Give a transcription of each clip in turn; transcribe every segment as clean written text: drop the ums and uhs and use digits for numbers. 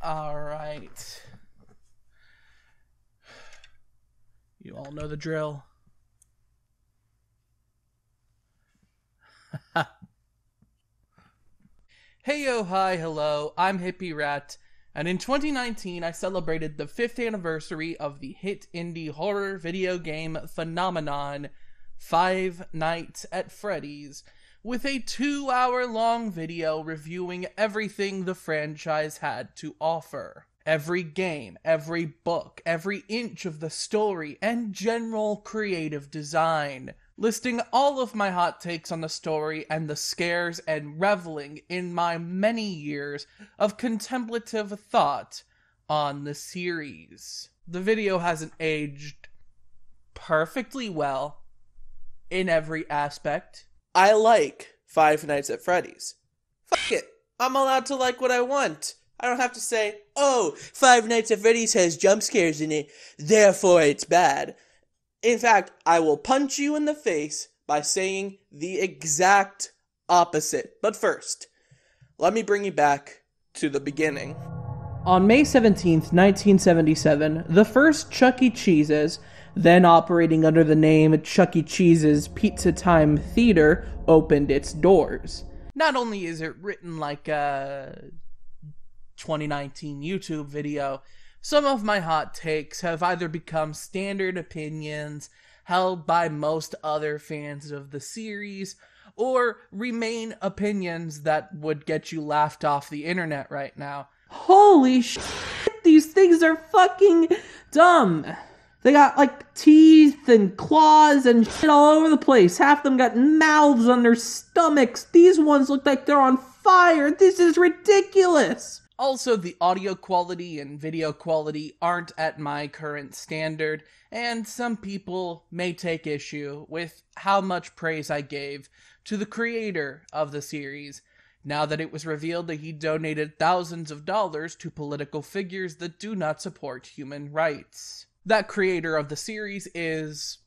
Alright. You all know the drill. Hey yo, hi, hello, I'm Hippie Rat, and in 2019 I celebrated the 5th anniversary of the hit indie horror video game phenomenon, Five Nights at Freddy's, with a 2-hour-long video reviewing everything the franchise had to offer. Every game, every book, every inch of the story, and general creative design. Listing all of my hot takes on the story and the scares and reveling in my many years of contemplative thought on the series. The video hasn't aged perfectly well in every aspect. I like Five Nights at Freddy's. Fuck it. I'm allowed to like what I want. I don't have to say, oh, Five Nights at Freddy's has jump scares in it, therefore it's bad. In fact, I will punch you in the face by saying the exact opposite. But first, let me bring you back to the beginning. On May 17th, 1977, the first Chuck E. Cheese's, then operating under the name Chuck E. Cheese's Pizza Time Theater, opened its doors. Not only is it written like a 2019 YouTube video, some of my hot takes have either become standard opinions held by most other fans of the series, or remain opinions that would get you laughed off the internet right now. Holy shit, these things are fucking dumb. They got, like, teeth and claws and shit all over the place. Half them got mouths on their stomachs. These ones look like they're on fire. This is ridiculous. Also, the audio quality and video quality aren't at my current standard, and some people may take issue with how much praise I gave to the creator of the series, now that it was revealed that he donated thousands of dollars to political figures that do not support human rights. That creator of the series is,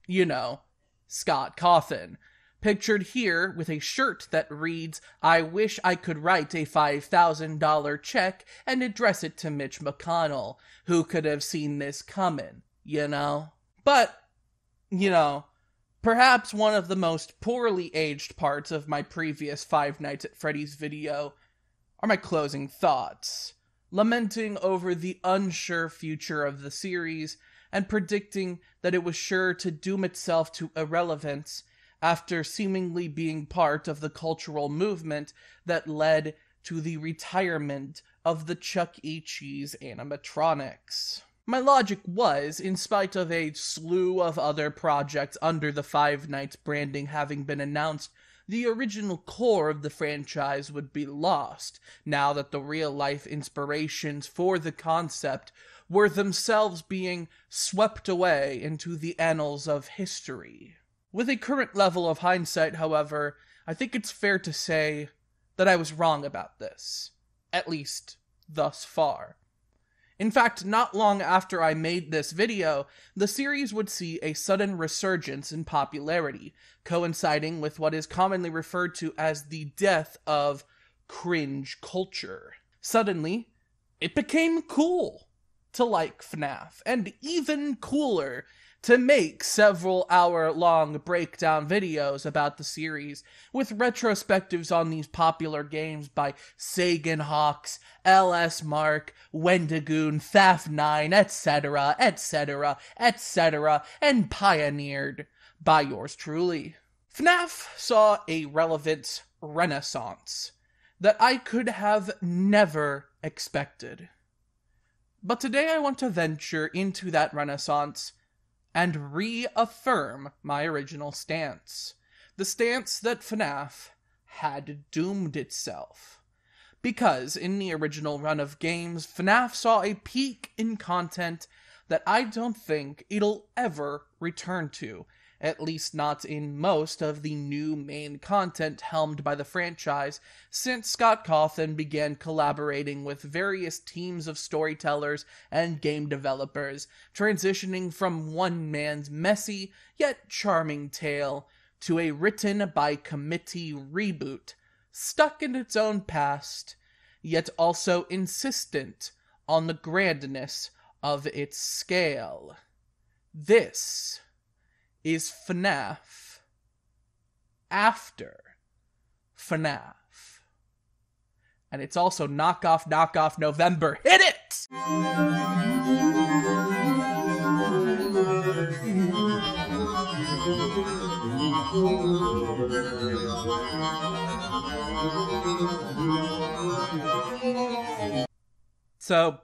you know, Scott Cawthon. Pictured here with a shirt that reads, "I wish I could write a $5,000 check and address it to Mitch McConnell. Who could have seen this coming, you know?" But, you know, perhaps one of the most poorly aged parts of my previous Five Nights at Freddy's video are my closing thoughts, lamenting over the unsure future of the series and predicting that it was sure to doom itself to irrelevance after seemingly being part of the cultural movement that led to the retirement of the Chuck E. Cheese animatronics. My logic was, in spite of a slew of other projects under the Five Nights branding having been announced, the original core of the franchise would be lost, now that the real-life inspirations for the concept were themselves being swept away into the annals of history. With a current level of hindsight, however, I think it's fair to say that I was wrong about this. At least, thus far. In fact, not long after I made this video, the series would see a sudden resurgence in popularity, coinciding with what is commonly referred to as the death of cringe culture. Suddenly, it became cool to like FNaF, and even cooler to make several hour-long breakdown videos about the series, with retrospectives on these popular games by Sagan Hawks, LS Mark, Wendigoon, Thaf9, etc., etc., etc., and pioneered by yours truly. FNaF saw a relevant renaissance that I could have never expected. But today I want to venture into that renaissance and reaffirm my original stance. The stance that FNaF had doomed itself. Because in the original run of games, FNaF saw a peak in content that I don't think it'll ever return to, at least not in most of the new main content helmed by the franchise, since Scott Cawthon began collaborating with various teams of storytellers and game developers, transitioning from one man's messy yet charming tale to a written by committee reboot, stuck in its own past yet also insistent on the grandness of its scale. This is FNaF after FNaF. And it's also Knockoff Knockoff November. Hit it! So,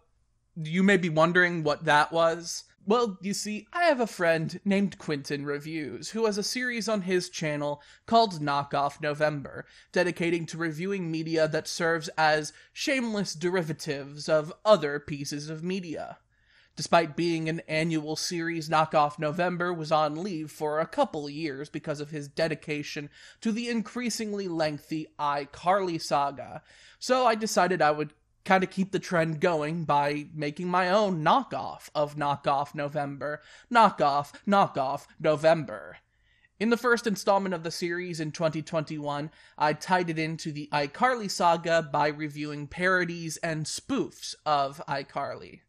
you may be wondering what that was. Well, you see, I have a friend named Quinton Reviews, who has a series on his channel called Knockoff November, dedicating to reviewing media that serves as shameless derivatives of other pieces of media. Despite being an annual series, Knockoff November was on leave for a couple years because of his dedication to the increasingly lengthy iCarly saga, so I decided I would kind of keep the trend going by making my own knockoff of Knockoff November. Knockoff Knockoff November. In the first installment of the series in 2021, I tied it into the iCarly saga by reviewing parodies and spoofs of iCarly.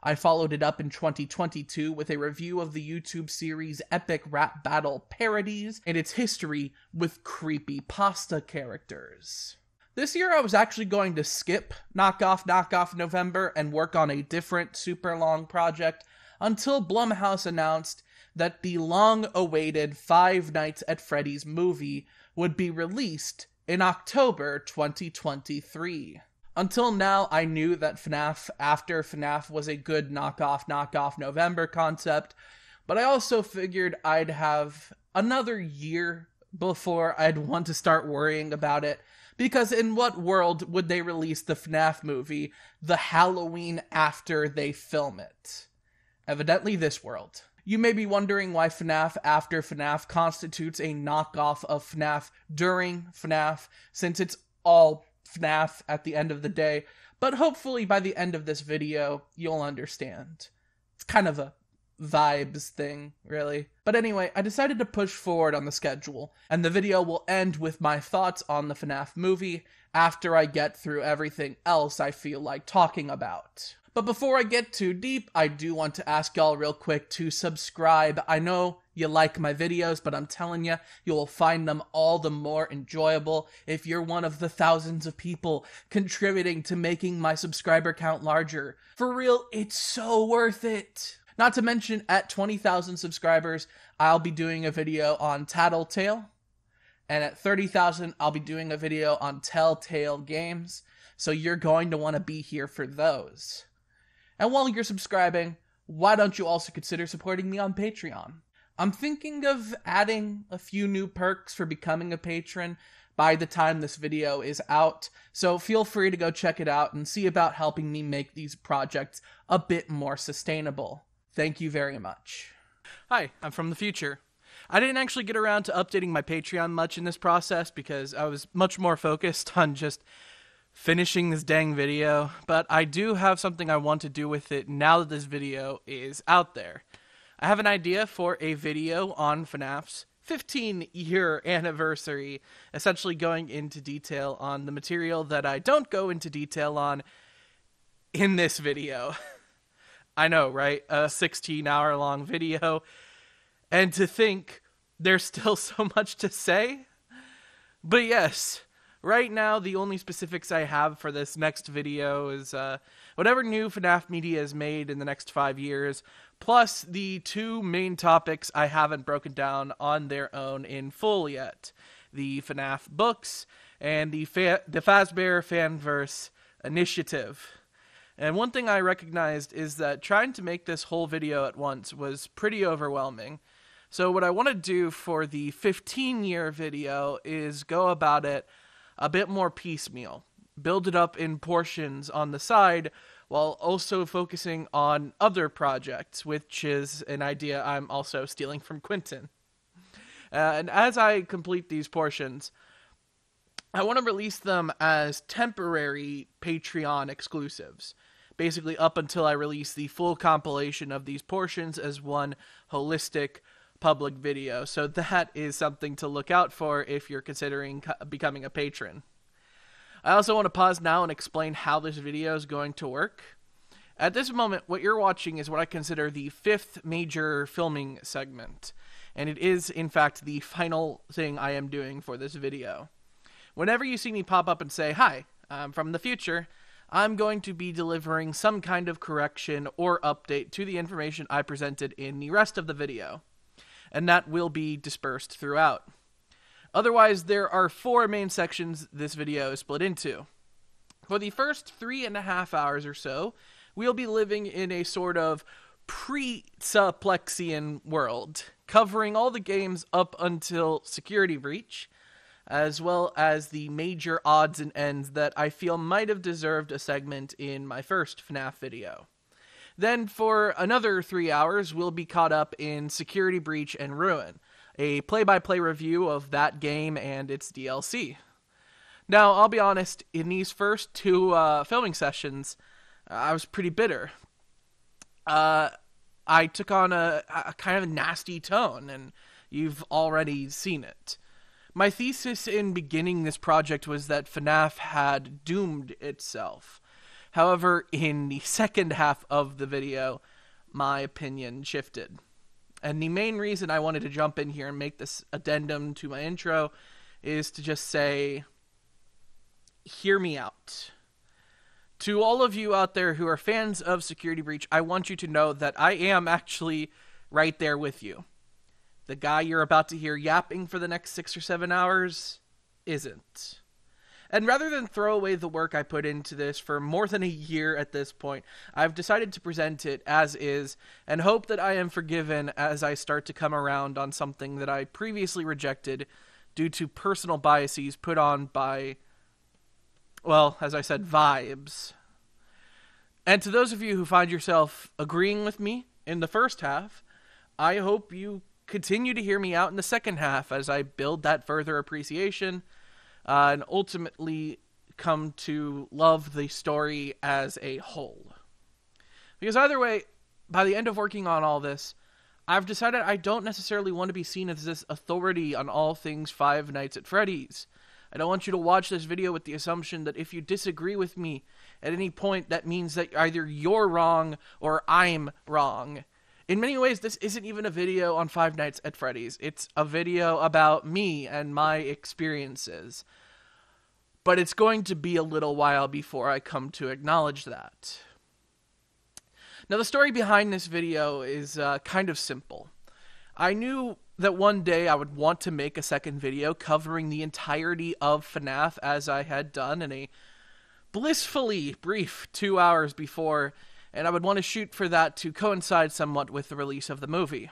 I followed it up in 2022 with a review of the YouTube series Epic Rap Battle Parodies and its history with creepy pasta characters. This year I was actually going to skip Knockoff Knockoff November and work on a different super long project until Blumhouse announced that the long-awaited Five Nights at Freddy's movie would be released in October 2023. Until now, I knew that FNaF after FNaF was a good Knockoff Knockoff November concept, but I also figured I'd have another year before I'd want to start worrying about it, because in what world would they release the FNaF movie the Halloween after they film it? Evidently this world. You may be wondering why FNaF after FNaF constitutes a knockoff of FNaF during FNaF, since it's all FNaF at the end of the day, but hopefully by the end of this video, you'll understand. It's kind of a vibes thing, really. But anyway, I decided to push forward on the schedule, and the video will end with my thoughts on the FNaF movie after I get through everything else I feel like talking about. But before I get too deep, I do want to ask y'all real quick to subscribe. I know you like my videos, but I'm telling you, you'll find them all the more enjoyable if you're one of the thousands of people contributing to making my subscriber count larger. For real, it's so worth it. Not to mention, at 20,000 subscribers, I'll be doing a video on Tattletale. And at 30,000, I'll be doing a video on Telltale Games. So you're going to want to be here for those. And while you're subscribing, why don't you also consider supporting me on Patreon? I'm thinking of adding a few new perks for becoming a patron by the time this video is out, so feel free to go check it out and see about helping me make these projects a bit more sustainable. Thank you very much. Hi, I'm from the future. I didn't actually get around to updating my Patreon much in this process because I was much more focused on just finishing this dang video, but I do have something I want to do with it now that this video is out there. I have an idea for a video on FNaF's 15-year anniversary, essentially going into detail on the material that I don't go into detail on in this video. I know, right? A 16-hour-long video, and to think there's still so much to say? But yes, right now the only specifics I have for this next video is whatever new FNaF media is made in the next 5 years, plus the two main topics I haven't broken down on their own in full yet. The FNaF books and the Fazbear Fanverse initiative. And one thing I recognized is that trying to make this whole video at once was pretty overwhelming. So what I want to do for the 15-year video is go about it a bit more piecemeal. Build it up in portions on the side, while also focusing on other projects, which is an idea I'm also stealing from Quinton. And as I complete these portions, I want to release them as temporary Patreon exclusives, basically up until I release the full compilation of these portions as one holistic public video. So that is something to look out for if you're considering becoming a patron. I also want to pause now and explain how this video is going to work. At this moment, what you're watching is what I consider the 5th major filming segment, and it is, in fact, the final thing I am doing for this video. Whenever you see me pop up and say, "Hi, I'm from the future," I'm going to be delivering some kind of correction or update to the information I presented in the rest of the video, and that will be dispersed throughout. Otherwise, there are 4 main sections this video is split into. For the first 3.5 hours or so, we'll be living in a sort of Pizzaplexian world, covering all the games up until Security Breach, as well as the major odds and ends that I feel might have deserved a segment in my first FNaF video. Then, for another 3 hours, we'll be caught up in Security Breach and Ruin, a play-by-play review of that game and its DLC. Now, I'll be honest, in these first 2 filming sessions, I was pretty bitter. I took on a kind of nasty tone, and you've already seen it. My thesis in beginning this project was that FNaF had doomed itself. However, in the second half of the video, my opinion shifted. And the main reason I wanted to jump in here and make this addendum to my intro is to just say, hear me out. To all of you out there who are fans of Security Breach, I want you to know that I am actually right there with you. The guy you're about to hear yapping for the next 6 or 7 hours isn't. And rather than throw away the work I put into this for more than a year at this point, I've decided to present it as is and hope that I am forgiven as I start to come around on something that I previously rejected due to personal biases put on by, well, as I said, vibes. And to those of you who find yourself agreeing with me in the first half, I hope you continue to hear me out in the second half as I build that further appreciation and ultimately come to love the story as a whole. Because either way, by the end of working on all this, I've decided I don't necessarily want to be seen as this authority on all things Five Nights at Freddy's. I don't want you to watch this video with the assumption that if you disagree with me at any point, that means that either you're wrong or I'm wrong. In many ways, this isn't even a video on Five Nights at Freddy's. It's a video about me and my experiences. But it's going to be a little while before I come to acknowledge that. Now, the story behind this video is kind of simple. I knew that one day I would want to make a second video covering the entirety of FNaF as I had done in a blissfully brief 2 hours before, and I would want to shoot for that to coincide somewhat with the release of the movie.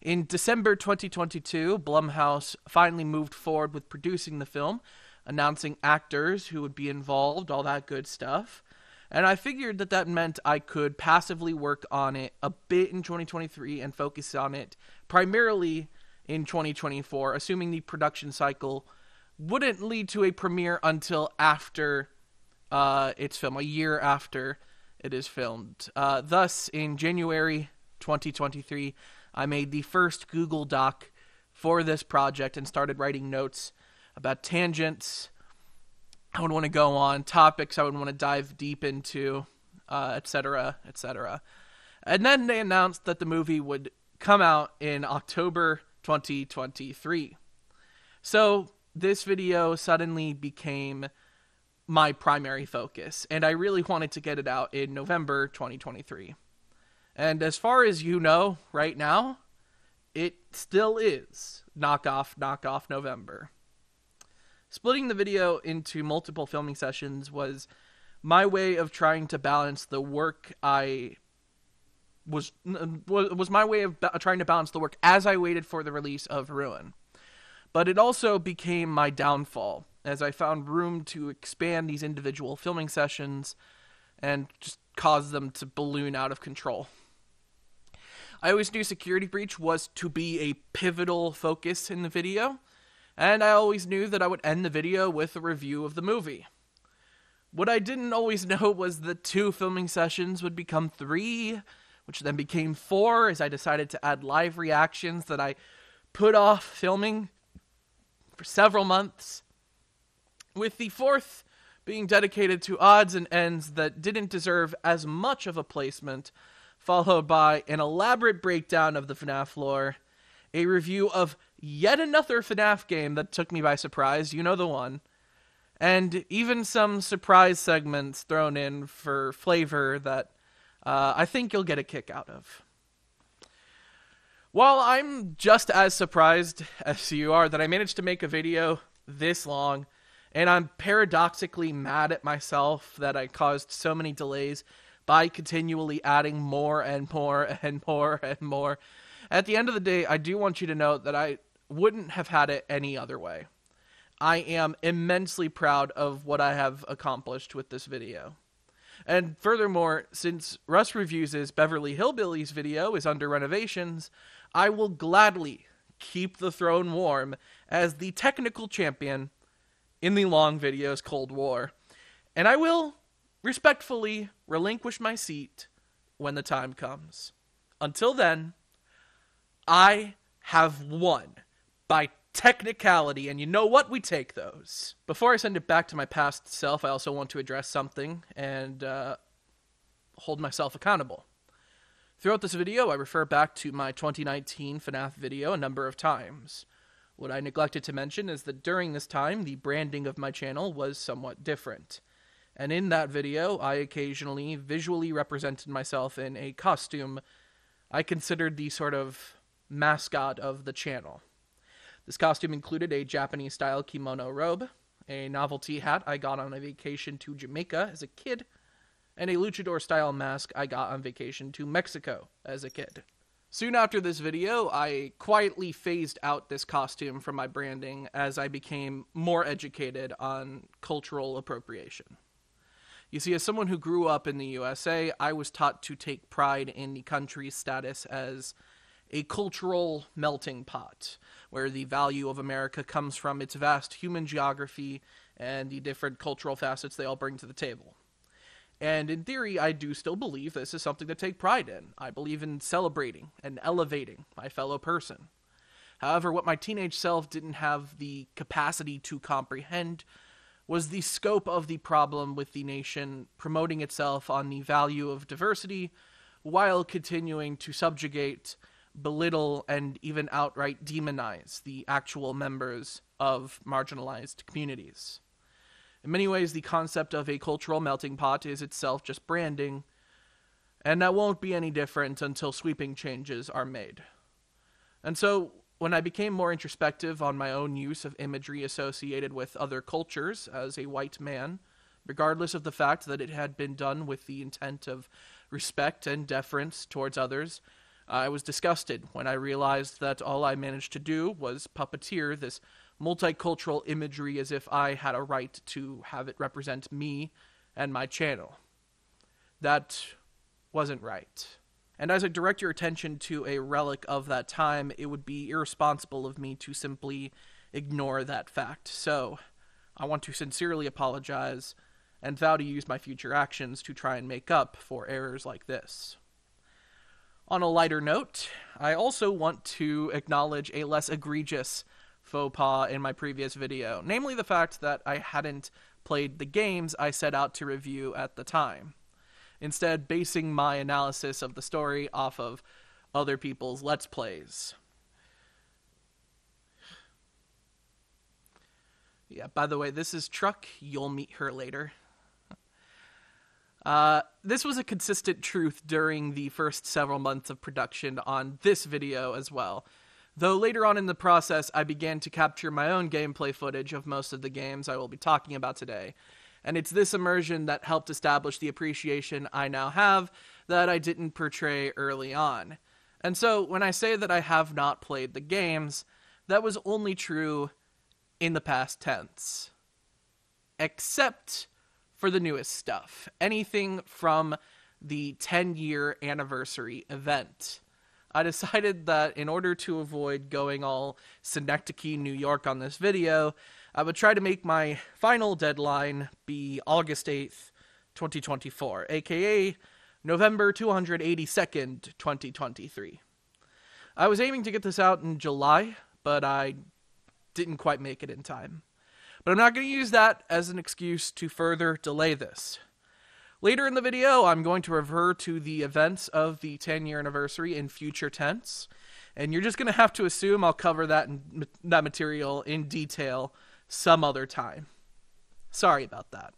In December 2022, Blumhouse finally moved forward with producing the film, announcing actors who would be involved, all that good stuff. And I figured that that meant I could passively work on it a bit in 2023 and focus on it primarily in 2024, assuming the production cycle wouldn't lead to a premiere until after its film, a year after it is filmed. Thus, in January 2023, I made the first Google Doc for this project and started writing notes about tangents I would want to go on, topics I would want to dive deep into, etc., etc. And then they announced that the movie would come out in October 2023. So this video suddenly became my primary focus, and I really wanted to get it out in November 2023. And as far as you know right now, it still is Knockoff Knockoff November. Splitting the video into multiple filming sessions was my way of trying to balance the work trying to balance the work as I waited for the release of Ruin. But it also became my downfall, as I found room to expand these individual filming sessions and just cause them to balloon out of control. I always knew Security Breach was to be a pivotal focus in the video, and I always knew that I would end the video with a review of the movie. What I didn't always know was that 2 filming sessions would become 3, which then became 4 as I decided to add live reactions that I put off filming for several months, with the 4th being dedicated to odds and ends that didn't deserve as much of a placement, followed by an elaborate breakdown of the FNaF lore, a review of yet another FNaF game that took me by surprise, you know the one, and even some surprise segments thrown in for flavor that I think you'll get a kick out of. While I'm just as surprised as you are that I managed to make a video this long, and I'm paradoxically mad at myself that I caused so many delays by continually adding more and more and more and more, at the end of the day, I do want you to know that I wouldn't have had it any other way. I am immensely proud of what I have accomplished with this video. And furthermore, since Russ Reviews' Beverly Hillbillies video is under renovations, I will gladly keep the throne warm as the technical champion in the long video's Cold War. And I will respectfully relinquish my seat when the time comes. Until then, I have won by technicality, and you know what? We take those. Before I send it back to my past self, I also want to address something and hold myself accountable. Throughout this video, I refer back to my 2019 FNaF video a number of times. What I neglected to mention is that during this time, the branding of my channel was somewhat different. And in that video, I occasionally visually represented myself in a costume I considered the sort of mascot of the channel. This costume included a Japanese-style kimono robe, a novelty hat I got on a vacation to Jamaica as a kid, and a luchador-style mask I got on vacation to Mexico as a kid. Soon after this video, I quietly phased out this costume from my branding as I became more educated on cultural appropriation. You see, as someone who grew up in the USA, I was taught to take pride in the country's status as a cultural melting pot, where the value of America comes from its vast human geography and the different cultural facets they all bring to the table. And in theory, I do still believe this is something to take pride in. I believe in celebrating and elevating my fellow person. However, what my teenage self didn't have the capacity to comprehend was the scope of the problem with the nation promoting itself on the value of diversity while continuing to subjugate, belittle, and even outright demonize the actual members of marginalized communities. In many ways, the concept of a cultural melting pot is itself just branding, and that won't be any different until sweeping changes are made. And so, when I became more introspective on my own use of imagery associated with other cultures as a white man, regardless of the fact that it had been done with the intent of respect and deference towards others, I was disgusted when I realized that all I managed to do was puppeteer this multicultural imagery as if I had a right to have it represent me and my channel. That wasn't right. And as I direct your attention to a relic of that time, it would be irresponsible of me to simply ignore that fact. So, I want to sincerely apologize and vow to use my future actions to try and make up for errors like this. On a lighter note, I also want to acknowledge a less egregious faux pas in my previous video, namely the fact that I hadn't played the games I set out to review at the time, instead basing my analysis of the story off of other people's Let's Plays. Yeah, by the way, this is Truck. You'll meet her later. This was a consistent truth during the first several months of production on this video as well. Though later on in the process, I began to capture my own gameplay footage of most of the games I will be talking about today. And it's this immersion that helped establish the appreciation I now have that I didn't portray early on. And so, when I say that I have not played the games, that was only true in the past tense. Except for the newest stuff. Anything from the 10-year anniversary event. I decided that in order to avoid going all Synecdoche, New York on this video, I would try to make my final deadline be August 8th, 2024, aka November 282nd, 2023. I was aiming to get this out in July, but I didn't quite make it in time. But I'm not going to use that as an excuse to further delay this. Later in the video, I'm going to refer to the events of the 10-year anniversary in future tense, and you're just going to have to assume I'll cover that material in detail some other time. Sorry about that.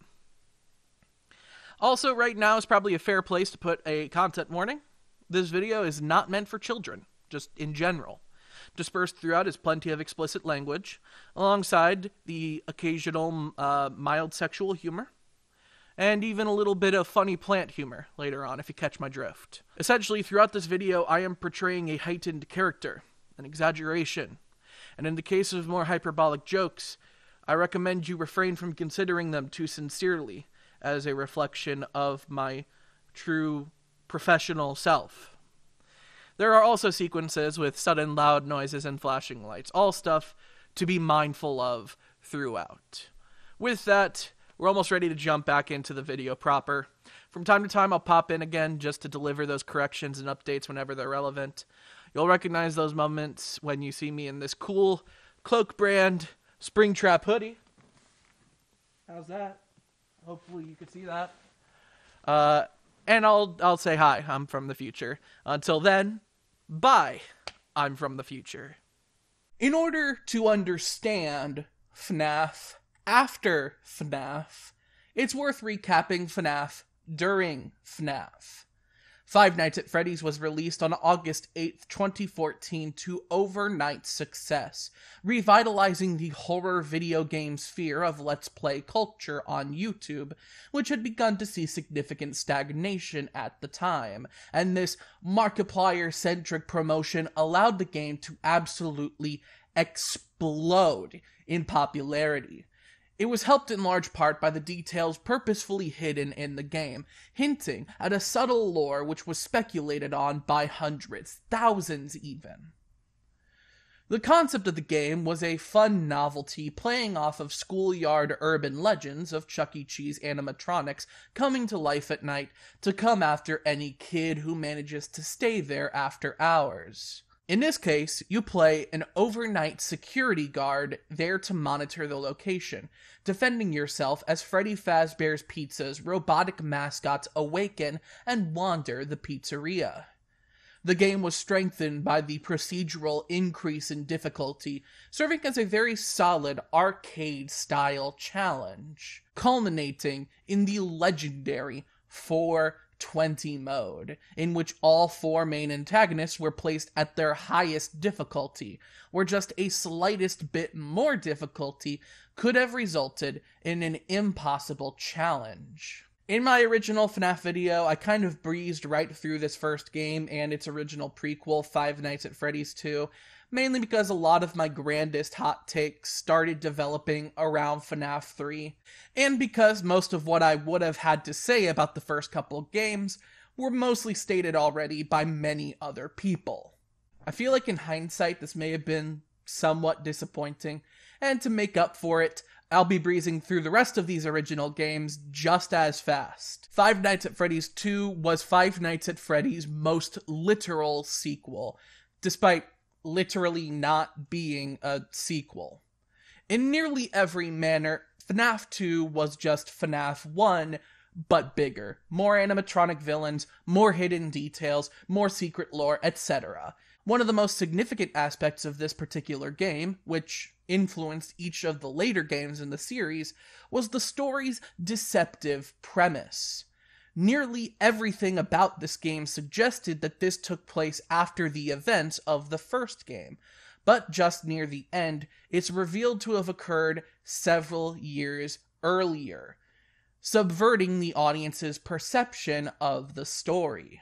Also, right now is probably a fair place to put a content warning. This video is not meant for children, just in general. Dispersed throughout is plenty of explicit language, alongside the occasional mild sexual humor, and even a little bit of funny plant humor later on, if you catch my drift. Essentially, throughout this video, I am portraying a heightened character, an exaggeration, and in the case of more hyperbolic jokes, I recommend you refrain from considering them too sincerely as a reflection of my true professional self. There are also sequences with sudden loud noises and flashing lights, all stuff to be mindful of throughout. With that, we're almost ready to jump back into the video proper. From time to time, I'll pop in again just to deliver those corrections and updates whenever they're relevant. You'll recognize those moments when you see me in this cool Cloak brand Springtrap hoodie. How's that? Hopefully you can see that. And I'll say hi, I'm from the future. Until then, bye, I'm from the future. In order to understand FNaF after FNaF, it's worth recapping FNaF during FNaF. Five Nights at Freddy's was released on August 8th, 2014 to overnight success, revitalizing the horror video game sphere of Let's Play culture on YouTube, which had begun to see significant stagnation at the time, and this Markiplier-centric promotion allowed the game to absolutely explode in popularity. It was helped in large part by the details purposefully hidden in the game, hinting at a subtle lore which was speculated on by hundreds, thousands even. The concept of the game was a fun novelty playing off of schoolyard urban legends of Chuck E. Cheese animatronics coming to life at night to come after any kid who manages to stay there after hours. In this case, you play an overnight security guard there to monitor the location, defending yourself as Freddy Fazbear's Pizza's robotic mascots awaken and wander the pizzeria. The game was strengthened by the procedural increase in difficulty, serving as a very solid arcade-style challenge, culminating in the legendary 420 mode, in which all four main antagonists were placed at their highest difficulty, where just a slightest bit more difficulty could have resulted in an impossible challenge. In my original FNaF video, I kind of breezed right through this first game and its original prequel, Five Nights at Freddy's 2, mainly because a lot of my grandest hot takes started developing around FNaF 3, and because most of what I would have had to say about the first couple games were mostly stated already by many other people. I feel like in hindsight this may have been somewhat disappointing, and to make up for it, I'll be breezing through the rest of these original games just as fast. Five Nights at Freddy's 2 was Five Nights at Freddy's most literal sequel, despite literally not being a sequel. In nearly every manner, FNaF 2 was just FNaF 1, but bigger. More animatronic villains, more hidden details, more secret lore, etc. One of the most significant aspects of this particular game, which influenced each of the later games in the series, was the story's deceptive premise. Nearly everything about this game suggested that this took place after the events of the first game, but just near the end, it's revealed to have occurred several years earlier, subverting the audience's perception of the story.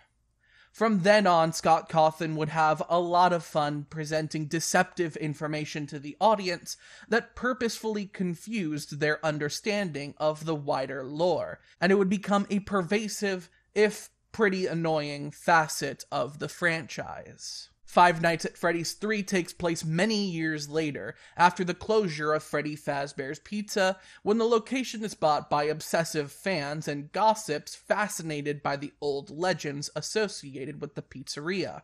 From then on, Scott Cawthon would have a lot of fun presenting deceptive information to the audience that purposefully confused their understanding of the wider lore, and it would become a pervasive, if pretty annoying, facet of the franchise. Five Nights at Freddy's 3 takes place many years later, after the closure of Freddy Fazbear's Pizza, when the location is bought by obsessive fans and gossips fascinated by the old legends associated with the pizzeria.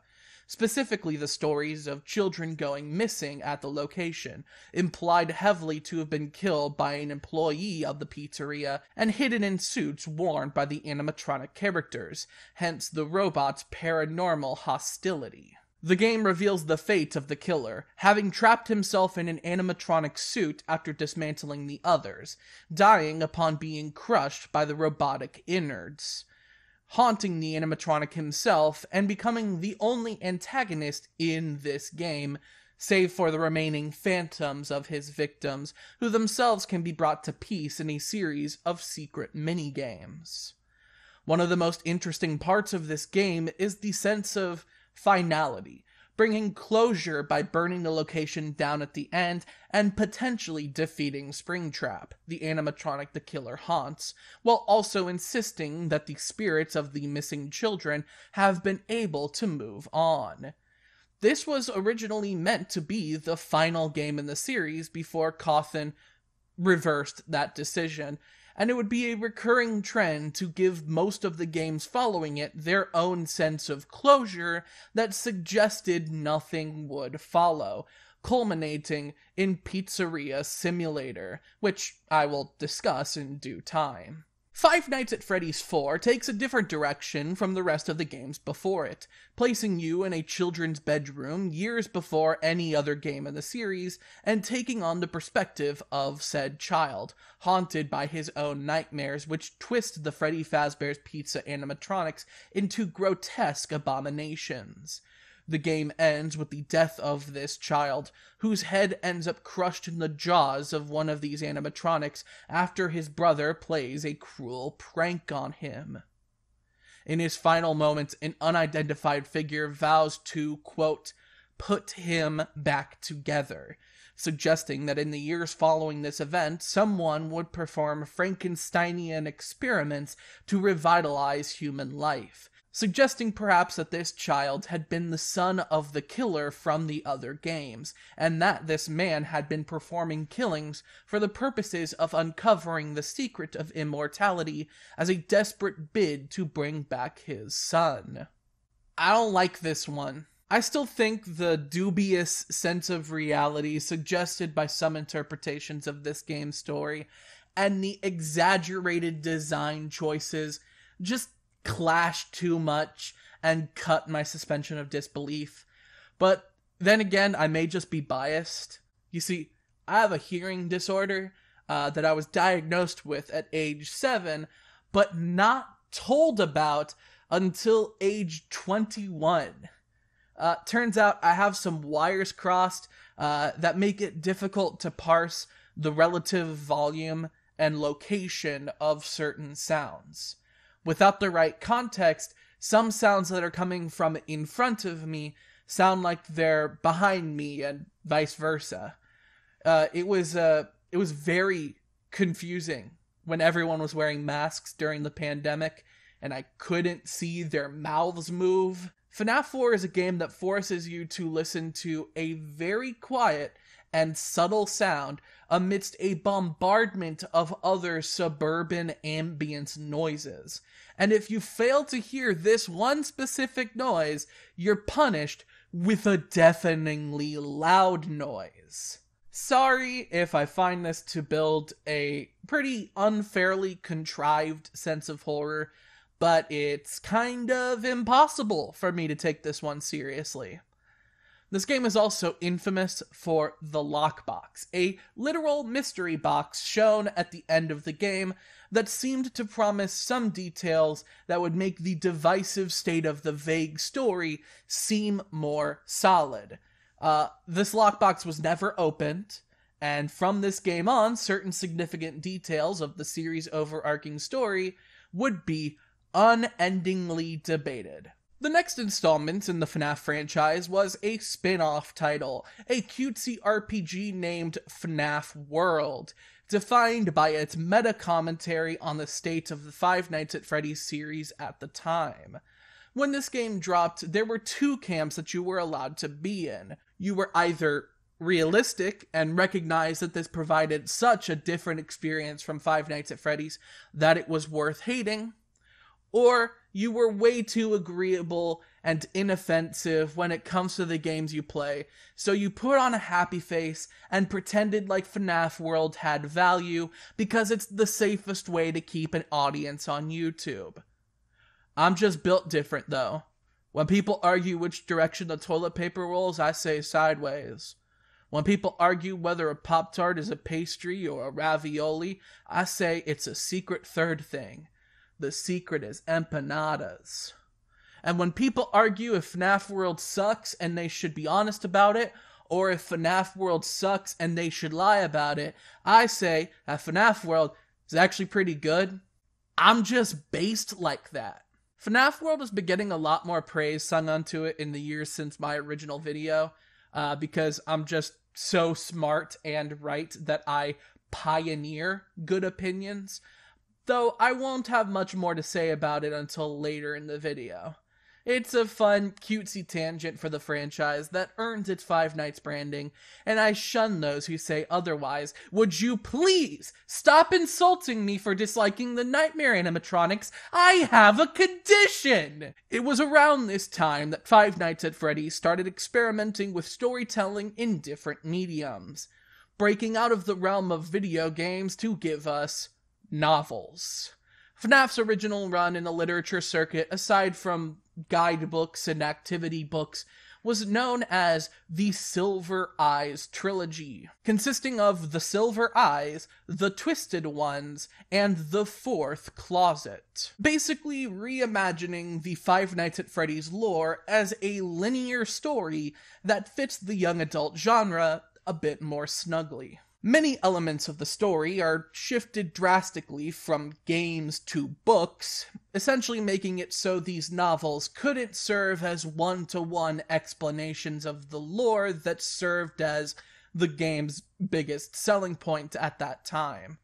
specifically the stories of children going missing at the location, implied heavily to have been killed by an employee of the pizzeria and hidden in suits worn by the animatronic characters, hence the robot's paranormal hostility. The game reveals the fate of the killer, having trapped himself in an animatronic suit after dismantling the others, dying upon being crushed by the robotic innards, haunting the animatronic himself and becoming the only antagonist in this game, save for the remaining phantoms of his victims, who themselves can be brought to peace in a series of secret minigames. One of the most interesting parts of this game is the sense of finality, bringing closure by burning the location down at the end and potentially defeating Springtrap, the animatronic the killer haunts, while also insisting that the spirits of the missing children have been able to move on. This was originally meant to be the final game in the series before Quinton reversed that decision, and it would be a recurring trend to give most of the games following it their own sense of closure that suggested nothing would follow, culminating in Pizzeria Simulator, which I will discuss in due time. Five Nights at Freddy's 4 takes a different direction from the rest of the games before it, placing you in a children's bedroom years before any other game in the series, and taking on the perspective of said child, haunted by his own nightmares, which twist the Freddy Fazbear's pizza animatronics into grotesque abominations. The game ends with the death of this child, whose head ends up crushed in the jaws of one of these animatronics after his brother plays a cruel prank on him. In his final moments, an unidentified figure vows to, quote, put him back together, suggesting that in the years following this event, someone would perform Frankensteinian experiments to revitalize human life, suggesting perhaps that this child had been the son of the killer from the other games, and that this man had been performing killings for the purposes of uncovering the secret of immortality as a desperate bid to bring back his son. I don't like this one. I still think the dubious sense of reality suggested by some interpretations of this game's story, and the exaggerated design choices just clash too much and cut my suspension of disbelief. But then again, I may just be biased. You see, I have a hearing disorder that I was diagnosed with at age 7, but not told about until age 21. Turns out I have some wires crossed that make it difficult to parse the relative volume and location of certain sounds. Without the right context, some sounds that are coming from in front of me sound like they're behind me and vice versa. It was very confusing when everyone was wearing masks during the pandemic and I couldn't see their mouths move. FNaF 4 is a game that forces you to listen to a very quiet and subtle sound amidst a bombardment of other suburban ambience noises. And if you fail to hear this one specific noise, you're punished with a deafeningly loud noise. Sorry if I find this to build a pretty unfairly contrived sense of horror, but it's kind of impossible for me to take this one seriously. This game is also infamous for the lockbox, a literal mystery box shown at the end of the game that seemed to promise some details that would make the divisive state of the vague story seem more solid. This lockbox was never opened, and from this game on, certain significant details of the series' overarching story would be unendingly debated. The next installment in the FNaF franchise was a spin-off title, a cutesy RPG named FNaF World, defined by its meta-commentary on the state of the Five Nights at Freddy's series at the time. When this game dropped, there were two camps that you were allowed to be in. You were either realistic and recognized that this provided such a different experience from Five Nights at Freddy's that it was worth hating, or You were way too agreeable and inoffensive when it comes to the games you play, so you put on a happy face and pretended like FNaF World had value because it's the safest way to keep an audience on YouTube. I'm just built different though. When people argue which direction the toilet paper rolls, I say sideways. When people argue whether a Pop-Tart is a pastry or a ravioli, I say it's a secret third thing. The secret is empanadas. And when people argue if FNaF World sucks and they should be honest about it, or if FNaF World sucks and they should lie about it, I say that FNaF World is actually pretty good. I'm just based like that. FNaF World has been getting a lot more praise sung onto it in the years since my original video, because I'm just so smart and right that I pioneer good opinions, though I won't have much more to say about it until later in the video. It's a fun, cutesy tangent for the franchise that earns its Five Nights branding, and I shun those who say otherwise. Would you please stop insulting me for disliking the Nightmare animatronics? I have a condition! It was around this time that Five Nights at Freddy's started experimenting with storytelling in different mediums, breaking out of the realm of video games to give us novels. FNAF's original run in the literature circuit, aside from guidebooks and activity books, was known as the Silver Eyes trilogy, consisting of The Silver Eyes, The Twisted Ones, and The Fourth Closet. Basically reimagining the Five Nights at Freddy's lore as a linear story that fits the young adult genre a bit more snugly. Many elements of the story are shifted drastically from games to books, essentially making it so these novels couldn't serve as one-to-one explanations of the lore that served as the game's biggest selling point at that time.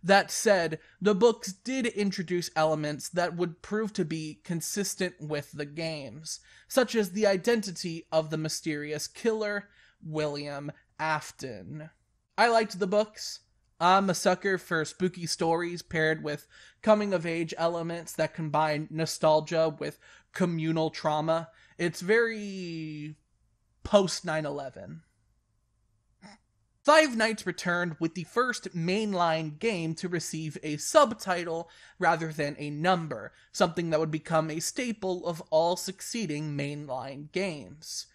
That said, the books did introduce elements that would prove to be consistent with the games, such as the identity of the mysterious killer, William Afton. I liked the books. I'm a sucker for spooky stories paired with coming-of-age elements that combine nostalgia with communal trauma. It's very post-9/11. Five Nights returned with the first mainline game to receive a subtitle rather than a number, something that would become a staple of all succeeding mainline games.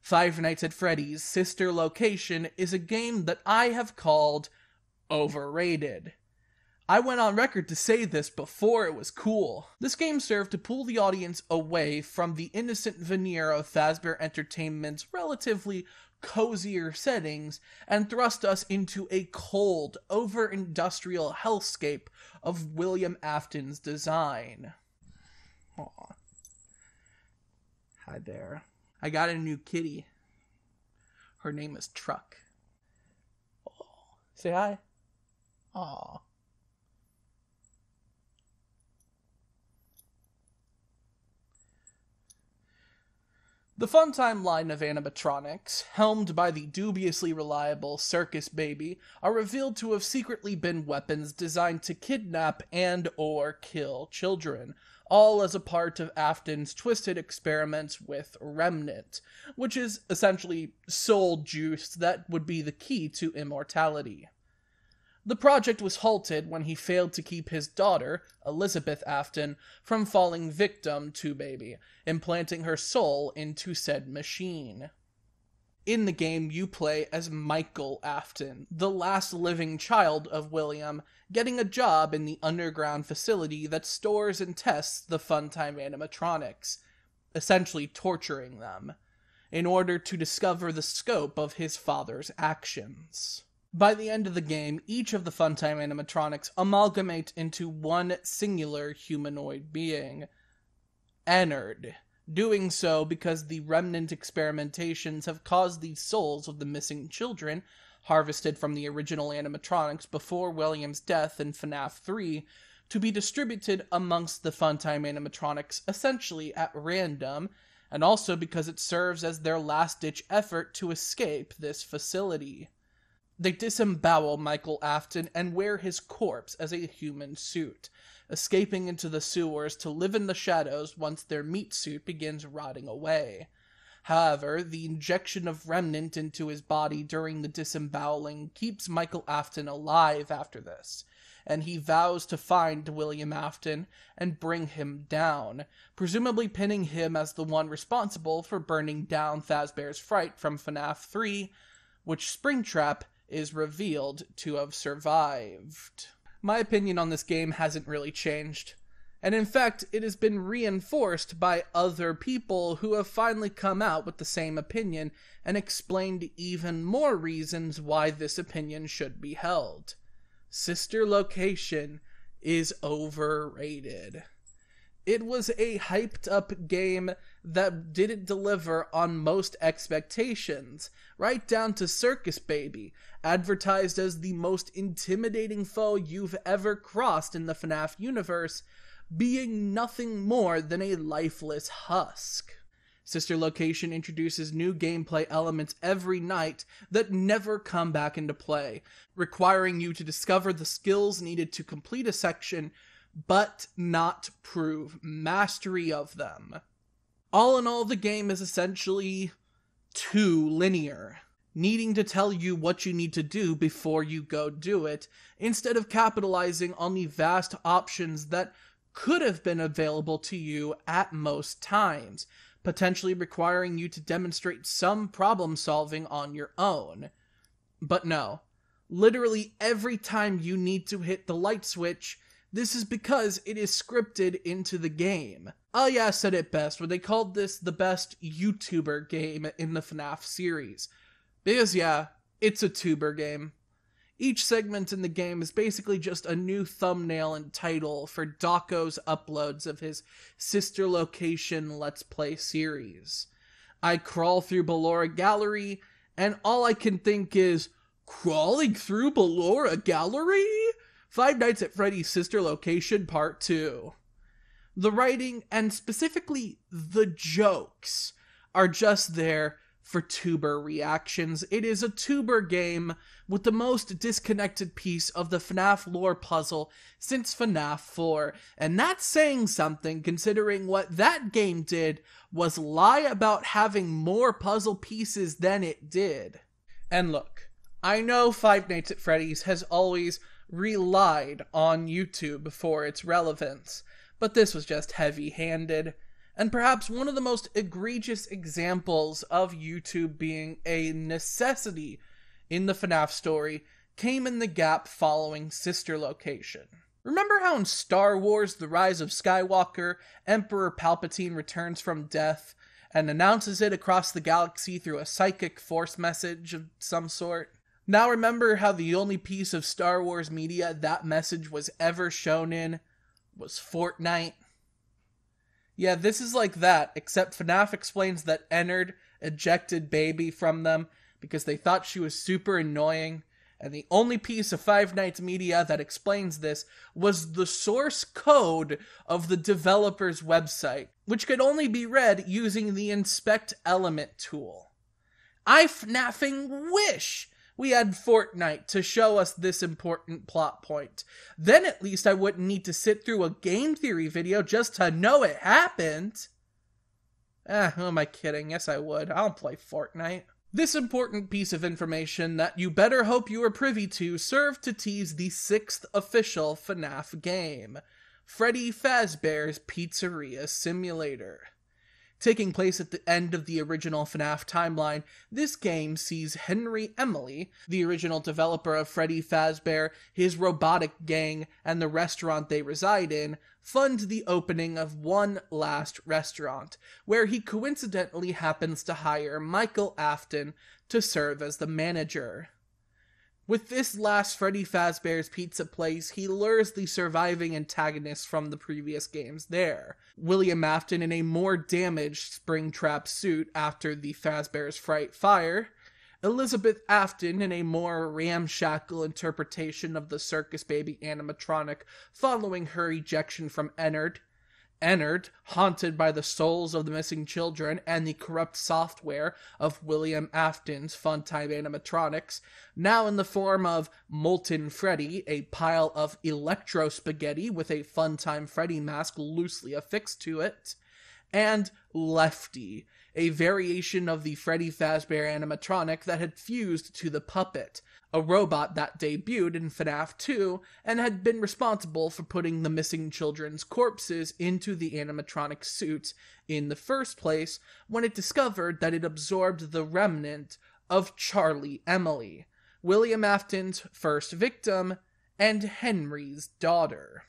Five Nights at Freddy's sister location is a game that I have called overrated. I went on record to say this before it was cool. This game served to pull the audience away from the innocent veneer of Fazbear Entertainment's relatively cozier settings and thrust us into a cold, over-industrial hellscape of William Afton's design. Aw. Hi there. I got a new kitty. Her name is Truck. Oh, say hi. Aw. The Funtime line of animatronics, helmed by the dubiously reliable Circus Baby, are revealed to have secretly been weapons designed to kidnap and or kill children, all as a part of Afton's twisted experiments with Remnant, which is essentially soul juice that would be the key to immortality. The project was halted when he failed to keep his daughter, Elizabeth Afton, from falling victim to Baby, implanting her soul into said machine. In the game, you play as Michael Afton, the last living child of William, getting a job in the underground facility that stores and tests the Funtime animatronics, essentially torturing them, in order to discover the scope of his father's actions. By the end of the game, each of the Funtime animatronics amalgamate into one singular humanoid being, Ennard, doing so because the Remnant experimentations have caused the souls of the missing children, harvested from the original animatronics before William's death in FNAF 3, to be distributed amongst the Funtime animatronics essentially at random, and also because it serves as their last-ditch effort to escape this facility. They disembowel Michael Afton and wear his corpse as a human suit, escaping into the sewers to live in the shadows once their meat suit begins rotting away. However, the injection of remnant into his body during the disemboweling keeps Michael Afton alive after this, and he vows to find William Afton and bring him down, presumably pinning him as the one responsible for burning down Fazbear's Fright from FNaF 3, which Springtrap is revealed to have survived. My opinion on this game hasn't really changed, and in fact, it has been reinforced by other people who have finally come out with the same opinion and explained even more reasons why this opinion should be held. Sister Location is overrated. It was a hyped up game that didn't deliver on most expectations, right down to Circus Baby, advertised as the most intimidating foe you've ever crossed in the FNaF universe, being nothing more than a lifeless husk. Sister Location introduces new gameplay elements every night that never come back into play, requiring you to discover the skills needed to complete a section, but not prove mastery of them. All in all, the game is essentially too linear, needing to tell you what you need to do before you go do it, instead of capitalizing on the vast options that could have been available to you at most times, potentially requiring you to demonstrate some problem solving on your own. But no, literally every time you need to hit the light switch, this is because it is scripted into the game. Oh yeah, I said it best when they called this the best YouTuber game in the FNaF series. Because yeah, it's a tuber game. Each segment in the game is basically just a new thumbnail and title for Dawko's uploads of his Sister Location Let's Play series. I crawl through Ballora Gallery, and all I can think is, crawling through Ballora Gallery? Five Nights at Freddy's Sister Location Part 2. The writing, and specifically the jokes, are just there for tuber reactions. It is a tuber game with the most disconnected piece of the FNaF lore puzzle since FNaF 4, and that's saying something considering what that game did was lie about having more puzzle pieces than it did. And look, I know Five Nights at Freddy's has always relied on YouTube for its relevance, but this was just heavy-handed. And perhaps one of the most egregious examples of YouTube being a necessity in the FNaF story came in the gap following Sister Location. Remember how in Star Wars The Rise of Skywalker, Emperor Palpatine returns from death and announces it across the galaxy through a psychic force message of some sort? Now remember how the only piece of Star Wars media that message was ever shown in was Fortnite? Yeah, this is like that, except FNaF explains that Ennard ejected Baby from them because they thought she was super annoying, and the only piece of Five Nights media that explains this was the source code of the developer's website, which could only be read using the Inspect Element tool. I FNAFing wish we had Fortnite to show us this important plot point. Then at least I wouldn't need to sit through a game theory video just to know it happened. Who am I kidding? Yes, I would. I'll play Fortnite. This important piece of information that you better hope you are privy to served to tease the 6th official FNaF game, Freddy Fazbear's Pizzeria Simulator. Taking place at the end of the original FNaF timeline, this game sees Henry Emily, the original developer of Freddy Fazbear, his robotic gang, and the restaurant they reside in, fund the opening of one last restaurant, where he coincidentally happens to hire Michael Afton to serve as the manager. With this last Freddy Fazbear's Pizzaplex, he lures the surviving antagonists from the previous games there. William Afton in a more damaged Springtrap suit after the Fazbear's Fright fire, Elizabeth Afton in a more ramshackle interpretation of the Circus Baby animatronic following her ejection from Ennard, Ennard, haunted by the souls of the missing children and the corrupt software of William Afton's Funtime animatronics, now in the form of Molten Freddy, a pile of electro spaghetti with a Funtime Freddy mask loosely affixed to it, and Lefty, a variation of the Freddy Fazbear animatronic that had fused to the puppet, a robot that debuted in FNaF 2 and had been responsible for putting the missing children's corpses into the animatronic suits in the first place when it discovered that it absorbed the remnant of Charlie Emily, William Afton's first victim and Henry's daughter.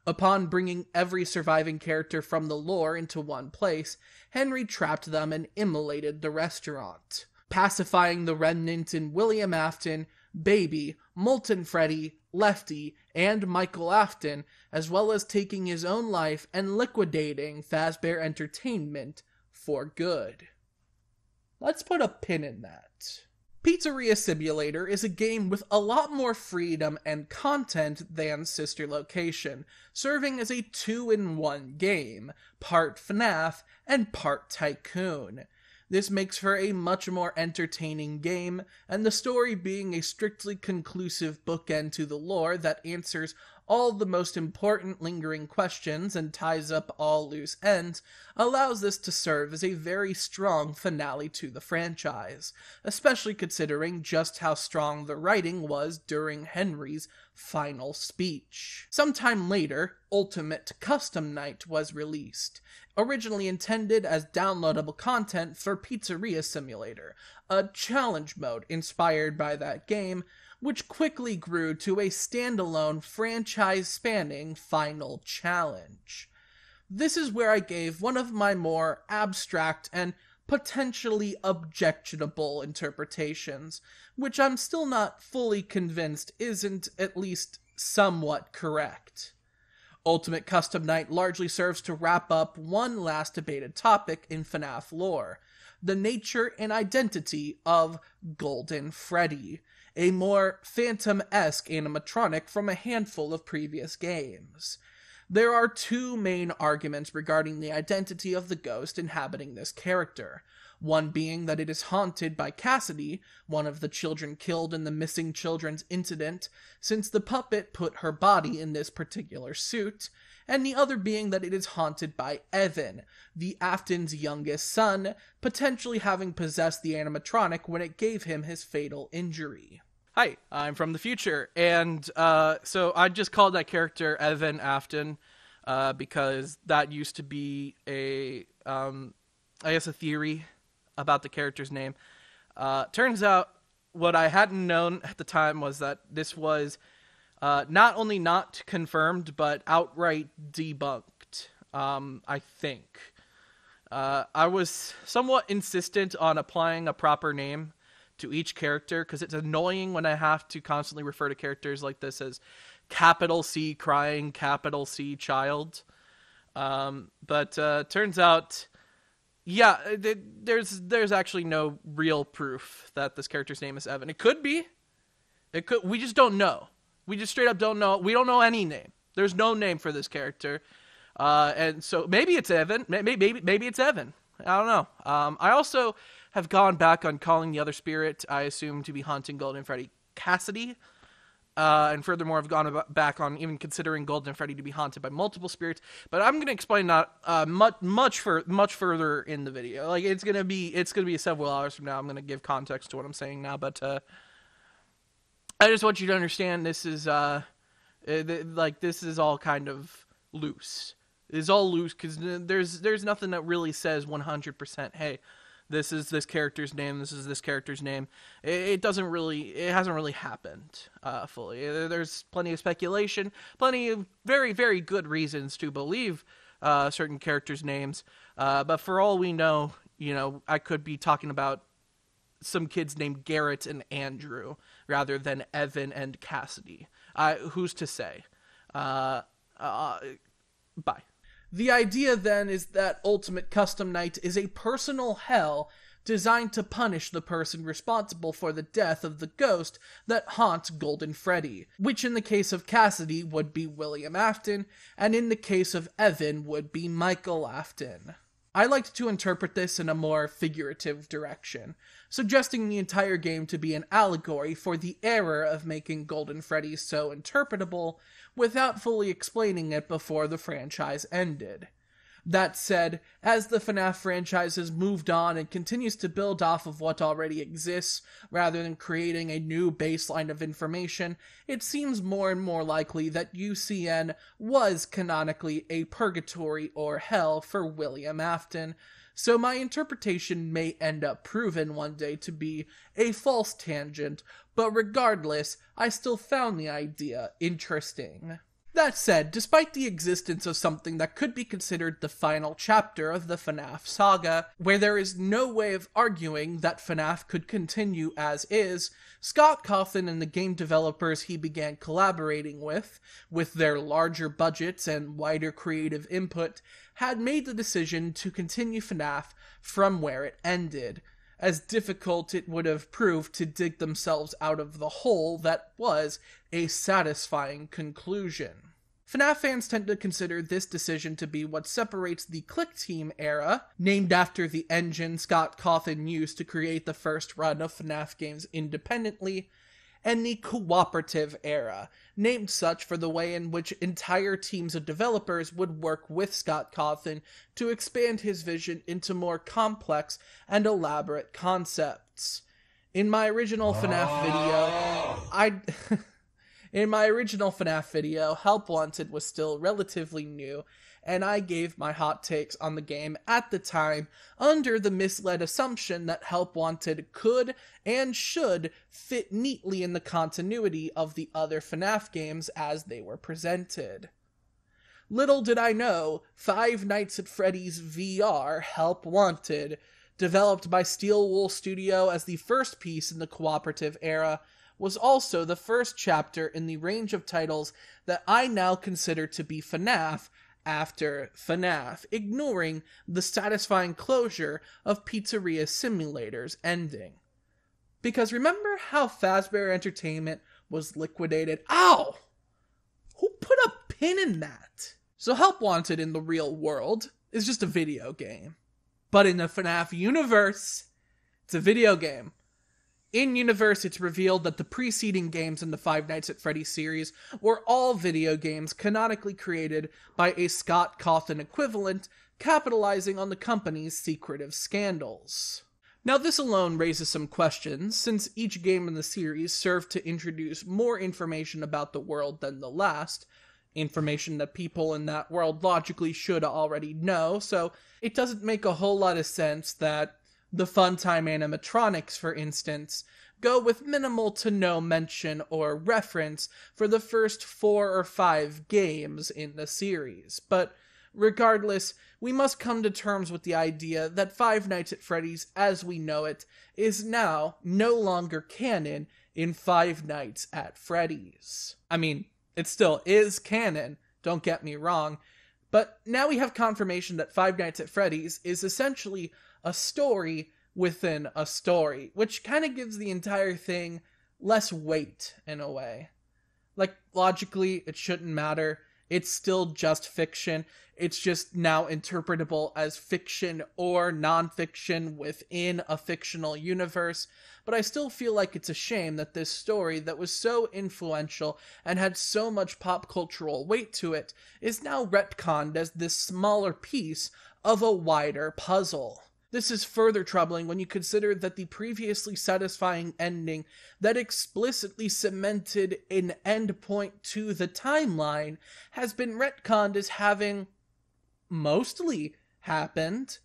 Upon bringing every surviving character from the lore into one place, Henry trapped them and immolated the restaurant, pacifying the remnant in William Afton, Baby, Molten Freddy, Lefty, and Michael Afton, as well as taking his own life and liquidating Fazbear Entertainment for good. Let's put a pin in that. Pizzeria Simulator is a game with a lot more freedom and content than Sister Location, serving as a 2-in-1 game, part FNaF and part Tycoon. This makes for a much more entertaining game, and the story being a strictly conclusive bookend to the lore that answers all the most important lingering questions and ties up all loose ends, allows this to serve as a very strong finale to the franchise, especially considering just how strong the writing was during Henry's final speech. Sometime later, Ultimate Custom Night was released, originally intended as downloadable content for Pizzeria Simulator, a challenge mode inspired by that game, which quickly grew to a standalone franchise-spanning final challenge. This is where I gave one of my more abstract and potentially objectionable interpretations, which I'm still not fully convinced isn't at least somewhat correct. Ultimate Custom Night largely serves to wrap up one last debated topic in FNaF lore, the nature and identity of Golden Freddy, a more Phantom-esque animatronic from a handful of previous games. There are two main arguments regarding the identity of the ghost inhabiting this character, one being that it is haunted by Cassidy, one of the children killed in the missing children's incident, since the puppet put her body in this particular suit, and the other being that it is haunted by Evan, the Afton's youngest son, potentially having possessed the animatronic when it gave him his fatal injury. Hi, I'm from the future, and so I just called that character Evan Afton, because that used to be a theory about the character's name. Turns out, what I hadn't known at the time was that this was not only not confirmed, but outright debunked, I think. I was somewhat insistent on applying a proper name to each character, because it's annoying when I have to constantly refer to characters like this as capital C crying, capital C child. But turns out, yeah, there's actually no real proof that this character's name is Evan. It could be. We just don't know. We just straight up don't know. We don't know any name. There's no name for this character. And so maybe it's Evan. Maybe it's Evan. I don't know. I also have gone back on calling the other spirit I assume to be haunting Golden Freddy Cassidy. And furthermore, I've gone back on even considering Golden Freddy to be haunted by multiple spirits. But I'm going to explain that much further in the video. Like it's going to be several hours from now. I'm going to give context to what I'm saying now. But I just want you to understand this is this is all kind of loose. It's all loose because there's nothing that really says 100%. Hey, this is this character's name. This is this character's name. It hasn't really happened fully. There's plenty of speculation, plenty of very, very good reasons to believe certain characters' names. But for all we know, I could be talking about some kids named Garrett and Andrew rather than Evan and Cassidy. Who's to say? Bye. The idea then is that Ultimate Custom Night is a personal hell designed to punish the person responsible for the death of the ghost that haunts Golden Freddy, which in the case of Cassidy would be William Afton, and in the case of Evan would be Michael Afton. I liked to interpret this in a more figurative direction, suggesting the entire game to be an allegory for the error of making Golden Freddy so interpretable without fully explaining it before the franchise ended. That said, as the FNaF franchise has moved on and continues to build off of what already exists, rather than creating a new baseline of information, it seems more and more likely that UCN was canonically a purgatory or hell for William Afton, so my interpretation may end up proven one day to be a false tangent, but regardless, I still found the idea interesting. That said, despite the existence of something that could be considered the final chapter of the FNaF saga, where there is no way of arguing that FNaF could continue as is, Scott Cawthon and the game developers he began collaborating with their larger budgets and wider creative input, had made the decision to continue FNaF from where it ended, as difficult it would have proved to dig themselves out of the hole that was a satisfying conclusion. FNaF fans tend to consider this decision to be what separates the Click Team era, named after the engine Scott Cawthon used to create the first run of FNaF games independently, and the Cooperative era, named such for the way in which entire teams of developers would work with Scott Cawthon to expand his vision into more complex and elaborate concepts. In my original FNaF video, Help Wanted was still relatively new, and I gave my hot takes on the game at the time under the misled assumption that Help Wanted could and should fit neatly in the continuity of the other FNaF games as they were presented. Little did I know, Five Nights at Freddy's VR Help Wanted, developed by Steel Wool Studio as the first piece in the Cooperative era, was also the first chapter in the range of titles that I now consider to be FNaF after FNaF, ignoring the satisfying closure of Pizzeria Simulator's ending. Because remember how Fazbear Entertainment was liquidated? Ow! Who put a pin in that? So Help Wanted in the real world is just a video game. But in the FNaF universe, it's a video game. In-universe, it's revealed that the preceding games in the Five Nights at Freddy's series were all video games canonically created by a Scott Cawthon equivalent, capitalizing on the company's secretive scandals. Now, this alone raises some questions, since each game in the series served to introduce more information about the world than the last, information that people in that world logically should already know, so it doesn't make a whole lot of sense that the Funtime animatronics, for instance, go with minimal to no mention or reference for the first 4 or 5 games in the series. But regardless, we must come to terms with the idea that Five Nights at Freddy's as we know it is now no longer canon in Five Nights at Freddy's. I mean, it still is canon, don't get me wrong, but now we have confirmation that Five Nights at Freddy's is essentially a story within a story, which kind of gives the entire thing less weight in a way. Like, logically, it shouldn't matter. It's still just fiction. It's just now interpretable as fiction or non-fiction within a fictional universe. But I still feel like it's a shame that this story that was so influential and had so much pop cultural weight to it is now retconned as this smaller piece of a wider puzzle. This is further troubling when you consider that the previously satisfying ending that explicitly cemented an endpoint to the timeline has been retconned as having mostly happened,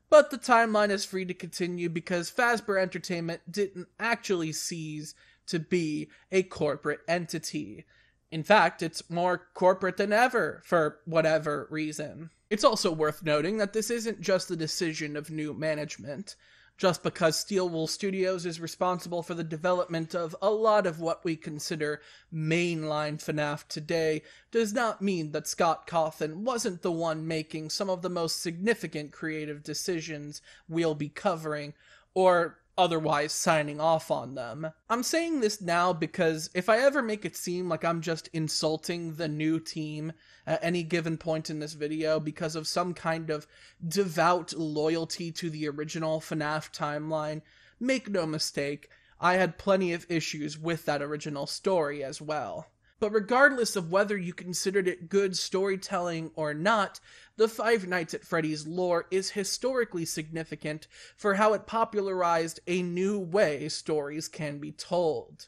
but the timeline is free to continue because Fazbear Entertainment didn't actually cease to be a corporate entity. In fact, it's more corporate than ever, for whatever reason. It's also worth noting that this isn't just the decision of new management. Just because Steel Wool Studios is responsible for the development of a lot of what we consider mainline FNaF today, does not mean that Scott Cawthon wasn't the one making some of the most significant creative decisions we'll be covering, or otherwise signing off on them. I'm saying this now because if I ever make it seem like I'm just insulting the new team at any given point in this video because of some kind of devout loyalty to the original FNaF timeline, make no mistake, I had plenty of issues with that original story as well. But regardless of whether you considered it good storytelling or not, the Five Nights at Freddy's lore is historically significant for how it popularized a new way stories can be told,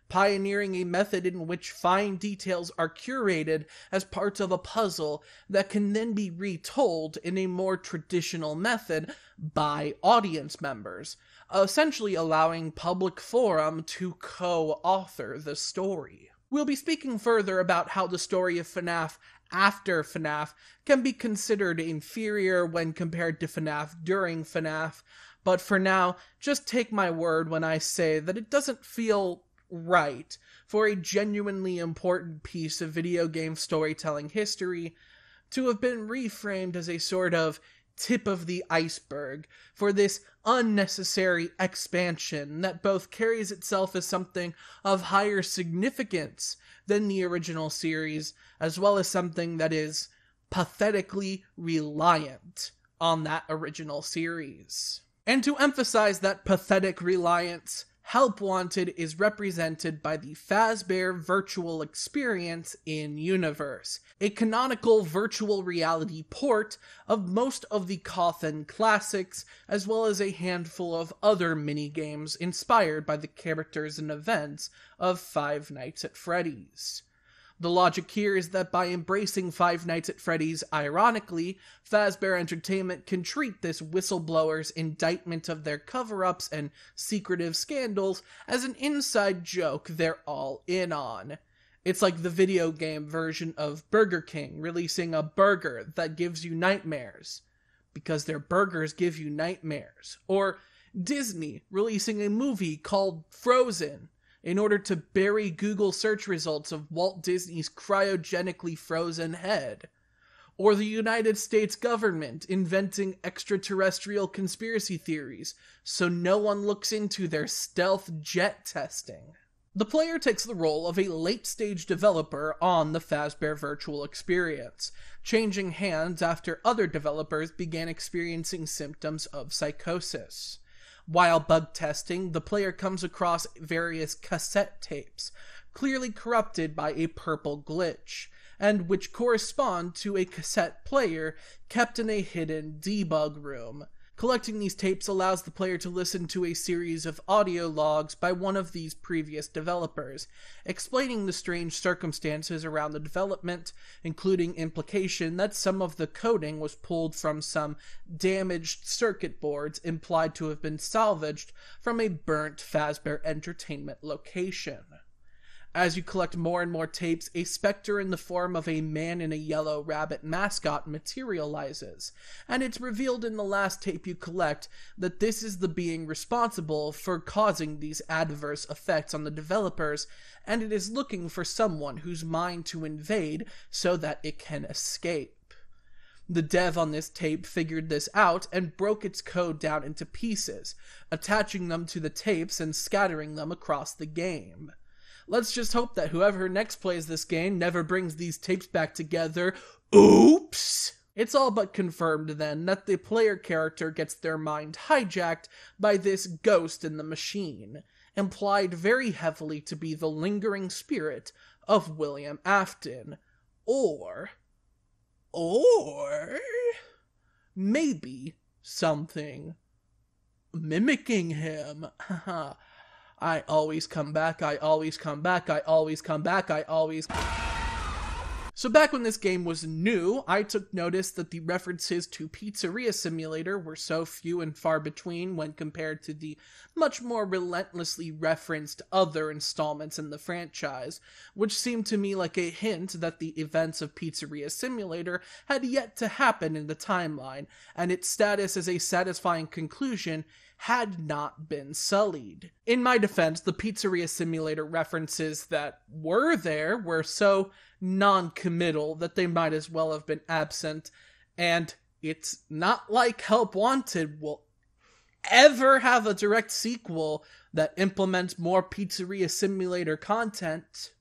pioneering a method in which fine details are curated as parts of a puzzle that can then be retold in a more traditional method by audience members, essentially allowing public forum to co-author the story. We'll be speaking further about how the story of FNaF after FNaF can be considered inferior when compared to FNaF during FNaF, but for now, just take my word when I say that it doesn't feel right for a genuinely important piece of video game storytelling history to have been reframed as a sort of tip of the iceberg for this unnecessary expansion that both carries itself as something of higher significance than the original series, as well as something that is pathetically reliant on that original series. And to emphasize that pathetic reliance, Help Wanted is represented by the Fazbear virtual experience in-universe, a canonical virtual reality port of most of the Quinton classics, as well as a handful of other minigames inspired by the characters and events of Five Nights at Freddy's. The logic here is that by embracing Five Nights at Freddy's ironically, Fazbear Entertainment can treat this whistleblower's indictment of their cover-ups and secretive scandals as an inside joke they're all in on. It's like the video game version of Burger King releasing a burger that gives you nightmares, because their burgers give you nightmares. Or Disney releasing a movie called Frozen, in order to bury Google search results of Walt Disney's cryogenically frozen head. Or the United States government inventing extraterrestrial conspiracy theories so no one looks into their stealth jet testing. The player takes the role of a late-stage developer on the Fazbear virtual experience, changing hands after other developers began experiencing symptoms of psychosis. While bug testing, the player comes across various cassette tapes, clearly corrupted by a purple glitch, and which correspond to a cassette player kept in a hidden debug room. Collecting these tapes allows the player to listen to a series of audio logs by one of these previous developers, explaining the strange circumstances around the development, including implication that some of the coding was pulled from some damaged circuit boards implied to have been salvaged from a burnt Fazbear Entertainment location. As you collect more and more tapes, a specter in the form of a man in a yellow rabbit mascot materializes, and it's revealed in the last tape you collect that this is the being responsible for causing these adverse effects on the developers, and it is looking for someone whose mind to invade so that it can escape. The dev on this tape figured this out and broke its code down into pieces, attaching them to the tapes and scattering them across the game. Let's just hope that whoever next plays this game never brings these tapes back together. Oops! It's all but confirmed then that the player character gets their mind hijacked by this ghost in the machine, implied very heavily to be the lingering spirit of William Afton. Or maybe something mimicking him. I always come back, I always come back, I always come back, I always... So back when this game was new, I took notice that the references to Pizzeria Simulator were so few and far between when compared to the much more relentlessly referenced other installments in the franchise, which seemed to me like a hint that the events of Pizzeria Simulator had yet to happen in the timeline, and its status as a satisfying conclusion had not been sullied. In my defense, the Pizzeria Simulator references that were there were so non-committal that they might as well have been absent, and it's not like Help Wanted will ever have a direct sequel that implements more Pizzeria Simulator content.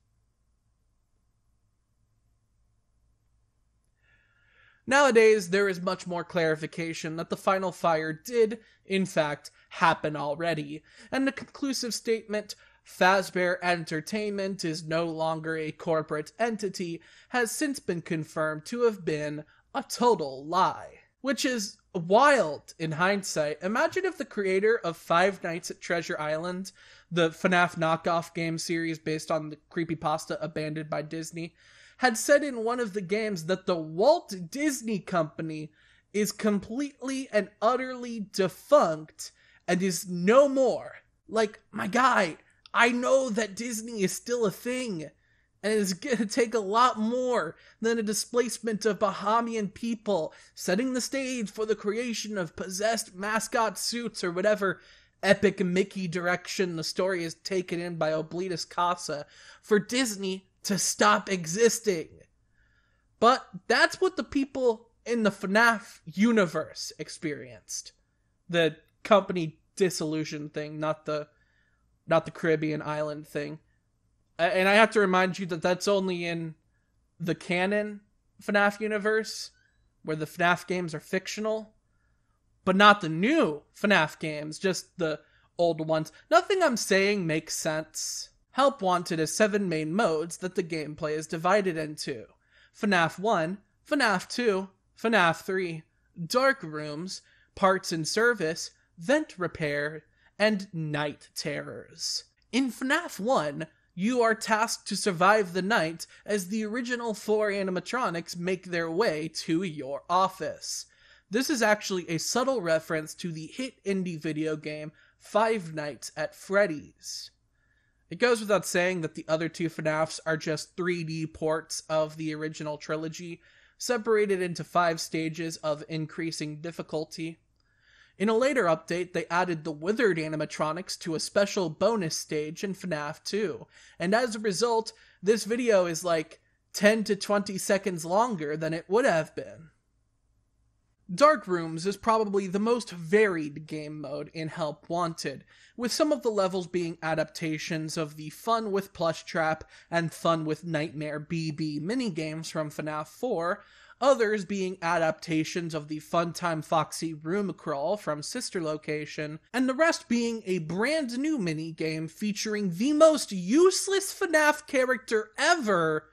Nowadays, there is much more clarification that the final fire did, in fact, happen already, and the conclusive statement, Fazbear Entertainment is no longer a corporate entity, has since been confirmed to have been a total lie. Which is wild in hindsight. Imagine if the creator of Five Nights at Treasure Island, the FNaF knockoff game series based on the creepypasta abandoned by Disney, had said in one of the games that the Walt Disney Company is completely and utterly defunct and is no more. Like, my guy, I know that Disney is still a thing, and it's gonna take a lot more than a displacement of Bahamian people setting the stage for the creation of possessed mascot suits or whatever epic Mickey direction the story is taken in by Oblitus Casa for Disney to stop existing. But that's what the people in the FNaF universe experienced. The company dissolution thing, not the Caribbean island thing. And I have to remind you that that's only in the canon FNaF universe, where the FNaF games are fictional, but not the new FNaF games, just the old ones. Nothing I'm saying makes sense. Help Wanted has 7 main modes that the gameplay is divided into. FNaF 1, FNaF 2, FNaF 3, Dark Rooms, Parts and Service, Vent Repair, and Night Terrors. In FNaF 1, you are tasked to survive the night as the original 4 animatronics make their way to your office. This is actually a subtle reference to the hit indie video game Five Nights at Freddy's. It goes without saying that the other 2 FNaFs are just 3D ports of the original trilogy, separated into 5 stages of increasing difficulty. In a later update, they added the withered animatronics to a special bonus stage in FNaF 2, and as a result, this video is like 10 to 20 seconds longer than it would have been. Dark Rooms is probably the most varied game mode in Help Wanted, with some of the levels being adaptations of the Fun with Plush Trap and Fun with Nightmare BB minigames from FNaF 4, others being adaptations of the Funtime Foxy Room Crawl from Sister Location, and the rest being a brand new minigame featuring the most useless FNaF character ever,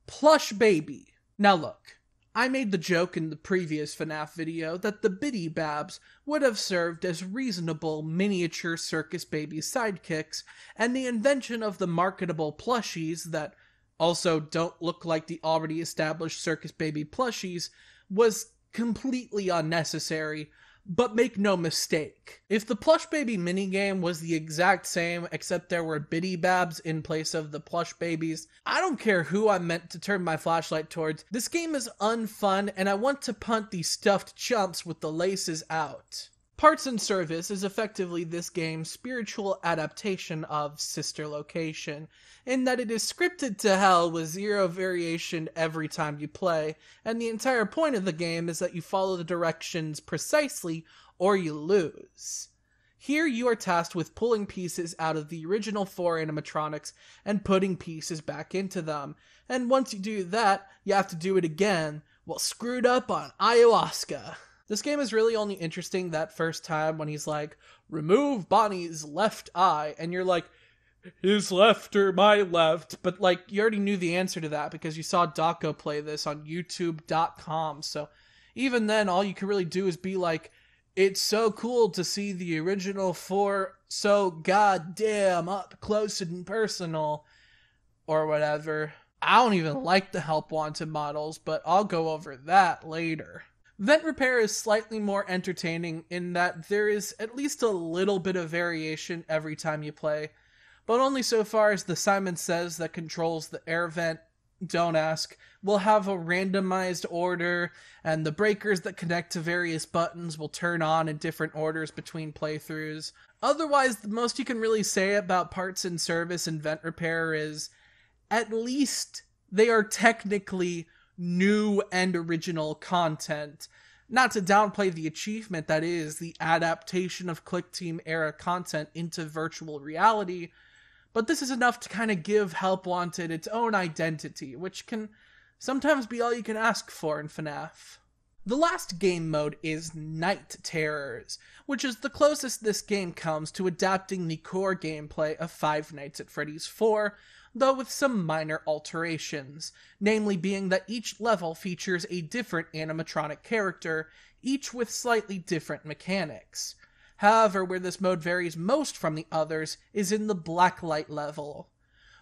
Plush Baby. Now look, I made the joke in the previous FNaF video that the Biddy Babs would have served as reasonable miniature circus baby sidekicks, and the invention of the marketable plushies that also don't look like the already established circus baby plushies was completely unnecessary. But make no mistake, if the Plush Baby minigame was the exact same except there were Biddy Babs in place of the Plush Babies, I don't care who I'm meant to turn my flashlight towards, this game is unfun and I want to punt these stuffed chumps with the laces out. Parts and Service is effectively this game's spiritual adaptation of Sister Location, in that it is scripted to hell with 0 variation every time you play, and the entire point of the game is that you follow the directions precisely or you lose. Here you are tasked with pulling pieces out of the original 4 animatronics and putting pieces back into them, and once you do that, you have to do it again, while screwed up on ayahuasca. This game is really only interesting that first time when he's like, remove Bonnie's left eye, and you're like, his left or my left? But like, you already knew the answer to that because you saw Dako play this on YouTube.com, so even then, all you can really do is be like, it's so cool to see the original 4 so goddamn up close and personal, or whatever. I don't even like the Help Wanted models, but I'll go over that later. Vent Repair is slightly more entertaining in that there is at least a little bit of variation every time you play, but only so far as the Simon Says that controls the air vent, don't ask, will have a randomized order, and the breakers that connect to various buttons will turn on in different orders between playthroughs. Otherwise, the most you can really say about Parts and Service and Vent Repair is, at least they are technically new and original content, Not to downplay the achievement that is the adaptation of Click Team era content into virtual reality, but this is enough to kind of give Help Wanted its own identity, which can sometimes be all you can ask for in FNaF. The last game mode is Night Terrors, which is the closest this game comes to adapting the core gameplay of Five Nights at Freddy's 4, though with some minor alterations, namely being that each level features a different animatronic character, each with slightly different mechanics. However, where this mode varies most from the others is in the Blacklight level.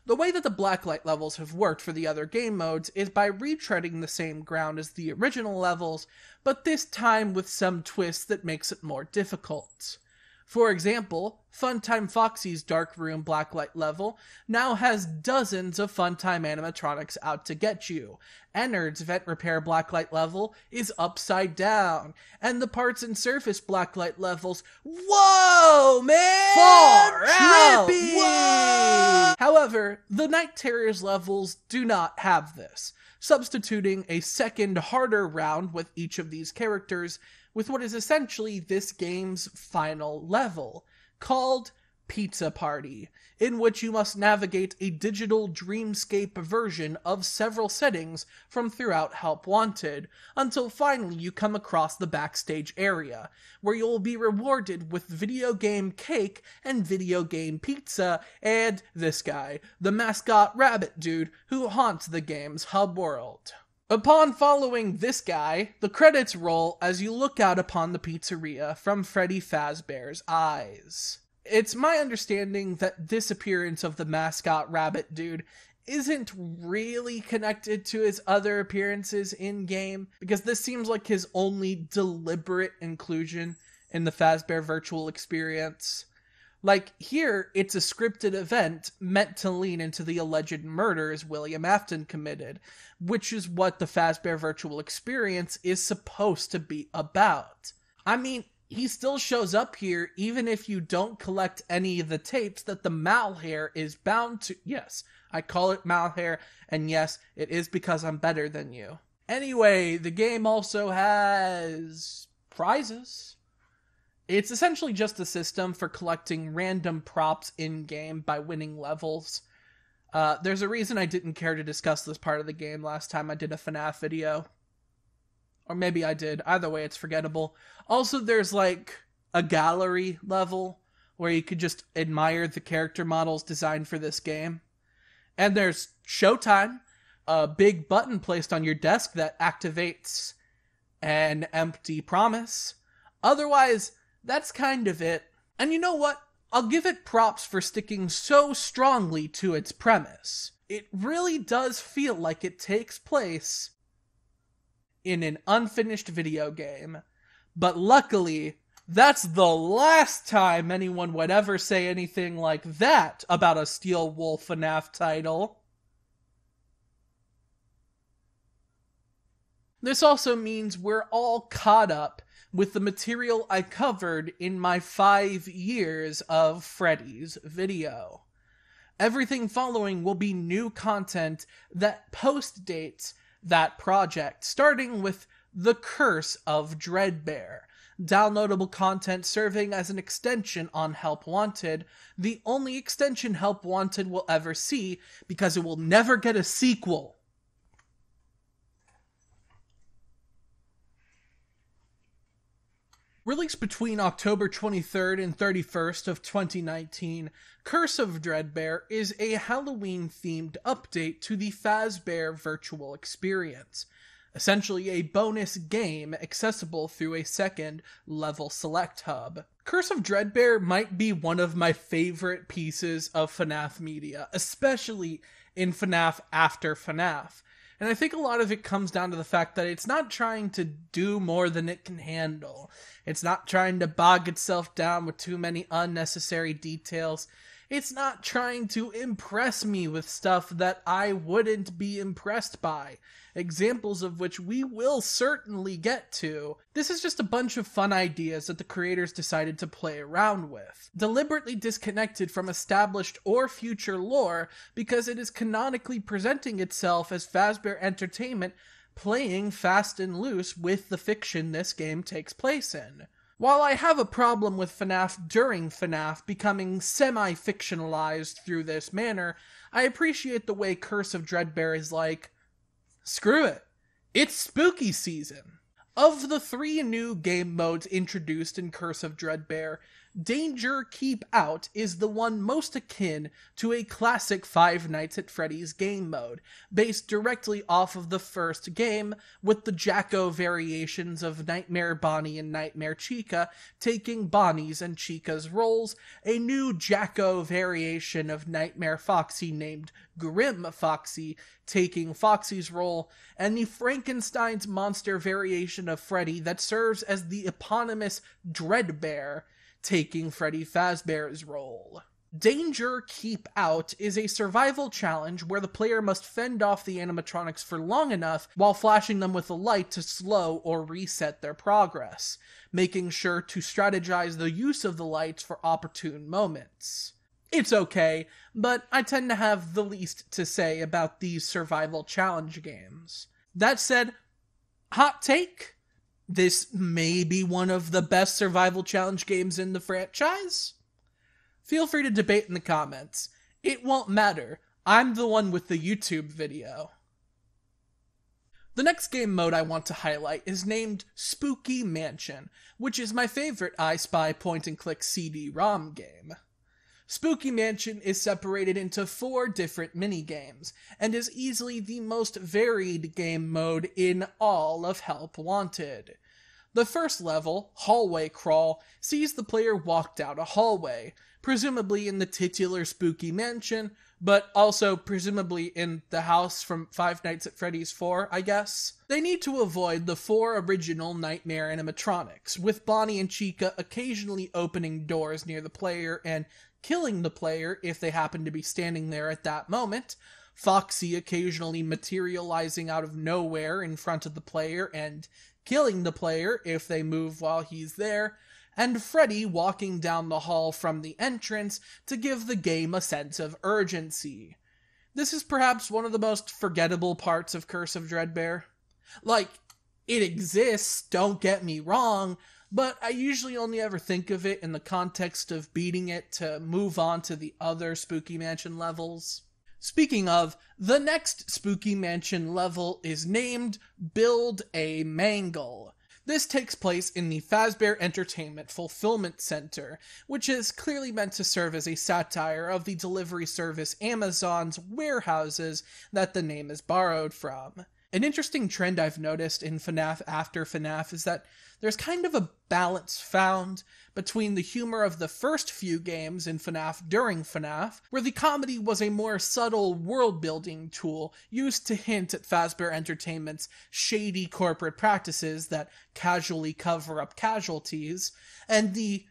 The way that the Blacklight levels have worked for the other game modes is by retreading the same ground as the original levels, but this time with some twists that makes it more difficult. For example, Funtime Foxy's Dark Room Blacklight level now has dozens of Funtime animatronics out to get you. Ennard's Vent Repair Blacklight level is upside down, and the Parts and Surface Blacklight levels, whoa, man! Far out! Whoa! However, the Night Terrors levels do not have this, substituting a second, harder round with each of these characters with what is essentially this game's final level, called Pizza Party, in which you must navigate a digital dreamscape version of several settings from throughout Help Wanted, until finally you come across the backstage area, where you will be rewarded with video game cake and video game pizza, and this guy, the mascot rabbit dude who haunts the game's hub world. Upon following this guy, the credits roll as you look out upon the pizzeria from Freddy Fazbear's eyes. It's my understanding that this appearance of the mascot rabbit dude isn't really connected to his other appearances in-game, because this seems like his only deliberate inclusion in the Fazbear virtual experience. Like, here, it's a scripted event meant to lean into the alleged murders William Afton committed, which is what the Fazbear virtual experience is supposed to be about. I mean, he still shows up here even if you don't collect any of the tapes that the malhair is bound to. Yes, I call it malhair, and yes, it is because I'm better than you. Anyway, the game also has prizes. It's essentially just a system for collecting random props in-game by winning levels. There's a reason I didn't care to discuss this part of the game last time I did a FNaF video. Or maybe I did. Either way, it's forgettable. Also, there's like a gallery level where you could just admire the character models designed for this game. And there's Showtime, a big button placed on your desk that activates an empty promise. Otherwise, that's kind of it. And you know what? I'll give it props for sticking so strongly to its premise. It really does feel like it takes place in an unfinished video game. But luckily, that's the last time anyone would ever say anything like that about a Steel Wolf FNaF title. This also means we're all caught up with the material I covered in my 5 years of Freddy's video. Everything following will be new content that post-dates that project, starting with The Curse of Dreadbear, downloadable content serving as an extension on Help Wanted, the only extension Help Wanted will ever see, because it will never get a sequel. Released between October 23rd and 31st of 2019, Curse of Dreadbear is a Halloween-themed update to the Fazbear virtual experience, essentially a bonus game accessible through a second level select hub. Curse of Dreadbear might be one of my favorite pieces of FNaF media, especially in FNaF after FNaF. And I think a lot of it comes down to the fact that it's not trying to do more than it can handle. It's not trying to bog itself down with too many unnecessary details. It's not trying to impress me with stuff that I wouldn't be impressed by, examples of which we will certainly get to. This is just a bunch of fun ideas that the creators decided to play around with, deliberately disconnected from established or future lore because it is canonically presenting itself as Fazbear Entertainment playing fast and loose with the fiction this game takes place in. While I have a problem with FNaF during FNaF becoming semi-fictionalized through this manner, I appreciate the way Curse of Dreadbear is like, screw it, it's spooky season. Of the 3 new game modes introduced in Curse of Dreadbear, Danger Keep Out is the one most akin to a classic Five Nights at Freddy's game mode, based directly off of the first game, with the Jacko variations of Nightmare Bonnie and Nightmare Chica taking Bonnie's and Chica's roles, a new Jacko variation of Nightmare Foxy named Grim Foxy taking Foxy's role, and the Frankenstein's monster variation of Freddy that serves as the eponymous Dreadbear, taking Freddy Fazbear's role. Danger Keep Out is a survival challenge where the player must fend off the animatronics for long enough while flashing them with a light to slow or reset their progress, making sure to strategize the use of the lights for opportune moments. It's okay, but I tend to have the least to say about these survival challenge games. That said, hot take? This may be one of the best survival challenge games in the franchise? Feel free to debate in the comments. It won't matter. I'm the one with the YouTube video. The next game mode I want to highlight is named Spooky Mansion, which is my favorite I Spy point-and-click CD-ROM game. Spooky Mansion is separated into 4 different minigames, and is easily the most varied game mode in all of Help Wanted. The first level, Hallway Crawl, sees the player walk down a hallway, presumably in the titular Spooky Mansion, but also presumably in the house from Five Nights at Freddy's 4, I guess. They need to avoid the 4 original Nightmare animatronics, with Bonnie and Chica occasionally opening doors near the player and killing the player if they happen to be standing there at that moment, Foxy occasionally materializing out of nowhere in front of the player and killing the player if they move while he's there, and Freddy walking down the hall from the entrance to give the game a sense of urgency. This is perhaps one of the most forgettable parts of Curse of Dreadbear. Like, it exists, don't get me wrong, but I usually only ever think of it in the context of beating it to move on to the other Spooky Mansion levels. Speaking of, the next Spooky Mansion level is named Build a Mangle. This takes place in the Fazbear Entertainment Fulfillment Center, which is clearly meant to serve as a satire of the delivery service Amazon's warehouses that the name is borrowed from. An interesting trend I've noticed in FNaF after FNaF is that there's kind of a balance found between the humor of the first few games in FNaF during FNaF, where the comedy was a more subtle world-building tool used to hint at Fazbear Entertainment's shady corporate practices that casually cover up casualties, and the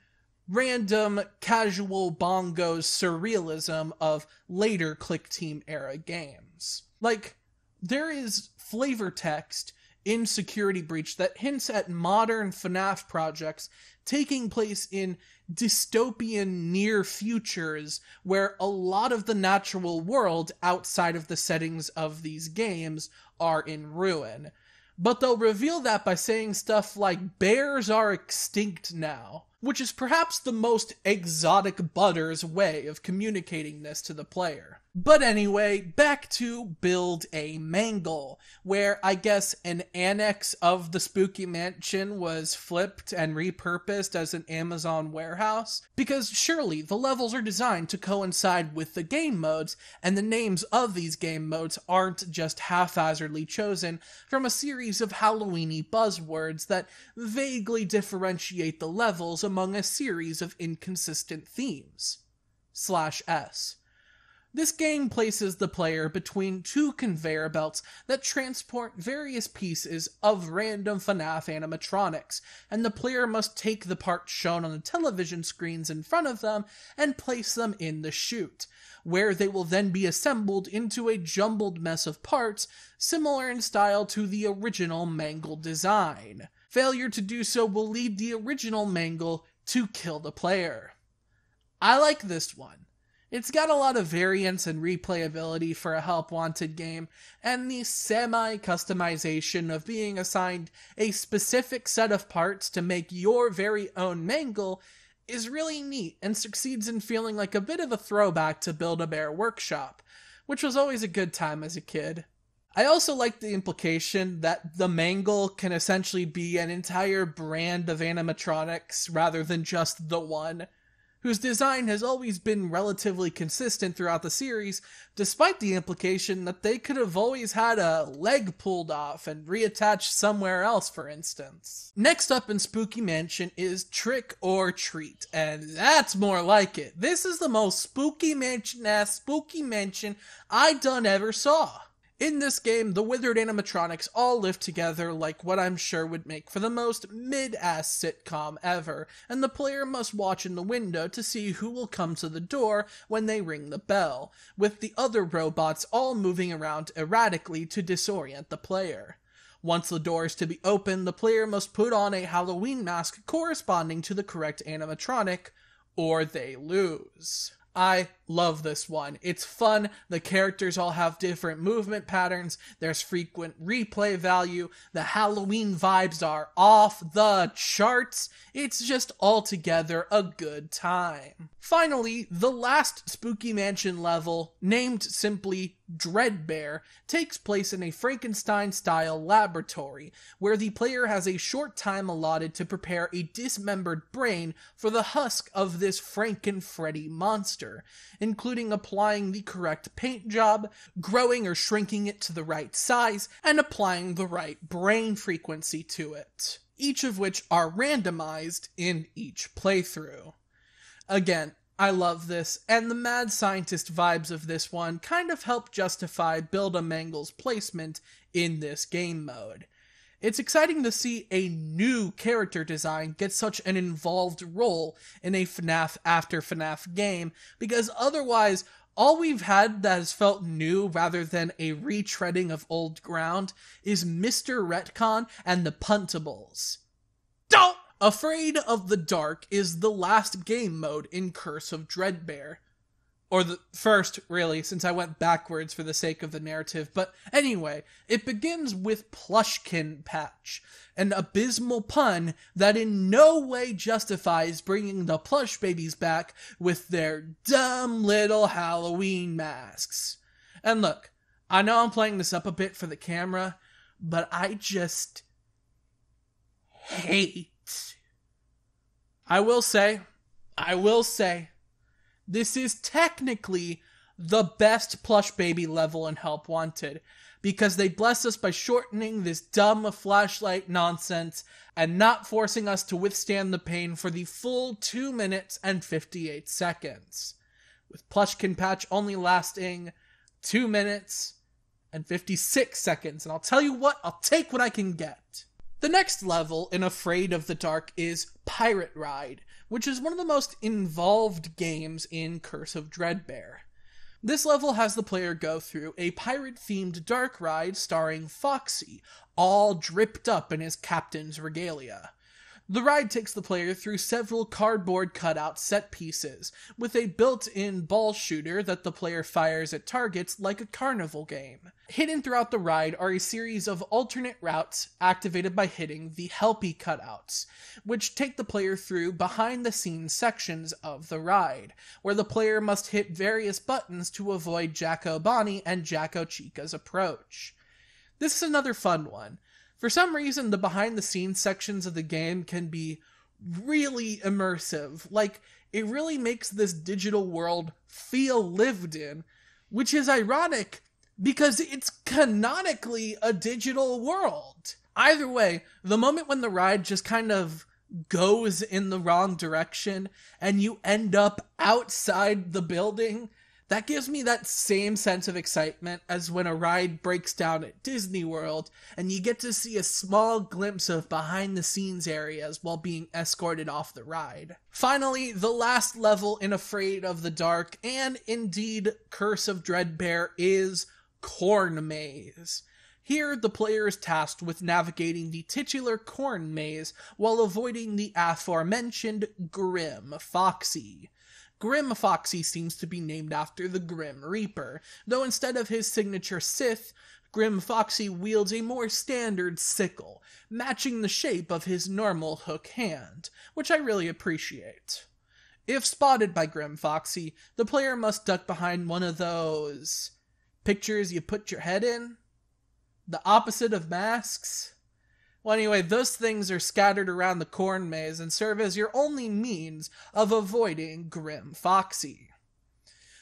random, casual bongos surrealism of later Click Team era games. Like, there is flavor text in Security Breach that hints at modern FNaF projects taking place in dystopian near futures where a lot of the natural world outside of the settings of these games are in ruin. But they'll reveal that by saying stuff like bears are extinct now, which is perhaps the most exotic Butters way of communicating this to the player. But anyway, back to Build a Mangle, where I guess an annex of the Spooky Mansion was flipped and repurposed as an Amazon warehouse, because surely the levels are designed to coincide with the game modes, and the names of these game modes aren't just haphazardly chosen from a series of Halloween-y buzzwords that vaguely differentiate the levels among a series of inconsistent themes. /S. This game places the player between 2 conveyor belts that transport various pieces of random FNaF animatronics, and the player must take the parts shown on the television screens in front of them and place them in the chute, where they will then be assembled into a jumbled mess of parts similar in style to the original Mangle design. Failure to do so will lead the original Mangle to kill the player. I like this one. It's got a lot of variance and replayability for a Help Wanted game, and the semi-customization of being assigned a specific set of parts to make your very own mangle is really neat and succeeds in feeling like a bit of a throwback to Build-A-Bear Workshop, which was always a good time as a kid. I also like the implication that the mangle can essentially be an entire brand of animatronics rather than just the one, whose design has always been relatively consistent throughout the series, despite the implication that they could have always had a leg pulled off and reattached somewhere else, for instance. Next up in Spooky Mansion is Trick or Treat, and that's more like it. This is the most Spooky Mansion-ass Spooky Mansion I done ever saw. In this game, the withered animatronics all live together like what I'm sure would make for the most mid-ass sitcom ever, and the player must watch in the window to see who will come to the door when they ring the bell, with the other robots all moving around erratically to disorient the player. Once the door is to be opened, the player must put on a Halloween mask corresponding to the correct animatronic, or they lose. I love this one. It's fun, the characters all have different movement patterns, there's frequent replay value, the Halloween vibes are off the charts, it's just altogether a good time. Finally, the last Spooky Mansion level, named simply Dreadbear, takes place in a Frankenstein-style laboratory, where the player has a short time allotted to prepare a dismembered brain for the husk of this Franken-Freddy monster, including applying the correct paint job, growing or shrinking it to the right size, and applying the right brain frequency to it, each of which are randomized in each playthrough. Again, I love this, and the mad scientist vibes of this one kind of help justify Build-A-Mangle's placement in this game mode. It's exciting to see a new character design get such an involved role in a FNaF after FNaF game, because otherwise, all we've had that has felt new rather than a retreading of old ground is Mr. Retcon and the Puntables. Don't! Afraid of the Dark is the last game mode in Curse of Dreadbear. Or the first, really, since I went backwards for the sake of the narrative. But anyway, it begins with Plushkin Patch, an abysmal pun that in no way justifies bringing the plush babies back with their dumb little Halloween masks. And look, I know I'm playing this up a bit for the camera, but I just hate. I will say, this is technically the best plush baby level in Help Wanted, because they bless us by shortening this dumb flashlight nonsense and not forcing us to withstand the pain for the full 2 minutes and 58 seconds, with Plushkin Patch only lasting 2 minutes and 56 seconds, and I'll tell you what, I'll take what I can get. The next level in Afraid of the Dark is Pirate Ride, which is one of the most involved games in Curse of Dreadbear. This level has the player go through a pirate-themed dark ride starring Foxy, all dripped up in his captain's regalia. The ride takes the player through several cardboard cutout set pieces, with a built-in ball shooter that the player fires at targets like a carnival game. Hidden throughout the ride are a series of alternate routes activated by hitting the Helpie cutouts, which take the player through behind-the-scenes sections of the ride, where the player must hit various buttons to avoid Jacko Bonnie and Jacko Chica's approach. This is another fun one. For some reason, the behind-the-scenes sections of the game can be really immersive. Like, it really makes this digital world feel lived in, which is ironic because it's canonically a digital world. Either way, the moment when the ride just kind of goes in the wrong direction and you end up outside the building, that gives me that same sense of excitement as when a ride breaks down at Disney World and you get to see a small glimpse of behind-the-scenes areas while being escorted off the ride. Finally, the last level in Afraid of the Dark, and indeed Curse of Dreadbear, is Corn Maze. Here, the player is tasked with navigating the titular corn maze while avoiding the aforementioned Grim Foxy. Grim Foxy seems to be named after the Grim Reaper, though instead of his signature scythe, Grim Foxy wields a more standard sickle, matching the shape of his normal hook hand, which I really appreciate. If spotted by Grim Foxy, the player must duck behind one of those pictures you put your head in? The opposite of masks? Well, anyway, those things are scattered around the corn maze and serve as your only means of avoiding Grim Foxy.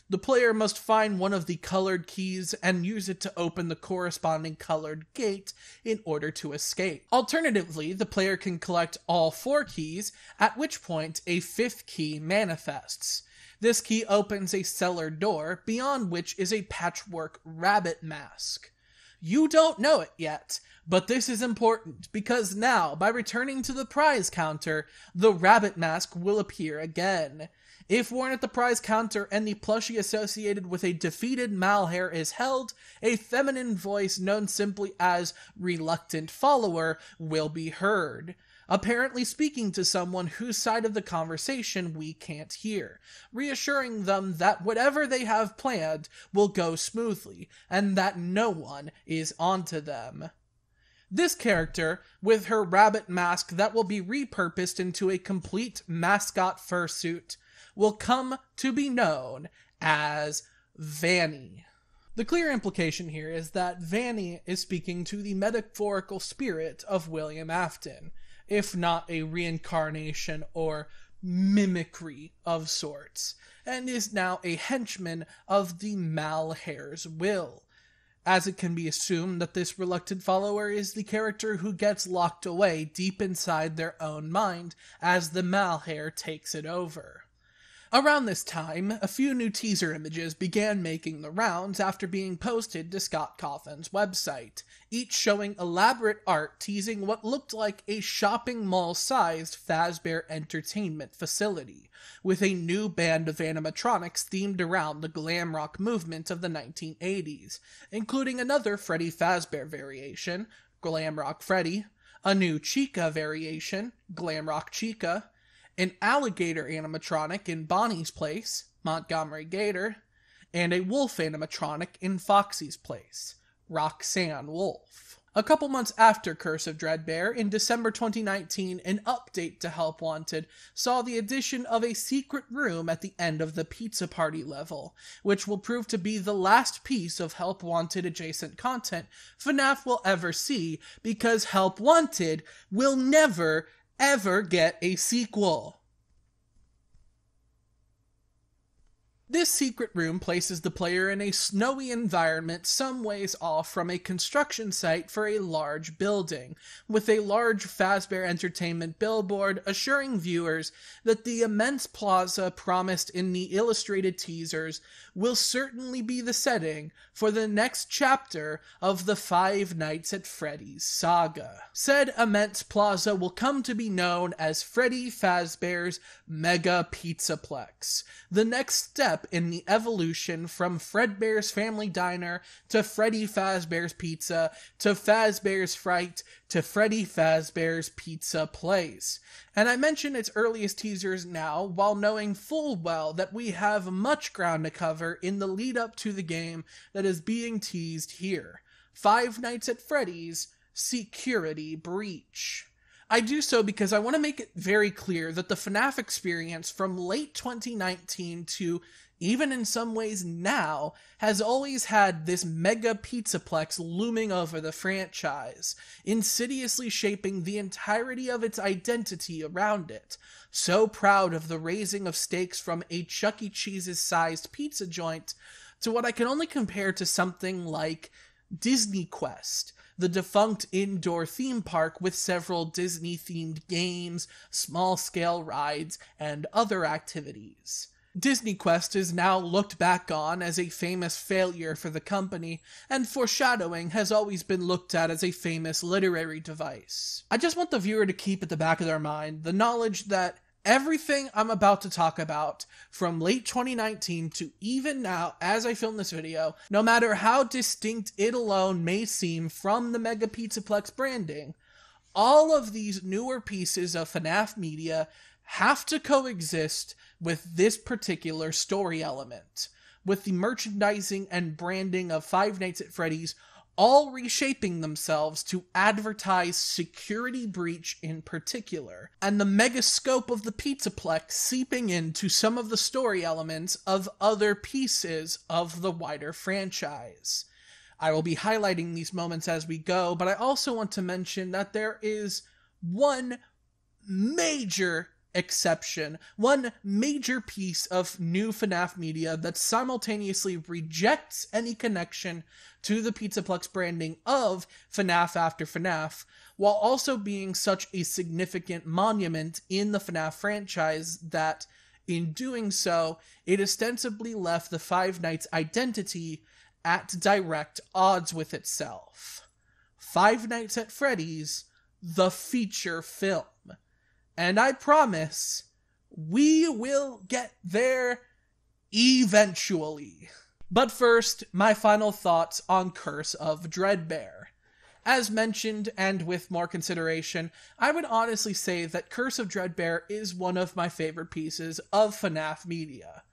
The player must find one of the colored keys and use it to open the corresponding colored gate in order to escape. Alternatively, the player can collect all 4 keys, at which point a 5th key manifests. This key opens a cellar door, beyond which is a patchwork rabbit mask. You don't know it yet, but this is important, because now, by returning to the prize counter, the rabbit mask will appear again. If worn at the prize counter and the plushie associated with a defeated Malhare is held, a feminine voice known simply as Reluctant Follower will be heard, apparently speaking to someone whose side of the conversation we can't hear, reassuring them that whatever they have planned will go smoothly, and that no one is onto them. This character, with her rabbit mask that will be repurposed into a complete mascot fursuit, will come to be known as Vanny. The clear implication here is that Vanny is speaking to the metaphorical spirit of William Afton, if not a reincarnation or mimicry of sorts, and is now a henchman of the Malhare's will, as it can be assumed that this reluctant follower is the character who gets locked away deep inside their own mind as the Malhare takes it over. Around this time, a few new teaser images began making the rounds after being posted to Scott Cawthon's website, each showing elaborate art teasing what looked like a shopping mall-sized Fazbear entertainment facility, with a new band of animatronics themed around the glam rock movement of the 1980s, including another Freddy Fazbear variation, Glam Rock Freddy, a new Chica variation, Glam Rock Chica, an alligator animatronic in Bonnie's place, Montgomery Gator, and a wolf animatronic in Foxy's place, Roxanne Wolf. A couple months after Curse of Dreadbear, in December 2019, an update to Help Wanted saw the addition of a secret room at the end of the Pizza Party level, which will prove to be the last piece of Help Wanted adjacent content FNaF will ever see, because Help Wanted will never ever get a sequel. This secret room places the player in a snowy environment some ways off from a construction site for a large building, with a large Fazbear Entertainment billboard assuring viewers that the immense plaza promised in the illustrated teasers will certainly be the setting for the next chapter of the Five Nights at Freddy's saga. Said immense plaza will come to be known as Freddy Fazbear's Mega Pizzaplex, the next step in the evolution from Fredbear's Family Diner to Freddy Fazbear's Pizza to Fazbear's Fright to Freddy Fazbear's Pizza Place. And I mention its earliest teasers now while knowing full well that we have much ground to cover in the lead up to the game that is being teased here. Five Nights at Freddy's Security Breach. I do so because I want to make it very clear that the FNaF experience from late 2019 to even in some ways now has always had this mega pizzaplex looming over the franchise, insidiously shaping the entirety of its identity around it. So proud of the raising of stakes from a Chuck E. Cheese's sized pizza joint to what I can only compare to something like Disney Quest, the defunct indoor theme park with several Disney-themed games, small-scale rides, and other activities. Disney Quest is now looked back on as a famous failure for the company, and foreshadowing has always been looked at as a famous literary device. I just want the viewer to keep at the back of their mind the knowledge that everything I'm about to talk about, from late 2019 to even now as I film this video, no matter how distinct it alone may seem from the Mega Pizzaplex branding, all of these newer pieces of FNaF media have to coexist with this particular story element, with the merchandising and branding of Five Nights at Freddy's all reshaping themselves to advertise Security Breach in particular, and the mega scope of the Pizzaplex seeping into some of the story elements of other pieces of the wider franchise. I will be highlighting these moments as we go, but I also want to mention that there is one major exception, one major piece of new FNaF media that simultaneously rejects any connection to the Pizzaplex branding of FNaF after FNaF, while also being such a significant monument in the FNaF franchise that, in doing so, it ostensibly left the Five Nights identity at direct odds with itself. Five Nights at Freddy's, the feature film. And I promise, we will get there eventually. But first, my final thoughts on Curse of Dreadbear. As mentioned, and with more consideration, I would honestly say that Curse of Dreadbear is one of my favorite pieces of FNaF media.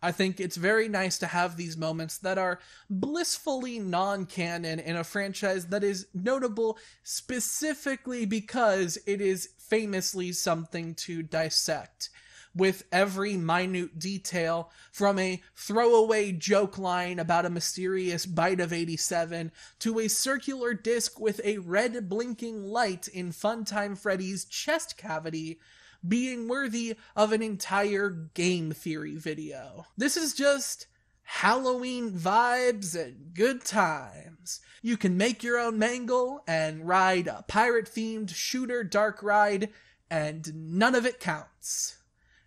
I think it's very nice to have these moments that are blissfully non-canon in a franchise that is notable specifically because it is famously something to dissect, with every minute detail, from a throwaway joke line about a mysterious bite of 87, to a circular disc with a red blinking light in Funtime Freddy's chest cavity, being worthy of an entire game theory video. This is just Halloween vibes and good times. You can make your own mangle and ride a pirate-themed shooter dark ride, and none of it counts.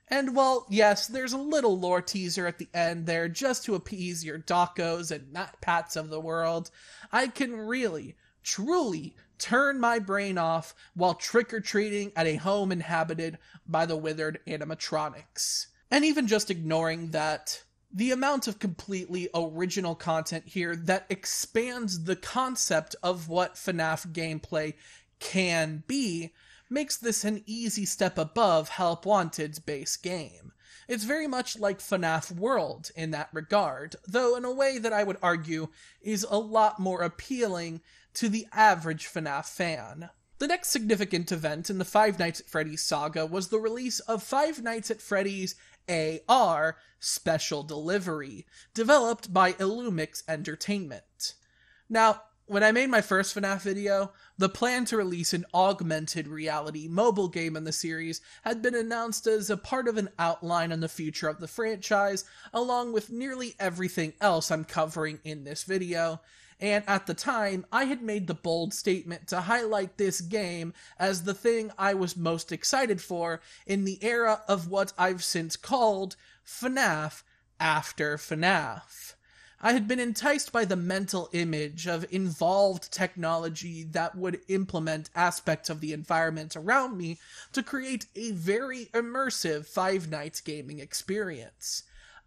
And while, yes, there's a little lore teaser at the end there just to appease your Doccos and MatPats of the world, I can really, truly turn my brain off while trick-or-treating at a home inhabited by the withered animatronics. And even just ignoring that, the amount of completely original content here that expands the concept of what FNaF gameplay can be makes this an easy step above Help Wanted's base game. It's very much like FNaF World in that regard, though in a way that I would argue is a lot more appealing to the average FNaF fan. The next significant event in the Five Nights at Freddy's saga was the release of Five Nights at Freddy's AR Special Delivery, developed by Illumix Entertainment. Now, when I made my first FNaF video, the plan to release an augmented reality mobile game in the series had been announced as a part of an outline on the future of the franchise, along with nearly everything else I'm covering in this video. And at the time, I had made the bold statement to highlight this game as the thing I was most excited for in the era of what I've since called FNaF after FNaF. I had been enticed by the mental image of involved technology that would implement aspects of the environment around me to create a very immersive Five Nights gaming experience.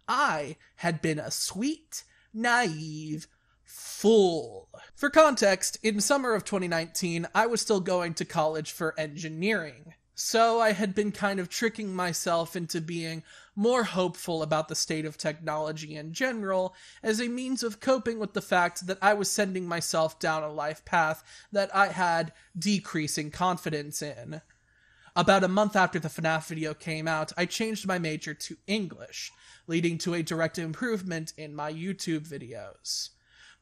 I had been a sweet, naive fool. For context, in summer of 2019, I was still going to college for engineering, so I had been kind of tricking myself into being more hopeful about the state of technology in general as a means of coping with the fact that I was sending myself down a life path that I had decreasing confidence in. About a month after the FNaF video came out, I changed my major to English, leading to a direct improvement in my YouTube videos.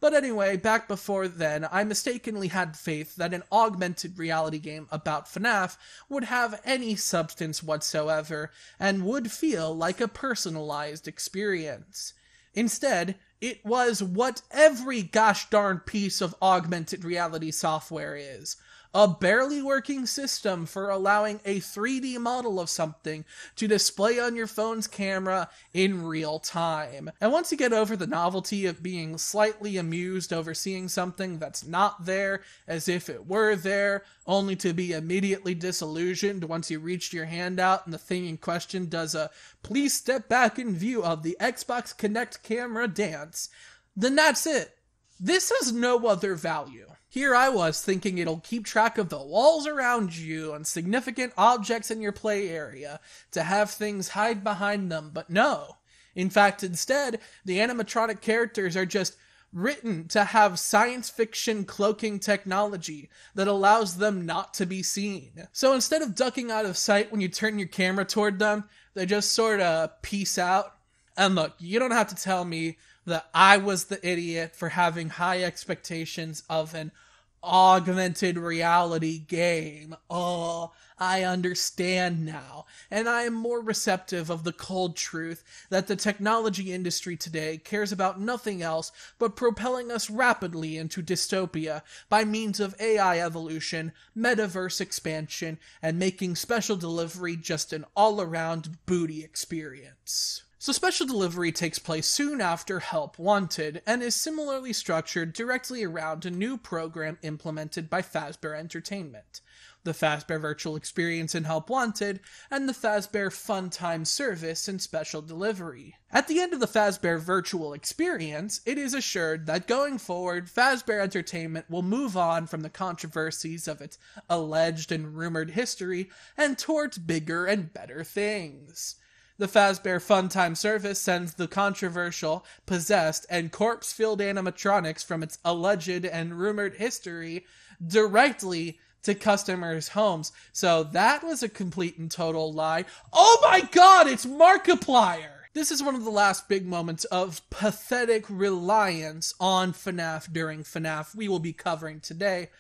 But anyway, back before then, I mistakenly had faith that an augmented reality game about FNaF would have any substance whatsoever, and would feel like a personalized experience. Instead, it was what every gosh darn piece of augmented reality software is. A barely working system for allowing a 3D model of something to display on your phone's camera in real time. And once you get over the novelty of being slightly amused over seeing something that's not there as if it were there, only to be immediately disillusioned once you reached your hand out and the thing in question does a "please step back in view of the Xbox Kinect camera" dance, then that's it. This has no other value. Here I was thinking it'll keep track of the walls around you and significant objects in your play area to have things hide behind them, but no. In fact, instead, the animatronic characters are just written to have science fiction cloaking technology that allows them not to be seen. So instead of ducking out of sight when you turn your camera toward them, they just sort of peace out. And look, you don't have to tell me that I was the idiot for having high expectations of an augmented reality game. Oh, I understand now, and I am more receptive of the cold truth that the technology industry today cares about nothing else but propelling us rapidly into dystopia by means of AI evolution, metaverse expansion, and making special delivery just an all-around booty experience. So Special Delivery takes place soon after Help Wanted, and is similarly structured directly around a new program implemented by Fazbear Entertainment. The Fazbear Virtual Experience in Help Wanted, and the Fazbear Fun Time Service in Special Delivery. At the end of the Fazbear Virtual Experience, it is assured that going forward, Fazbear Entertainment will move on from the controversies of its alleged and rumored history, and towards bigger and better things. The Fazbear Fun Time Service sends the controversial, possessed, and corpse-filled animatronics from its alleged and rumored history directly to customers' homes. So that was a complete and total lie. Oh my god, it's Markiplier! This is one of the last big moments of pathetic reliance on FNaF during FNaF we will be covering today,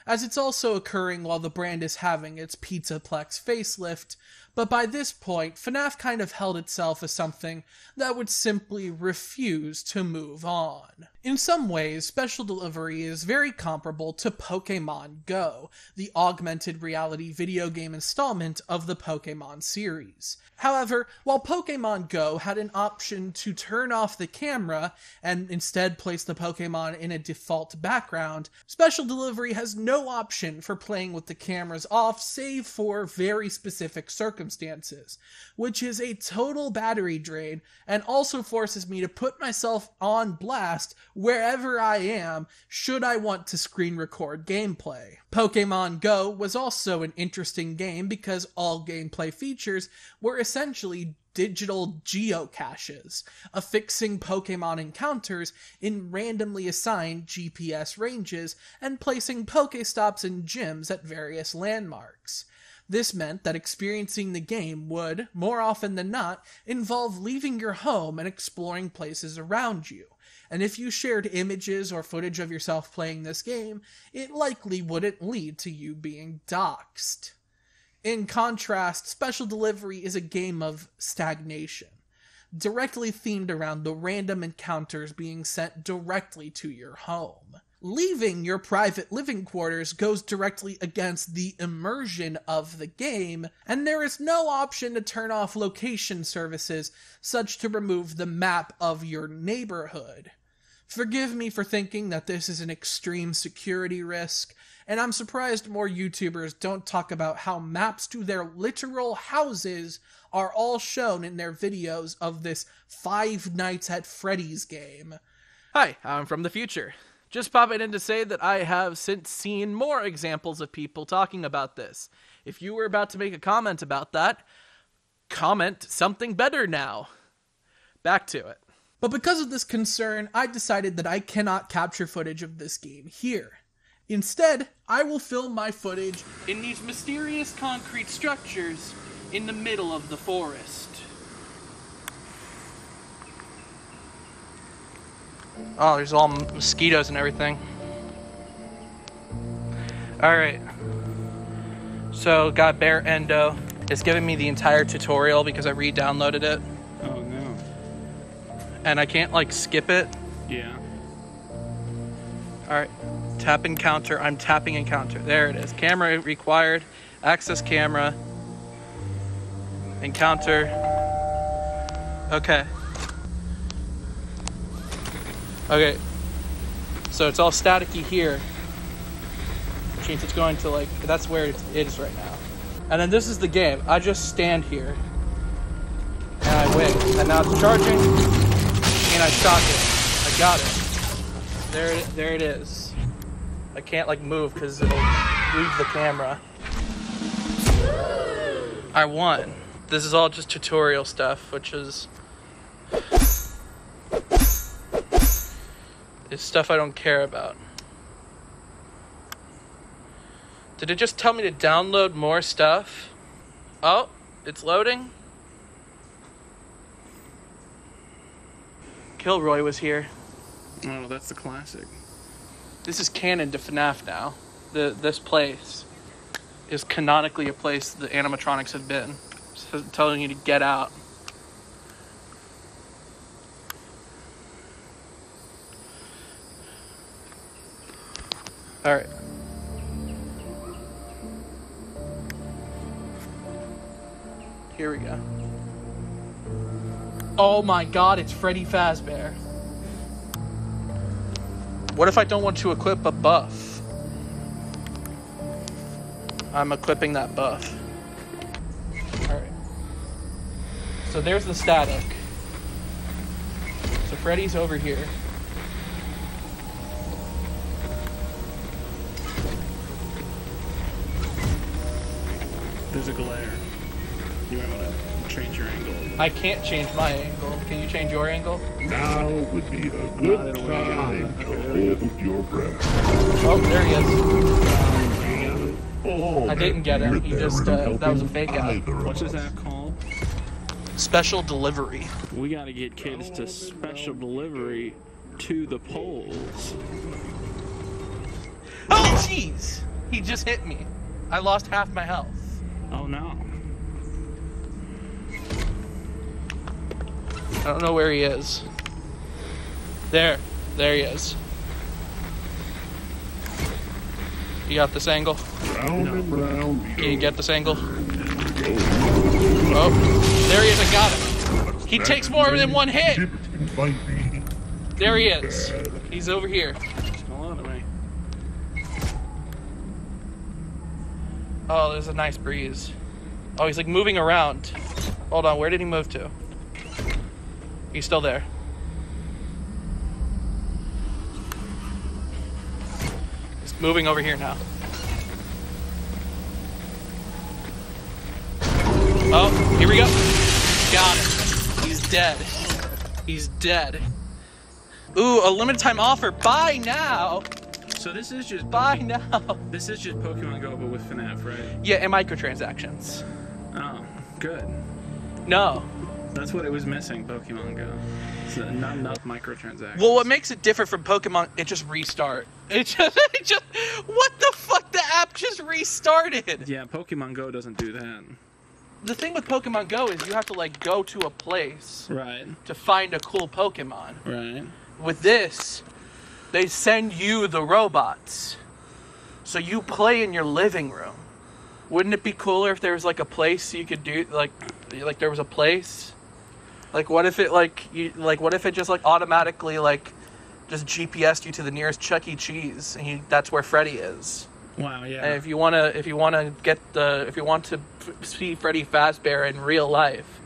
as it's also occurring while the brand is having its Pizzaplex facelift, but by this point, FNaF kind of held itself as something that would simply refuse to move on. In some ways, Special Delivery is very comparable to Pokémon Go, the augmented reality video game installment of the Pokémon series. However, while Pokémon Go had an option to turn off the camera and instead place the Pokémon in a default background, Special Delivery has no option for playing with the cameras off save for very specific circumstances, which is a total battery drain and also forces me to put myself on blast wherever I am should I want to screen record gameplay. Pokémon Go was also an interesting game because all gameplay features were essentially digital geocaches, affixing Pokémon encounters in randomly assigned GPS ranges and placing Pokéstops and gyms at various landmarks. This meant that experiencing the game would, more often than not, involve leaving your home and exploring places around you. And if you shared images or footage of yourself playing this game, it likely wouldn't lead to you being doxxed. In contrast, Special Delivery is a game of stagnation, directly themed around the random encounters being sent directly to your home. Leaving your private living quarters goes directly against the immersion of the game, and there is no option to turn off location services such to remove the map of your neighborhood. Forgive me for thinking that this is an extreme security risk, and I'm surprised more YouTubers don't talk about how maps to their literal houses are all shown in their videos of this Five Nights at Freddy's game. Hi, I'm from the future. Just popping in to say that I have since seen more examples of people talking about this. If you were about to make a comment about that, comment something better now. Back to it. But because of this concern, I decided that I cannot capture footage of this game here. Instead, I will film my footage in these mysterious concrete structures in the middle of the forest. Oh, there's all mosquitoes and everything. Alright. So, got Bear Endo. It's giving me the entire tutorial because I re-downloaded it. Oh, no. And I can't, like, skip it. Yeah. Alright. Tap encounter. I'm tapping encounter. There it is. Camera required. Access camera. Encounter. Okay. Okay. So it's all staticky here. Which means it's going to, like, that's where it is right now. And then this is the game. I just stand here. And I wait. And now it's charging. And I shot it. I got it. There it is. I can't like move because it'll move the camera. I won. This is all just tutorial stuff, which is stuff I don't care about. Did it just tell me to download more stuff? Oh, it's loading. Kilroy was here. Oh, that's the classic. This is canon to FNaF now. This place is canonically a place the animatronics have been. So telling you to get out. Alright. Here we go. Oh my god, it's Freddy Fazbear. What if I don't want to equip a buff? I'm equipping that buff. Alright. So there's the static. So Freddy's over here. There's a glare. You might want to change your angle. I can't change my angle. Can you change your angle? Now would be a good time to hold your breath. Oh, there he is. I didn't get him. He just, that was a fake out. What's this app called? Special delivery. We gotta get kids to special delivery to the polls. Oh, jeez! He just hit me. I lost half my health. Oh no. I don't know where he is. There he is. You got this angle? Round and round. Can you get this angle? Oh, there he is. I got him. He takes more than one hit. There he is. He's over here. Hold on to me. Oh, there's a nice breeze. Oh, he's like moving around. Hold on, where did he move to? He's still there. He's moving over here now. Oh, here we go. Got him. He's dead. He's dead. Ooh, a limited time offer. Buy now. So this is just Buy now. This is just Pokemon Go, but with FNaF, right? Yeah, and microtransactions. Oh, good. No. That's what it was missing, Pokemon Go. So not enough microtransactions. Well, what makes it different from Pokemon, it just restart. It just, what the fuck? The app just restarted. Yeah, Pokemon Go doesn't do that. The thing with Pokemon Go is you have to like go to a place Right. to find a cool Pokemon. Right. With this, they send you the robots. So you play in your living room. Wouldn't it be cooler if there was like a place you could do like there was a place? Like what if it what if it just like automatically like just GPS'd you to the nearest Chuck E. Cheese and that's where Freddy is. Wow, yeah. And if you want to see Freddy Fazbear in real life,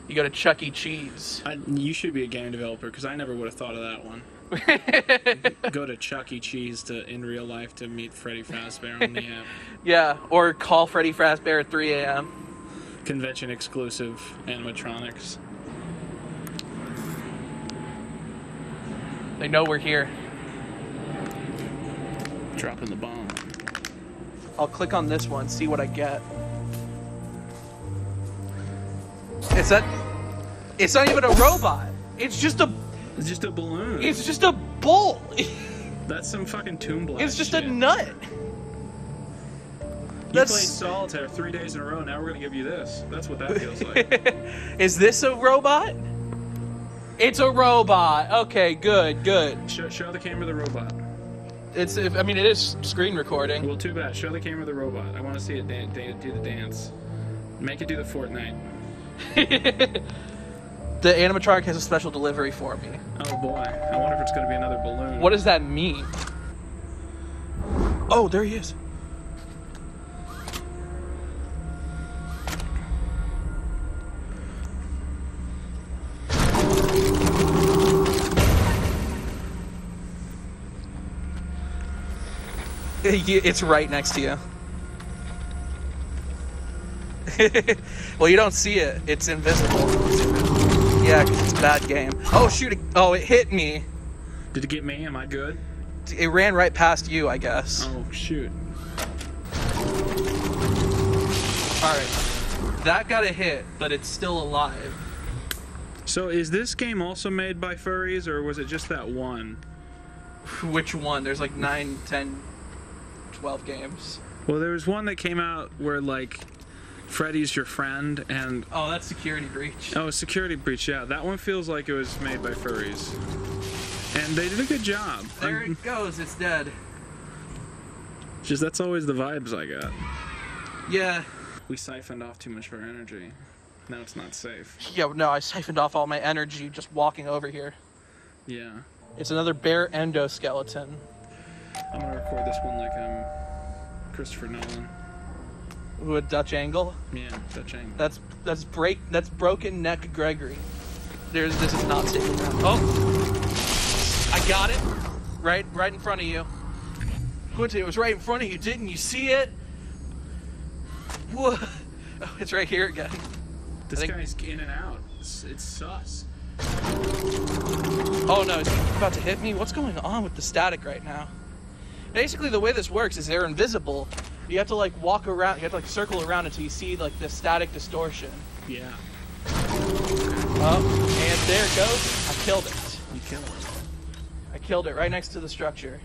you go to Chuck E. Cheese. You should be a game developer because I never would have thought of that one. Go to Chuck E. Cheese in real life to meet Freddy Fazbear on the app. Yeah, or call Freddy Fazbear at 3 a.m. Convention exclusive animatronics. They know we're here. Dropping the bomb. I'll click on this one, see what I get. It's not even a robot. It's just a balloon. It's just a bull. That's some fucking Toon Blast It's just shit. a nut. You played solitaire 3 days in a row, now we're gonna give you this. That's what that feels like. Is this a robot? It's a robot. Okay, good. Show the camera the robot. It is screen recording. Well, too bad. Show the camera the robot. I want to see it do the dance. Make it do the Fortnite. The animatronic has a special delivery for me. Oh boy. I wonder if it's gonna be another balloon. What does that mean? Oh, there he is. It's right next to you. Well, you don't see it. It's invisible. Yeah, because it's a bad game. Oh, shoot. Oh, it hit me. Did it get me? Am I good? It ran right past you, I guess. Oh, shoot. Alright. That got a hit, but it's still alive. So is this game also made by furries, or was it just that one? Which one? There's like 9, 10, 12 games. Well, there was one that came out where, like, Freddy's your friend, and... Oh, that's Security Breach. Oh, Security Breach, yeah. That one feels like it was made by furries. And they did a good job. There it goes, it's dead. Just, that's always the vibes I got. Yeah. We siphoned off too much of our energy. Now it's not safe. Yeah, no, I siphoned off all my energy just walking over here. Yeah. It's another bear endoskeleton. I'm gonna record this one like I'm Christopher Nolan. Ooh, a Dutch angle? Yeah, Dutch angle. That's broken neck Gregory. This is not safe. Oh! I got it! Right in front of you. Quinton, it was right in front of you, didn't you see it? Whoa! Oh, it's right here again. This guy's in and out. It's sus. Oh no, is he about to hit me? What's going on with the static right now? Basically, the way this works is they're invisible. You have to like walk around, you have to like circle around until you see like the static distortion. Yeah. Oh, and there it goes. I killed it. You killed it. I killed it right next to the structure.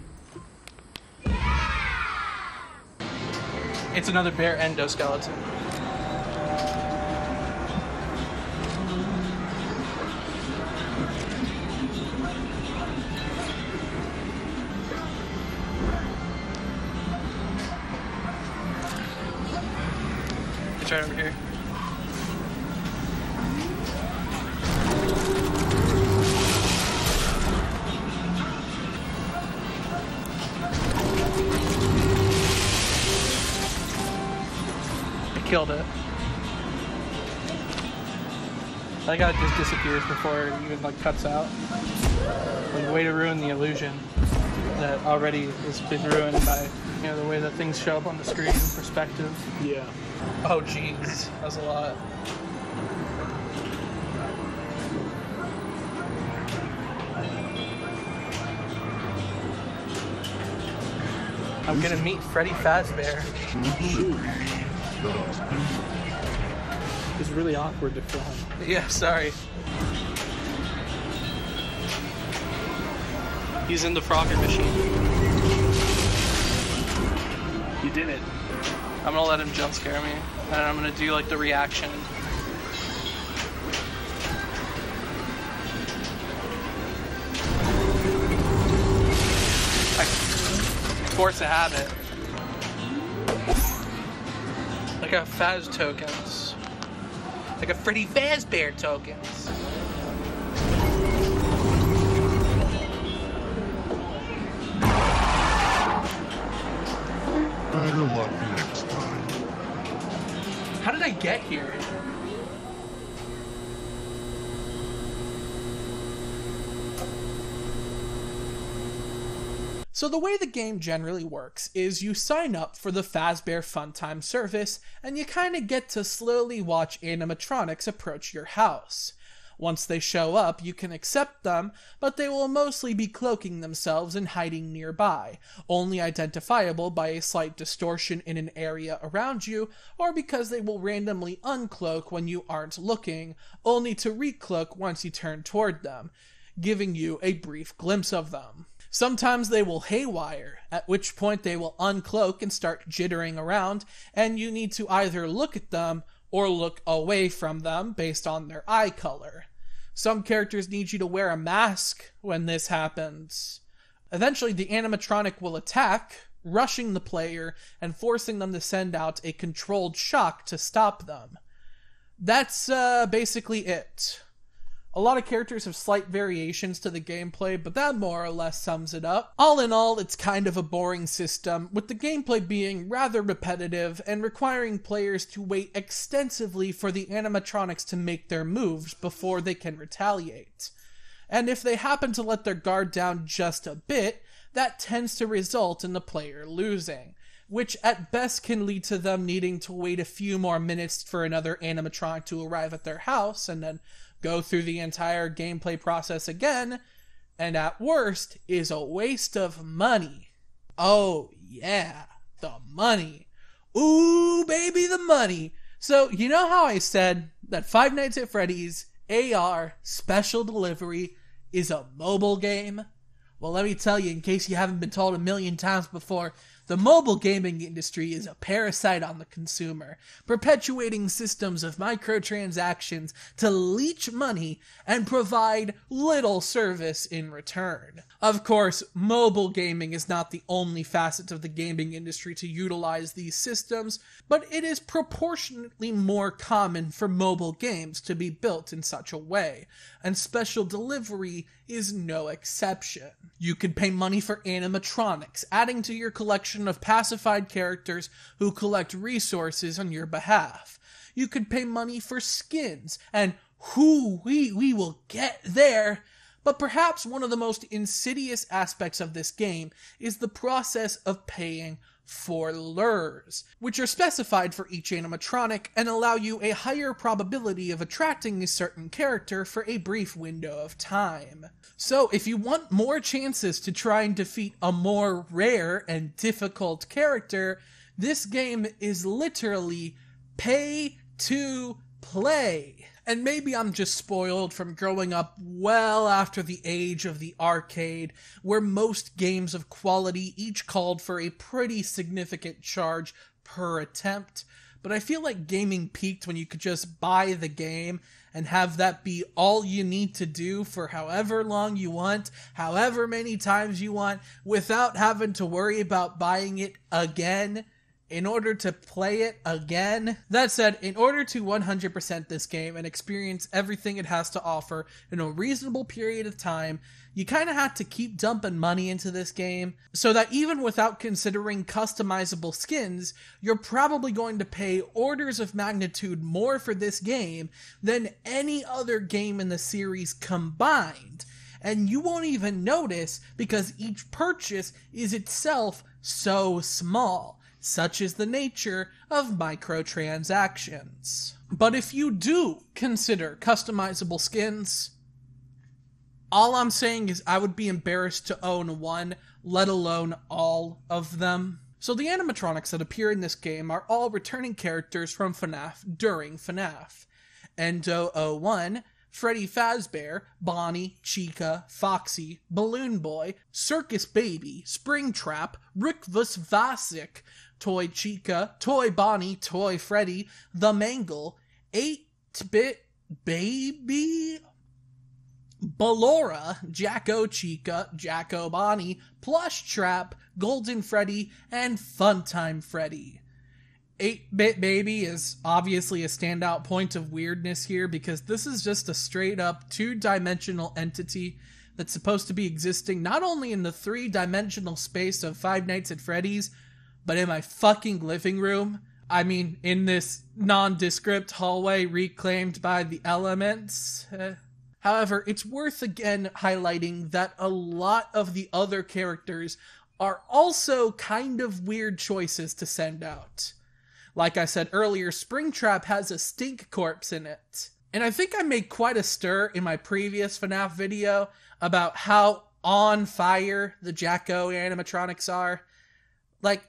It's another bear endoskeleton. It's right over here. Killed it. I think it just disappears before it even like cuts out. Like, way to ruin the illusion that already has been ruined by, you know, the way that things show up on the screen, perspective. Yeah. Oh jeez, that was a lot. I'm gonna meet Freddy Fazbear. It's really awkward to film. Yeah, sorry. He's in the Frogger machine. You did it. I'm gonna let him jump scare me, and I'm gonna do like the reaction. Force a habit. Like a Faz tokens. Like a Freddy Fazbear tokens. Better luck next time. How did I get here? So the way the game generally works is you sign up for the Fazbear Funtime service, and you kinda get to slowly watch animatronics approach your house. Once they show up, you can accept them, but they will mostly be cloaking themselves and hiding nearby, only identifiable by a slight distortion in an area around you, or because they will randomly uncloak when you aren't looking, only to recloak once you turn toward them, giving you a brief glimpse of them. Sometimes they will haywire, at which point they will uncloak and start jittering around, and you need to either look at them or look away from them based on their eye color. Some characters need you to wear a mask when this happens. Eventually, the animatronic will attack, rushing the player and forcing them to send out a controlled shock to stop them. That's basically it. A lot of characters have slight variations to the gameplay, but that more or less sums it up. All in all, it's kind of a boring system, with the gameplay being rather repetitive and requiring players to wait extensively for the animatronics to make their moves before they can retaliate. And if they happen to let their guard down just a bit, that tends to result in the player losing, which at best can lead to them needing to wait a few more minutes for another animatronic to arrive at their house and then go through the entire gameplay process again, and at worst is a waste of money. Oh yeah, the money. Ooh, baby, the money. So, you know how I said that Five Nights at Freddy's AR Special Delivery is a mobile game? Well, let me tell you, in case you haven't been told a million times before, the mobile gaming industry is a parasite on the consumer, perpetuating systems of microtransactions to leech money and provide little service in return. Of course, mobile gaming is not the only facet of the gaming industry to utilize these systems, but it is proportionately more common for mobile games to be built in such a way, and Special Delivery is no exception. You could pay money for animatronics, adding to your collection of pacified characters who collect resources on your behalf. You could pay money for skins, and we will get there. But perhaps one of the most insidious aspects of this game is the process of paying for lures, which are specified for each animatronic and allow you a higher probability of attracting a certain character for a brief window of time. So if you want more chances to try and defeat a more rare and difficult character, this game is literally pay to play. And maybe I'm just spoiled from growing up well after the age of the arcade, where most games of quality each called for a pretty significant charge per attempt. But I feel like gaming peaked when you could just buy the game and have that be all you need to do for however long you want, however many times you want, without having to worry about buying it again in order to play it again. That said, in order to 100% this game and experience everything it has to offer in a reasonable period of time, you kind of have to keep dumping money into this game, so that even without considering customizable skins, you're probably going to pay orders of magnitude more for this game than any other game in the series combined. And you won't even notice because each purchase is itself so small. Such is the nature of microtransactions. But if you do consider customizable skins, all I'm saying is I would be embarrassed to own one, let alone all of them. So the animatronics that appear in this game are all returning characters from FNaF during FNaF. Endo01, Freddy Fazbear, Bonnie, Chica, Foxy, Balloon Boy, Circus Baby, Springtrap, Rikvus Vasik, Toy Chica, Toy Bonnie, Toy Freddy, The Mangle, 8-Bit Baby, Ballora, Jacko Chica, Jacko Bonnie, Plush Trap, Golden Freddy, and Funtime Freddy. 8-Bit Baby is obviously a standout point of weirdness here because this is just a straight up two-dimensional entity that's supposed to be existing not only in the three-dimensional space of Five Nights at Freddy's, but in my fucking living room. I mean, in this nondescript hallway reclaimed by the elements. However, it's worth again highlighting that a lot of the other characters are also kind of weird choices to send out. Like I said earlier, Springtrap has a stink corpse in it. And I think I made quite a stir in my previous FNaF video about how on fire the Jacko animatronics are. Like,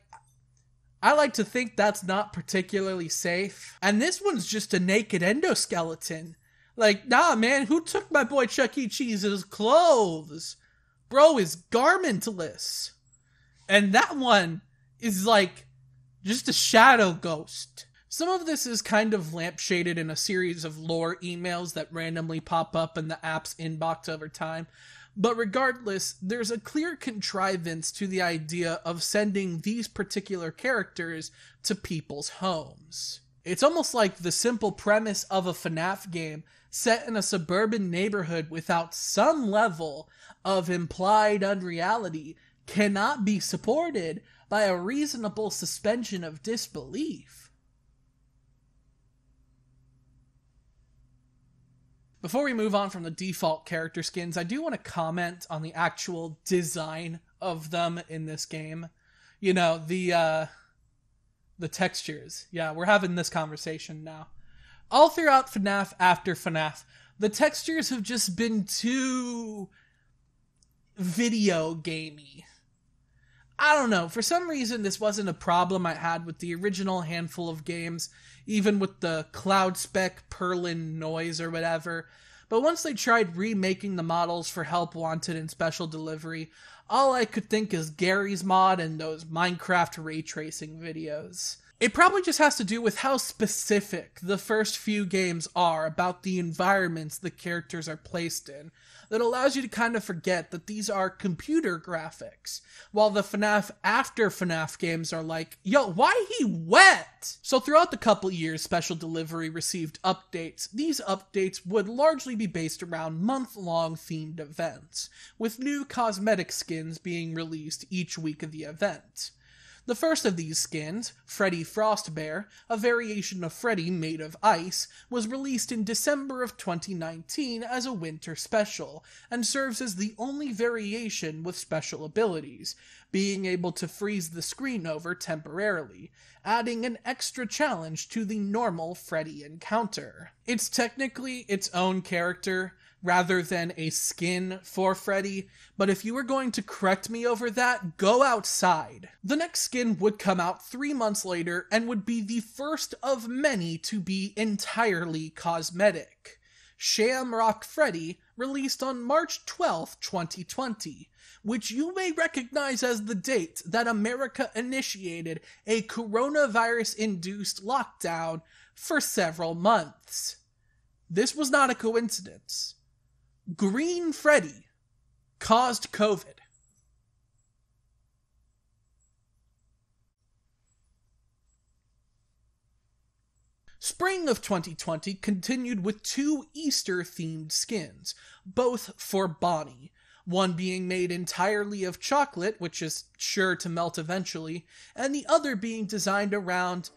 I like to think that's not particularly safe. And this one's just a naked endoskeleton. Like, nah, man, who took my boy Chuck E. Cheese's clothes? Bro is garmentless. And that one is like just a shadow ghost. Some of this is kind of lampshaded in a series of lore emails that randomly pop up in the app's inbox over time. But regardless, there's a clear contrivance to the idea of sending these particular characters to people's homes. It's almost like the simple premise of a FNaF game set in a suburban neighborhood without some level of implied unreality cannot be supported by a reasonable suspension of disbelief. Before we move on from the default character skins, I do want to comment on the actual design of them in this game. You know, the textures. Yeah, we're having this conversation now. All throughout FNaF after FNaF, the textures have just been too video gamey. I don't know, for some reason this wasn't a problem I had with the original handful of games, even with the cloud spec Perlin noise or whatever, but once they tried remaking the models for Help Wanted and Special Delivery, all I could think is Gary's mod and those Minecraft ray tracing videos. It probably just has to do with how specific the first few games are about the environments the characters are placed in, that allows you to kind of forget that these are computer graphics, while the FNaF after FNaF games are like, yo, why he wet? So throughout the couple years Special Delivery received updates, these updates would largely be based around month-long themed events, with new cosmetic skins being released each week of the event. The first of these skins, Freddy Fazbear, a variation of Freddy made of ice, was released in December of 2019 as a winter special, and serves as the only variation with special abilities, being able to freeze the screen over temporarily, adding an extra challenge to the normal Freddy encounter. It's technically its own character, rather than a skin for Freddy, but if you were going to correct me over that, go outside. The next skin would come out 3 months later and would be the first of many to be entirely cosmetic. Shamrock Freddy, released on March 12, 2020, which you may recognize as the date that America initiated a coronavirus-induced lockdown for several months. This was not a coincidence. Green Freddy caused COVID. Spring of 2020 continued with 2 Easter-themed skins, both for Bonnie, one being made entirely of chocolate, which is sure to melt eventually, and the other being designed around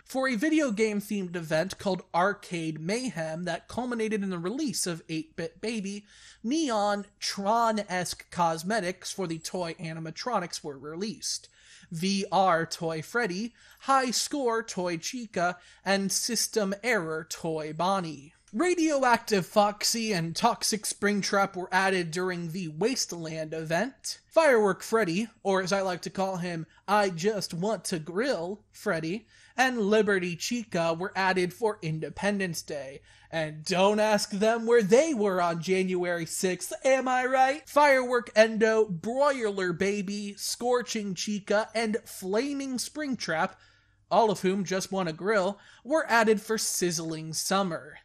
for a video game-themed event called Arcade Mayhem that culminated in the release of 8-Bit Baby. Neon Tron-esque cosmetics for the toy animatronics were released. VR Toy Freddy, High Score Toy Chica, and System Error Toy Bonnie. Radioactive Foxy and Toxic Springtrap were added during the Wasteland event. Firework Freddy, or as I like to call him, I Just Want to Grill Freddy, and Liberty Chica were added for Independence Day. And don't ask them where they were on January 6th, am I right? Firework Endo, Broiler Baby, Scorching Chica, and Flaming Springtrap, all of whom just want a grill, were added for Sizzling Summer.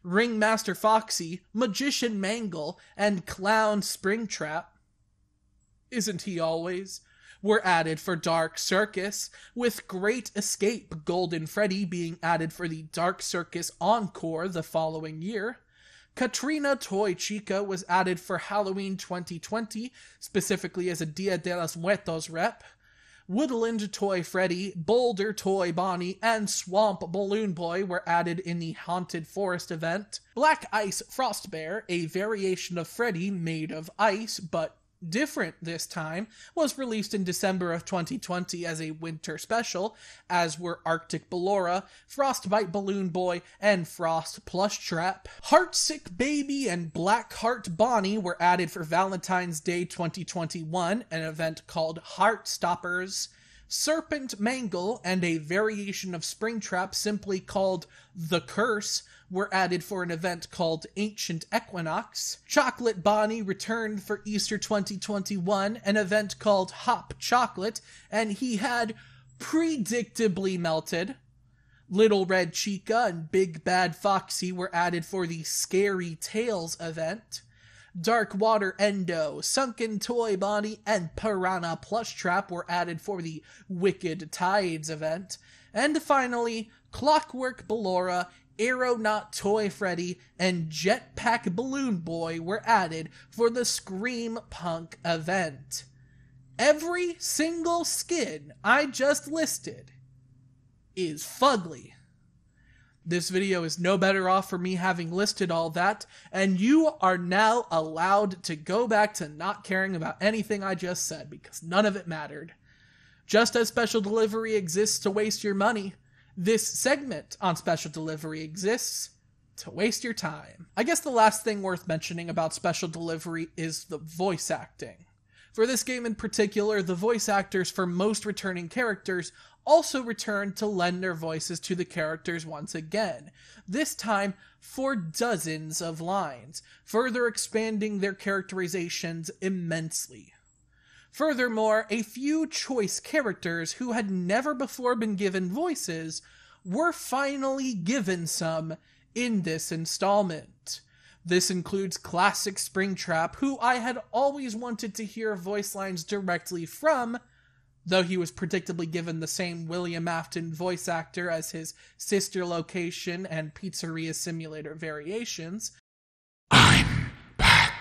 Ringmaster Foxy, Magician Mangle, and Clown Springtrap, isn't he always, were added for Dark Circus, with Great Escape Golden Freddy being added for the Dark Circus Encore the following year. Katrina Toy Chica was added for Halloween 2020, specifically as a Dia de los Muertos rep. Woodland Toy Freddy, Boulder Toy Bonnie, and Swamp Balloon Boy were added in the Haunted Forest event. Black Ice Frostbear, a variation of Freddy made of ice, but different this time, was released in December of 2020 as a winter special, as were Arctic Ballora, Frostbite Balloon Boy, and Frost Plush Trap. Heartsick Baby and Black Heart Bonnie were added for Valentine's Day 2021, an event called Heartstoppers. Serpent Mangle and a variation of Springtrap simply called The Curse were added for an event called Ancient Equinox. Chocolate Bonnie returned for Easter 2021, an event called Hop Chocolate, and he had predictably melted. Little Red Chica and Big Bad Foxy were added for the Scary Tales event. Dark Water Endo, Sunken Toy Bonnie, and Piranha Plush Trap were added for the Wicked Tides event. And finally, Clockwork Ballora, Aeronaut Toy Freddy, and Jetpack Balloon Boy were added for the Scream Punk event. Every single skin I just listed is fugly. This video is no better off for me having listed all that, and you are now allowed to go back to not caring about anything I just said, because none of it mattered. Just as special delivery exists to waste your money, this segment on special delivery exists to waste your time. I guess the last thing worth mentioning about special delivery is the voice acting. For this game in particular, the voice actors for most returning characters also return to lend their voices to the characters once again, this time for dozens of lines, further expanding their characterizations immensely. Furthermore, a few choice characters who had never before been given voices were finally given some in this installment. This includes classic Springtrap, who I had always wanted to hear voice lines directly from, though he was predictably given the same William Afton voice actor as his sister location and Pizzeria Simulator variations. I'm back.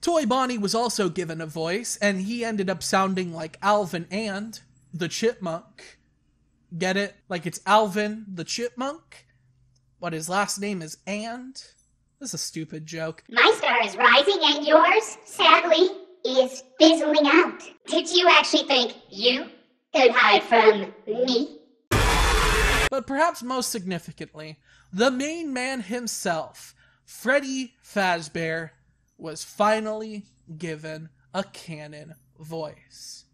Toy Bonnie was also given a voice, and he ended up sounding like Alvin and the Chipmunk. Get it? Like it's Alvin the Chipmunk, but his last name is And. This is a stupid joke. My star is rising and yours, sadly, is fizzling out. Did you actually think you could hide from me? But perhaps most significantly, the main man himself, Freddy Fazbear, was finally given a canon voice.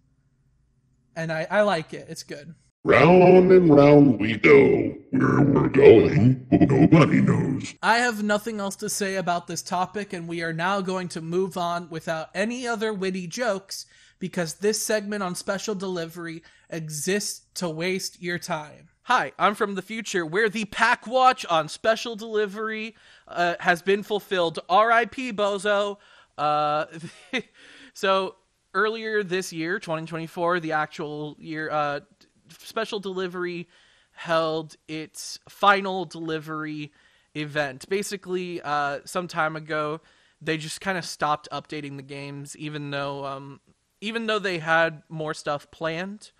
And I like it. It's good. Round and round we go. Where we're going, nobody knows. I have nothing else to say about this topic, and we are now going to move on without any other witty jokes, because this segment on special delivery exists to waste your time. Hi, I'm from the future, where the pack watch on special delivery has been fulfilled. R.I.P. Bozo. So, earlier this year, 2024, the actual year, special delivery held its final delivery event. Basically, some time ago, they just kind of stopped updating the games, even though they had more stuff planned.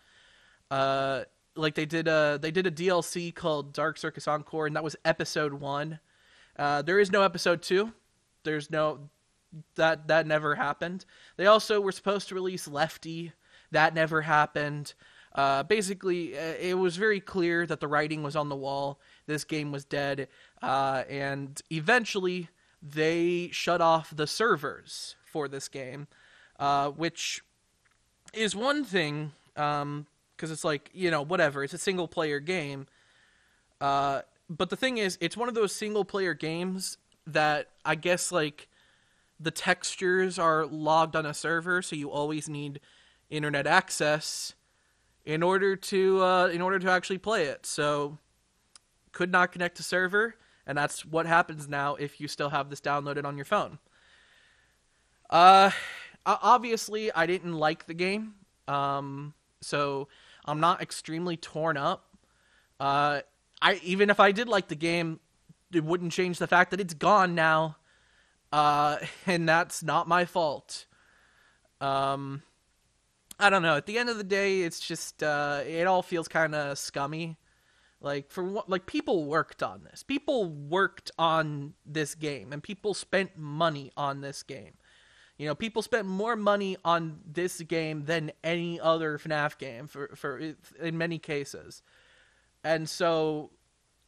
Like they did a DLC called Dark Circus Encore, and that was episode 1. There is no episode 2. There's no that never happened. They also were supposed to release Lefty. That never happened. Basically, it was very clear that the writing was on the wall. This game was dead, and eventually they shut off the servers for this game, which is one thing, because it's like, whatever, it's a single-player game, but the thing is, it's one of those single-player games that I guess, like, the textures are logged on a server, so you always need internet access in order to actually play it. So could not connect to server, and that's what happens now if you still have this downloaded on your phone. Obviously I didn't like the game, so I'm not extremely torn up. Even if I did like the game, it wouldn't change the fact that it's gone now, and that's not my fault. I don't know. At the end of the day, it's just it all feels kind of scummy. People worked on this. People worked on this game, and people spent money on this game. People spent more money on this game than any other FNaF game for in many cases. And so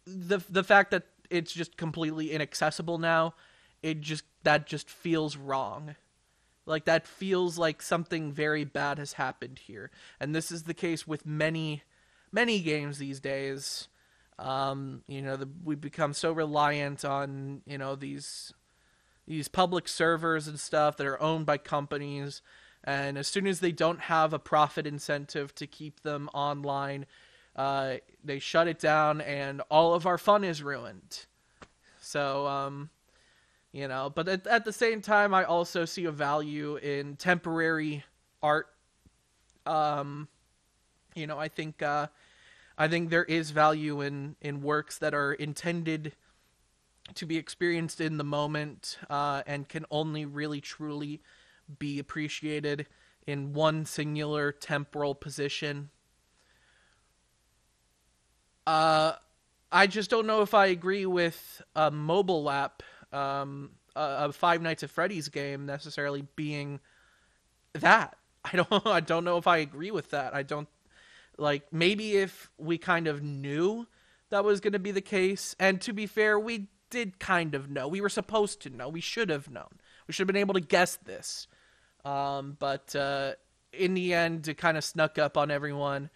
the fact that it's just completely inaccessible now, that just feels wrong. Like, that feels like something very bad has happened here. And this is the case with many, many games these days. We've become so reliant on, these public servers and stuff that are owned by companies. And as soon as they don't have a profit incentive to keep them online, they shut it down and all of our fun is ruined. So, but at the same time, I also see a value in temporary art. I think there is value in works that are intended to be experienced in the moment, and can only really truly be appreciated in one singular temporal position. I just don't know if I agree with a mobile app, a Five Nights at Freddy's game necessarily being that. I don't know if I agree with that. I don't, like, maybe if we kind of knew that was going to be the case, and to be fair, we did kind of know. We were supposed to know. We should have known. We should have been able to guess this. But in the end, it kind of snuck up on everyone.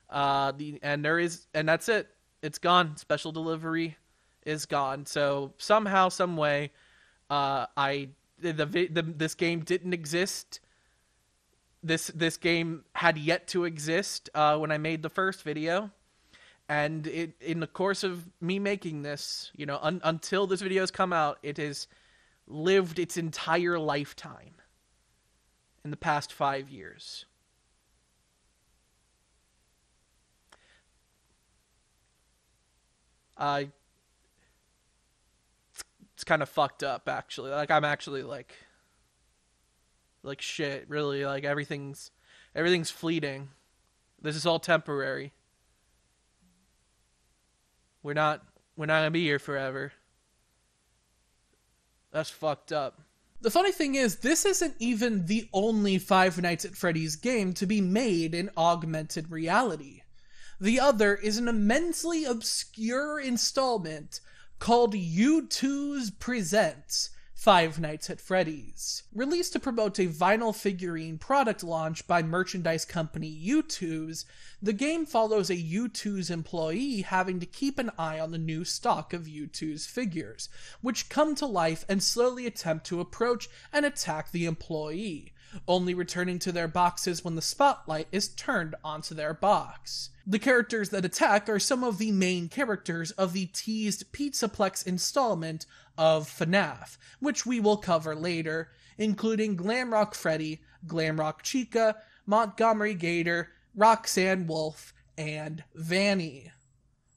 And that's it. It's gone. Special delivery is gone. So somehow, some way, this game didn't exist. This game had yet to exist when I made the first video, and in the course of me making this, you know, until this video has come out, it has lived its entire lifetime in the past 5 years. It's kind of fucked up, actually. Like, I'm actually like shit, really. Like, everything's fleeting. This is all temporary. We're not gonna be here forever. That's fucked up. The funny thing is, this isn't even the only Five Nights at Freddy's game to be made in augmented reality. The other is an immensely obscure installment called U2's Presents Five Nights at Freddy's. Released to promote a vinyl figurine product launch by merchandise company U2's, the game follows a U2's employee having to keep an eye on the new stock of U2's figures, which come to life and slowly attempt to approach and attack the employee, only returning to their boxes when the spotlight is turned onto their box. The characters that attack are some of the main characters of the teased Pizzaplex installment of FNaF, which we will cover later, including Glamrock Freddy, Glamrock Chica, Montgomery Gator, Roxanne Wolf, and Vanny.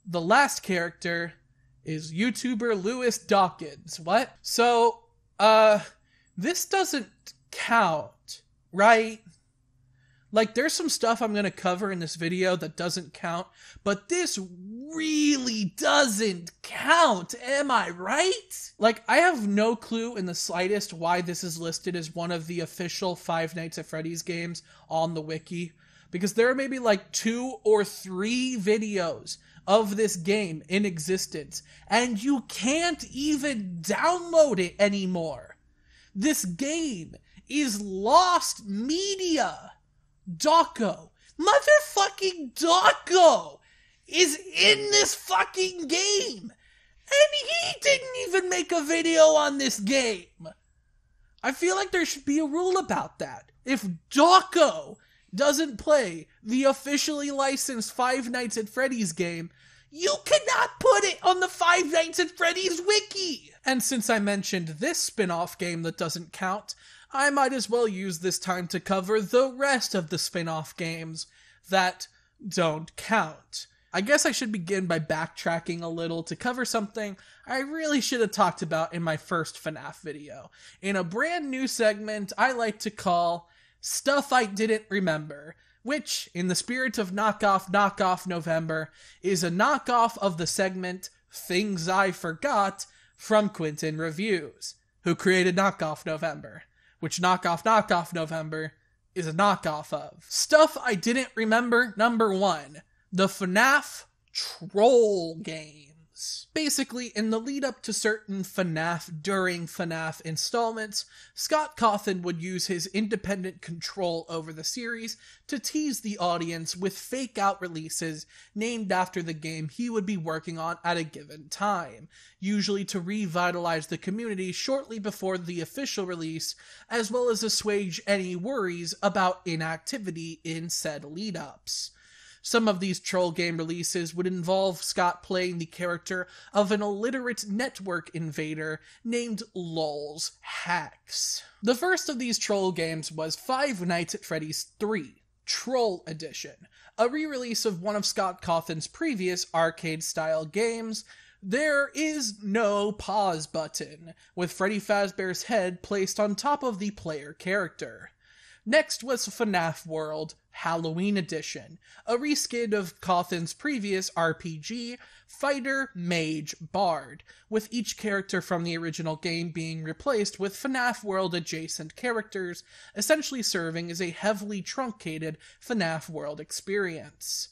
The last character is YouTuber Lewis Dawkins. What? So, this doesn't count, right? Like, there's some stuff I'm going to cover in this video that doesn't count, but this really doesn't count, am I right? Like, I have no clue in the slightest why this is listed as one of the official Five Nights at Freddy's games on the wiki, because there are maybe like 2 or 3 videos of this game in existence, and you can't even download it anymore. This game is lost media. Dawko, motherfucking Dawko, is in this fucking game, and he didn't even make a video on this game. I feel like there should be a rule about that. If Dawko doesn't play the officially licensed Five Nights at Freddy's game, you cannot put it on the Five Nights at Freddy's wiki. And since I mentioned this spin-off game that doesn't count, I might as well use this time to cover the rest of the spin-off games that don't count. I guess I should begin by backtracking a little to cover something I really should have talked about in my first FNaF video, in a brand new segment I like to call Stuff I Didn't Remember, which, in the spirit of Knockoff Knockoff November, is a knockoff of the segment Things I Forgot from Quinton Reviews, who created Knockoff November, which Knockoff Knockoff November is a knockoff of. Stuff I Didn't Remember, number 1, the FNaF Troll Games. Basically, in the lead up to certain FNaF during FNaF installments, Scott Cawthon would use his independent control over the series to tease the audience with fake-out releases named after the game he would be working on at a given time, usually to revitalize the community shortly before the official release, as well as assuage any worries about inactivity in said lead-ups. Some of these troll game releases would involve Scott playing the character of an illiterate network invader named Lol's Hacks. The first of these troll games was Five Nights at Freddy's 3, Troll Edition, a re-release of one of Scott Cawthon's previous arcade-style games. There is no pause button, with Freddy Fazbear's head placed on top of the player character. Next was FNaF World, Halloween Edition, a reskin of Cawthon's previous RPG, Fighter, Mage, Bard, with each character from the original game being replaced with FNaF World adjacent characters, essentially serving as a heavily truncated FNaF World experience.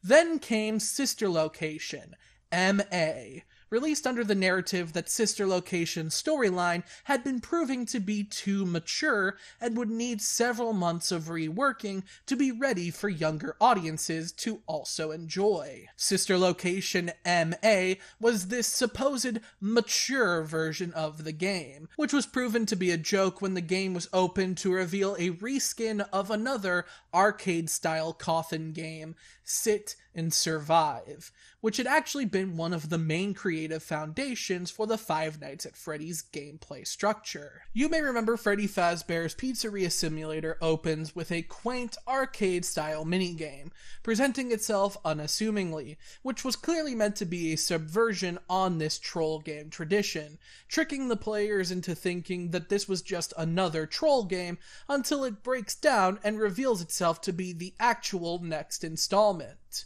Then came Sister Location, MA, released under the narrative that Sister Location's storyline had been proving to be too mature and would need several months of reworking to be ready for younger audiences to also enjoy. Sister Location MA was this supposed mature version of the game, which was proven to be a joke when the game was opened to reveal a reskin of another arcade-style Cawthon game, Sit and Survive, which had actually been one of the main creative foundations for the Five Nights at Freddy's gameplay structure. You may remember Freddy Fazbear's Pizzeria Simulator opens with a quaint arcade-style minigame, presenting itself unassumingly, which was clearly meant to be a subversion on this troll game tradition, tricking the players into thinking that this was just another troll game until it breaks down and reveals itself to be the actual next installment.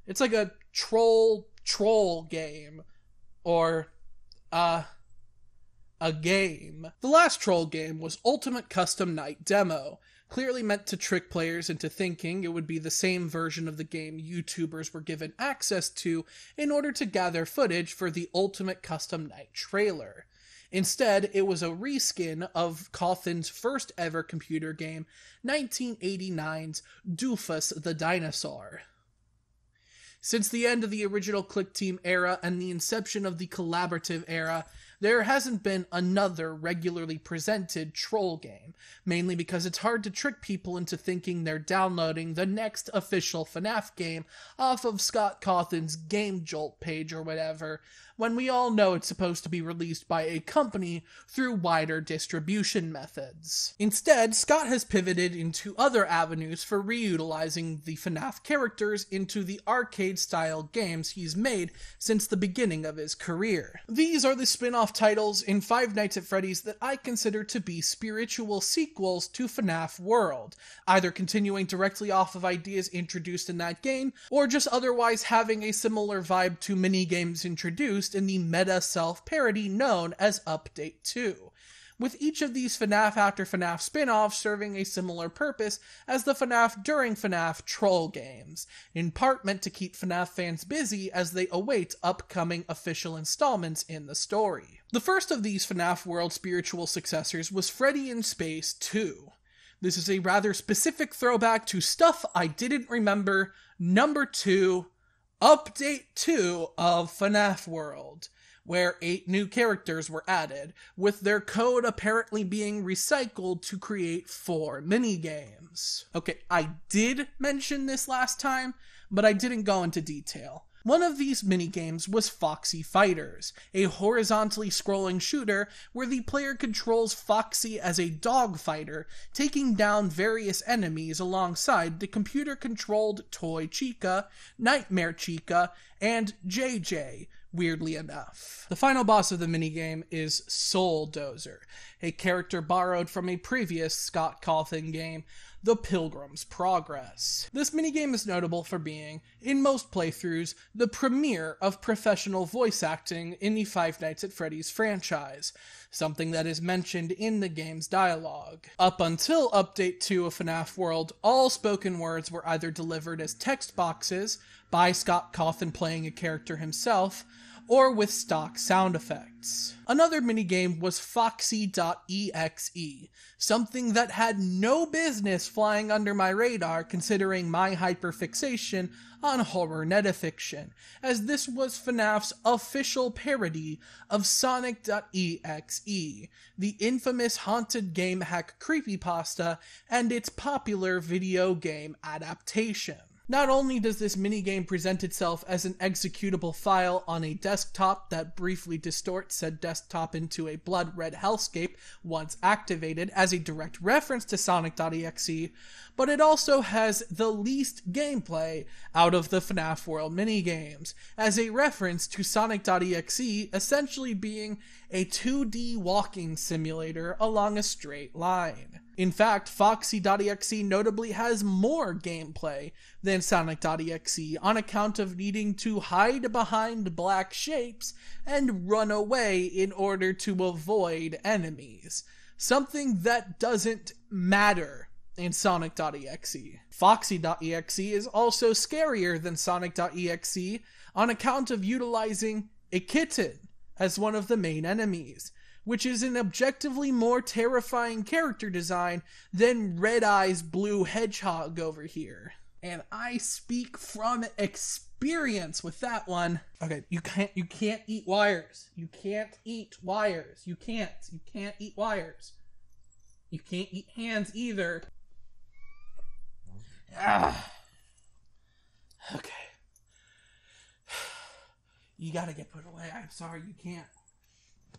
It's like a troll game, or a game. The last troll game was Ultimate Custom Night Demo, clearly meant to trick players into thinking it would be the same version of the game YouTubers were given access to in order to gather footage for the Ultimate Custom Night trailer. Instead, it was a reskin of Cawthon's first ever computer game, 1989's Doofus the Dinosaur. Since the end of the original Click Team era and the inception of the collaborative era, there hasn't been another regularly presented troll game, mainly because it's hard to trick people into thinking they're downloading the next official FNaF game off of Scott Cawthon's Game Jolt page or whatever, when we all know it's supposed to be released by a company through wider distribution methods. Instead, Scott has pivoted into other avenues for reutilizing the FNaF characters into the arcade-style games he's made since the beginning of his career. These are the spin-off titles in Five Nights at Freddy's that I consider to be spiritual sequels to FNaF World, either continuing directly off of ideas introduced in that game, or just otherwise having a similar vibe to minigames introduced in the meta self-parody known as Update 2, with each of these FNaF After FNaF spin-offs serving a similar purpose as the FNaF During FNaF troll games, in part meant to keep FNaF fans busy as they await upcoming official installments in the story. The first of these FNaF World spiritual successors was Freddy in Space 2. This is a rather specific throwback to Stuff I Didn't Remember, number 2, Update 2 of FNaF World, where 8 new characters were added, with their code apparently being recycled to create 4 minigames. Okay, I did mention this last time, but I didn't go into detail. One of these minigames was Foxy Fighters, a horizontally scrolling shooter where the player controls Foxy as a dog fighter, taking down various enemies alongside the computer-controlled Toy Chica, Nightmare Chica, and JJ, weirdly enough. The final boss of the minigame is Soul Dozer, a character borrowed from a previous Scott Cawthon game, The Pilgrim's Progress. This minigame is notable for being, in most playthroughs, the premiere of professional voice acting in the Five Nights at Freddy's franchise, something that is mentioned in the game's dialogue. Up until Update 2 of FNaF World, all spoken words were either delivered as text boxes, by Scott Cawthon playing a character himself, or with stock sound effects. Another minigame was Foxy.exe, something that had no business flying under my radar considering my hyperfixation on horror netafiction, as this was FNAF's official parody of Sonic.exe, the infamous haunted game hack creepypasta and its popular video game adaptation. Not only does this minigame present itself as an executable file on a desktop that briefly distorts said desktop into a blood red hellscape once activated as a direct reference to Sonic.exe, but it also has the least gameplay out of the FNaF World minigames, as a reference to Sonic.exe essentially being a 2D walking simulator along a straight line. In fact, Foxy.exe notably has more gameplay than Sonic.exe on account of needing to hide behind black shapes and run away in order to avoid enemies. Something that doesn't matter in Sonic.exe. Foxy.exe is also scarier than Sonic.exe on account of utilizing a kitten as one of the main enemies, which is an objectively more terrifying character design than Red Eye's blue hedgehog over here. And I speak from experience with that one. Okay, you can't eat wires. You can't eat wires. You can't eat wires. You can't eat hands either. Ah. Okay. You gotta get put away. I'm sorry, you can't.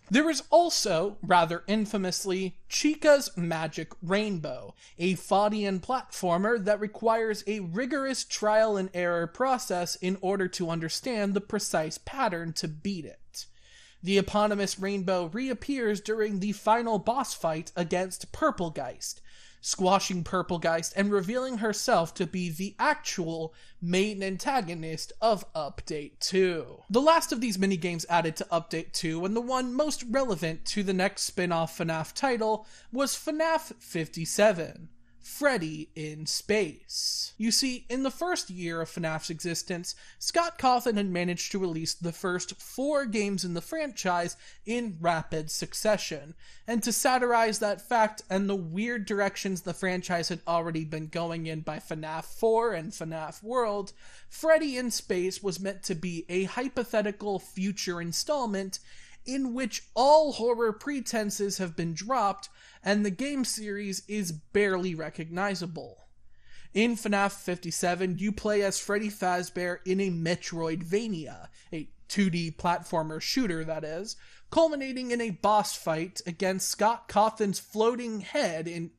There is also, rather infamously, Chica's Magic Rainbow, a Faudian platformer that requires a rigorous trial and error process in order to understand the precise pattern to beat it. The eponymous rainbow reappears during the final boss fight against Purplegeist, squashing Purplegeist and revealing herself to be the actual main antagonist of Update 2. The last of these minigames added to Update 2, and the one most relevant to the next spin-off FNaF title, was FNaF 57. Freddy in Space. You see, in the first year of FNAF's existence, Scott Cawthon had managed to release the first 4 games in the franchise in rapid succession, and to satirize that fact and the weird directions the franchise had already been going in by FNAF 4 and FNAF World, Freddy in Space was meant to be a hypothetical future installment in which all horror pretenses have been dropped and the game series is barely recognizable. In FNaF 57, you play as Freddy Fazbear in a Metroidvania, a 2D platformer shooter that is, culminating in a boss fight against Scott Cawthon's floating head in...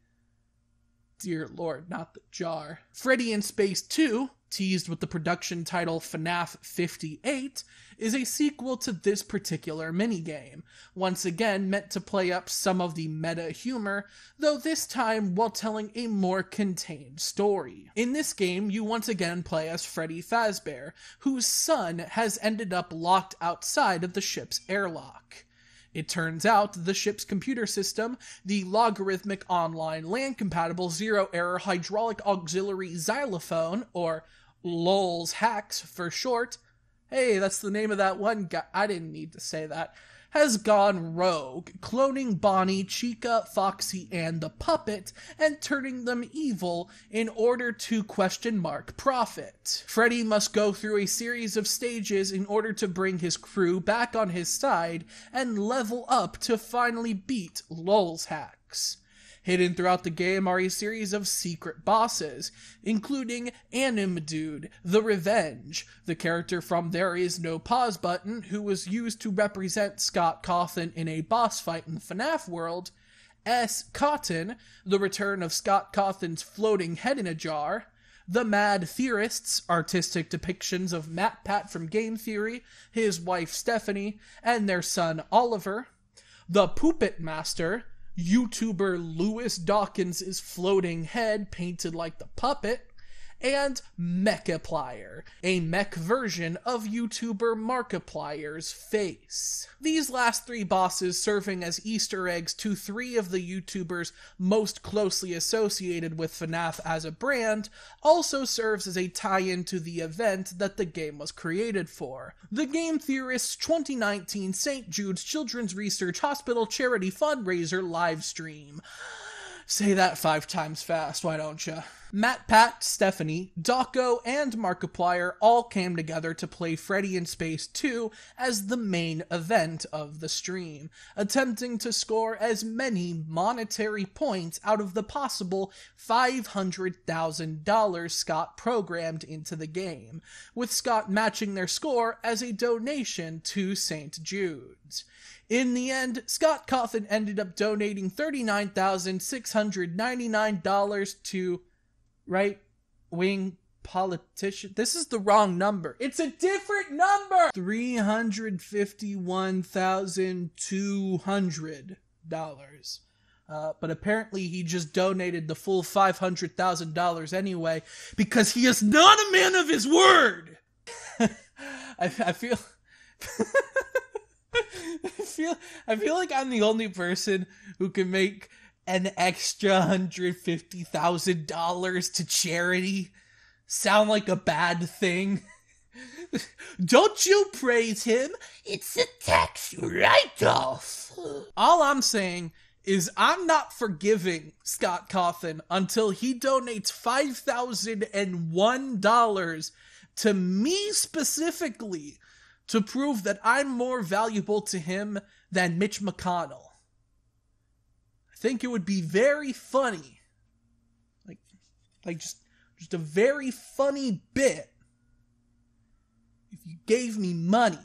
Dear Lord, not the jar. Freddy in Space 2, teased with the production title FNaF 58, is a sequel to this particular minigame, once again meant to play up some of the meta humor, though this time while telling a more contained story. In this game, you once again play as Freddy Fazbear, whose son has ended up locked outside of the ship's airlock. It turns out the ship's computer system, the logarithmic online LAN-compatible zero-error hydraulic auxiliary xylophone, or LOL's hacks for short, hey, that's the name of that one guy, I didn't need to say that, has gone rogue, cloning Bonnie, Chica, Foxy, and the puppet, and turning them evil in order to profit. Freddy must go through a series of stages in order to bring his crew back on his side and level up to finally beat LOL's hacks. Hidden throughout the game are a series of secret bosses, including Anim Dude, the Revenge, the character from There Is No Pause Button who was used to represent Scott Cawthon in a boss fight in FNaF World, S. Cotton, the return of Scott Cawthon's floating head in a jar, the Mad Theorists, artistic depictions of MatPat from Game Theory, his wife Stephanie, and their son Oliver, the Puppet Master, YouTuber Lewis Dawkins' floating head painted like the puppet, and Mechaplier, a mech version of YouTuber Markiplier's face. These last 3 bosses serving as Easter eggs to 3 of the YouTubers most closely associated with FNaF as a brand also serves as a tie-in to the event that the game was created for. The Game Theorist's 2019 St. Jude's Children's Research Hospital charity fundraiser livestream. Say that 5 times fast, why don't ya? MatPat, Stephanie, Dawko, and Markiplier all came together to play Freddy in Space 2 as the main event of the stream, attempting to score as many monetary points out of the possible $500,000 Scott programmed into the game, with Scott matching their score as a donation to St. Jude's. In the end, Scott Cawthon ended up donating $39,699 to right-wing politician. This is the wrong number. It's a different number! $351,200. but apparently he just donated the full $500,000 anyway, because he is not a man of his word! I feel... I feel like I'm the only person who can make an extra $150,000 to charity sound like a bad thing. Don't you praise him? It's a tax write-off. All I'm saying is I'm not forgiving Scott Cawthon until he donates $5,001 to me specifically to prove that I'm more valuable to him than Mitch McConnell. I think it would be very funny. Like just a very funny bit if you gave me money.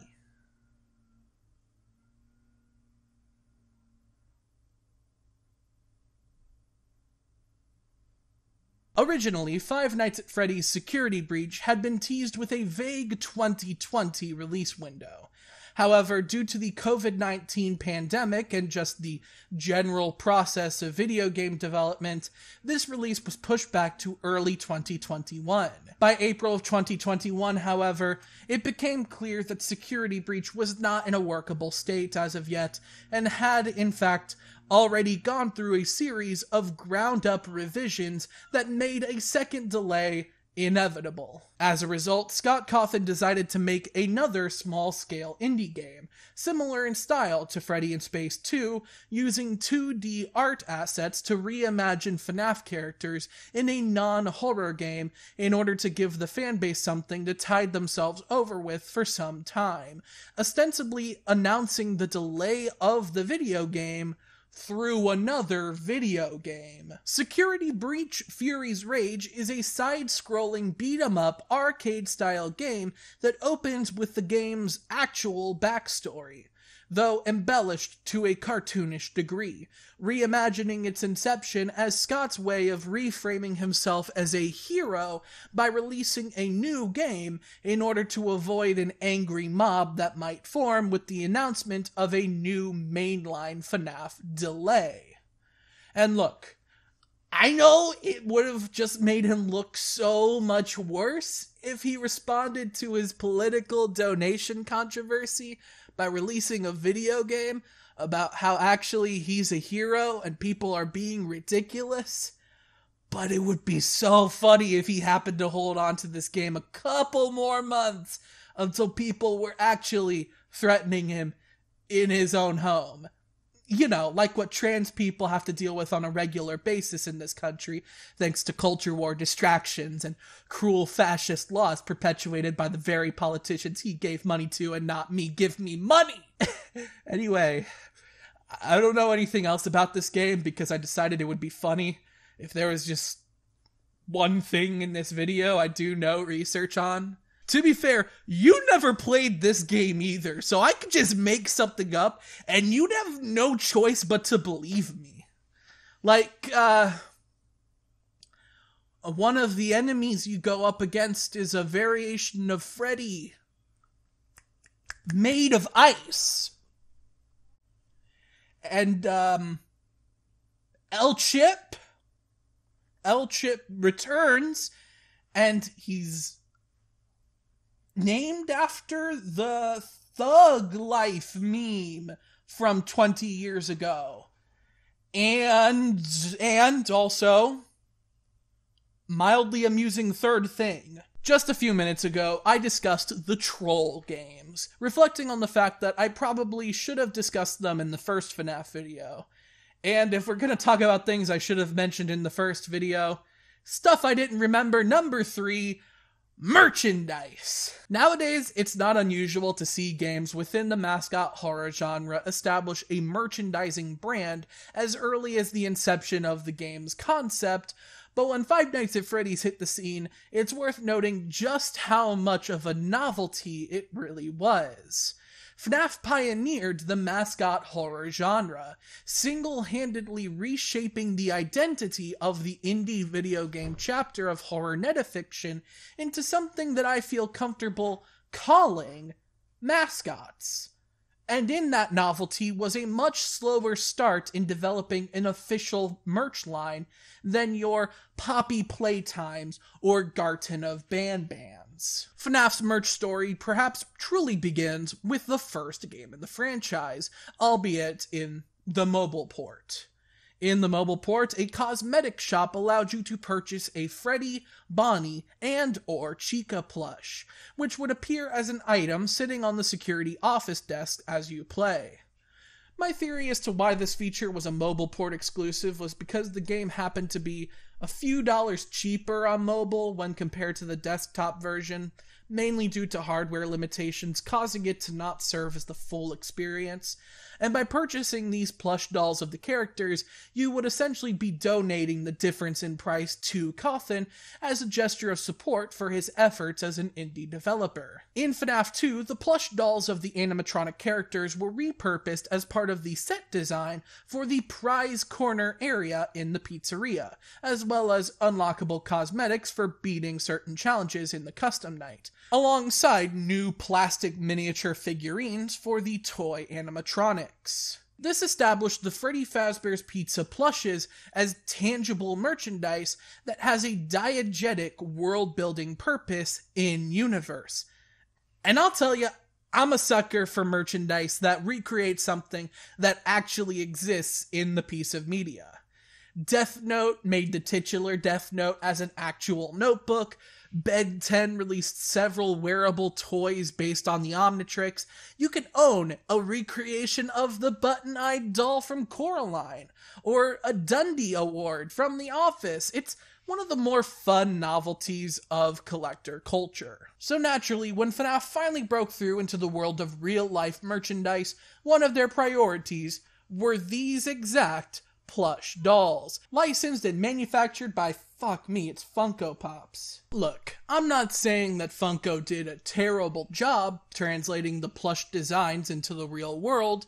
Originally, Five Nights at Freddy's Security Breach had been teased with a vague 2020 release window. However, due to the COVID-19 pandemic and just the general process of video game development, this release was pushed back to early 2021. By April of 2021, however, it became clear that Security Breach was not in a workable state as of yet, and had, in fact, already gone through a series of ground-up revisions that made a second delay inevitable. As a result, Scott Cawthon decided to make another small-scale indie game, similar in style to Freddy in Space 2, using 2D art assets to reimagine FNaF characters in a non-horror game in order to give the fanbase something to tide themselves over with for some time, ostensibly announcing the delay of the video game through another video game. Security Breach Fury's Rage is a side-scrolling beat-em-up arcade-style game that opens with the game's actual backstory, though embellished to a cartoonish degree, reimagining its inception as Scott's way of reframing himself as a hero by releasing a new game in order to avoid an angry mob that might form with the announcement of a new mainline FNaF delay. And look, I know it would have just made him look so much worse if he responded to his political donation controversy by releasing a video game about how actually he's a hero and people are being ridiculous. But it would be so funny if he happened to hold on to this game a couple more months until people were actually threatening him in his own home. You know, like what trans people have to deal with on a regular basis in this country, thanks to culture war distractions and cruel fascist laws perpetuated by the very politicians he gave money to and not me. Give me money! Anyway, I don't know anything else about this game because I decided it would be funny if there was just one thing in this video I do no research on. To be fair, you never played this game either, so I could just make something up, and you'd have no choice but to believe me. Like, one of the enemies you go up against is a variation of Freddy, made of ice. And, L-Chip returns, and he's named after the Thug Life meme from 20 years ago. And also, mildly amusing third thing. Just a few minutes ago, I discussed the troll games, reflecting on the fact that I probably should have discussed them in the first FNaF video. And if we're gonna talk about things I should have mentioned in the first video, stuff I didn't remember, number 3, merchandise. Nowadays, it's not unusual to see games within the mascot horror genre establish a merchandising brand as early as the inception of the game's concept, but when Five Nights at Freddy's hit the scene, it's worth noting just how much of a novelty it really was. FNaF pioneered the mascot horror genre, single-handedly reshaping the identity of the indie video game chapter of horror metafiction into something that I feel comfortable calling mascots. And in that novelty was a much slower start in developing an official merch line than your Poppy Playtimes or Garten of Bands. FNAF's merch story perhaps truly begins with the first game in the franchise, albeit in the mobile port. In the mobile port, a cosmetic shop allowed you to purchase a Freddy, Bonnie, and or Chica plush, which would appear as an item sitting on the security office desk as you play. My theory as to why this feature was a mobile port exclusive was because the game happened to be a few dollars cheaper on mobile when compared to the desktop version, mainly due to hardware limitations causing it to not serve as the full experience. And by purchasing these plush dolls of the characters, you would essentially be donating the difference in price to Quinton as a gesture of support for his efforts as an indie developer. In FNAF 2, the plush dolls of the animatronic characters were repurposed as part of the set design for the prize corner area in the pizzeria, as well as unlockable cosmetics for beating certain challenges in the custom night, alongside new plastic miniature figurines for the toy animatronics. This established the Freddy Fazbear's Pizza plushes as tangible merchandise that has a diegetic world-building purpose in-universe. And I'll tell you, I'm a sucker for merchandise that recreates something that actually exists in the piece of media. Death Note made the titular Death Note as an actual notebook. Ben 10 released several wearable toys based on the Omnitrix. You can own a recreation of the button-eyed doll from Coraline, or a Dundee Award from The Office. It's one of the more fun novelties of collector culture. So naturally, when FNAF finally broke through into the world of real-life merchandise, one of their priorities were these exact plush dolls, licensed and manufactured by, it's Funko Pops. Look, I'm not saying that Funko did a terrible job translating the plush designs into the real world,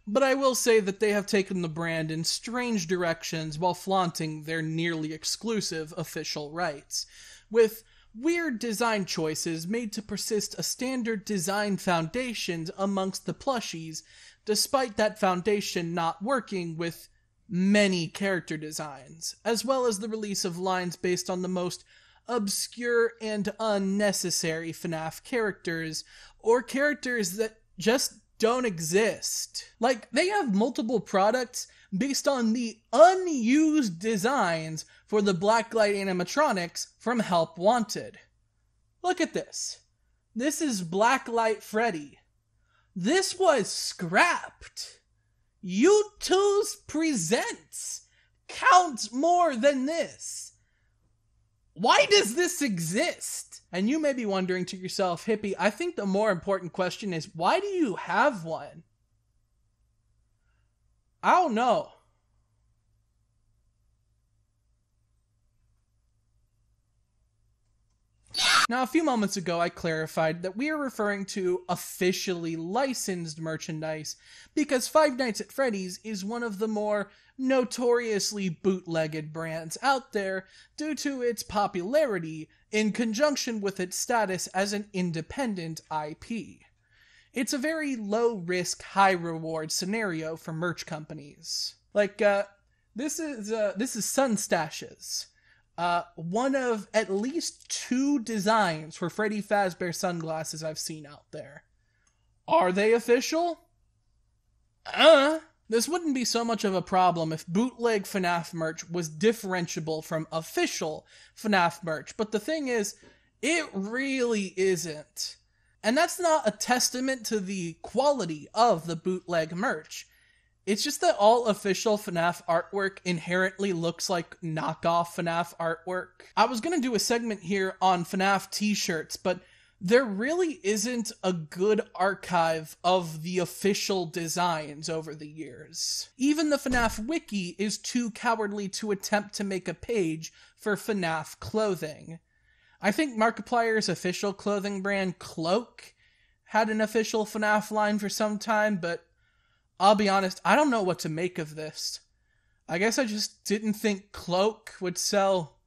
but I will say that they have taken the brand in strange directions while flaunting their nearly exclusive official rights, with weird design choices made to persist a standard design foundation amongst the plushies, despite that foundation not working with many character designs, as well as the release of lines based on the most obscure and unnecessary FNAF characters, or characters that just don't exist. Like, they have multiple products based on the unused designs for the blacklight animatronics from Help Wanted. Look at this. This is Blacklight Freddy. This was scrapped. U2's Presents counts more than this. Why does this exist? And you may be wondering to yourself, Hippie, I think the more important question is, why do you have one? I don't know. Now, a few moments ago, I clarified that we are referring to officially licensed merchandise because Five Nights at Freddy's is one of the more notoriously bootlegged brands out there due to its popularity in conjunction with its status as an independent IP. It's a very low-risk, high-reward scenario for merch companies. Like, this is Sun Stashes. One of at least 2 designs for Freddy Fazbear sunglasses I've seen out there. Are they official? This wouldn't be so much of a problem if bootleg FNAF merch was differentiable from official FNAF merch, but the thing is, it really isn't. And that's not a testament to the quality of the bootleg merch. It's just that all official FNAF artwork inherently looks like knockoff FNAF artwork. I was gonna do a segment here on FNAF t-shirts, but there really isn't a good archive of the official designs over the years. Even the FNAF wiki is too cowardly to attempt to make a page for FNAF clothing. I think Markiplier's official clothing brand, Cloak, had an official FNAF line for some time, but I'll be honest, I don't know what to make of this. I guess I just didn't think Cloak would sell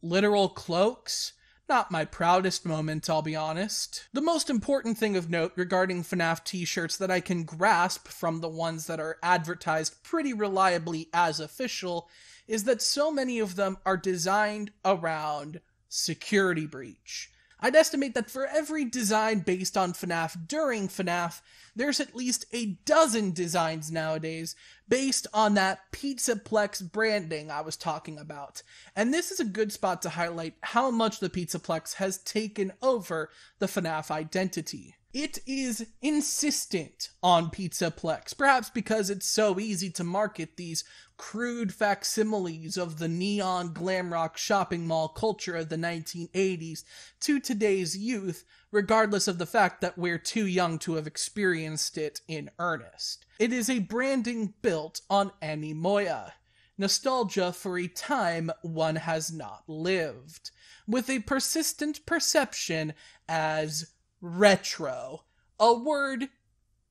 literal cloaks. Not my proudest moment, I'll be honest. The most important thing of note regarding FNaF t-shirts that I can grasp from the ones that are advertised pretty reliably as official is that so many of them are designed around security breach. I'd estimate that for every design based on FNaF during FNaF, there's at least a dozen designs nowadays based on that Pizzaplex branding I was talking about. And this is a good spot to highlight how much the Pizzaplex has taken over the FNaF identity. It is insistent on Pizzaplex, perhaps because it's so easy to market these crude facsimiles of the neon glam rock shopping mall culture of the 1980s to today's youth, regardless of the fact that we're too young to have experienced it in earnest. It is a branding built on animoya, nostalgia for a time one has not lived, with a persistent perception as retro, a word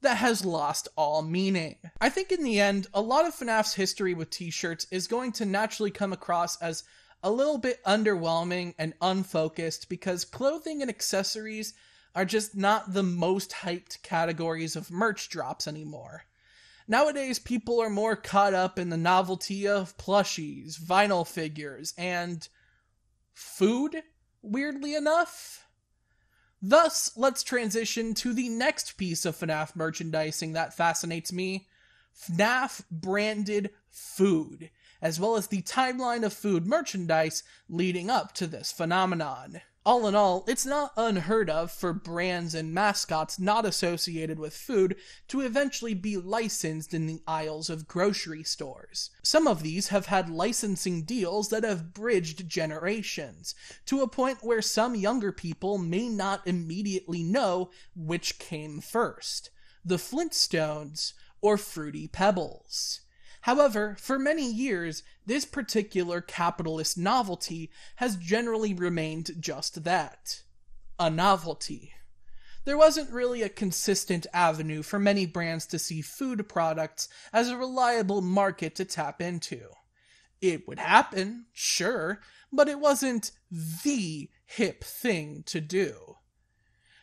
that has lost all meaning. I think in the end, a lot of FNaF's history with t-shirts is going to naturally come across as a little bit underwhelming and unfocused because clothing and accessories are just not the most hyped categories of merch drops anymore. Nowadays, people are more caught up in the novelty of plushies, vinyl figures, and food, weirdly enough. Thus, let's transition to the next piece of FNaF merchandising that fascinates me, FNaF branded food, as well as the timeline of food merchandise leading up to this phenomenon. All in all, it's not unheard of for brands and mascots not associated with food to eventually be licensed in the aisles of grocery stores. Some of these have had licensing deals that have bridged generations, to a point where some younger people may not immediately know which came first, the Flintstones or Fruity Pebbles. However, for many years, this particular capitalist novelty has generally remained just that, a novelty. There wasn't really a consistent avenue for many brands to see food products as a reliable market to tap into. It would happen, sure, but it wasn't the hip thing to do.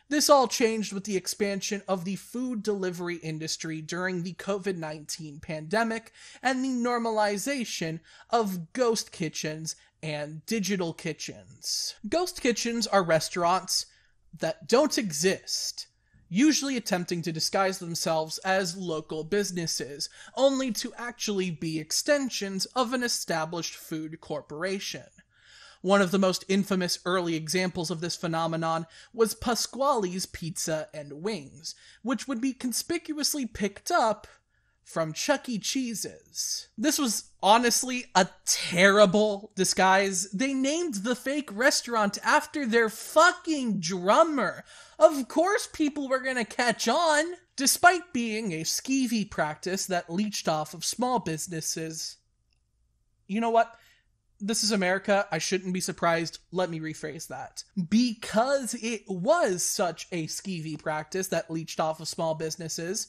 This all changed with the expansion of the food delivery industry during the COVID-19 pandemic and the normalization of ghost kitchens and digital kitchens. Ghost kitchens are restaurants that don't exist, usually attempting to disguise themselves as local businesses, only to actually be extensions of an established food corporation. One of the most infamous early examples of this phenomenon was Pasquale's Pizza and Wings, which would be conspicuously picked up from Chuck E. Cheese's. This was honestly a terrible disguise. They named the fake restaurant after their fucking drummer. Of course people were gonna catch on. Despite being a skeevy practice that leached off of small businesses. You know what? This is America, I shouldn't be surprised. Let me rephrase that. Because it was such a skeevy practice that leached off of small businesses,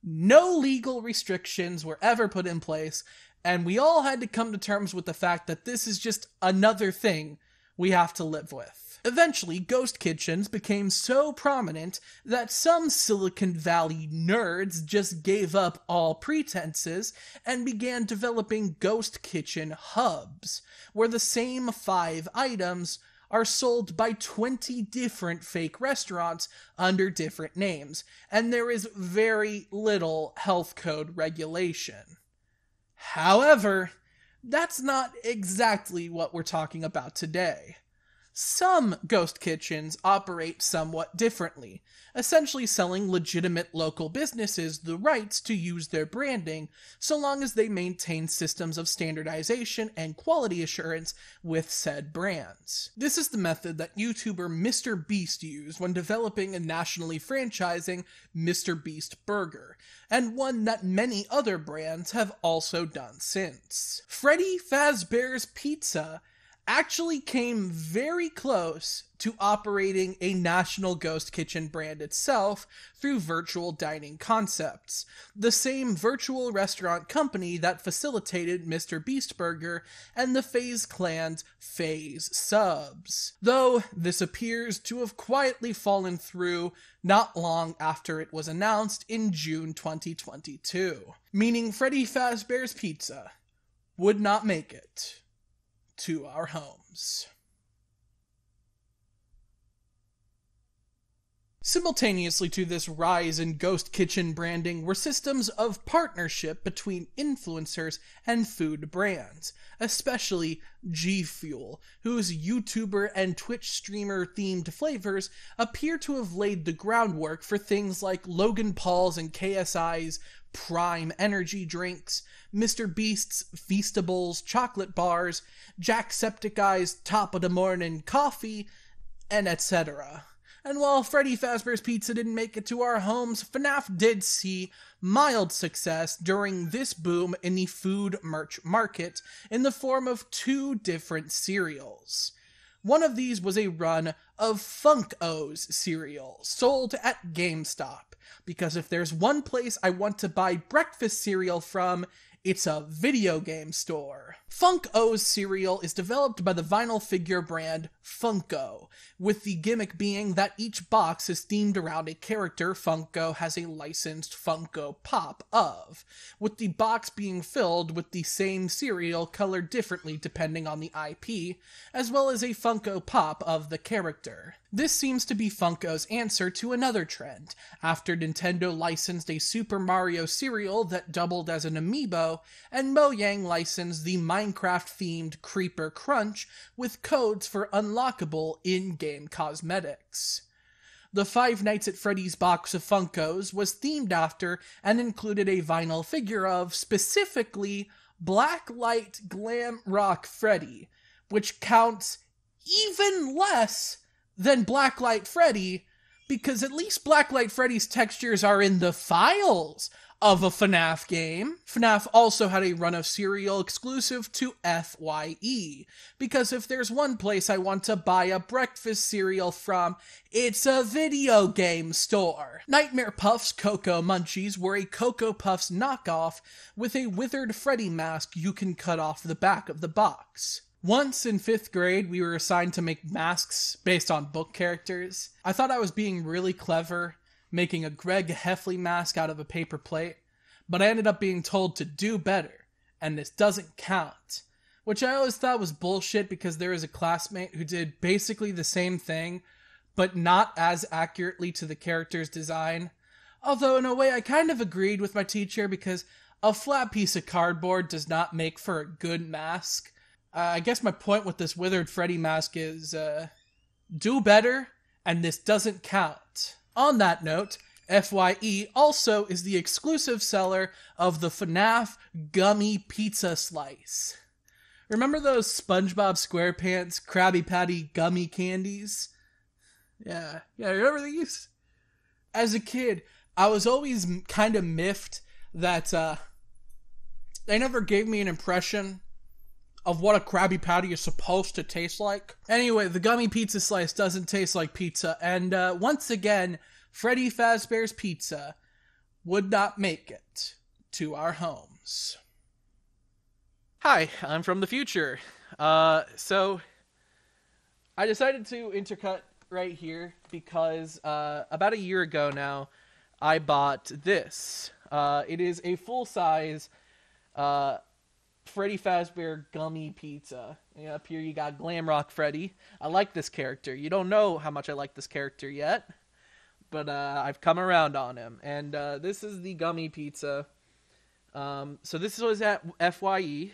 no legal restrictions were ever put in place, and we all had to come to terms with the fact that this is just another thing we have to live with. Eventually, ghost kitchens became so prominent that some Silicon Valley nerds just gave up all pretenses and began developing ghost kitchen hubs, where the same 5 items are sold by 20 different fake restaurants under different names, and there is very little health code regulation. However, that's not exactly what we're talking about today. Some ghost kitchens operate somewhat differently, essentially selling legitimate local businesses the rights to use their branding so long as they maintain systems of standardization and quality assurance with said brands. This is the method that YouTuber Mr. Beast used when developing and nationally franchising Mr. Beast Burger, and one that many other brands have also done since. Freddy Fazbear's Pizza actually came very close to operating a national ghost kitchen brand itself through virtual dining concepts, the same virtual restaurant company that facilitated Mr. Beast Burger and the FaZe Clan's FaZe subs, though this appears to have quietly fallen through not long after it was announced in June 2022, meaning Freddy Fazbear's Pizza would not make it to our homes. Simultaneously to this rise in ghost kitchen branding were systems of partnership between influencers and food brands, especially G Fuel, whose YouTuber and Twitch streamer themed flavors appear to have laid the groundwork for things like Logan Paul's and KSI's Prime energy drinks, Mr. Beast's Feastables chocolate bars, Jacksepticeye's Top of the Morning coffee, and etc. And while Freddy Fazbear's Pizza didn't make it to our homes, FNaF did see mild success during this boom in the food merch market in the form of 2 different cereals. One of these was a run of Funk-O's cereal, sold at GameStop, because if there's one place I want to buy breakfast cereal from, it's a video game store. Funk-O's cereal is developed by the vinyl figure brand Funko, with the gimmick being that each box is themed around a character Funko has a licensed Funko Pop of, with the box being filled with the same cereal colored differently depending on the IP, as well as a Funko Pop of the character. This seems to be Funko's answer to another trend, after Nintendo licensed a Super Mario cereal that doubled as an amiibo, and Mojang licensed the Minecraft-themed Creeper Crunch with codes for unlockable in-game cosmetics. The Five Nights at Freddy's box of Funkos was themed after and included a vinyl figure of, specifically, Blacklight Glam Rock Freddy, which counts even less than Blacklight Freddy, because at least Blacklight Freddy's textures are in the files of a FNaF game. FNaF also had a run of cereal exclusive to FYE, because if there's one place I want to buy a breakfast cereal from, it's a video game store. Nightmare Puff's Cocoa Munchies were a Cocoa Puffs knockoff with a withered Freddy mask you can cut off the back of the box. Once in 5th grade, we were assigned to make masks based on book characters. I thought I was being really clever, making a Greg Heffley mask out of a paper plate, but I ended up being told to do better, and this doesn't count. Which I always thought was bullshit, because there was a classmate who did basically the same thing, but not as accurately to the character's design. Although in a way I kind of agreed with my teacher, because a flat piece of cardboard does not make for a good mask. I guess my point with this withered Freddy mask is, do better, and this doesn't count. On that note, FYE also is the exclusive seller of the FNaF Gummy Pizza Slice. Remember those SpongeBob SquarePants Krabby Patty gummy candies? Yeah, remember these? As a kid, I was always kind of miffed that, they never gave me an impression of what a Krabby Patty is supposed to taste like. Anyway, the Gummy Pizza Slice doesn't taste like pizza, and once again, Freddy Fazbear's Pizza would not make it to our homes. Hi, I'm from the future. So I decided to intercut right here because about a year ago now, I bought this. It is a full-size Freddy Fazbear Gummy Pizza. Yeah, up here you got Glamrock Freddy. I like this character. You don't know how much I like this character yet, but I've come around on him. And this is the Gummy Pizza. So this was at FYE,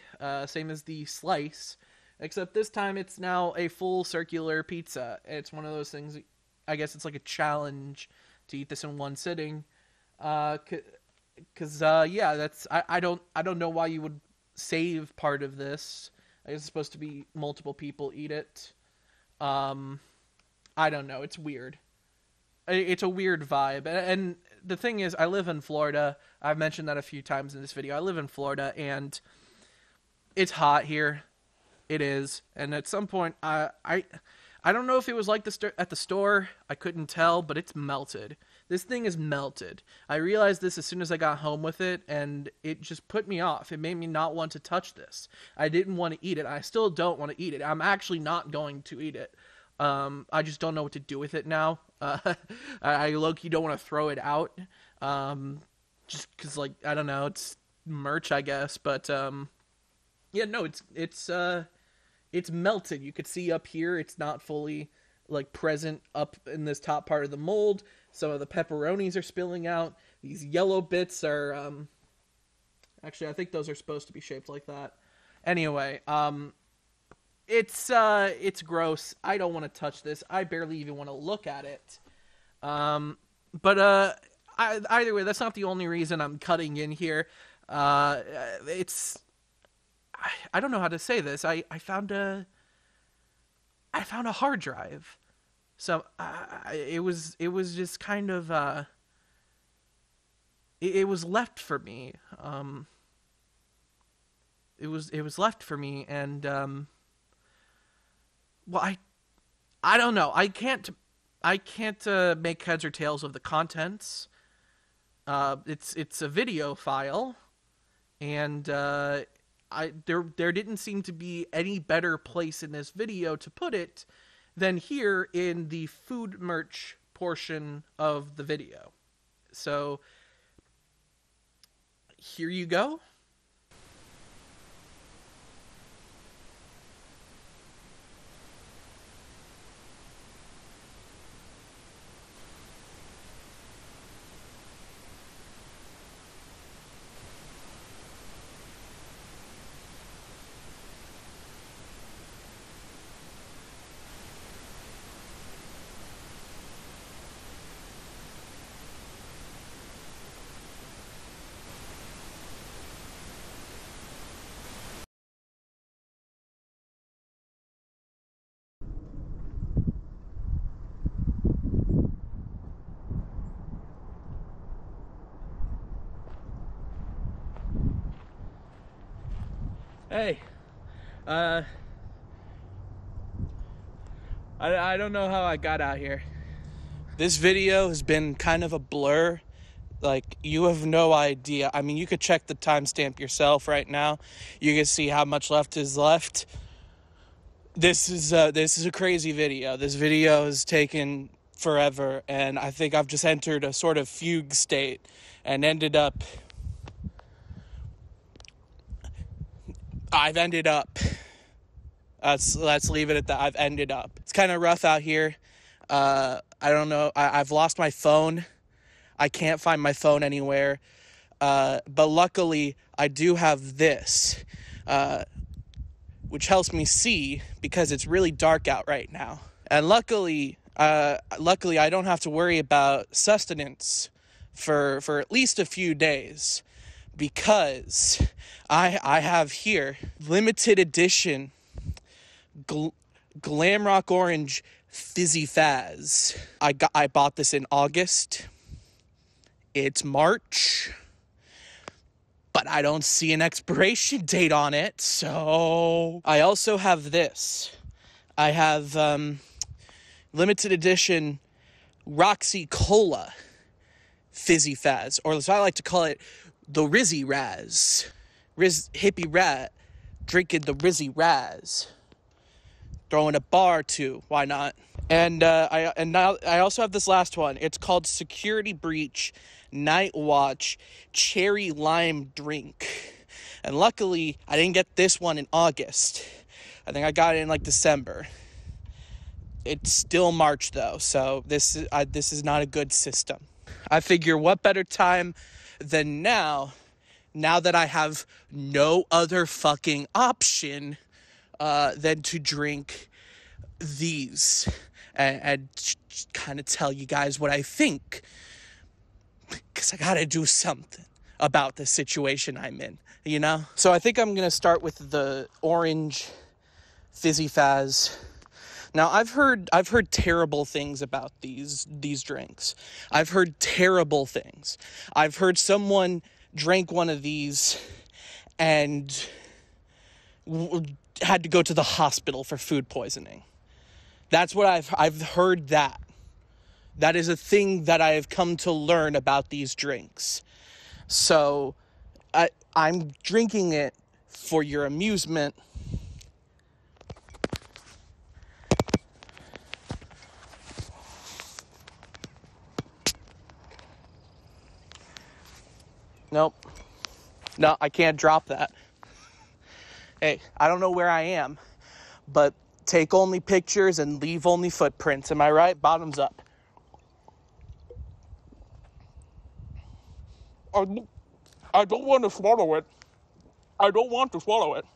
same as the Slice, except this time it's now a full circular pizza. It's one of those things, I guess it's like a challenge to eat this in one sitting. Cause yeah, that's, I don't know why you would save part of this. It's supposed to be multiple people eat it. I don't know. It's weird. It's a weird vibe. And the thing is, I live in Florida. I've mentioned that a few times in this video. I live in Florida, and it's hot here. It is. And at some point, I don't know if it was like at the store. I couldn't tell, but it's melted. This thing is melted. I realized this as soon as I got home with it, and it just put me off. It made me not want to touch this. I didn't want to eat it. I still don't want to eat it. I'm actually not going to eat it. I just don't know what to do with it now. I low-key don't want to throw it out. Just because, like, I don't know, it's merch, I guess. But, yeah, no, it's melted. You could see up here, it's not fully, like, present up in this top part of the mold. Some of the pepperonis are spilling out. These yellow bits are, actually, I think those are supposed to be shaped like that. Anyway, it's gross. I don't want to touch this. I barely even want to look at it. But either way, that's not the only reason I'm cutting in here. I don't know how to say this. I found a hard drive. So it was just kind of it was left for me. It was left for me, and well, I don't know. I can't make heads or tails of the contents. It's a video file, and there didn't seem to be any better place in this video to put it than here in the food merch portion of the video. So here you go. Hey, I don't know how I got out here. This video has been kind of a blur. Like, you have no idea. I mean, you could check the timestamp yourself right now. You can see how much left is left. This is a crazy video. This video has taken forever, and I think I've just entered a sort of fugue state and I've ended up, let's leave it at that. I've ended up. It's kind of rough out here. I don't know. I've lost my phone. I can't find my phone anywhere. But luckily, I do have this, which helps me see because it's really dark out right now. And luckily, I don't have to worry about sustenance for at least a few days, because I have here limited edition Glam Rock Orange Fizzy Faz. I bought this in August. It's March, but I don't see an expiration date on it. So I also have this. I have limited edition Roxy Cola Fizzy Faz, or as I like to call it, the Rizzy Raz. Hippie rat drinking the Rizzy Raz. Throwing a bar too, why not? And I also have this last one. It's called Security Breach Night Watch Cherry Lime Drink. And luckily, I didn't get this one in August. I think I got it in like December. It's still March though, so this is not a good system. I figure what better time than now that I have no other fucking option than to drink these and kind of tell you guys what I think, because I gotta do something about the situation I'm in, you know? So I think I'm gonna start with the orange Fizzy Faz. Now, I've heard terrible things about these drinks. I've heard terrible things. I've heard someone drank one of these and had to go to the hospital for food poisoning. That's what I've heard that. That is a thing that I have come to learn about these drinks. So I'm drinking it for your amusement. Nope. No, I can't drop that. Hey, I don't know where I am, but take only pictures and leave only footprints. Am I right? Bottoms up. I don't want to swallow it. I don't want to swallow it.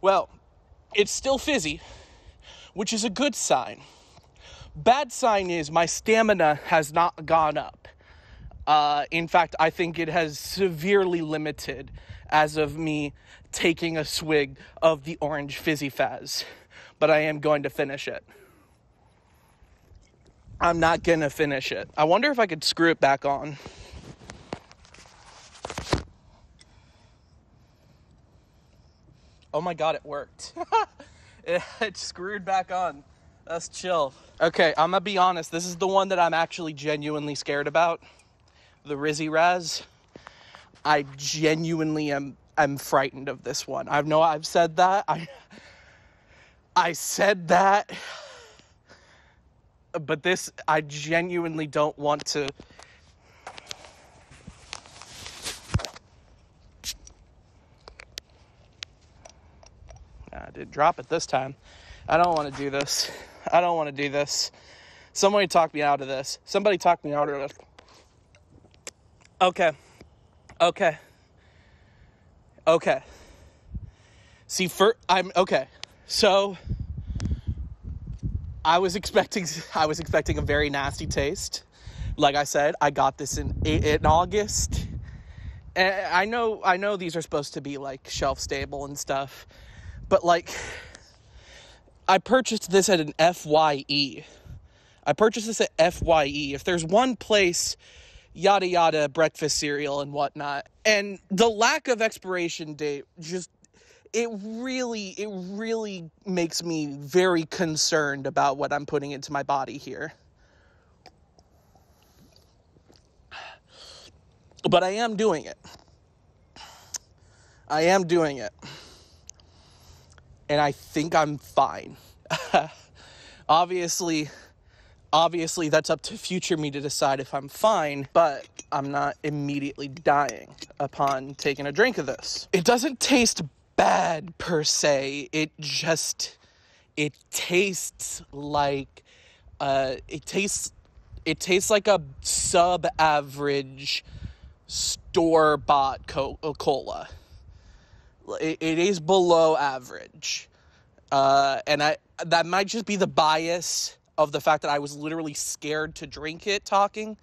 Well, it's still fizzy, which is a good sign. Bad sign is my stamina has not gone up. In fact, I think it has severely limited as of me taking a swig of the orange fizzy faz. But I am going to finish it. I'm not going to finish it. I wonder if I could screw it back on. Oh my god, it worked. It screwed back on. That's chill. Okay, I'm gonna be honest. This is the one that I'm actually genuinely scared about. The Rizzy Raz. I genuinely am frightened of this one. I've said that. I said that. But this, I genuinely don't want to. I did drop it this time. I don't want to do this. I don't want to do this. Somebody talk me out of this. Somebody talk me out of this. Okay. See, okay. So I was expecting a very nasty taste. Like I said, I got this in August. And I know these are supposed to be like shelf stable and stuff, but like I purchased this at an FYE. If there's one place, yada yada, breakfast cereal and whatnot, and the lack of expiration date it really makes me very concerned about what I'm putting into my body here. But I am doing it. And I think I'm fine. Obviously that's up to future me to decide if I'm fine, but I'm not immediately dying upon taking a drink of this. It doesn't taste bad per se. It tastes like it tastes like a sub-average store-bought Coca-Cola. It is below average. And that might just be the bias of the fact that I was literally scared to drink it talking.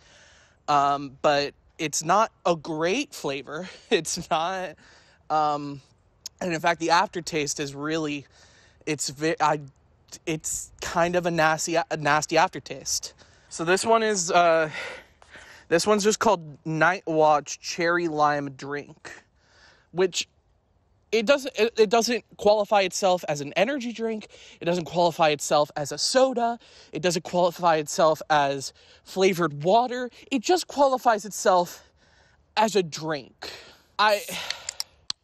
But it's not a great flavor. It's not, and in fact, the aftertaste is really, it's kind of a nasty aftertaste. So this one's just called Night Watch Cherry Lime Drink, which it doesn't qualify itself as an energy drink. It doesn't qualify itself as a soda. It doesn't qualify itself as flavored water. It just qualifies itself as a drink.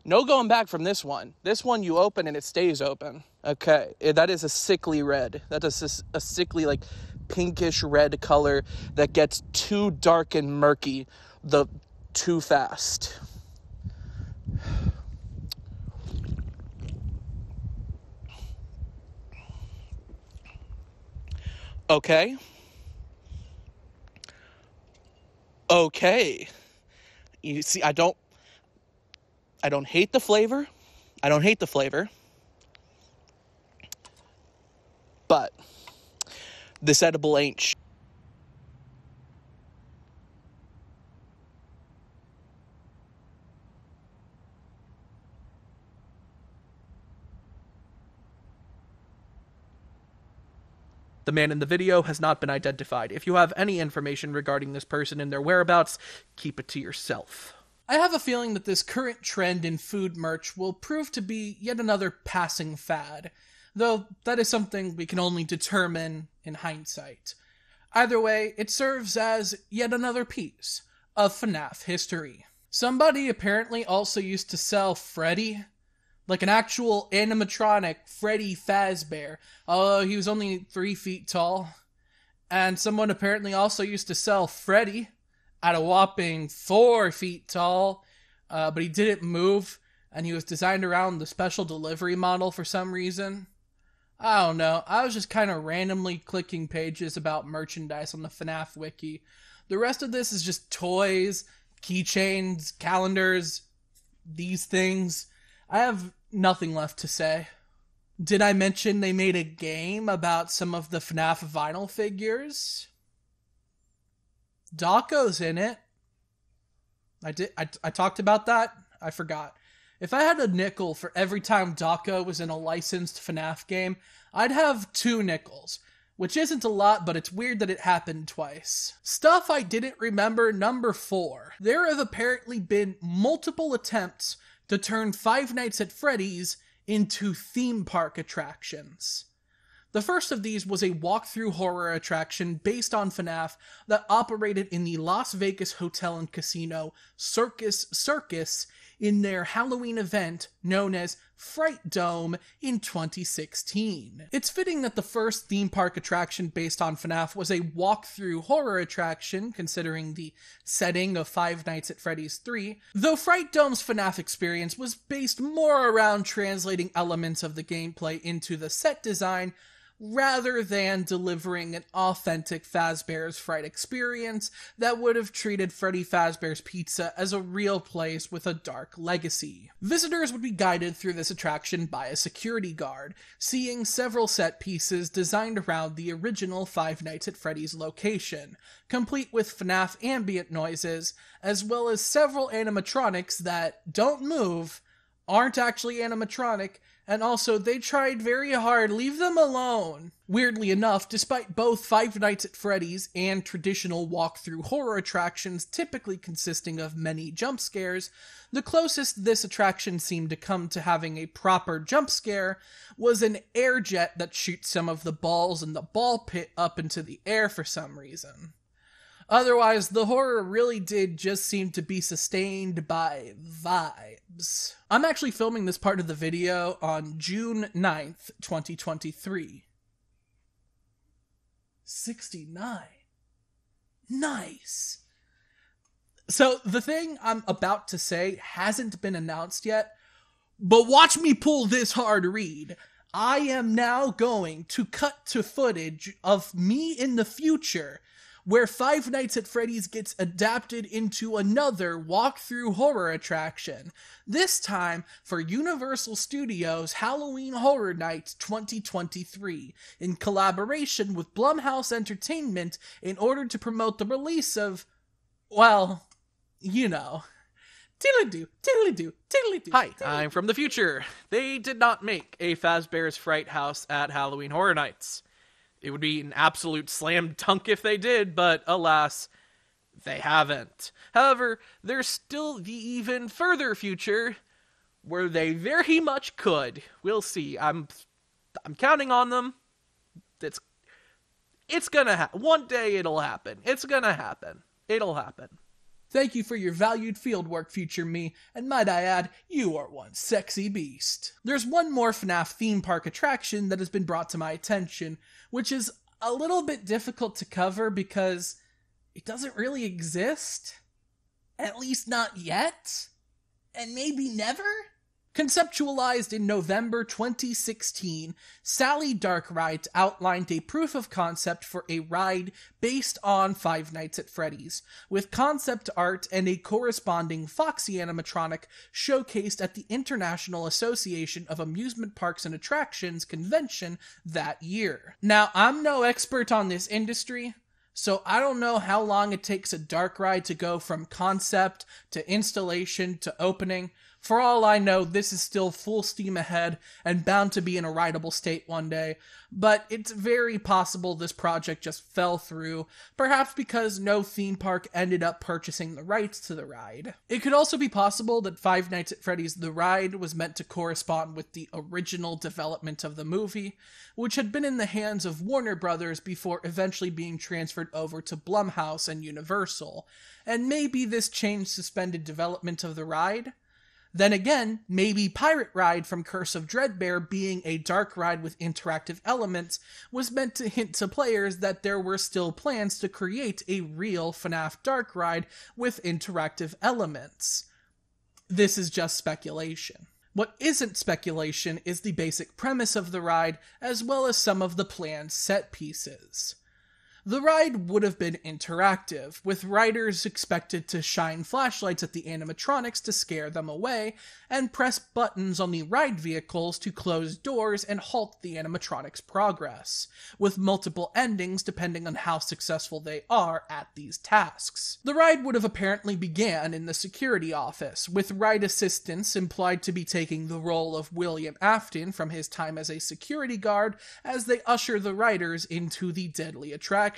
No going back from this one. This one you open and it stays open. Okay, that is a sickly red. That is a sickly, like, pinkish red color that gets too dark and murky too fast. Okay. You see, I don't hate the flavor. But this edible ain't The man in the video has not been identified. If you have any information regarding this person and their whereabouts, keep it to yourself. I have a feeling that this current trend in food merch will prove to be yet another passing fad, though that is something we can only determine in hindsight. Either way, it serves as yet another piece of FNaF history. Somebody apparently also used to sell Freddy, like an actual animatronic Freddy Fazbear. Although he was only 3 feet tall. And someone apparently also used to sell Freddy at a whopping 4 feet tall, but he didn't move, and he was designed around the special delivery model for some reason. I don't know, I was just kind of randomly clicking pages about merchandise on the FNaF wiki. The rest of this is just toys, keychains, calendars, these things. I have nothing left to say. Did I mention they made a game about some of the FNaF vinyl figures? Dawko's in it. I talked about that? I forgot. If I had a nickel for every time Dawko was in a licensed FNaF game, I'd have 2 nickels. Which isn't a lot, but it's weird that it happened twice. Stuff I didn't remember, number 4. There have apparently been multiple attempts to turn Five Nights at Freddy's into theme park attractions. The first of these was a walk-through horror attraction based on FNaF that operated in the Las Vegas Hotel and Casino Circus Circus in their Halloween event known as Fright Dome in 2016. It's fitting that the first theme park attraction based on FNaF was a walk-through horror attraction, considering the setting of Five Nights at Freddy's 3, though Fright Dome's FNaF experience was based more around translating elements of the gameplay into the set design, rather than delivering an authentic Fazbear's Fright experience that would have treated Freddy Fazbear's Pizza as a real place with a dark legacy. Visitors would be guided through this attraction by a security guard, seeing several set pieces designed around the original Five Nights at Freddy's location, complete with FNaF ambient noises, as well as several animatronics that don't move, aren't actually animatronic, and also, they tried very hard, leave them alone. Weirdly enough, despite both Five Nights at Freddy's and traditional walk-through horror attractions typically consisting of many jump scares, the closest this attraction seemed to come to having a proper jump scare was an air jet that shoots some of the balls in the ball pit up into the air for some reason. Otherwise, the horror really did just seem to be sustained by vibes. I'm actually filming this part of the video on June 9th, 2023. 69. Nice. So, the thing I'm about to say hasn't been announced yet, but watch me pull this hard read. I am now going to cut to footage of me in the future where Five Nights at Freddy's gets adapted into another walk-through horror attraction, this time for Universal Studios' Halloween Horror Nights 2023, in collaboration with Blumhouse Entertainment in order to promote the release of, well, you know. Tiddly-doo, tiddly-doo, tiddly-doo. Hi, I'm from the future. They did not make a Fazbear's Fright House at Halloween Horror Nights. It would be an absolute slam dunk if they did, but alas, they haven't. However, there's still the even further future where they very much could. We'll see. I'm counting on them. It's gonna happen. One day it'll happen. It's gonna happen. It'll happen. Thank you for your valued fieldwork, future me, and might I add, you are one sexy beast. There's one more FNaF theme park attraction that has been brought to my attention, which is a little bit difficult to cover because it doesn't really exist. At least not yet. And maybe never? Conceptualized in November 2016, Sally Darkwright outlined a proof of concept for a ride based on Five Nights at Freddy's, with concept art and a corresponding Foxy animatronic showcased at the International Association of Amusement Parks and Attractions convention that year. Now, I'm no expert on this industry, so I don't know how long it takes a dark ride to go from concept to installation to opening. For all I know, this is still full steam ahead and bound to be in a rideable state one day, but it's very possible this project just fell through, perhaps because no theme park ended up purchasing the rights to the ride. It could also be possible that Five Nights at Freddy's The Ride was meant to correspond with the original development of the movie, which had been in the hands of Warner Brothers before eventually being transferred over to Blumhouse and Universal, and maybe this change suspended development of the ride. Then again, maybe Pirate Ride from Curse of Dreadbear being a dark ride with interactive elements was meant to hint to players that there were still plans to create a real FNaF dark ride with interactive elements. This is just speculation. What isn't speculation is the basic premise of the ride, as well as some of the planned set pieces. The ride would have been interactive, with riders expected to shine flashlights at the animatronics to scare them away, and press buttons on the ride vehicles to close doors and halt the animatronics' progress, with multiple endings depending on how successful they are at these tasks. The ride would have apparently began in the security office, with ride assistants implied to be taking the role of William Afton from his time as a security guard as they usher the riders into the deadly attraction.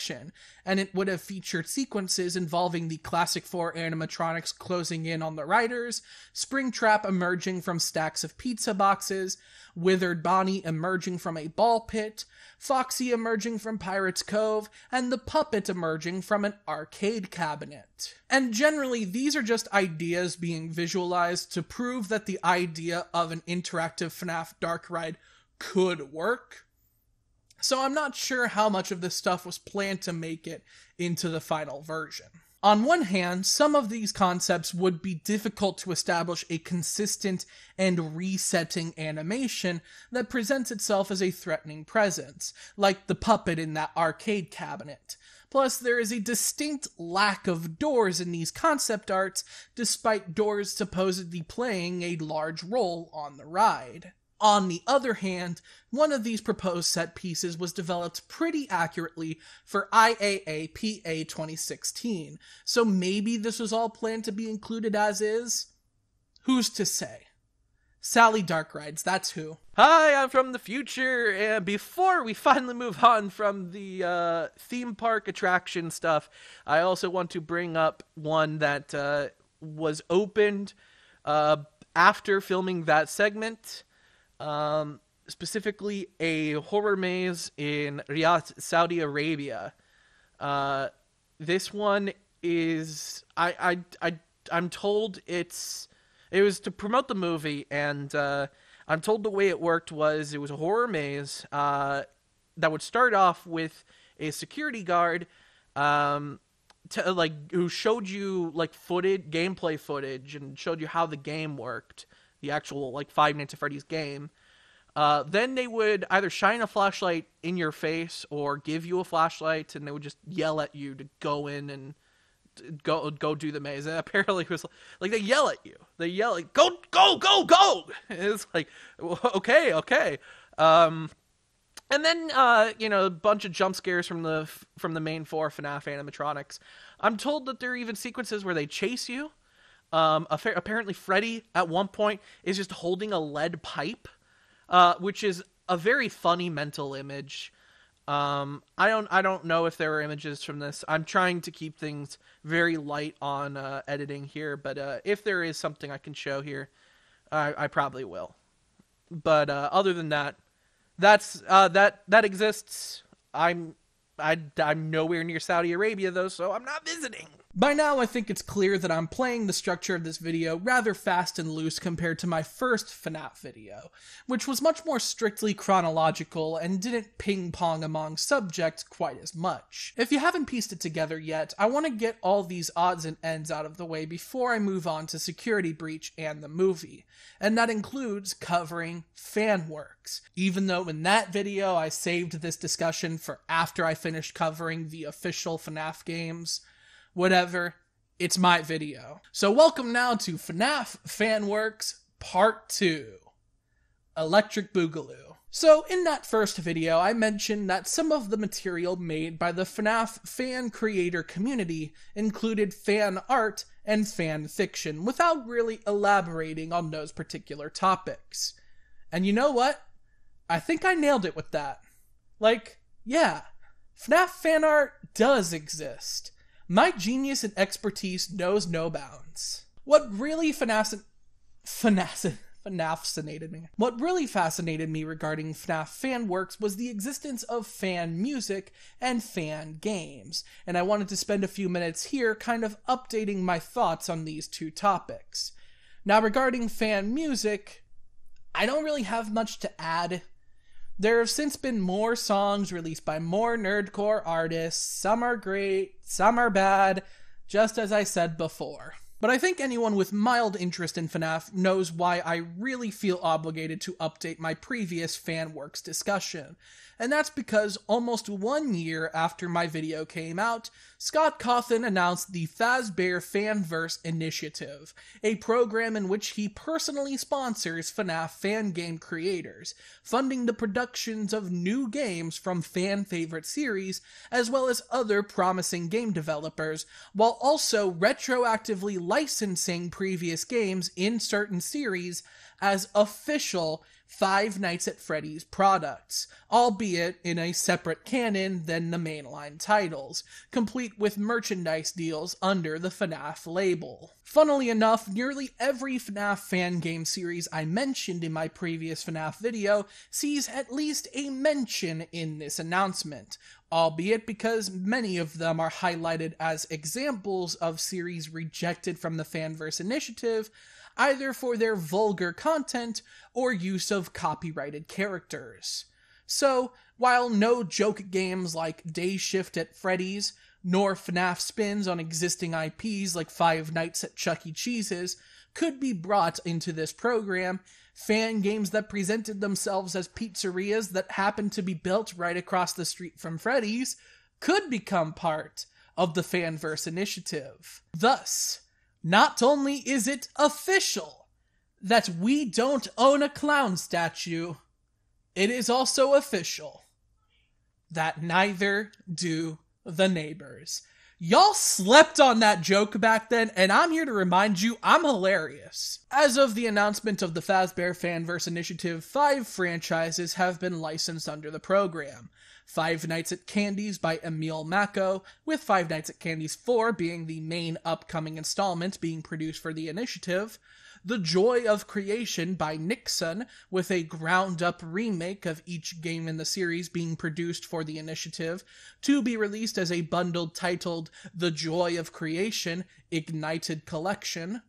And it would have featured sequences involving the Classic 4 animatronics closing in on the riders, Springtrap emerging from stacks of pizza boxes, Withered Bonnie emerging from a ball pit, Foxy emerging from Pirate's Cove, and the puppet emerging from an arcade cabinet. And generally, these are just ideas being visualized to prove that the idea of an interactive FNaF dark ride could work. So I'm not sure how much of this stuff was planned to make it into the final version. On one hand, some of these concepts would be difficult to establish a consistent and resetting animation that presents itself as a threatening presence, like the puppet in that arcade cabinet. Plus, there is a distinct lack of doors in these concept arts, despite doors supposedly playing a large role on the ride. On the other hand, one of these proposed set pieces was developed pretty accurately for IAA PA 2016, so maybe this was all planned to be included as is? Who's to say? Sally Dark Rides, that's who. Hi, I'm from the future, and before we finally move on from the theme park attraction stuff, I also want to bring up one that was opened after filming that segment. Specifically a horror maze in Riyadh, Saudi Arabia. This one is, I'm told it was to promote the movie, and I'm told the way it worked was it was a horror maze that would start off with a security guard who showed you gameplay footage and showed you how the game worked. The actual Five Nights at Freddy's game. Then they would either shine a flashlight in your face or give you a flashlight, and they would just yell at you to go in and go do the maze. And apparently it was they yell at you. They yell go. It's like, okay. And then a bunch of jump scares from the main four FNaF animatronics. I'm told that there are even sequences where they chase you. Apparently Freddy at one point is just holding a lead pipe, which is a very funny mental image. I don't know if there are images from this. I'm trying to keep things very light on editing here, but if there is something I can show here, I probably will. But other than that, that exists. I'm nowhere near Saudi Arabia though, so I'm not visiting. By now, I think it's clear that I'm playing the structure of this video rather fast and loose compared to my first FNaF video, which was much more strictly chronological and didn't ping-pong among subjects quite as much. If you haven't pieced it together yet, I want to get all these odds and ends out of the way before I move on to Security Breach and the movie, and that includes covering fan works, even though in that video I saved this discussion for after I finished covering the official FNaF games. Whatever, it's my video. So welcome now to FNaF Fanworks Part 2, Electric Boogaloo. So, in that first video, I mentioned that some of the material made by the FNaF fan creator community included fan art and fan fiction, without really elaborating on those particular topics. And you know what? I think I nailed it with that. Like, yeah, FNaF fan art does exist. My genius and expertise knows no bounds. What really fascinated me regarding FNaF fan works was the existence of fan music and fan games, and I wanted to spend a few minutes here kind of updating my thoughts on these two topics. Now, regarding fan music, I don't really have much to add. There have since been more songs released by more nerdcore artists. Some are great, some are bad, just as I said before. But I think anyone with mild interest in FNaF knows why I really feel obligated to update my previous fan works discussion. And that's because almost 1 year after my video came out, Scott Cawthon announced the Fazbear Fanverse Initiative, a program in which he personally sponsors FNaF fan game creators, funding the productions of new games from fan-favorite series, as well as other promising game developers, while also retroactively licensing previous games in certain series as official Five Nights at Freddy's products, albeit in a separate canon than the mainline titles, complete with merchandise deals under the FNaF label. Funnily enough, nearly every FNaF fan game series I mentioned in my previous FNaF video sees at least a mention in this announcement, albeit because many of them are highlighted as examples of series rejected from the Fanverse Initiative, either for their vulgar content or use of copyrighted characters. So, while no joke games like Day Shift at Freddy's, nor FNaF spins on existing IPs like Five Nights at Chuck E. Cheese's could be brought into this program, fan games that presented themselves as pizzerias that happened to be built right across the street from Freddy's could become part of the Fanverse Initiative. Thus, not only is it official that we don't own a clown statue, it is also official that neither do the neighbors. Y'all slept on that joke back then, and I'm here to remind you I'm hilarious. As of the announcement of the Fazbear Fanverse Initiative, 5 franchises have been licensed under the program. Five Nights at Candy's by Emil Mako, with Five Nights at Candy's 4 being the main upcoming installment being produced for the initiative. The Joy of Creation by Nixon, with a ground-up remake of each game in the series being produced for the initiative, to be released as a bundle titled The Joy of Creation Ignited Collection.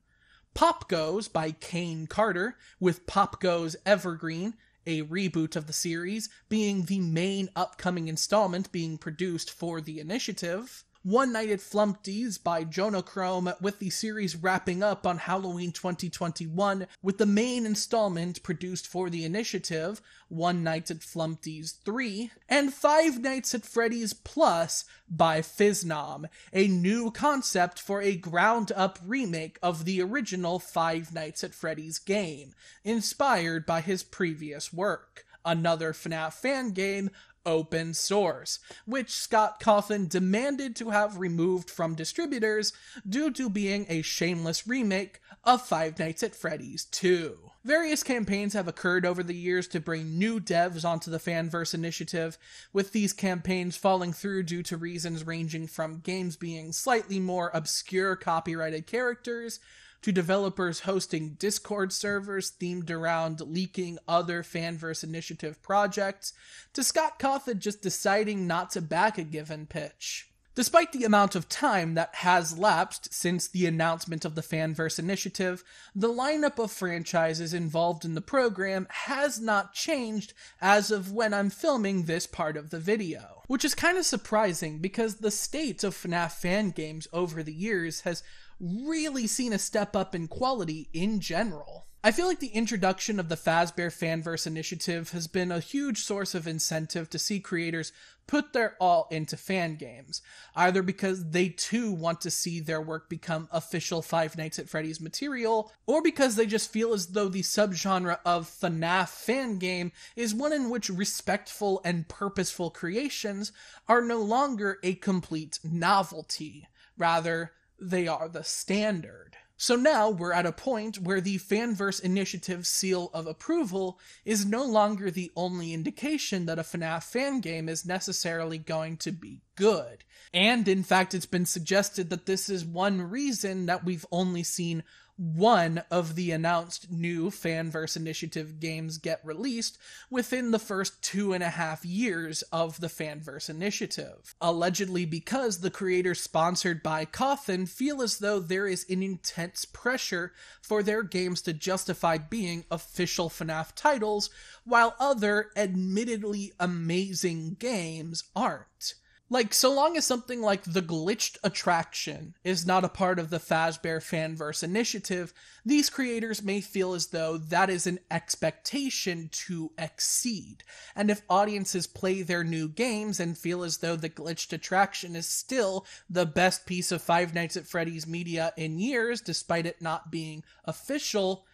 Pop Goes by Kane Carter, with Pop Goes Evergreen, a reboot of the series, being the main upcoming installment being produced for the initiative. One Night at Flumpty's by Jonochrome, with the series wrapping up on Halloween 2021, with the main installment produced for the initiative, One Night at Flumpty's 3, and Five Nights at Freddy's Plus by Fiznom, a new concept for a ground-up remake of the original Five Nights at Freddy's game, inspired by his previous work. Another FNaF fan game, open source, which Scott Cawthon demanded to have removed from distributors due to being a shameless remake of Five Nights at Freddy's 2. Various campaigns have occurred over the years to bring new devs onto the Fanverse Initiative, with these campaigns falling through due to reasons ranging from games being slightly more obscure copyrighted characters, to developers hosting Discord servers themed around leaking other Fanverse Initiative projects, to Scott Cawthon just deciding not to back a given pitch. Despite the amount of time that has lapsed since the announcement of the Fanverse Initiative, the lineup of franchises involved in the program has not changed as of when I'm filming this part of the video. Which is kind of surprising because the state of FNaF fan games over the years has really seen a step up in quality in general. I feel like the introduction of the Fazbear Fanverse initiative has been a huge source of incentive to see creators put their all into fan games, either because they too want to see their work become official Five Nights at Freddy's material, or because they just feel as though the subgenre of FNaF fan game is one in which respectful and purposeful creations are no longer a complete novelty. Rather, they are the standard. So now we're at a point where the Fanverse Initiative seal of approval is no longer the only indication that a FNaF fan game is necessarily going to be good. And in fact, it's been suggested that this is one reason that we've only seen one of the announced new Fanverse Initiative games get released within the first 2.5 years of the Fanverse Initiative. Allegedly because the creators sponsored by Quinton feel as though there is an intense pressure for their games to justify being official FNaF titles, while other admittedly amazing games aren't. Like, so long as something like the Glitched Attraction is not a part of the Fazbear Fanverse Initiative, these creators may feel as though that is an expectation to exceed. And if audiences play their new games and feel as though the Glitched Attraction is still the best piece of Five Nights at Freddy's media in years, despite it not being official,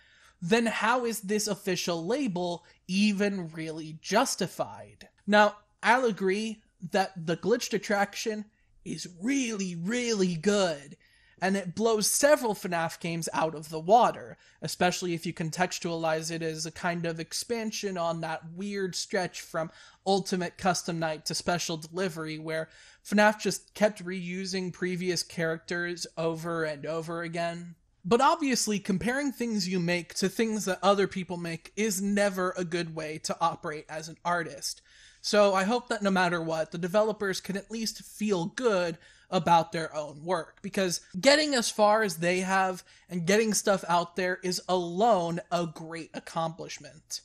then how is this official label even really justified? Now, I'll agree that the Glitched Attraction is really, really good, and it blows several FNaF games out of the water, especially if you contextualize it as a kind of expansion on that weird stretch from Ultimate Custom Night to Special Delivery, where FNaF just kept reusing previous characters over and over again. But obviously, comparing things you make to things that other people make is never a good way to operate as an artist. So I hope that no matter what, the developers can at least feel good about their own work, because getting as far as they have and getting stuff out there is alone a great accomplishment.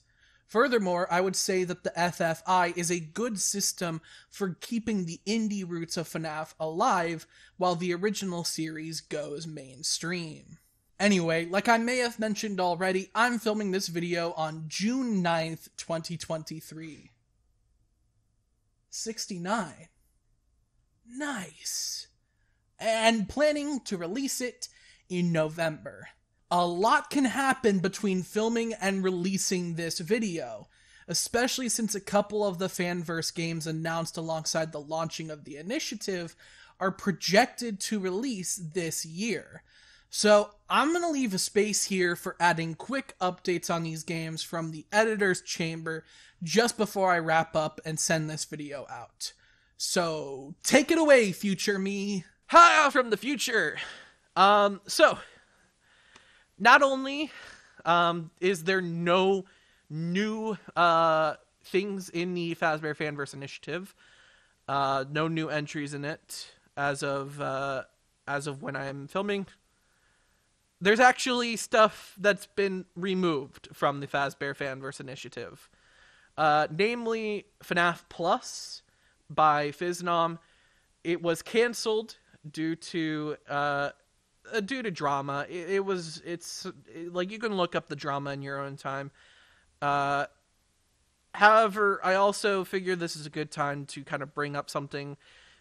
Furthermore, I would say that the FFI is a good system for keeping the indie roots of FNaF alive while the original series goes mainstream. Anyway, like I may have mentioned already, I'm filming this video on June 9th, 2023. 69. Nice. And planning to release it in November. A lot can happen between filming and releasing this video, especially since a couple of the Fanverse games announced alongside the launching of the initiative are projected to release this year. So I'm going to leave a space here for adding quick updates on these games from the editor's chamber just before I wrap up and send this video out. So take it away, future me. Hi from the future. So not only is there no new things in the Fazbear Fanverse Initiative, no new entries in it as of when I'm filming. There's actually stuff that's been removed from the Fazbear Fanverse Initiative. Namely, FNaF Plus by Fiznom. It was canceled due to drama. It's like, you can look up the drama in your own time. However, I also figure this is a good time to kind of bring up something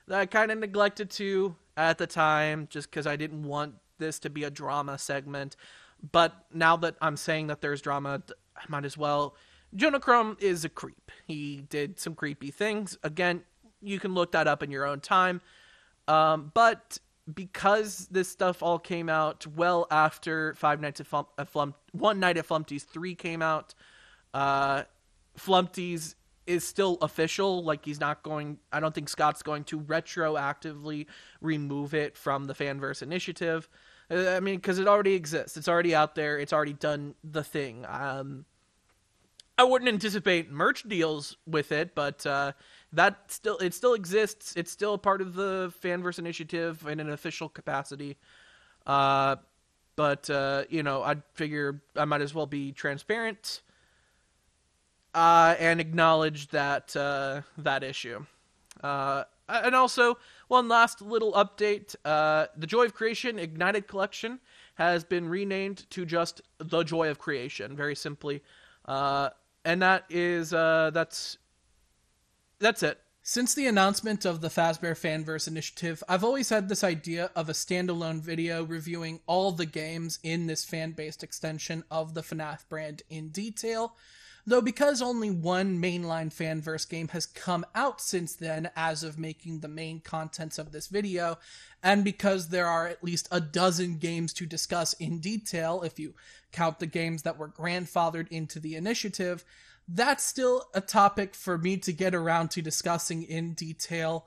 that I kind of neglected to at the time, just because I didn't want this to be a drama segment. But now that I'm saying that there's drama, I might as well. Jonachrome is a creep. He did some creepy things. Again, you can look that up in your own time. But because this stuff all came out well after One Night at Flumpty's 3 came out, Flumpty's is still official. Like, he's not going, I don't think Scott's going to retroactively remove it from the Fanverse Initiative. I mean, because it already exists. It's already out there. It's already done the thing. I wouldn't anticipate merch deals with it, but it still exists. It's still a part of the Fanverse Initiative in an official capacity. But I'd figure I might as well be transparent and acknowledge that issue. And also, one last little update. The Joy of Creation Ignited Collection has been renamed to just The Joy of Creation, very simply. And that is, that's it. Since the announcement of the Fazbear Fanverse initiative, I've always had this idea of a standalone video reviewing all the games in this fan-based extension of the FNaF brand in detail, though because only one mainline Fanverse game has come out since then as of making the main contents of this video, and because there are at least a dozen games to discuss in detail, if you count the games that were grandfathered into the initiative, that's still a topic for me to get around to discussing in detail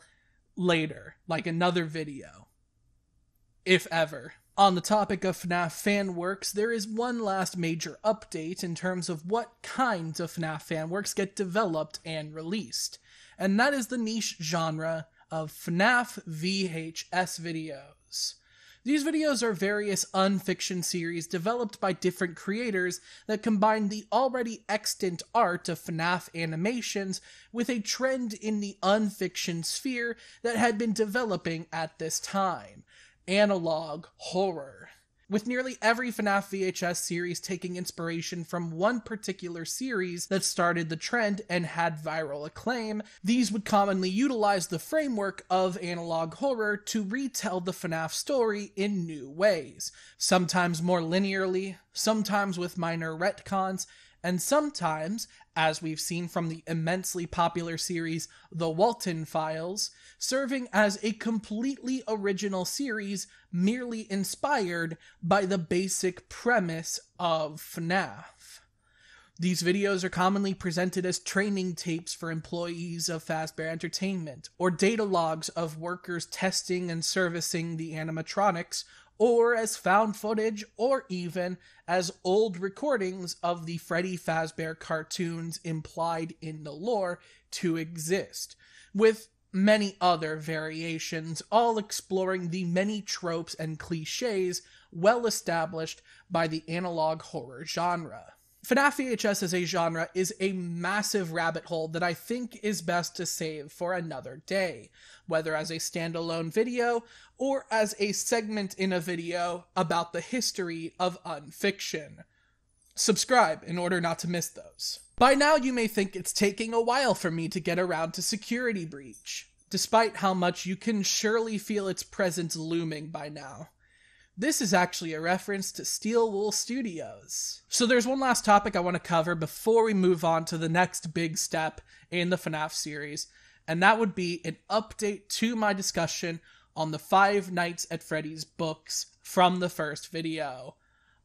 later, like another video. If ever. On the topic of FNaF fan works, there is one last major update in terms of what kinds of FNaF fan works get developed and released, and that is the niche genre of FNaF VHS videos. These videos are various unfiction series developed by different creators that combine the already extant art of FNaF animations with a trend in the unfiction sphere that had been developing at this time: analog horror. With nearly every FNaF VHS series taking inspiration from one particular series that started the trend and had viral acclaim, these would commonly utilize the framework of analog horror to retell the FNaF story in new ways, sometimes more linearly, sometimes with minor retcons, and sometimes, as we've seen from the immensely popular series The Walton Files, serving as a completely original series merely inspired by the basic premise of FNaF. These videos are commonly presented as training tapes for employees of Fazbear Entertainment, or data logs of workers testing and servicing the animatronics, or as found footage, or even as old recordings of the Freddy Fazbear cartoons implied in the lore to exist, with many other variations, all exploring the many tropes and cliches well established by the analog horror genre. FNaF VHS as a genre is a massive rabbit hole that I think is best to save for another day, whether as a standalone video or as a segment in a video about the history of unfiction. Subscribe in order not to miss those. By now you may think it's taking a while for me to get around to Security Breach, despite how much you can surely feel its presence looming by now. This is actually a reference to Steel Wool Studios. So there's one last topic I want to cover before we move on to the next big step in the FNaF series, and that would be an update to my discussion on the Five Nights at Freddy's books from the first video.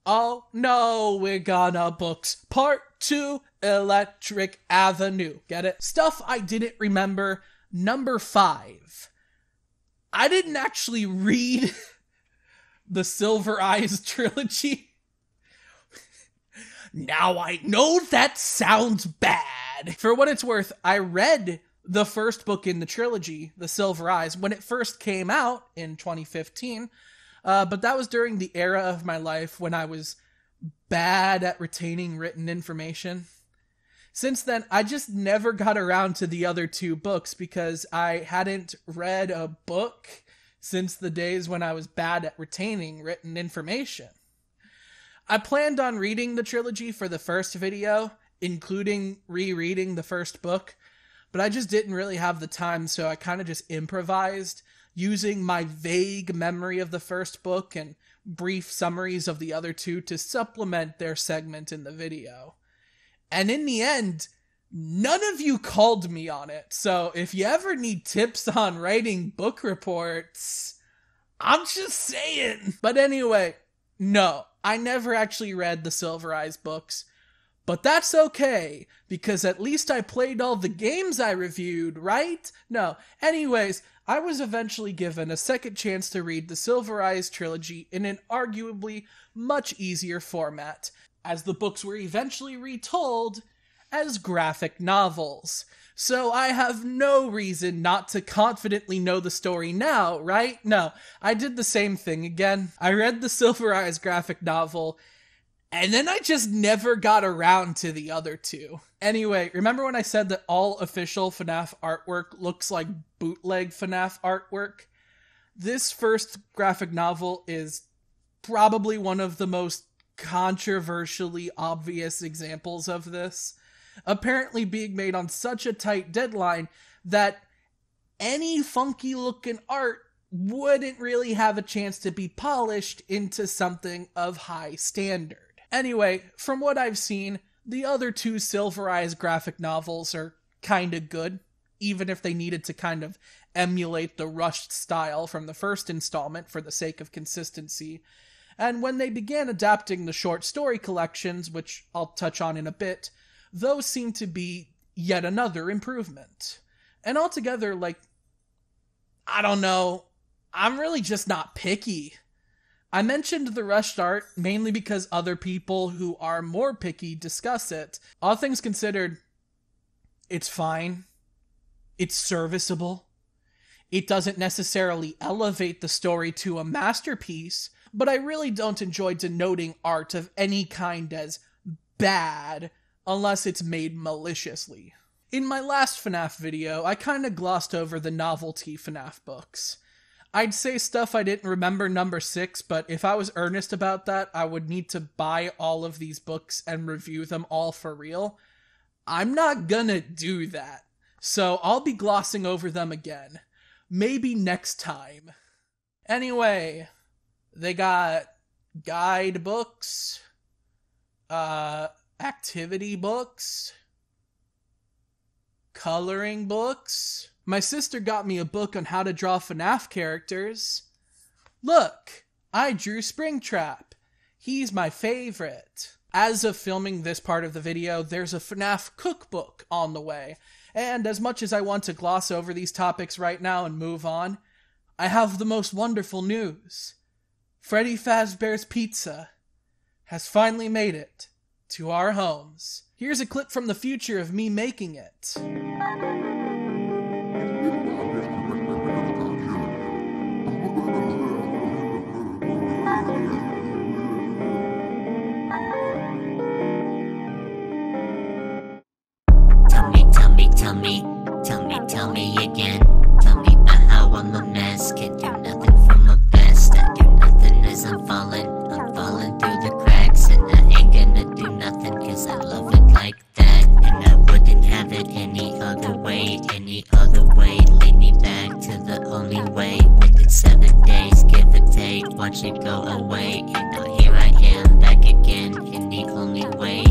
Oh no, we're gonna books. Part 2, Electric Avenue. Get it? Stuff I didn't remember. Number 5. I didn't actually read the Silver Eyes trilogy. Now I know that sounds bad. For what it's worth, I read the first book in the trilogy, The Silver Eyes, when it first came out in 2015, but that was during the era of my life when I was bad at retaining written information. Since then, I just never got around to the other 2 books because I hadn't read a book since the days when I was bad at retaining written information. I planned on reading the trilogy for the first video, including rereading the first book, but I just didn't really have the time, so I kind of just improvised, using my vague memory of the first book and brief summaries of the other 2 to supplement their segment in the video. And in the end, none of you called me on it, so if you ever need tips on writing book reports, I'm just saying. But anyway, no, I never actually read the Silver Eyes books, but that's okay, because at least I played all the games I reviewed, right? No, anyways, I was eventually given a second chance to read the Silver Eyes trilogy in an arguably much easier format, as the books were eventually retold as graphic novels. So I have no reason not to confidently know the story now, right? No, I did the same thing again. I read the Silver Eyes graphic novel, And then I just never got around to the other two. Anyway, remember when I said that all official FNaF artwork looks like bootleg FNaF artwork? This first graphic novel is probably one of the most controversially obvious examples of this, apparently being made on such a tight deadline that any funky looking art wouldn't really have a chance to be polished into something of high standard. Anyway, from what I've seen, the other two Silver Eyes graphic novels are kinda good, even if they needed to kind of emulate the rushed style from the first installment for the sake of consistency. And when they began adapting the short story collections, which I'll touch on in a bit, those seem to be yet another improvement. And altogether, like, I don't know, I'm really just not picky. I mentioned the rushed art mainly because other people who are more picky discuss it. All things considered, it's fine. It's serviceable. It doesn't necessarily elevate the story to a masterpiece, but I really don't enjoy denoting art of any kind as bad unless it's made maliciously. In my last FNaF video, I kinda glossed over the novelty FNaF books. I'd say stuff I didn't remember number 6, but if I was earnest about that, I would need to buy all of these books and review them all for real. I'm not gonna do that, so I'll be glossing over them again. Maybe next time. Anyway, they got guidebooks, activity books, coloring books. My sister got me a book on how to draw FNaF characters. Look, I drew Springtrap. He's my favorite. As of filming this part of the video, there's a FNaF cookbook on the way. And as much as I want to gloss over these topics right now and move on, I have the most wonderful news. Freddy Fazbear's Pizza has finally made it to our homes. Here's a clip from the future of me making it. Tell me again. Tell me about how I'm a mess. Can't do nothing for my best. I do nothing as I'm falling through the cracks. And I ain't gonna do nothing cause I love it like that. And I wouldn't have it any other way. Lead me back to the only way. Within 7 days, give or take, watch it go away. And now here I am, back again, in the only way.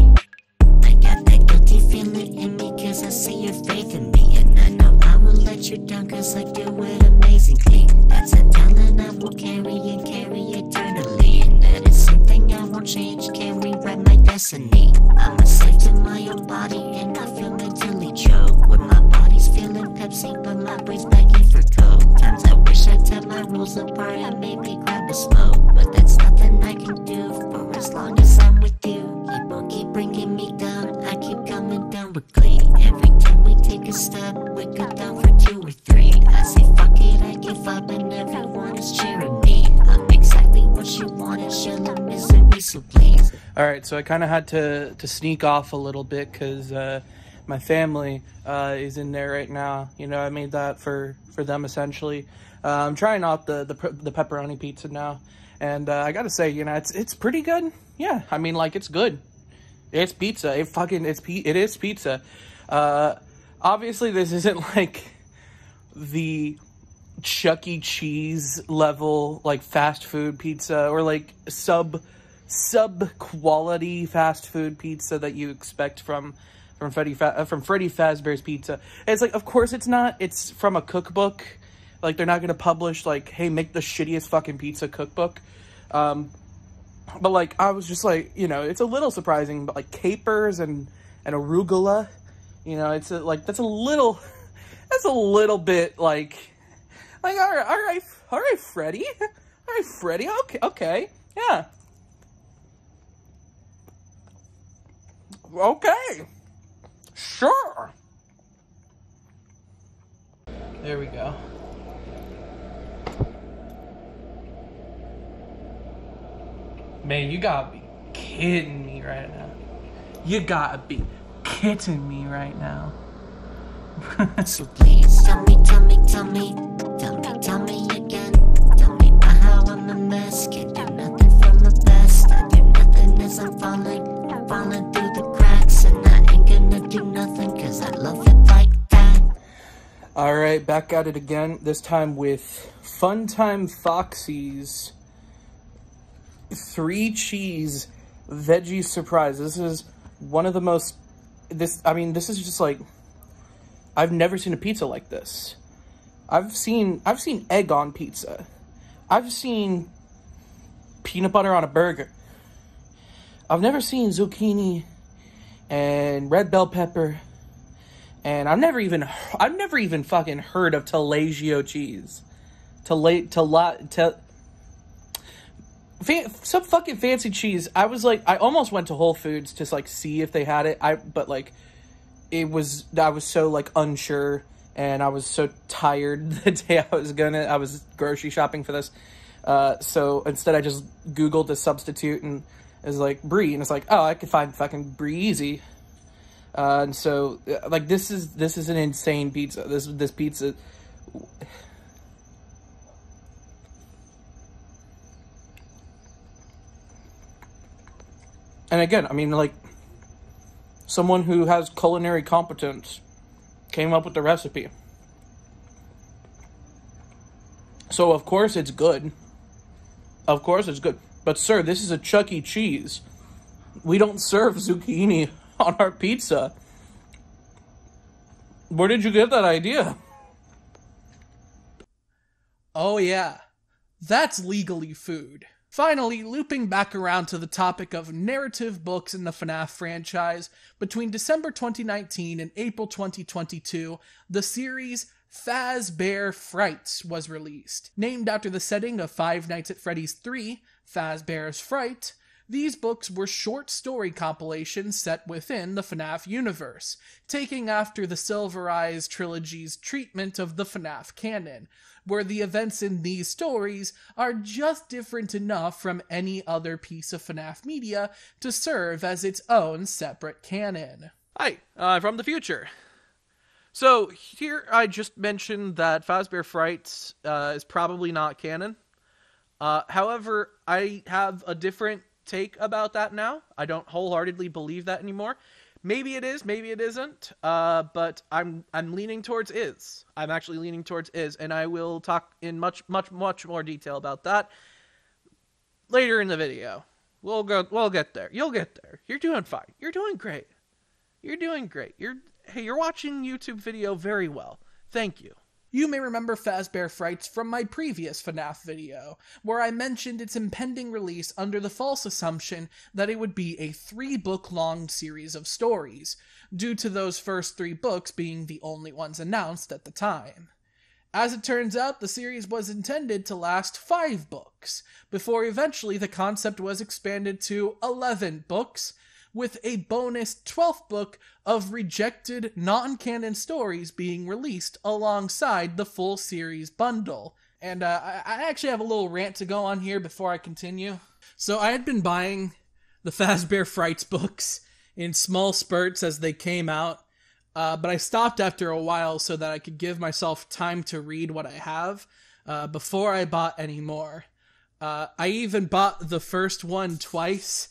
I got that guilty feeling in me cause I see your faith in me. And I know I will let you down cause I do it amazingly. That's a talent I will carry and carry eternally. And that is something I won't change, can't rewrite my destiny. I'm a slave to my own body and I feel mentally choked. When my body's feeling Pepsi but my brain's begging for Coke. Times I wish I'd tear my rules apart and maybe grab a smoke. But that's nothing I can do for as long as I'm with you. Keep bringing me down, I keep coming down with glee. Every time we take a step, we go down for 2 or 3. I say fuck it, I give up and everyone is cheering me. I'm exactly what you wanted, shell of misery, so please. Alright, so I kind of had to sneak off a little bit because my family is in there right now. You know, I made that for them essentially. I'm trying out the pepperoni pizza now. And I gotta say, you know, it's pretty good. Yeah, I mean, like, it's good. It's pizza. It is pizza. Obviously, this isn't like the Chuck E. Cheese level, like, fast food pizza or like sub quality fast food pizza that you expect from Freddy Fazbear's Pizza. It's like, of course it's not. It's from a cookbook. Like, they're not gonna publish like, hey, make the shittiest fucking pizza cookbook. But, like, I was just like, you know, it's a little surprising, but, like, capers and arugula, you know, it's like, that's a little bit, like, all right, Freddy, okay, yeah, okay, sure. There we go. Man, you got me kidding me right now. You gotta be kidding me right now. So please tell me again. Tell me about how I'm a mess. Can't do nothing from the best. I do nothing as I'm falling through the cracks. And I ain't gonna do nothing cause I love it like that. Alright, back at it again. This time with Funtime Foxy's 3-cheese veggie surprise. This is one of the most... this is just like... I've never seen a pizza like this. I've seen egg on pizza. I've seen peanut butter on a burger. I've never seen zucchini and red bell pepper. And I've never even fucking heard of Taleggio cheese. Some fucking fancy cheese. I almost went to Whole Foods to like see if they had it. I was so like unsure, and I was so tired the day I was grocery shopping for this. So instead I just Googled the substitute and it was like brie, and it's like, oh, I could find fucking brie easy. And so like this is an insane pizza. This pizza. And again, I mean, like, someone who has culinary competence came up with the recipe. So, of course, it's good. Of course, it's good. But, sir, this is a Chuck E. Cheese. We don't serve zucchini on our pizza. Where did you get that idea? Oh yeah, that's legally food. Finally, looping back around to the topic of narrative books in the FNaF franchise, between December 2019 and April 2022, the series Fazbear Frights was released. Named after the setting of Five Nights at Freddy's 3, Fazbear's Fright, these books were short story compilations set within the FNaF universe, taking after the Silver Eyes trilogy's treatment of the FNaF canon, where the events in these stories are just different enough from any other piece of FNaF media to serve as its own separate canon. Hi, from the future. So, here I just mentioned that Fazbear Frights is probably not canon. However, I have a different take about that now. I don't wholeheartedly believe that anymore. Maybe it is, maybe it isn't, but I'm leaning towards is. I'm actually leaning towards is, and I will talk in much more detail about that later in the video. We'll get there. You'll get there. You're doing fine. You're doing great. You're doing great. You're watching YouTube video very well. Thank you. You may remember Fazbear Frights from my previous FNaF video, where I mentioned its impending release under the false assumption that it would be a 3-book-long series of stories, due to those first 3 books being the only ones announced at the time. As it turns out, the series was intended to last 5 books, before eventually the concept was expanded to 11 books, with a bonus 12th book of rejected non-canon stories being released alongside the full series bundle. And I actually have a little rant to go on here before I continue. So I had been buying the Fazbear Frights books in small spurts as they came out, but I stopped after a while so that I could give myself time to read what I have before I bought any more. I even bought the first one twice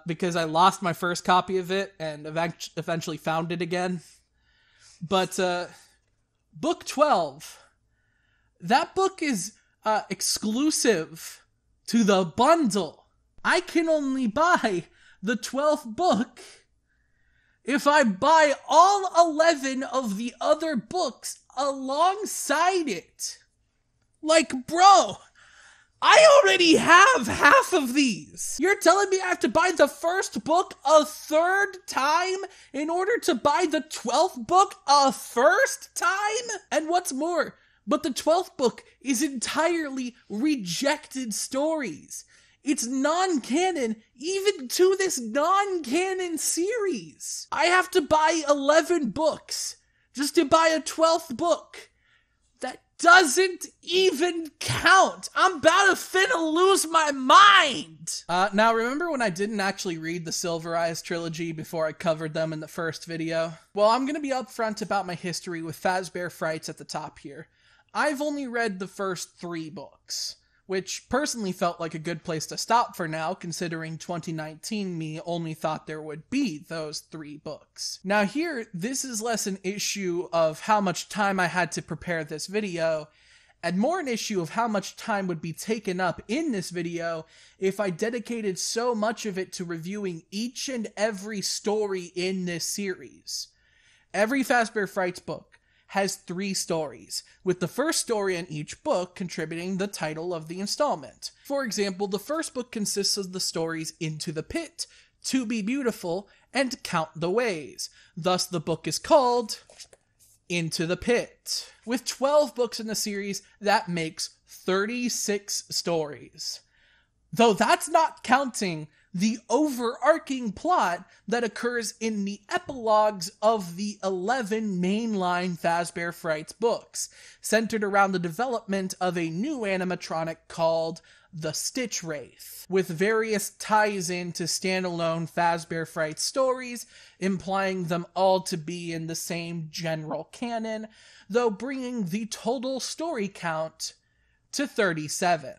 because I lost my first copy of it and eventually found it again. But book 12, that book is exclusive to the bundle. I can only buy the 12th book if I buy all 11 of the other books alongside it. Like, bro, I already have half of these. You're telling me I have to buy the first book a third time in order to buy the 12th book a first time? And what's more, but the 12th book is entirely rejected stories. It's non-canon even to this non-canon series. I have to buy 11 books just to buy a 12th book. doesn't even count. I'm about to finna lose my mind. Now remember when I didn't actually read the Silver Eyes trilogy before I covered them in the first video? Well, I'm gonna be upfront about my history with Fazbear Frights at the top here. I've only read the first 3 books, which personally felt like a good place to stop for now, considering 2019 me only thought there would be those 3 books. Now here, this is less an issue of how much time I had to prepare this video, and more an issue of how much time would be taken up in this video if I dedicated so much of it to reviewing each and every story in this series. Every Fazbear Frights book has 3 stories, with the first story in each book contributing the title of the installment. For example, the first book consists of the stories Into the Pit, To Be Beautiful, and Count the Ways. Thus, the book is called Into the Pit. With 12 books in the series, that makes 36 stories. Though that's not counting the overarching plot that occurs in the epilogues of the 11 mainline Fazbear Frights books, centered around the development of a new animatronic called the Stitch Wraith, with various ties into standalone Fazbear Frights stories, implying them all to be in the same general canon, though bringing the total story count to 37.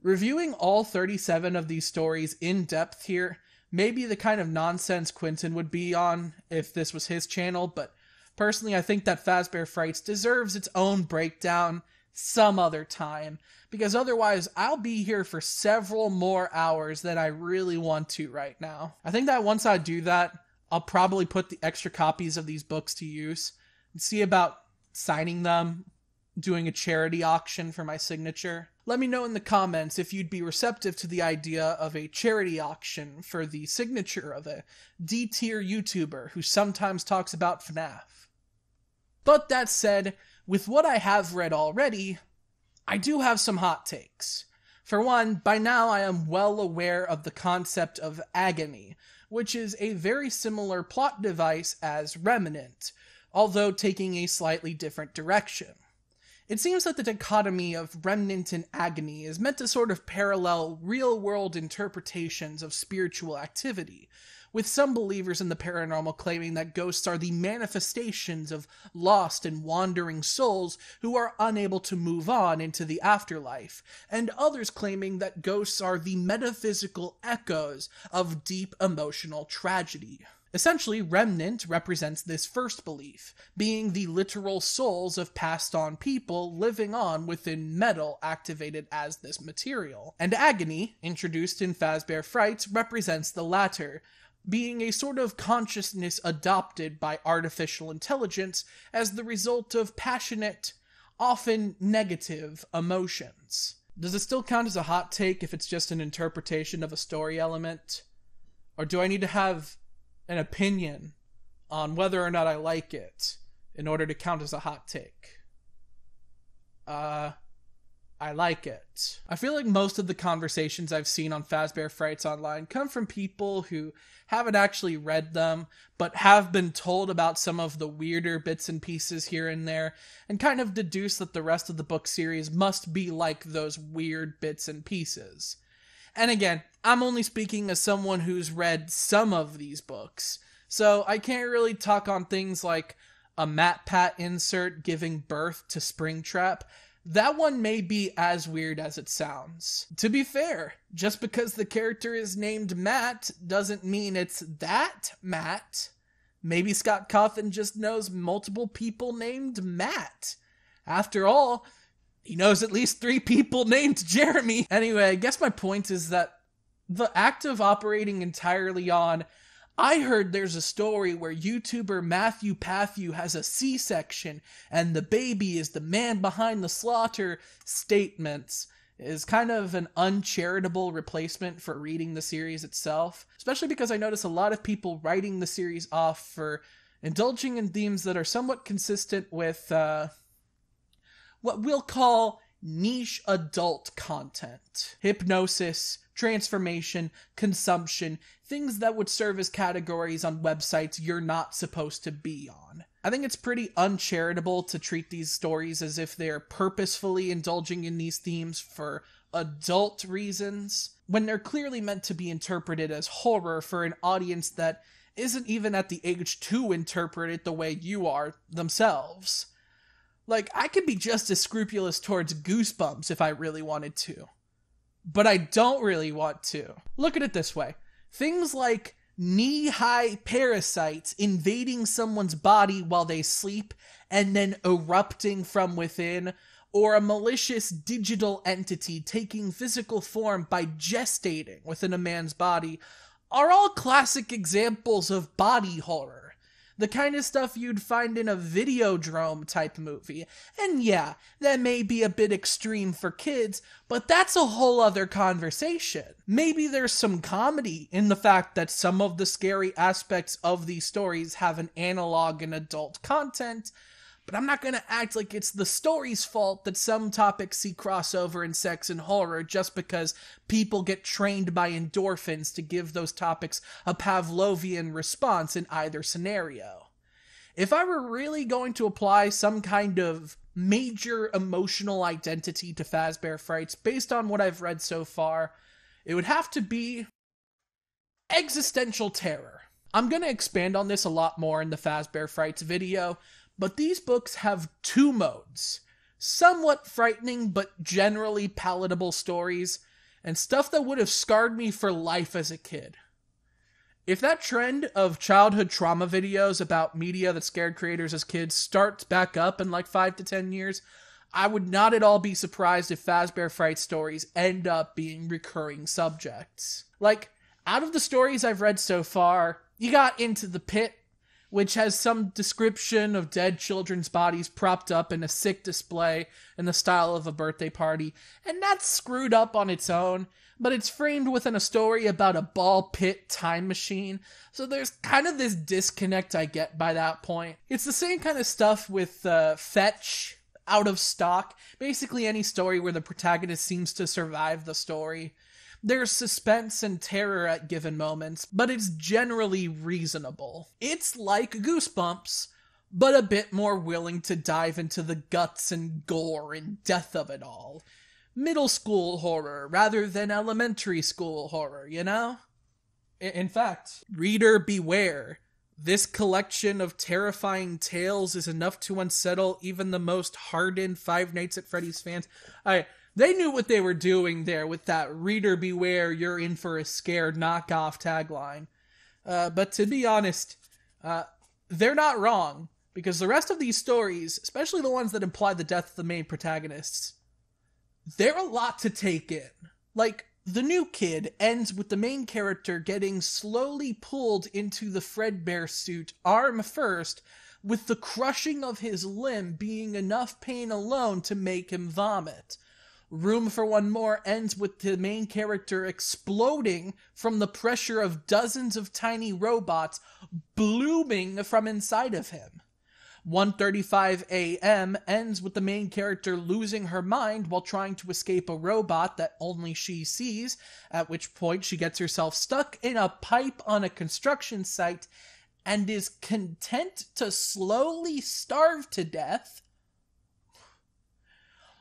Reviewing all 37 of these stories in depth here may be the kind of nonsense Quinton would be on if this was his channel, but personally I think that Fazbear Frights deserves its own breakdown some other time, because otherwise I'll be here for several more hours than I really want to right now. I think that once I do that, I'll probably put the extra copies of these books to use and see about signing them, doing a charity auction for my signature. Let me know in the comments if you'd be receptive to the idea of a charity auction for the signature of a D-tier YouTuber who sometimes talks about FNaF. But that said, with what I have read already, I do have some hot takes. For one, by now I am well aware of the concept of agony, which is a very similar plot device as Remnant, although taking a slightly different direction. It seems that the dichotomy of Remnant and Agony is meant to sort of parallel real-world interpretations of spiritual activity, with some believers in the paranormal claiming that ghosts are the manifestations of lost and wandering souls who are unable to move on into the afterlife, and others claiming that ghosts are the metaphysical echoes of deep emotional tragedy. Essentially, Remnant represents this first belief, being the literal souls of passed-on people living on within metal activated as this material. And Agony, introduced in Fazbear Frights, represents the latter, being a sort of consciousness adopted by artificial intelligence as the result of passionate, often negative emotions. Does it still count as a hot take if it's just an interpretation of a story element? Or do I need to have an opinion on whether or not I like it in order to count as a hot take? I like it. I feel like most of the conversations I've seen on Fazbear Frights online come from people who haven't actually read them, but have been told about some of the weirder bits and pieces here and there, and kind of deduce that the rest of the book series must be like those weird bits and pieces. And again, I'm only speaking as someone who's read some of these books, so I can't really talk on things like a MatPat insert giving birth to Springtrap. That one may be as weird as it sounds. To be fair, just because the character is named Matt doesn't mean it's that Matt. Maybe Scott Cawthon just knows multiple people named Matt. After all, he knows at least 3 people named Jeremy. Anyway, I guess my point is that the act of operating entirely on, I heard there's a story where YouTuber Matthew Patthew has a C-section and the baby is the man behind the slaughter statements is kind of an uncharitable replacement for reading the series itself, especially because I notice a lot of people writing the series off for indulging in themes that are somewhat consistent with what we'll call niche adult content. Hypnosis, transformation, consumption, things that would serve as categories on websites you're not supposed to be on. I think it's pretty uncharitable to treat these stories as if they're purposefully indulging in these themes for adult reasons, when they're clearly meant to be interpreted as horror for an audience that isn't even at the age to interpret it the way you are themselves. Like, I could be just as scrupulous towards Goosebumps if I really wanted to. But I don't really want to. Look at it this way. Things like knee-high parasites invading someone's body while they sleep and then erupting from within, or a malicious digital entity taking physical form by gestating within a man's body, are all classic examples of body horror. The kind of stuff you'd find in a Videodrome type movie. And yeah, that may be a bit extreme for kids, but that's a whole other conversation. Maybe there's some comedy in the fact that some of the scary aspects of these stories have an analog in adult content, but I'm not gonna act like it's the story's fault that some topics see crossover in sex and horror just because people get trained by endorphins to give those topics a Pavlovian response in either scenario. If I were really going to apply some kind of major emotional identity to Fazbear Frights based on what I've read so far, it would have to be existential terror. I'm gonna expand on this a lot more in the Fazbear Frights video, but these books have two modes. Somewhat frightening but generally palatable stories, and stuff that would have scarred me for life as a kid. If that trend of childhood trauma videos about media that scared creators as kids starts back up in like 5 to 10 years, I would not at all be surprised if Fazbear Fright stories end up being recurring subjects. Like, out of the stories I've read so far, you got Into the Pit, which has some description of dead children's bodies propped up in a sick display in the style of a birthday party, and that's screwed up on its own, but it's framed within a story about a ball pit time machine, so there's kind of this disconnect I get by that point. It's the same kind of stuff with Fetch, Out of Stock, basically any story where the protagonist seems to survive the story. There's suspense and terror at given moments, but it's generally reasonable. It's like Goosebumps, but a bit more willing to dive into the guts and gore and death of it all. Middle school horror rather than elementary school horror, you know? In fact, reader beware. This collection of terrifying tales is enough to unsettle even the most hardened Five Nights at Freddy's fans. They knew what they were doing there with that reader beware, you're in for a scared knockoff tagline. But to be honest, they're not wrong, because the rest of these stories, especially the ones that imply the death of the main protagonists, they're a lot to take in. Like, The New Kid ends with the main character getting slowly pulled into the Fredbear suit, arm first, with the crushing of his limb being enough pain alone to make him vomit. Room for One More ends with the main character exploding from the pressure of dozens of tiny robots blooming from inside of him. 1:35 a.m. ends with the main character losing her mind while trying to escape a robot that only she sees, at which point she gets herself stuck in a pipe on a construction site and is content to slowly starve to death.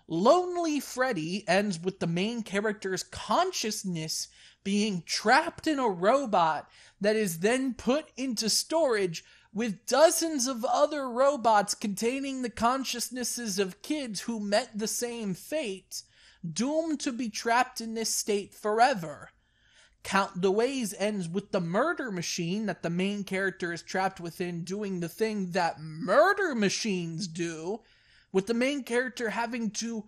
Lonely Freddy ends with the main character's consciousness being trapped in a robot that is then put into storage with dozens of other robots containing the consciousnesses of kids who met the same fate, doomed to be trapped in this state forever. Count the Ways ends with the murder machine that the main character is trapped within doing the thing that murder machines do, with the main character having to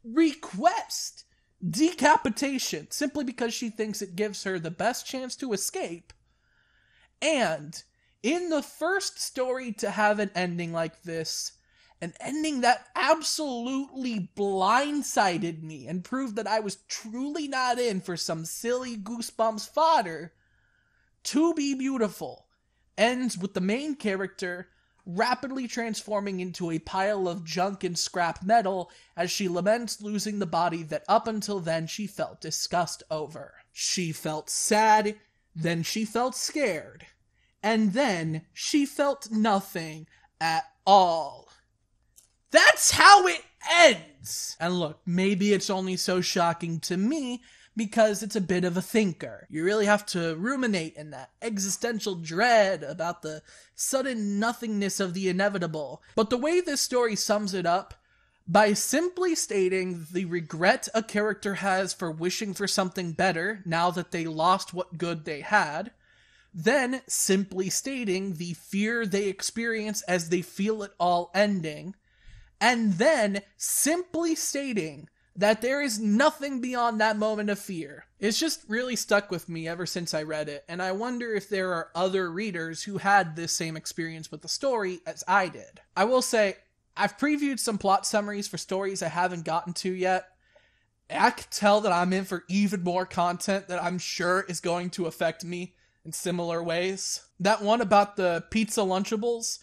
request decapitation simply because she thinks it gives her the best chance to escape. And in the first story to have an ending like this, an ending that absolutely blindsided me and proved that I was truly not in for some silly Goosebumps fodder, To Be Beautiful ends with the main character rapidly transforming into a pile of junk and scrap metal as she laments losing the body that up until then she felt disgust over. She felt sad, then she felt scared, and then she felt nothing at all. That's how it ends! And look, maybe it's only so shocking to me because it's a bit of a thinker. You really have to ruminate in that existential dread about the sudden nothingness of the inevitable. But the way this story sums it up, by simply stating the regret a character has for wishing for something better now that they lost what good they had, then simply stating the fear they experience as they feel it all ending, and then simply stating that there is nothing beyond that moment of fear. It's just really stuck with me ever since I read it, and I wonder if there are other readers who had this same experience with the story as I did. I will say, I've previewed some plot summaries for stories I haven't gotten to yet. I can tell that I'm in for even more content that I'm sure is going to affect me in similar ways. That one about the pizza Lunchables,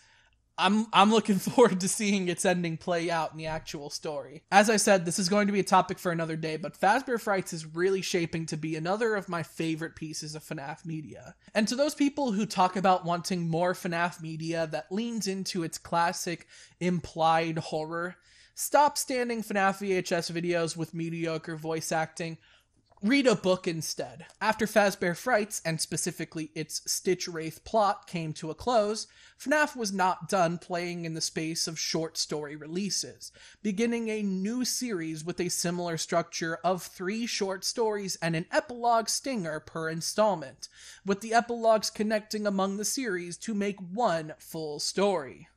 I'm looking forward to seeing its ending play out in the actual story. As I said, this is going to be a topic for another day, but Fazbear Frights is really shaping to be another of my favorite pieces of FNaF media. And to those people who talk about wanting more FNaF media that leans into its classic implied horror, stop standing FNaF VHS videos with mediocre voice acting. Read a book instead. After Fazbear Frights, and specifically its Stitch Wraith plot, came to a close, FNaF was not done playing in the space of short story releases, beginning a new series with a similar structure of 3 short stories and an epilogue stinger per installment, with the epilogues connecting among the series to make one full story.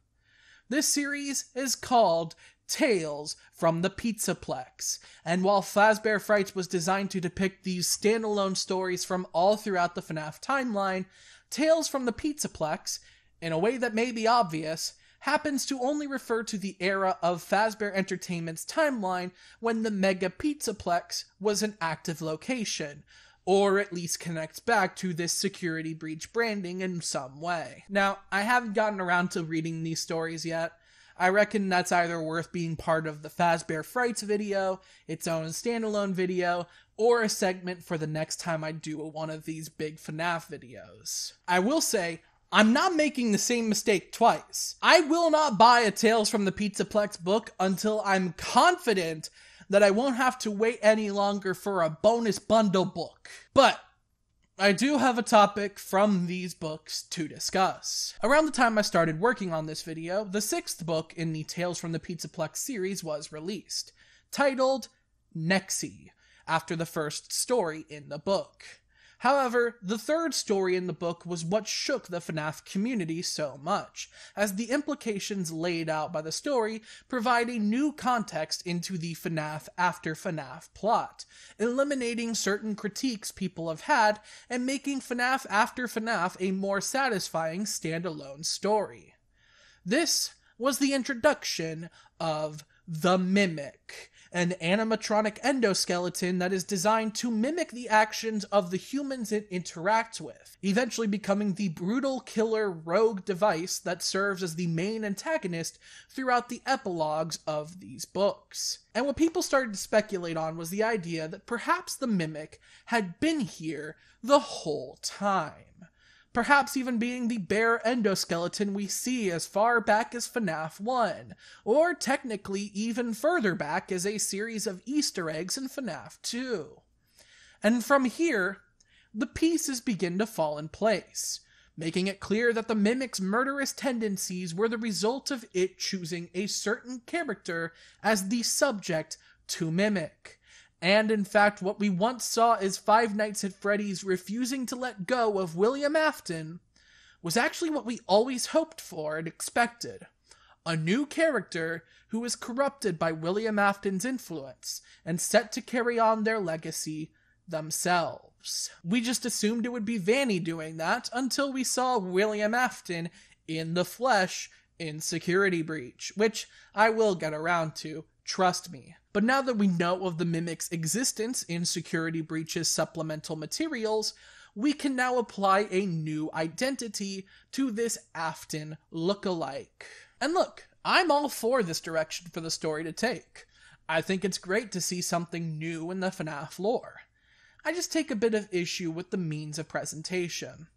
This series is called Tales from the Pizzaplex, and while Fazbear Frights was designed to depict these standalone stories from all throughout the FNaF timeline, Tales from the Pizzaplex, in a way that may be obvious, happens to only refer to the era of Fazbear Entertainment's timeline when the Mega Pizzaplex was an active location, or at least connects back to this security breach branding in some way. Now, I haven't gotten around to reading these stories yet. I reckon that's either worth being part of the Fazbear Frights video, its own standalone video, or a segment for the next time I do one of these big FNaF videos. I will say, I'm not making the same mistake twice. I will not buy a Tales from the Pizzaplex book until I'm confident that I won't have to wait any longer for a bonus bundle book. But I do have a topic from these books to discuss. Around the time I started working on this video, the 6th book in the Tales from the Pizzaplex series was released, titled Nexie, after the first story in the book. However, the 3rd story in the book was what shook the FNaF community so much, as the implications laid out by the story provide a new context into the FNaF after FNaF plot, eliminating certain critiques people have had and making FNaF after FNaF a more satisfying standalone story. This was the introduction of the Mimic, an animatronic endoskeleton that is designed to mimic the actions of the humans it interacts with, eventually becoming the brutal killer rogue device that serves as the main antagonist throughout the epilogues of these books. And what people started to speculate on was the idea that perhaps the Mimic had been here the whole time. Perhaps even being the bare endoskeleton we see as far back as FNaF 1, or technically even further back as a series of Easter eggs in FNaF 2. And from here, the pieces begin to fall in place, making it clear that the Mimic's murderous tendencies were the result of it choosing a certain character as the subject to mimic. And in fact, what we once saw as Five Nights at Freddy's refusing to let go of William Afton was actually what we always hoped for and expected. A new character who is corrupted by William Afton's influence and set to carry on their legacy themselves. We just assumed it would be Vanny doing that until we saw William Afton in the flesh in Security Breach, which I will get around to, trust me. But now that we know of the Mimic's existence in Security Breach's supplemental materials, we can now apply a new identity to this Afton lookalike. And look, I'm all for this direction for the story to take. I think it's great to see something new in the FNaF lore. I just take a bit of issue with the means of presentation.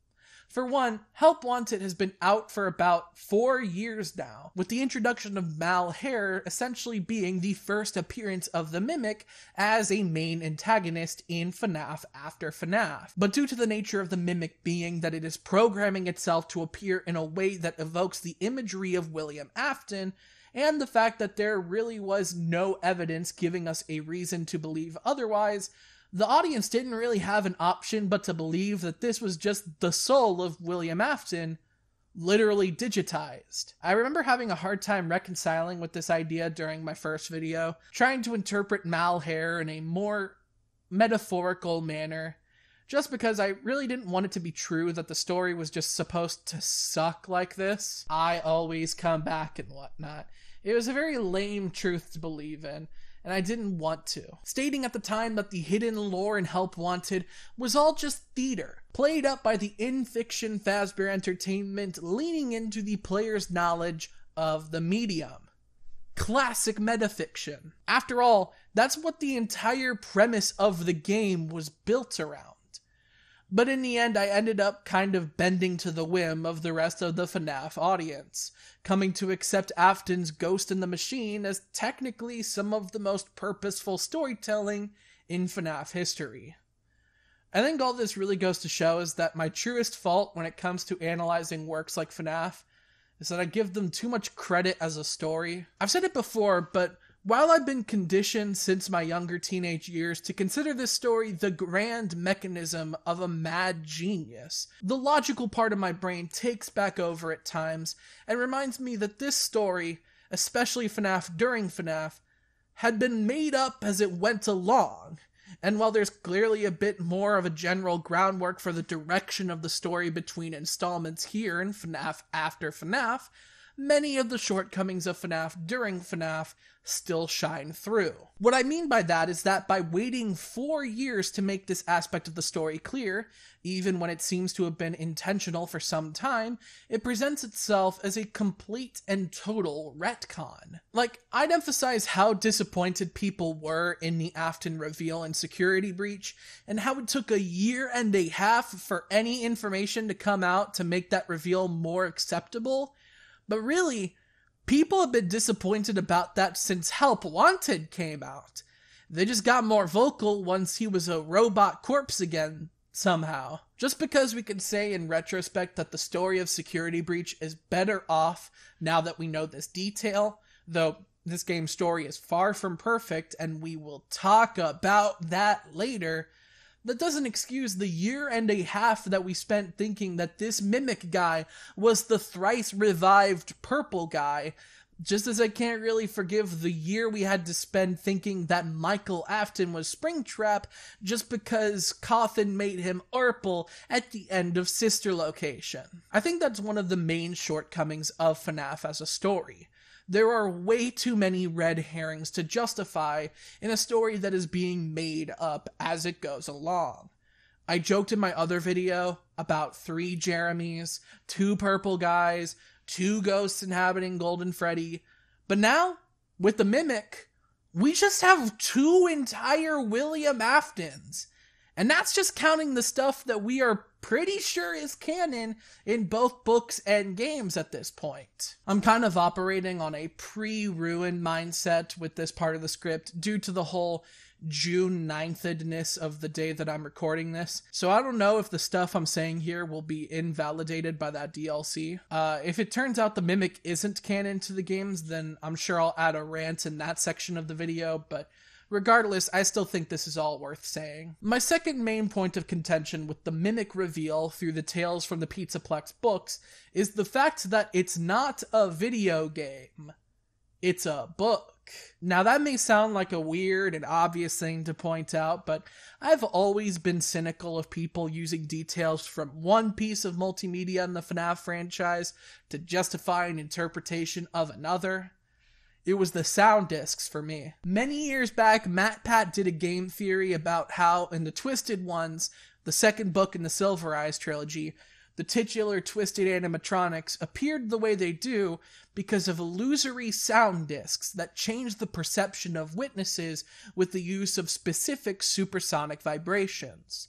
For one, Help Wanted has been out for about 4 years now, with the introduction of Mal Hare essentially being the first appearance of the Mimic as a main antagonist in FNaF after FNaF. But due to the nature of the Mimic being that it is programming itself to appear in a way that evokes the imagery of William Afton, and the fact that there really was no evidence giving us a reason to believe otherwise, the audience didn't really have an option but to believe that this was just the soul of William Afton, literally digitized. I remember having a hard time reconciling with this idea during my first video, trying to interpret Mal Hare in a more metaphorical manner, just because I really didn't want it to be true that the story was just supposed to suck like this. I always come back and whatnot. It was a very lame truth to believe in, and I didn't want to. Stating at the time that the hidden lore in Help Wanted was all just theater, played up by the in-fiction Fazbear Entertainment leaning into the player's knowledge of the medium. Classic metafiction. After all, that's what the entire premise of the game was built around. But in the end, I ended up kind of bending to the whim of the rest of the FNaF audience, coming to accept Afton's Ghost in the Machine as technically some of the most purposeful storytelling in FNaF history. I think all this really goes to show is that my truest fault when it comes to analyzing works like FNaF is that I give them too much credit as a story. I've said it before, but while I've been conditioned since my younger teenage years to consider this story the grand mechanism of a mad genius, the logical part of my brain takes back over at times and reminds me that this story, especially FNaF during FNaF, had been made up as it went along. And while there's clearly a bit more of a general groundwork for the direction of the story between installments here in FNaF after FNaF, many of the shortcomings of FNaF during FNaF still shine through. What I mean by that is that by waiting 4 years to make this aspect of the story clear, even when it seems to have been intentional for some time, it presents itself as a complete and total retcon. Like, I'd emphasize how disappointed people were in the Afton reveal and Security Breach, and how it took 1.5 years for any information to come out to make that reveal more acceptable. But really, people have been disappointed about that since Help Wanted came out. They just got more vocal once he was a robot corpse again, somehow. Just because we can say in retrospect that the story of Security Breach is better off now that we know this detail, though this game's story is far from perfect, and we will talk about that later, that doesn't excuse the 1.5 years that we spent thinking that this Mimic guy was the thrice revived purple guy, just as I can't really forgive the year we had to spend thinking that Michael Afton was Springtrap just because Cawthon made him Urple at the end of Sister Location. I think that's one of the main shortcomings of FNaF as a story. There are way too many red herrings to justify in a story that is being made up as it goes along. I joked in my other video about 3 Jeremys, 2 purple guys, 2 ghosts inhabiting Golden Freddy, but now, with the Mimic, we just have 2 entire William Aftons. And that's just counting the stuff that we are pretty sure is canon in both books and games at this point. I'm kind of operating on a pre-ruin mindset with this part of the script due to the whole June 9th-ness of the day that I'm recording this. So I don't know if the stuff I'm saying here will be invalidated by that DLC. If it turns out the Mimic isn't canon to the games, then I'm sure I'll add a rant in that section of the video, but regardless, I still think this is all worth saying. My second main point of contention with the Mimic reveal through the Tales from the Pizzaplex books is the fact that it's not a video game. It's a book. Now that may sound like a weird and obvious thing to point out, but I've always been cynical of people using details from one piece of multimedia in the FNaF franchise to justify an interpretation of another. It was the sound discs for me. Many years back, MatPat did a game theory about how in the Twisted Ones, the second book in the Silver Eyes trilogy, the titular Twisted animatronics appeared the way they do because of illusory sound discs that changed the perception of witnesses with the use of specific supersonic vibrations.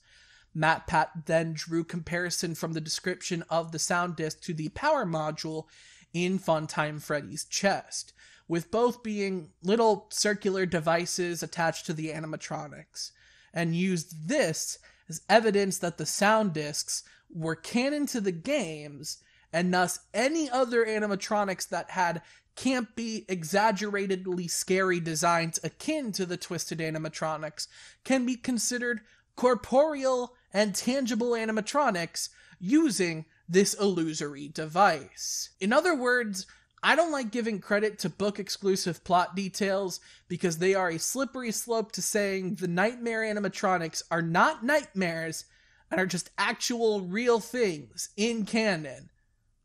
MatPat then drew comparison from the description of the sound disc to the power module in Funtime Freddy's chest, with both being little circular devices attached to the animatronics, and used this as evidence that the sound discs were canon to the games, and thus any other animatronics that had campy, exaggeratedly scary designs akin to the twisted animatronics can be considered corporeal and tangible animatronics using this illusory device. In other words, I don't like giving credit to book-exclusive plot details because they are a slippery slope to saying the nightmare animatronics are not nightmares and are just actual real things in canon,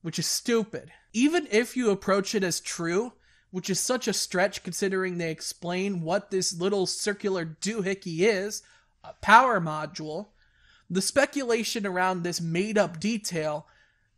which is stupid. Even if you approach it as true, which is such a stretch considering they explain what this little circular doohickey is, a power module, the speculation around this made-up detail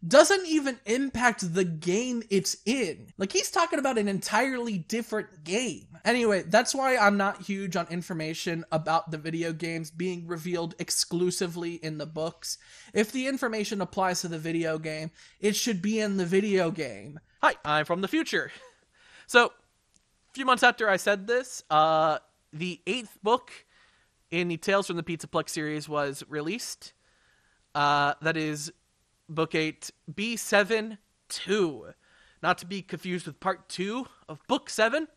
doesn't even impact the game it's in. Like, he's talking about an entirely different game. Anyway, that's why I'm not huge on information about the video games being revealed exclusively in the books. If the information applies to the video game, it should be in the video game. Hi, I'm from the future. So, a few months after I said this, the 8th book in the Tales from the Pizzaplex series was released. That is Book 8, B7-2. Not to be confused with Part 2 of Book 7,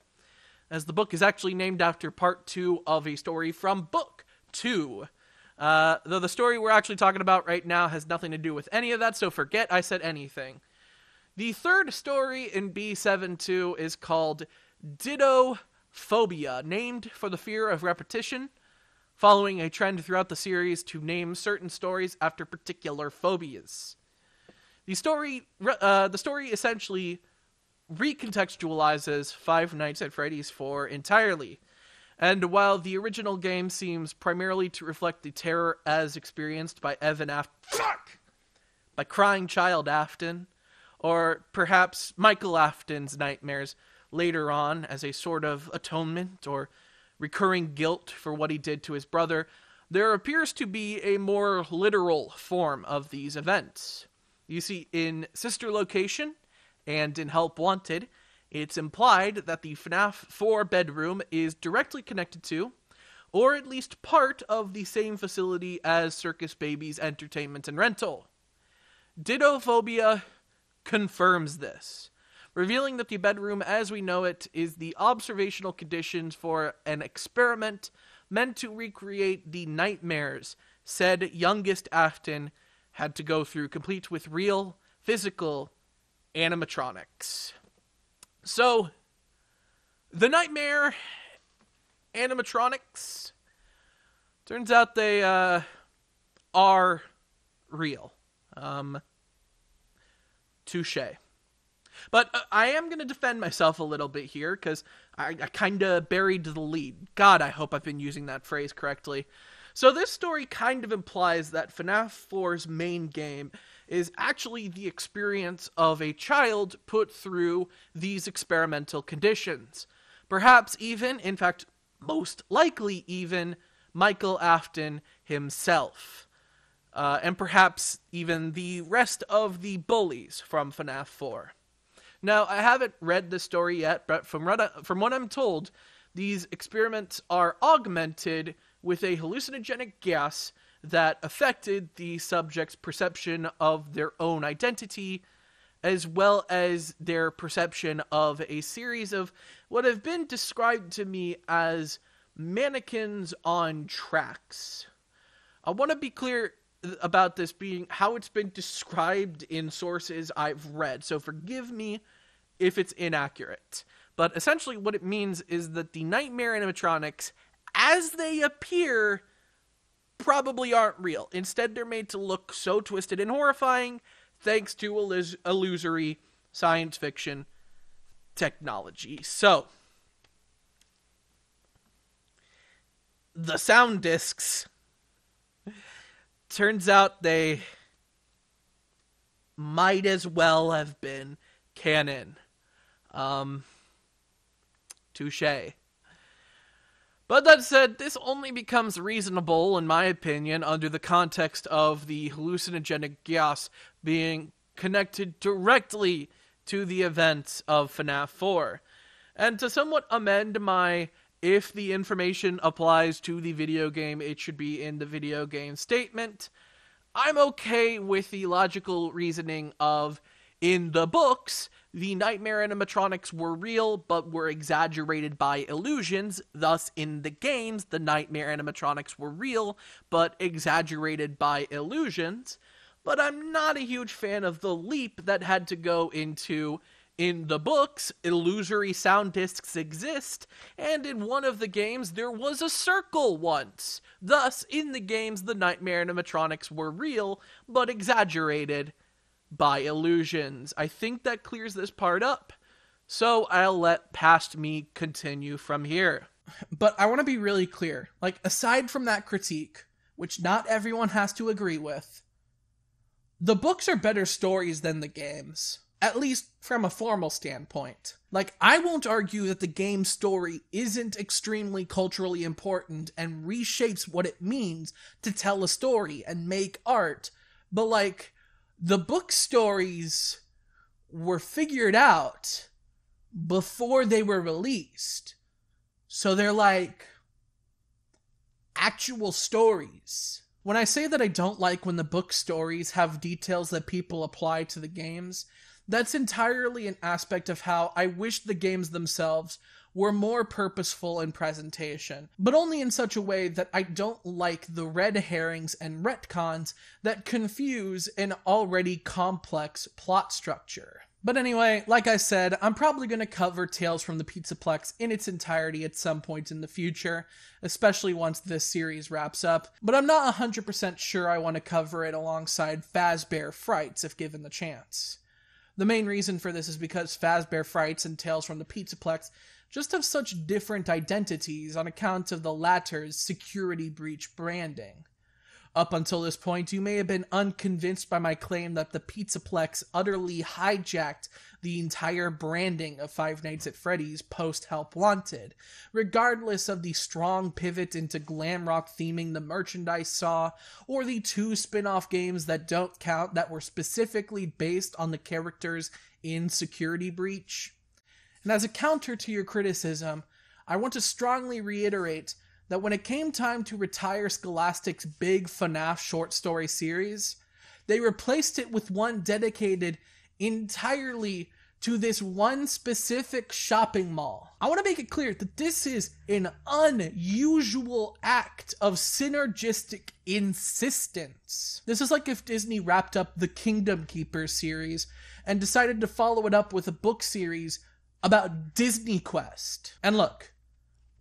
as the book is actually named after Part 2 of a story from Book 2. Though the story we're actually talking about right now has nothing to do with any of that, so forget I said anything. The third story in B7-2 is called Dittophobia, named for the fear of repetition, following a trend throughout the series to name certain stories after particular phobias. The story essentially recontextualizes Five Nights at Freddy's 4 entirely, and while the original game seems primarily to reflect the terror as experienced by by crying child Afton, or perhaps Michael Afton's nightmares later on as a sort of atonement or recurring guilt for what he did to his brother, there appears to be a more literal form of these events. You see, in Sister Location and in Help Wanted, it's implied that the FNaF 4 bedroom is directly connected to, or at least part of the same facility as Circus Baby's entertainment and rental. Dittophobia confirms this, revealing that the bedroom as we know it is the observational conditions for an experiment meant to recreate the nightmares said youngest Afton had to go through, complete with real, physical animatronics. So, the nightmare animatronics, turns out they are real. Touché. But I am going to defend myself a little bit here, because I kind of buried the lead. God, I hope I've been using that phrase correctly. So this story kind of implies that FNaF 4's main game is actually the experience of a child put through these experimental conditions. Perhaps even, in fact, most likely even, Michael Afton himself. And perhaps even the rest of the bullies from FNaF 4. Now, I haven't read the story yet, but from what I'm told, these experiments are augmented with a hallucinogenic gas that affected the subject's perception of their own identity, as well as their perception of a series of what have been described to me as mannequins on tracks. I want to be clear about this being how it's been described in sources I've read, so forgive me if it's inaccurate. But essentially what it means is that the nightmare animatronics, as they appear, probably aren't real. Instead, they're made to look so twisted and horrifying thanks to illusory science fiction technology. So, the sound discs, turns out they might as well have been canon. Touché. But that said, this only becomes reasonable, in my opinion, under the context of the hallucinogenic gas being connected directly to the events of FNAF 4. And to somewhat amend my "if the information applies to the video game, it should be in the video game" statement, I'm okay with the logical reasoning of, in the books, the nightmare animatronics were real, but were exaggerated by illusions. Thus, in the games, the nightmare animatronics were real, but exaggerated by illusions. But I'm not a huge fan of the leap that had to go into, in the books, illusory sound discs exist, and in one of the games, there was a circle once. Thus, in the games, the nightmare animatronics were real, but exaggerated by illusions. I think that clears this part up. So I'll let past me continue from here. But I want to be really clear. Like, aside from that critique, which not everyone has to agree with, the books are better stories than the games. At least from a formal standpoint. Like, I won't argue that the game story isn't extremely culturally important and reshapes what it means to tell a story and make art, but like, the book stories were figured out before they were released. So they're like actual stories. When I say that I don't like when the book stories have details that people apply to the games, that's entirely an aspect of how I wish the games themselves were more purposeful in presentation, but only in such a way that I don't like the red herrings and retcons that confuse an already complex plot structure. But anyway, like I said, I'm probably going to cover Tales from the Pizzaplex in its entirety at some point in the future, especially once this series wraps up, but I'm not 100% sure I want to cover it alongside Fazbear Frights if given the chance. The main reason for this is because Fazbear Frights and Tales from the Pizzaplex just have such different identities on account of the latter's security breach branding. Up until this point, you may have been unconvinced by my claim that the Pizzaplex utterly hijacked the entire branding of Five Nights at Freddy's post-Help Wanted, regardless of the strong pivot into glam rock theming the merchandise saw, or the 2 spin-off games that don't count that were specifically based on the characters in Security Breach. And as a counter to your criticism, I want to strongly reiterate that when it came time to retire Scholastic's big FNAF short story series, they replaced it with one dedicated entirely to this one specific shopping mall. I want to make it clear that this is an unusual act of synergistic insistence. This is like if Disney wrapped up the Kingdom Keepers series and decided to follow it up with a book series about Disney Quest. And look,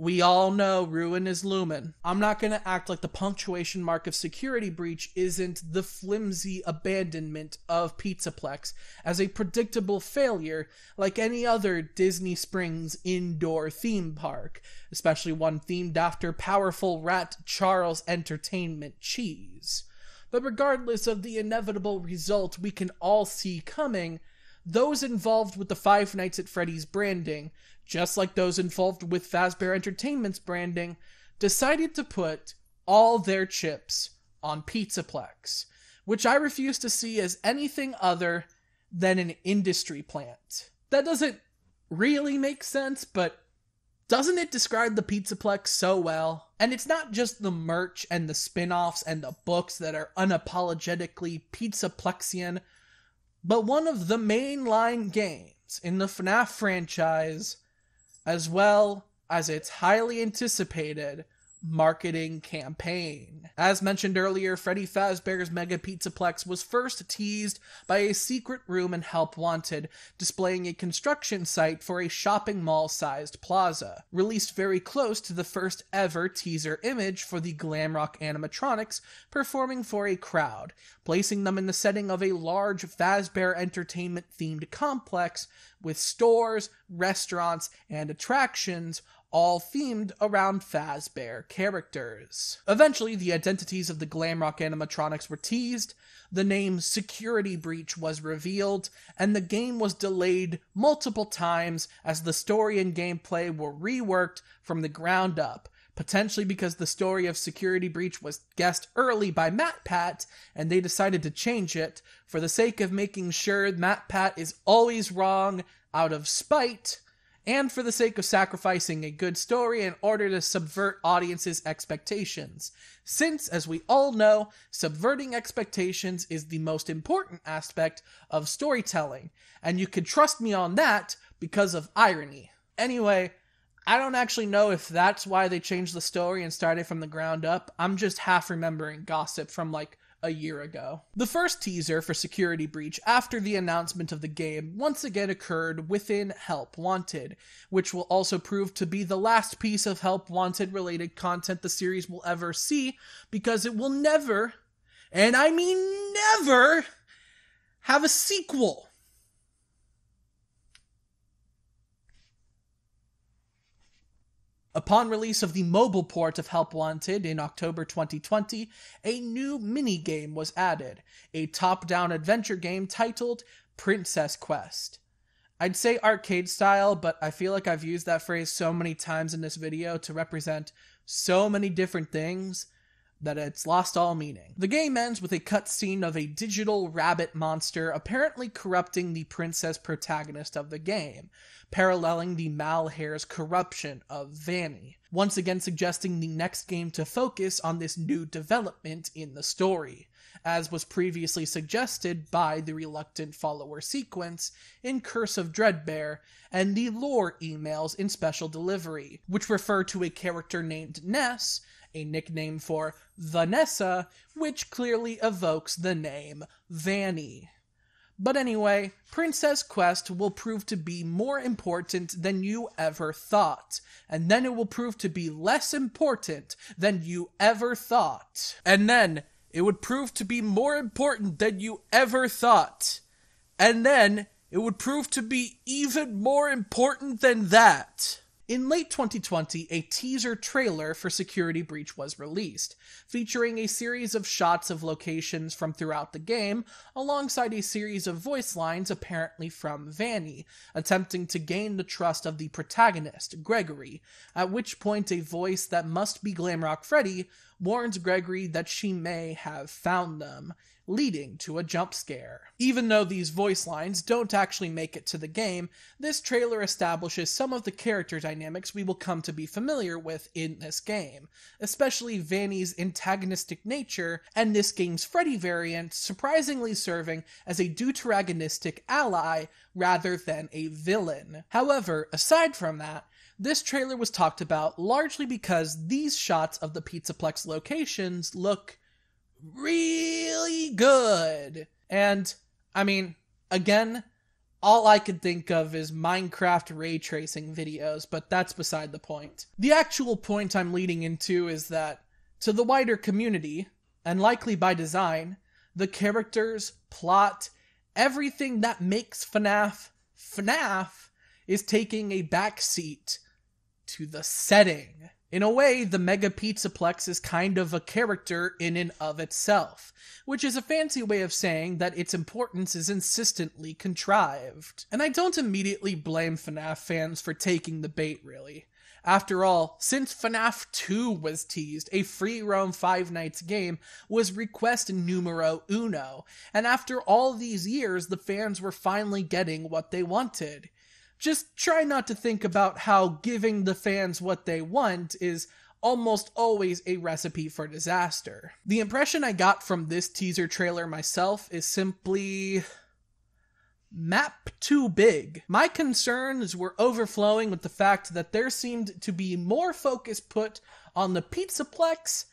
we all know ruin is looming. I'm not going to act like the punctuation mark of Security Breach isn't the flimsy abandonment of Pizzaplex as a predictable failure like any other Disney Springs indoor theme park, especially one themed after powerful rat Charles Entertainment cheese. But regardless of the inevitable result we can all see coming, those involved with the Five Nights at Freddy's branding, just like those involved with Fazbear Entertainment's branding, decided to put all their chips on Pizzaplex, which I refuse to see as anything other than an industry plant. That doesn't really make sense, but doesn't it describe the Pizzaplex so well? And it's not just the merch and the spin-offs and the books that are unapologetically Pizzaplexian, but one of the mainline games in the FNAF franchise, as well as its highly anticipated marketing campaign. As mentioned earlier, Freddy Fazbear's Mega Pizzaplex was first teased by a secret room in Help Wanted, displaying a construction site for a shopping mall-sized plaza, released very close to the first ever teaser image for the glam rock animatronics performing for a crowd, placing them in the setting of a large Fazbear Entertainment-themed complex with stores, restaurants, and attractions, all themed around Fazbear characters. Eventually, the identities of the glam rock animatronics were teased, the name Security Breach was revealed, and the game was delayed multiple times as the story and gameplay were reworked from the ground up, potentially because the story of Security Breach was guessed early by MatPat, and they decided to change it for the sake of making sure MatPat is always wrong out of spite, and for the sake of sacrificing a good story in order to subvert audiences' expectations. Since, as we all know, subverting expectations is the most important aspect of storytelling, and you can trust me on that because of irony. Anyway, I don't actually know if that's why they changed the story and started from the ground up. I'm just half remembering gossip from like a year ago. The first teaser for Security Breach after the announcement of the game once again occurred within Help Wanted, which will also prove to be the last piece of Help Wanted related content the series will ever see, because it will never, and I mean never, have a sequel. Upon release of the mobile port of Help Wanted in October 2020, a new minigame was added, a top-down adventure game titled Princess Quest. I'd say arcade style, but I feel like I've used that phrase so many times in this video to represent so many different things that it's lost all meaning. The game ends with a cutscene of a digital rabbit monster apparently corrupting the princess protagonist of the game, paralleling the Malhair's corruption of Vanny, once again suggesting the next game to focus on this new development in the story, as was previously suggested by the reluctant follower sequence in Curse of Dreadbear and the lore emails in Special Delivery, which refer to a character named Ness, a nickname for Vanessa, which clearly evokes the name Vanny. But anyway, Princess Quest will prove to be more important than you ever thought, and then it will prove to be less important than you ever thought, and then it would prove to be more important than you ever thought, and then it would prove to be even more important than that. In late 2020, a teaser trailer for Security Breach was released, featuring a series of shots of locations from throughout the game, alongside a series of voice lines apparently from Vanny, attempting to gain the trust of the protagonist, Gregory, at which point a voice that must be Glamrock Freddy warns Gregory that she may have found them, leading to a jump scare. Even though these voice lines don't actually make it to the game, this trailer establishes some of the character dynamics we will come to be familiar with in this game, especially Vanny's antagonistic nature and this game's Freddy variant surprisingly serving as a deuteragonistic ally rather than a villain. However, aside from that, this trailer was talked about largely because these shots of the Pizzaplex locations look really good. And, I mean, again, all I could think of is Minecraft ray tracing videos, but that's beside the point. The actual point I'm leading into is that, to the wider community, and likely by design, the characters, plot, everything that makes FNaF FNaF is taking a backseat to the setting. In a way, the Mega Pizzaplex is kind of a character in and of itself, which is a fancy way of saying that its importance is insistently contrived. And I don't immediately blame FNaF fans for taking the bait, really. After all, since FNaF 2 was teased, a free-roam Five Nights game was request numero uno, and after all these years, the fans were finally getting what they wanted. Just try not to think about how giving the fans what they want is almost always a recipe for disaster. The impression I got from this teaser trailer myself is simply map too big. My concerns were overflowing with the fact that there seemed to be more focus put on the Pizzaplex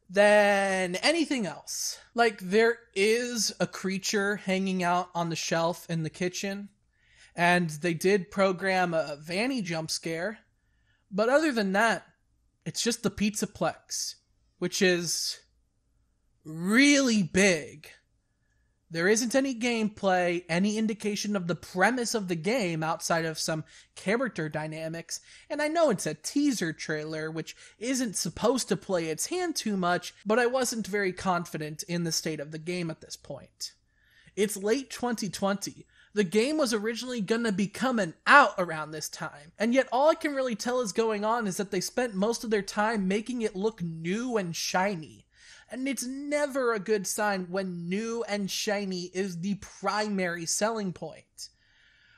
than anything else. Like, there is a creature hanging out on the shelf in the kitchen, and they did program a Vanny jump scare, but other than that, it's just the Pizzaplex, which is really big. There isn't any gameplay, any indication of the premise of the game outside of some character dynamics, and I know it's a teaser trailer, which isn't supposed to play its hand too much, but I wasn't very confident in the state of the game at this point. It's late 2020. The game was originally gonna be coming out around this time, and yet all I can really tell is going on is that they spent most of their time making it look new and shiny. And it's never a good sign when new and shiny is the primary selling point.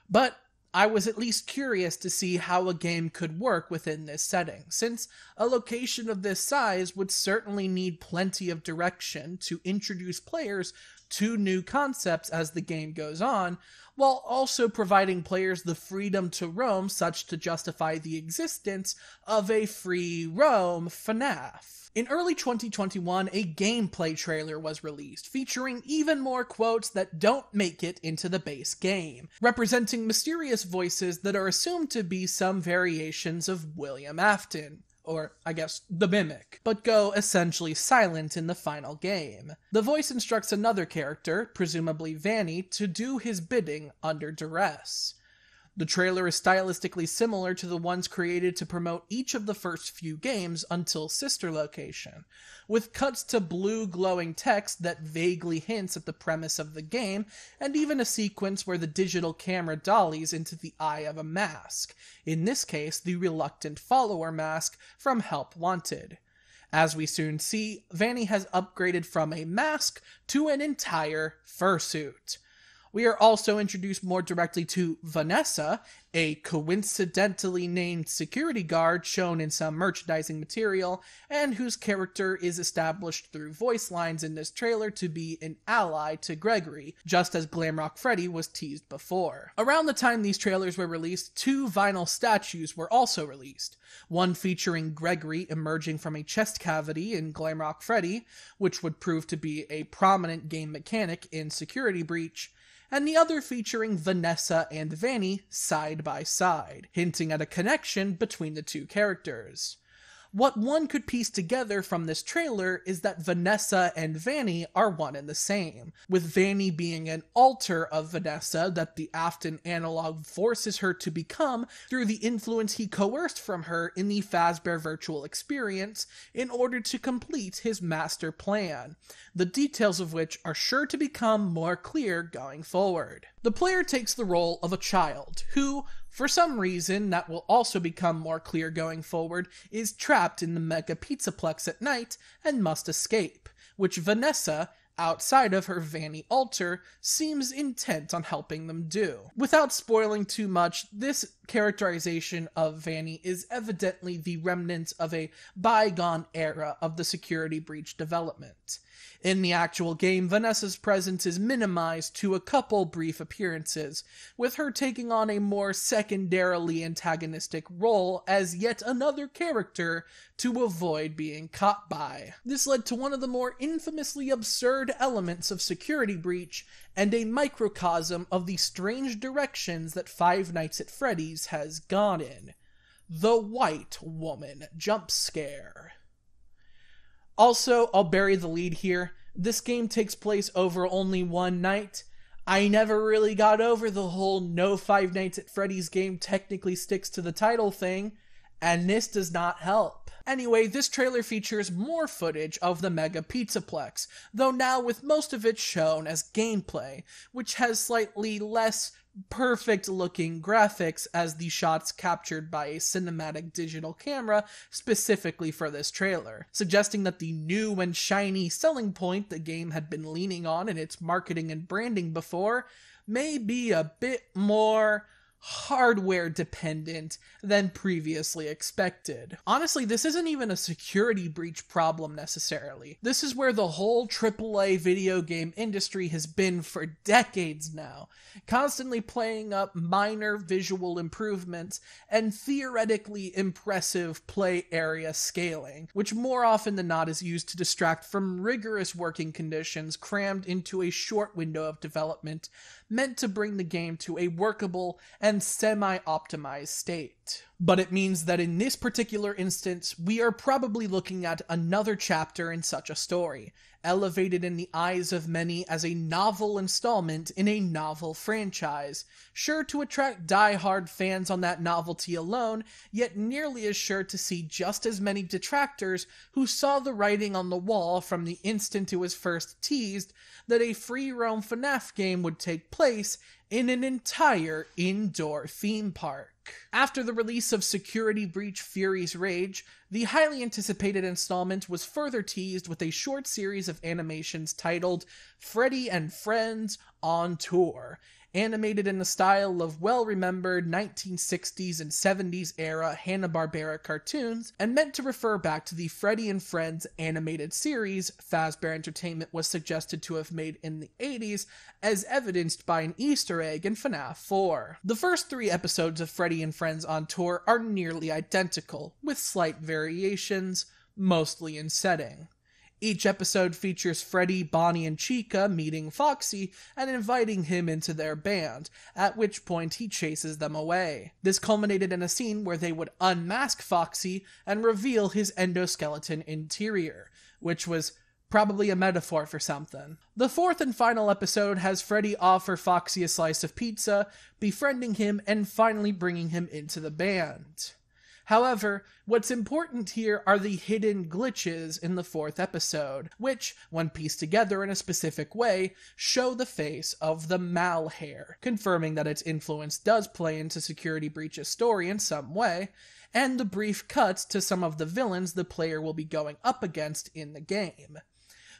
But I was at least curious to see how a game could work within this setting, since a location of this size would certainly need plenty of direction to introduce players to new concepts as the game goes on, while also providing players the freedom to roam such to justify the existence of a free roam FNaF. In early 2021, a gameplay trailer was released, featuring even more quotes that don't make it into the base game, representing mysterious voices that are assumed to be some variations of William Afton, or I guess the Mimic, but go essentially silent in the final game. The voice instructs another character, presumably Vanny, to do his bidding under duress. The trailer is stylistically similar to the ones created to promote each of the first few games until Sister Location, with cuts to blue glowing text that vaguely hints at the premise of the game, and even a sequence where the digital camera dollies into the eye of a mask, in this case the reluctant follower mask from Help Wanted. As we soon see, Vanny has upgraded from a mask to an entire fursuit. We are also introduced more directly to Vanessa, a coincidentally named security guard shown in some merchandising material, and whose character is established through voice lines in this trailer to be an ally to Gregory, just as Glamrock Freddy was teased before. Around the time these trailers were released, 2 vinyl statues were also released, one featuring Gregory emerging from a chest cavity in Glamrock Freddy, which would prove to be a prominent game mechanic in Security Breach, and the other featuring Vanessa and Vanny side by side, hinting at a connection between the two characters. What one could piece together from this trailer is that Vanessa and Vanny are one and the same, with Vanny being an alter of Vanessa that the Afton analog forces her to become through the influence he coerced from her in the Fazbear virtual experience in order to complete his master plan, the details of which are sure to become more clear going forward. The player takes the role of a child, who, for some reason that will also become more clear going forward, is trapped in the Mega Pizzaplex at night and must escape, which Vanessa, outside of her Vanny alter, seems intent on helping them do. Without spoiling too much, this characterization of Vanny is evidently the remnants of a bygone era of the Security Breach development. In the actual game, Vanessa's presence is minimized to a couple brief appearances, with her taking on a more secondarily antagonistic role as yet another character to avoid being caught by. This led to one of the more infamously absurd elements of Security Breach, and a microcosm of the strange directions that Five Nights at Freddy's has gone in. The White Woman jump scare. Also, I'll bury the lead here. This game takes place over only one night. I never really got over the whole no Five Nights at Freddy's game technically sticks to the title thing, and this does not help. Anyway, this trailer features more footage of the Mega Pizzaplex, though now with most of it shown as gameplay, which has slightly less perfect-looking graphics as the shots captured by a cinematic digital camera specifically for this trailer, suggesting that the new and shiny selling point the game had been leaning on in its marketing and branding before may be a bit more hardware dependent than previously expected. Honestly, this isn't even a Security Breach problem necessarily. This is where the whole AAA video game industry has been for decades now, constantly playing up minor visual improvements and theoretically impressive play area scaling, which more often than not is used to distract from rigorous working conditions crammed into a short window of development meant to bring the game to a workable and semi-optimized state. But it means that in this particular instance, we are probably looking at another chapter in such a story, elevated in the eyes of many as a novel installment in a novel franchise, sure to attract die-hard fans on that novelty alone, yet nearly as sure to see just as many detractors who saw the writing on the wall from the instant it was first teased that a free-roam FNaF game would take place in an entire indoor theme park. After the release of Security Breach Fury's Rage, the highly anticipated installment was further teased with a short series of animations titled Freddy and Friends on Tour, animated in the style of well-remembered 1960s and 70s era Hanna-Barbera cartoons, and meant to refer back to the Freddy and Friends animated series Fazbear Entertainment was suggested to have made in the 80s, as evidenced by an Easter egg in FNaF 4. The first 3 episodes of Freddy and Friends on Tour are nearly identical, with slight variations, mostly in setting. Each episode features Freddy, Bonnie, and Chica meeting Foxy and inviting him into their band, at which point he chases them away. This culminated in a scene where they would unmask Foxy and reveal his endoskeleton interior, which was probably a metaphor for something. The 4th and final episode has Freddy offer Foxy a slice of pizza, befriending him and finally bringing him into the band. However, what's important here are the hidden glitches in the 4th episode, which, when pieced together in a specific way, show the face of the Mal hair, confirming that its influence does play into Security Breach's story in some way, and the brief cuts to some of the villains the player will be going up against in the game.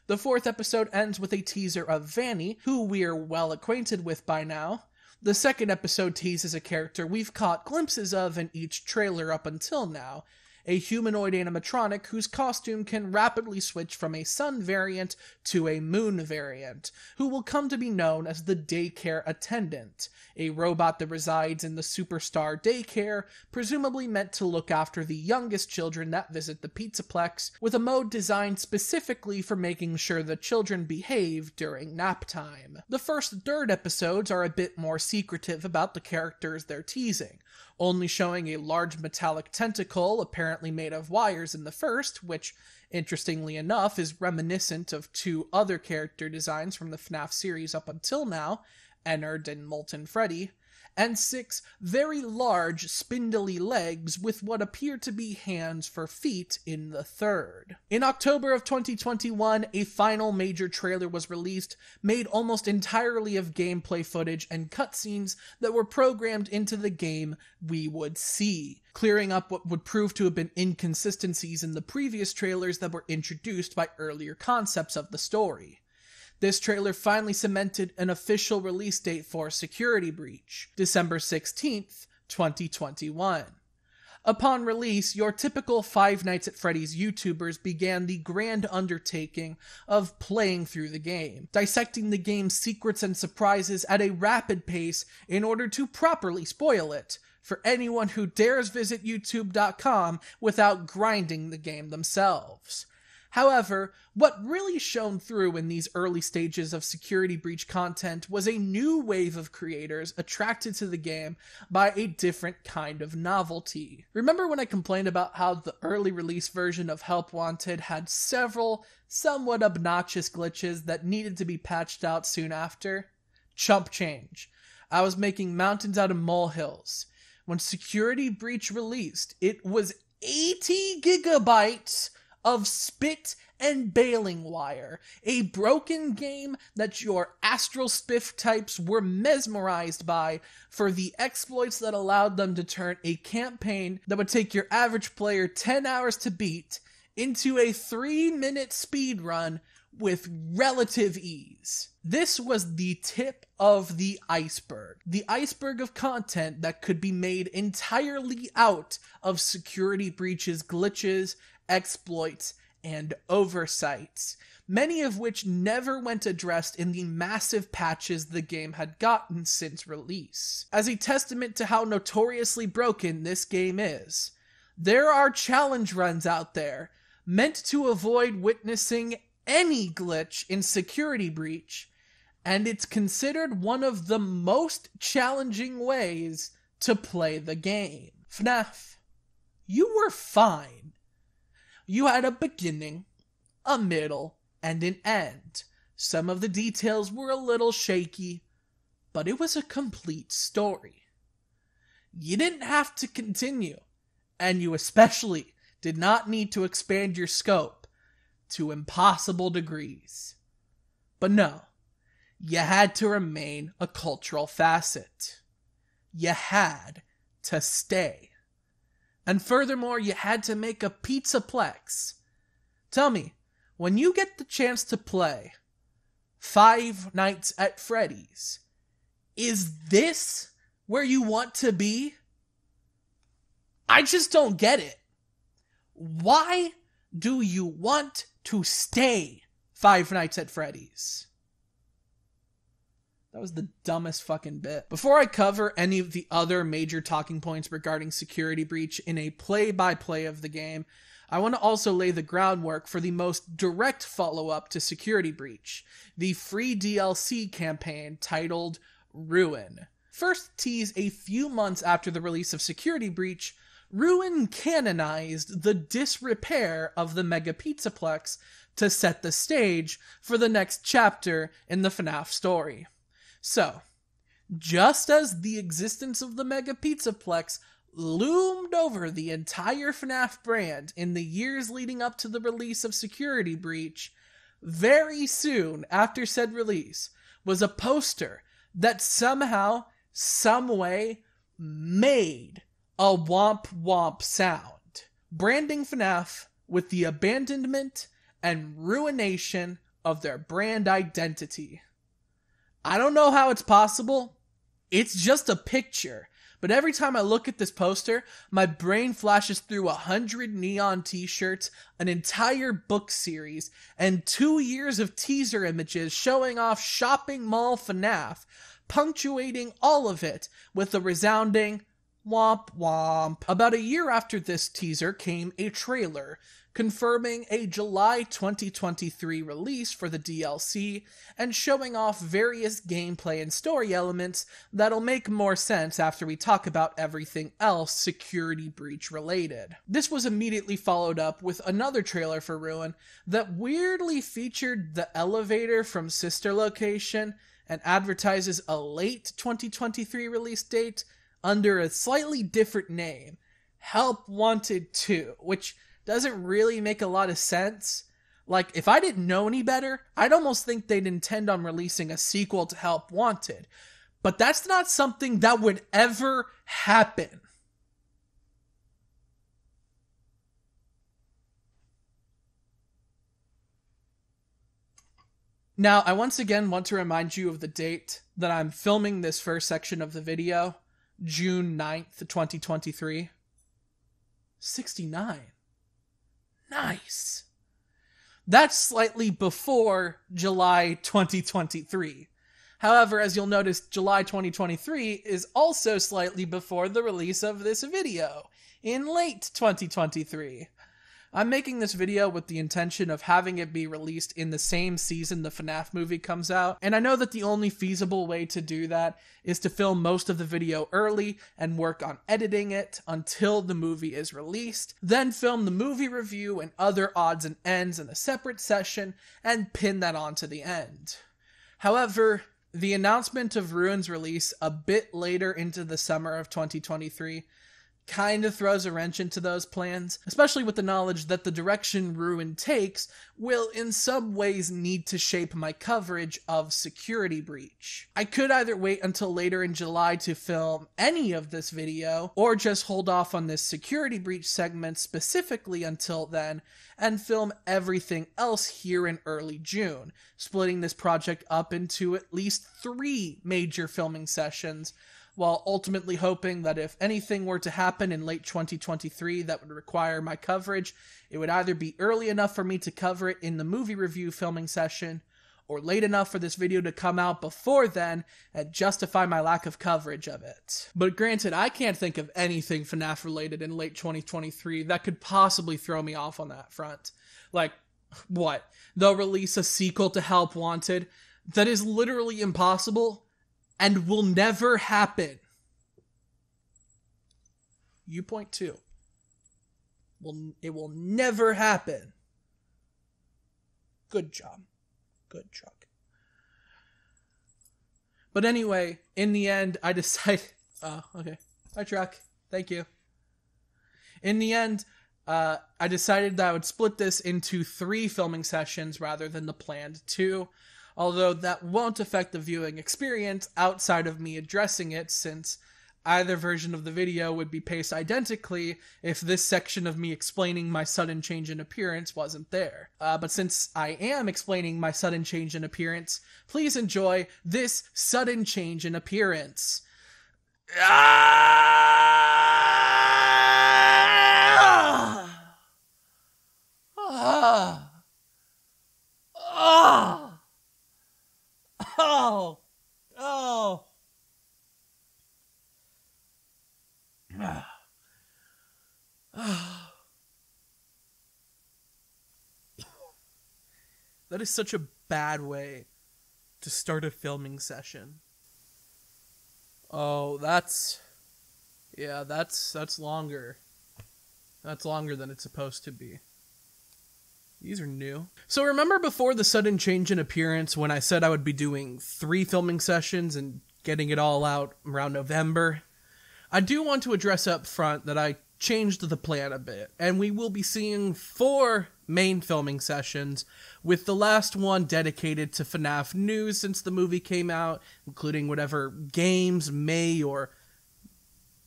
The 4th episode ends with a teaser of Vanny, who we're well acquainted with by now. The 2nd episode teases a character we've caught glimpses of in each trailer up until now, a humanoid animatronic whose costume can rapidly switch from a sun variant to a moon variant, who will come to be known as the Daycare Attendant, a robot that resides in the Superstar Daycare, presumably meant to look after the youngest children that visit the Pizzaplex, with a mode designed specifically for making sure the children behave during nap time. The first and 3rd episodes are a bit more secretive about the characters they're teasing, only showing a large metallic tentacle apparently made of wires in the first, which, interestingly enough, is reminiscent of 2 other character designs from the FNaF series up until now, Ennard and Molten Freddy, and 6 very large, spindly legs with what appear to be hands for feet in the 3rd. In October of 2021, a final major trailer was released, made almost entirely of gameplay footage and cutscenes that were programmed into the game we would see, clearing up what would prove to have been inconsistencies in the previous trailers that were introduced by earlier concepts of the story. This trailer finally cemented an official release date for Security Breach, December 16th, 2021. Upon release, your typical Five Nights at Freddy's YouTubers began the grand undertaking of playing through the game, dissecting the game's secrets and surprises at a rapid pace in order to properly spoil it, for anyone who dares visit youtube.com without grinding the game themselves. However, what really shone through in these early stages of Security Breach content was a new wave of creators attracted to the game by a different kind of novelty. Remember when I complained about how the early release version of Help Wanted had several somewhat obnoxious glitches that needed to be patched out soon after? Chump change. I was making mountains out of molehills. When Security Breach released, it was 80 gigabytes of spit and baling wire, a broken game that your astral spiff types were mesmerized by for the exploits that allowed them to turn a campaign that would take your average player 10 hours to beat into a 3-minute speedrun with relative ease. This was the tip of the iceberg of content that could be made entirely out of Security Breach's glitches, exploits, and oversights, many of which never went addressed in the massive patches the game had gotten since release. As a testament to how notoriously broken this game is, there are challenge runs out there meant to avoid witnessing any glitch in Security Breach, and it's considered one of the most challenging ways to play the game. FNaF, you were fine. You had a beginning, a middle, and an end. Some of the details were a little shaky, but it was a complete story. You didn't have to continue, and you especially did not need to expand your scope to impossible degrees. But no, you had to remain a cultural facet. You had to stay. And furthermore, you had to make a Pizzaplex. Tell me, when you get the chance to play Five Nights at Freddy's, is this where you want to be? I just don't get it. Why do you want to stay Five Nights at Freddy's? That was the dumbest fucking bit. Before I cover any of the other major talking points regarding Security Breach in a play-by-play of the game, I want to also lay the groundwork for the most direct follow-up to Security Breach, the free DLC campaign titled Ruin. First teased a few months after the release of Security Breach, Ruin canonized the disrepair of the Mega Pizzaplex to set the stage for the next chapter in the FNaF story. So, just as the existence of the Mega Pizzaplex loomed over the entire FNaF brand in the years leading up to the release of Security Breach, very soon after said release was a poster that somehow, someway, made a womp womp sound, branding FNaF with the abandonment and ruination of their brand identity. I don't know how it's possible. It's just a picture. But every time I look at this poster, my brain flashes through 100 neon t-shirts, an entire book series, and 2 years of teaser images showing off shopping mall FNaF, punctuating all of it with a resounding womp womp. About a year after this teaser came a trailer, confirming a July 2023 release for the DLC, and showing off various gameplay and story elements that'll make more sense after we talk about everything else Security Breach related. This was immediately followed up with another trailer for Ruin that weirdly featured the elevator from Sister Location and advertises a late 2023 release date under a slightly different name, Help Wanted 2, which doesn't really make a lot of sense. Like, if I didn't know any better, I'd almost think they'd intend on releasing a sequel to Help Wanted. But that's not something that would ever happen. Now, I once again want to remind you of the date that I'm filming this first section of the video, June 9th, 2023. 69. Nice. That's slightly before July 2023. However, as you'll notice, July 2023 is also slightly before the release of this video, in late 2023. I'm making this video with the intention of having it be released in the same season the FNaF movie comes out, and I know that the only feasible way to do that is to film most of the video early and work on editing it until the movie is released, then film the movie review and other odds and ends in a separate session, and pin that onto the end. However, the announcement of Ruin's release a bit later into the summer of 2023 kind of throws a wrench into those plans, especially with the knowledge that the direction Ruin takes will in some ways need to shape my coverage of Security Breach. I could either wait until later in July to film any of this video, or just hold off on this Security Breach segment specifically until then, and film everything else here in early June, splitting this project up into at least 3 major filming sessions, while ultimately hoping that if anything were to happen in late 2023 that would require my coverage, it would either be early enough for me to cover it in the movie review filming session, or late enough for this video to come out before then and justify my lack of coverage of it. But granted, I can't think of anything FNaF related in late 2023 that could possibly throw me off on that front. Like, what? They'll release a sequel to Help Wanted? That is literally impossible and will never happen. You point too. It will never happen. Good job. Good job. But anyway, in the end, I decided... Oh, okay. Hi, truck. Thank you. In the end, I decided that I would split this into 3 filming sessions rather than the planned 2. Although that won't affect the viewing experience outside of me addressing it, since either version of the video would be paced identically if this section of me explaining my sudden change in appearance wasn't there. But since I am explaining my sudden change in appearance, please enjoy this sudden change in appearance. That is such a bad way to start a filming session. Oh, that's longer. That's longer than it's supposed to be. These are new. So remember before the sudden change in appearance when I said I would be doing 3 filming sessions and getting it all out around November? I do want to address up front that I changed the plan a bit, and we will be seeing 4 main filming sessions, with the last one dedicated to FNaF news since the movie came out, including whatever games may or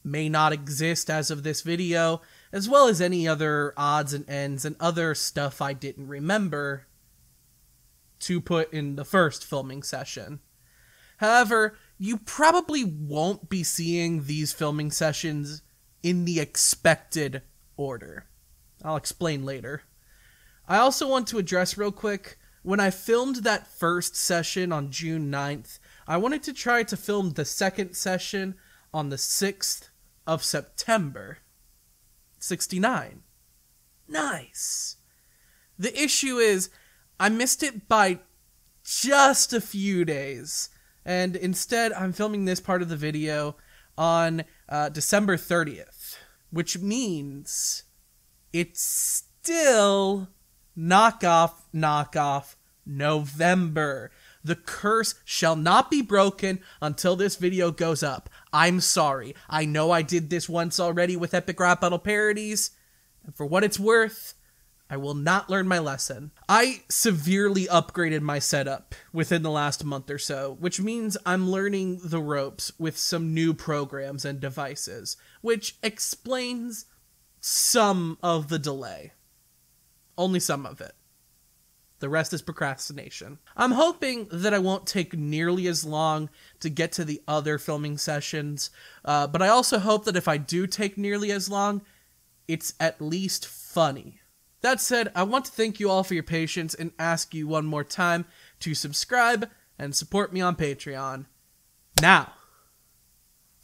may not exist as of this video, as well as any other odds and ends and other stuff I didn't remember to put in the first filming session. However, you probably won't be seeing these filming sessions in the expected order. I'll explain later. I also want to address real quick, when I filmed that first session on June 9th, I wanted to try to film the second session on the 6th of September. 69. Nice. The issue is, I missed it by just a few days, and instead I'm filming this part of the video on December 30th, which means it's still Knockoff Knockoff November. The curse shall not be broken until this video goes up. I'm sorry. I know I did this once already with Epic Rap Battle Parodies, and for what it's worth, I will not learn my lesson. I severely upgraded my setup within the last month or so, which means I'm learning the ropes with some new programs and devices, which explains some of the delay. Only some of it. The rest is procrastination. I'm hoping that I won't take nearly as long to get to the other filming sessions, but I also hope that if I do take nearly as long, it's at least funny. That said, I want to thank you all for your patience and ask you one more time to subscribe and support me on Patreon. Now,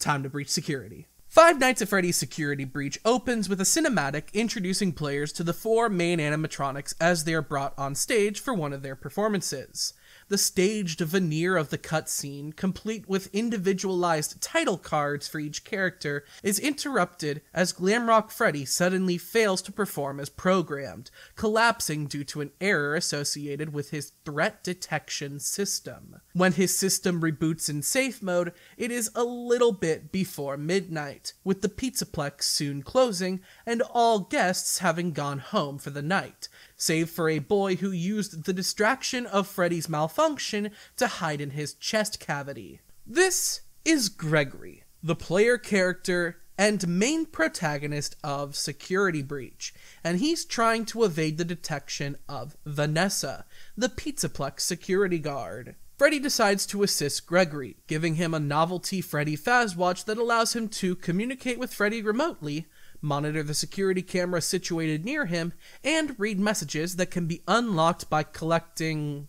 time to breach security. Five Nights at Freddy's Security Breach opens with a cinematic introducing players to the 4 main animatronics as they are brought on stage for one of their performances. The staged veneer of the cutscene, complete with individualized title cards for each character, is interrupted as Glamrock Freddy suddenly fails to perform as programmed, collapsing due to an error associated with his threat detection system. When his system reboots in safe mode, it is a little bit before midnight, with the Pizzaplex soon closing and all guests having gone home for the night, save for a boy who used the distraction of Freddy's malfunction to hide in his chest cavity. This is Gregory, the player character and main protagonist of Security Breach, and he's trying to evade the detection of Vanessa, the Pizzaplex security guard. Freddy decides to assist Gregory, giving him a novelty Freddy Fazwatch that allows him to communicate with Freddy remotely, monitor the security camera situated near him, and read messages that can be unlocked by collecting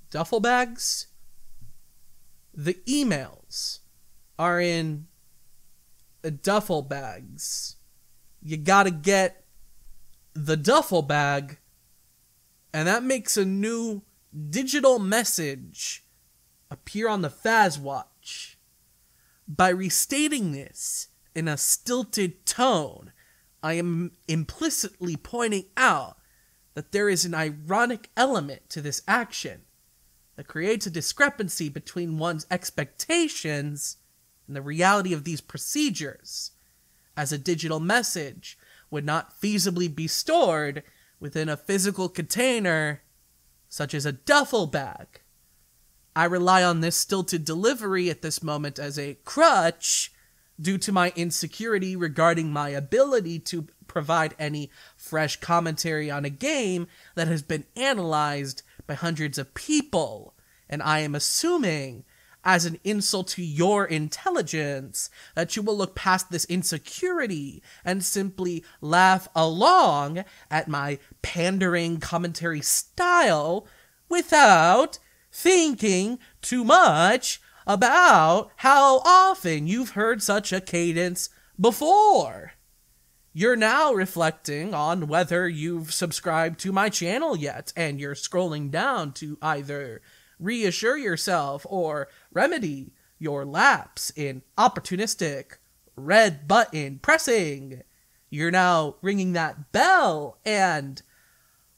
duffel bags? The emails are in duffel bags. You gotta get the duffel bag, and that makes a new digital message appear on the Fazwatch. By restating this, in a stilted tone, I am implicitly pointing out that there is an ironic element to this action that creates a discrepancy between one's expectations and the reality of these procedures, as a digital message would not feasibly be stored within a physical container, such as a duffel bag. I rely on this stilted delivery at this moment as a crutch due to my insecurity regarding my ability to provide any fresh commentary on a game that has been analyzed by hundreds of people, and I am assuming, as an insult to your intelligence, that you will look past this insecurity and simply laugh along at my pandering commentary style without thinking too much about how often you've heard such a cadence before. You're now reflecting on whether you've subscribed to my channel yet, and you're scrolling down to either reassure yourself or remedy your lapse in opportunistic red button pressing. You're now ringing that bell, and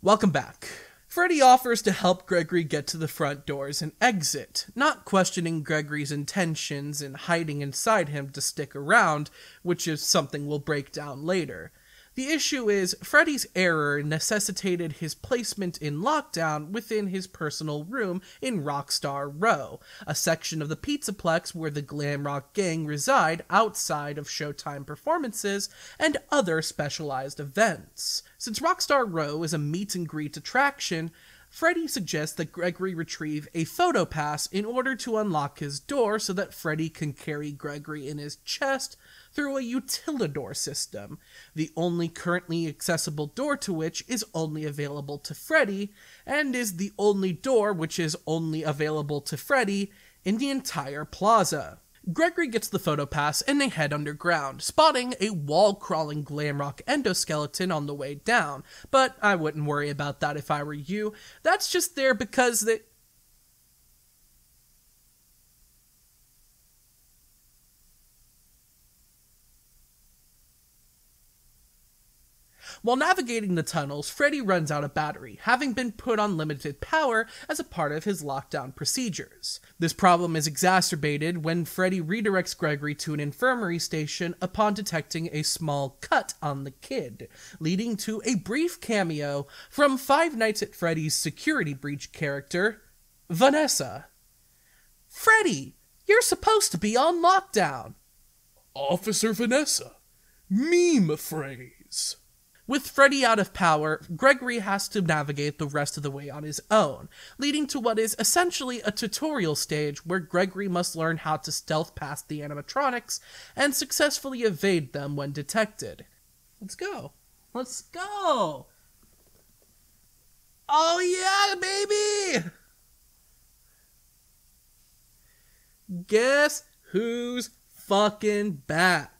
welcome back. Freddy offers to help Gregory get to the front doors and exit, not questioning Gregory's intentions in hiding inside him to stick around, which is something we'll break down later. The issue is, Freddy's error necessitated his placement in lockdown within his personal room in Rockstar Row, a section of the Pizzaplex where the glam rock gang reside outside of Showtime performances and other specialized events. Since Rockstar Row is a meet and greet attraction, Freddy suggests that Gregory retrieve a photo pass in order to unlock his door so that Freddy can carry Gregory in his chest through a utilidor system, the only currently accessible door to which is only available to Freddy, and is the only door which is only available to Freddy in the entire plaza. Gregory gets the photo pass and they head underground, spotting a wall-crawling glamrock endoskeleton on the way down, but I wouldn't worry about that if I were you. That's just there because they... While navigating the tunnels, Freddy runs out of battery, having been put on limited power as a part of his lockdown procedures. This problem is exacerbated when Freddy redirects Gregory to an infirmary station upon detecting a small cut on the kid, leading to a brief cameo from Five Nights at Freddy's security breach character, Vanessa. Freddy, you're supposed to be on lockdown. Officer Vanessa. Meme phrase. With Freddy out of power, Gregory has to navigate the rest of the way on his own, leading to what is essentially a tutorial stage where Gregory must learn how to stealth past the animatronics and successfully evade them when detected. Let's go. Let's go! Oh yeah, baby! Guess who's fucking back?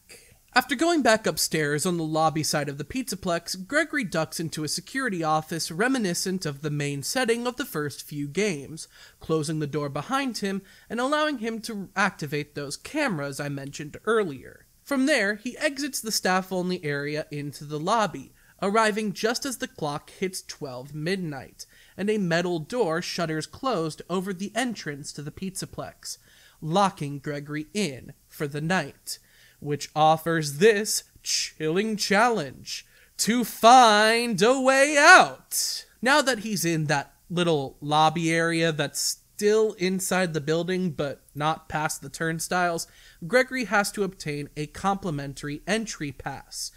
After going back upstairs on the lobby side of the Pizzaplex, Gregory ducks into a security office reminiscent of the main setting of the first few games, closing the door behind him and allowing him to activate those cameras I mentioned earlier. From there, he exits the staff-only area into the lobby, arriving just as the clock hits 12 midnight, and a metal door shutters closed over the entrance to the Pizzaplex, locking Gregory in for the night, which offers this chilling challenge to find a way out. Now that he's in that little lobby area that's still inside the building but not past the turnstiles, Gregory has to obtain a complimentary entry pass,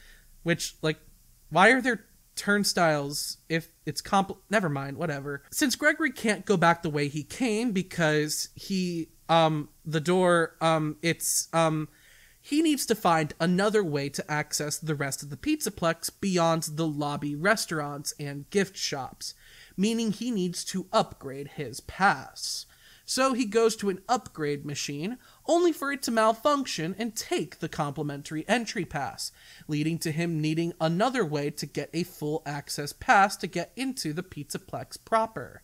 which, why are there turnstiles if it's never mind, whatever. Since Gregory can't go back the way he came because he needs to find another way to access the rest of the Pizzaplex beyond the lobby restaurants and gift shops, meaning he needs to upgrade his pass. So he goes to an upgrade machine, only for it to malfunction and take the complimentary entry pass, leading to him needing another way to get a full access pass to get into the Pizzaplex proper.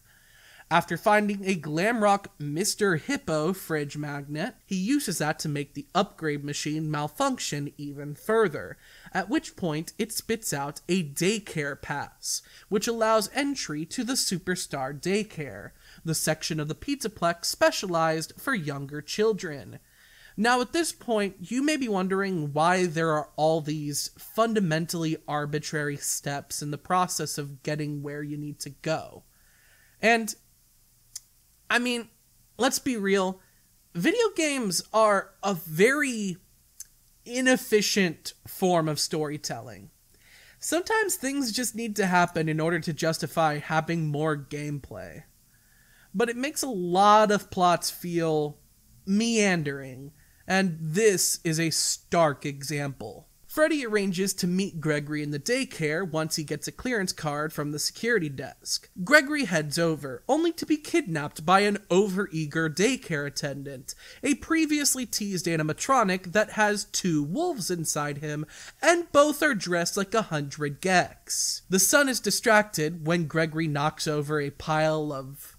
After finding a glamrock Mr. Hippo fridge magnet, he uses that to make the upgrade machine malfunction even further, at which point it spits out a daycare pass, which allows entry to the Superstar Daycare, the section of the Pizzaplex specialized for younger children. Now at this point, you may be wondering why there are all these fundamentally arbitrary steps in the process of getting where you need to go. And I mean, let's be real, video games are a very inefficient form of storytelling. Sometimes things just need to happen in order to justify having more gameplay. But it makes a lot of plots feel meandering, and this is a stark example. Freddy arranges to meet Gregory in the daycare once he gets a clearance card from the security desk. Gregory heads over, only to be kidnapped by an overeager daycare attendant, a previously teased animatronic that has 2 wolves inside him, and both are dressed like 100 gecs. The son is distracted when Gregory knocks over a pile of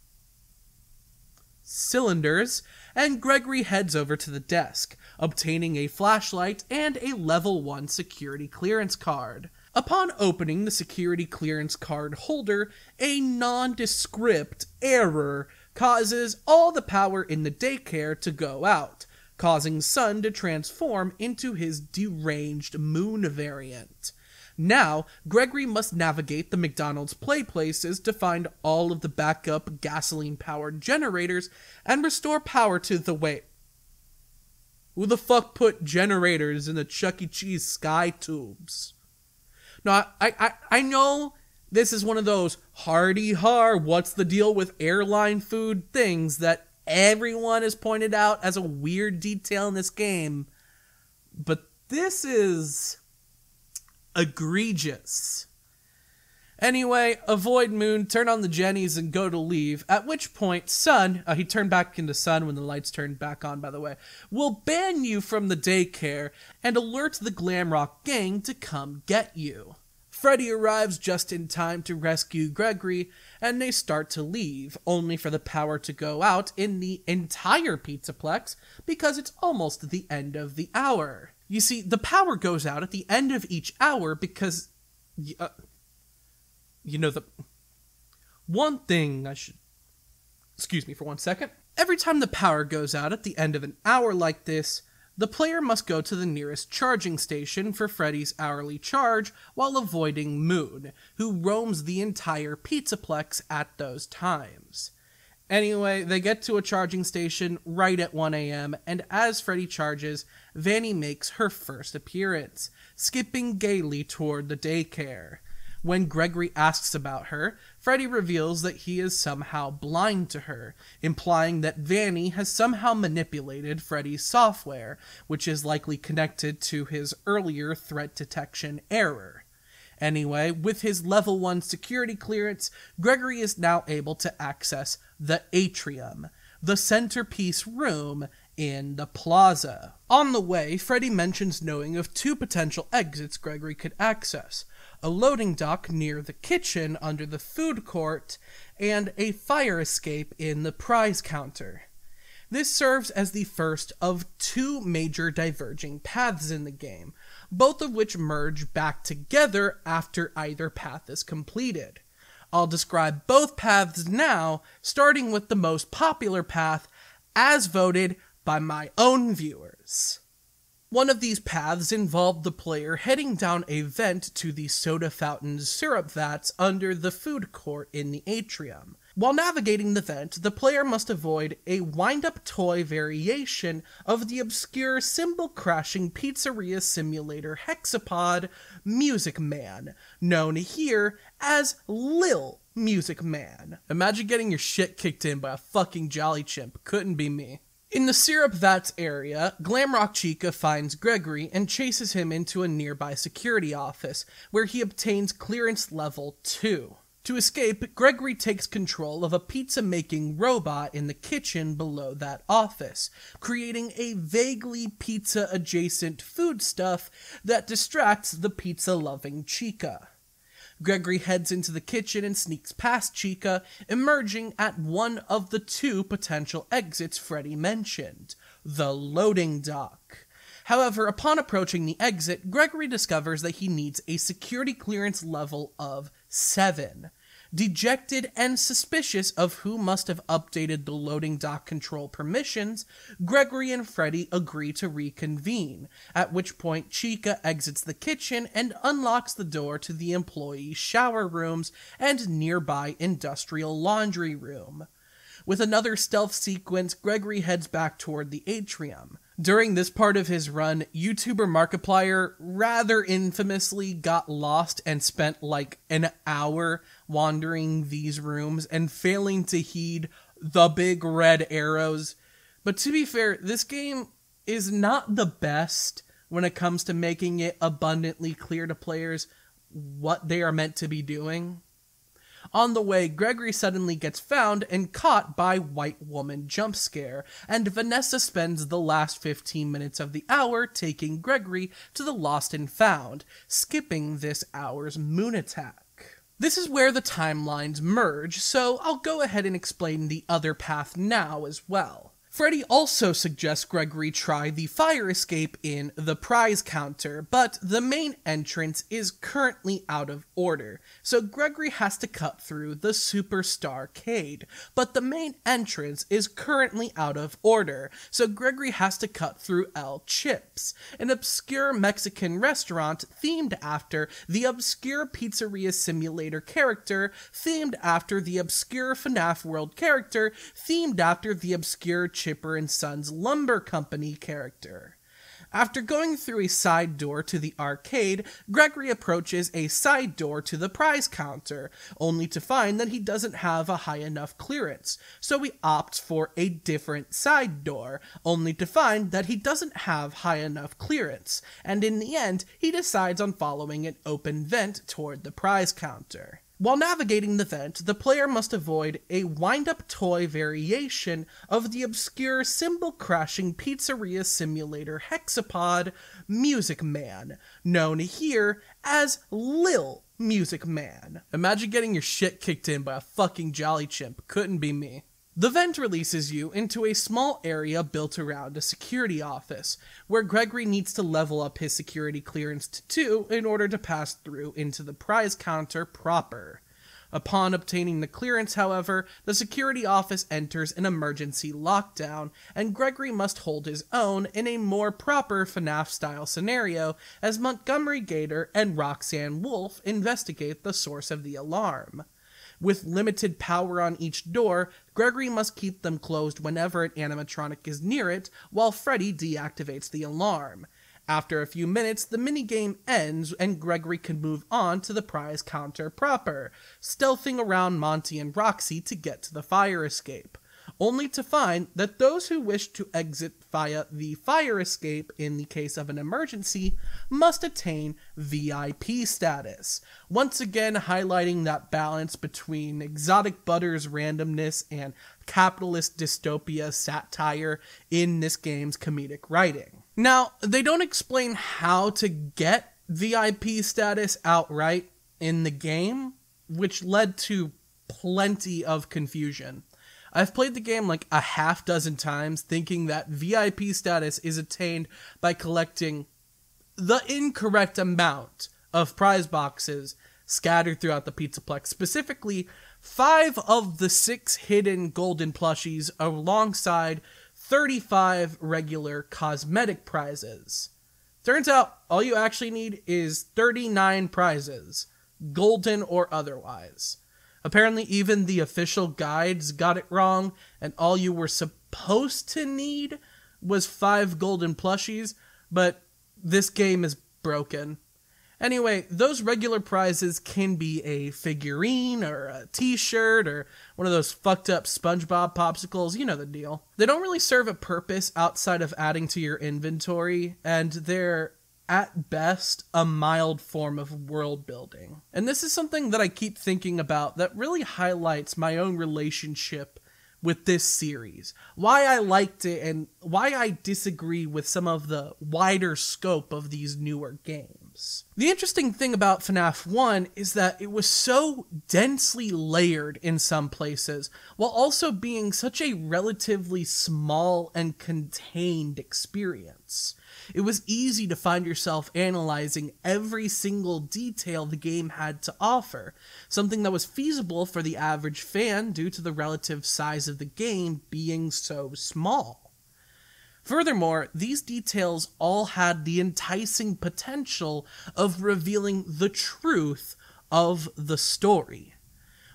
cylinders, and Gregory heads over to the desk, obtaining a flashlight and a level 1 security clearance card. Upon opening the security clearance card holder, a nondescript error causes all the power in the daycare to go out, causing Son to transform into his deranged moon variant. Now, Gregory must navigate the McDonald's play places to find all of the backup gasoline-powered generators and restore power to the Who the fuck put generators in the Chuck E. Cheese sky tubes? Now, I know this is one of those what's the deal with airline food things that everyone has pointed out as a weird detail in this game, but this is egregious. Anyway, avoid Moon, turn on the Jennies, and go to leave, at which point Son, he turned back into Son when the lights turned back on, by the way, will ban you from the daycare and alert the Glamrock gang to come get you. Freddy arrives just in time to rescue Gregory, and they start to leave, only for the power to go out in the entire Pizzaplex because it's almost the end of the hour. You see, the power goes out at the end of each hour because, the one thing I should, excuse me for 1 second. Every time the power goes out at the end of an hour like this, the player must go to the nearest charging station for Freddy's hourly charge while avoiding Moon, who roams the entire Pizzaplex at those times. Anyway, they get to a charging station right at 1 a.m., and as Freddy charges, Vanny makes her first appearance, skipping gaily toward the daycare. When Gregory asks about her, Freddy reveals that he is somehow blind to her, implying that Vanny has somehow manipulated Freddy's software, which is likely connected to his earlier threat detection error. Anyway, with his level 1 security clearance, Gregory is now able to access the atrium, the centerpiece room in the plaza. On the way, Freddy mentions knowing of 2 potential exits Gregory could access: a loading dock near the kitchen under the food court, and a fire escape in the prize counter. This serves as the first of 2 major diverging paths in the game, both of which merge back together after either path is completed. I'll describe both paths now, starting with the most popular path, as voted by my own viewers. One of these paths involved the player heading down a vent to the soda fountain's syrup vats under the food court in the atrium. While navigating the vent, the player must avoid a wind-up toy variation of the obscure cymbal-crashing pizzeria simulator hexapod Music Man, known here as Lil Music Man. Imagine getting your shit kicked in by a fucking Jolly Chimp. Couldn't be me. In the syrup vats area, Glamrock Chica finds Gregory and chases him into a nearby security office, where he obtains clearance level 2. To escape, Gregory takes control of a pizza-making robot in the kitchen below that office, creating a vaguely pizza-adjacent foodstuff that distracts the pizza-loving Chica. Gregory heads into the kitchen and sneaks past Chica, emerging at one of the 2 potential exits Freddy mentioned, the loading dock. However, upon approaching the exit, Gregory discovers that he needs a security clearance level of 7. Dejected and suspicious of who must have updated the loading dock control permissions, Gregory and Freddy agree to reconvene, at which point Chica exits the kitchen and unlocks the door to the employee shower rooms and nearby industrial laundry room. With another stealth sequence, Gregory heads back toward the atrium. During this part of his run, YouTuber Markiplier rather infamously got lost and spent like an hour wandering these rooms and failing to heed the big red arrows. But to be fair, this game is not the best when it comes to making it abundantly clear to players what they are meant to be doing. On the way, Gregory suddenly gets found and caught by White Woman Jump Scare, and Vanessa spends the last 15 minutes of the hour taking Gregory to the Lost and Found, skipping this hour's moon attack. This is where the timelines merge, so I'll go ahead and explain the other path now as well. Freddy also suggests Gregory try the fire escape in the prize counter, but the main entrance is currently out of order, so Gregory has to cut through the Superstarcade, but the main entrance is currently out of order, so Gregory has to cut through El Chips, an obscure Mexican restaurant themed after the obscure Pizzeria Simulator character, themed after the obscure FNaF World character, themed after the obscure Chipper and Sons Lumber Company character. After going through a side door to the arcade, Gregory approaches a side door to the prize counter, only to find that he doesn't have a high enough clearance, so he opts for a different side door, only to find that he doesn't have high enough clearance, and in the end, he decides on following an open vent toward the prize counter. While navigating the vent, the player must avoid a wind-up toy variation of the obscure cymbal-crashing Pizzeria Simulator hexapod, Music Man, known here as Lil Music Man. Imagine getting your shit kicked in by a fucking Jolly Chimp. Couldn't be me. The vent releases you into a small area built around a security office, where Gregory needs to level up his security clearance to 2 in order to pass through into the prize counter proper. Upon obtaining the clearance, however, the security office enters an emergency lockdown, and Gregory must hold his own in a more proper FNaF-style scenario as Montgomery Gator and Roxanne Wolf investigate the source of the alarm. With limited power on each door, Gregory must keep them closed whenever an animatronic is near it, while Freddy deactivates the alarm. After a few minutes, the minigame ends and Gregory can move on to the prize counter proper, stealthing around Monty and Roxy to get to the fire escape, only to find that those who wish to exit via the fire escape in the case of an emergency must attain VIP status, once again highlighting that balance between Exotic Butter's randomness and capitalist dystopia satire in this game's comedic writing. Now, they don't explain how to get VIP status outright in the game, which led to plenty of confusion. I've played the game like a half dozen times thinking that VIP status is attained by collecting the incorrect amount of prize boxes scattered throughout the Pizzaplex, specifically 5 of the 6 hidden golden plushies alongside 35 regular cosmetic prizes. Turns out all you actually need is 39 prizes, golden or otherwise. Apparently even the official guides got it wrong, and all you were supposed to need was 5 golden plushies, but this game is broken. Anyway, those regular prizes can be a figurine, or a t-shirt, or one of those fucked up SpongeBob popsicles, you know the deal. They don't really serve a purpose outside of adding to your inventory, and they're, at best, a mild form of world building. And this is something that I keep thinking about that really highlights my own relationship with this series. Why I liked it and why I disagree with some of the wider scope of these newer games. games. The interesting thing about FNAF 1 is that it was so densely layered in some places, while also being such a relatively small and contained experience. It was easy to find yourself analyzing every single detail the game had to offer, something that was feasible for the average fan due to the relative size of the game being so small. Furthermore, these details all had the enticing potential of revealing the truth of the story.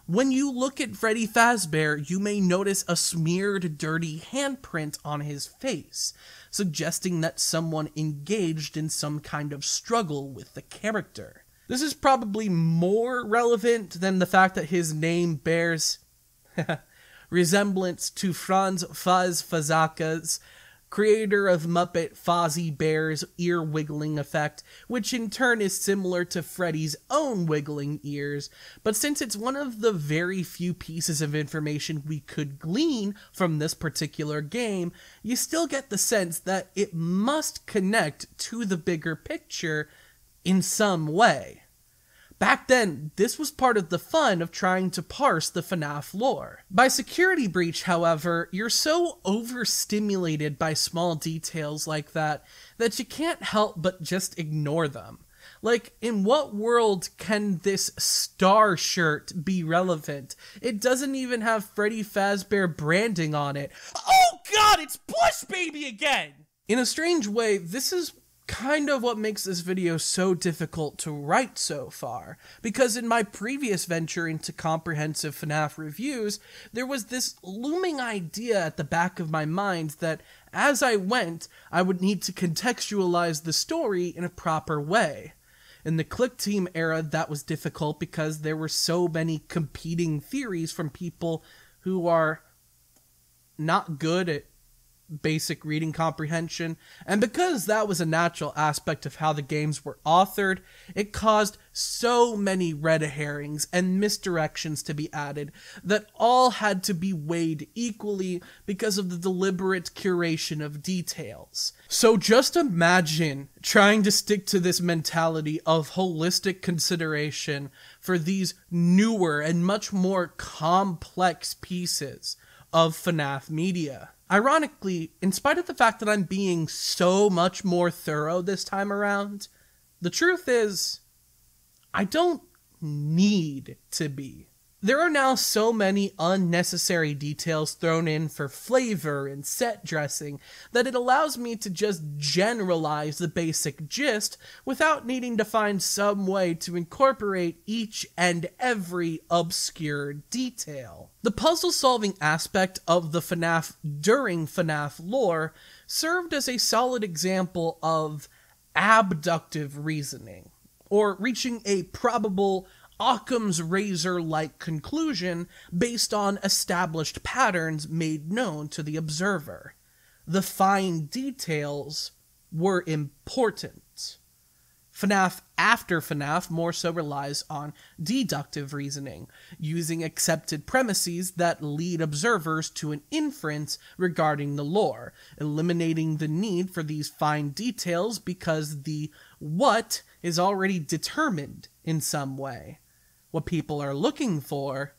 When you look at Freddy Fazbear, you may notice a smeared, dirty handprint on his face, suggesting that someone engaged in some kind of struggle with the character. This is probably more relevant than the fact that his name bears resemblance to Franz Fazaka's, creator of Muppet Fozzie Bear's ear-wiggling effect, which in turn is similar to Freddy's own wiggling ears, but since it's one of the very few pieces of information we could glean from this particular game, you still get the sense that it must connect to the bigger picture in some way. Back then, this was part of the fun of trying to parse the FNAF lore. By Security Breach, however, you're so overstimulated by small details like that you can't help but just ignore them. Like, in what world can this star shirt be relevant? It doesn't even have Freddy Fazbear branding on it. Oh god, it's Bush Baby again! In a strange way, this is kind of what makes this video so difficult to write so far, because in my previous venture into comprehensive FNAF reviews, there was this looming idea at the back of my mind that as I went, I would need to contextualize the story in a proper way. In the Click Team era, that was difficult because there were so many competing theories from people who are not good at basic reading comprehension, and because that was a natural aspect of how the games were authored, it caused so many red herrings and misdirections to be added that all had to be weighed equally because of the deliberate curation of details. So just imagine trying to stick to this mentality of holistic consideration for these newer and much more complex pieces of FNAF media. Ironically, in spite of the fact that I'm being so much more thorough this time around, the truth is, I don't need to be. There are now so many unnecessary details thrown in for flavor and set dressing that it allows me to just generalize the basic gist without needing to find some way to incorporate each and every obscure detail. The puzzle-solving aspect of the FNAF during FNAF lore served as a solid example of abductive reasoning, or reaching a probable Occam's razor-like conclusion based on established patterns made known to the observer. The fine details were important. FNAF after FNAF more so relies on deductive reasoning, using accepted premises that lead observers to an inference regarding the lore, eliminating the need for these fine details because the what is already determined in some way. What people are looking for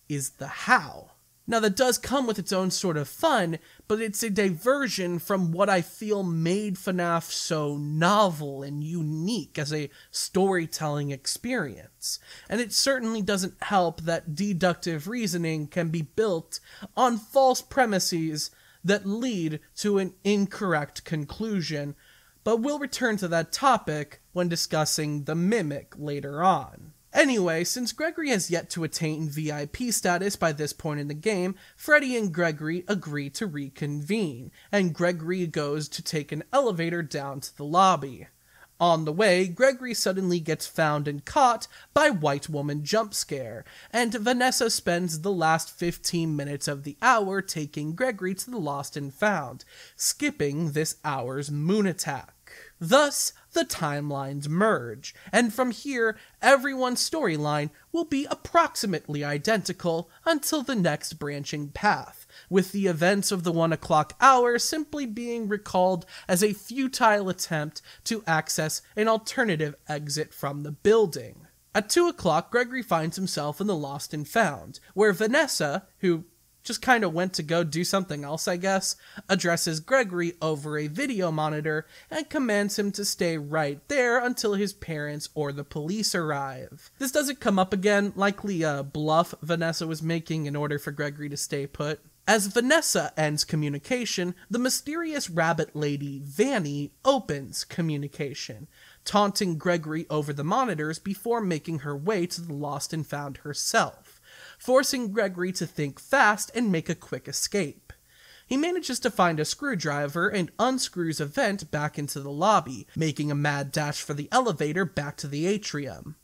is the how. Now that does come with its own sort of fun, but it's a diversion from what I feel made FNAF so novel and unique as a storytelling experience. And it certainly doesn't help that deductive reasoning can be built on false premises that lead to an incorrect conclusion, but we'll return to that topic when discussing the Mimic later on. Anyway, since Gregory has yet to attain VIP status by this point in the game, Freddy and Gregory agree to reconvene, and Gregory goes to take an elevator down to the lobby. On the way, Gregory suddenly gets found and caught by White Woman Jump Scare, and Vanessa spends the last 15 minutes of the hour taking Gregory to the Lost and Found, skipping this hour's moon attack. Thus, the timelines merge, and from here, everyone's storyline will be approximately identical until the next branching path, with the events of the 1 o'clock hour simply being recalled as a futile attempt to access an alternative exit from the building. At 2 o'clock, Gregory finds himself in the Lost and Found, where Vanessa, who just kind of went to go do something else, I guess, addresses Gregory over a video monitor and commands him to stay right there until his parents or the police arrive. This doesn't come up again, likely a bluff Vanessa was making in order for Gregory to stay put. As Vanessa ends communication, the mysterious rabbit lady, Vanny, opens communication, taunting Gregory over the monitors before making her way to the Lost and Found herself, forcing Gregory to think fast and make a quick escape. He manages to find a screwdriver and unscrews a vent back into the lobby, making a mad dash for the elevator back to the atrium.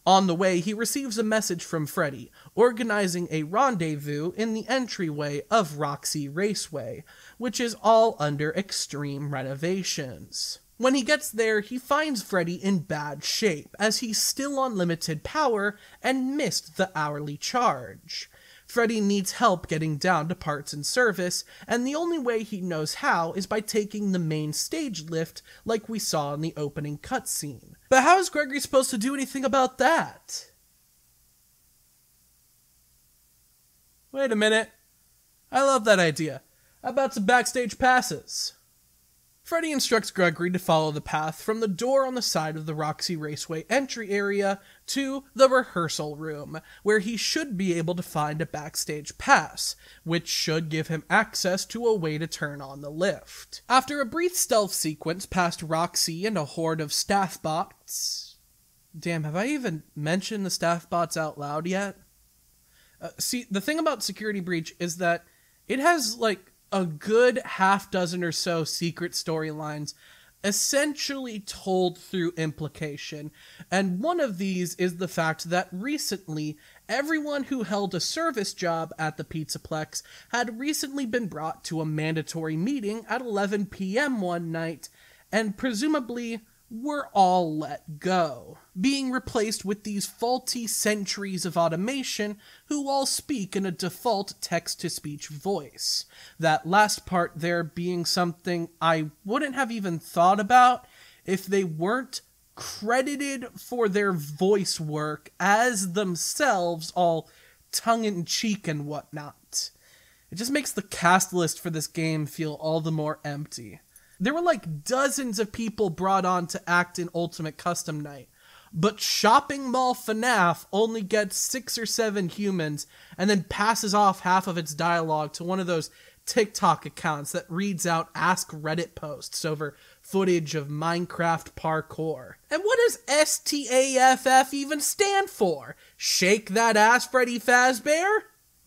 On the way, he receives a message from Freddy, organizing a rendezvous in the entryway of Roxy Raceway, which is all under extreme renovations. When he gets there, he finds Freddy in bad shape, as he's still on limited power and missed the hourly charge. Freddy needs help getting down to parts and service, and the only way he knows how is by taking the main stage lift like we saw in the opening cutscene. But how is Gregory supposed to do anything about that? Wait a minute. I love that idea. How about some backstage passes? Freddy instructs Gregory to follow the path from the door on the side of the Roxy Raceway entry area to the rehearsal room, where he should be able to find a backstage pass, which should give him access to a way to turn on the lift. After a brief stealth sequence past Roxy and a horde of staff bots... Damn, have I even mentioned the staff bots out loud yet? See, the thing about Security Breach is that it has, a good half dozen or so secret storylines essentially told through implication, and one of these is the fact that recently everyone who held a service job at the Pizzaplex had recently been brought to a mandatory meeting at 11 p.m. one night, and presumably were all let go, being replaced with these faulty sentries of automation who all speak in a default text-to-speech voice. That last part there being something I wouldn't have even thought about if they weren't credited for their voice work as themselves, all tongue-in-cheek and whatnot. It just makes the cast list for this game feel all the more empty. There were dozens of people brought on to act in Ultimate Custom Night, but Shopping Mall FNaF only gets 6 or 7 humans and then passes off half of its dialogue to one of those TikTok accounts that reads out Ask Reddit posts over footage of Minecraft parkour. And what does STAFF even stand for? Shake that ass, Freddy Fazbear?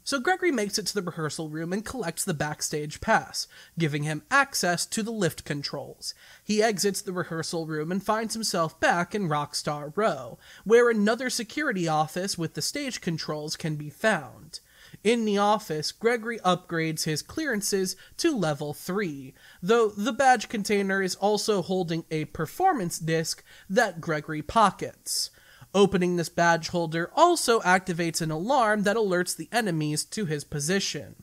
So Gregory makes it to the rehearsal room and collects the backstage pass, giving him access to the lift controls. He exits the rehearsal room and finds himself back in Rockstar Row, where another security office with the stage controls can be found. In the office, Gregory upgrades his clearances to level 3, though the badge container is also holding a performance disc that Gregory pockets. Opening this badge holder also activates an alarm that alerts the enemies to his position.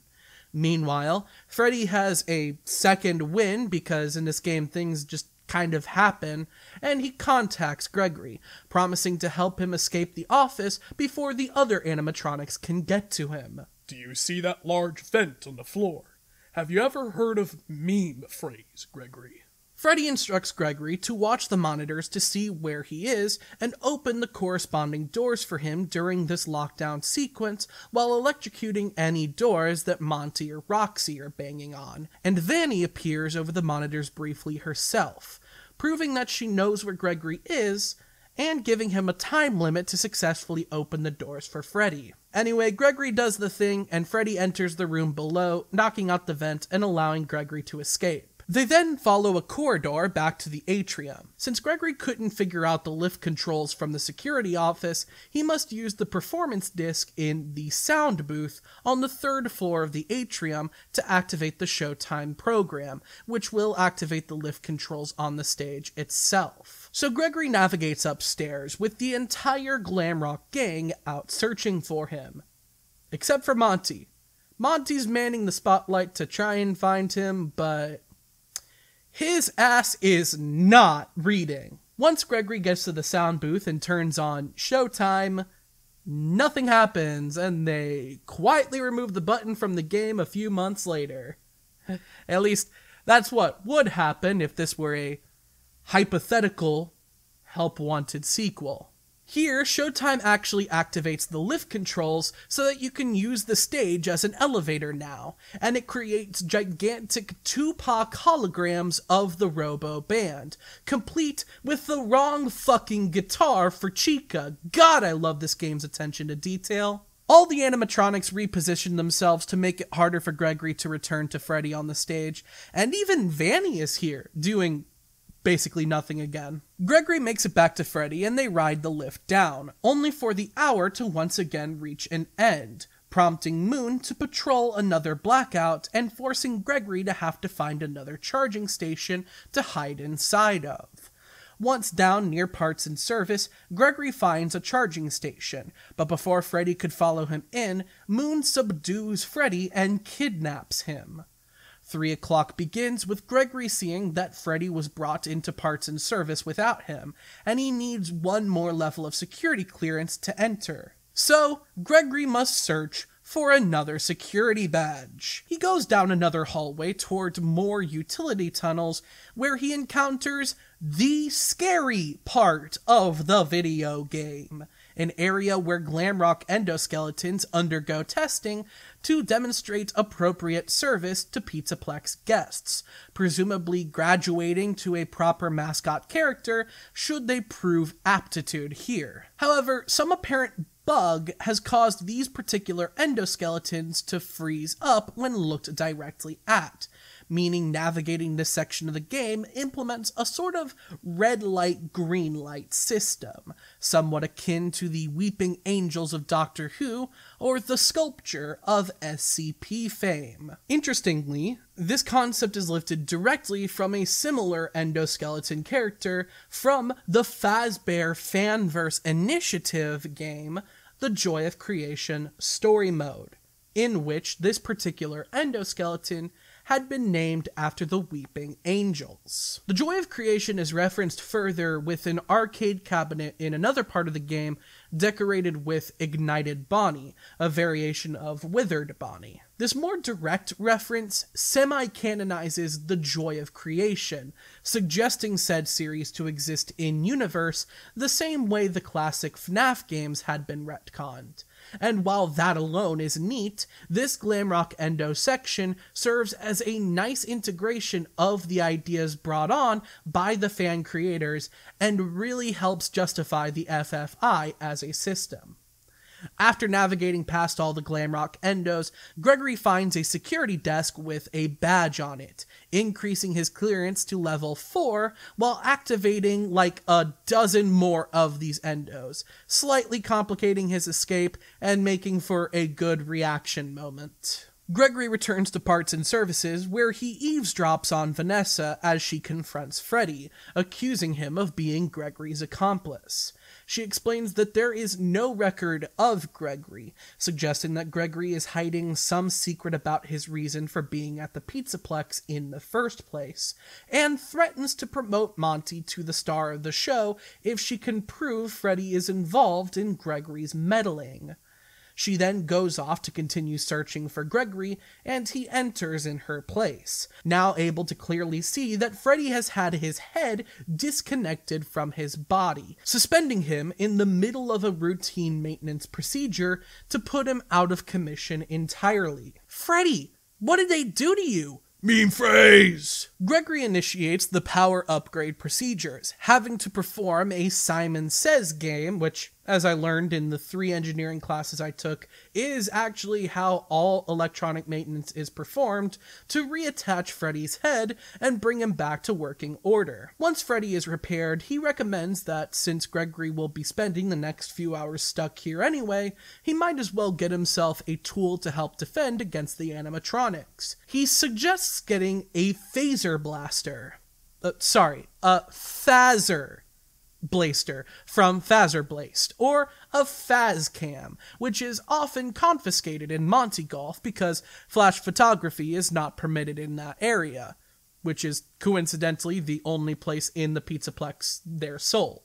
Meanwhile, Freddy has a second win because in this game things just kind of happen, and he contacts Gregory, promising to help him escape the office before the other animatronics can get to him. Do you see that large vent on the floor? Have you ever heard of meme phrase, Gregory? Freddy instructs Gregory to watch the monitors to see where he is and open the corresponding doors for him during this lockdown sequence while electrocuting any doors that Monty or Roxy are banging on. And Vanny appears over the monitors briefly herself, proving that she knows where Gregory is and giving him a time limit to successfully open the doors for Freddy. Anyway, Gregory does the thing and Freddy enters the room below, knocking out the vent and allowing Gregory to escape. They then follow a corridor back to the atrium. Since Gregory couldn't figure out the lift controls from the security office, he must use the performance disc in the sound booth on the 3rd floor of the atrium to activate the Showtime program, which will activate the lift controls on the stage itself. So Gregory navigates upstairs with the entire Glamrock gang out searching for him. Except for Monty. Monty's manning the spotlight to try and find him, but his ass is not reading. Once Gregory gets to the sound booth and turns on Showtime, nothing happens, and they quietly remove the button from the game a few months later. At least, that's what would happen if this were a hypothetical Help Wanted sequel. Here, Showtime actually activates the lift controls so that you can use the stage as an elevator now, and it creates gigantic Tupac holograms of the Robo Band, complete with the wrong fucking guitar for Chica. God, I love this game's attention to detail. All the animatronics reposition themselves to make it harder for Gregory to return to Freddy on the stage, and even Vanny is here, doing basically nothing again. Gregory makes it back to Freddy and they ride the lift down, only for the hour to once again reach an end, prompting Moon to patrol another blackout and forcing Gregory to have to find another charging station to hide inside of. Once down near parts and service, Gregory finds a charging station, but before Freddy could follow him in, Moon subdues Freddy and kidnaps him. 3 o'clock begins with Gregory seeing that Freddy was brought into parts and service without him, and he needs one more level of security clearance to enter. So, Gregory must search for another security badge. He goes down another hallway toward more utility tunnels, where he encounters the scary part of the video game. An area where glamrock endoskeletons undergo testing to demonstrate appropriate service to Pizzaplex guests, presumably graduating to a proper mascot character should they prove aptitude here. However, some apparent bug has caused these particular endoskeletons to freeze up when looked directly at, meaning navigating this section of the game implements a sort of red light, green light system, somewhat akin to the Weeping Angels of Doctor Who or the Sculpture of SCP fame. Interestingly, this concept is lifted directly from a similar endoskeleton character from the Fazbear Fanverse Initiative game, The Joy of Creation Story Mode, in which this particular endoskeleton had been named after the Weeping Angels. The Joy of Creation is referenced further with an arcade cabinet in another part of the game decorated with Ignited Bonnie, a variation of Withered Bonnie. This more direct reference semi-canonizes the Joy of Creation, suggesting said series to exist in-universe the same way the classic FNaF games had been retconned. And while that alone is neat, this glamrock endo section serves as a nice integration of the ideas brought on by the fan creators and really helps justify the FFI as a system. After navigating past all the glamrock endos, Gregory finds a security desk with a badge on it, increasing his clearance to level 4 while activating like a dozen more of these endos, slightly complicating his escape and making for a good reaction moment. Gregory returns to parts and services, where he eavesdrops on Vanessa as she confronts Freddy, accusing him of being Gregory's accomplice. She explains that there is no record of Gregory, suggesting that Gregory is hiding some secret about his reason for being at the Pizzaplex in the first place, and threatens to promote Monty to the star of the show if she can prove Freddy is involved in Gregory's meddling. She then goes off to continue searching for Gregory, and he enters in her place, now able to clearly see that Freddy has had his head disconnected from his body, suspending him in the middle of a routine maintenance procedure to put him out of commission entirely. Freddy, what did they do to you? Meme phrase! Gregory initiates the power upgrade procedures, having to perform a Simon Says game, which, as I learned in the 3 engineering classes I took, is actually how all electronic maintenance is performed, to reattach Freddy's head and bring him back to working order. Once Freddy is repaired, he recommends that since Gregory will be spending the next few hours stuck here anyway, he might as well get himself a tool to help defend against the animatronics. He suggests getting a phaser blaster. A phaser blaster from Fazbear or a Fazcam, which is often confiscated in Monty Golf because flash photography is not permitted in that area, which is coincidentally the only place in the Pizzaplex they're sold.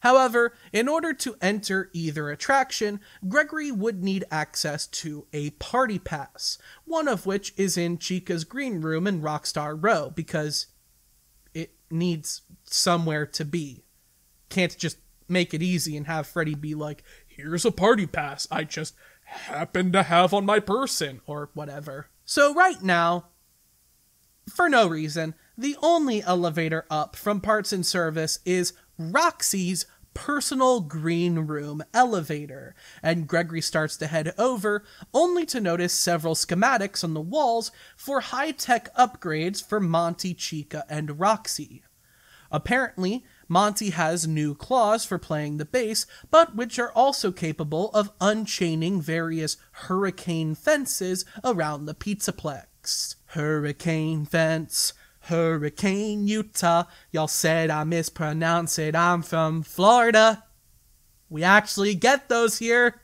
However, in order to enter either attraction, Gregory would need access to a party pass, one of which is in Chica's green room in Rockstar Row, because it needs somewhere to be. Can't just make it easy and have Freddy be like, here's a party pass I just happen to have on my person, or whatever. So right now, for no reason, the only elevator up from Parts and Service is Roxy's personal green room elevator, and Gregory starts to head over, only to notice several schematics on the walls for high-tech upgrades for Monty, Chica, and Roxy. Apparently, Monty has new claws for playing the bass, but which are also capable of unchaining various hurricane fences around the Pizzaplex. Hurricane fence, Hurricane Utah, y'all said I mispronounce it, I'm from Florida. We actually get those here.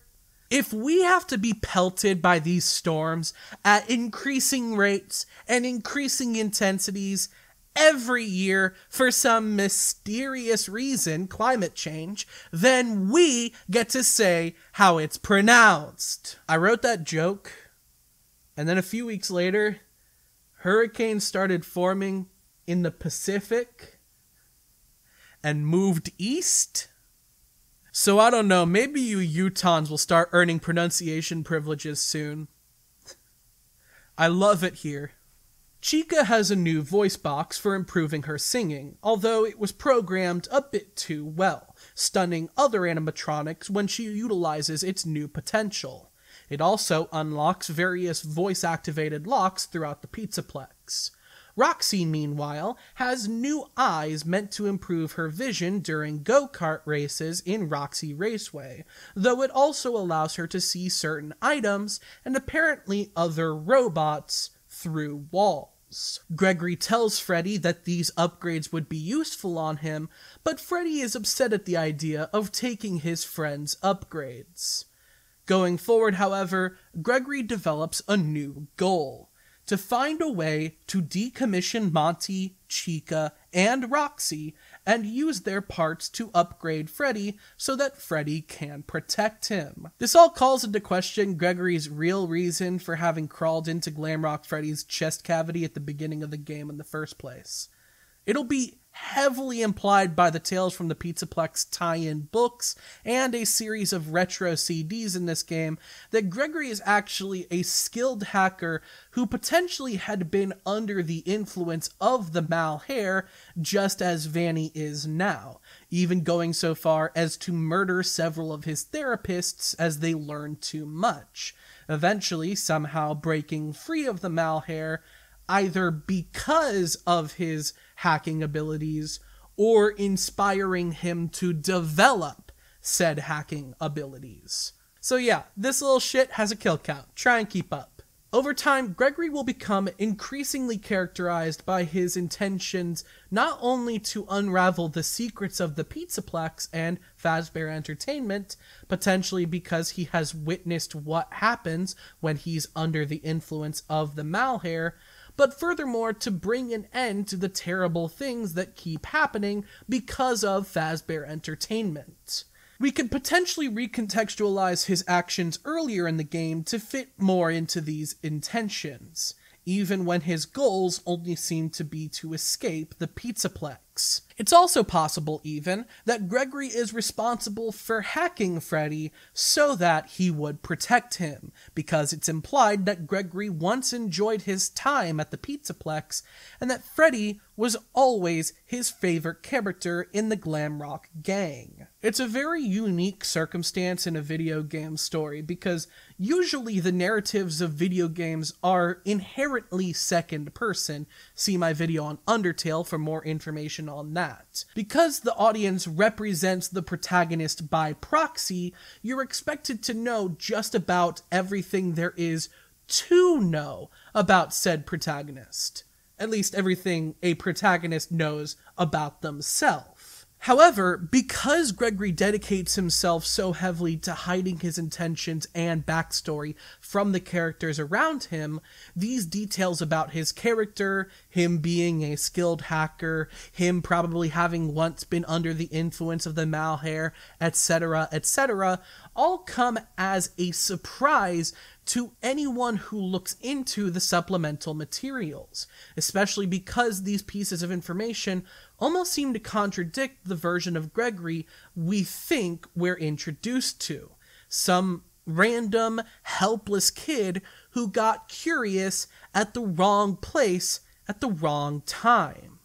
If we have to be pelted by these storms at increasing rates and increasing intensities every year for some mysterious reason, climate change, then we get to say how it's pronounced. I wrote that joke, and then a few weeks later, hurricanes started forming in the Pacific and moved east. So I don't know, maybe you Utahns will start earning pronunciation privileges soon. I love it here. Chica has a new voice box for improving her singing, although it was programmed a bit too well, stunning other animatronics when she utilizes its new potential. It also unlocks various voice-activated locks throughout the Pizzaplex. Roxy, meanwhile, has new eyes meant to improve her vision during go-kart races in Roxy Raceway, though it also allows her to see certain items and apparently other robots through walls. Gregory tells Freddy that these upgrades would be useful on him, but Freddy is upset at the idea of taking his friend's upgrades. Going forward, however, Gregory develops a new goal: to find a way to decommission Monty, Chica, and Roxy, and use their parts to upgrade Freddy so that Freddy can protect him. This all calls into question Gregory's real reason for having crawled into Glamrock Freddy's chest cavity at the beginning of the game in the first place. It'll be heavily implied by the Tales from the Pizzaplex tie-in books and a series of retro CDs in this game that Gregory is actually a skilled hacker who potentially had been under the influence of the Malheur just as Vanny is now, even going so far as to murder several of his therapists as they learned too much, eventually somehow breaking free of the Malheur, either because of his hacking abilities or inspiring him to develop said hacking abilities. So yeah, this little shit has a kill count. Try and keep up. Over time, Gregory will become increasingly characterized by his intentions not only to unravel the secrets of the Pizzaplex and Fazbear Entertainment, potentially because he has witnessed what happens when he's under the influence of the Malheur, but furthermore to bring an end to the terrible things that keep happening because of Fazbear Entertainment. We could potentially recontextualize his actions earlier in the game to fit more into these intentions, even when his goals only seem to be to escape the Pizzaplex. It's also possible, even, that Gregory is responsible for hacking Freddy so that he would protect him, because it's implied that Gregory once enjoyed his time at the Pizzaplex, and that Freddy was always his favorite character in the Glamrock gang. It's a very unique circumstance in a video game story, because usually the narratives of video games are inherently second person. See my video on Undertale for more information on that. Because the audience represents the protagonist by proxy, you're expected to know just about everything there is to know about said protagonist. At least everything a protagonist knows about themselves. However, because Gregory dedicates himself so heavily to hiding his intentions and backstory from the characters around him, these details about his character, him being a skilled hacker, him probably having once been under the influence of the malware, etc., etc., all come as a surprise to anyone who looks into the supplemental materials, especially because these pieces of information almost seem to contradict the version of Gregory we think we're introduced to. Some random, helpless kid who got curious at the wrong place at the wrong time,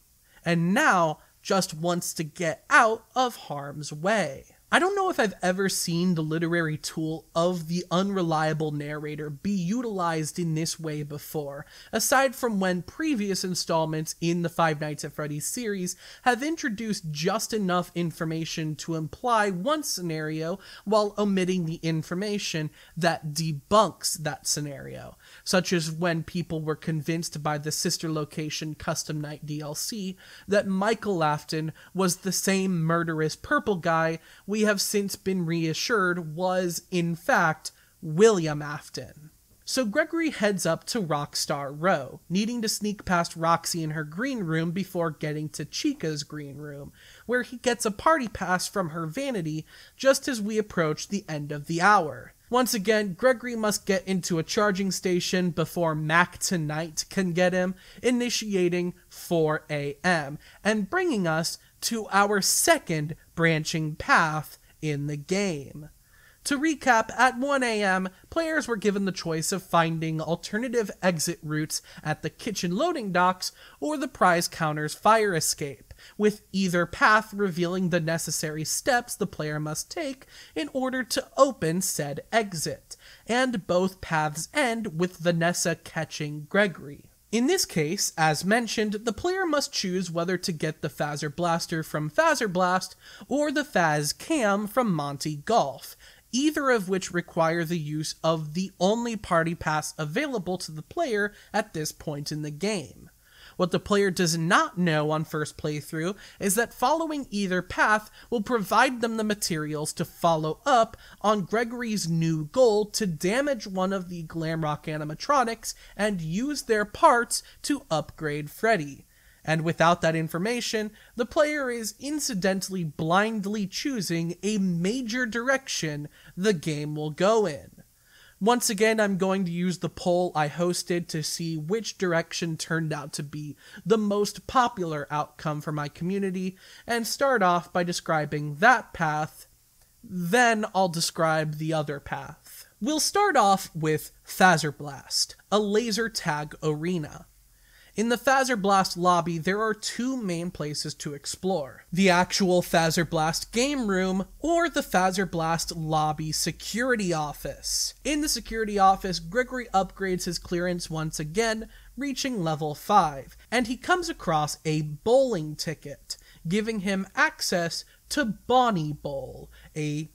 and now just wants to get out of harm's way. I don't know if I've ever seen the literary tool of the unreliable narrator be utilized in this way before, aside from when previous installments in the Five Nights at Freddy's series have introduced just enough information to imply one scenario while omitting the information that debunks that scenario, such as when people were convinced by the Sister Location Custom Night DLC that Michael Afton was the same murderous purple guy we have since been reassured was, in fact, William Afton. So Gregory heads up to Rockstar Row, needing to sneak past Roxy in her green room before getting to Chica's green room, where he gets a party pass from her vanity just as we approach the end of the hour. Once again, Gregory must get into a charging station before Mac Tonight can get him, initiating 4 a.m., and bringing us to our second branching path in the game. To recap, at 1 a.m., players were given the choice of finding alternative exit routes at the kitchen loading docks or the prize counter's fire escape, with either path revealing the necessary steps the player must take in order to open said exit, and both paths end with Vanessa catching Gregory. In this case, as mentioned, the player must choose whether to get the Phaser Blaster from Phaser Blast or the Phaz Cam from Monty Golf, either of which require the use of the only party pass available to the player at this point in the game. What the player does not know on first playthrough is that following either path will provide them the materials to follow up on Gregory's new goal to damage one of the Glamrock animatronics and use their parts to upgrade Freddy. And without that information, the player is incidentally blindly choosing a major direction the game will go in. Once again, I'm going to use the poll I hosted to see which direction turned out to be the most popular outcome for my community, and start off by describing that path, then I'll describe the other path. We'll start off with Phaser Blast, a laser tag arena. In the Phaser Blast lobby, there are two main places to explore: the actual Phaser Blast game room, or the Phaser Blast lobby security office. In the security office, Gregory upgrades his clearance once again, reaching level 5, and he comes across a bowling ticket, giving him access to Bonnie Bowl, a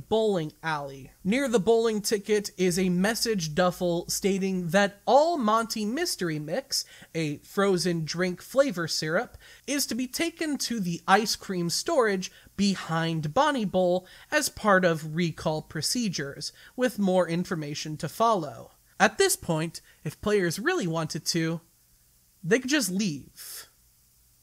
bowling alley. Near the bowling ticket is a message duffel stating that all Monty Mystery Mix, a frozen drink flavor syrup, is to be taken to the ice cream storage behind Bonnie Bowl as part of recall procedures, with more information to follow. At this point, if players really wanted to, they could just leave.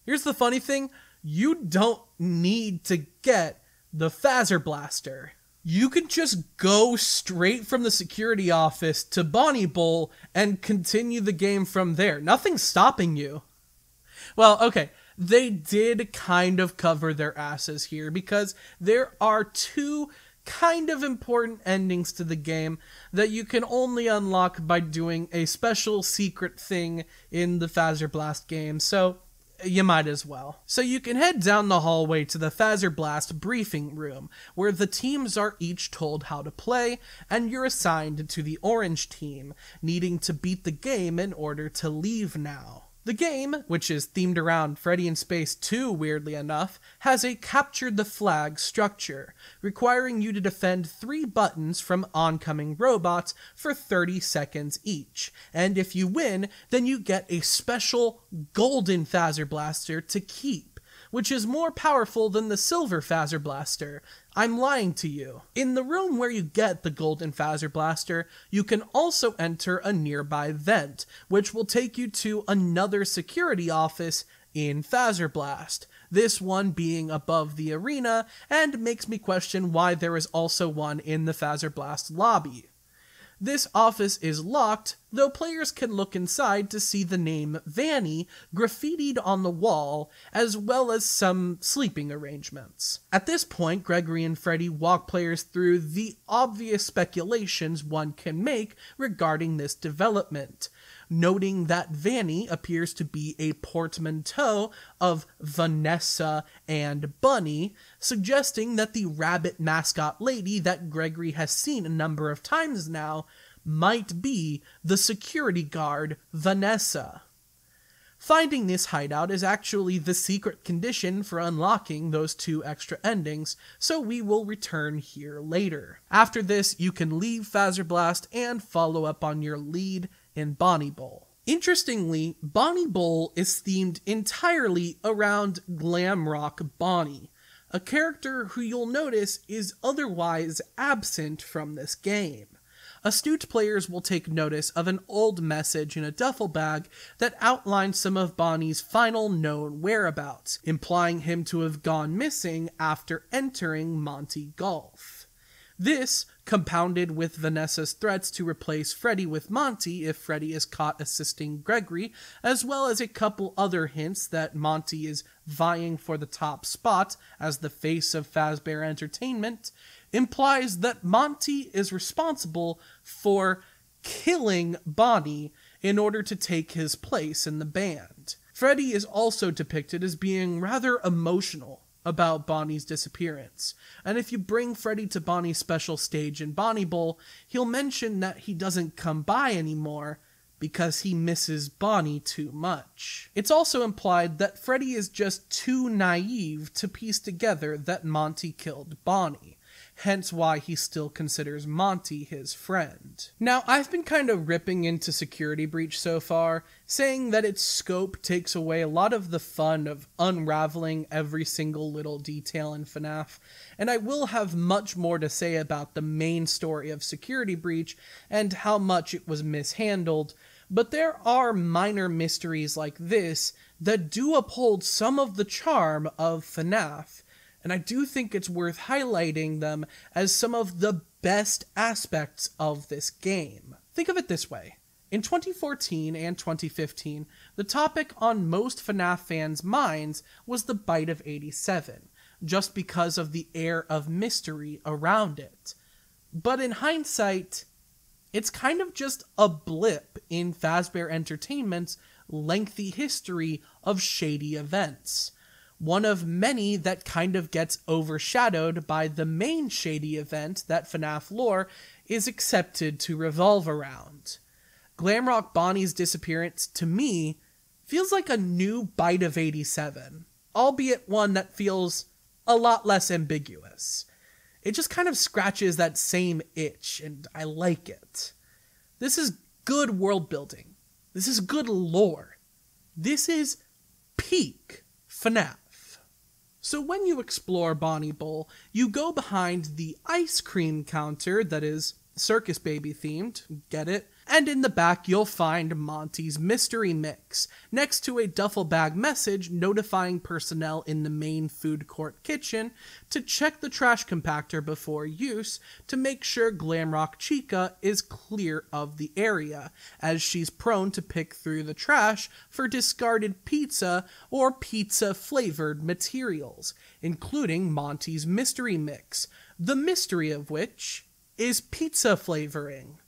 Here's the funny thing, you don't need to get the Phaser Blaster. You can just go straight from the security office to Bonnie Bowl and continue the game from there. Nothing's stopping you. Well, okay, they did kind of cover their asses here because there are two kind of important endings to the game that you can only unlock by doing a special secret thing in the Phaser Blast game, so you might as well. So you can head down the hallway to the Phaser Blast briefing room, where the teams are each told how to play, and you're assigned to the orange team, needing to beat the game in order to leave now. The game, which is themed around Freddy in Space 2 weirdly enough, has a capture the flag structure, requiring you to defend 3 buttons from oncoming robots for 30 seconds each, and if you win, then you get a special golden Phaser Blaster to keep, which is more powerful than the silver Phaser Blaster. I'm lying to you. In the room where you get the golden Phaser Blaster, you can also enter a nearby vent, which will take you to another security office in Phaser Blast, this one being above the arena, and makes me question why there is also one in the Phaser Blast lobby. This office is locked, though players can look inside to see the name Vanny graffitied on the wall, as well as some sleeping arrangements. At this point, Gregory and Freddy walk players through the obvious speculations one can make regarding this development, noting that Vanny appears to be a portmanteau of Vanessa and Bunny, suggesting that the rabbit mascot lady that Gregory has seen a number of times now might be the security guard Vanessa. Finding this hideout is actually the secret condition for unlocking those 2 extra endings, so we will return here later. After this, you can leave Phaser Blast and follow up on your lead in Bonnie Bowl. Interestingly, Bonnie Bowl is themed entirely around glam rock Bonnie, a character who you'll notice is otherwise absent from this game. Astute players will take notice of an old message in a duffel bag that outlines some of Bonnie's final known whereabouts, implying him to have gone missing after entering Monty Golf. This, compounded with Vanessa's threats to replace Freddy with Monty if Freddy is caught assisting Gregory, as well as a couple other hints that Monty is vying for the top spot as the face of Fazbear Entertainment, implies that Monty is responsible for killing Bonnie in order to take his place in the band. Freddy is also depicted as being rather emotional about Bonnie's disappearance, and if you bring Freddy to Bonnie's special stage in Bonnie Bowl, he'll mention that he doesn't come by anymore because he misses Bonnie too much. It's also implied that Freddy is just too naive to piece together that Monty killed Bonnie, hence why he still considers Monty his friend. Now, I've been kind of ripping into Security Breach so far, saying that its scope takes away a lot of the fun of unraveling every single little detail in FNaF, and I will have much more to say about the main story of Security Breach and how much it was mishandled, but there are minor mysteries like this that do uphold some of the charm of FNaF, and I do think it's worth highlighting them as some of the best aspects of this game. Think of it this way. In 2014 and 2015, the topic on most FNaF fans' minds was the Bite of 87, just because of the air of mystery around it. But in hindsight, it's kind of just a blip in Fazbear Entertainment's lengthy history of shady events. One of many that kind of gets overshadowed by the main shady event that FNaF lore is accepted to revolve around. Glamrock Bonnie's disappearance, to me, feels like a new Bite of 87, albeit one that feels a lot less ambiguous. It just kind of scratches that same itch, and I like it. This is good world building. This is good lore. This is peak FNaF. So when you explore Bonnie Bowl, you go behind the ice cream counter that is Circus Baby themed, get it? And in the back you'll find Monty's mystery mix, next to a duffel bag message notifying personnel in the main food court kitchen to check the trash compactor before use to make sure Glamrock Chica is clear of the area, as she's prone to pick through the trash for discarded pizza or pizza-flavored materials, including Monty's mystery mix, the mystery of which is pizza flavoring.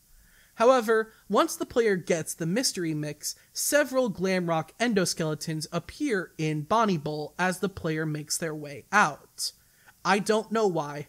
However, once the player gets the mystery mix, several Glamrock endoskeletons appear in Bonnie Bowl as the player makes their way out. I don't know why.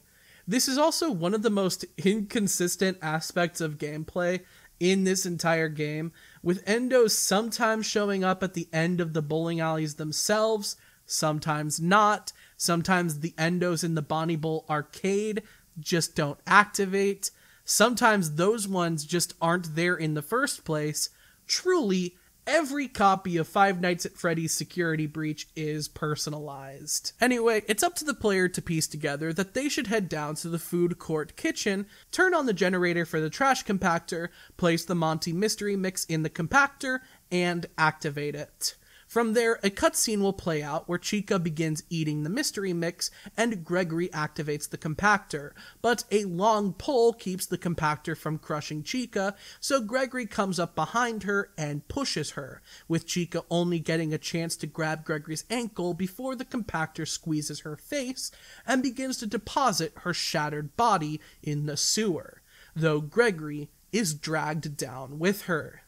This is also one of the most inconsistent aspects of gameplay in this entire game, with endos sometimes showing up at the end of the bowling alleys themselves, sometimes not, sometimes the endos in the Bonnie Bowl arcade just don't activate. Sometimes those ones just aren't there in the first place. Truly Every copy of Five Nights at Freddy's Security Breach is personalized. Anyway, it's up to the player to piece together that they should head down to the food court kitchen, turn on the generator for the trash compactor, place the Monty mystery mix in the compactor, and activate it. From there, a cutscene will play out where Chica begins eating the mystery mix and Gregory activates the compactor, but a long pole keeps the compactor from crushing Chica, so Gregory comes up behind her and pushes her, with Chica only getting a chance to grab Gregory's ankle before the compactor squeezes her face and begins to deposit her shattered body in the sewer, though Gregory is dragged down with her.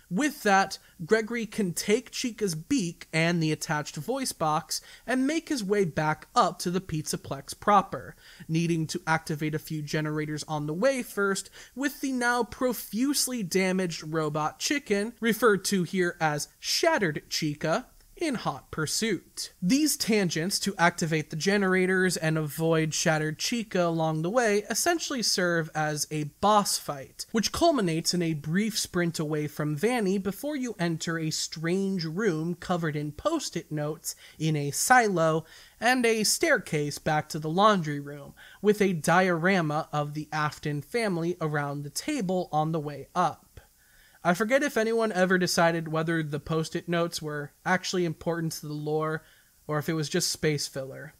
With that, Gregory can take Chica's beak and the attached voice box and make his way back up to the Pizzaplex proper, needing to activate a few generators on the way first, with the now profusely damaged robot chicken, referred to here as Shattered Chica, in hot pursuit. These tangents to activate the generators and avoid Shattered Chica along the way essentially serve as a boss fight, which culminates in a brief sprint away from Vanny before you enter a strange room covered in post-it notes in a silo and a staircase back to the laundry room, with a diorama of the Afton family around the table on the way up. I forget if anyone ever decided whether the post-it notes were actually important to the lore, or if it was just space filler.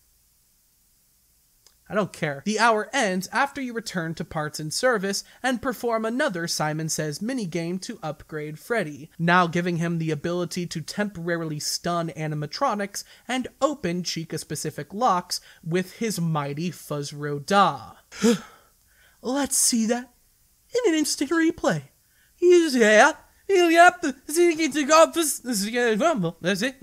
I don't care. The hour ends after you return to Parts and Service and perform another Simon Says minigame to upgrade Freddy, now giving him the ability to temporarily stun animatronics and open Chica-specific locks with his mighty Fuzzroda. Let's see that in an instant replay. He's here. He'll have to see the office. That's it.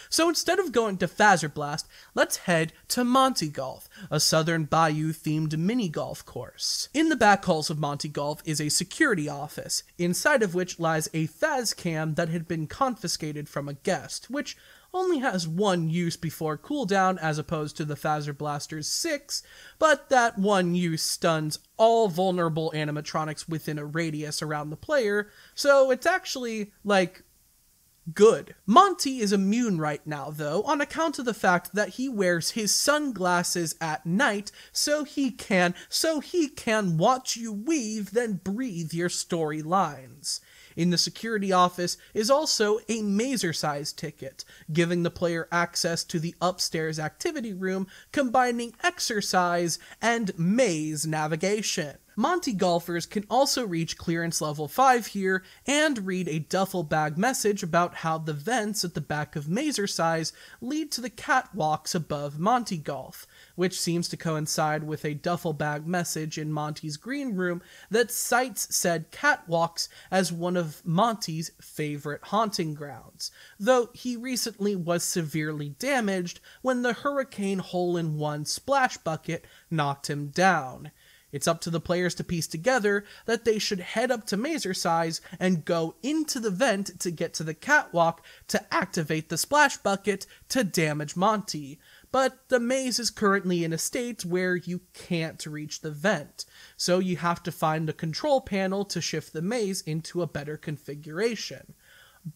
So instead of going to Fazerblast, let's head to Monty Golf, a Southern Bayou-themed mini-golf course. In the back halls of Monty Golf is a security office, inside of which lies a Fazcam that had been confiscated from a guest, which only has one use before cooldown as opposed to the Phaser Blaster's 6, but that one use stuns all vulnerable animatronics within a radius around the player, so it's actually, good. Monty is immune right now, though, on account of the fact that he wears his sunglasses at night so he can watch you weave, then breathe your storylines. In the security office is also a mazer-sized ticket, giving the player access to the upstairs activity room, combining exercise and maze navigation. Monty golfers can also reach clearance level 5 here and read a duffel bag message about how the vents at the back of Mazer-Size lead to the catwalks above Monty Golf, which seems to coincide with a duffel bag message in Monty's green room that cites said catwalks as one of Monty's favorite haunting grounds, though he recently was severely damaged when the Hurricane Hole-in-One splash bucket knocked him down. It's up to the players to piece together that they should head up to Mazer-Size and go into the vent to get to the catwalk to activate the splash bucket to damage Monty. But the maze is currently in a state where you can't reach the vent, so you have to find the control panel to shift the maze into a better configuration.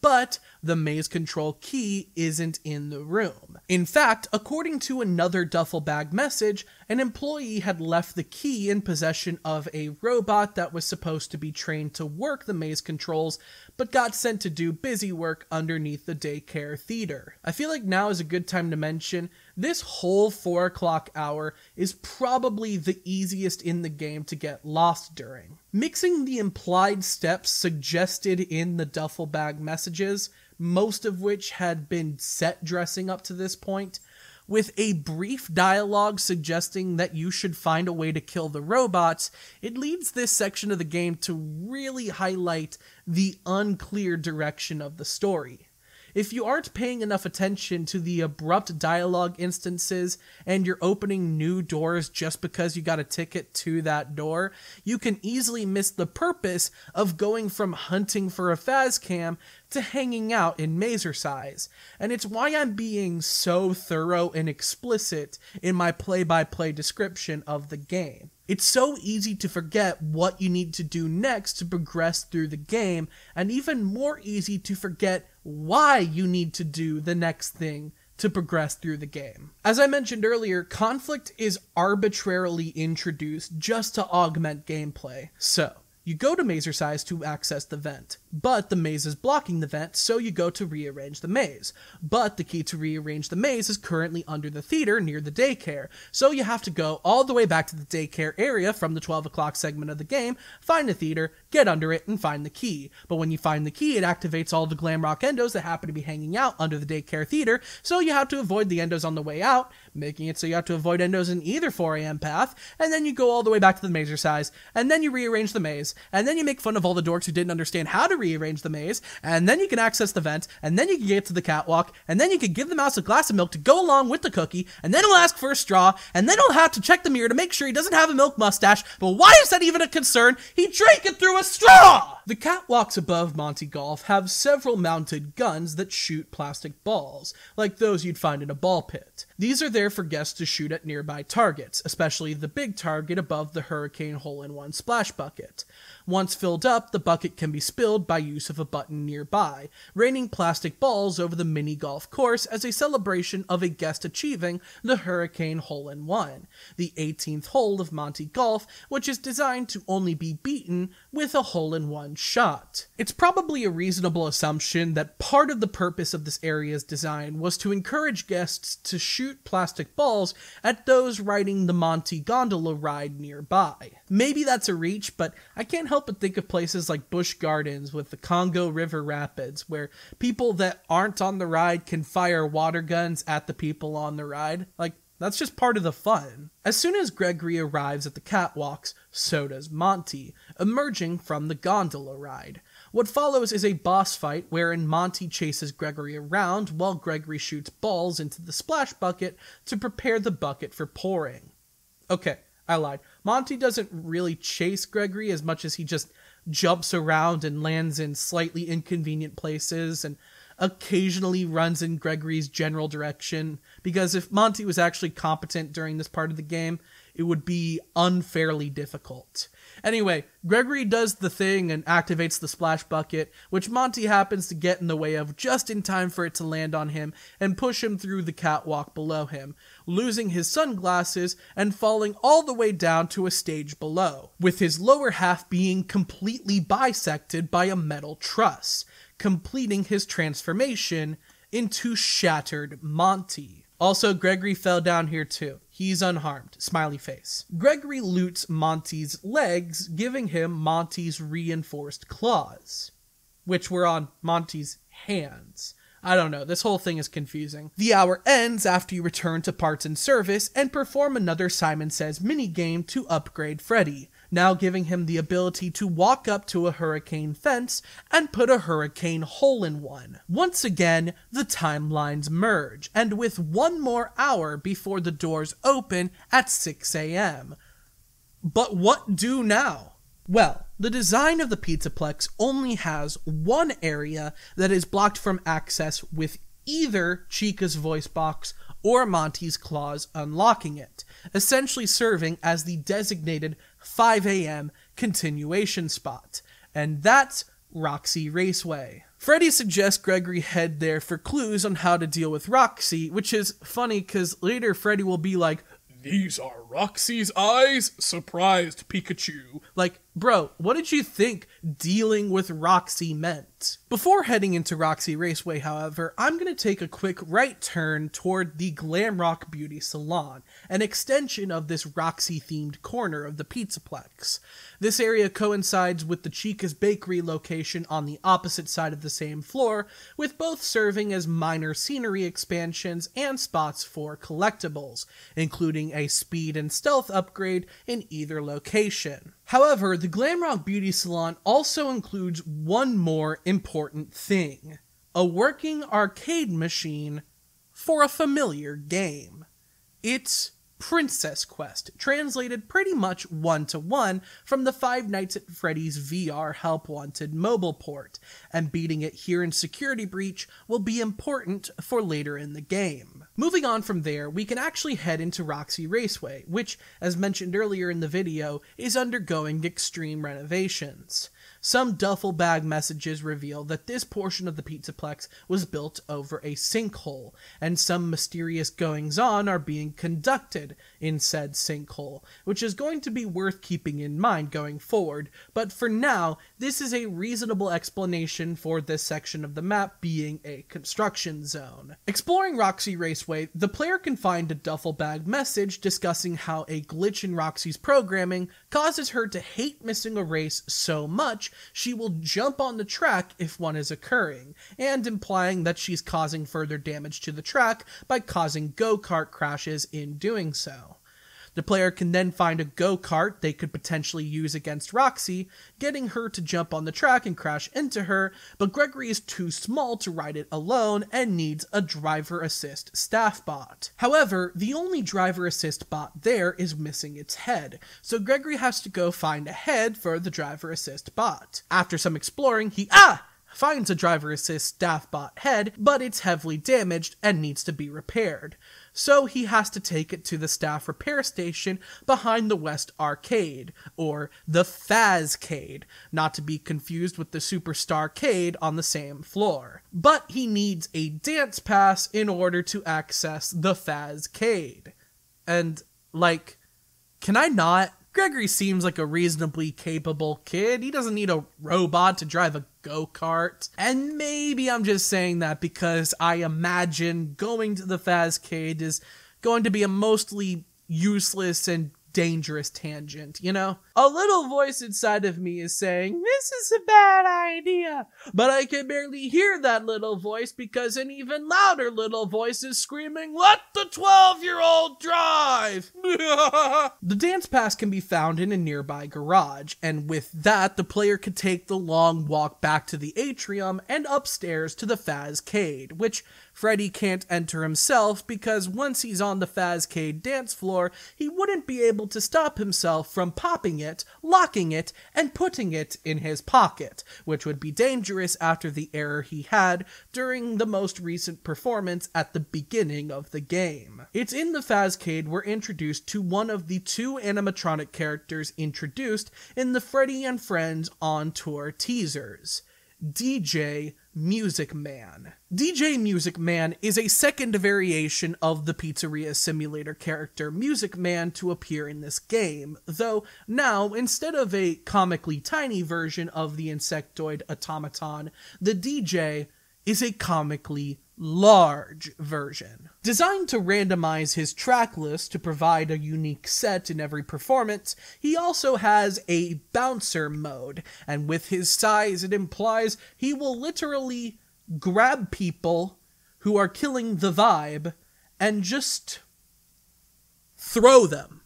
But the maze control key isn't in the room. In fact, according to another duffel bag message, an employee had left the key in possession of a robot that was supposed to be trained to work the maze controls, but got sent to do busy work underneath the daycare theater. I feel like now is a good time to mention, this whole 4 o'clock hour is probably the easiest in the game to get lost during. Mixing the implied steps suggested in the duffel bag messages, most of which had been set dressing up to this point, with a brief dialogue suggesting that you should find a way to kill the robots, it leads this section of the game to really highlight the unclear direction of the story. if you aren't paying enough attention to the abrupt dialogue instances and you're opening new doors just because you got a ticket to that door, you can easily miss the purpose of going from hunting for a Fazcam to hanging out in Mazercise. And it's why I'm being so thorough and explicit in my play-by-play description of the game. It's so easy to forget what you need to do next to progress through the game, and even more easy to forget why you need to do the next thing to progress through the game. As I mentioned earlier, conflict is arbitrarily introduced just to augment gameplay. So, you go to Mazercise to access the vent, but the maze is blocking the vent, so you go to rearrange the maze. But the key to rearrange the maze is currently under the theater near the daycare, so you have to go all the way back to the daycare area from the 12 o'clock segment of the game, find the theater, get under it, and find the key. But when you find the key, it activates all the glam rock endos that happen to be hanging out under the daycare theater, so you have to avoid the endos on the way out, making it so you have to avoid endos in either 4 a.m. path, and then you go all the way back to the Mazercise, and then you rearrange the maze, and then you make fun of all the dorks who didn't understand how to rearrange the maze, and then you can access the vent, and then you can get to the catwalk, and then you can give the mouse a glass of milk to go along with the cookie, and then he'll ask for a straw, and then he'll have to check the mirror to make sure he doesn't have a milk mustache, but why is that even a concern? He drank it through a straw! The catwalks above Monty Golf have several mounted guns that shoot plastic balls, like those you'd find in a ball pit. These are there for guests to shoot at nearby targets, especially the big target above the Hurricane Hole-in-One splash bucket. Once filled up, the bucket can be spilled by use of a button nearby, raining plastic balls over the mini golf course as a celebration of a guest achieving the Hurricane Hole-in-One, the 18th hole of Monty Golf, which is designed to only be beaten with a hole-in-one shot. It's probably a reasonable assumption that part of the purpose of this area's design was to encourage guests to shoot plastic balls at those riding the Monty Gondola ride nearby. Maybe that's a reach, but I can't help but think of places like Busch Gardens with the Congo River Rapids, where people that aren't on the ride can fire water guns at the people on the ride. Like, that's just part of the fun. As soon as Gregory arrives at the catwalks, so does Monty, emerging from the gondola ride. What follows is a boss fight wherein Monty chases Gregory around while Gregory shoots balls into the splash bucket to prepare the bucket for pouring. Okay, I lied. Monty doesn't really chase Gregory as much as he just jumps around and lands in slightly inconvenient places and occasionally runs in Gregory's general direction, because if Monty was actually competent during this part of the game, it would be unfairly difficult. Anyway, Gregory does the thing and activates the splash bucket, which Monty happens to get in the way of just in time for it to land on him and push him through the catwalk below him, losing his sunglasses and falling all the way down to a stage below, with his lower half being completely bisected by a metal truss, completing his transformation into Shattered Monty. Also, Gregory fell down here too. He's unharmed. Smiley face. Gregory loots Monty's legs, giving him Monty's reinforced claws, which were on Monty's hands. I don't know, this whole thing is confusing. The hour ends after you return to parts and service and perform another Simon Says minigame to upgrade Freddy, now giving him the ability to walk up to a hurricane fence and put a hurricane hole-in-one. Once again, the timelines merge, and with one more hour before the doors open at 6 a.m. But what do now? Well, the design of the Pizzaplex only has one area that is blocked from access with either Chica's voice box or Monty's claws unlocking it, essentially serving as the designated 5 a.m. continuation spot, and that's Roxy Raceway. Freddy suggests Gregory head there for clues on how to deal with Roxy, which is funny because later Freddy will be like, "These are Roxy's eyes? Surprised Pikachu." Like, bro, what did you think dealing with Roxy meant? Before heading into Roxy Raceway, however, I'm going to take a quick right turn toward the Glam Rock Beauty Salon, an extension of this Roxy-themed corner of the Pizzaplex. This area coincides with the Chica's Bakery location on the opposite side of the same floor, with both serving as minor scenery expansions and spots for collectibles, including a speed and stealth upgrade in either location. However, the Glam Rock Beauty Salon also includes one more important thing: a working arcade machine for a familiar game. It's Princess Quest, translated pretty much one-to-one from the Five Nights at Freddy's VR Help Wanted mobile port, and beating it here in Security Breach will be important for later in the game. Moving on from there, we can actually head into Roxy Raceway, which, as mentioned earlier in the video, is undergoing extreme renovations. Some duffel bag messages reveal that this portion of the Pizzaplex was built over a sinkhole, and some mysterious goings-on are being conducted in said sinkhole, which is going to be worth keeping in mind going forward, but for now, this is a reasonable explanation for this section of the map being a construction zone. Exploring Roxy Raceway, the player can find a duffel bag message discussing how a glitch in Roxy's programming causes her to hate missing a race so much she will jump on the track if one is occurring, and implying that she's causing further damage to the track by causing go-kart crashes in doing so. The player can then find a go-kart they could potentially use against Roxy, getting her to jump on the track and crash into her, but Gregory is too small to ride it alone and needs a driver assist staff bot. However, the only driver assist bot there is missing its head, so Gregory has to go find a head for the driver assist bot. After some exploring, he finds a driver assist staff bot head, but it's heavily damaged and needs to be repaired. So he has to take it to the staff repair station behind the West Arcade, or the Fazcade, not to be confused with the Superstarcade on the same floor. But he needs a dance pass in order to access the Fazcade. And, can I not? Gregory seems like a reasonably capable kid. He doesn't need a robot to drive a go-kart. And maybe I'm just saying that because I imagine going to the Fazcade is going to be a mostly useless and dangerous tangent, you know? A little voice inside of me is saying, this is a bad idea. But I can barely hear that little voice because an even louder little voice is screaming, let the 12-year-old drive! The dance pass can be found in a nearby garage, and with that, the player can take the long walk back to the atrium and upstairs to the Fazcade, which Freddy can't enter himself because once he's on the Fazcade dance floor, he wouldn't be able to stop himself from popping it, locking it, and putting it in his pocket, which would be dangerous after the error he had during the most recent performance at the beginning of the game. It's in the Fazcade we're introduced to one of the two animatronic characters introduced in the Freddy and Friends On Tour teasers, DJ Music Man. DJ Music Man is a second variation of the Pizzeria Simulator character Music Man to appear in this game, though now, instead of a comically tiny version of the insectoid automaton, the DJ is a comically large version. Designed to randomize his track list to provide a unique set in every performance, he also has a bouncer mode, and with his size it implies he will literally grab people who are killing the vibe and just throw them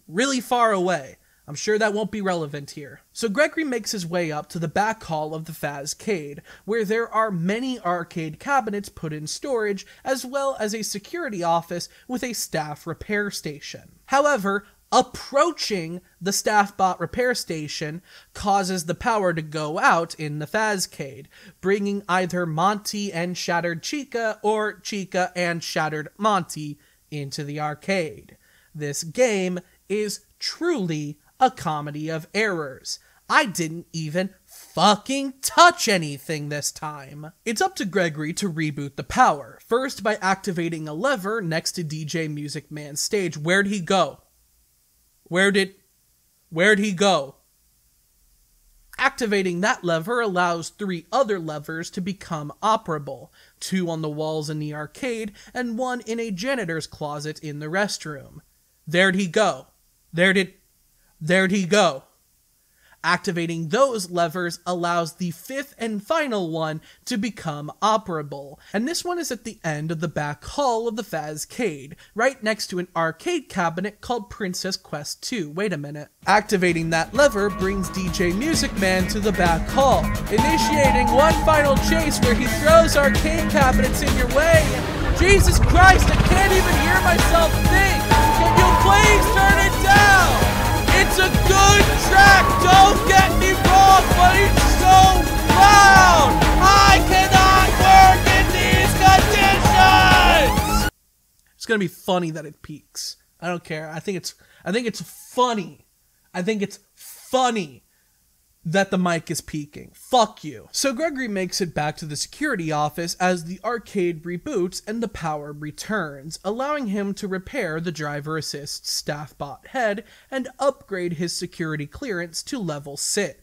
really far away. I'm sure that won't be relevant here. So Gregory makes his way up to the back hall of the Fazcade, where there are many arcade cabinets put in storage, as well as a security office with a staff repair station. However, approaching the staff bot repair station causes the power to go out in the Fazcade, bringing either Monty and Shattered Chica or Chica and Shattered Monty into the arcade. This game is truly a comedy of errors. I didn't even fucking touch anything this time. It's up to Gregory to reboot the power, first by activating a lever next to DJ Music Man's stage. Where'd he go? Where'd he go? Activating that lever allows 3 other levers to become operable, 2 on the walls in the arcade, and 1 in a janitor's closet in the restroom. There'd he go. There'd he go. Activating those levers allows the 5th and final one to become operable, and this one is at the end of the back hall of the Fazcade, right next to an arcade cabinet called Princess Quest 2. Wait a minute. Activating that lever brings DJ Music Man to the back hall, initiating one final chase where he throws arcade cabinets in your way. Jesus Christ, I can't even hear myself think! Can you please turn it down? It's a good track, don't get me wrong, but it's so loud! I cannot work in these conditions! It's gonna be funny that it peaks. I don't care. I think it's funny. I think it's funny that the mic is peaking. Fuck you. So Gregory makes it back to the security office as the arcade reboots and the power returns, allowing him to repair the driver assist staff bot head and upgrade his security clearance to level 6.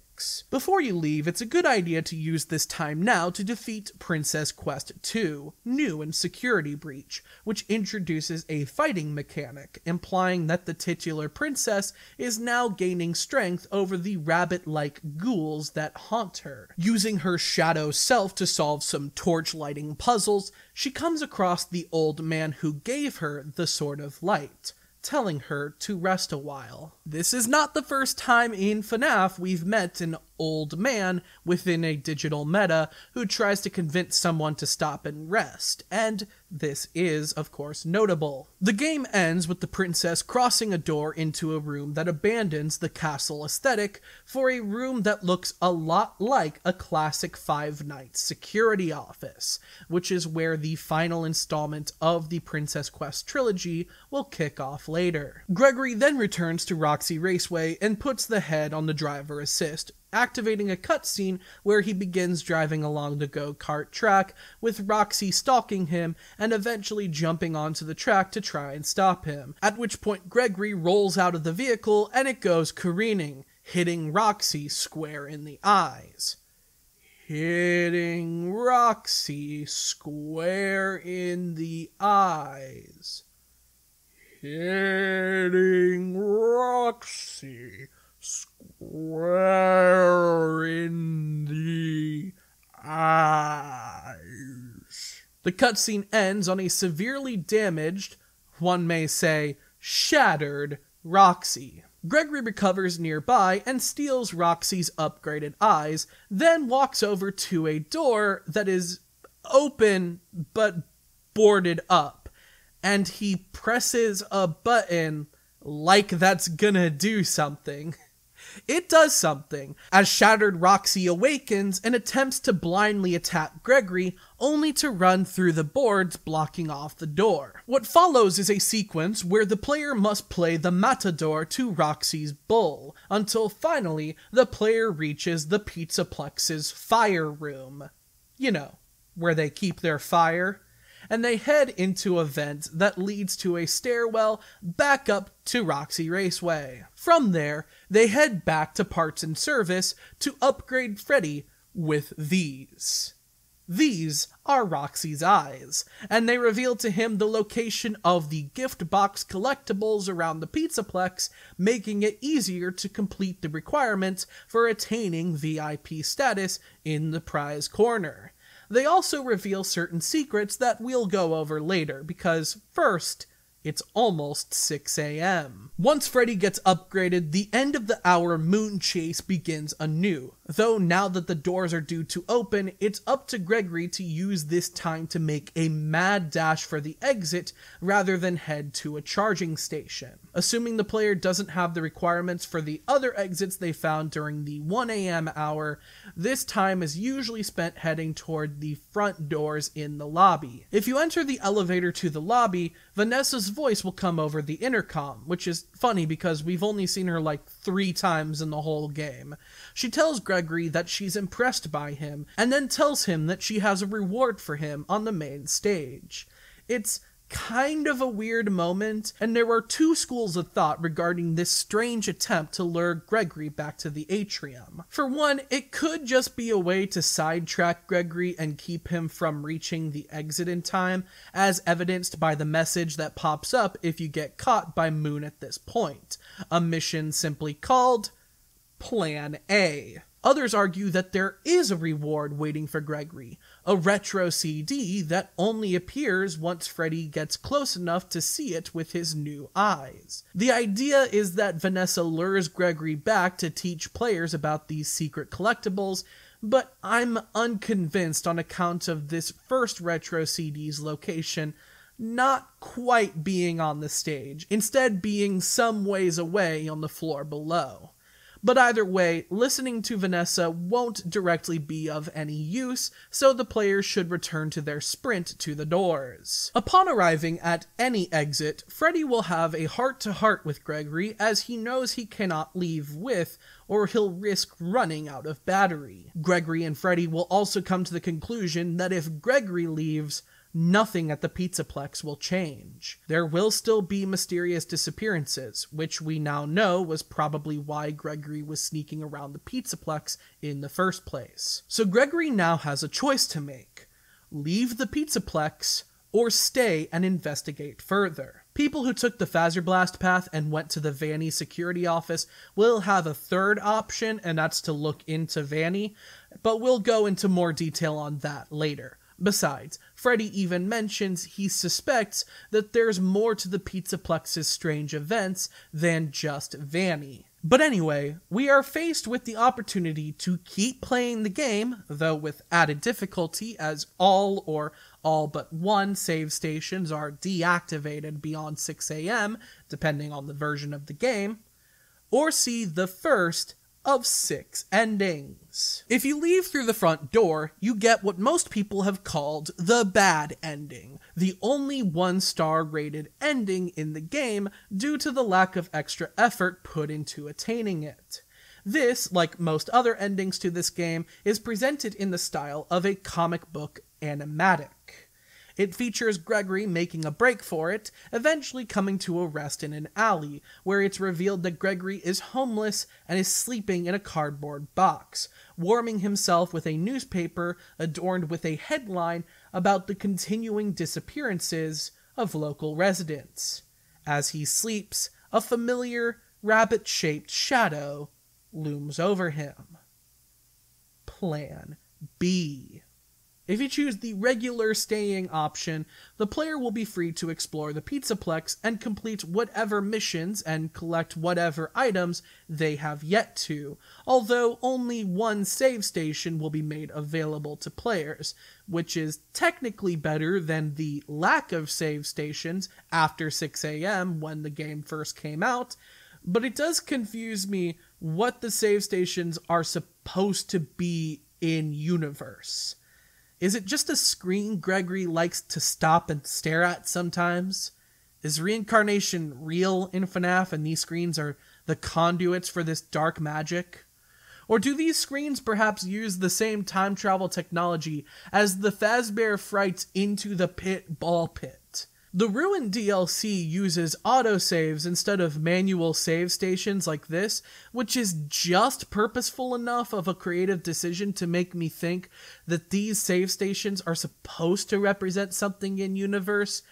Before you leave, it's a good idea to use this time now to defeat Princess Quest 2, new in Security Breach, which introduces a fighting mechanic, implying that the titular princess is now gaining strength over the rabbit-like ghouls that haunt her. Using her shadow self to solve some torch-lighting puzzles, she comes across the old man who gave her the Sword of Light, telling her to rest a while. This is not the first time in FNaF we've met an old man within a digital meta who tries to convince someone to stop and rest, and this is, of course, notable. The game ends with the princess crossing a door into a room that abandons the castle aesthetic for a room that looks a lot like a classic Five Nights security office, which is where the final installment of the Princess Quest trilogy will kick off later. Gregory then returns to Roxy Raceway and puts the head on the driver assist, activating a cutscene where he begins driving along the go-kart track, with Roxy stalking him and eventually jumping onto the track to try and stop him, at which point Gregory rolls out of the vehicle and it goes careening, hitting Roxy square in the eyes. Hitting Roxy square in the eyes. Hitting Roxy square in the eyes. The cutscene ends on a severely damaged, one may say, shattered Roxy. Gregory recovers nearby and steals Roxy's upgraded eyes, then walks over to a door that is open but boarded up, and he presses a button like that's gonna do something. It does something, as Shattered Roxy awakens and attempts to blindly attack Gregory, only to run through the boards blocking off the door. What follows is a sequence where the player must play the matador to Roxy's bull, until finally the player reaches the Pizzaplex's fire room. You know, where they keep their fire. And they head into a vent that leads to a stairwell back up to Roxy Raceway. From there, they head back to Parts and Service to upgrade Freddy with these. These are Roxy's eyes, and they reveal to him the location of the gift box collectibles around the Pizzaplex, making it easier to complete the requirements for attaining VIP status in the prize corner. They also reveal certain secrets that we'll go over later, because first, it's almost 6 a.m. Once Freddy gets upgraded, the end of the hour moon chase begins anew, though now that the doors are due to open, it's up to Gregory to use this time to make a mad dash for the exit rather than head to a charging station. Assuming the player doesn't have the requirements for the other exits they found during the 1 a.m. hour, this time is usually spent heading toward the front doors in the lobby. If you enter the elevator to the lobby, Vanessa's voice will come over the intercom, which is funny because we've only seen her like 3 times in the whole game. She tells Gregory that she's impressed by him, and then tells him that she has a reward for him on the main stage. It's kind of a weird moment, and there are 2 schools of thought regarding this strange attempt to lure Gregory back to the atrium. For one, it could just be a way to sidetrack Gregory and keep him from reaching the exit in time, as evidenced by the message that pops up if you get caught by Moon at this point. A mission simply called Plan A. Others argue that there is a reward waiting for Gregory, a retro CD that only appears once Freddy gets close enough to see it with his new eyes. The idea is that Vanessa lures Gregory back to teach players about these secret collectibles, but I'm unconvinced on account of this first retro CD's location not quite being on the stage, instead being some ways away on the floor below. But either way, listening to Vanessa won't directly be of any use, so the players should return to their sprint to the doors. Upon arriving at any exit, Freddy will have a heart-to-heart with Gregory as he knows he cannot leave with, or he'll risk running out of battery. Gregory and Freddy will also come to the conclusion that if Gregory leaves, nothing at the Pizzaplex will change. There will still be mysterious disappearances, which we now know was probably why Gregory was sneaking around the Pizzaplex in the first place. So Gregory now has a choice to make: leave the Pizzaplex or stay and investigate further. People who took the Fazbear path and went to the Vanny security office will have a third option, and that's to look into Vanny, but we'll go into more detail on that later. Besides, Freddy even mentions he suspects that there's more to the Pizzaplex's strange events than just Vanny. But anyway, we are faced with the opportunity to keep playing the game, though with added difficulty as all or all but one save stations are deactivated beyond 6 AM, depending on the version of the game, or see the first of 6 endings. If you leave through the front door, you get what most people have called the bad ending, the only 1-star rated ending in the game due to the lack of extra effort put into attaining it. This, like most other endings to this game, is presented in the style of a comic book animatic. It features Gregory making a break for it, eventually coming to a rest in an alley, where it's revealed that Gregory is homeless and is sleeping in a cardboard box, warming himself with a newspaper adorned with a headline about the continuing disappearances of local residents. As he sleeps, a familiar, rabbit-shaped shadow looms over him. Plan B. If you choose the regular staying option, the player will be free to explore the Pizzaplex and complete whatever missions and collect whatever items they have yet to, although only one save station will be made available to players, which is technically better than the lack of save stations after 6 AM when the game first came out, but it does confuse me what the save stations are supposed to be in-universe. Is it just a screen Gregory likes to stop and stare at sometimes? Is reincarnation real in FNaF and these screens are the conduits for this dark magic? Or do these screens perhaps use the same time travel technology as the Fazbear frights Into the Pit ball pit? The Ruin DLC uses autosaves instead of manual save stations like this, which is just purposeful enough of a creative decision to make me think that these save stations are supposed to represent something in universe,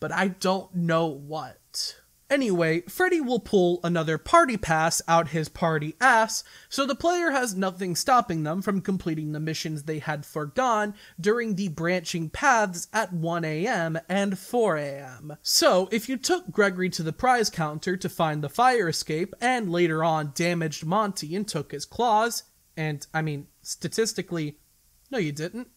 but I don't know what. Anyway, Freddy will pull another party pass out his party ass, so the player has nothing stopping them from completing the missions they had forgone during the branching paths at 1 AM and 4 AM. So, if you took Gregory to the prize counter to find the fire escape and later on damaged Monty and took his claws, and, statistically, no you didn't,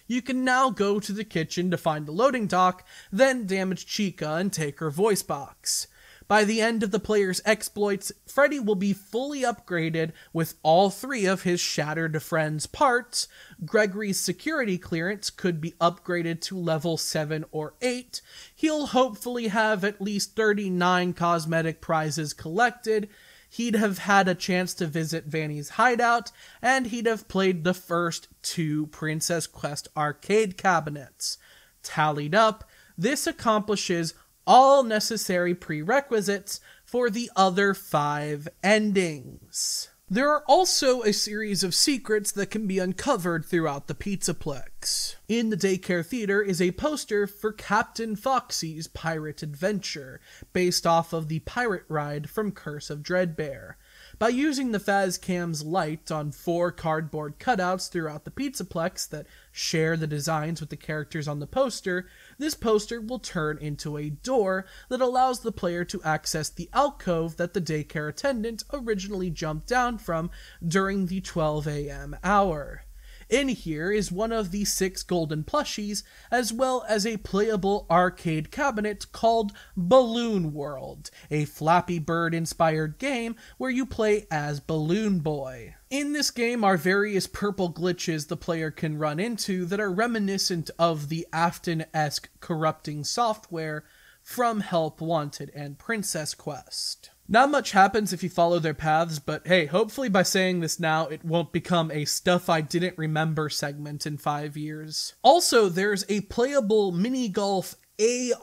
you can now go to the kitchen to find the loading dock, then damage Chica and take her voice box. By the end of the player's exploits, Freddy will be fully upgraded with all 3 of his shattered friends' parts, Gregory's security clearance could be upgraded to level 7 or 8, he'll hopefully have at least 39 cosmetic prizes collected, he'd have had a chance to visit Vanny's hideout, and he'd have played the first 2 Princess Quest arcade cabinets. Tallied up, this accomplishes all necessary prerequisites for the other 5 endings. There are also a series of secrets that can be uncovered throughout the Pizzaplex. In the daycare theater is a poster for Captain Foxy's pirate adventure, based off of the pirate ride from Curse of Dreadbear. By using the Fazcam's light on 4 cardboard cutouts throughout the Pizzaplex that share the designs with the characters on the poster, this poster will turn into a door that allows the player to access the alcove that the daycare attendant originally jumped down from during the 12 a.m. hour. In here is one of the 6 golden plushies, as well as a playable arcade cabinet called Balloon World, a Flappy Bird-inspired game where you play as Balloon Boy. In this game are various purple glitches the player can run into that are reminiscent of the Afton-esque corrupting software from Help Wanted and Princess Quest. Not much happens if you follow their paths, but hey, hopefully by saying this now, it won't become a stuff I didn't remember segment in 5 years. Also, there's a playable mini-golf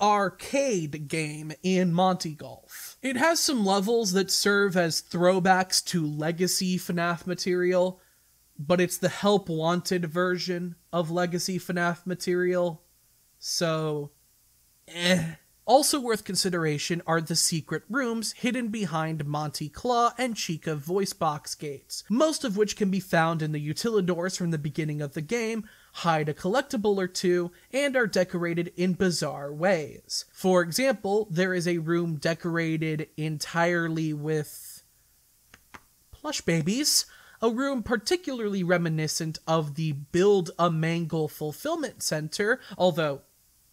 arcade game in Monty Golf. It has some levels that serve as throwbacks to legacy FNaF material, but it's the Help Wanted version of legacy FNaF material, so Also worth consideration are the secret rooms hidden behind Monty Claw and Chica voice box gates, most of which can be found in the utilidors from the beginning of the game, hide a collectible or two, and are decorated in bizarre ways. For example, there is a room decorated entirely with plush babies, a room particularly reminiscent of the Build-A-Mangle Fulfillment Center, although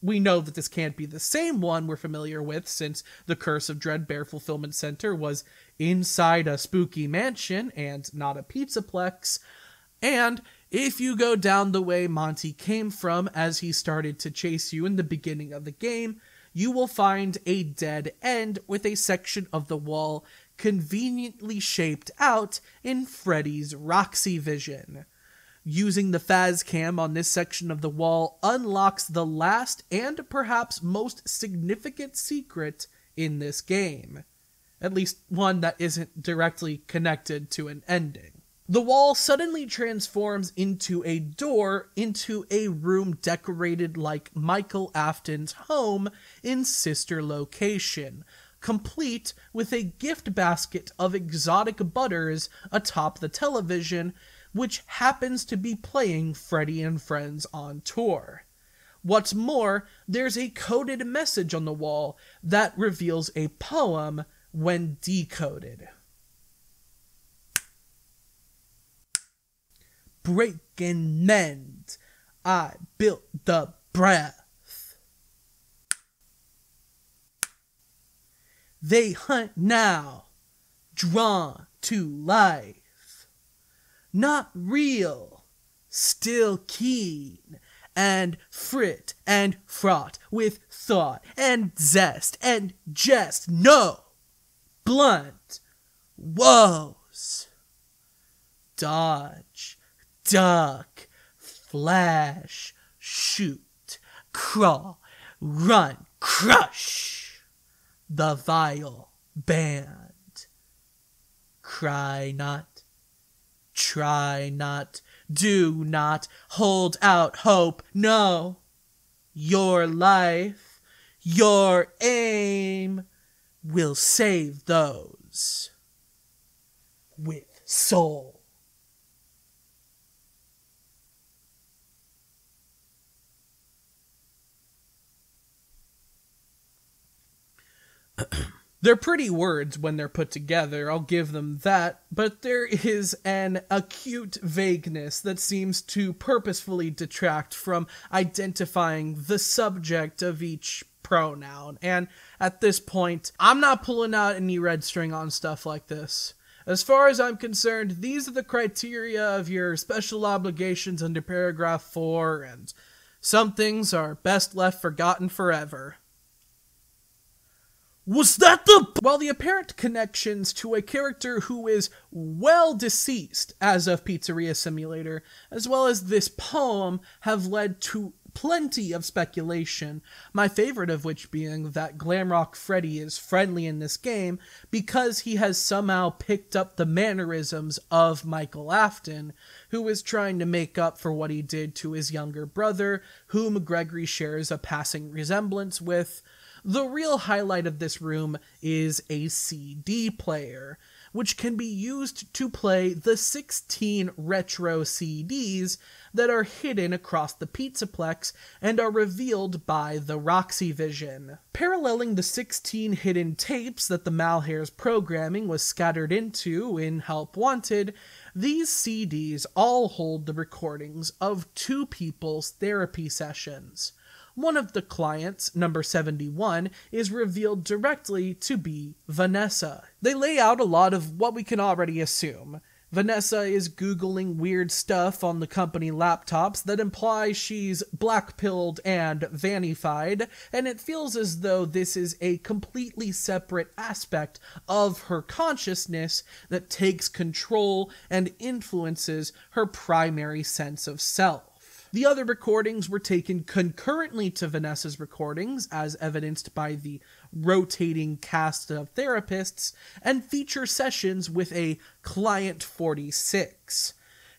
we know that this can't be the same one we're familiar with, since the Curse of Dreadbear Fulfillment Center was inside a spooky mansion and not a pizzaplex. And if you go down the way Monty came from as he started to chase you in the beginning of the game, you will find a dead end with a section of the wall conveniently shaped out in Freddy's Roxy vision. Using the Fazcam on this section of the wall unlocks the last and perhaps most significant secret in this game. At least one that isn't directly connected to an ending. The wall suddenly transforms into a door into a room decorated like Michael Afton's home in Sister Location, complete with a gift basket of exotic butters atop the television, which happens to be playing Freddy and Friends on tour. What's more, there's a coded message on the wall that reveals a poem when decoded. Break and mend, I built the breath. They hunt now, drawn to life. Not real, still keen, and frit and fraught with thought and zest and jest, no, blunt woes. Dodge, duck, flash, shoot, crawl, run, crush, the vile band. Cry not, try not, do not, hold out hope, no. Your life, your aim, will save those with soul. They're pretty words when they're put together, I'll give them that, but there is an acute vagueness that seems to purposefully detract from identifying the subject of each pronoun, and at this point, I'm not pulling out any red string on stuff like this. As far as I'm concerned, these are the criteria of your special obligations under paragraph 4, and some things are best left forgotten forever. Was that While the apparent connections to a character who is well deceased as of Pizzeria Simulator, as well as this poem, have led to plenty of speculation, my favorite of which being that Glamrock Freddy is friendly in this game because he has somehow picked up the mannerisms of Michael Afton, who is trying to make up for what he did to his younger brother, whom Gregory shares a passing resemblance with. The real highlight of this room is a CD player, which can be used to play the 16 retro CDs that are hidden across the Pizzaplex and are revealed by the Roxy Vision. Paralleling the 16 hidden tapes that the Malhair's programming was scattered into in Help Wanted, these CDs all hold the recordings of two people's therapy sessions. One of the clients, number 71, is revealed directly to be Vanessa. They lay out a lot of what we can already assume. Vanessa is Googling weird stuff on the company laptops that implies she's black-pilled and vanified, and it feels as though this is a completely separate aspect of her consciousness that takes control and influences her primary sense of self. The other recordings were taken concurrently to Vanessa's recordings, as evidenced by the rotating cast of therapists, and feature sessions with a Client 46.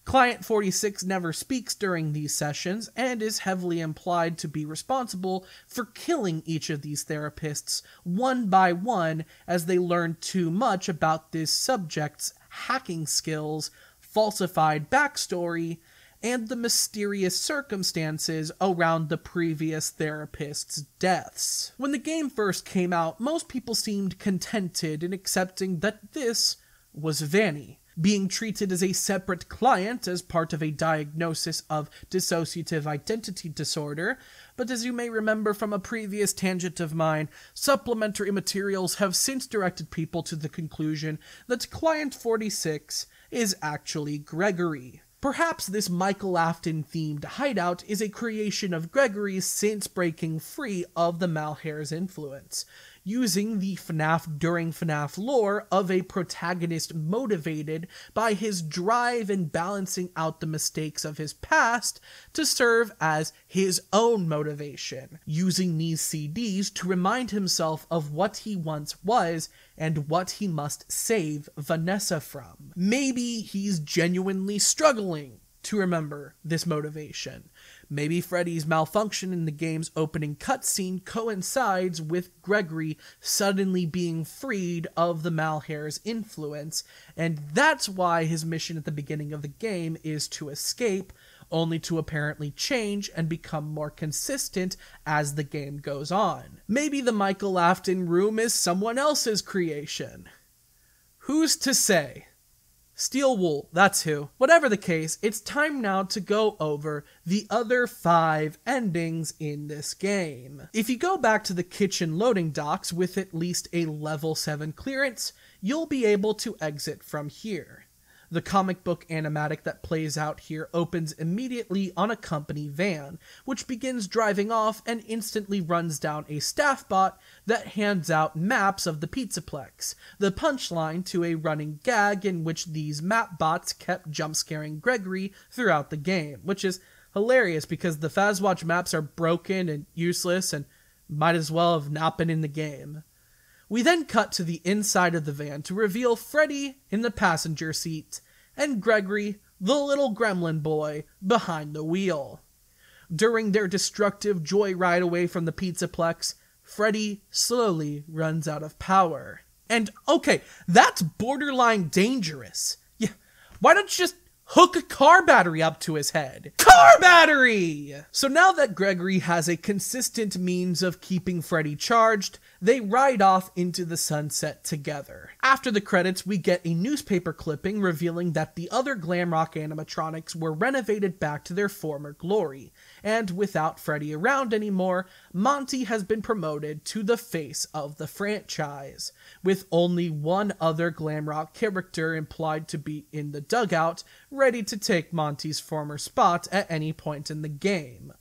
Client 46 never speaks during these sessions, and is heavily implied to be responsible for killing each of these therapists one by one as they learn too much about this subject's hacking skills, falsified backstory, and the mysterious circumstances around the previous therapist's deaths. When the game first came out, most people seemed contented in accepting that this was Vanny, being treated as a separate client as part of a diagnosis of dissociative identity disorder, but as you may remember from a previous tangent of mine, supplementary materials have since directed people to the conclusion that Client 46 is actually Gregory. Perhaps this Michael Afton-themed hideout is a creation of Gregory's since breaking free of the Malhair's influence, using the FNaF during FNaF lore of a protagonist motivated by his drive in balancing out the mistakes of his past to serve as his own motivation, using these CDs to remind himself of what he once was and what he must save Vanessa from. Maybe he's genuinely struggling to remember this motivation. Maybe Freddy's malfunction in the game's opening cutscene coincides with Gregory suddenly being freed of the Malhair's influence, and that's why his mission at the beginning of the game is to escape, only to apparently change and become more consistent as the game goes on. Maybe the Michael Afton room is someone else's creation. Who's to say? Steel Wool, that's who. Whatever the case, it's time now to go over the other 5 endings in this game. If you go back to the kitchen loading docks with at least a level 7 clearance, you'll be able to exit from here. The comic book animatic that plays out here opens immediately on a company van, which begins driving off and instantly runs down a staff bot that hands out maps of the Pizzaplex, the punchline to a running gag in which these map bots kept jump-scaring Gregory throughout the game, which is hilarious because the Fazwatch maps are broken and useless and might as well have not been in the game. We then cut to the inside of the van to reveal Freddy in the passenger seat and Gregory, the little gremlin boy, behind the wheel. During their destructive joyride away from the Pizzaplex, Freddy slowly runs out of power. And okay, that's borderline dangerous. Yeah, why don't you just hook a car battery up to his head? Car battery! So now that Gregory has a consistent means of keeping Freddy charged, they ride off into the sunset together. After the credits, we get a newspaper clipping revealing that the other Glamrock animatronics were renovated back to their former glory, and without Freddy around anymore, Monty has been promoted to the face of the franchise, with only one other Glamrock character implied to be in the dugout, ready to take Monty's former spot at any point in the game.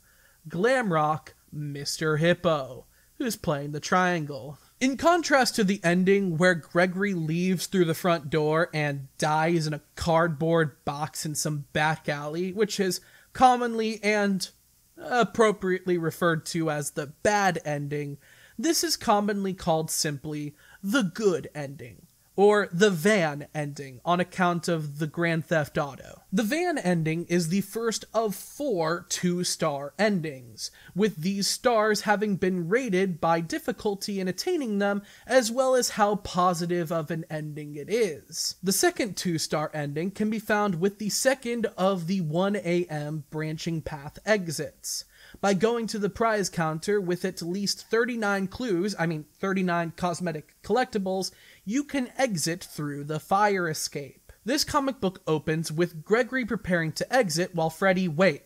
Glamrock Mr. Hippo, who's playing the triangle. In contrast to the ending where Gregory leaves through the front door and dies in a cardboard box in some back alley, which is commonly and appropriately referred to as the bad ending, this is commonly called simply the good ending, or the van ending on account of the Grand Theft Auto. The van ending is the first of 4 2-star endings, with these stars having been rated by difficulty in attaining them, as well as how positive of an ending it is. The second 2-star ending can be found with the second of the 1 a.m. branching path exits. By going to the prize counter with at least 39 clues, 39 cosmetic collectibles, you can exit through the fire escape. This comic book opens with Gregory preparing to exit while Freddy... Wait.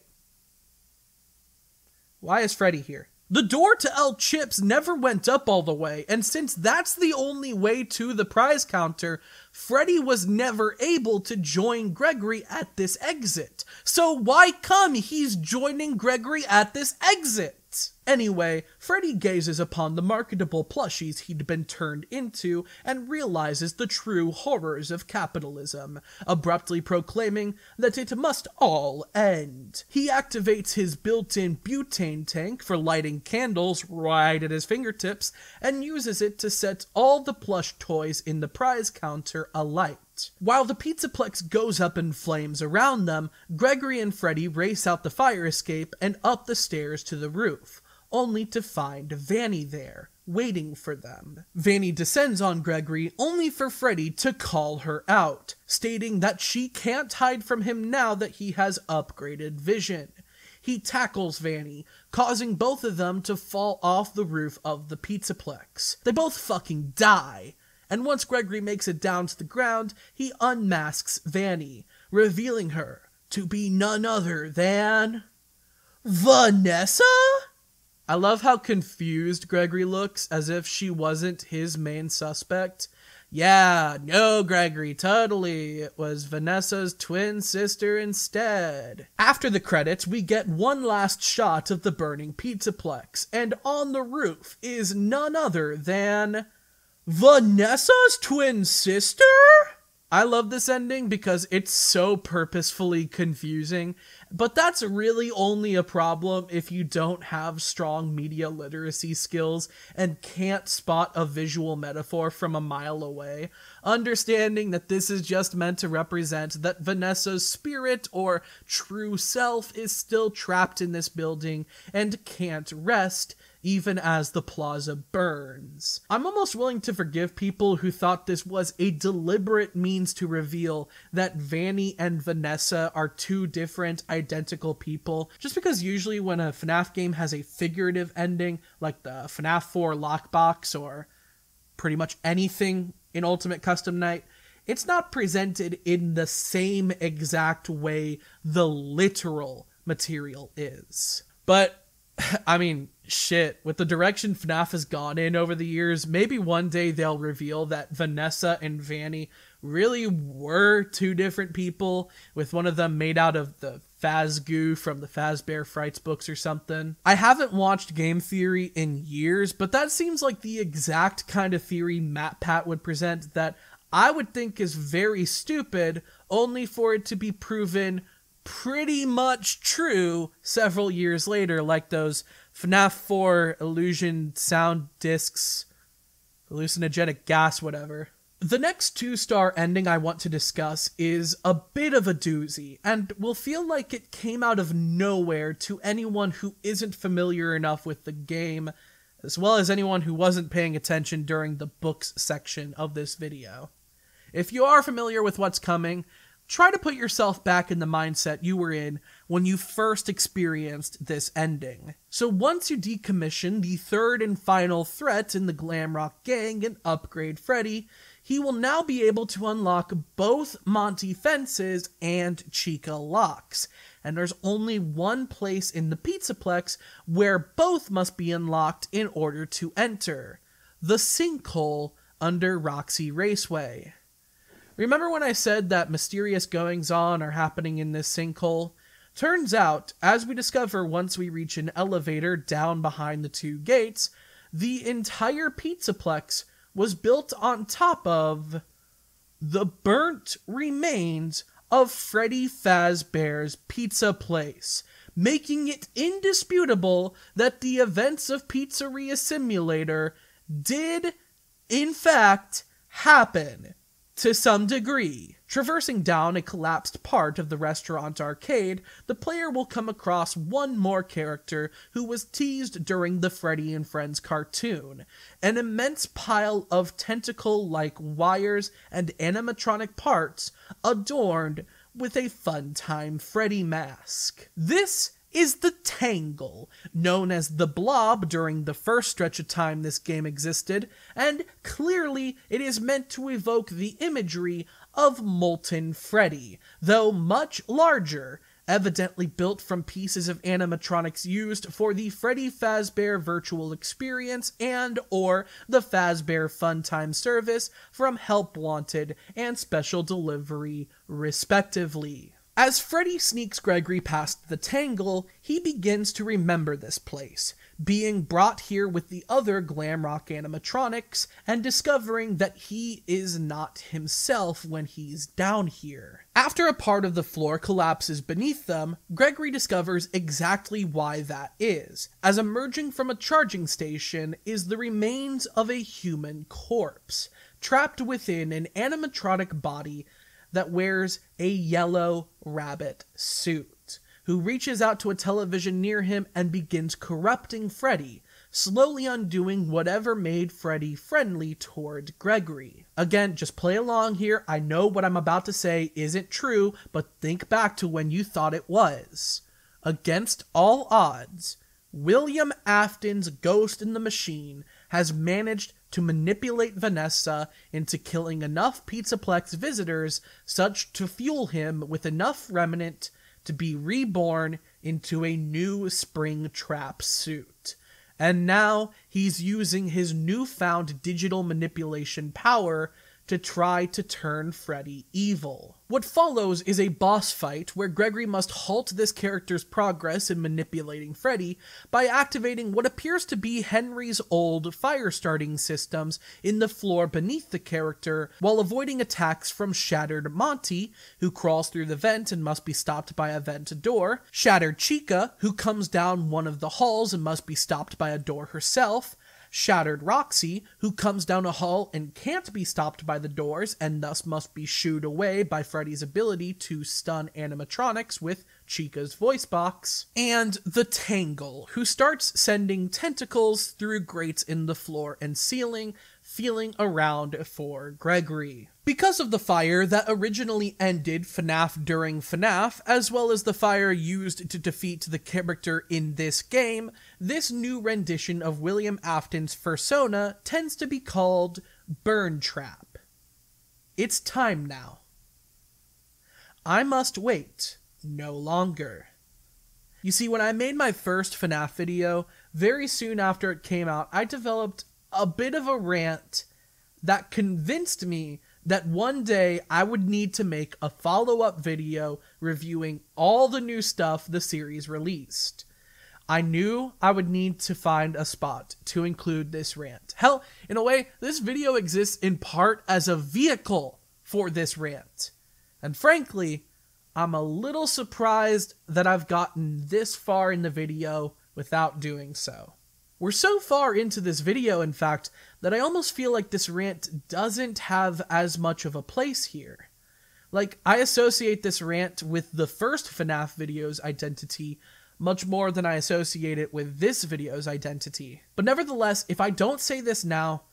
Why is Freddy here? The door to El Chips never went up all the way, and since that's the only way to the prize counter, Freddy was never able to join Gregory at this exit. So why come he's joining Gregory at this exit? Anyway, Freddy gazes upon the marketable plushies he'd been turned into and realizes the true horrors of capitalism, abruptly proclaiming that it must all end. He activates his built-in butane tank for lighting candles right at his fingertips and uses it to set all the plush toys in the prize counter alight. While the Pizzaplex goes up in flames around them, Gregory and Freddy race out the fire escape and up the stairs to the roof, only to find Vanny there, waiting for them. Vanny descends on Gregory, only for Freddy to call her out, stating that she can't hide from him now that he has upgraded vision. He tackles Vanny, causing both of them to fall off the roof of the Pizzaplex. They both fucking die, and once Gregory makes it down to the ground, he unmasks Vanny, revealing her to be none other than... Vanessa? I love how confused Gregory looks, as if she wasn't his main suspect. Yeah, no, Gregory, totally. It was Vanessa's twin sister instead. After the credits, we get one last shot of the burning Pizzaplex, and on the roof is none other than... Vanessa's twin sister? I love this ending because it's so purposefully confusing, but that's really only a problem if you don't have strong media literacy skills and can't spot a visual metaphor from a mile away. Understanding that this is just meant to represent that Vanessa's spirit or true self is still trapped in this building and can't rest even as the plaza burns. I'm almost willing to forgive people who thought this was a deliberate means to reveal that Vanny and Vanessa are two different identical people, just because usually when a FNaF game has a figurative ending, like the FNaF 4 lockbox or pretty much anything in Ultimate Custom Night, it's not presented in the same exact way the literal material is. But shit, with the direction FNaF has gone in over the years, maybe one day they'll reveal that Vanessa and Vanny really were two different people, with one of them made out of the Fazgoo from the Fazbear Frights books or something. I haven't watched game theory in years, but that seems like the exact kind of theory MatPat would present that I would think is very stupid, only for it to be proven pretty much true several years later, like those FNaF 4 illusion sound discs, hallucinogenic gas, whatever. The next 2-star ending I want to discuss is a bit of a doozy, and will feel like it came out of nowhere to anyone who isn't familiar enough with the game, as well as anyone who wasn't paying attention during the books section of this video. If you are familiar with what's coming, try to put yourself back in the mindset you were in when you first experienced this ending. So once you decommission the third and final threat in the Glamrock Gang and upgrade Freddy, he will now be able to unlock both Monty Fences and Chica locks, and there's only one place in the Pizzaplex where both must be unlocked in order to enter: the sinkhole under Roxy Raceway. Remember when I said that mysterious goings-on are happening in this sinkhole? Turns out, as we discover once we reach an elevator down behind the two gates, the entire Pizzaplex was built on top of the burnt remains of Freddy Fazbear's pizza place, making it indisputable that the events of Pizzeria Simulator did, in fact, happen to some degree. Traversing down a collapsed part of the restaurant arcade, the player will come across one more character who was teased during the Freddy and Friends cartoon, an immense pile of tentacle-like wires and animatronic parts adorned with a fun-time Freddy mask. This is the Tangle, known as the Blob during the first stretch of time this game existed, and clearly it is meant to evoke the imagery of Molten Freddy, though much larger, evidently built from pieces of animatronics used for the Freddy Fazbear virtual experience and or the Fazbear Funtime service from Help Wanted and Special Delivery, respectively. As Freddy sneaks Gregory past the Tangle, he begins to remember this place, being brought here with the other glam rock animatronics, and discovering that he is not himself when he's down here. After a part of the floor collapses beneath them, Gregory discovers exactly why that is, as emerging from a charging station is the remains of a human corpse, trapped within an animatronic body that wears a yellow rabbit suit, who reaches out to a television near him and begins corrupting Freddy, slowly undoing whatever made Freddy friendly toward Gregory. Again, just play along here. I know what I'm about to say isn't true, but think back to when you thought it was. Against all odds, William Afton's Ghost in the Machine has managed to manipulate Vanessa into killing enough Pizzaplex visitors such to fuel him with enough remnant to be reborn into a new Springtrap suit. And now he's using his newfound digital manipulation power to try to turn Freddy evil. What follows is a boss fight where Gregory must halt this character's progress in manipulating Freddy by activating what appears to be Henry's old fire starting systems in the floor beneath the character, while avoiding attacks from Shattered Monty, who crawls through the vent and must be stopped by a vent door, Shattered Chica, who comes down one of the halls and must be stopped by a door herself, Shattered Roxy, who comes down a hall and can't be stopped by the doors and thus must be shooed away by Freddy's ability to stun animatronics with Chica's voice box, and the Tangle, who starts sending tentacles through grates in the floor and ceiling, feeling around for Gregory. Because of the fire that originally ended FNaF during FNaF, as well as the fire used to defeat the character in this game, this new rendition of William Afton's persona tends to be called Burn Trap. It's time now. I must wait no longer. You see, when I made my first FNaF video, very soon after it came out, I developed a bit of a rant that convinced me that one day I would need to make a follow-up video reviewing all the new stuff the series released. I knew I would need to find a spot to include this rant. Hell, in a way, this video exists in part as a vehicle for this rant. And frankly, I'm a little surprised that I've gotten this far in the video without doing so. We're so far into this video, in fact, that I almost feel like this rant doesn't have as much of a place here. Like, I associate this rant with the first FNaF video's identity much more than I associate it with this video's identity. But nevertheless, if I don't say this now,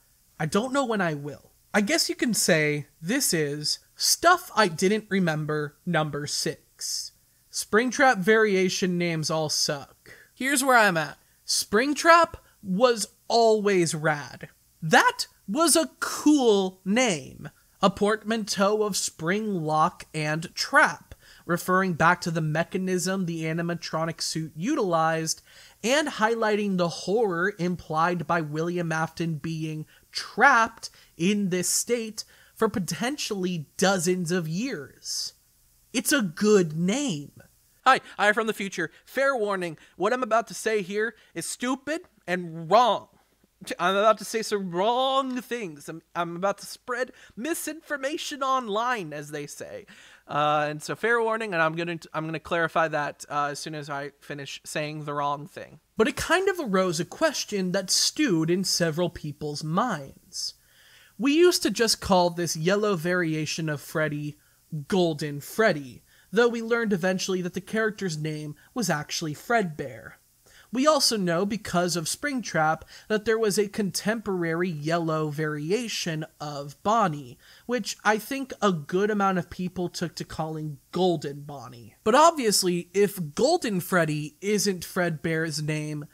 I don't know when I will. I guess you can say this is Stuff I Didn't Remember number 6. Springtrap variation names all suck. Here's where I'm at. Springtrap was always rad. That was a cool name. A portmanteau of spring, lock, and trap, referring back to the mechanism the animatronic suit utilized, and highlighting the horror implied by William Afton being trapped in this state for potentially dozens of years. It's a good name. Hi, I am from the future. Fair warning, what I'm about to say here is stupid and wrong. I'm about to say some wrong things. I'm about to spread misinformation online, as they say. And so fair warning, and I'm gonna clarify that as soon as I finish saying the wrong thing. But it kind of arose a question that stewed in several people's minds. We used to just call this yellow variation of Freddy Golden Freddy, though we learned eventually that the character's name was actually Fredbear. We also know, because of Springtrap, that there was a contemporary yellow variation of Bonnie, which I think a good amount of people took to calling Golden Bonnie. But obviously, if Golden Freddy isn't Fredbear's name,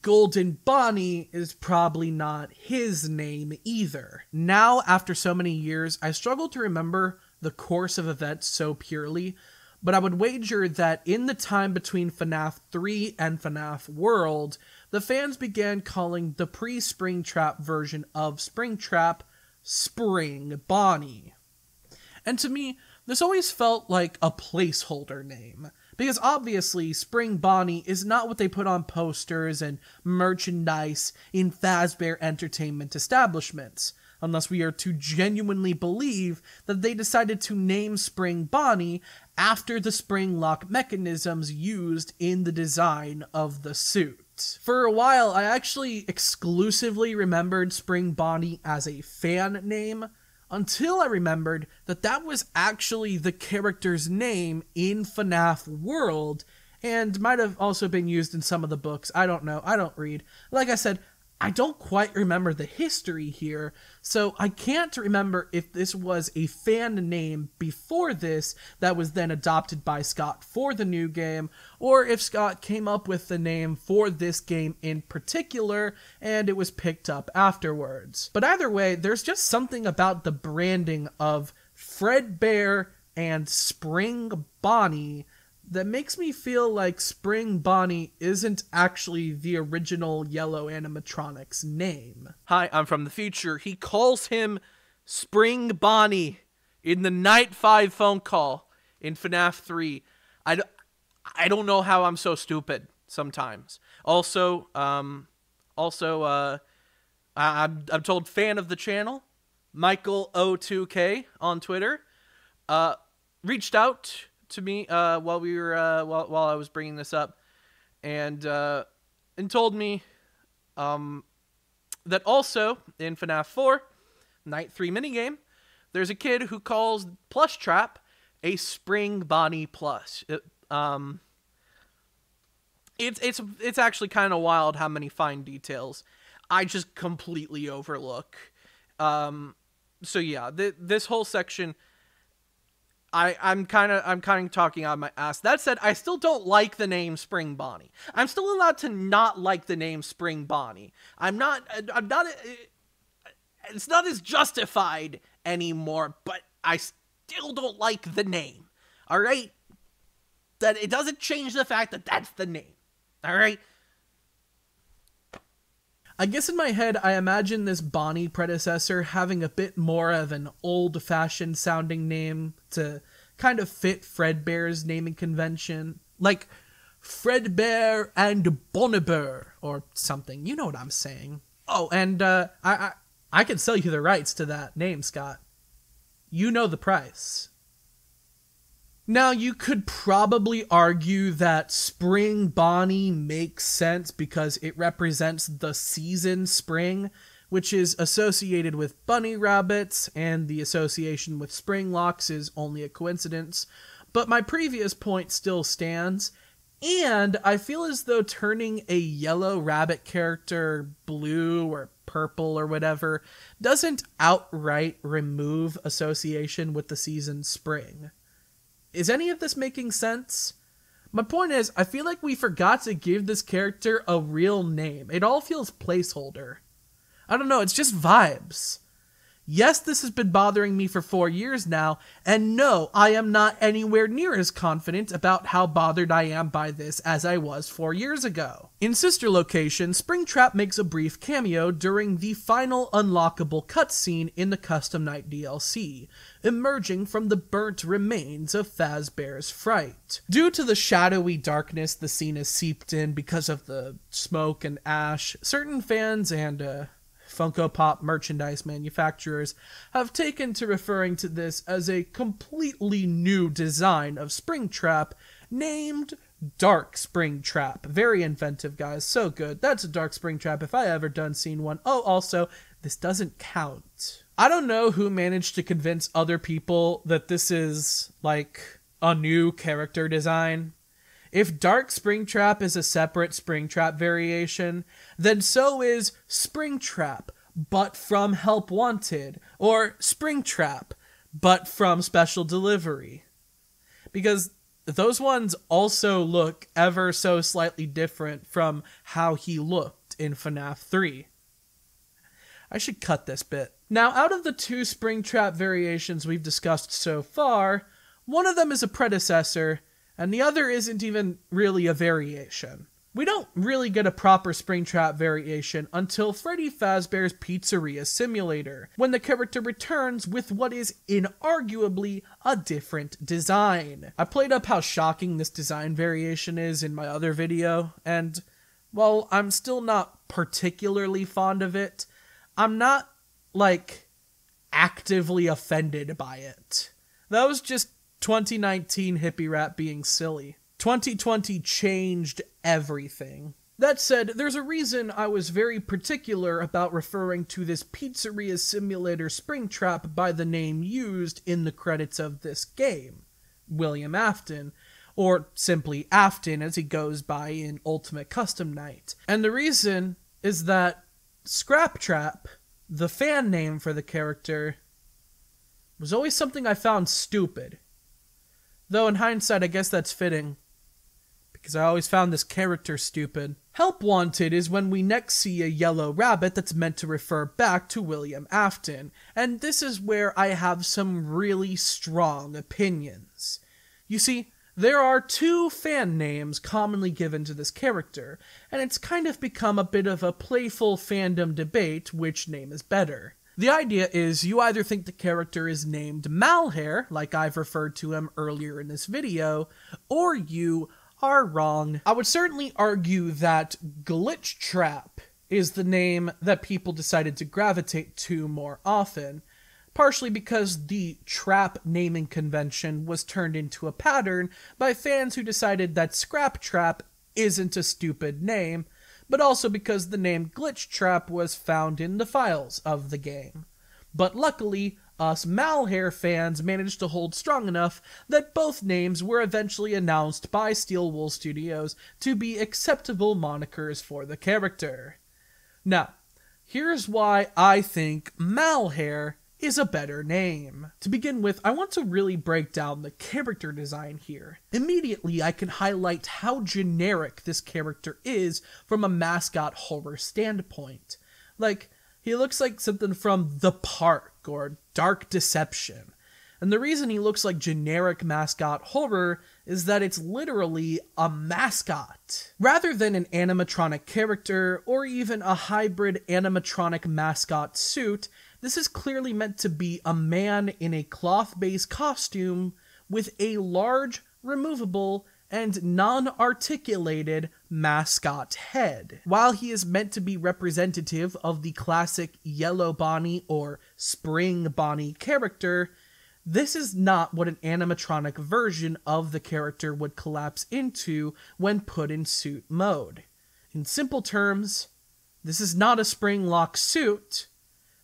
Golden Bonnie is probably not his name either. Now, after so many years, I struggle to remember the course of events so purely, but I would wager that in the time between FNaF 3 and FNaF World, the fans began calling the pre-Springtrap version of Springtrap Spring Bonnie. And to me, this always felt like a placeholder name, because obviously Spring Bonnie is not what they put on posters and merchandise in Fazbear entertainment establishments, unless we are to genuinely believe that they decided to name Spring Bonnie after the spring lock mechanisms used in the design of the suit. For a while, I actually exclusively remembered Spring Bonnie as a fan name, until I remembered that that was actually the character's name in FNaF World, and might have also been used in some of the books. I don't know, I don't read. Like I said, I don't quite remember the history here, so I can't remember if this was a fan name before this that was then adopted by Scott for the new game, or if Scott came up with the name for this game in particular, and it was picked up afterwards. But either way, there's just something about the branding of Fredbear and Spring Bonnie that makes me feel like Spring Bonnie isn't actually the original yellow animatronic's name. Hi, I'm from the future. He calls him Spring Bonnie in the Night 5 phone call in FNaF 3. I don't know how I'm so stupid sometimes. Also, I'm told fan of the channel, Michael O2K on Twitter, reached out to me while I was bringing this up, and told me that also in FNaF 4 Night 3 minigame, there's a kid who calls Plush Trap a Spring Bonnie plush. It's actually kind of wild how many fine details I just completely overlook. So yeah, this whole section, I'm kind of talking out of my ass. That said, I still don't like the name Spring Bonnie. I'm still allowed to not like the name Spring Bonnie. I'm not, it's not as justified anymore, but I still don't like the name. All right? That it doesn't change the fact that that's the name. All right? I guess in my head, I imagine this Bonnie predecessor having a bit more of an old-fashioned sounding name to kind of fit Fredbear's naming convention. Like Fredbear and Bonnebear or something. You know what I'm saying. Oh, and I can sell you the rights to that name, Scott. You know the price. Now, you could probably argue that Spring Bonnie makes sense because it represents the season spring, which is associated with bunny rabbits, and the association with spring locks is only a coincidence. But my previous point still stands, and I feel as though turning a yellow rabbit character blue or purple or whatever doesn't outright remove association with the season spring. Is any of this making sense? My point is, I feel like we forgot to give this character a real name. It all feels placeholder. I don't know, it's just vibes. Yes, this has been bothering me for 4 years now, and no, I am not anywhere near as confident about how bothered I am by this as I was 4 years ago. In Sister Location, Springtrap makes a brief cameo during the final unlockable cutscene in the Custom Night DLC, emerging from the burnt remains of Fazbear's Fright. Due to the shadowy darkness the scene is seeped in because of the smoke and ash, certain fans and Funko Pop merchandise manufacturers have taken to referring to this as a completely new design of Springtrap named Dark Springtrap. Very inventive, guys. So good. That's a Dark Springtrap if I ever done seen one. Oh, also, this doesn't count. I don't know who managed to convince other people that this is, like, a new character design. If Dark Springtrap is a separate Springtrap variation, then so is Springtrap, but from Help Wanted, or Springtrap, but from Special Delivery. Because those ones also look ever so slightly different from how he looked in FNaF 3. I should cut this bit. Now, out of the 2 Springtrap variations we've discussed so far, one of them is a predecessor, and the other isn't even really a variation. We don't really get a proper Springtrap variation until Freddy Fazbear's Pizzeria Simulator, when the character returns with what is inarguably a different design. I played up how shocking this design variation is in my other video, and while I'm still not particularly fond of it, I'm not, like, actively offended by it. That was just 2019 hippie rap being silly. 2020 changed everything. That said, there's a reason I was very particular about referring to this Pizzeria Simulator Springtrap by the name used in the credits of this game, William Afton, or simply Afton as he goes by in Ultimate Custom Night. And the reason is that Scraptrap, the fan name for the character, was always something I found stupid. Though in hindsight, I guess that's fitting, because I always found this character stupid. Help Wanted is when we next see a yellow rabbit that's meant to refer back to William Afton, and this is where I have some really strong opinions. You see, there are 2 fan names commonly given to this character, and it's kind of become a bit of a playful fandom debate which name is better. The idea is you either think the character is named Malhair, like I've referred to him earlier in this video, or you are wrong. I would certainly argue that Glitch Trap is the name that people decided to gravitate to more often, partially because the trap naming convention was turned into a pattern by fans who decided that Scrap Trap isn't a stupid name, but also because the name Glitch Trap was found in the files of the game. But luckily, us Malhair fans managed to hold strong enough that both names were eventually announced by Steel Wool Studios to be acceptable monikers for the character. Now, here's why I think Malhair is a better name. To begin with, I want to really break down the character design here. Immediately, I can highlight how generic this character is from a mascot horror standpoint. Like, he looks like something from The Park or Dark Deception. And the reason he looks like generic mascot horror is that it's literally a mascot. Rather than an animatronic character or even a hybrid animatronic mascot suit, this is clearly meant to be a man in a cloth-based costume with a large, removable, and non-articulated mascot head. While he is meant to be representative of the classic Yellow Bonnie or Spring Bonnie character, this is not what an animatronic version of the character would collapse into when put in suit mode. In simple terms, this is not a spring lock suit,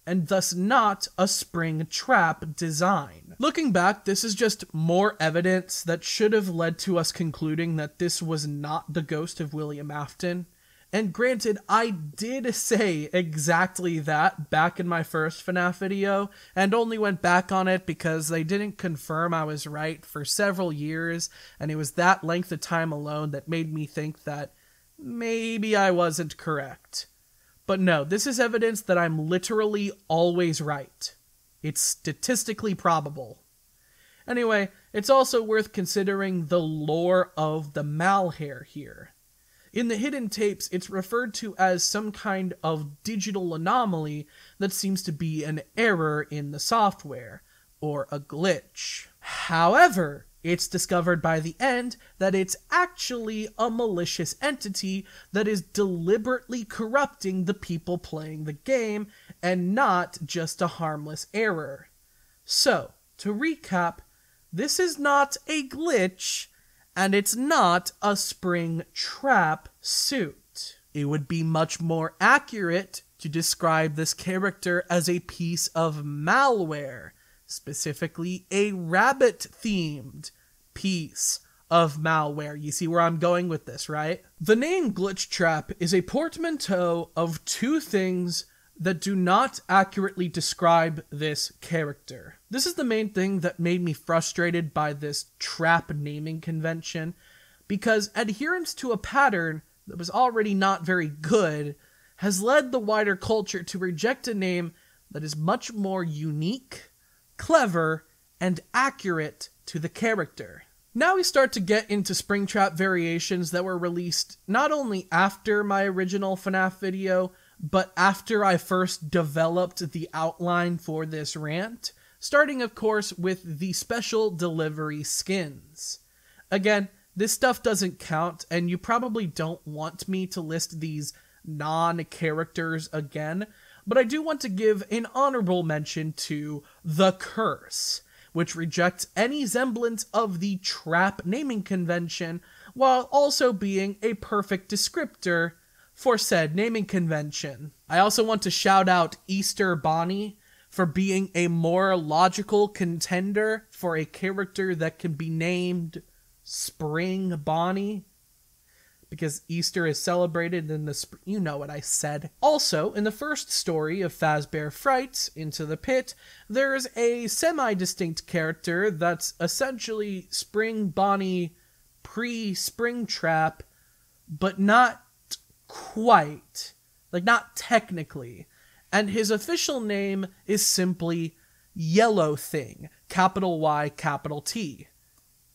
and thus not a spring trap design. Looking back, this is just more evidence that should have led to us concluding that this was not the ghost of William Afton. And granted, I did say exactly that back in my first FNaF video, and only went back on it because they didn't confirm I was right for several years, and it was that length of time alone that made me think that maybe I wasn't correct. But no, this is evidence that I'm literally always right. It's statistically probable. Anyway, it's also worth considering the lore of the Malhair here. In the hidden tapes, it's referred to as some kind of digital anomaly that seems to be an error in the software, or a glitch. However, it's discovered by the end that it's actually a malicious entity that is deliberately corrupting the people playing the game, and not just a harmless error. So, to recap, this is not a glitch, and it's not a spring trap suit. It would be much more accurate to describe this character as a piece of malware, specifically a rabbit-themed piece of malware. You see where I'm going with this, right? The name Glitch Trap is a portmanteau of two things that do not accurately describe this character. This is the main thing that made me frustrated by this trap naming convention, because adherence to a pattern that was already not very good has led the wider culture to reject a name that is much more unique, clever, and accurate to the character. Now we start to get into Springtrap variations that were released not only after my original FNaF video, but after I first developed the outline for this rant, starting of course with the special delivery skins. Again, this stuff doesn't count, and you probably don't want me to list these non-characters again, but I do want to give an honorable mention to The Curse, which rejects any semblance of the trap naming convention, while also being a perfect descriptor for said naming convention. I also want to shout out Easter Bonnie for being a more logical contender for a character that can be named Spring Bonnie, because Easter is celebrated in the spring. You know what I said. Also, in the first story of Fazbear Frights, Into the Pit, there's a semi-distinct character that's essentially Spring Bonnie pre-Springtrap, but not quite. Like, not technically. And his official name is simply Yellow Thing, capital Y, capital T.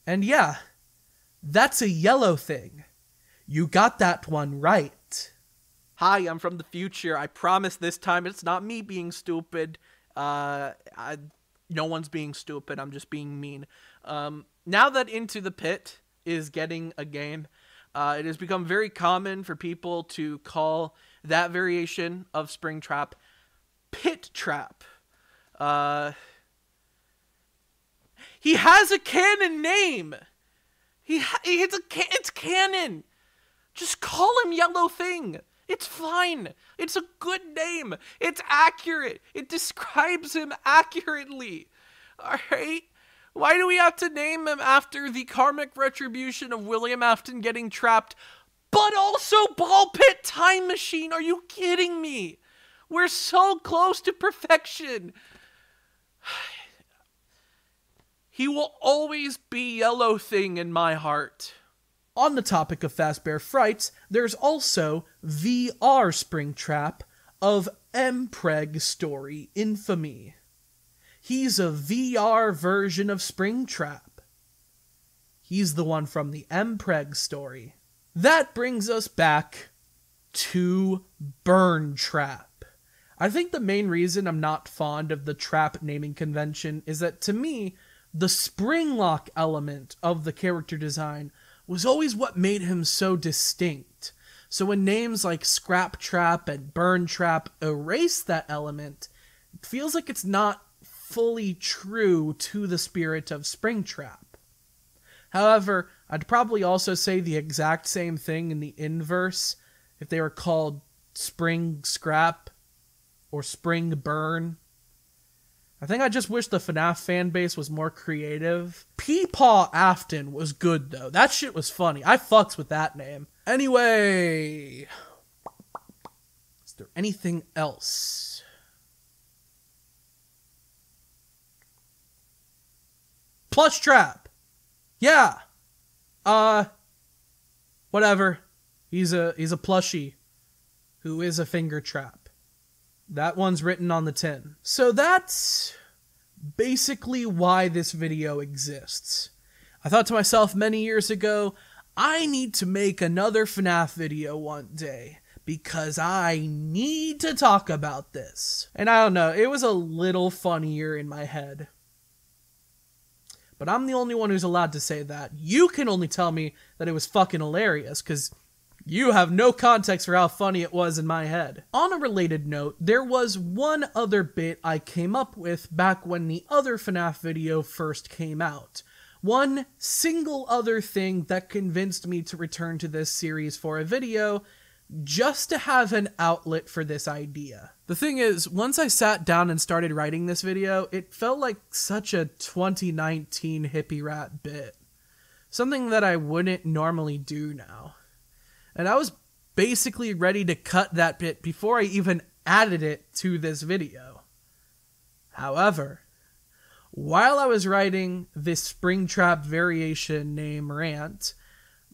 And yeah, that's a Yellow Thing. You got that one right. Hi, I'm from the future. I promise this time it's not me being stupid. No one's being stupid. I'm just being mean. Now that Into the Pit is getting a game, it has become very common for people to call that variation of Springtrap Pit Trap. He has a canon name. It's canon. Just call him Yellow Thing. It's fine. It's a good name. It's accurate. It describes him accurately. Alright? Why do we have to name him after the karmic retribution of William Afton getting trapped, but also Ball Pit Time Machine? Are you kidding me? We're so close to perfection. He will always be Yellow Thing in my heart. On the topic of Fazbear Frights, there's also VR Springtrap of Mpreg Story Infamy. He's a VR version of Springtrap. He's the one from the Mpreg story. That brings us back to Burn Trap. I think the main reason I'm not fond of the trap naming convention is that, to me, the springlock element of the character design was always what made him so distinct. So when names like Scrap Trap and Burn Trap erase that element, it feels like it's not fully true to the spirit of Springtrap. However, I'd probably also say the exact same thing in the inverse if they were called Spring Scrap or Spring Burn. I think I just wish the FNaF fanbase was more creative. Peepaw Afton was good, though. That shit was funny. I fucks with that name. Anyway, is there anything else? Plush Trap. Yeah. Whatever. He's a plushie who is a finger trap. That one's written on the tin. So that's basically why this video exists. I thought to myself many years ago, I need to make another FNaF video one day, because I need to talk about this. And I don't know, it was a little funnier in my head. But I'm the only one who's allowed to say that. You can only tell me that it was fucking hilarious, because you have no context for how funny it was in my head. On a related note, there was one other bit I came up with back when the other FNaF video first came out. One single other thing that convinced me to return to this series for a video, just to have an outlet for this idea. The thing is, once I sat down and started writing this video, it felt like such a 2019 hippie rat bit. Something that I wouldn't normally do now. And I was basically ready to cut that bit before I even added it to this video. However, while I was writing this Springtrap variation name rant,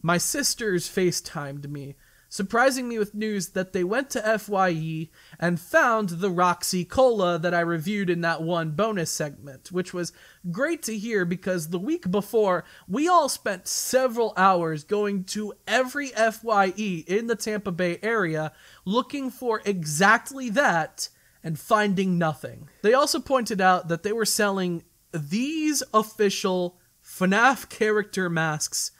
my sisters FaceTimed me, surprising me with news that they went to FYE and found the Roxy Cola that I reviewed in that one bonus segment, which was great to hear because the week before, we all spent several hours going to every FYE in the Tampa Bay area looking for exactly that and finding nothing. They also pointed out that they were selling these official FNaF character masks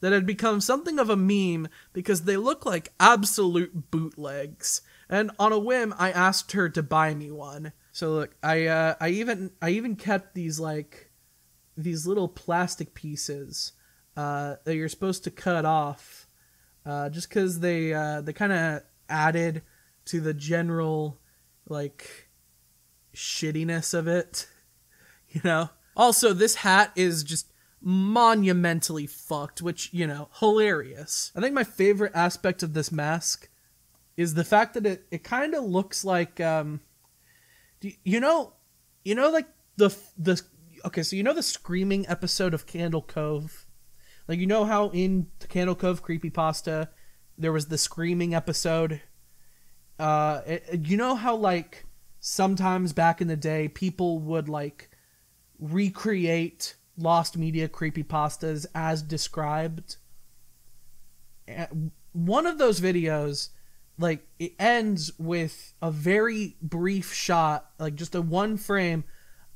that had become something of a meme because they look like absolute bootlegs. And on a whim, I asked her to buy me one. So look, I even kept these little plastic pieces that you're supposed to cut off, just because they kind of added to the general shittiness of it, you know. Also, this hat is just monumentally fucked, which, you know, hilarious. I think my favorite aspect of this mask is the fact that it kind of looks like you know like the okay, so you know the screaming episode of Candle Cove? Like, you know how in the Candle Cove creepypasta there was the screaming episode? You know how sometimes back in the day people would recreate Lost Media creepypastas as described? One of those videos, it ends with a very brief shot, just a one frame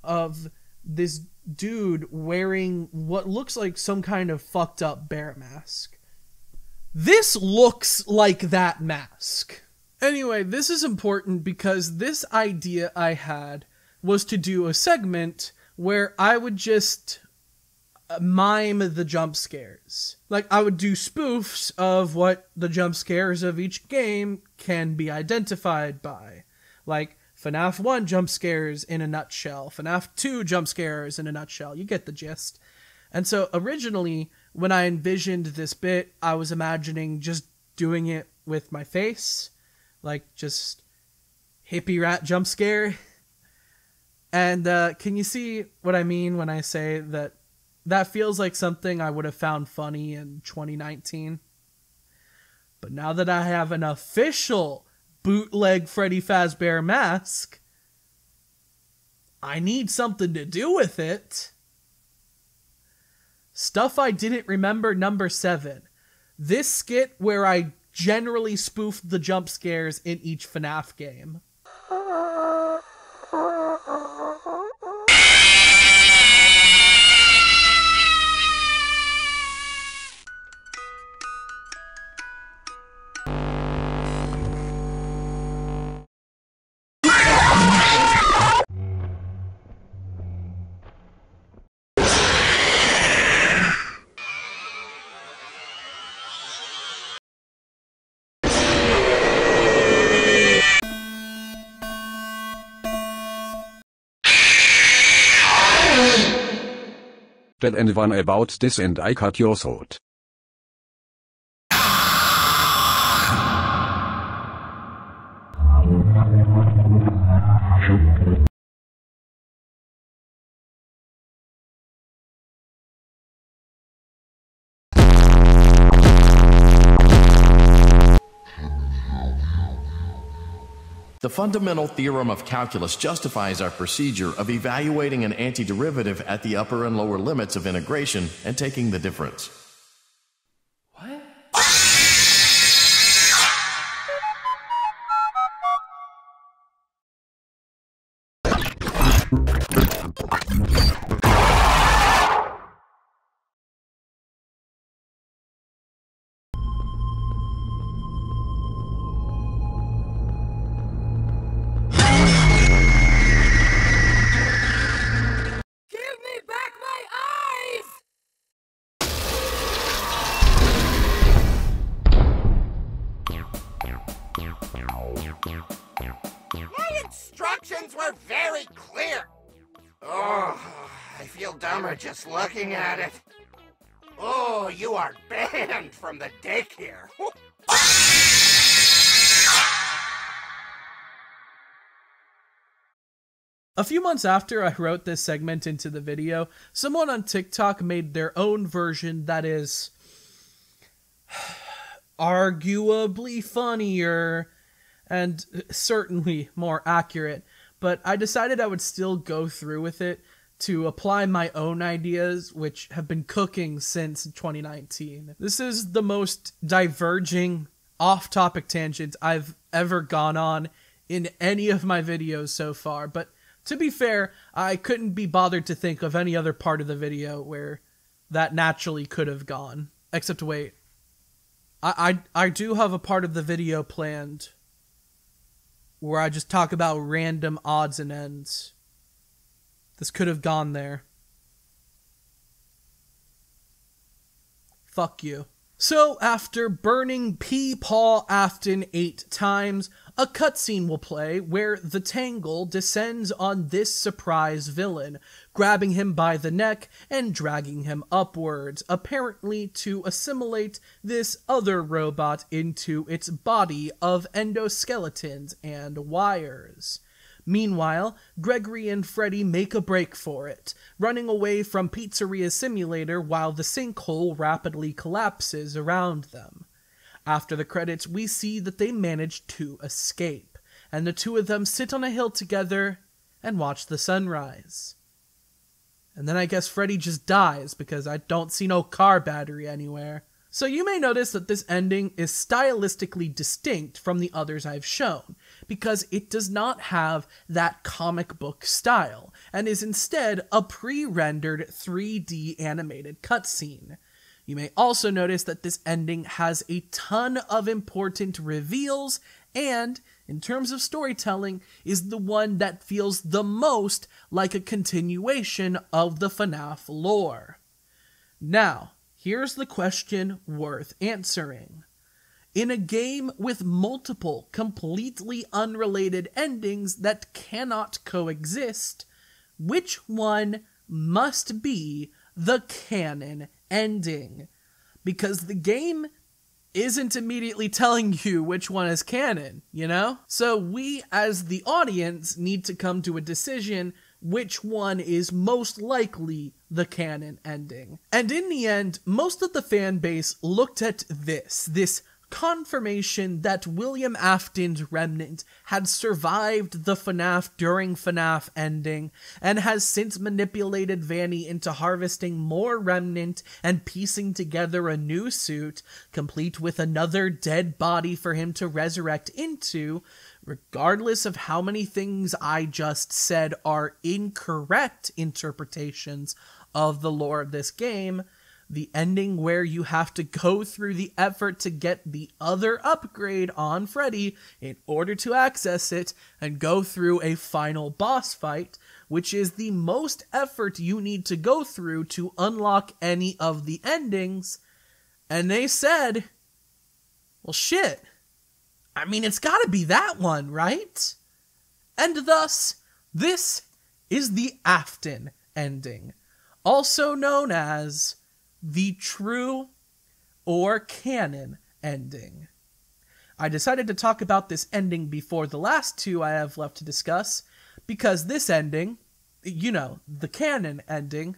of this dude wearing what looks like some kind of fucked up bear mask. This looks like that mask. Anyway, this is important because this idea I had was to do a segment where I would just mime the jump scares. I would do spoofs of what the jump scares of each game can be identified by. FNaF 1 jump scares in a nutshell, FNaF 2 jump scares in a nutshell. You get the gist. And so originally, when I envisioned this bit, I was imagining just doing it with my face. Just hippie rat jump scare. And can you see what I mean when I say that feels like something I would have found funny in 2019? But now that I have an official bootleg Freddy Fazbear mask, I need something to do with it. Stuff I Didn't Remember number 7. This skit where I generally spoofed the jump scares in each FNaF game. Tell anyone about this and I cut your throat. The fundamental theorem of calculus justifies our procedure of evaluating an antiderivative at the upper and lower limits of integration and taking the difference. What? instructions were very clear. Oh, I feel dumber just looking at it. Oh, you are banned from the daycare. A few months after I wrote this segment into the video, someone on TikTok made their own version that is arguably funnier and certainly more accurate, but I decided I would still go through with it to apply my own ideas, which have been cooking since 2019. This is the most diverging, off-topic tangent I've ever gone on in any of my videos so far, but to be fair, I couldn't be bothered to think of any other part of the video where that naturally could have gone. Except, wait. I do have a part of the video planned where I just talk about random odds and ends. This could have gone there. Fuck you. So, after burning Paul Afton 8 times, a cutscene will play where the Tangle descends on this surprise villain, grabbing him by the neck and dragging him upwards, apparently to assimilate this other robot into its body of endoskeletons and wires. Meanwhile, Gregory and Freddy make a break for it, running away from Pizzeria Simulator while the sinkhole rapidly collapses around them. After the credits, we see that they manage to escape, and the two of them sit on a hill together and watch the sunrise. And then I guess Freddy just dies because I don't see no car battery anywhere. So you may notice that this ending is stylistically distinct from the others I've shown, because it does not have that comic book style, and is instead a pre-rendered 3D animated cutscene. You may also notice that this ending has a ton of important reveals, and, in terms of storytelling, is the one that feels the most like a continuation of the FNaF lore. Now, here's the question worth answering. In a game with multiple, completely unrelated endings that cannot coexist, which one must be the canon ending? Because the game isn't immediately telling you which one is canon, you know? So we, as the audience, need to come to a decision which one is most likely the canon ending. And in the end, most of the fan base looked at this confirmation that William Afton's remnant had survived the FNaF during FNaF ending, and has since manipulated Vanny into harvesting more remnant and piecing together a new suit, complete with another dead body for him to resurrect into. Regardless of how many things I just said are incorrect interpretations of the lore of this game, the ending where you have to go through the effort to get the other upgrade on Freddy in order to access it and go through a final boss fight, which is the most effort you need to go through to unlock any of the endings. And they said, well, shit. I mean, it's gotta be that one, right? And thus, this is the Afton ending, also known as the true or canon ending. I decided to talk about this ending before the last two I have left to discuss, because this ending, you know, the canon ending,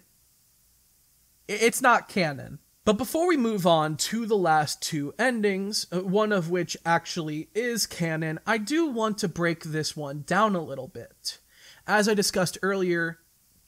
it's not canon. But before we move on to the last two endings, one of which actually is canon, I do want to break this one down a little bit. As I discussed earlier,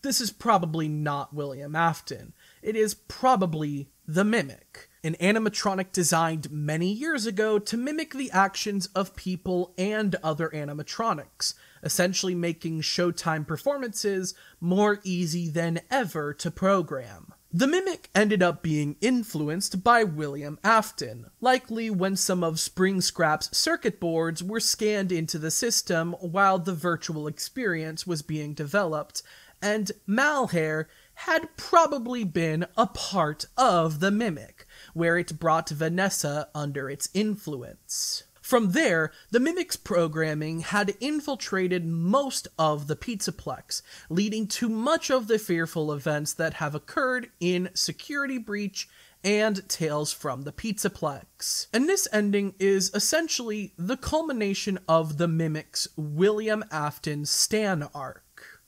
this is probably not William Afton. It is probably the Mimic, an animatronic designed many years ago to mimic the actions of people and other animatronics, essentially making Showtime performances more easy than ever to program. The Mimic ended up being influenced by William Afton, likely when some of Spring Scrap's circuit boards were scanned into the system while the virtual experience was being developed, and Malhair had probably been a part of the Mimic, where it brought Vanessa under its influence. From there, the Mimic's programming had infiltrated most of the Pizzaplex, leading to much of the fearful events that have occurred in Security Breach and Tales from the Pizzaplex. And this ending is essentially the culmination of the Mimic's William Afton Stan arc.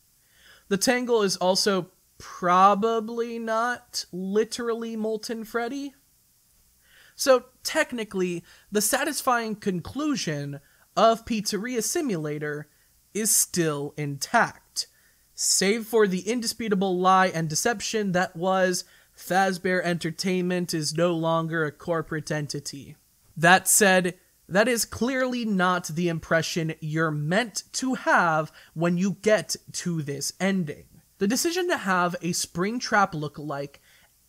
The Tangle is also probably not literally Molten Freddy. So technically, the satisfying conclusion of Pizzeria Simulator is still intact, save for the indisputable lie and deception that was Fazbear Entertainment is no longer a corporate entity. That said, that is clearly not the impression you're meant to have when you get to this ending. The decision to have a Springtrap lookalike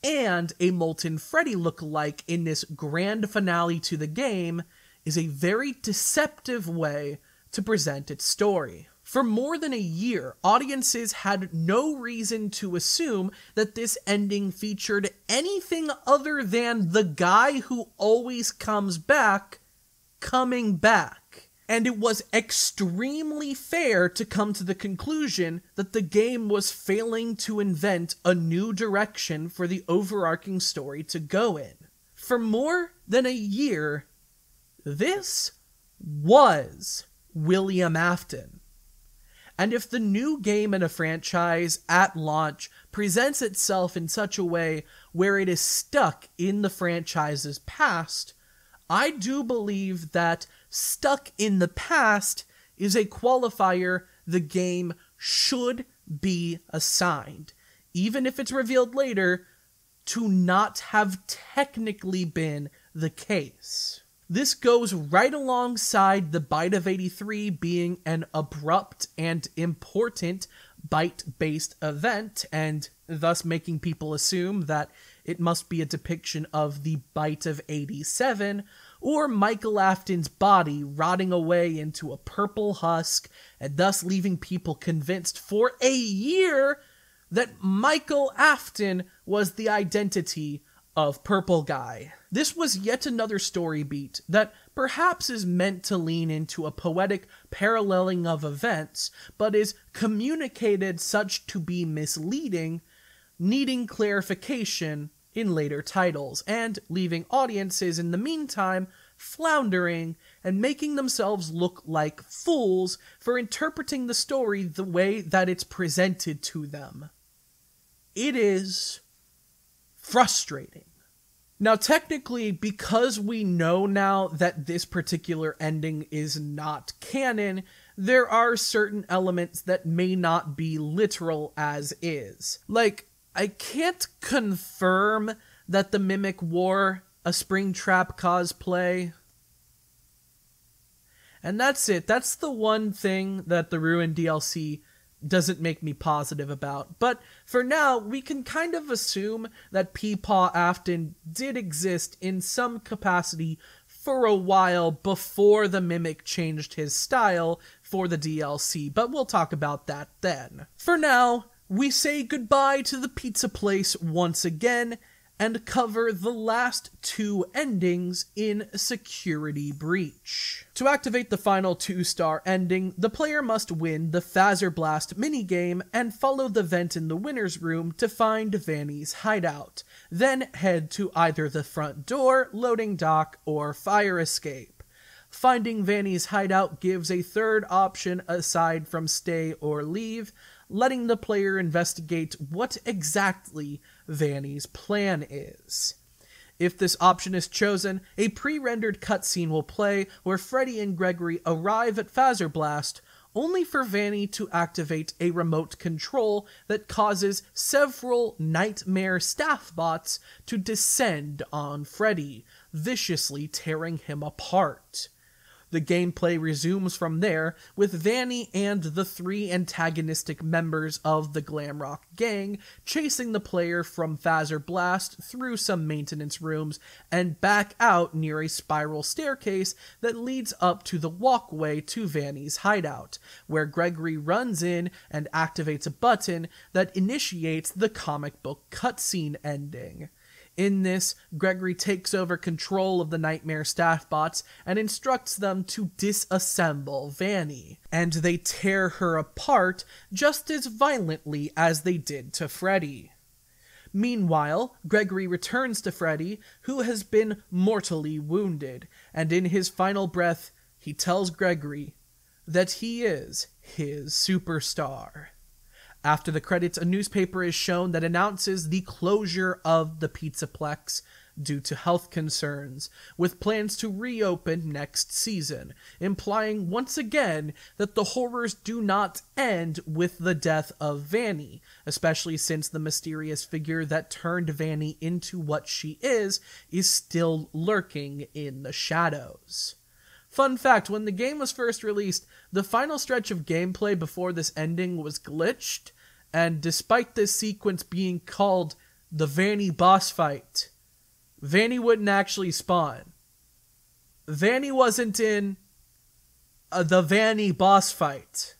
and a Molten Freddy lookalike in this grand finale to the game is a very deceptive way to present its story. For more than a year, audiences had no reason to assume that this ending featured anything other than the guy who always comes back, coming back. And it was extremely fair to come to the conclusion that the game was failing to invent a new direction for the overarching story to go in. For more than a year, this was William Afton. And if the new game in a franchise at launch presents itself in such a way where it is stuck in the franchise's past, I do believe that stuck in the past is a qualifier the game should be assigned, even if it's revealed later to not have technically been the case. This goes right alongside the Bite of 83 being an abrupt and important bite-based event, and thus making people assume that it must be a depiction of the Bite of 87, or Michael Afton's body rotting away into a purple husk, and thus leaving people convinced for a year that Michael Afton was the identity of Purple Guy. This was yet another story beat that perhaps is meant to lean into a poetic paralleling of events, but is communicated such to be misleading, needing clarification in later titles, and leaving audiences in the meantime floundering and making themselves look like fools for interpreting the story the way that it's presented to them. It is frustrating. Now, technically, because we know now that this particular ending is not canon, there are certain elements that may not be literal as is. Like, I can't confirm that the Mimic wore a Springtrap cosplay. And that's it. That's the one thing that the Ruin DLC doesn't make me positive about. But for now, we can kind of assume that Peepaw Afton did exist in some capacity for a while before the Mimic changed his style for the DLC, but we'll talk about that then. For now, we say goodbye to the pizza place once again, and cover the last two endings in Security Breach. To activate the final 2-star ending, the player must win the Phaser Blast minigame and follow the vent in the winner's room to find Vanny's hideout, then head to either the front door, loading dock, or fire escape. Finding Vanny's hideout gives a third option aside from stay or leave, letting the player investigate what exactly Vanny's plan is. If this option is chosen, a pre-rendered cutscene will play where Freddy and Gregory arrive at Phaser Blast, only for Vanny to activate a remote control that causes several Nightmare staff bots to descend on Freddy, viciously tearing him apart. The gameplay resumes from there, with Vanny and the 3 antagonistic members of the Glamrock gang chasing the player from Phaser Blast through some maintenance rooms and back out near a spiral staircase that leads up to the walkway to Vanny's hideout, where Gregory runs in and activates a button that initiates the comic book cutscene ending. In this, Gregory takes over control of the Nightmare staff bots and instructs them to disassemble Vanny, and they tear her apart just as violently as they did to Freddy. Meanwhile, Gregory returns to Freddy, who has been mortally wounded, and in his final breath, he tells Gregory that he is his superstar. After the credits, a newspaper is shown that announces the closure of the Pizzaplex due to health concerns, with plans to reopen next season, implying once again that the horrors do not end with the death of Vanny, especially since the mysterious figure that turned Vanny into what she is still lurking in the shadows. Fun fact, when the game was first released, the final stretch of gameplay before this ending was glitched, and despite this sequence being called the Vanny boss fight, Vanny wouldn't actually spawn. Vanny wasn't in the Vanny boss fight.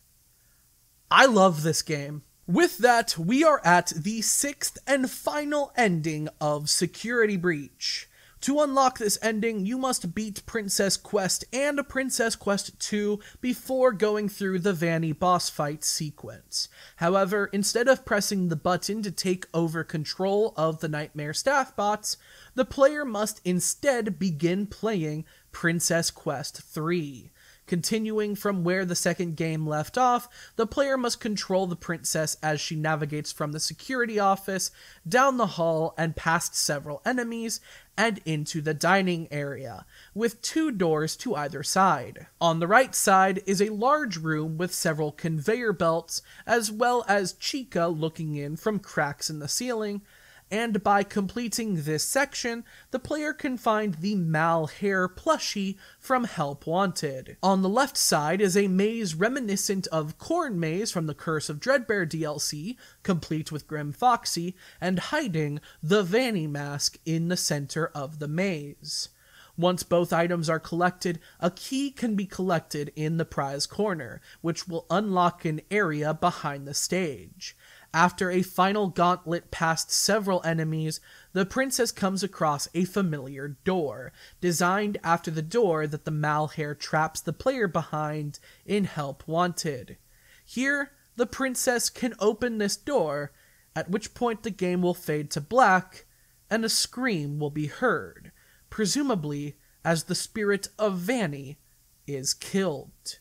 I love this game. With that, we are at the 6th and final ending of Security Breach. To unlock this ending, you must beat Princess Quest and Princess Quest 2 before going through the Vanny boss fight sequence. However, instead of pressing the button to take over control of the Nightmare staff bots, the player must instead begin playing Princess Quest 3. Continuing from where the second game left off, the player must control the princess as she navigates from the security office, down the hall, and past several enemies, and into the dining area, with 2 doors to either side. On the right side is a large room with several conveyor belts, as well as Chica looking in from cracks in the ceiling, and by completing this section, the player can find the Mal Hair plushie from Help Wanted. On the left side is a maze reminiscent of Corn Maze from the Curse of Dreadbear DLC, complete with Grim Foxy, and hiding the Vanny mask in the center of the maze. Once both items are collected, a key can be collected in the prize corner, which will unlock an area behind the stage. After a final gauntlet past several enemies, the princess comes across a familiar door, designed after the door that the Malhair traps the player behind in Help Wanted. Here, the princess can open this door, at which point the game will fade to black, and a scream will be heard, presumably as the spirit of Vanny is killed.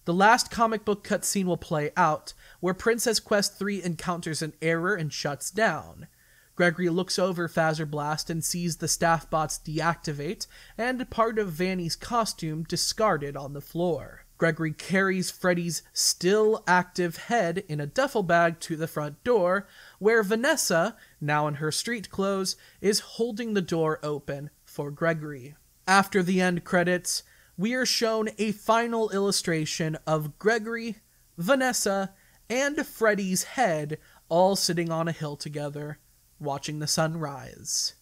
The last comic book cutscene will play out, where Princess Quest 3 encounters an error and shuts down. Gregory looks over Phaser Blast and sees the staff bots deactivate, and part of Vanny's costume discarded on the floor. Gregory carries Freddy's still active head in a duffel bag to the front door, where Vanessa, now in her street clothes, is holding the door open for Gregory. After the end credits, we are shown a final illustration of Gregory, Vanessa, and Freddy's head all sitting on a hill together, watching the sun rise.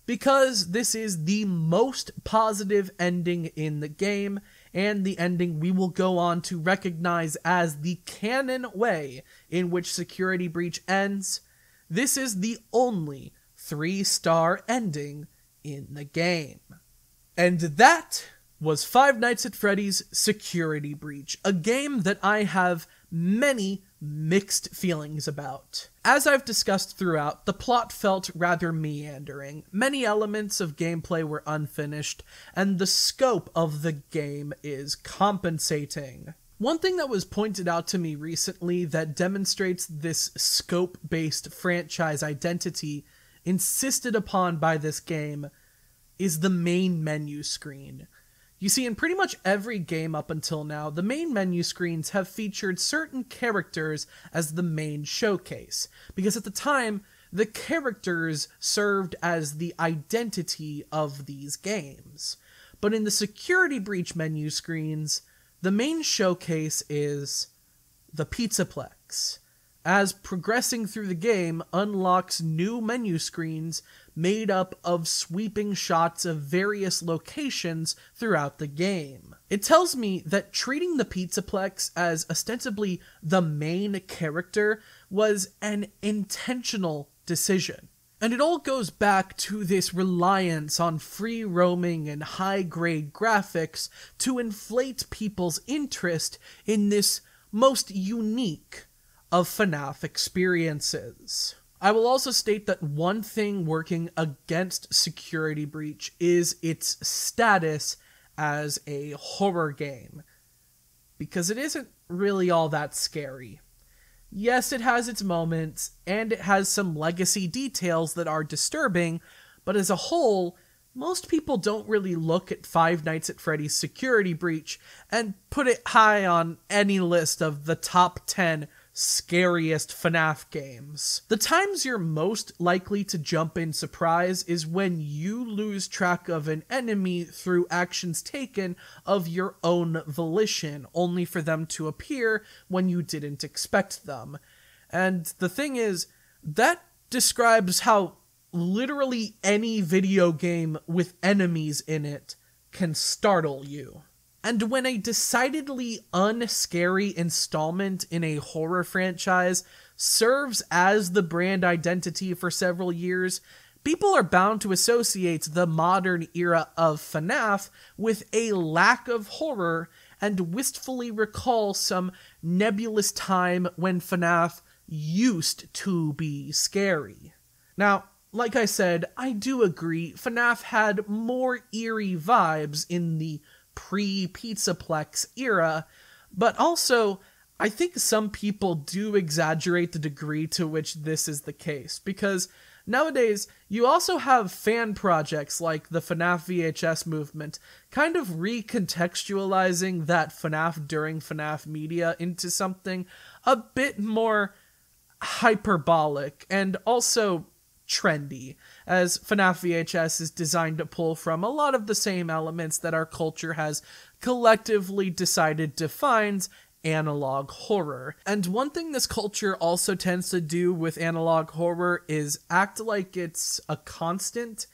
Because this is the most positive ending in the game, and the ending we will go on to recognize as the canon way in which Security Breach ends, this is the only 3-star ending in the game. And that was Five Nights at Freddy's Security Breach, a game that I have many mixed feelings about. As I've discussed throughout, the plot felt rather meandering, many elements of gameplay were unfinished, and the scope of the game is compensating. One thing that was pointed out to me recently that demonstrates this scope-based franchise identity insisted upon by this game is the main menu screen. You see, in pretty much every game up until now, the main menu screens have featured certain characters as the main showcase, because at the time, the characters served as the identity of these games. But in the Security Breach menu screens, the main showcase is the Pizzaplex, as progressing through the game unlocks new menu screens made up of sweeping shots of various locations throughout the game. It tells me that treating the Pizzaplex as ostensibly the main character was an intentional decision. And it all goes back to this reliance on free roaming and high-grade graphics to inflate people's interest in this most unique of FNaF experiences. I will also state that one thing working against Security Breach is its status as a horror game, because it isn't really all that scary. Yes, it has its moments, and it has some legacy details that are disturbing, but as a whole, most people don't really look at Five Nights at Freddy's Security Breach and put it high on any list of the top 10 scariest FNaF games. The times you're most likely to jump in surprise is when you lose track of an enemy through actions taken of your own volition, only for them to appear when you didn't expect them. And the thing is, that describes how literally any video game with enemies in it can startle you. And when a decidedly unscary installment in a horror franchise serves as the brand identity for several years, people are bound to associate the modern era of FNaF with a lack of horror and wistfully recall some nebulous time when FNaF used to be scary. Now, like I said, I do agree FNaF had more eerie vibes in the pre-Pizzaplex era, but also, I think some people do exaggerate the degree to which this is the case, because nowadays, you also have fan projects like the FNaF VHS movement, kind of recontextualizing that FNaF during FNaF media into something a bit more hyperbolic and also trendy, as FNaF VHS is designed to pull from a lot of the same elements that our culture has collectively decided defines analog horror. And one thing this culture also tends to do with analog horror is act like it's a constant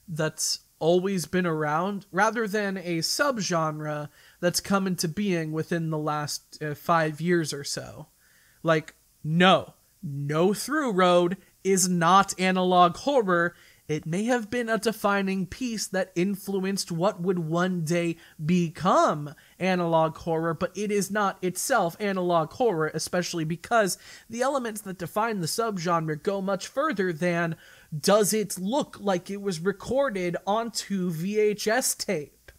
that's always been around, rather than a subgenre that's come into being within the last 5 years or so. Like, no through road is not analog horror. It may have been a defining piece that influenced what would one day become analog horror, but it is not itself analog horror, especially because the elements that define the subgenre go much further than, does it look like it was recorded onto VHS tape?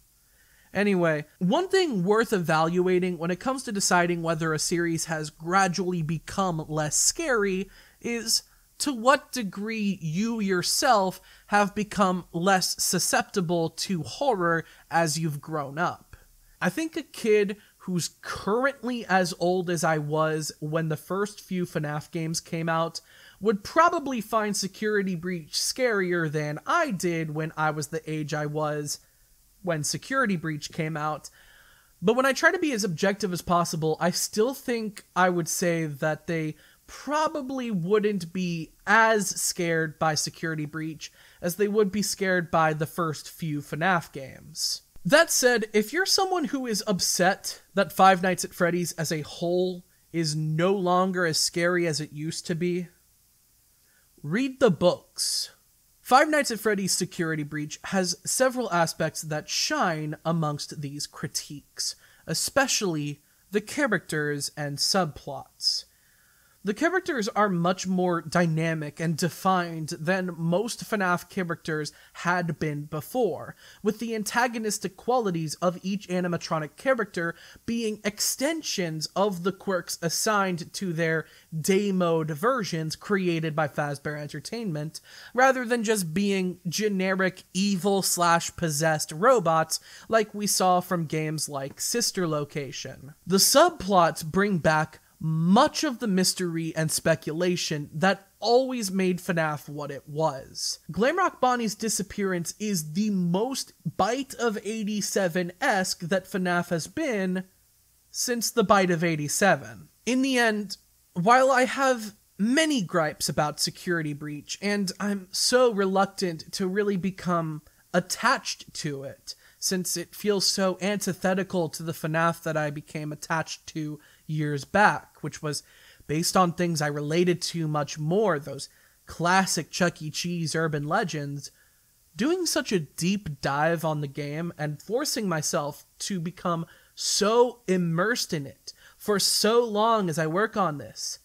Anyway, one thing worth evaluating when it comes to deciding whether a series has gradually become less scary is to what degree you yourself have become less susceptible to horror as you've grown up. I think a kid who's currently as old as I was when the first few FNaF games came out would probably find Security Breach scarier than I did when I was the age I was when Security Breach came out. But when I try to be as objective as possible, I still think I would say that they probably wouldn't be as scared by Security Breach as they would be scared by the first few FNaF games. That said, if you're someone who is upset that Five Nights at Freddy's as a whole is no longer as scary as it used to be, read the books. Five Nights at Freddy's Security Breach has several aspects that shine amongst these critiques, especially the characters and subplots. The characters are much more dynamic and defined than most FNaF characters had been before, with the antagonistic qualities of each animatronic character being extensions of the quirks assigned to their day mode versions created by Fazbear Entertainment, rather than just being generic evil/possessed robots like we saw from games like Sister Location. The subplots bring back much of the mystery and speculation that always made FNaF what it was. Glamrock Bonnie's disappearance is the most Bite of 87-esque that FNaF has been since the Bite of 87. In the end, while I have many gripes about Security Breach, and I'm so reluctant to really become attached to it, since it feels so antithetical to the FNaF that I became attached to years back, which was based on things I related to much more, those classic Chuck E. Cheese urban legends, doing such a deep dive on the game and forcing myself to become so immersed in it for so long as I work on this,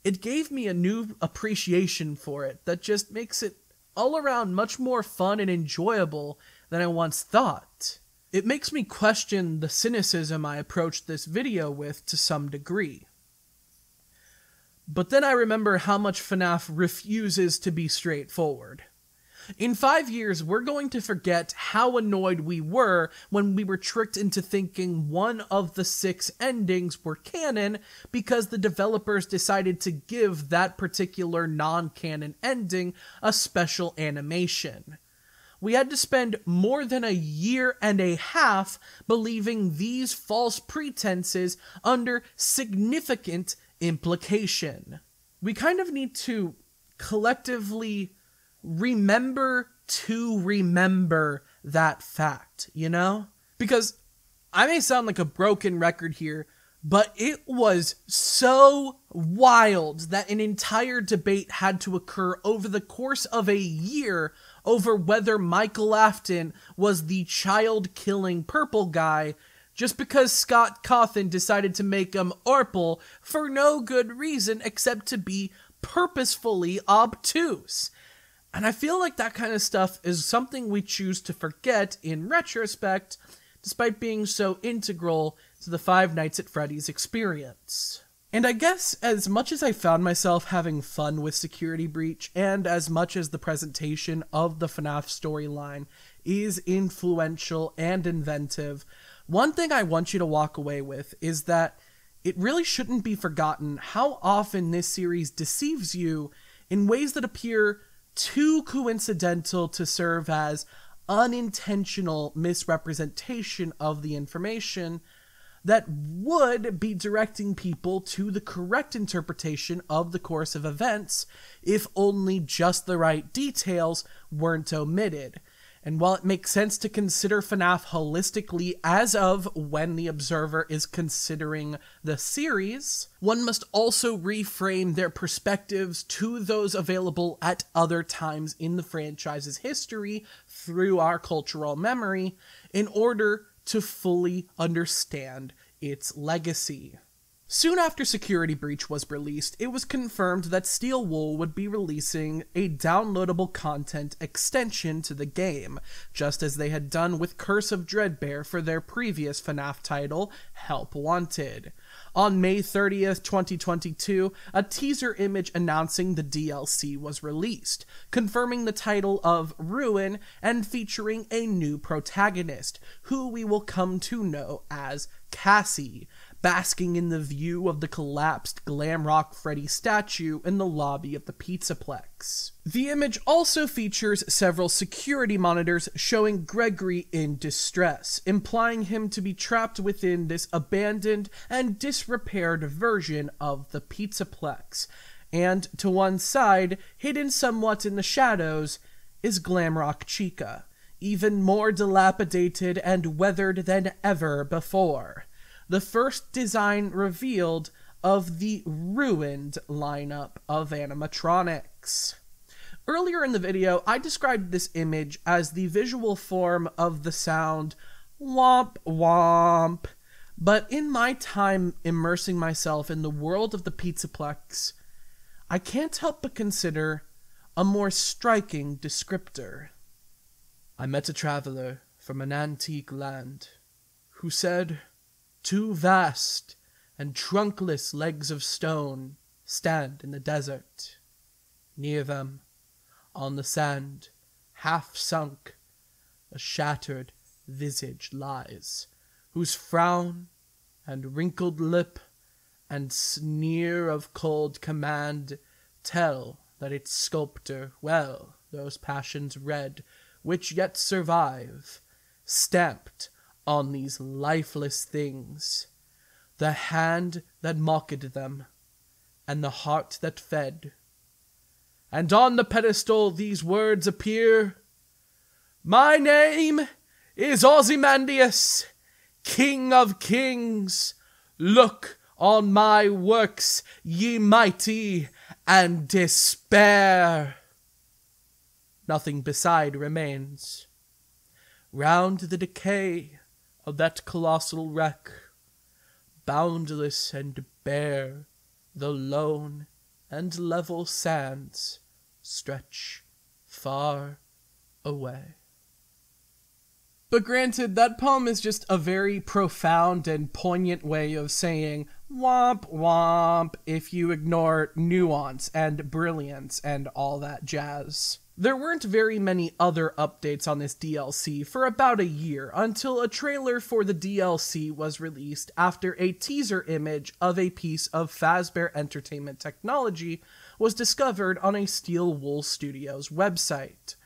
it gave me a new appreciation for it that just makes it all around much more fun and enjoyable than I once thought. It makes me question the cynicism I approached this video with to some degree. But then I remember how much FNaF refuses to be straightforward. In 5 years, we're going to forget how annoyed we were when we were tricked into thinking one of the 6 endings were canon because the developers decided to give that particular non-canon ending a special animation. We had to spend more than a year and a half believing these false pretenses under significant implication. We kind of need to collectively remember that fact, you know? Because I may sound like a broken record here, but it was so wild that an entire debate had to occur over the course of a year over whether Michael Afton was the child-killing purple guy just because Scott Cawthon decided to make him Orple for no good reason except to be purposefully obtuse. And I feel like that kind of stuff is something we choose to forget in retrospect, despite being so integral to the Five Nights at Freddy's experience. And I guess as much as I found myself having fun with Security Breach, and as much as the presentation of the FNaF storyline is influential and inventive, one thing I want you to walk away with is that it really shouldn't be forgotten how often this series deceives you in ways that appear too coincidental to serve as unintentional misrepresentation of the information that would be directing people to the correct interpretation of the course of events if only just the right details weren't omitted. And while it makes sense to consider FNaF holistically as of when the observer is considering the series, one must also reframe their perspectives to those available at other times in the franchise's history through our cultural memory in order to fully understand its legacy. Soon after Security Breach was released, it was confirmed that Steel Wool would be releasing a downloadable content extension to the game, just as they had done with Curse of Dreadbear for their previous FNaF title, Help Wanted. On May 30th, 2022, a teaser image announcing the DLC was released, confirming the title of Ruin and featuring a new protagonist, who we will come to know as Cassie, basking in the view of the collapsed glam rock Freddy statue in the lobby of the Pizzaplex. The image also features several security monitors showing Gregory in distress, implying him to be trapped within this abandoned and disrepaired version of the Pizzaplex. And to one side, hidden somewhat in the shadows, is Glamrock Chica, even more dilapidated and weathered than ever before. The first design revealed of the ruined lineup of animatronics. Earlier in the video, I described this image as the visual form of the sound womp womp, but in my time immersing myself in the world of the Pizzaplex, I can't help but consider a more striking descriptor. I met a traveler from an antique land who said, "Two vast and trunkless legs of stone stand in the desert. Near them, on the sand, half sunk, a shattered visage lies, whose frown and wrinkled lip and sneer of cold command tell that its sculptor well those passions read which yet survive, stamped on these lifeless things, the hand that mocked them, and the heart that fed. And on the pedestal these words appear, My name is Ozymandias, King of Kings. Look on my works, ye mighty, and despair. Nothing beside remains. Round the decay of that colossal wreck, boundless and bare, the lone and level sands stretch far away. But granted, that poem is just a very profound and poignant way of saying womp womp if you ignore nuance and brilliance and all that jazz. There weren't very many other updates on this DLC for about a year until a trailer for the DLC was released after a teaser image of a piece of Fazbear Entertainment technology was discovered on a Steel Wool Studios website.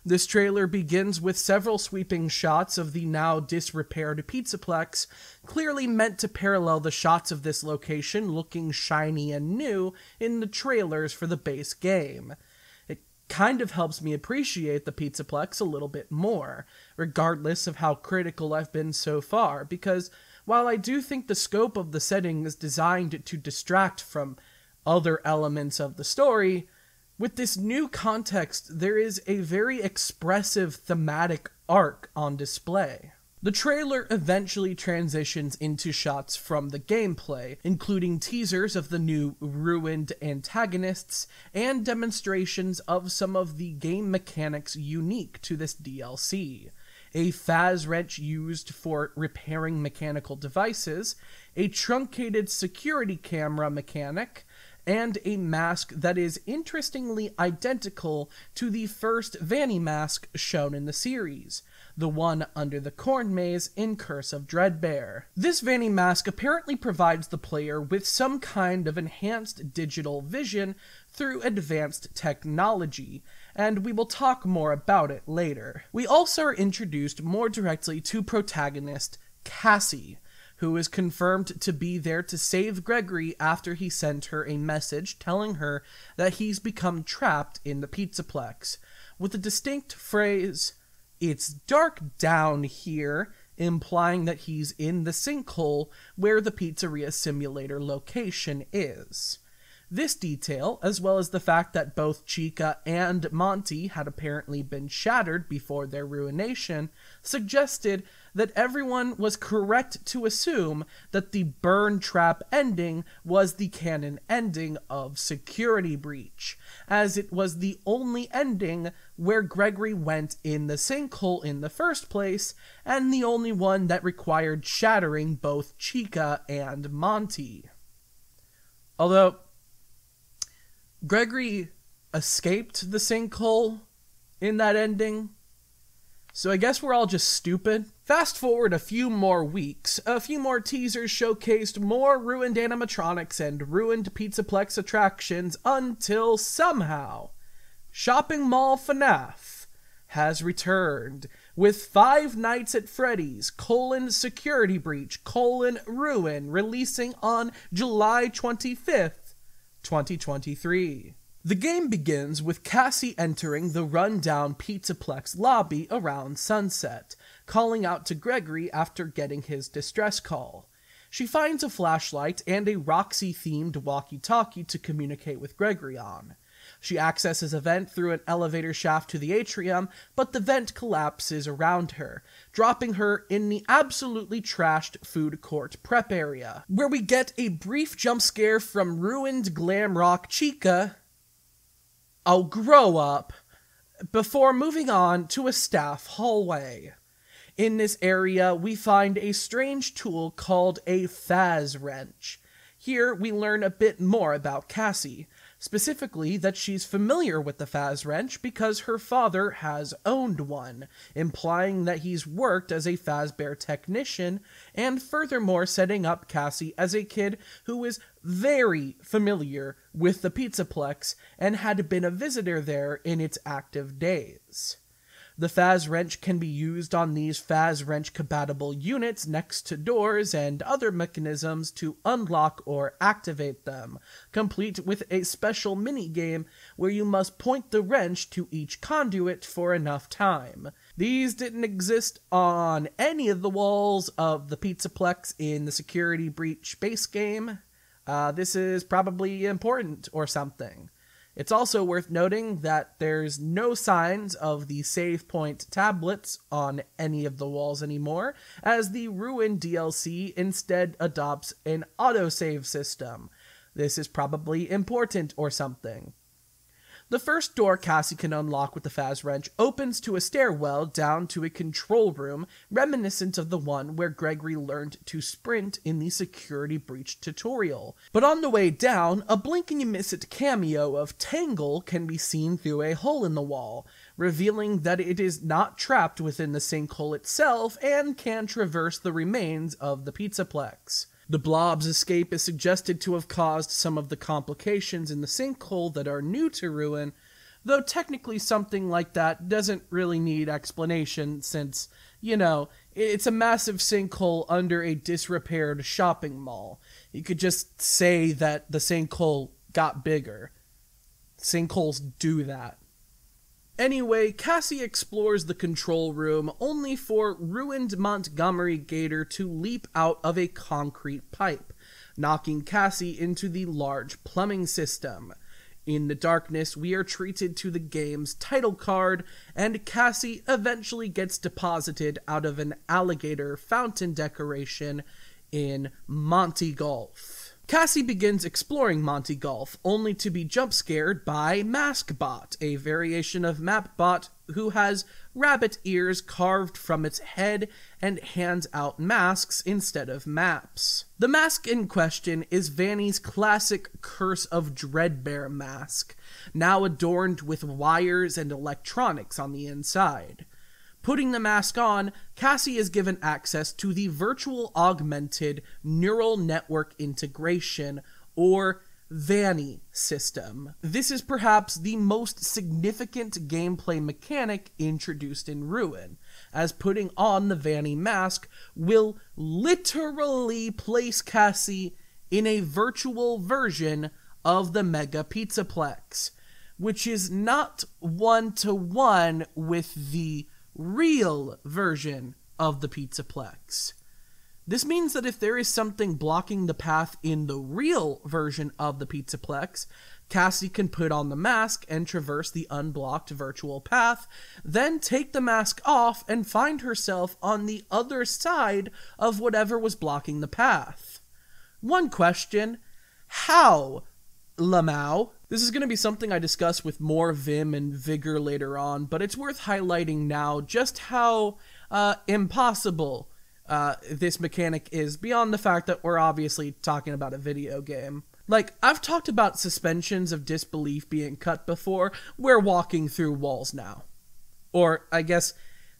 This trailer begins with several sweeping shots of the now disrepaired Pizzaplex, clearly meant to parallel the shots of this location looking shiny and new in the trailers for the base game. It kind of helps me appreciate the Pizzaplex a little bit more, regardless of how critical I've been so far, because while I do think the scope of the setting is designed to distract from other elements of the story, with this new context, there is a very expressive thematic arc on display. The trailer eventually transitions into shots from the gameplay, including teasers of the new ruined antagonists and demonstrations of some of the game mechanics unique to this DLC. A Faz wrench used for repairing mechanical devices, a truncated security camera mechanic, and a mask that is interestingly identical to the first Vanny mask shown in the series, the one under the corn maze in Curse of Dreadbear. This Vanny mask apparently provides the player with some kind of enhanced digital vision through advanced technology, and we will talk more about it later. We also are introduced more directly to protagonist Cassie, who is confirmed to be there to save Gregory after he sent her a message telling her that he's become trapped in the Pizzaplex, with a distinct phrase, "It's dark down here," implying that he's in the sinkhole where the pizzeria simulator location is. This detail, as well as the fact that both Chica and Monty had apparently been shattered before their ruination, suggested that everyone was correct to assume that the burn trap ending was the canon ending of Security Breach, as it was the only ending where Gregory went in the sinkhole in the first place, and the only one that required shattering both Chica and Monty. Although Gregory escaped the sinkhole in that ending, so I guess we're all just stupid. Fast forward a few more weeks, a few more teasers showcased more ruined animatronics and ruined Pizzaplex attractions until somehow Shopping Mall FNaF has returned with Five Nights at Freddy's, Security Breach, Ruin, releasing on July 25th, 2023. The game begins with Cassie entering the run-down Pizzaplex lobby around sunset, calling out to Gregory after getting his distress call. She finds a flashlight and a Roxy-themed walkie-talkie to communicate with Gregory on. She accesses a vent through an elevator shaft to the atrium, but the vent collapses around her, dropping her in the absolutely trashed food court prep area, where we get a brief jump scare from ruined glam rock Chica, "Oh, grow up," before moving on to a staff hallway. In this area, we find a strange tool called a Faz wrench. Here, we learn a bit more about Cassie, specifically that she's familiar with the Faz wrench because her father has owned one, implying that he's worked as a Fazbear technician, and furthermore setting up Cassie as a kid who is very familiar with the Pizzaplex and had been a visitor there in its active days. The Faz wrench can be used on these Faz wrench compatible units next to doors and other mechanisms to unlock or activate them, complete with a special minigame where you must point the wrench to each conduit for enough time. These didn't exist on any of the walls of the Pizzaplex in the Security Breach base game, This is probably important or something. It's also worth noting that there's no signs of the save point tablets on any of the walls anymore, as the Ruin DLC instead adopts an autosave system. This is probably important or something. The first door Cassie can unlock with the Faz Wrench opens to a stairwell down to a control room reminiscent of the one where Gregory learned to sprint in the security breach tutorial. But on the way down, a blink and you miss it cameo of Tangle can be seen through a hole in the wall, revealing that it is not trapped within the sinkhole itself and can traverse the remains of the Pizzaplex. The blob's escape is suggested to have caused some of the complications in the sinkhole that are new to Ruin, though technically something like that doesn't really need explanation since, you know, it's a massive sinkhole under a disrepaired shopping mall. You could just say that the sinkhole got bigger. Sinkholes do that. Anyway, Cassie explores the control room only for ruined Montgomery Gator to leap out of a concrete pipe, knocking Cassie into the large plumbing system. In the darkness, we are treated to the game's title card, and Cassie eventually gets deposited out of an alligator fountain decoration in Monty Golf. Cassie begins exploring Monty Golf, only to be jump-scared by Maskbot, a variation of Mapbot who has rabbit ears carved from its head and hands out masks instead of maps. The mask in question is Vanny's classic Curse of Dreadbear mask, now adorned with wires and electronics on the inside. Putting the mask on, Cassie is given access to the Virtual Augmented Neural Network Integration, or Vanny system. This is perhaps the most significant gameplay mechanic introduced in Ruin, as putting on the Vanny mask will literally place Cassie in a virtual version of the Mega Pizzaplex, which is not one-to-one with the real version of the Pizzaplex. This means that if there is something blocking the path in the real version of the Pizzaplex, Cassie can put on the mask and traverse the unblocked virtual path, then take the mask off and find herself on the other side of whatever was blocking the path. One question: how, Lamau? This is going to be something I discuss with more vim and vigor later on, but it's worth highlighting now just how impossible this mechanic is, beyond the fact that we're obviously talking about a video game. Like, I've talked about suspensions of disbelief being cut before. We're walking through walls now. Or, I guess,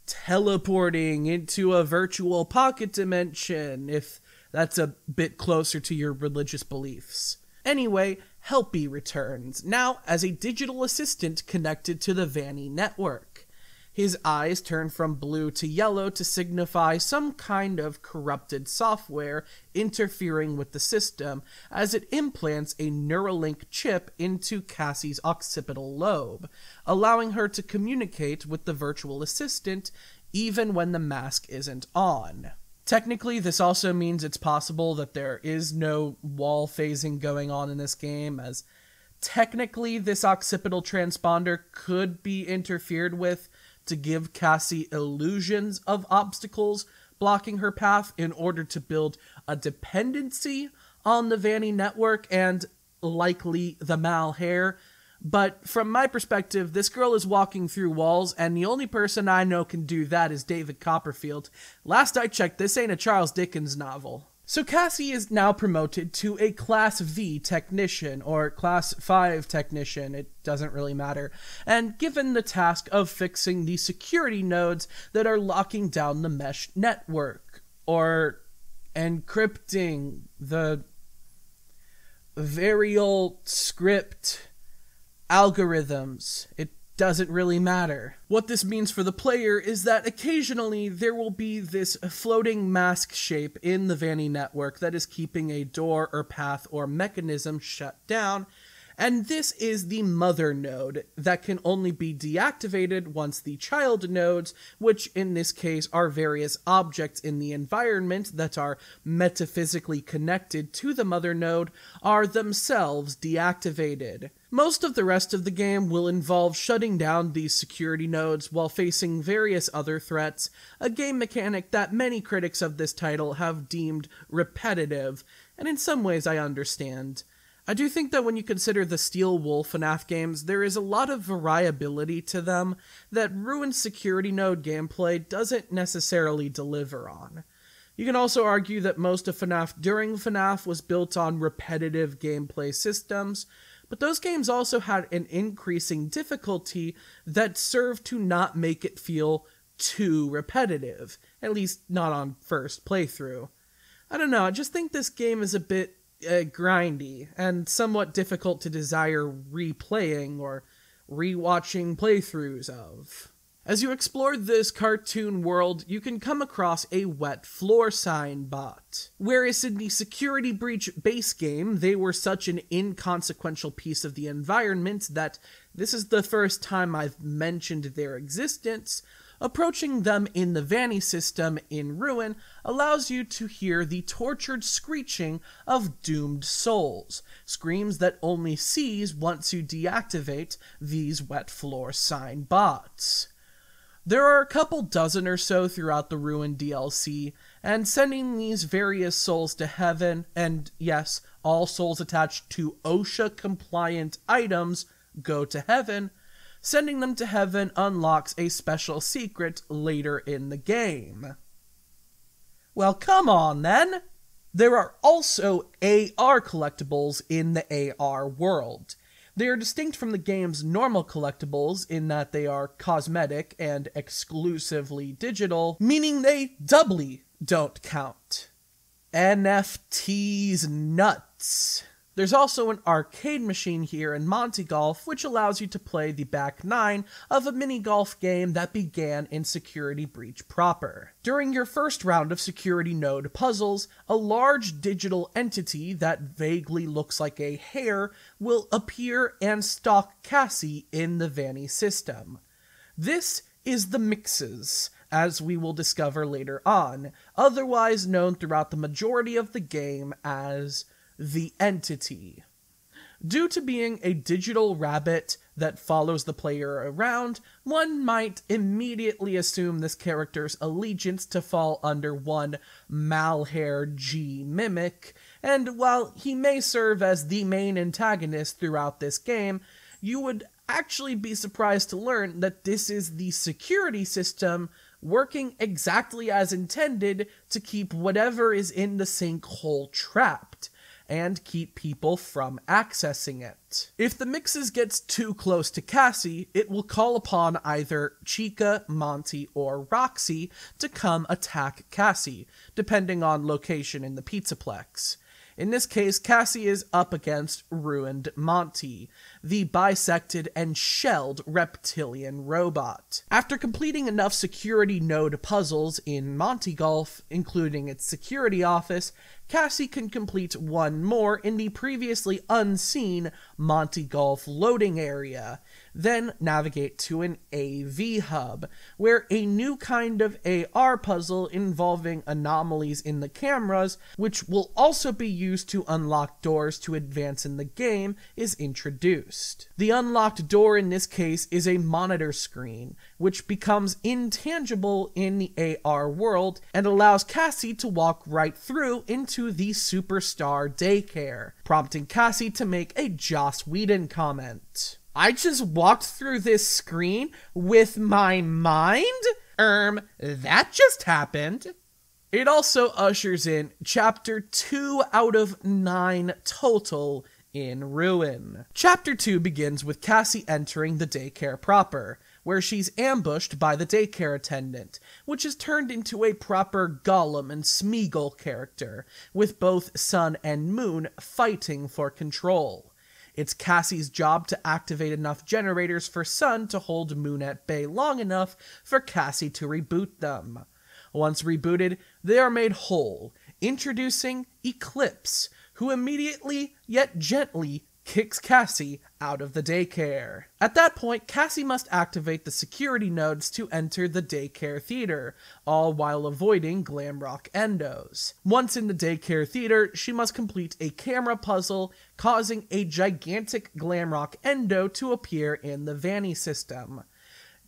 teleporting into a virtual pocket dimension, if that's a bit closer to your religious beliefs. Anyway, Hippie returns, now as a digital assistant connected to the Vanny network. His eyes turn from blue to yellow to signify some kind of corrupted software interfering with the system, as it implants a Neuralink chip into Cassie's occipital lobe, allowing her to communicate with the virtual assistant even when the mask isn't on. Technically, this also means it's possible that there is no wall phasing going on in this game, as technically this occipital transponder could be interfered with to give Cassie illusions of obstacles blocking her path in order to build a dependency on the Vanny network and likely the Mal hair. But from my perspective, this girl is walking through walls, and the only person I know can do that is David Copperfield. Last I checked, this ain't a Charles Dickens novel. So Cassie is now promoted to a Class V technician, or Class 5 technician, it doesn't really matter, and given the task of fixing the security nodes that are locking down the mesh network, or encrypting the very old script algorithms. It doesn't really matter. What this means for the player is that occasionally there will be this floating mask shape in the Vanny network that is keeping a door or path or mechanism shut down, And this is the mother node that can only be deactivated once the child nodes, which in this case are various objects in the environment that are metaphysically connected to the mother node, are themselves deactivated. Most of the rest of the game will involve shutting down these security nodes while facing various other threats, a game mechanic that many critics of this title have deemed repetitive, and in some ways I understand. I do think that when you consider the Steel Wolf FNaF games, there is a lot of variability to them that Ruin's security node gameplay doesn't necessarily deliver on. You can also argue that most of FNaF during FNaF was built on repetitive gameplay systems, but those games also had an increasing difficulty that served to not make it feel too repetitive, at least not on first playthrough. I don't know, I just think this game is a bit grindy and somewhat difficult to desire replaying or rewatching playthroughs of. As you explore this cartoon world, you can come across a wet floor sign bot. Whereas in the Security Breach base game, they were such an inconsequential piece of the environment that this is the first time I've mentioned their existence, approaching them in the Vanny system in Ruin allows you to hear the tortured screeching of doomed souls, screams that only cease once you deactivate these wet floor sign bots. There are a couple dozen or so throughout the Ruin DLC, and sending these various souls to heaven, and yes, all souls attached to OSHA-compliant items go to heaven. Sending them to heaven unlocks a special secret later in the game. Well, come on then! There are also AR collectibles in the AR world. They are distinct from the game's normal collectibles in that they are cosmetic and exclusively digital, meaning they doubly don't count. NFTs nuts. There's also an arcade machine here in Monty Golf, which allows you to play the back nine of a mini-golf game that began in Security Breach proper. During your first round of security node puzzles, a large digital entity that vaguely looks like a hare will appear and stalk Cassie in the Vanny system. This is the Mixes, as we will discover later on, otherwise known throughout the majority of the game as the Entity. Due to being a digital rabbit that follows the player around, one might immediately assume this character's allegiance to fall under one Malhair G Mimic, and while he may serve as the main antagonist throughout this game, you would actually be surprised to learn that this is the security system working exactly as intended to keep whatever is in the sinkhole trapped, and keep people from accessing it. If the Mixes gets too close to Cassie, it will call upon either Chica, Monty, or Roxy to come attack Cassie, depending on location in the Pizzaplex. In this case, Cassie is up against ruined Monty, the bisected and shelled reptilian robot. After completing enough security node puzzles in Monty Golf, including its security office, Cassie can complete one more in the previously unseen Monty Golf loading area, then navigate to an AV hub, where a new kind of AR puzzle involving anomalies in the cameras, which will also be used to unlock doors to advance in the game, is introduced. The unlocked door in this case is a monitor screen, which becomes intangible in the AR world and allows Cassie to walk right through into the superstar daycare, prompting Cassie to make a Joss Whedon comment. I just walked through this screen with my mind? That just happened. It also ushers in Chapter 2 out of 9 total in Ruin. Chapter 2 begins with Cassie entering the daycare proper, where she's ambushed by the daycare attendant, which is turned into a proper Gollum and Smeagol character, with both Sun and Moon fighting for control. It's Cassie's job to activate enough generators for Sun to hold Moon at bay long enough for Cassie to reboot them. Once rebooted, they are made whole, introducing Eclipse, who immediately, yet gently, kicks Cassie out of the daycare. At that point, Cassie must activate the security nodes to enter the daycare theater, all while avoiding Glamrock endos. Once in the daycare theater, she must complete a camera puzzle, causing a gigantic Glamrock endo to appear in the Vanny system.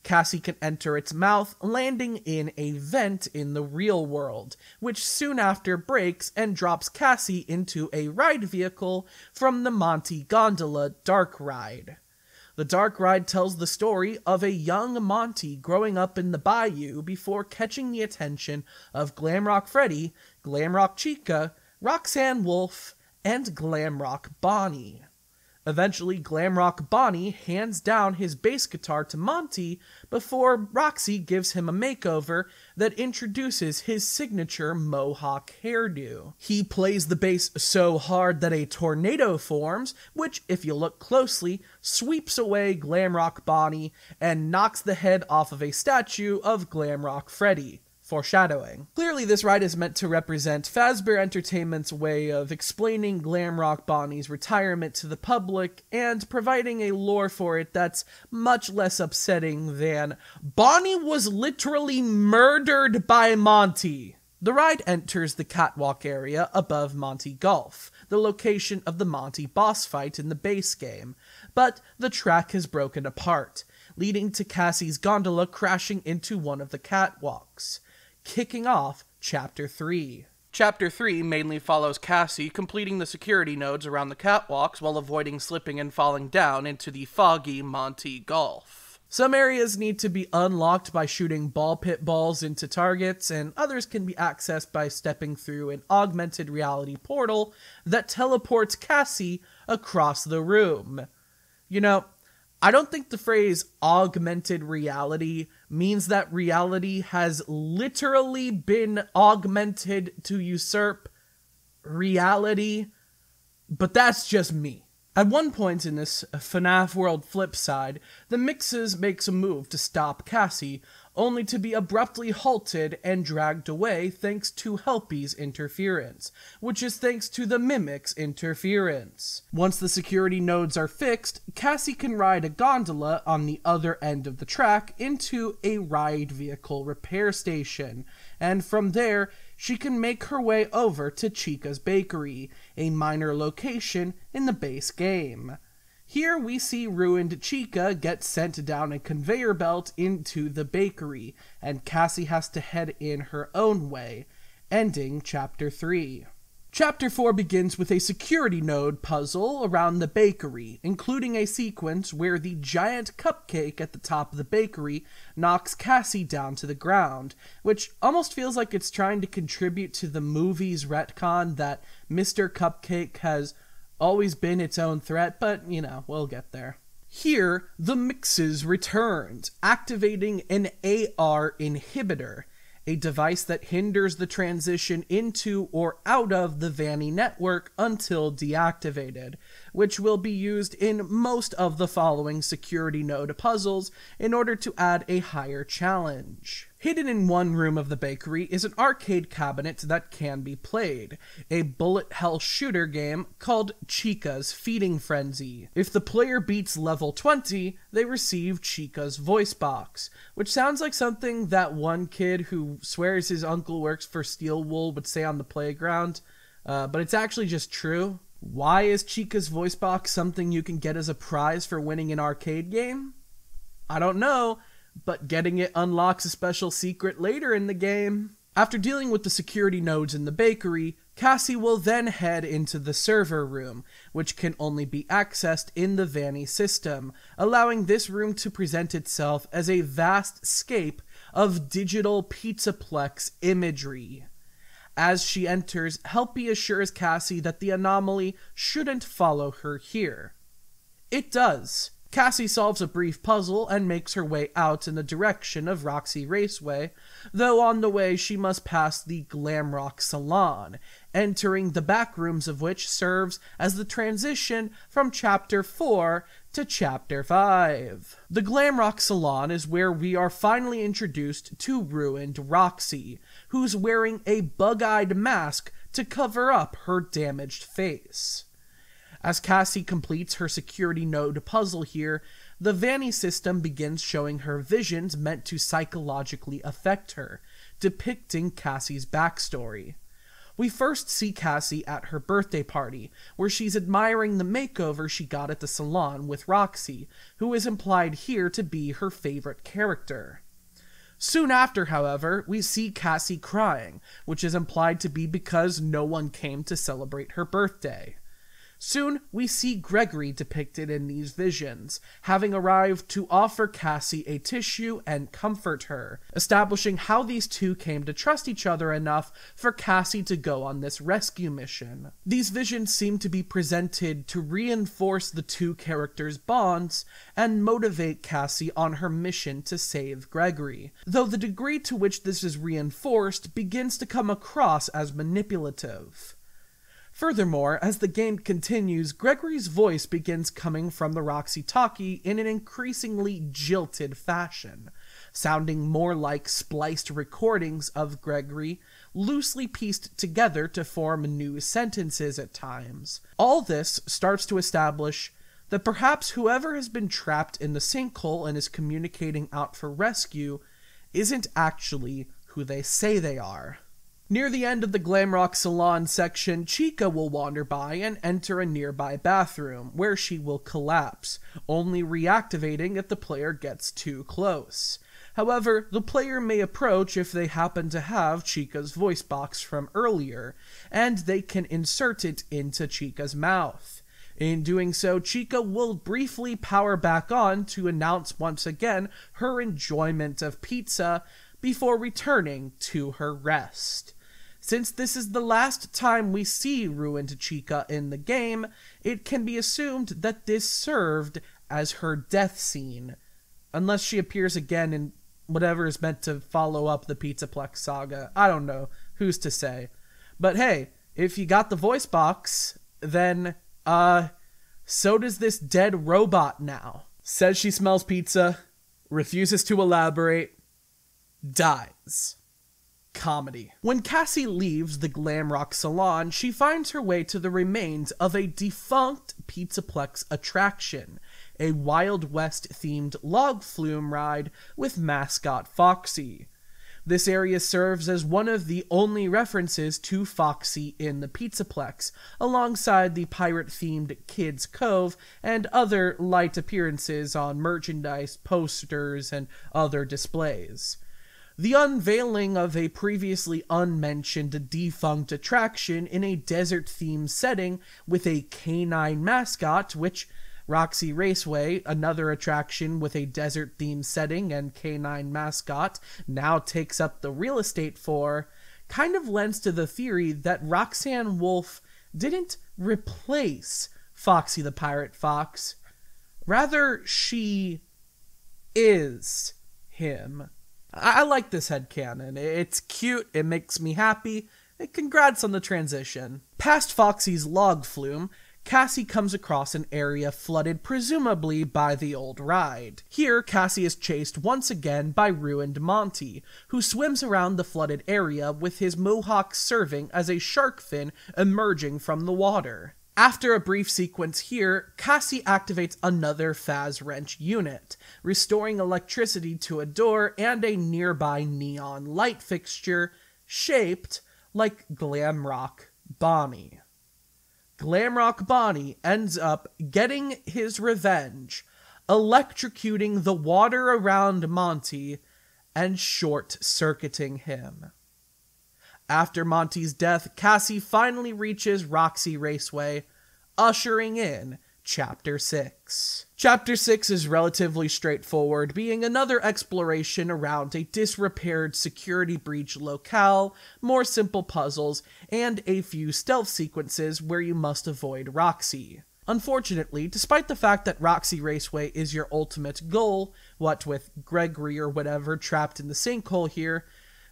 Cassie can enter its mouth, landing in a vent in the real world, which soon after breaks and drops Cassie into a ride vehicle from the Monty Gondola Dark Ride. The Dark Ride tells the story of a young Monty growing up in the bayou before catching the attention of Glamrock Freddy, Glamrock Chica, Roxanne Wolf, and Glamrock Bonnie. Eventually, Glamrock Bonnie hands down his bass guitar to Monty before Roxy gives him a makeover that introduces his signature mohawk hairdo. He plays the bass so hard that a tornado forms, which, if you look closely, sweeps away Glamrock Bonnie and knocks the head off of a statue of Glamrock Freddy. Foreshadowing. Clearly, this ride is meant to represent Fazbear Entertainment's way of explaining Glamrock Bonnie's retirement to the public and providing a lore for it that's much less upsetting than Bonnie was literally murdered by Monty. The ride enters the catwalk area above Monty Golf, the location of the Monty boss fight in the base game, but the track has broken apart, leading to Cassie's gondola crashing into one of the catwalks. Kicking off Chapter 3. Chapter 3 mainly follows Cassie completing the security nodes around the catwalks while avoiding slipping and falling down into the foggy Monty Gulf. Some areas need to be unlocked by shooting ball pit balls into targets, and others can be accessed by stepping through an augmented reality portal that teleports Cassie across the room. You know, I don't think the phrase augmented reality means that reality has literally been augmented to usurp reality, but that's just me. At one point in this FNaF World flip side, the Mixes makes a move to stop Cassie, only to be abruptly halted and dragged away thanks to Helpy's interference, which is thanks to the Mimic's interference. Once the security nodes are fixed, Cassie can ride a gondola on the other end of the track into a ride vehicle repair station, and from there, she can make her way over to Chica's Bakery, a minor location in the base game. Here we see ruined Chica get sent down a conveyor belt into the bakery, and Cassie has to head in her own way, ending Chapter 3. Chapter 4 begins with a security node puzzle around the bakery, including a sequence where the giant cupcake at the top of the bakery knocks Cassie down to the ground, which almost feels like it's trying to contribute to the movie's retcon that Mr. Cupcake has always been its own threat, but, you know, we'll get there. Here, the Mixes returned, activating an AR inhibitor, a device that hinders the transition into or out of the Vanny network until deactivated, which will be used in most of the following security node puzzles in order to add a higher challenge. Hidden in one room of the bakery is an arcade cabinet that can be played, a bullet hell shooter game called Chica's Feeding Frenzy. If the player beats level 20, they receive Chica's voice box, which sounds like something that one kid who swears his uncle works for Steel Wool would say on the playground, but it's actually just true. Why is Chica's voice box something you can get as a prize for winning an arcade game? I don't know, but getting it unlocks a special secret later in the game. After dealing with the security nodes in the bakery, Cassie will then head into the server room, which can only be accessed in the Vanny system, allowing this room to present itself as a vast scape of digital Pizzaplex imagery. As she enters, Helpy assures Cassie that the anomaly shouldn't follow her here. It does. Cassie solves a brief puzzle and makes her way out in the direction of Roxy Raceway, though on the way she must pass the Glamrock Salon, entering the back rooms of which serves as the transition from Chapter 4 to Chapter 5. The Glamrock Salon is where we are finally introduced to ruined Roxy, who's wearing a bug-eyed mask to cover up her damaged face. As Cassie completes her security node puzzle here, the Vanny system begins showing her visions meant to psychologically affect her, depicting Cassie's backstory. We first see Cassie at her birthday party, where she's admiring the makeover she got at the salon with Roxy, who is implied here to be her favorite character. Soon after, however, we see Cassie crying, which is implied to be because no one came to celebrate her birthday. Soon, we see Gregory depicted in these visions, having arrived to offer Cassie a tissue and comfort her, establishing how these two came to trust each other enough for Cassie to go on this rescue mission. These visions seem to be presented to reinforce the two characters' bonds and motivate Cassie on her mission to save Gregory, though the degree to which this is reinforced begins to come across as manipulative. Furthermore, as the game continues, Gregory's voice begins coming from the Roxy talkie in an increasingly jilted fashion, sounding more like spliced recordings of Gregory, loosely pieced together to form new sentences at times. All this starts to establish that perhaps whoever has been trapped in the sinkhole and is communicating out for rescue isn't actually who they say they are. Near the end of the Glamrock Salon section, Chica will wander by and enter a nearby bathroom, where she will collapse, only reactivating if the player gets too close. However, the player may approach if they happen to have Chica's voice box from earlier, and they can insert it into Chica's mouth. In doing so, Chica will briefly power back on to announce once again her enjoyment of pizza before returning to her rest. Since this is the last time we see ruined Chica in the game, it can be assumed that this served as her death scene, unless she appears again in whatever is meant to follow up the Pizzaplex saga. I don't know, who's to say. But hey, if you got the voice box, then, so does this dead robot now. Says she smells pizza, refuses to elaborate, dies. Comedy. When Cassie leaves the Glamrock Salon, she finds her way to the remains of a defunct Pizzaplex attraction, a Wild West-themed log flume ride with mascot Foxy. This area serves as one of the only references to Foxy in the Pizzaplex, alongside the pirate-themed Kids Cove and other light appearances on merchandise, posters, and other displays. The unveiling of a previously unmentioned defunct attraction in a desert-themed setting with a canine mascot, which Roxy Raceway, another attraction with a desert-themed setting and canine mascot, now takes up the real estate for, kind of lends to the theory that Roxanne Wolf didn't replace Foxy the Pirate Fox. Rather, she is him. I like this headcanon. It's cute, it makes me happy, congrats on the transition. Past Foxy's log flume, Cassie comes across an area flooded presumably by the old ride. Here, Cassie is chased once again by ruined Monty, who swims around the flooded area with his mohawk serving as a shark fin emerging from the water. After a brief sequence here, Cassie activates another Faz Wrench unit, restoring electricity to a door and a nearby neon light fixture shaped like Glamrock Bonnie. Glamrock Bonnie ends up getting his revenge, electrocuting the water around Monty and short-circuiting him. After Monty's death, Cassie finally reaches Roxy Raceway, ushering in Chapter 6. Chapter 6 is relatively straightforward, being another exploration around a disrepaired security breach locale, more simple puzzles, and a few stealth sequences where you must avoid Roxy. Unfortunately, despite the fact that Roxy Raceway is your ultimate goal, what with Gregory or whatever trapped in the sinkhole here,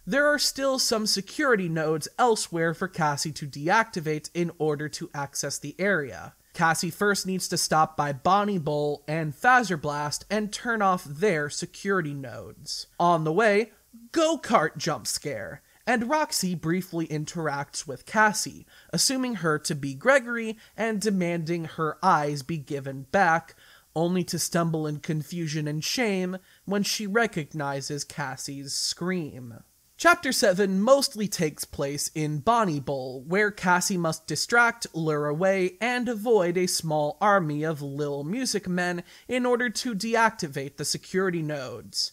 there are still some security nodes elsewhere for Cassie to deactivate in order to access the area. Cassie first needs to stop by Bonnie Bowl and Phaser Blast and turn off their security nodes. On the way, Go-Kart jump scare, and Roxy briefly interacts with Cassie, assuming her to be Gregory and demanding her eyes be given back, only to stumble in confusion and shame when she recognizes Cassie's scream. Chapter 7 mostly takes place in Bonnie Bowl, where Cassie must distract, lure away, and avoid a small army of Lil Music Men in order to deactivate the security nodes.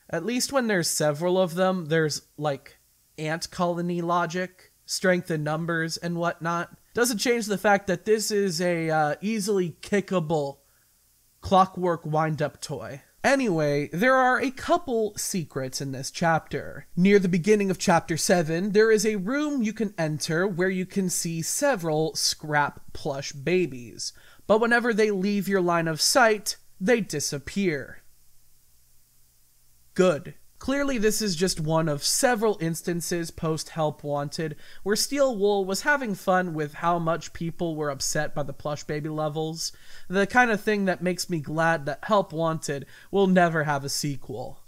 At least when there's several of them, there's, like, ant colony logic, strength in numbers, and whatnot. Doesn't change the fact that this is a easily kickable clockwork wind-up toy. Anyway, there are a couple secrets in this chapter. Near the beginning of Chapter 7, there is a room you can enter where you can see several scrap plush babies, but whenever they leave your line of sight, they disappear. Good. Clearly this is just one of several instances post-Help Wanted where Steel Wool was having fun with how much people were upset by the plush baby levels, the kind of thing that makes me glad that Help Wanted will never have a sequel.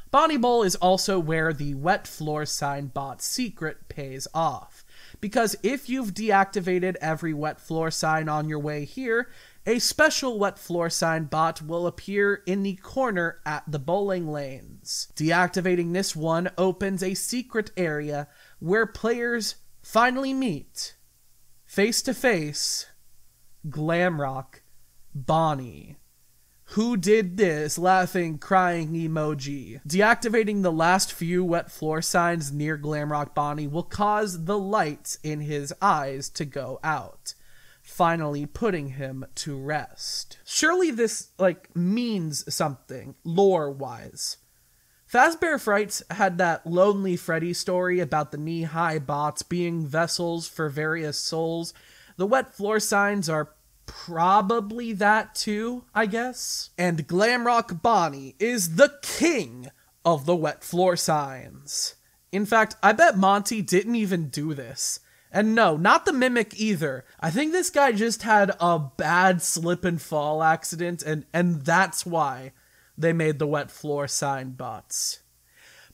Bonnie Bowl is also where the wet floor sign bot secret pays off, because if you've deactivated every wet floor sign on your way here, a special wet floor sign bot will appear in the corner at the bowling lanes. Deactivating this one opens a secret area where players finally meet, face to face, Glamrock Bonnie. Who did this? Laughing, crying emoji. Deactivating the last few wet floor signs near Glamrock Bonnie will cause the lights in his eyes to go out, finally putting him to rest. Surely this, means something, lore-wise. Fazbear Frights had that Lonely Freddy story about the knee-high bots being vessels for various souls. The wet floor signs are probably that too, I guess. And Glamrock Bonnie is the king of the wet floor signs. In fact, I bet Monty didn't even do this. And no, not the Mimic either. I think this guy just had a bad slip and fall accident, and that's why they made the wet floor sign bots.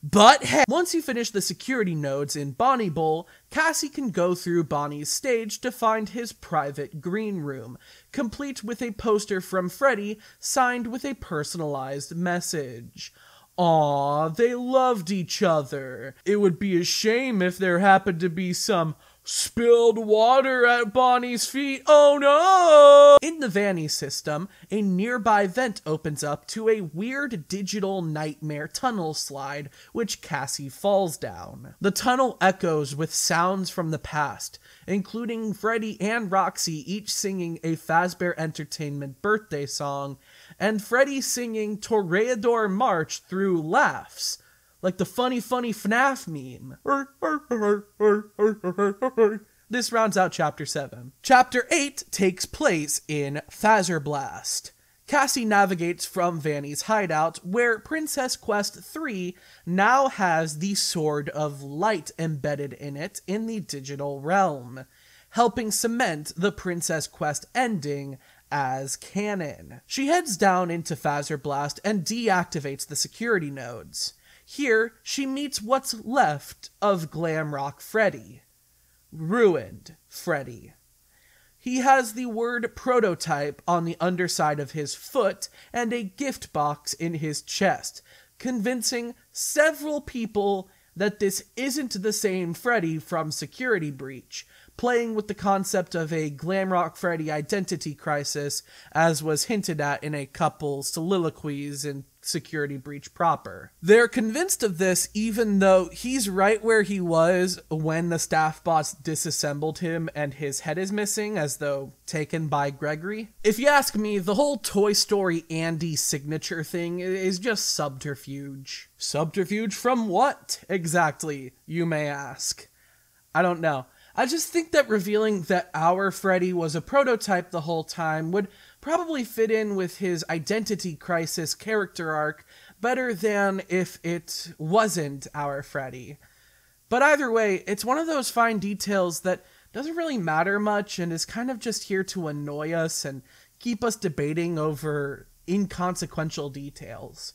But hey, once you finish the security nodes in Bonnie Bowl, Cassie can go through Bonnie's stage to find his private green room, complete with a poster from Freddy signed with a personalized message. Aww, they loved each other. It would be a shame if there happened to be some spilled water at Bonnie's feet. Oh no! In the Vanny system, a nearby vent opens up to a weird digital nightmare tunnel slide, which Cassie falls down. The tunnel echoes with sounds from the past, including Freddy and Roxy each singing a Fazbear Entertainment birthday song, and Freddy singing Toreador March through laughs, like the funny FNaF meme. This rounds out Chapter 7. Chapter 8 takes place in Fazerblast. Cassie navigates from Vanny's hideout, where Princess Quest 3 now has the Sword of Light embedded in it in the digital realm, helping cement the Princess Quest ending as canon. She heads down into Fazerblast and deactivates the security nodes. Here, she meets what's left of Glamrock Freddy. Ruined Freddy. He has the word prototype on the underside of his foot and a gift box in his chest, convincing several people that this isn't the same Freddy from Security Breach, playing with the concept of a Glamrock Freddy identity crisis, as was hinted at in a couple soliloquies in Security Breach proper. They're convinced of this even though he's right where he was when the staff bots disassembled him and his head is missing, as though taken by Gregory. If you ask me, the whole Toy Story Andy signature thing is just subterfuge. Subterfuge from what, exactly, you may ask? I don't know. I just think that revealing that our Freddy was a prototype the whole time would probably fit in with his identity crisis character arc better than if it wasn't our Freddy. But either way, it's one of those fine details that doesn't really matter much and is kind of just here to annoy us and keep us debating over inconsequential details.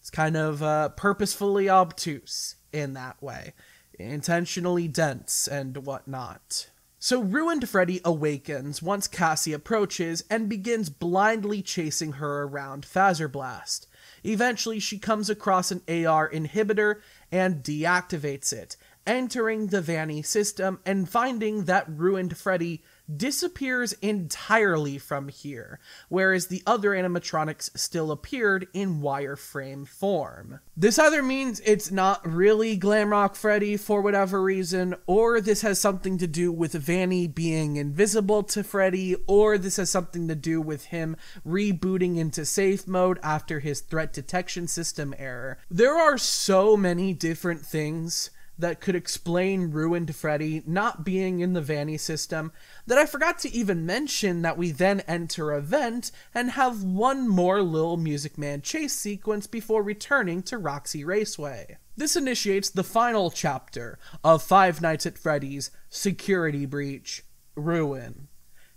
It's kind of purposefully obtuse in that way, intentionally dense and whatnot. So Ruined Freddy awakens once Cassie approaches and begins blindly chasing her around Fazerblast. Eventually she comes across an AR inhibitor and deactivates it, entering the Vanny system and finding that Ruined Freddy disappears entirely from here, whereas the other animatronics still appeared in wireframe form. This either means it's not really Glamrock Freddy for whatever reason, or this has something to do with Vanny being invisible to Freddy, or this has something to do with him rebooting into safe mode after his threat detection system error. There are so many different things that could explain Ruined Freddy not being in the Vanny system that I forgot to even mention that we then enter a vent and have one more Lil Music Man chase sequence before returning to Roxy Raceway. This initiates the final chapter of Five Nights at Freddy's Security Breach Ruin.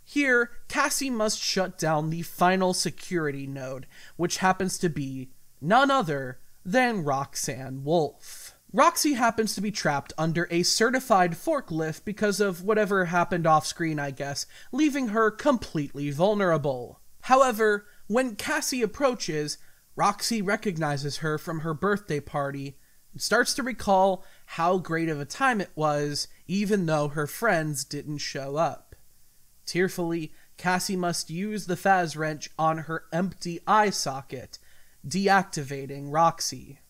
Here, Cassie must shut down the final security node, which happens to be none other than Roxanne Wolf. Roxy happens to be trapped under a certified forklift because of whatever happened off-screen, I guess, leaving her completely vulnerable. However, when Cassie approaches, Roxy recognizes her from her birthday party and starts to recall how great of a time it was, even though her friends didn't show up. Tearfully, Cassie must use the Faz wrench on her empty eye socket, deactivating Roxy.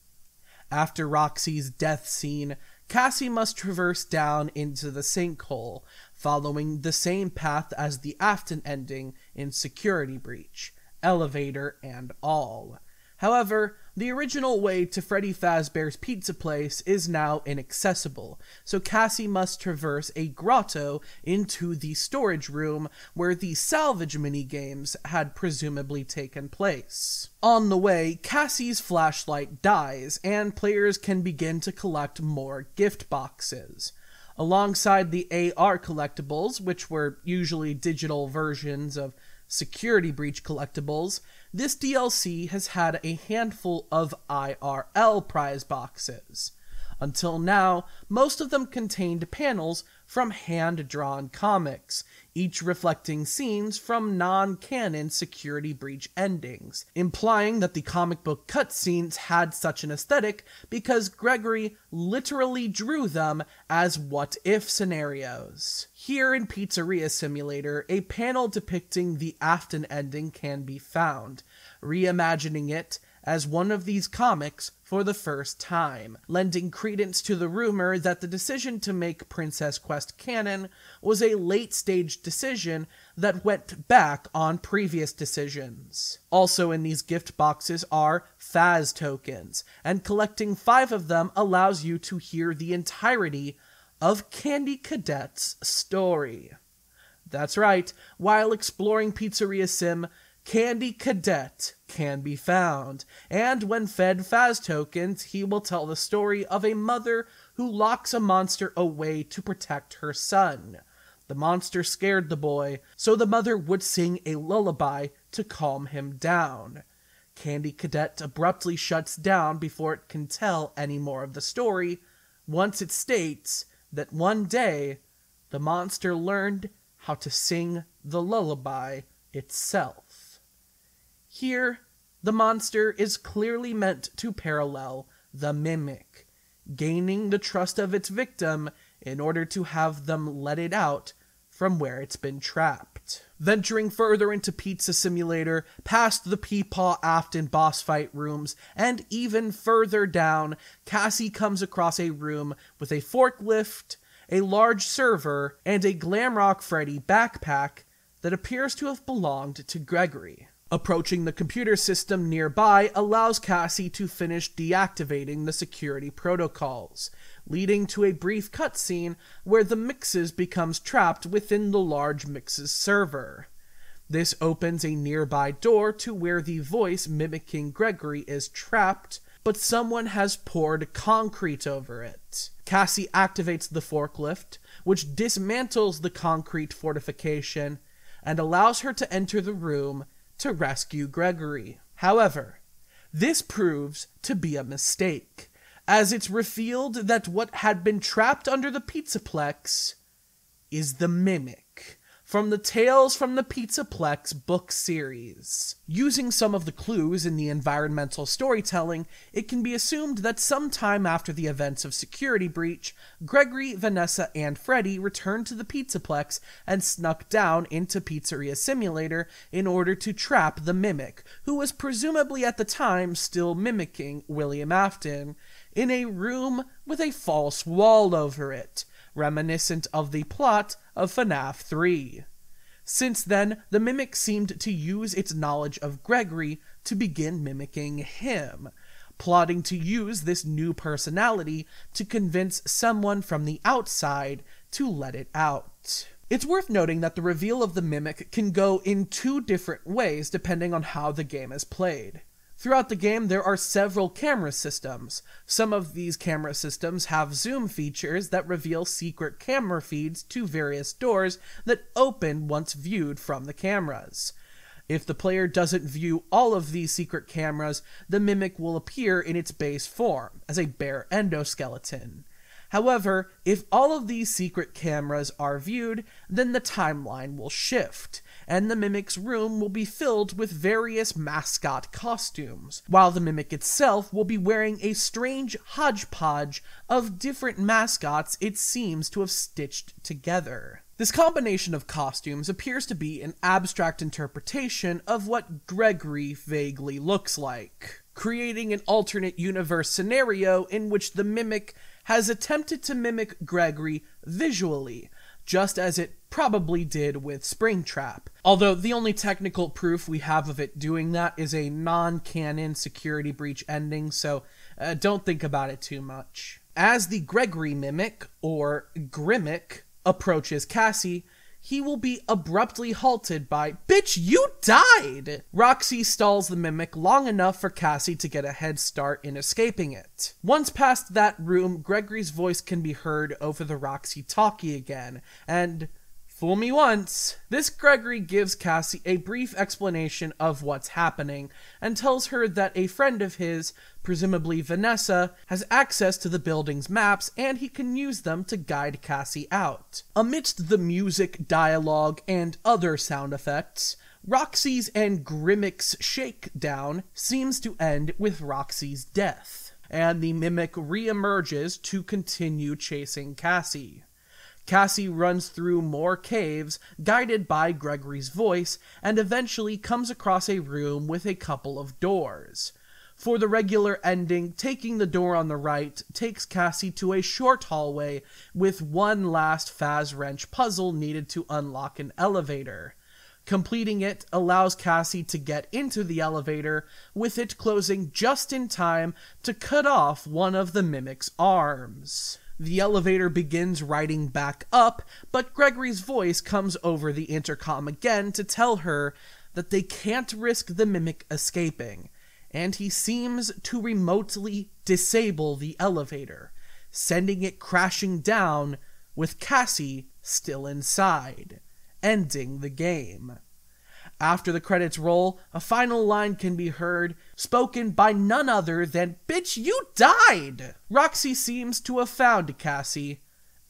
After Roxy's death scene, Cassie must traverse down into the sinkhole, following the same path as the Afton ending in Security Breach, elevator and all. However, the original way to Freddy Fazbear's Pizzaplex is now inaccessible, so Cassie must traverse a grotto into the storage room where the salvage minigames had presumably taken place. On the way, Cassie's flashlight dies, and players can begin to collect more gift boxes. Alongside the AR collectibles, which were usually digital versions of Security Breach collectibles, this DLC has had a handful of IRL prize boxes. Until now, most of them contained panels from hand-drawn comics, each reflecting scenes from non-canon Security Breach endings, implying that the comic book cutscenes had such an aesthetic because Gregory literally drew them as what-if scenarios. Here in Pizzeria Simulator, a panel depicting the Afton ending can be found, reimagining it as one of these comics for the first time, lending credence to the rumor that the decision to make Princess Quest canon was a late-stage decision that went back on previous decisions. Also in these gift boxes are Faz tokens, and collecting 5 of them allows you to hear the entirety of Candy Cadet's story. That's right, while exploring Pizzeria Sim, Candy Cadet can be found, and when fed Faz tokens, he will tell the story of a mother who locks a monster away to protect her son. The monster scared the boy, so the mother would sing a lullaby to calm him down. Candy Cadet abruptly shuts down before it can tell any more of the story, once it states that one day, the monster learned how to sing the lullaby itself. Here, the monster is clearly meant to parallel the Mimic, gaining the trust of its victim in order to have them let it out from where it's been trapped. Venturing further into Pizza Simulator, past the Peepaw Afton boss fight rooms, and even further down, Cassie comes across a room with a forklift, a large server, and a Glamrock Freddy backpack that appears to have belonged to Gregory. Approaching the computer system nearby allows Cassie to finish deactivating the security protocols, leading to a brief cutscene where the Mixes becomes trapped within the large Mixes server. This opens a nearby door to where the voice mimicking Gregory is trapped, but someone has poured concrete over it. Cassie activates the forklift, which dismantles the concrete fortification, and allows her to enter the room to rescue Gregory. However, this proves to be a mistake, as it's revealed that what had been trapped under the Pizzaplex is the Mimic from the Tales from the Pizzaplex book series. Using some of the clues in the environmental storytelling, it can be assumed that sometime after the events of Security Breach, Gregory, Vanessa, and Freddy returned to the Pizzaplex and snuck down into Pizzeria Simulator in order to trap the Mimic, who was presumably at the time still mimicking William Afton, in a room with a false wall over it, reminiscent of the plot of FNaF 3. Since then, the Mimic seemed to use its knowledge of Gregory to begin mimicking him, plotting to use this new personality to convince someone from the outside to let it out. It's worth noting that the reveal of the Mimic can go in two different ways depending on how the game is played. Throughout the game, there are several camera systems. Some of these camera systems have zoom features that reveal secret camera feeds to various doors that open once viewed from the cameras. If the player doesn't view all of these secret cameras, the Mimic will appear in its base form, as a bare endoskeleton. However, if all of these secret cameras are viewed, then the timeline will shift, and the Mimic's room will be filled with various mascot costumes, while the Mimic itself will be wearing a strange hodgepodge of different mascots it seems to have stitched together. This combination of costumes appears to be an abstract interpretation of what Gregory vaguely looks like, creating an alternate universe scenario in which the Mimic has attempted to mimic Gregory visually, just as it probably did with Springtrap. Although the only technical proof we have of it doing that is a non-canon Security Breach ending, so don't think about it too much. As the Gregory Mimic, or Grimmick, approaches Cassie, he will be abruptly halted by, "Bitch, you died!" Roxy stalls the Mimic long enough for Cassie to get a head start in escaping it. Once past that room, Gregory's voice can be heard over the Roxy talkie again, and fool me once. This Gregory gives Cassie a brief explanation of what's happening, and tells her that a friend of his, presumably Vanessa, has access to the building's maps and he can use them to guide Cassie out. Amidst the music, dialogue, and other sound effects, Roxy's and Grimmick's shakedown seems to end with Roxy's death, and the Mimic re-emerges to continue chasing Cassie. Cassie runs through more caves, guided by Gregory's voice, and eventually comes across a room with a couple of doors. For the regular ending, taking the door on the right takes Cassie to a short hallway with one last Faz Wrench puzzle needed to unlock an elevator. Completing it allows Cassie to get into the elevator, with it closing just in time to cut off one of the Mimic's arms. The elevator begins riding back up, but Gregory's voice comes over the intercom again to tell her that they can't risk the Mimic escaping, and he seems to remotely disable the elevator, sending it crashing down with Cassie still inside, ending the game. After the credits roll, a final line can be heard, spoken by none other than, "Bitch, you died!" Roxy seems to have found Cassie,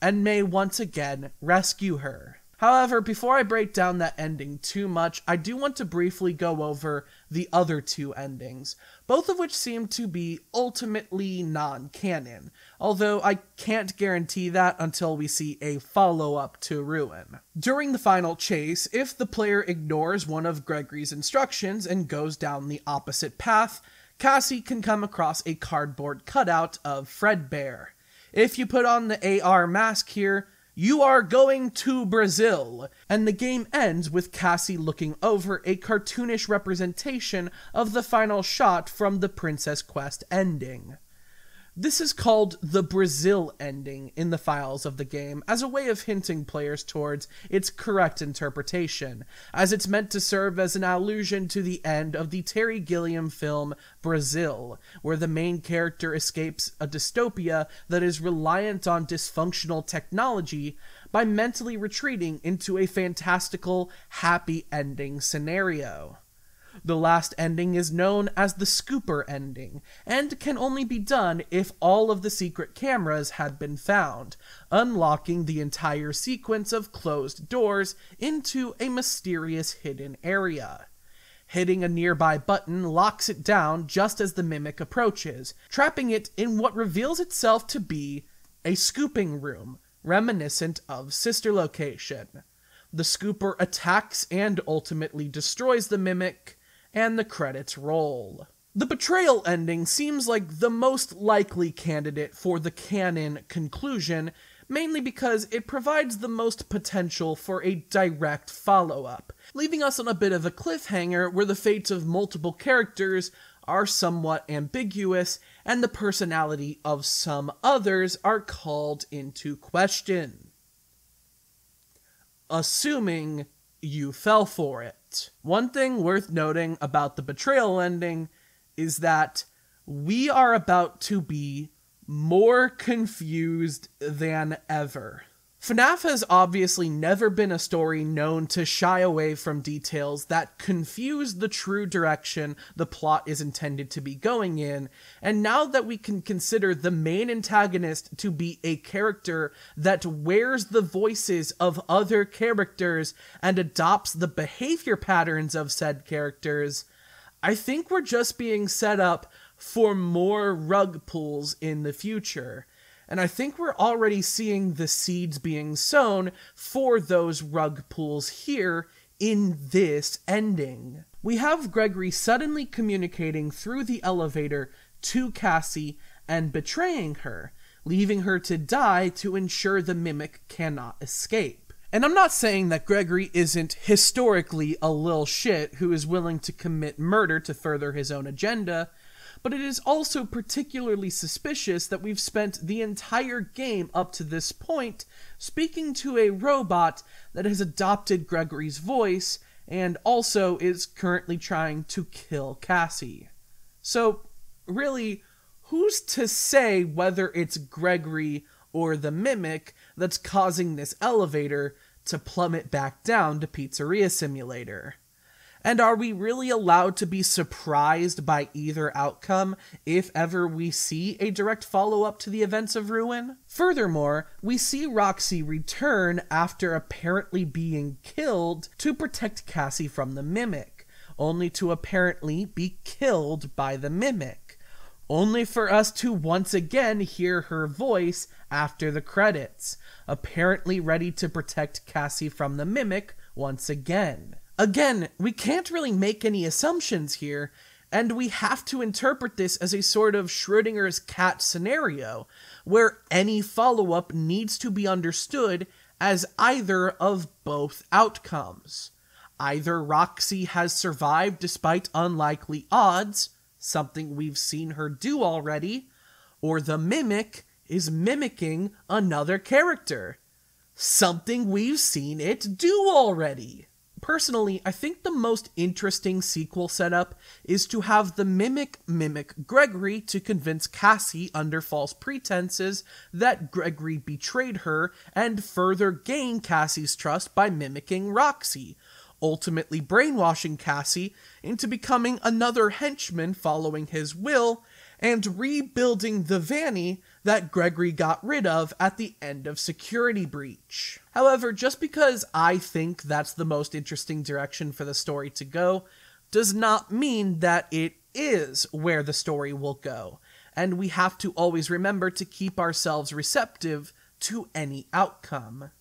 and may once again rescue her. However, before I break down that ending too much, I do want to briefly go over the other two endings, both of which seem to be ultimately non-canon, although I can't guarantee that until we see a follow-up to Ruin. During the final chase, if the player ignores one of Gregory's instructions and goes down the opposite path, Cassie can come across a cardboard cutout of Fredbear. If you put on the AR mask here, you are going to Brazil, and the game ends with Cassie looking over a cartoonish representation of the final shot from the Princess Quest ending. This is called the Brazil ending in the files of the game as a way of hinting players towards its correct interpretation, as it's meant to serve as an allusion to the end of the Terry Gilliam film Brazil, where the main character escapes a dystopia that is reliant on dysfunctional technology by mentally retreating into a fantastical, happy ending scenario. The last ending is known as the scooper ending, and can only be done if all of the secret cameras had been found, unlocking the entire sequence of closed doors into a mysterious hidden area. Hitting a nearby button locks it down just as the mimic approaches, trapping it in what reveals itself to be a scooping room, reminiscent of Sister Location. The scooper attacks and ultimately destroys the mimic, and the credits roll. The betrayal ending seems like the most likely candidate for the canon conclusion, mainly because it provides the most potential for a direct follow-up, leaving us on a bit of a cliffhanger where the fates of multiple characters are somewhat ambiguous and the personality of some others are called into question. Assuming you fell for it. One thing worth noting about the betrayal ending is that we are about to be more confused than ever. FNaF has obviously never been a story known to shy away from details that confuse the true direction the plot is intended to be going in, and now that we can consider the main antagonist to be a character that wears the voices of other characters and adopts the behavior patterns of said characters, I think we're just being set up for more rug pulls in the future. And I think we're already seeing the seeds being sown for those rug pulls here in this ending. We have Gregory suddenly communicating through the elevator to Cassie and betraying her, leaving her to die to ensure the mimic cannot escape. And I'm not saying that Gregory isn't historically a lil shit who is willing to commit murder to further his own agenda, but it is also particularly suspicious that we've spent the entire game up to this point speaking to a robot that has adopted Gregory's voice and also is currently trying to kill Cassie. So, really, who's to say whether it's Gregory or the mimic that's causing this elevator to plummet back down to Pizzeria Simulator? And are we really allowed to be surprised by either outcome if ever we see a direct follow-up to the events of Ruin? Furthermore, we see Roxy return after apparently being killed to protect Cassie from the mimic, only to apparently be killed by the mimic, only for us to once again hear her voice after the credits, apparently ready to protect Cassie from the mimic once again. Again, we can't really make any assumptions here, and we have to interpret this as a sort of Schrodinger's cat scenario, where any follow-up needs to be understood as either of both outcomes. Either Roxy has survived despite unlikely odds, something we've seen her do already, or the mimic is mimicking another character, something we've seen it do already. Personally, I think the most interesting sequel setup is to have the mimic Gregory to convince Cassie under false pretenses that Gregory betrayed her and further gain Cassie's trust by mimicking Roxy, ultimately brainwashing Cassie into becoming another henchman following his will and rebuilding the Vanny that Gregory got rid of at the end of Security Breach. However, just because I think that's the most interesting direction for the story to go, does not mean that it is where the story will go, and we have to always remember to keep ourselves receptive to any outcome.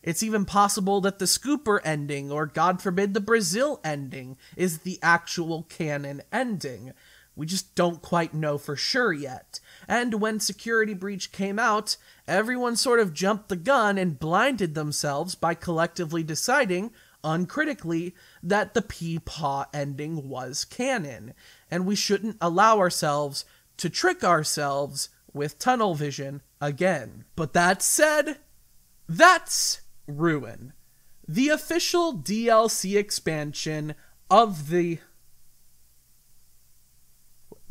It's even possible that the Scooper ending, or God forbid the Brazil ending, is the actual canon ending. We just don't quite know for sure yet. And when Security Breach came out, everyone sort of jumped the gun and blinded themselves by collectively deciding, uncritically, that the Peepaw ending was canon, and we shouldn't allow ourselves to trick ourselves with tunnel vision again. But that said, that's Ruin, the official DLC expansion of the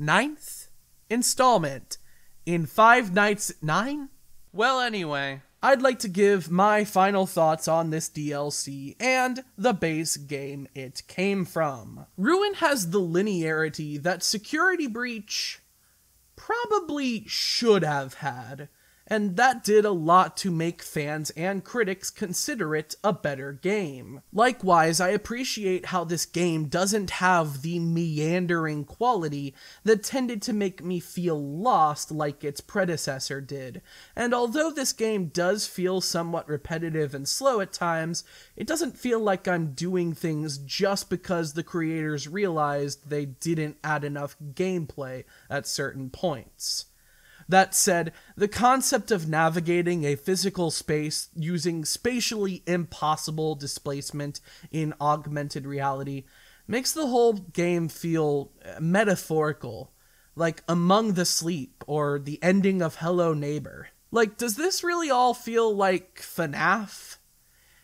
9th installment in 5 Nights at 9? Well, anyway, I'd like to give my final thoughts on this DLC and the base game it came from. Ruin has the linearity that Security Breach probably should have had, and that did a lot to make fans and critics consider it a better game. Likewise, I appreciate how this game doesn't have the meandering quality that tended to make me feel lost like its predecessor did, and although this game does feel somewhat repetitive and slow at times, it doesn't feel like I'm doing things just because the creators realized they didn't add enough gameplay at certain points. That said, the concept of navigating a physical space using spatially impossible displacement in augmented reality makes the whole game feel metaphorical, like Among the Sleep or the ending of Hello Neighbor. Like, does this really all feel like FNaF?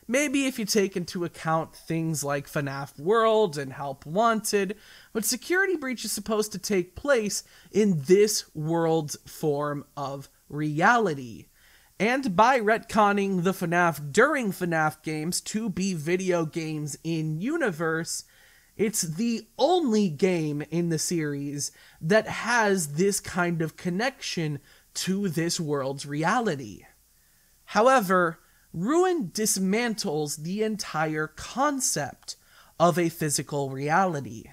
Maybe if you take into account things like FNaF World and Help Wanted, but Security Breach is supposed to take place in this world's form of reality. And by retconning the FNaF during FNaF games to be video games in universe, it's the only game in the series that has this kind of connection to this world's reality. However, Ruin dismantles the entire concept of a physical reality.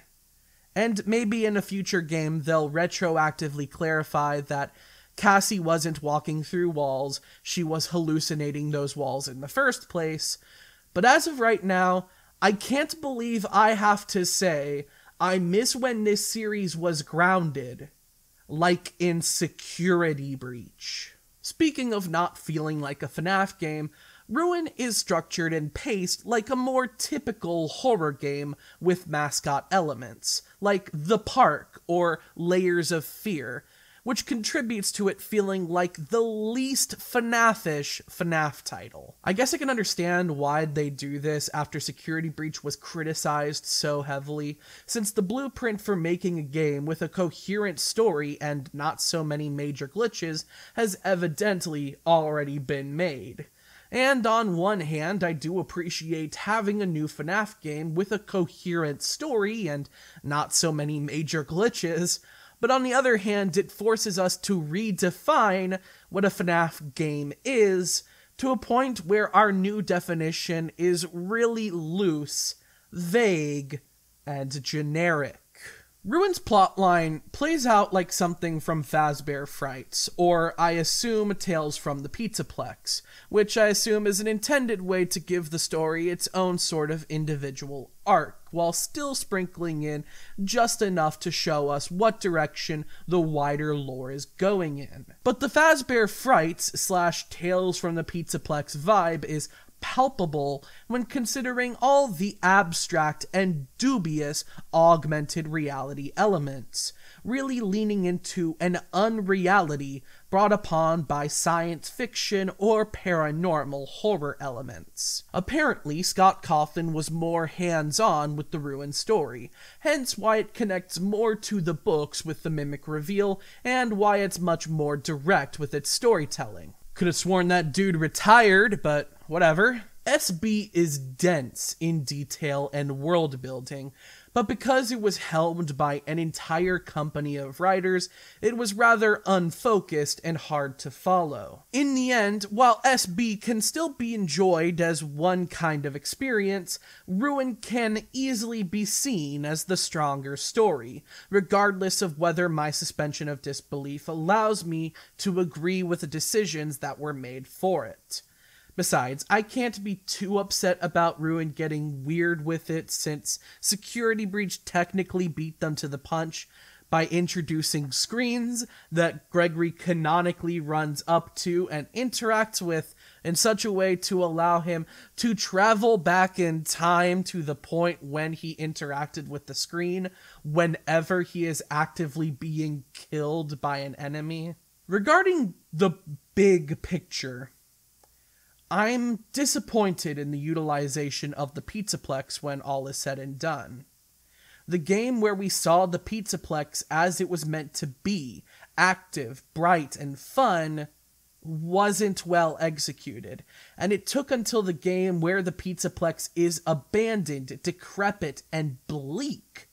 And maybe in a future game they'll retroactively clarify that Cassie wasn't walking through walls, she was hallucinating those walls in the first place. But as of right now, I can't believe I have to say I miss when this series was grounded, like in Security Breach. Speaking of not feeling like a FNaF game, Ruin is structured and paced like a more typical horror game with mascot elements, like The Park or Layers of Fear, which contributes to it feeling like the least FNaF-ish FNaF title. I guess I can understand why they do this after Security Breach was criticized so heavily, since the blueprint for making a game with a coherent story and not so many major glitches has evidently already been made. And on one hand, I do appreciate having a new FNaF game with a coherent story and not so many major glitches, but on the other hand, it forces us to redefine what a FNaF game is, to a point where our new definition is really loose, vague, and generic. Ruin's plotline plays out like something from Fazbear Frights, or I assume Tales from the Pizzaplex, which I assume is an intended way to give the story its own sort of individual arc, while still sprinkling in just enough to show us what direction the wider lore is going in. But the Fazbear Frights / Tales from the Pizzaplex vibe is palpable when considering all the abstract and dubious augmented reality elements, really leaning into an unreality brought upon by science fiction or paranormal horror elements. Apparently, Scott Cawthon was more hands-on with the Ruin story, hence why it connects more to the books with the Mimic reveal, and why it's much more direct with its storytelling. Could have sworn that dude retired, but whatever. SB is dense in detail and world building, but because it was helmed by an entire company of writers, it was rather unfocused and hard to follow. In the end, while SB can still be enjoyed as one kind of experience, Ruin can easily be seen as the stronger story, regardless of whether my suspension of disbelief allows me to agree with the decisions that were made for it. Besides, I can't be too upset about Ruin getting weird with it, since Security Breach technically beat them to the punch by introducing screens that Gregory canonically runs up to and interacts with in such a way to allow him to travel back in time to the point when he interacted with the screen whenever he is actively being killed by an enemy. Regarding the big picture, I'm disappointed in the utilization of the Pizzaplex when all is said and done. The game where we saw the Pizzaplex as it was meant to be, active, bright, and fun, wasn't well executed, and it took until the game where the Pizzaplex is abandoned, decrepit, and bleak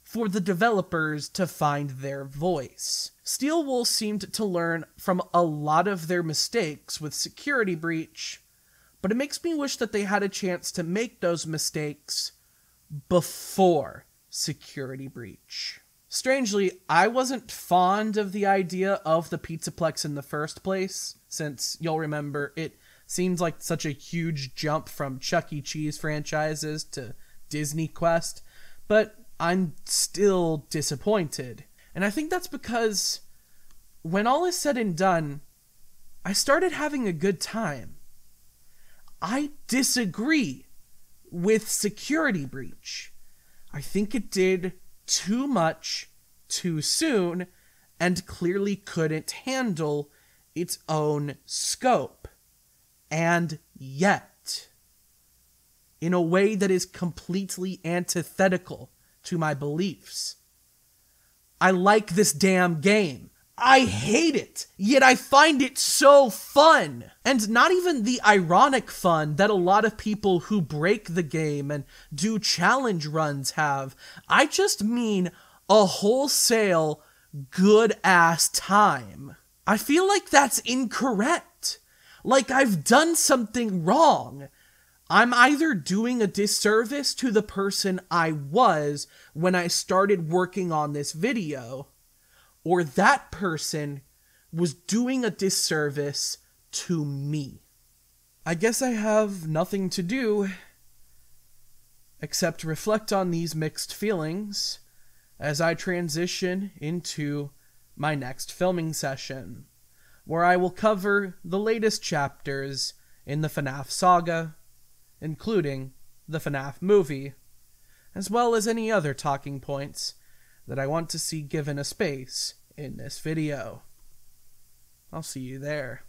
for the developers to find their voice. Steel Wool seemed to learn from a lot of their mistakes with Security Breach, but it makes me wish that they had a chance to make those mistakes before Security Breach. Strangely, I wasn't fond of the idea of the Pizzaplex in the first place, since you'll remember it seems like such a huge jump from Chuck E. Cheese franchises to Disney Quest, but I'm still disappointed. And I think that's because when all is said and done, I started having a good time. I disagree with Security Breach. I think it did too much, too soon, and clearly couldn't handle its own scope. And yet, in a way that is completely antithetical to my beliefs, I like this damn game. I hate it, yet I find it so fun. And not even the ironic fun that a lot of people who break the game and do challenge runs have. I just mean a wholesale good-ass time. I feel like that's incorrect. Like I've done something wrong. I'm either doing a disservice to the person I was when I started working on this video, or that person was doing a disservice to me. I guess I have nothing to do except reflect on these mixed feelings as I transition into my next filming session, where I will cover the latest chapters in the FNaF saga, including the FNaF movie, as well as any other talking points that I want to see given a space in this video. I'll see you there.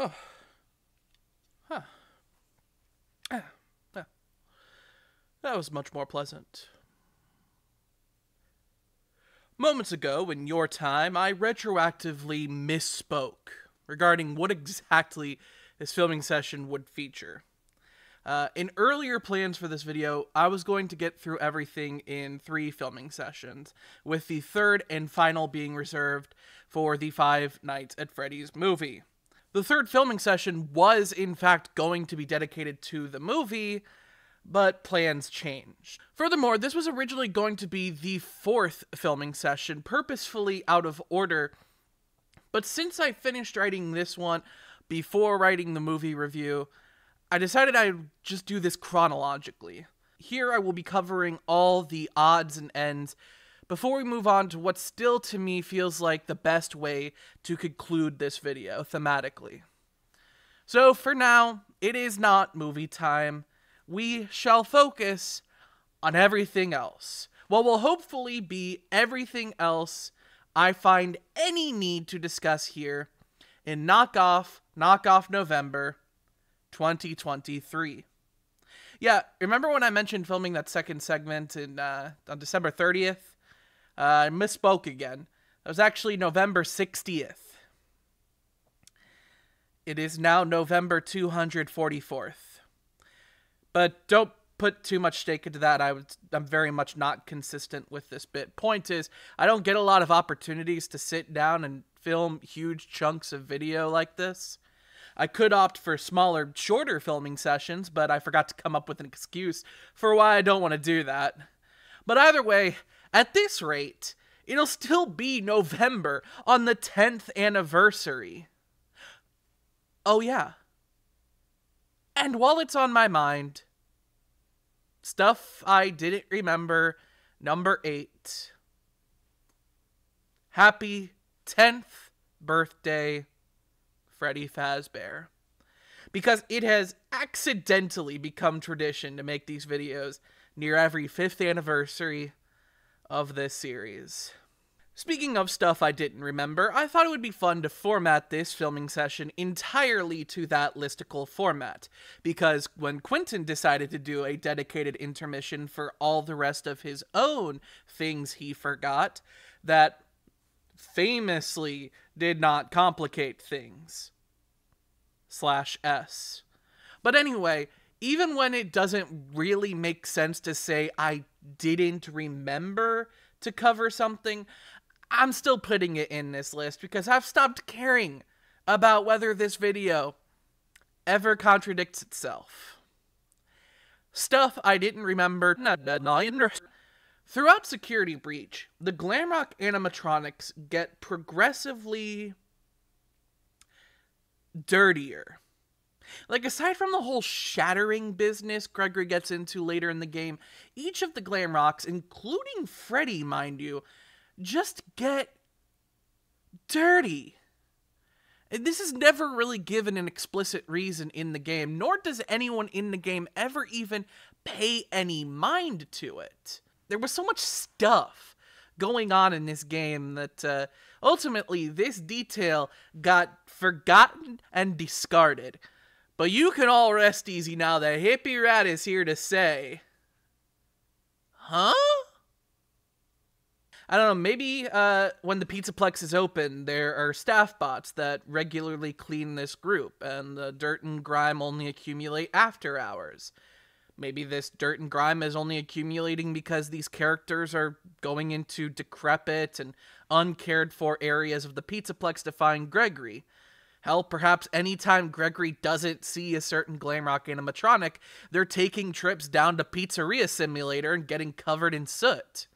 Oh. Huh. That was much more pleasant. Moments ago, in your time, I retroactively misspoke regarding what exactly this filming session would feature. In earlier plans for this video, I was going to get through everything in 3 filming sessions, with the third and final being reserved for the Five Nights at Freddy's movie. The third filming session was, in fact, going to be dedicated to the movie, but plans changed. Furthermore, this was originally going to be the 4th filming session, purposefully out of order, but since I finished writing this one before writing the movie review, I decided I'd just do this chronologically. Here I will be covering all the odds and ends before we move on to what still to me feels like the best way to conclude this video thematically. So for now, it is not movie time. We shall focus on everything else. What will hopefully be everything else I find any need to discuss here in Knockoff Knockoff November 2023. Yeah, remember when I mentioned filming that second segment on December 30th? I misspoke again. That was actually November 60th. It is now November 244th. But don't put too much stake into that. I'm very much not consistent with this bit. Point is, I don't get a lot of opportunities to sit down and film huge chunks of video like this. I could opt for smaller, shorter filming sessions, but I forgot to come up with an excuse for why I don't want to do that. But either way, at this rate, it'll still be November on the 10th anniversary. Oh yeah. And while it's on my mind, stuff I didn't remember, number 8. Happy 10th birthday, Freddy Fazbear. Because it has accidentally become tradition to make these videos near every 5th anniversary of this series. Speaking of stuff I didn't remember, I thought it would be fun to format this filming session entirely to that listicle format, because when Quinton decided to do a dedicated intermission for all the rest of his own things he forgot, that famously did not complicate things. /S. But anyway, even when it doesn't really make sense to say I didn't remember to cover something, I'm still putting it in this list because I've stopped caring about whether this video ever contradicts itself. Stuff I didn't remember. Throughout Security Breach, the Glamrock animatronics get progressively dirtier. Like, aside from the whole shattering business Gregory gets into later in the game, each of the Glamrocks, including Freddy, mind you, just get dirty. And this is never really given an explicit reason in the game, nor does anyone in the game ever even pay any mind to it. There was so much stuff going on in this game that ultimately this detail got forgotten and discarded. But you can all rest easy now that Hippie Rat is here to say, huh? I don't know, maybe when the Pizzaplex is open, there are staff bots that regularly clean this group, and the dirt and grime only accumulate after hours. Maybe this dirt and grime is only accumulating because these characters are going into decrepit and uncared for areas of the Pizzaplex to find Gregory. Hell, perhaps anytime Gregory doesn't see a certain Glamrock animatronic, they're taking trips down to Pizzeria Simulator and getting covered in soot.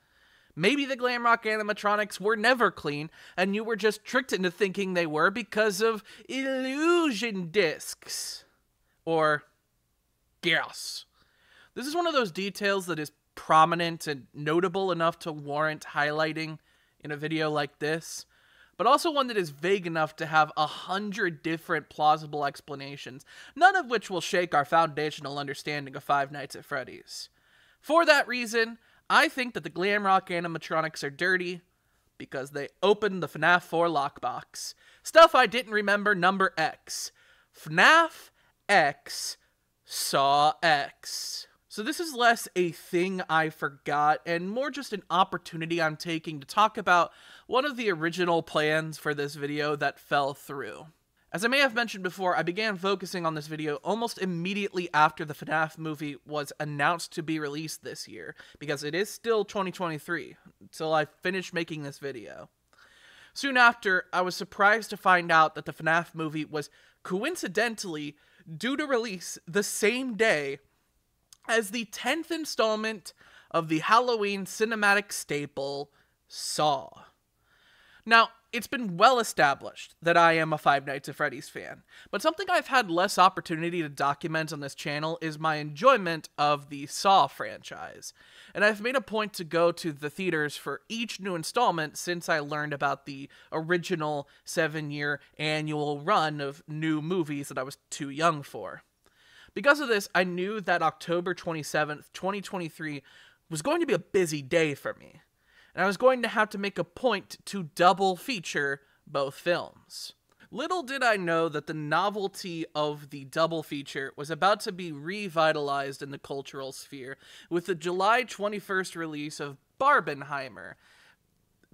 Maybe the Glamrock animatronics were never clean, and you were just tricked into thinking they were because of illusion discs. Or gas. This is one of those details that is prominent and notable enough to warrant highlighting in a video like this, but also one that is vague enough to have 100 different plausible explanations, none of which will shake our foundational understanding of Five Nights at Freddy's. For that reason, I think that the Glamrock animatronics are dirty because they opened the FNaF 4 lockbox. Stuff I didn't remember, number X. FNaF X Saw X. So this is less a thing I forgot and more just an opportunity I'm taking to talk about one of the original plans for this video that fell through. As I may have mentioned before, I began focusing on this video almost immediately after the FNaF movie was announced to be released this year, because it is still 2023, until I finished making this video. Soon after, I was surprised to find out that the FNaF movie was coincidentally due to release the same day as the 10th installment of the Halloween cinematic staple, Saw. Now, it's been well established that I am a Five Nights at Freddy's fan, but something I've had less opportunity to document on this channel is my enjoyment of the Saw franchise, and I've made a point to go to the theaters for each new installment since I learned about the original 7-year annual run of new movies that I was too young for. Because of this, I knew that October 27th, 2023 was going to be a busy day for me, and I was going to have to make a point to double feature both films. Little did I know that the novelty of the double feature was about to be revitalized in the cultural sphere with the July 21st release of Barbenheimer,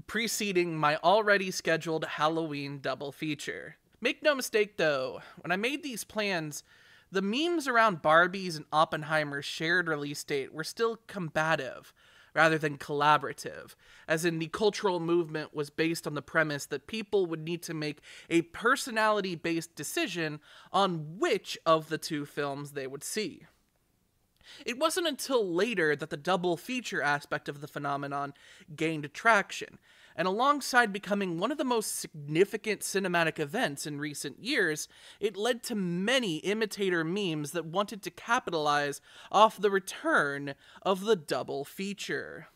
preceding my already scheduled Halloween double feature. Make no mistake though, when I made these plans, the memes around Barbie's and Oppenheimer's shared release date were still combative, rather than collaborative, as in the cultural movement was based on the premise that people would need to make a personality-based decision on which of the two films they would see. It wasn't until later that the double feature aspect of the phenomenon gained traction, and alongside becoming one of the most significant cinematic events in recent years, it led to many imitator memes that wanted to capitalize off the return of the double feature.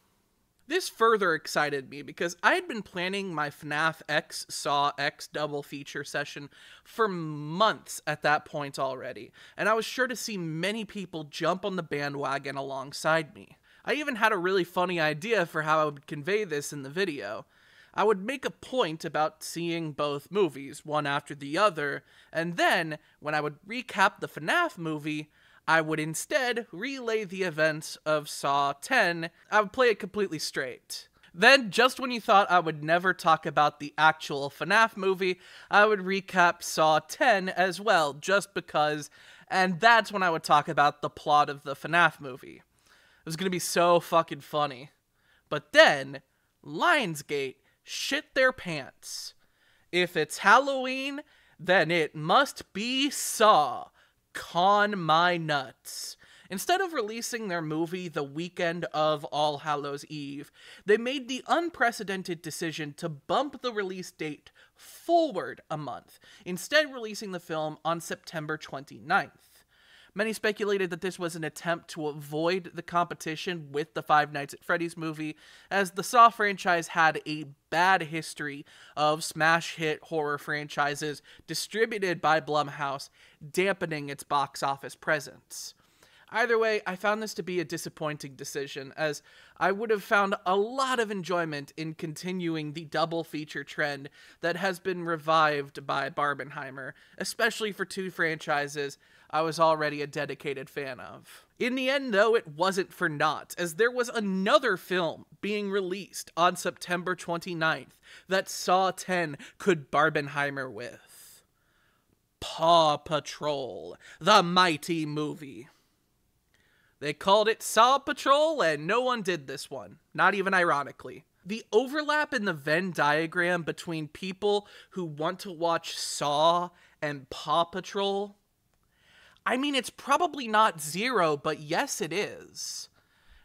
This further excited me because I had been planning my FNaF X Saw X double feature session for months at that point already, and I was sure to see many people jump on the bandwagon alongside me. I even had a really funny idea for how I would convey this in the video. I would make a point about seeing both movies, one after the other, and then, when I would recap the FNaF movie, I would instead relay the events of Saw 10. I would play it completely straight. Then, just when you thought I would never talk about the actual FNaF movie, I would recap Saw 10 as well, just because, and that's when I would talk about the plot of the FNaF movie. It was gonna be so fucking funny. But then, Lionsgate shit their pants. If it's Halloween, then it must be Saw. Con my nuts. Instead of releasing their movie the weekend of All Hallows Eve, they made the unprecedented decision to bump the release date forward a month, instead releasing the film on September 29th. Many speculated that this was an attempt to avoid the competition with the Five Nights at Freddy's movie, as the Saw franchise had a bad history of smash hit horror franchises distributed by Blumhouse, dampening its box office presence. Either way, I found this to be a disappointing decision, as I would have found a lot of enjoyment in continuing the double feature trend that has been revived by Barbenheimer, especially for two franchises I was already a dedicated fan of. In the end, though, it wasn't for naught, as there was another film being released on September 29th that Saw 10 could Barbenheimer with. Paw Patrol, the mighty movie. They called it Saw Patrol, and no one did this one, not even ironically. The overlap in the Venn diagram between people who want to watch Saw and Paw Patrol, I mean, it's probably not zero, but yes, it is.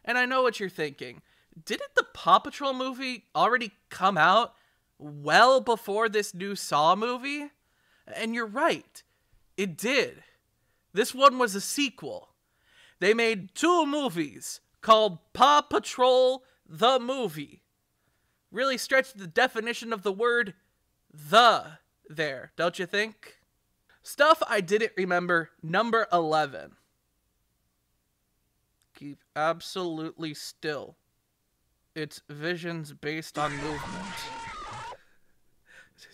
And I know what you're thinking. Didn't the Paw Patrol movie already come out well before this new Saw movie? And you're right. It did. This one was a sequel. They made two movies called Paw Patrol the Movie. Really stretched the definition of the word "the" there, don't you think? Stuff I didn't remember, number 11. Keep absolutely still. It's visions based on movement.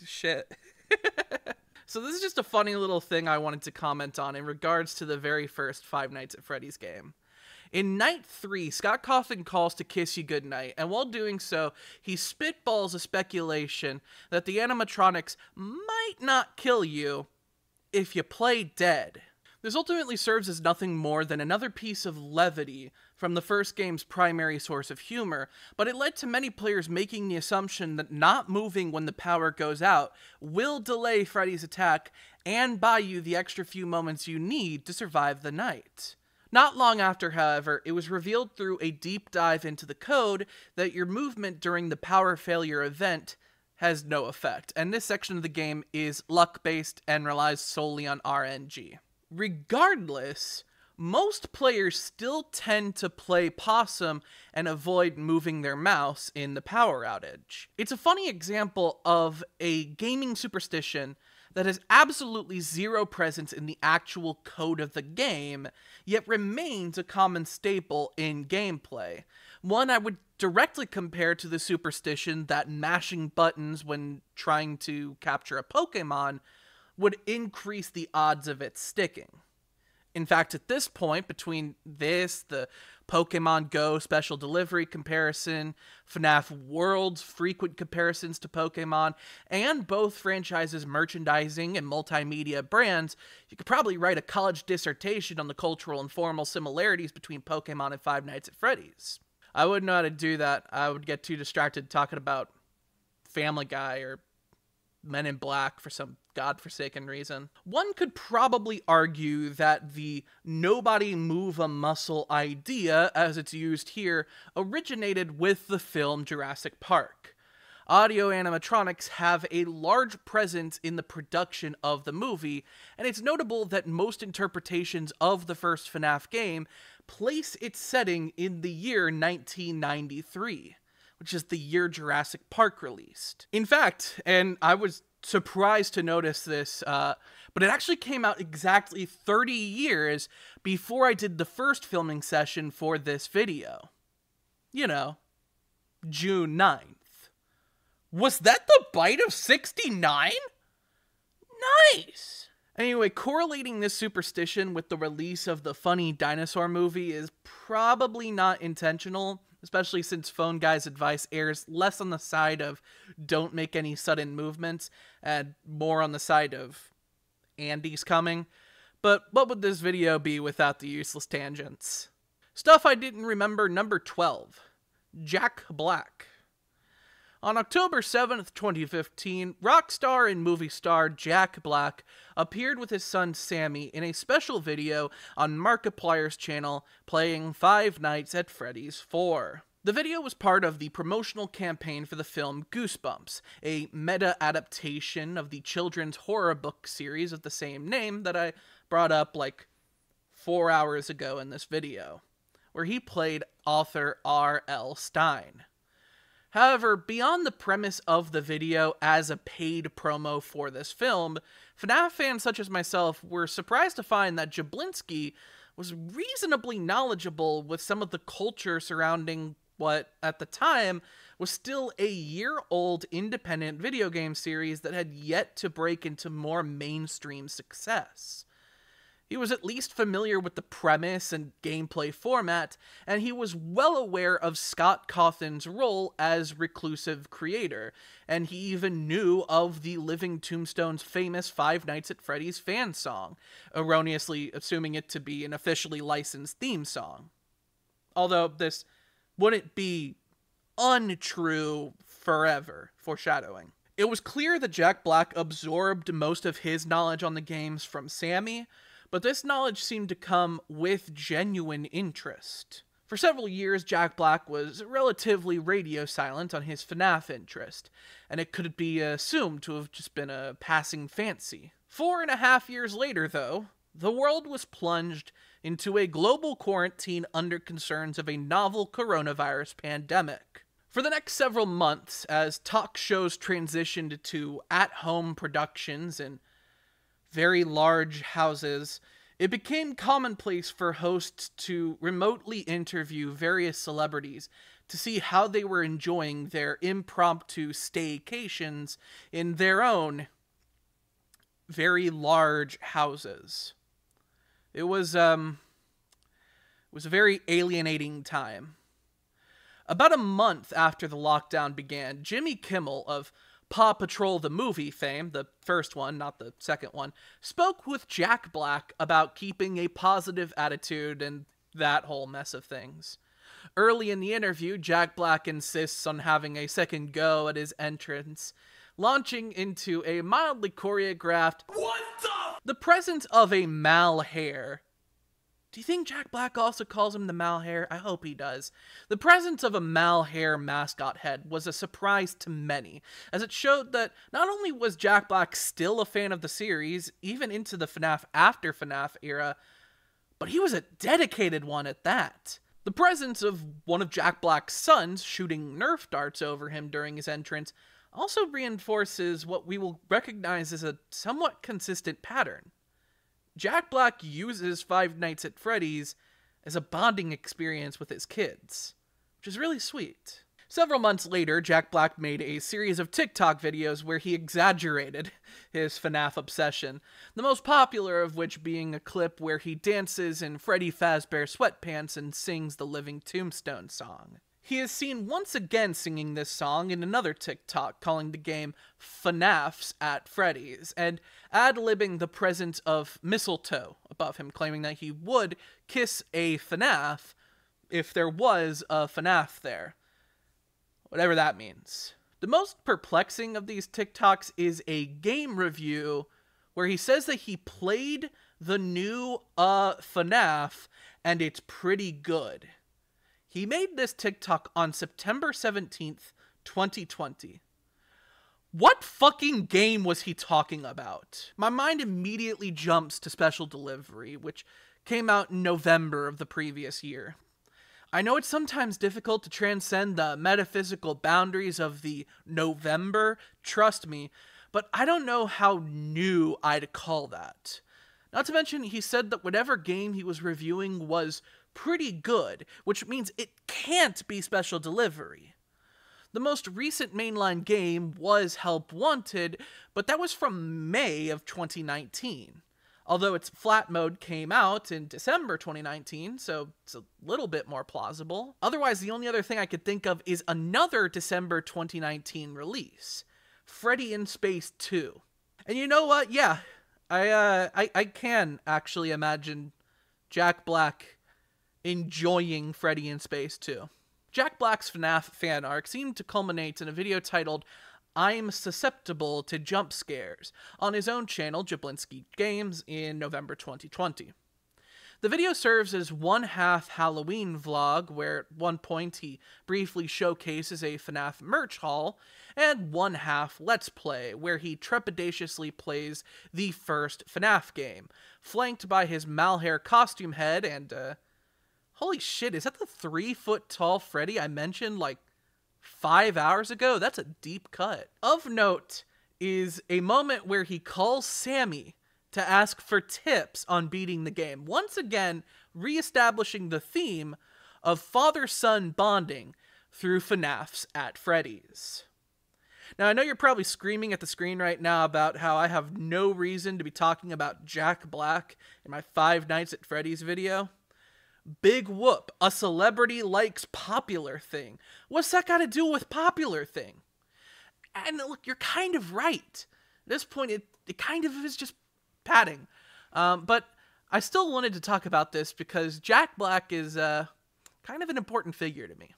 Shit. So this is just a funny little thing I wanted to comment on in regards to the very first Five Nights at Freddy's game. In Night 3, Scott Cawthon calls to kiss you goodnight, and while doing so, he spitballs a speculation that the animatronics might not kill you if you play dead. This ultimately serves as nothing more than another piece of levity from the first game's primary source of humor, but it led to many players making the assumption that not moving when the power goes out will delay Freddy's attack and buy you the extra few moments you need to survive the night. Not long after, however, it was revealed through a deep dive into the code that your movement during the power failure event has no effect, and this section of the game is luck-based and relies solely on RNG. Regardless, most players still tend to play possum and avoid moving their mouse in the power outage. It's a funny example of a gaming superstition that has absolutely zero presence in the actual code of the game, yet remains a common staple in gameplay. One I would directly compare to the superstition that mashing buttons when trying to capture a Pokemon would increase the odds of it sticking. In fact, at this point, between this, the Pokemon Go special delivery comparison, FNaF World's frequent comparisons to Pokemon, and both franchises' merchandising and multimedia brands, you could probably write a college dissertation on the cultural and formal similarities between Pokemon and Five Nights at Freddy's. I wouldn't know how to do that. I would get too distracted talking about Family Guy or Men in Black for some godforsaken reason. One could probably argue that the nobody move a muscle idea, as it's used here, originated with the film Jurassic Park. Audio animatronics have a large presence in the production of the movie, and it's notable that most interpretations of the first FNaF game place its setting in the year 1993. Which is the year Jurassic Park released. In fact, and I was surprised to notice this, but it actually came out exactly 30 years before I did the first filming session for this video. you know, June 9th. Was that the bite of 69? Nice! Anyway, correlating this superstition with the release of the funny dinosaur movie is probably not intentional, especially since Phone Guy's advice airs less on the side of don't make any sudden movements and more on the side of Andy's coming. But what would this video be without the useless tangents? Stuff I didn't remember, number 12. Jack Black. On October 7th, 2015, rock star and movie star Jack Black appeared with his son Sammy in a special video on Markiplier's channel playing Five Nights at Freddy's 4. The video was part of the promotional campaign for the film Goosebumps, a meta-adaptation of the children's horror book series of the same name that I brought up like 4 hours ago in this video, where he played author R.L. Stine. However, beyond the premise of the video as a paid promo for this film, FNAF fans such as myself were surprised to find that Jablinski was reasonably knowledgeable with some of the culture surrounding what, at the time, was still a year-old independent video game series that had yet to break into more mainstream success. He was at least familiar with the premise and gameplay format, and he was well aware of Scott Cawthon's role as reclusive creator, and he even knew of the Living Tombstone's famous Five Nights at Freddy's fan song, erroneously assuming it to be an officially licensed theme song. Although this wouldn't be untrue forever, foreshadowing. It was clear that Jack Black absorbed most of his knowledge on the games from Sammy, but this knowledge seemed to come with genuine interest. For several years, Jack Black was relatively radio silent on his FNAF interest, and it could be assumed to have just been a passing fancy. 4.5 years later, though, the world was plunged into a global quarantine under concerns of a novel coronavirus pandemic. For the next several months, as talk shows transitioned to at-home productions and very large houses, it became commonplace for hosts to remotely interview various celebrities to see how they were enjoying their impromptu staycations in their own very large houses. It was a very alienating time. About a month after the lockdown began, Jimmy Kimmel of Paw Patrol the movie fame, the first one, not the second one, spoke with Jack Black about keeping a positive attitude and that whole mess of things. Early in the interview, Jack Black insists on having a second go at his entrance, launching into a mildly choreographed the presence of a Malhare. Do you think Jack Black also calls him the Malhare? I hope he does. The presence of a Malhare mascot head was a surprise to many, as it showed that not only was Jack Black still a fan of the series, even into the FNAF after FNAF era, but he was a dedicated one at that. The presence of one of Jack Black's sons shooting Nerf darts over him during his entrance also reinforces what we will recognize as a somewhat consistent pattern. Jack Black uses Five Nights at Freddy's as a bonding experience with his kids, which is really sweet. Several months later, Jack Black made a series of TikTok videos where he exaggerated his FNAF obsession, the most popular of which being a clip where he dances in Freddy Fazbear sweatpants and sings the Living Tombstone song. He is seen once again singing this song in another TikTok calling the game FNAFs at Freddy's, and ad-libbing the presence of mistletoe above him, claiming that he would kiss a FNAF if there was a FNAF there. Whatever that means. The most perplexing of these TikToks is a game review where he says that he played the new FNAF and it's pretty good. He made this TikTok on September 17th, 2020. What fucking game was he talking about? My mind immediately jumps to Special Delivery, which came out in November of the previous year. I know it's sometimes difficult to transcend the metaphysical boundaries of the November, trust me, but I don't know how new I'd call that. Not to mention, he said that whatever game he was reviewing was pretty good, which means it can't be special delivery. The most recent mainline game was Help Wanted, but that was from May of 2019. Although its flat mode came out in December 2019, so it's a little bit more plausible. Otherwise, the only other thing I could think of is another December 2019 release, Freddy in Space 2. And you know what? Yeah, I can actually imagine Jack Black enjoying Freddy in Space 2. Jack Black's FNaF fan arc seemed to culminate in a video titled I'm Susceptible to Jump Scares on his own channel, Jablinski Games, in November 2020. The video serves as one half Halloween vlog, where at one point he briefly showcases a FNaF merch haul, and one half Let's Play, where he trepidatiously plays the first FNaF game, flanked by his malhair costume head and, holy shit, is that the 3-foot-tall Freddy I mentioned, like, 5 hours ago? That's a deep cut. Of note is a moment where he calls Sammy to ask for tips on beating the game, once again reestablishing the theme of father-son bonding through FNAFs at Freddy's. Now, I know you're probably screaming at the screen right now about how I have no reason to be talking about Jack Black in my Five Nights at Freddy's video. Big whoop, a celebrity likes popular thing. What's that got to do with popular thing? And look, you're kind of right. At this point, it kind of is just padding. But I still wanted to talk about this because Jack Black is kind of an important figure to me.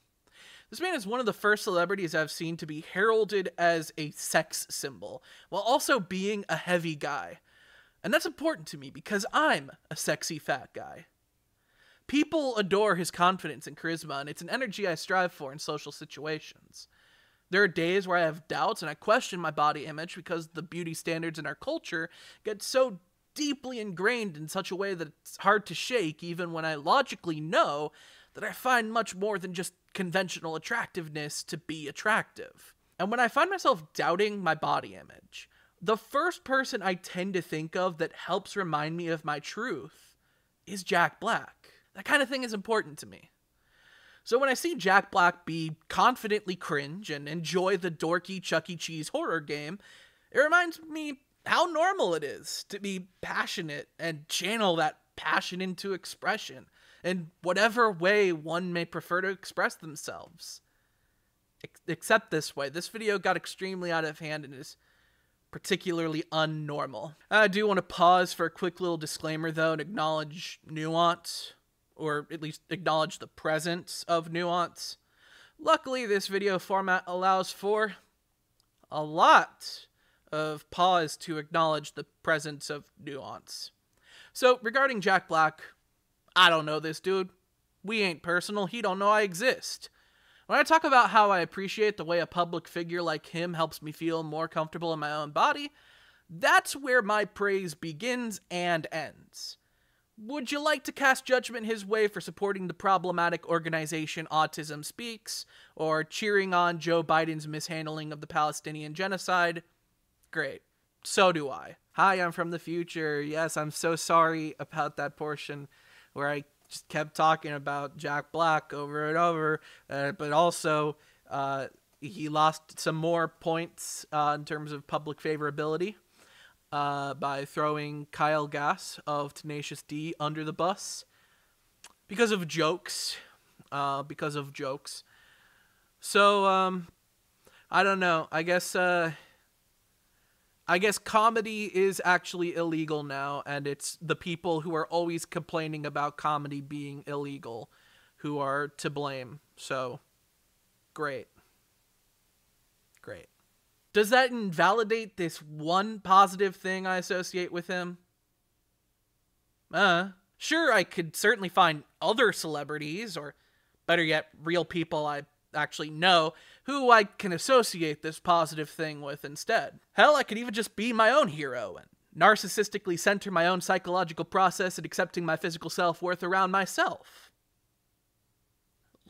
This man is one of the first celebrities I've seen to be heralded as a sex symbol, while also being a heavy guy. And that's important to me because I'm a sexy fat guy. People adore his confidence and charisma, and it's an energy I strive for in social situations. There are days where I have doubts and I question my body image because the beauty standards in our culture get so deeply ingrained in such a way that it's hard to shake, even when I logically know that I find much more than just conventional attractiveness to be attractive. And when I find myself doubting my body image, the first person I tend to think of that helps remind me of my truth is Jack Black. That kind of thing is important to me. So when I see Jack Black be confidently cringe and enjoy the dorky Chuck E. Cheese horror game, it reminds me how normal it is to be passionate and channel that passion into expression in whatever way one may prefer to express themselves. Except this way. This video got extremely out of hand and is particularly unnormal. I do want to pause for a quick little disclaimer though and acknowledge nuance, or at least acknowledge the presence of nuance. Luckily, this video format allows for a lot of pause to acknowledge the presence of nuance. So, regarding Jack Black, I don't know this dude. We ain't personal. He don't know I exist. When I talk about how I appreciate the way a public figure like him helps me feel more comfortable in my own body, that's where my praise begins and ends. Would you like to cast judgment his way for supporting the problematic organization Autism Speaks, or cheering on Joe Biden's mishandling of the Palestinian genocide? Great. So do I. Hi, I'm from the future. Yes, I'm so sorry about that portion where I just kept talking about Jack Black over and over, but also he lost some more points in terms of public favorability. By throwing Kyle Gass of Tenacious D under the bus because of jokes. So, I don't know. I guess comedy is actually illegal now, and it's the people who are always complaining about comedy being illegal who are to blame. So, great. Great. Does that invalidate this one positive thing I associate with him? Sure, I could certainly find other celebrities, or better yet, real people I actually know, who I can associate this positive thing with instead. Hell, I could even just be my own hero and narcissistically center my own psychological process and accepting my physical self-worth around myself.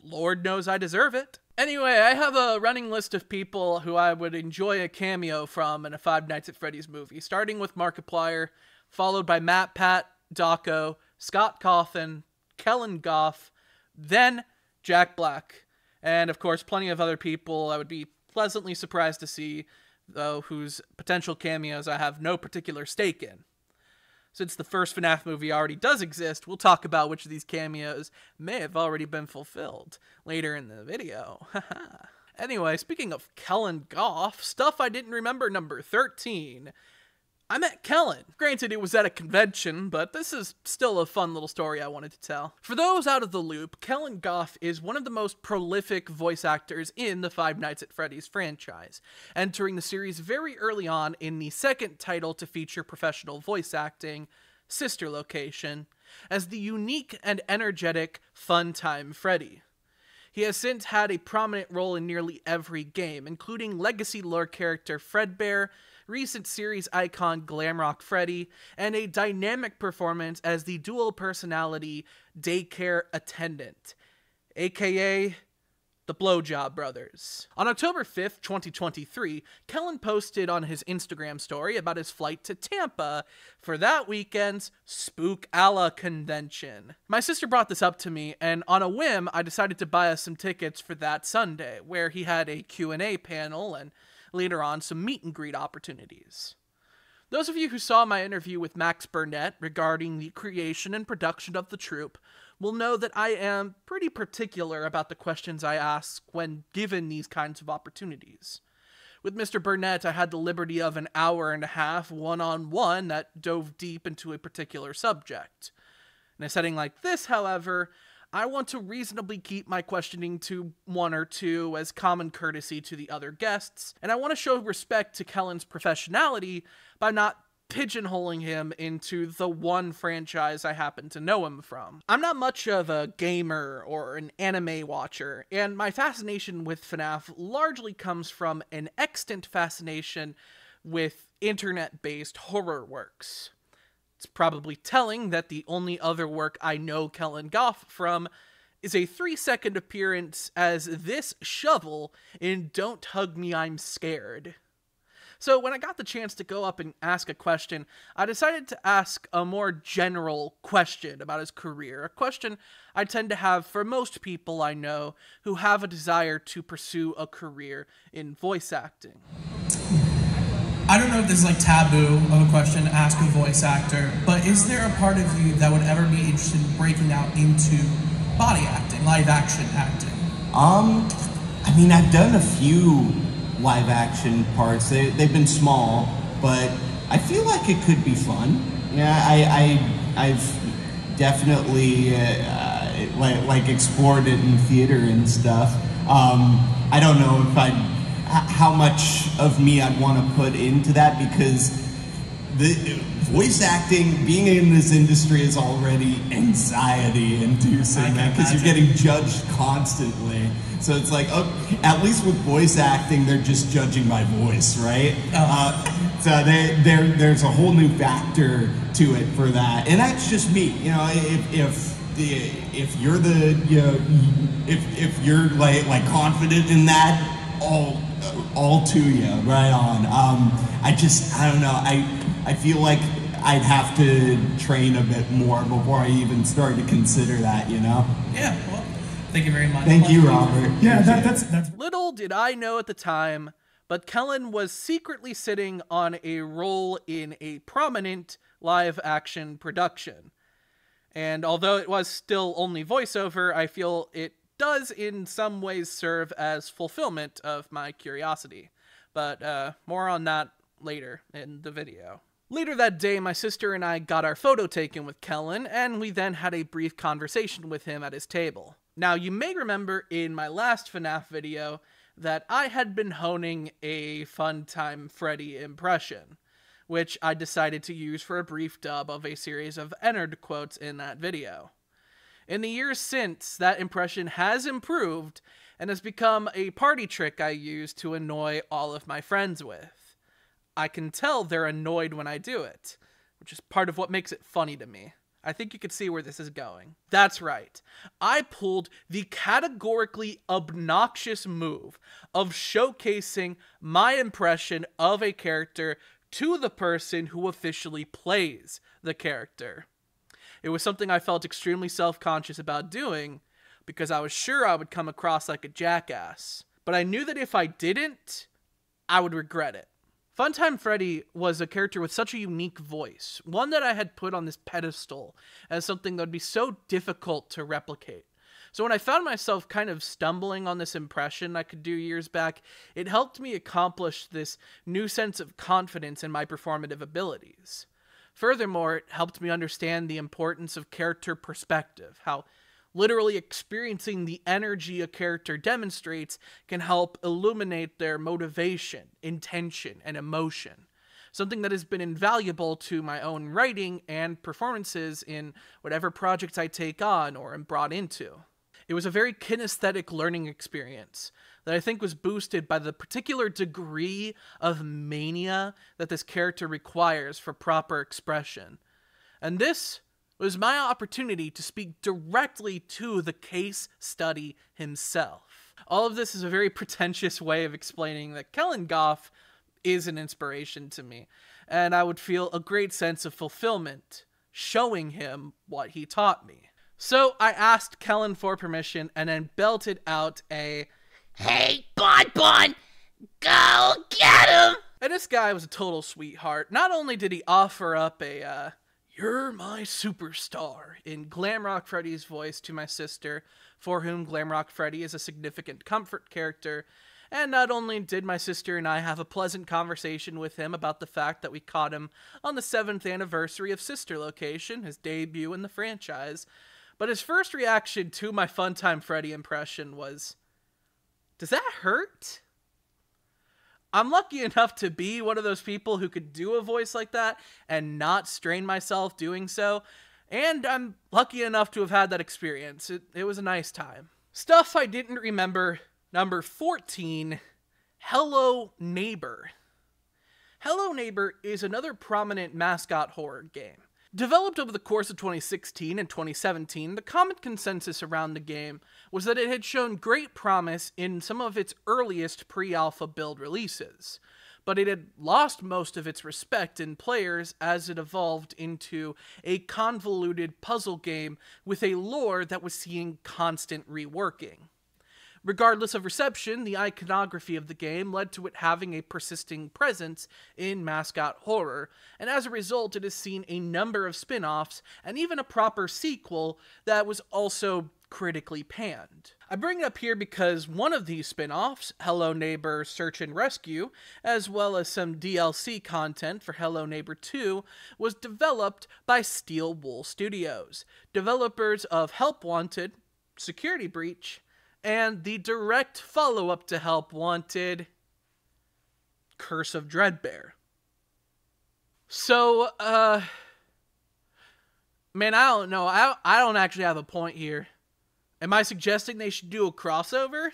Lord knows I deserve it. Anyway, I have a running list of people who I would enjoy a cameo from in a Five Nights at Freddy's movie, starting with Markiplier, followed by Matt Pat, Dawko, Scott Cawthon, Kellen Goff, then Jack Black, and of course plenty of other people I would be pleasantly surprised to see, though whose potential cameos I have no particular stake in. Since the first FNaF movie already does exist, we'll talk about which of these cameos may have already been fulfilled later in the video. Anyway, speaking of Kellen Goff, stuff I didn't remember number 13. I met Kellen. Granted, it was at a convention, but this is still a fun little story I wanted to tell. For those out of the loop, Kellen Goff is one of the most prolific voice actors in the Five Nights at Freddy's franchise, entering the series very early on in the second title to feature professional voice acting, Sister Location, as the unique and energetic Funtime Freddy. He has since had a prominent role in nearly every game, including legacy lore character Dreadbear, recent series icon Glamrock Freddy, and a dynamic performance as the dual personality daycare attendant, aka the Blowjob Brothers. On October 5th, 2023, Kellen posted on his Instagram story about his flight to Tampa for that weekend's Spookala convention. My sister brought this up to me, and on a whim, I decided to buy us some tickets for that Sunday, where he had a Q&A panel and later on some meet and greet opportunities. Those of you who saw my interview with Max Burnett regarding the creation and production of the troupe will know that I am pretty particular about the questions I ask when given these kinds of opportunities. With Mr. Burnett, I had the liberty of an hour and a half one-on-one that dove deep into a particular subject. In a setting like this, however, I want to reasonably keep my questioning to one or two as common courtesy to the other guests, and I want to show respect to Kellen's professionality by not pigeonholing him into the one franchise I happen to know him from. I'm not much of a gamer or an anime watcher, and my fascination with FNaF largely comes from an extant fascination with internet-based horror works. It's probably telling that the only other work I know Kellen Goff from is a 3-second appearance as this shovel in Don't Hug Me, I'm Scared. So when I got the chance to go up and ask a question, I decided to ask a more general question about his career, a question I tend to have for most people I know who have a desire to pursue a career in voice acting. I don't know if this is like taboo of a question to ask a voice actor, but is there a part of you that would ever be interested in breaking out into body acting, live action acting? I mean, I've done a few live action parts. They've been small, but I feel like it could be fun. Yeah, I've definitely like explored it in theater and stuff. I don't know if how much of me I'd want to put into that, because the voice acting, being in this industry, is already anxiety-inducing, because you're getting judged constantly. So it's like, oh, at least with voice acting, they're just judging my voice, right? So there's a whole new factor to it for that, and that's just me. You know, if you're if you're like confident in that, all to you, right on. I don't know. I feel like I'd have to train a bit more before I even start to consider that, you know? Yeah, well, thank you very much. Thank you, Robert. Yeah, that's... Little did I know at the time, but Kellen was secretly sitting on a role in a prominent live-action production. And although it was still only voiceover, I feel it does in some ways serve as fulfillment of my curiosity. But more on that later in the video. Later that day, my sister and I got our photo taken with Kellen, and we then had a brief conversation with him at his table. Now, you may remember in my last FNaF video that I had been honing a Funtime Freddy impression, which I decided to use for a brief dub of a series of entered quotes in that video. In the years since, that impression has improved and has become a party trick I use to annoy all of my friends with. I can tell they're annoyed when I do it, which is part of what makes it funny to me. I think you can see where this is going. That's right. I pulled the categorically obnoxious move of showcasing my impression of a character to the person who officially plays the character. It was something I felt extremely self-conscious about doing, because I was sure I would come across like a jackass. But I knew that if I didn't, I would regret it. Funtime Freddy was a character with such a unique voice, one that I had put on this pedestal as something that would be so difficult to replicate. So when I found myself kind of stumbling on this impression I could do years back, it helped me accomplish this new sense of confidence in my performative abilities. Furthermore, it helped me understand the importance of character perspective, how literally experiencing the energy a character demonstrates can help illuminate their motivation, intention, and emotion. Something that has been invaluable to my own writing and performances in whatever projects I take on or am brought into. It was a very kinesthetic learning experience that I think was boosted by the particular degree of mania that this character requires for proper expression. And this was my opportunity to speak directly to the case study himself. All of this is a very pretentious way of explaining that Kellen Goff is an inspiration to me, and I would feel a great sense of fulfillment showing him what he taught me. So I asked Kellen for permission and then belted out a, "Hey, Bon, go get him!" And this guy was a total sweetheart. Not only did he offer up a, "You're my superstar" in Glamrock Freddy's voice to my sister, for whom Glamrock Freddy is a significant comfort character, and not only did my sister and I have a pleasant conversation with him about the fact that we caught him on the 7th anniversary of Sister Location, his debut in the franchise, but his first reaction to my Funtime Freddy impression was, "Does that hurt?" I'm lucky enough to be one of those people who could do a voice like that and not strain myself doing so, and I'm lucky enough to have had that experience. It was a nice time. Stuff I didn't remember. Number 14, Hello Neighbor. Hello Neighbor is another prominent mascot horror game. Developed over the course of 2016 and 2017, the common consensus around the game was that it had shown great promise in some of its earliest pre-alpha build releases, but it had lost most of its respect in players as it evolved into a convoluted puzzle game with a lore that was seeing constant reworking. Regardless of reception, the iconography of the game led to it having a persisting presence in mascot horror, and as a result it has seen a number of spin-offs and even a proper sequel that was also critically panned. I bring it up here because one of these spin-offs, Hello Neighbor Search and Rescue, as well as some DLC content for Hello Neighbor 2, was developed by Steel Wool Studios, developers of Help Wanted, Security Breach, and the direct follow-up to Help Wanted, Curse of Dreadbear. So, man, I don't know. I don't actually have a point here. Am I suggesting they should do a crossover?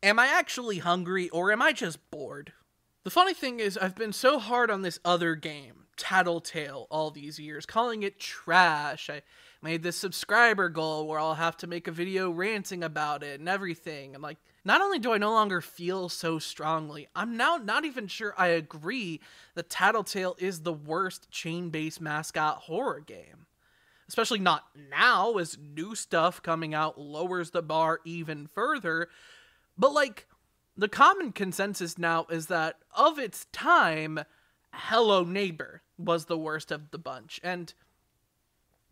Am I actually hungry, or am I just bored? The funny thing is, I've been so hard on this other game, Tattletale, all these years, calling it trash. I made this subscriber goal where I'll have to make a video ranting about it and everything. And like, not only do I no longer feel so strongly, I'm now not even sure I agree that Tattletale is the worst chain-based mascot horror game. Especially not now, as new stuff coming out lowers the bar even further. But like, the common consensus now is that of its time, Hello Neighbor was the worst of the bunch, and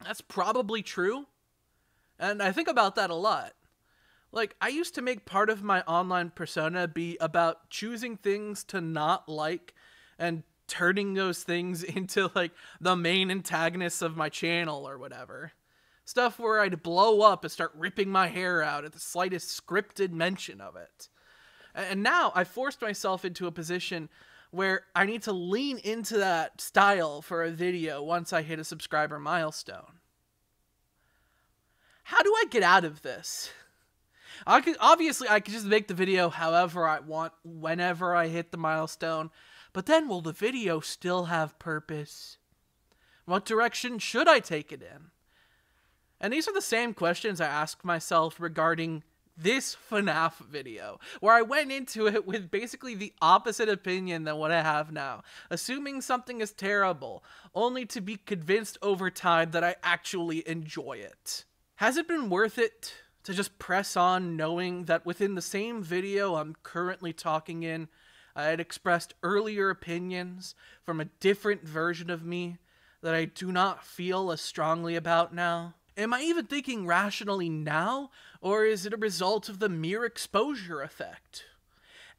that's probably true, and I think about that a lot. Like, I used to make part of my online persona be about choosing things to not like, and turning those things into, like, the main antagonists of my channel or whatever. Stuff where I'd blow up and start ripping my hair out at the slightest scripted mention of it. And now I forced myself into a position where I need to lean into that style for a video once I hit a subscriber milestone. How do I get out of this? Obviously, I could just make the video however I want, whenever I hit the milestone, but then will the video still have purpose? What direction should I take it in? And these are the same questions I ask myself regarding this FNaF video, where I went into it with basically the opposite opinion than what I have now, assuming something is terrible, only to be convinced over time that I actually enjoy it. Has it been worth it to just press on knowing that within the same video I'm currently talking in, I had expressed earlier opinions from a different version of me that I do not feel as strongly about now? Am I even thinking rationally now, or is it a result of the mere exposure effect?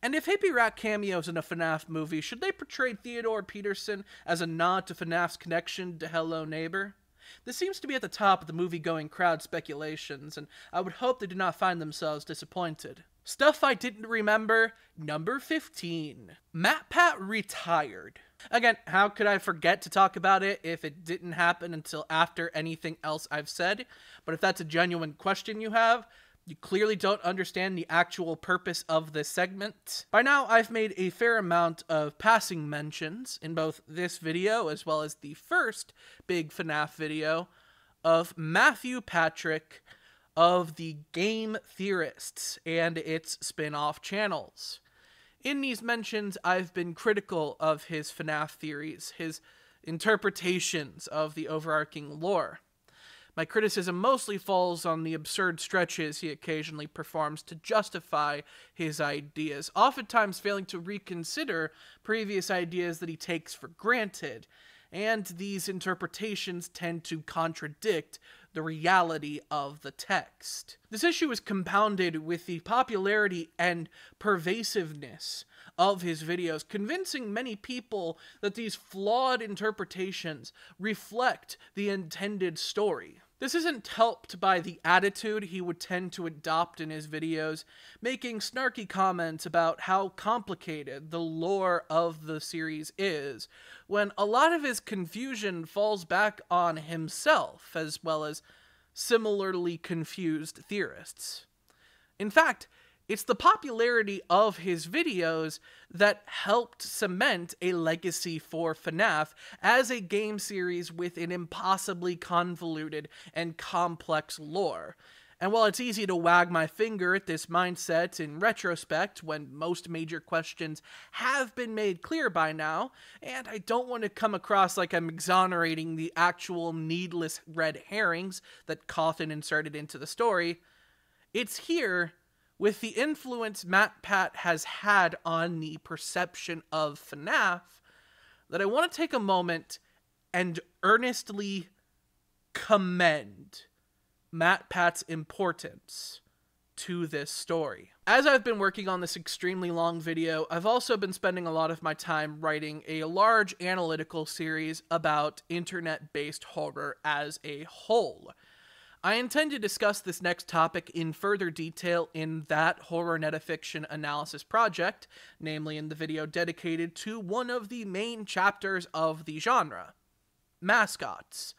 And if Hippie Rat cameos in a FNaF movie, should they portray Theodore Peterson as a nod to FNaF's connection to Hello Neighbor? This seems to be at the top of the movie-going crowd speculations, and I would hope they do not find themselves disappointed. Stuff I didn't remember, number 15. MatPat retired. Again, how could I forget to talk about it if it didn't happen until after anything else I've said? But if that's a genuine question you have, you clearly don't understand the actual purpose of this segment. By now, I've made a fair amount of passing mentions in both this video as well as the first big FNaF video of Matthew Patrick of the Game Theorists and its spin-off channels. In these mentions, I've been critical of his FNaF theories, his interpretations of the overarching lore. My criticism mostly falls on the absurd stretches he occasionally performs to justify his ideas, oftentimes failing to reconsider previous ideas that he takes for granted, and these interpretations tend to contradict the reality of the text. This issue is compounded with the popularity and pervasiveness of his videos, convincing many people that these flawed interpretations reflect the intended story. This isn't helped by the attitude he would tend to adopt in his videos, making snarky comments about how complicated the lore of the series is, when a lot of his confusion falls back on himself, as well as similarly confused theorists. In fact, it's the popularity of his videos that helped cement a legacy for FNaF as a game series with an impossibly convoluted and complex lore. And while it's easy to wag my finger at this mindset in retrospect when most major questions have been made clear by now, and I don't want to come across like I'm exonerating the actual needless red herrings that Quinton inserted into the story, it's here, with the influence MatPat has had on the perception of FNaF, that I want to take a moment and earnestly commend MatPat's importance to this story. As I've been working on this extremely long video, I've also been spending a lot of my time writing a large analytical series about internet-based horror as a whole. I intend to discuss this next topic in further detail in that horror metafiction analysis project, namely in the video dedicated to one of the main chapters of the genre, mascots.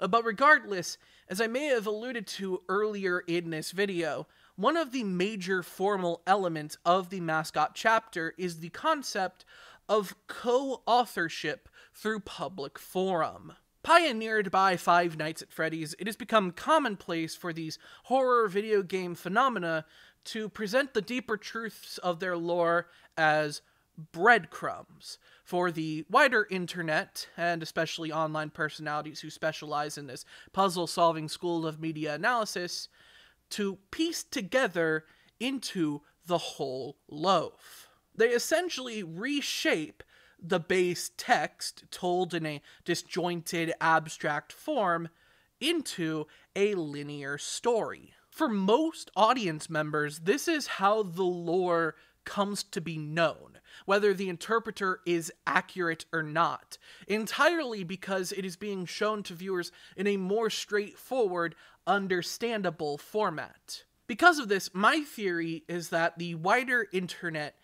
But regardless, as I may have alluded to earlier in this video, one of the major formal elements of the mascot chapter is the concept of co-authorship through public forum. Pioneered by Five Nights at Freddy's, it has become commonplace for these horror video game phenomena to present the deeper truths of their lore as breadcrumbs for the wider internet, and especially online personalities who specialize in this puzzle-solving school of media analysis, to piece together into the whole loaf. They essentially reshape the base text, told in a disjointed, abstract form, into a linear story. For most audience members, this is how the lore comes to be known, whether the interpreter is accurate or not, entirely because it is being shown to viewers in a more straightforward, understandable format. Because of this, my theory is that the wider internet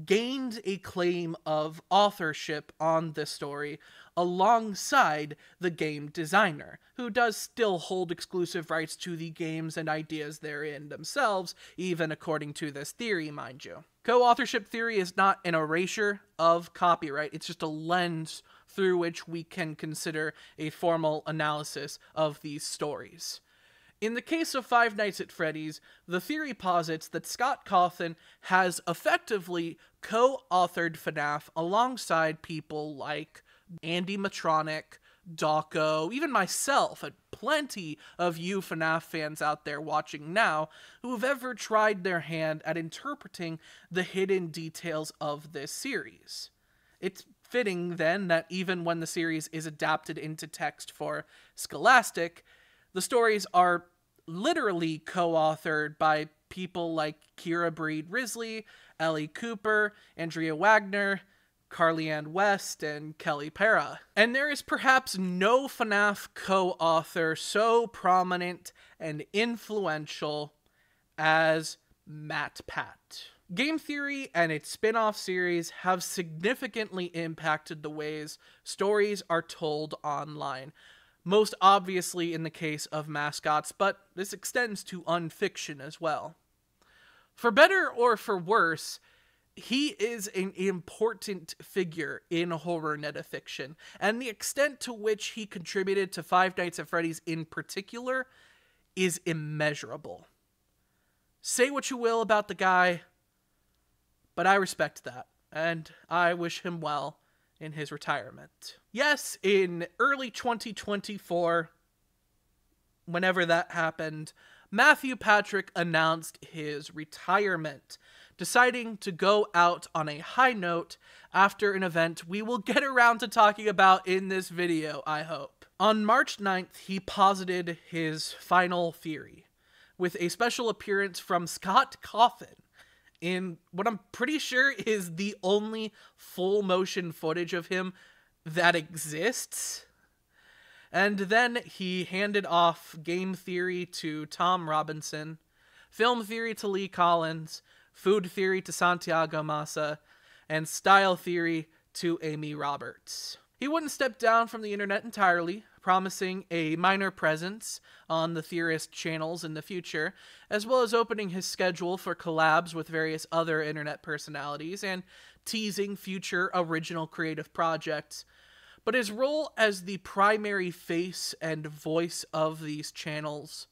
gained a claim of authorship on this story alongside the game designer, who does still hold exclusive rights to the games and ideas therein themselves, even according to this theory, mind you. Co-authorship theory is not an erasure of copyright, it's just a lens through which we can consider a formal analysis of these stories. In the case of Five Nights at Freddy's, the theory posits that Scott Cawthon has effectively co-authored FNaF alongside people like Andy Matronic, Dawko, even myself, and plenty of you FNaF fans out there watching now who have ever tried their hand at interpreting the hidden details of this series. It's fitting, then, that even when the series is adapted into text for Scholastic, the stories are literally co-authored by people like Kira Breed Risley, Ellie Cooper, Andrea Wagner, Carly-Ann West, and Kelly Para. And there is perhaps no FNaF co-author so prominent and influential as MatPat. Game theory and its spin-off series have significantly impacted the ways stories are told online, most obviously in the case of mascots, but this extends to unfiction as well. For better or for worse, he is an important figure in horror metafiction, and the extent to which he contributed to Five Nights at Freddy's in particular is immeasurable. Say what you will about the guy, but I respect that, and I wish him well in his retirement. Yes, in early 2024, whenever that happened, Matthew Patrick announced his retirement, deciding to go out on a high note after an event we will get around to talking about in this video, I hope. On March 9th, he posited his final theory, with a special appearance from Scott Cawthon in what I'm pretty sure is the only full motion footage of him that exists. And then he handed off game theory to Tom Robinson, film theory to Lee Collins, food theory to Santiago Massa, and style theory to Amy Roberts. He wouldn't step down from the internet entirely, promising a minor presence on the theorist channels in the future, as well as opening his schedule for collabs with various other internet personalities and teasing future original creative projects. But his role as the primary face and voice of these channels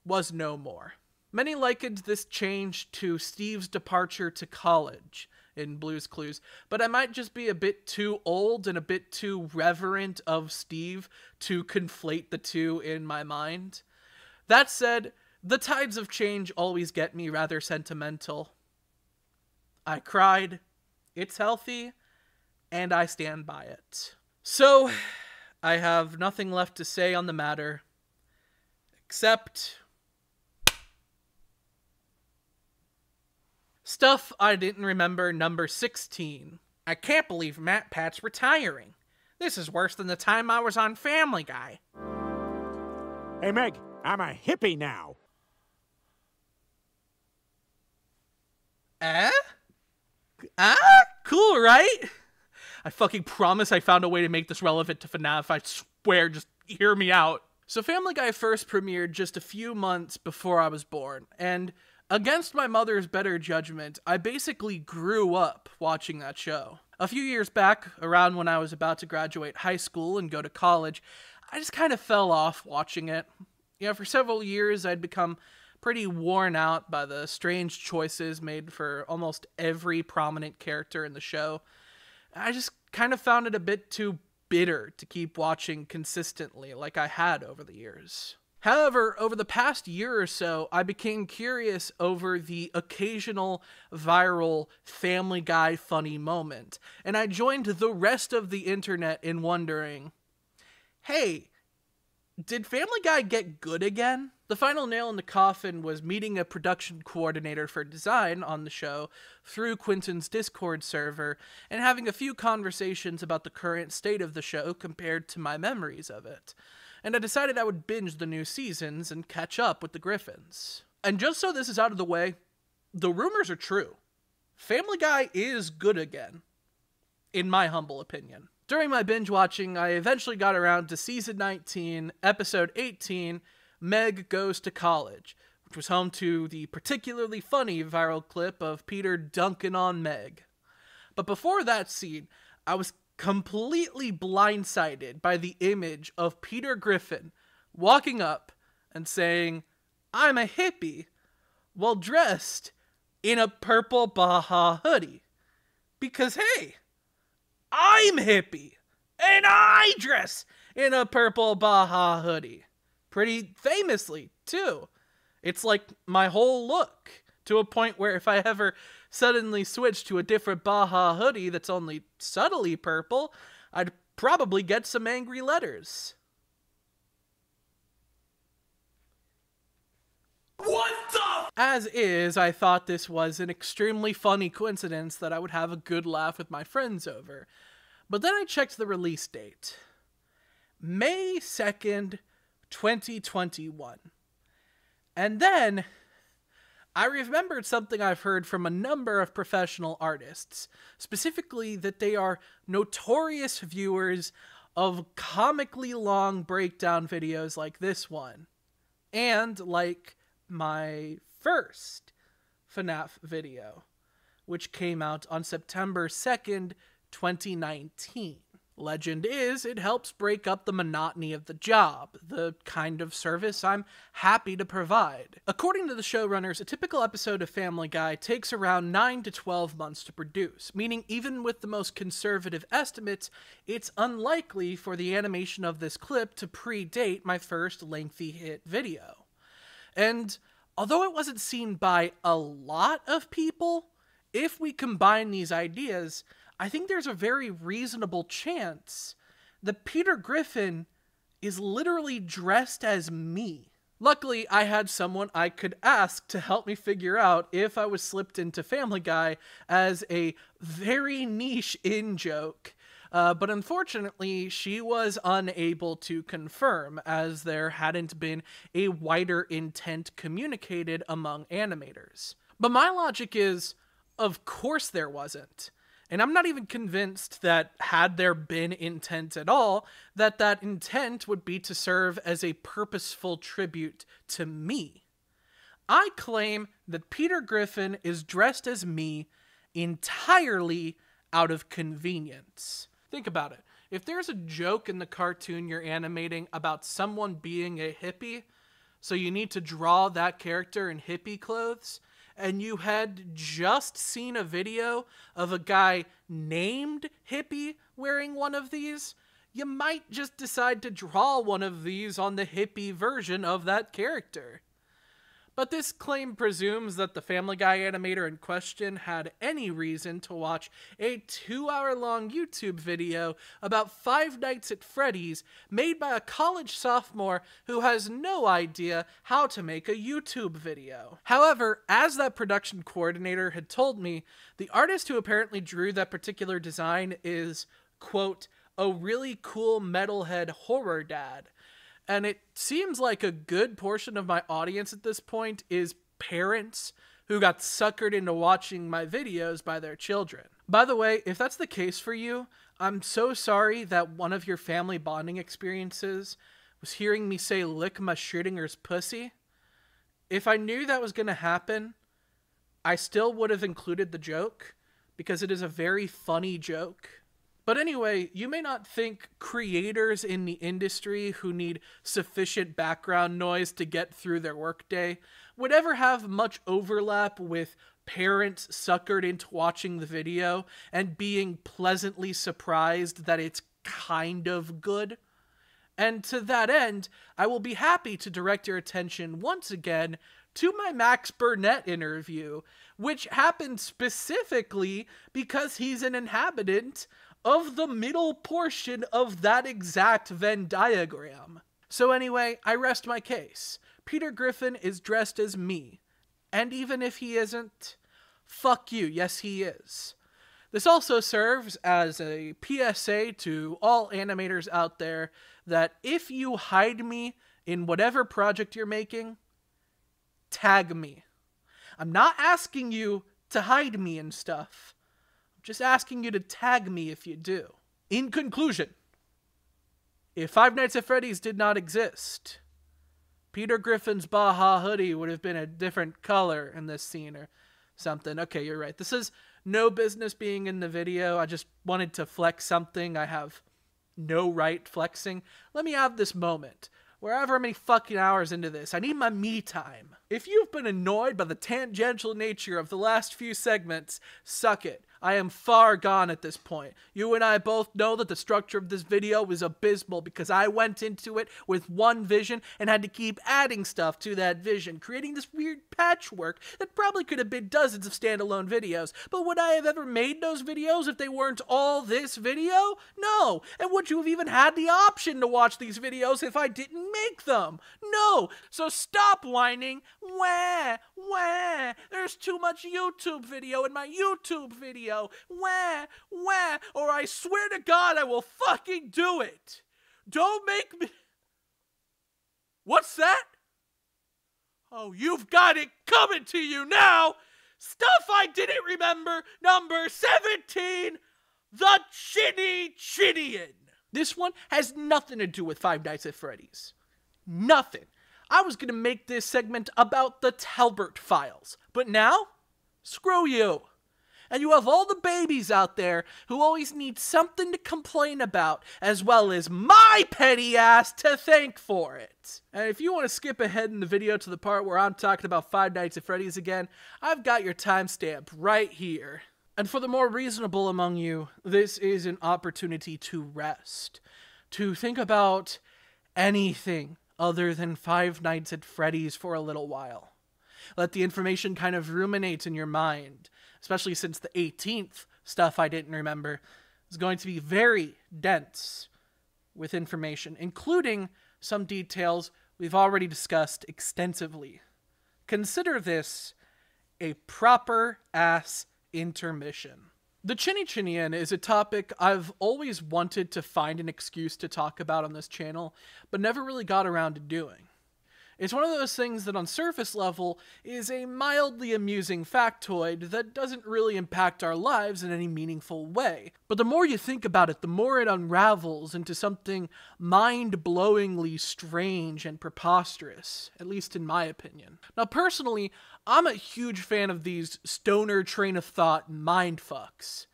was no more. Many likened this change to Steve's departure to college in Blue's Clues, but I might just be a bit too old and a bit too reverent of Steve to conflate the two in my mind. That said, the tides of change always get me rather sentimental. I cried, it's healthy, and I stand by it. So, I have nothing left to say on the matter, except stuff I didn't remember number 16. I can't believe MatPat's retiring. This is worse than the time I was on Family Guy. Hey Meg, I'm a hippie now. Cool, right? I fucking promise I found a way to make this relevant to FNaF. I swear, just hear me out. So Family Guy first premiered just a few months before I was born, and against my mother's better judgment, I basically grew up watching that show. A few years back, around when I was about to graduate high school and go to college, I just kind of fell off watching it. You know, for several years, I'd become pretty worn out by the strange choices made for almost every prominent character in the show. I just kind of found it a bit too bitter to keep watching consistently like I had over the years. However, over the past year or so, I became curious over the occasional viral Family Guy funny moment, and I joined the rest of the internet in wondering, hey, did Family Guy get good again? The final nail in the coffin was meeting a production coordinator for design on the show through Quinton's Discord server and having a few conversations about the current state of the show compared to my memories of it. And I decided I would binge the new seasons and catch up with the Griffins. And just so this is out of the way, the rumors are true. Family Guy is good again, in my humble opinion. During my binge watching, I eventually got around to season 19, episode 18, Meg Goes to College, which was home to the particularly funny viral clip of Peter dunking on Meg. But before that scene, I was completely blindsided by the image of Peter Griffin walking up and saying, I'm a hippie while dressed in a purple Baja hoodie. Because, hey, I'm hippie, and I dress in a purple Baja hoodie. Pretty famously, too. It's like my whole look, to a point where if I ever suddenly switch to a different Baja hoodie that's only subtly purple, I'd probably get some angry letters. What the? As is, I thought this was an extremely funny coincidence that I would have a good laugh with my friends over. But then I checked the release date. May 2nd, 2021. And then I remembered something I've heard from a number of professional artists, specifically that they are notorious viewers of comically long breakdown videos like this one, and like my first FNaF video, which came out on September 2nd, 2019. Legend is, it helps break up the monotony of the job, the kind of service I'm happy to provide. According to the showrunners, a typical episode of Family Guy takes around 9 to 12 months to produce, meaning even with the most conservative estimates, it's unlikely for the animation of this clip to predate my first lengthy hit video. And although it wasn't seen by a lot of people, if we combine these ideas, I think there's a very reasonable chance that Peter Griffin is literally dressed as me. Luckily, I had someone I could ask to help me figure out if I was slipped into Family Guy as a very niche in-joke. But unfortunately, she was unable to confirm, as there hadn't been a wider intent communicated among animators. But my logic is, of course there wasn't. And I'm not even convinced that, had there been intent at all, that that intent would be to serve as a purposeful tribute to me. I claim that Peter Griffin is dressed as me entirely out of convenience. Think about it. If there's a joke in the cartoon you're animating about someone being a hippie, so you need to draw that character in hippie clothes, and you had just seen a video of a guy named Hippie wearing one of these, you might just decide to draw one of these on the hippie version of that character. But this claim presumes that the Family Guy animator in question had any reason to watch a 2-hour-long YouTube video about Five Nights at Freddy's made by a college sophomore who has no idea how to make a YouTube video. However, as that production coordinator had told me, the artist who apparently drew that particular design is, quote, a really cool metalhead horror dad. And it seems like a good portion of my audience at this point is parents who got suckered into watching my videos by their children. By the way, if that's the case for you, I'm so sorry that one of your family bonding experiences was hearing me say lick my Schrödinger's pussy. If I knew that was going to happen, I still would have included the joke, because it is a very funny joke. But anyway, you may not think creators in the industry who need sufficient background noise to get through their workday would ever have much overlap with parents suckered into watching the video and being pleasantly surprised that it's kind of good. And to that end, I will be happy to direct your attention once again to my Max Burnett interview, which happened specifically because he's an inhabitant of the middle portion of that exact Venn diagram. So anyway, I rest my case. Peter Griffin is dressed as me. And even if he isn't, fuck you, yes he is. This also serves as a PSA to all animators out there that if you hide me in whatever project you're making, tag me. I'm not asking you to hide me and stuff. Just asking you to tag me if you do. In conclusion, if Five Nights at Freddy's did not exist, Peter Griffin's Baja hoodie would have been a different color in this scene or something. Okay, you're right. This is no business being in the video. I just wanted to flex something I have no right flexing. Let me have this moment. Wherever many fucking hours into this, I need my me time. If you've been annoyed by the tangential nature of the last few segments, suck it. I am far gone at this point. You and I both know that the structure of this video was abysmal because I went into it with one vision and had to keep adding stuff to that vision, creating this weird patchwork that probably could have been dozens of standalone videos. But would I have ever made those videos if they weren't all this video? No. And would you have even had the option to watch these videos if I didn't make them? No. So stop whining. Wah, wah. There's too much YouTube video in my YouTube video. Wah, wah, or I swear to God I will fucking do it. Don't make me... What's that? Oh, you've got it coming to you now. Stuff I didn't remember, number 17, the Chinichinian. This one has nothing to do with Five Nights at Freddy's. Nothing. I was gonna make this segment about the Talbert files, but now, screw you. And you have all the babies out there who always need something to complain about, as well as my petty ass to thank for it. And if you want to skip ahead in the video to the part where I'm talking about Five Nights at Freddy's again, I've got your timestamp right here. And for the more reasonable among you, this is an opportunity to rest, to think about anything other than Five Nights at Freddy's for a little while. Let the information kind of ruminate in your mind, especially since the 18th stuff I didn't remember is going to be very dense with information, including some details we've already discussed extensively. Consider this a proper-ass intermission. The Chinichinian is a topic I've always wanted to find an excuse to talk about on this channel, but never really got around to doing. It's one of those things that on surface level is a mildly amusing factoid that doesn't really impact our lives in any meaningful way. But the more you think about it, the more it unravels into something mind-blowingly strange and preposterous, at least in my opinion. Now personally, I'm a huge fan of these stoner train of thought mindfucks.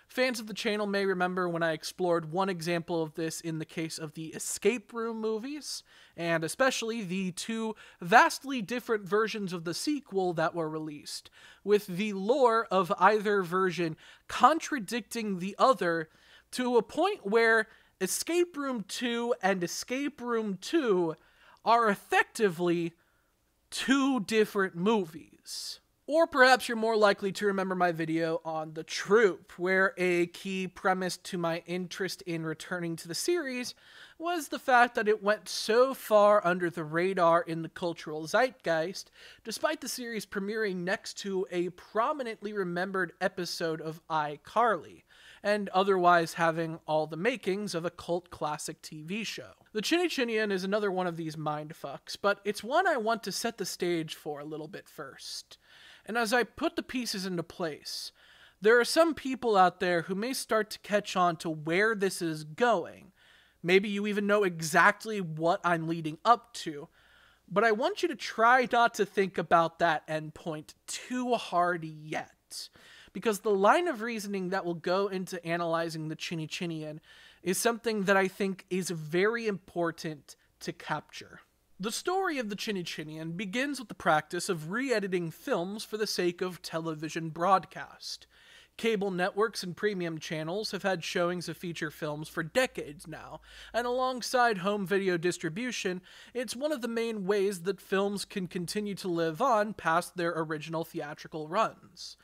Fans of the channel may remember when I explored one example of this in the case of the escape room movies, and especially the two vastly different versions of the sequel that were released, with the lore of either version contradicting the other to a point where Escape Room 2 and Escape Room 2 are effectively two different movies. Or perhaps you're more likely to remember my video on The Troop, where a key premise to my interest in returning to the series was the fact that it went so far under the radar in the cultural zeitgeist, despite the series premiering next to a prominently remembered episode of iCarly, and otherwise having all the makings of a cult classic TV show. The Chinichinian is another one of these mindfucks, but it's one I want to set the stage for a little bit first. And as I put the pieces into place, there are some people out there who may start to catch on to where this is going. Maybe you even know exactly what I'm leading up to, but I want you to try not to think about that endpoint too hard yet, because the line of reasoning that will go into analyzing the Chinichinian is something that I think is very important to capture. The story of the Chinichinian begins with the practice of re-editing films for the sake of television broadcast. Cable networks and premium channels have had showings of feature films for decades now, and alongside home video distribution, it's one of the main ways that films can continue to live on past their original theatrical runs.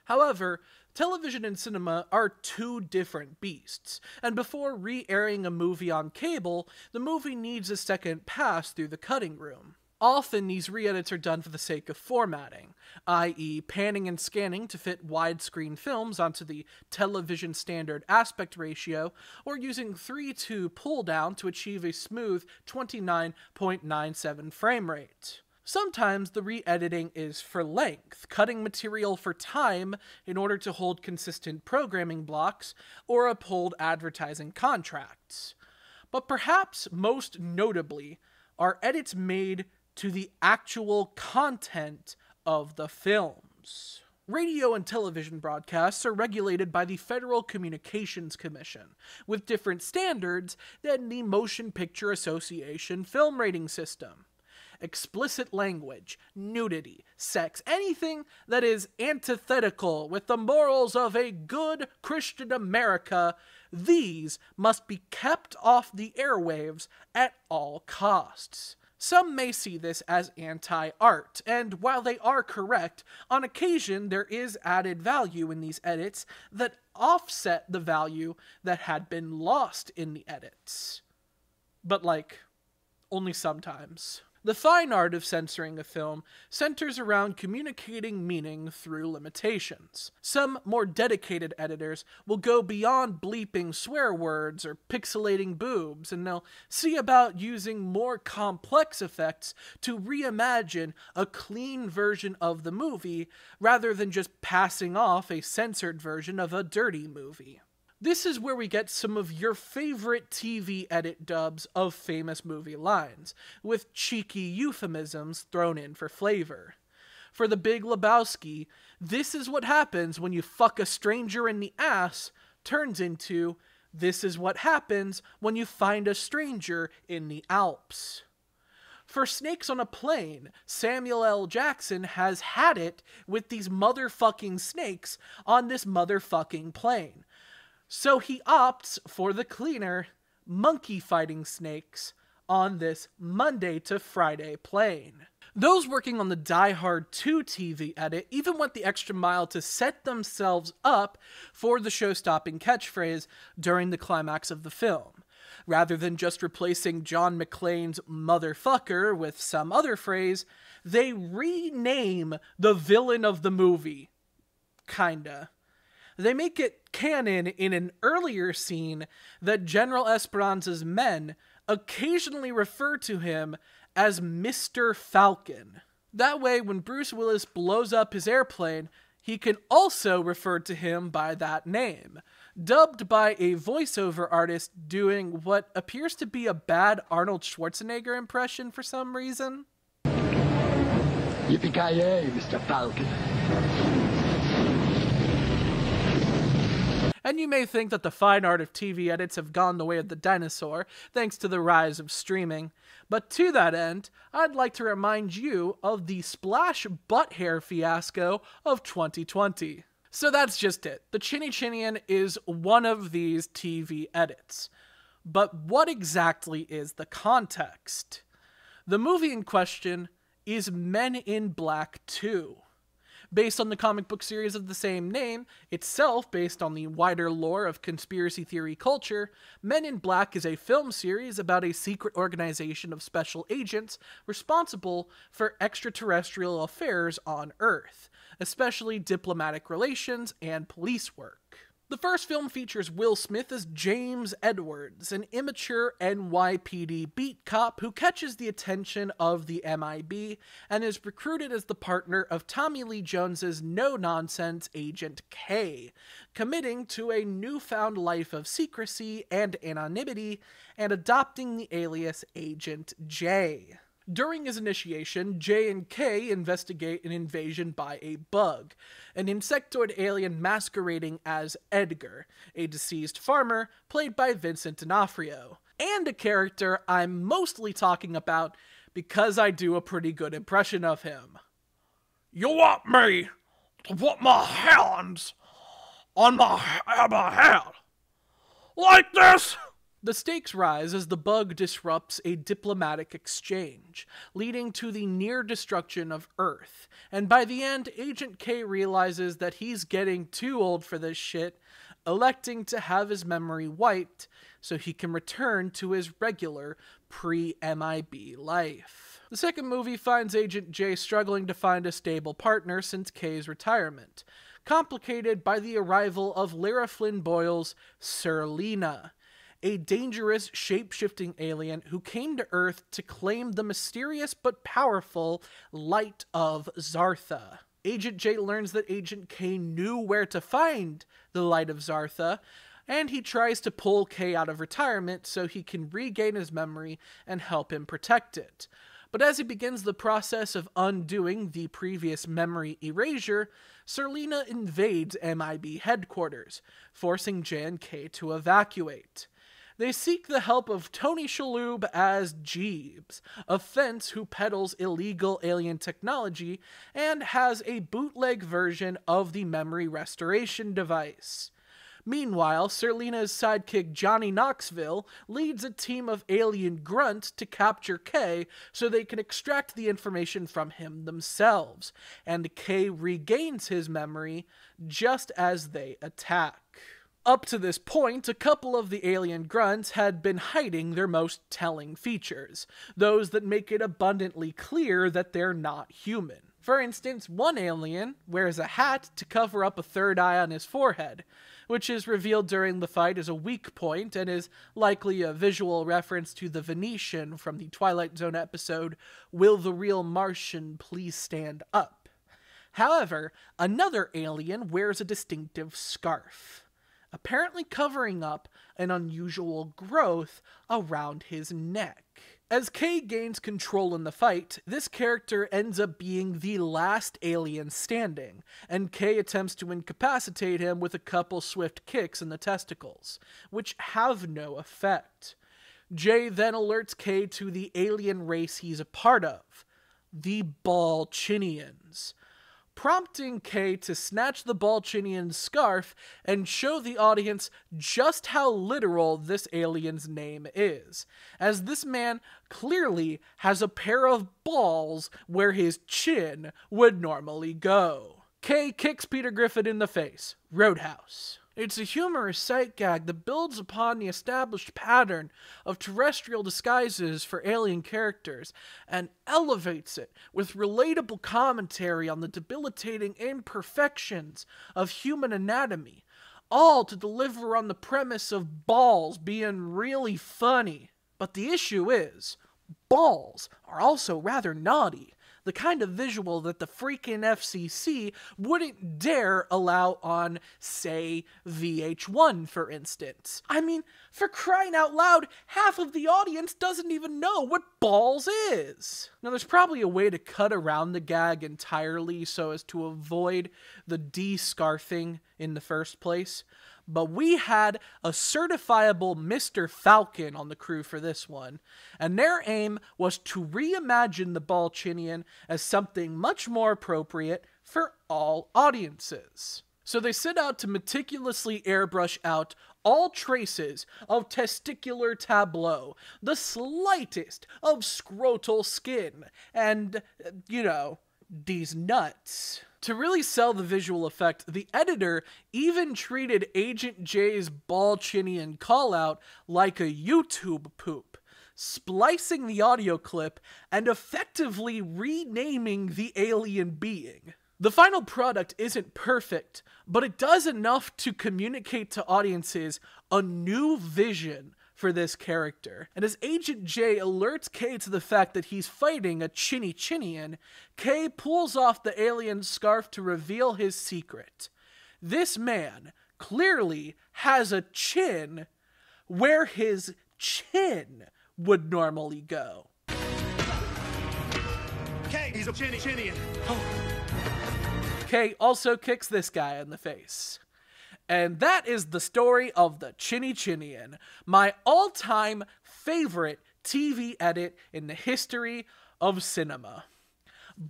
However, television and cinema are two different beasts, and before re-airing a movie on cable, the movie needs a second pass through the cutting room. Often these re-edits are done for the sake of formatting, i.e. panning and scanning to fit widescreen films onto the television standard aspect ratio, or using 3:2 pull-down to achieve a smooth 29.97 frame rate. Sometimes the re-editing is for length, cutting material for time in order to hold consistent programming blocks or uphold advertising contracts. But perhaps most notably are edits made to the actual content of the films. Radio and television broadcasts are regulated by the Federal Communications Commission, with different standards than the Motion Picture Association film rating system. Explicit language, nudity, sex, anything that is antithetical with the morals of a good Christian America, these must be kept off the airwaves at all costs. Some may see this as anti-art, and while they are correct, on occasion there is added value in these edits that offset the value that had been lost in the edits. But only sometimes. The fine art of censoring a film centers around communicating meaning through limitations. Some more dedicated editors will go beyond bleeping swear words or pixelating boobs, and they'll see about using more complex effects to reimagine a clean version of the movie rather than just passing off a censored version of a dirty movie. This is where we get some of your favorite TV edit dubs of famous movie lines, with cheeky euphemisms thrown in for flavor. For The Big Lebowski, "This is what happens when you fuck a stranger in the ass" turns into "This is what happens when you find a stranger in the Alps." For Snakes on a Plane, Samuel L. Jackson has had it with these motherfucking snakes on this motherfucking plane. So he opts for the cleaner monkey fighting snakes on this Monday to Friday plane. Those working on the Die Hard 2 TV edit even went the extra mile to set themselves up for the show-stopping catchphrase during the climax of the film. Rather than just replacing John McClane's motherfucker with some other phrase, they rename the villain of the movie. Kinda. They make it canon in an earlier scene that General Esperanza's men occasionally refer to him as Mr. Falcon. That way, when Bruce Willis blows up his airplane, he can also refer to him by that name, dubbed by a voiceover artist doing what appears to be a bad Arnold Schwarzenegger impression for some reason. Yippee-ki-yay, Mr. Falcon. And you may think that the fine art of TV edits have gone the way of the dinosaur, thanks to the rise of streaming. But to that end, I'd like to remind you of the splash butt hair fiasco of 2020. So that's just it. The Chinichinian is one of these TV edits. But what exactly is the context? The movie in question is Men in Black 2. Based on the comic book series of the same name, itself based on the wider lore of conspiracy theory culture, Men in Black is a film series about a secret organization of special agents responsible for extraterrestrial affairs on Earth, especially diplomatic relations and police work. The first film features Will Smith as James Edwards, an immature NYPD beat cop who catches the attention of the MIB and is recruited as the partner of Tommy Lee Jones's no-nonsense Agent K, committing to a newfound life of secrecy and anonymity and adopting the alias Agent J. During his initiation, J and K investigate an invasion by a bug, an insectoid alien masquerading as Edgar, a deceased farmer played by Vincent D'Onofrio, and a character I'm mostly talking about because I do a pretty good impression of him. You want me to put my hands on my head like this? The stakes rise as the bug disrupts a diplomatic exchange, leading to the near destruction of Earth, and by the end, Agent K realizes that he's getting too old for this shit, electing to have his memory wiped so he can return to his regular pre-MIB life. The second movie finds Agent J struggling to find a stable partner since K's retirement, complicated by the arrival of Lara Flynn Boyle's Sir Lena, a dangerous, shape-shifting alien who came to Earth to claim the mysterious but powerful Light of Zartha. Agent J learns that Agent K knew where to find the Light of Zartha, and he tries to pull K out of retirement so he can regain his memory and help him protect it. But as he begins the process of undoing the previous memory erasure, Serlina invades MIB headquarters, forcing J and K to evacuate. They seek the help of Tony Shalhoub as Jeeves, a fence who peddles illegal alien technology and has a bootleg version of the memory restoration device. Meanwhile, Serlina's sidekick Johnny Knoxville leads a team of alien grunts to capture K so they can extract the information from him themselves, and K regains his memory just as they attack. Up to this point, a couple of the alien grunts had been hiding their most telling features, those that make it abundantly clear that they're not human. For instance, one alien wears a hat to cover up a third eye on his forehead, which is revealed during the fight as a weak point and is likely a visual reference to the Venetian from the Twilight Zone episode, Will the Real Martian Please Stand Up? However, another alien wears a distinctive scarf, apparently covering up an unusual growth around his neck. As K gains control in the fight, this character ends up being the last alien standing, and K attempts to incapacitate him with a couple swift kicks in the testicles, which have no effect. J then alerts K to the alien race he's a part of, the Chinichinians, prompting K to snatch the Chinichinian scarf and show the audience just how literal this alien's name is, as this man clearly has a pair of balls where his chin would normally go. K kicks Peter Griffin in the face. Roadhouse. It's a humorous sight gag that builds upon the established pattern of terrestrial disguises for alien characters and elevates it with relatable commentary on the debilitating imperfections of human anatomy, all to deliver on the premise of balls being really funny. But the issue is, balls are also rather naughty. The kind of visual that the freaking FCC wouldn't dare allow on, say, VH1, for instance. I mean, for crying out loud, half of the audience doesn't even know what balls is. Now, there's probably a way to cut around the gag entirely so as to avoid the de-scarfing in the first place, but we had a certifiable Mr. Falcon on the crew for this one, and their aim was to reimagine the Chinichinian as something much more appropriate for all audiences. So they set out to meticulously airbrush out all traces of testicular tableau, the slightest of scrotal skin, and, these nuts. To really sell the visual effect, the editor even treated Agent J's Chinichinian callout like a YouTube poop, splicing the audio clip and effectively renaming the alien being. The final product isn't perfect, but it does enough to communicate to audiences a new vision for this character. And as Agent J alerts K to the fact that he's fighting a Chinichinian, K pulls off the alien scarf to reveal his secret. This man clearly has a chin where his chin would normally go. K, he's a Chinichinian. K also kicks this guy in the face. And that is the story of the Chinichinian, my all-time favorite TV edit in the history of cinema.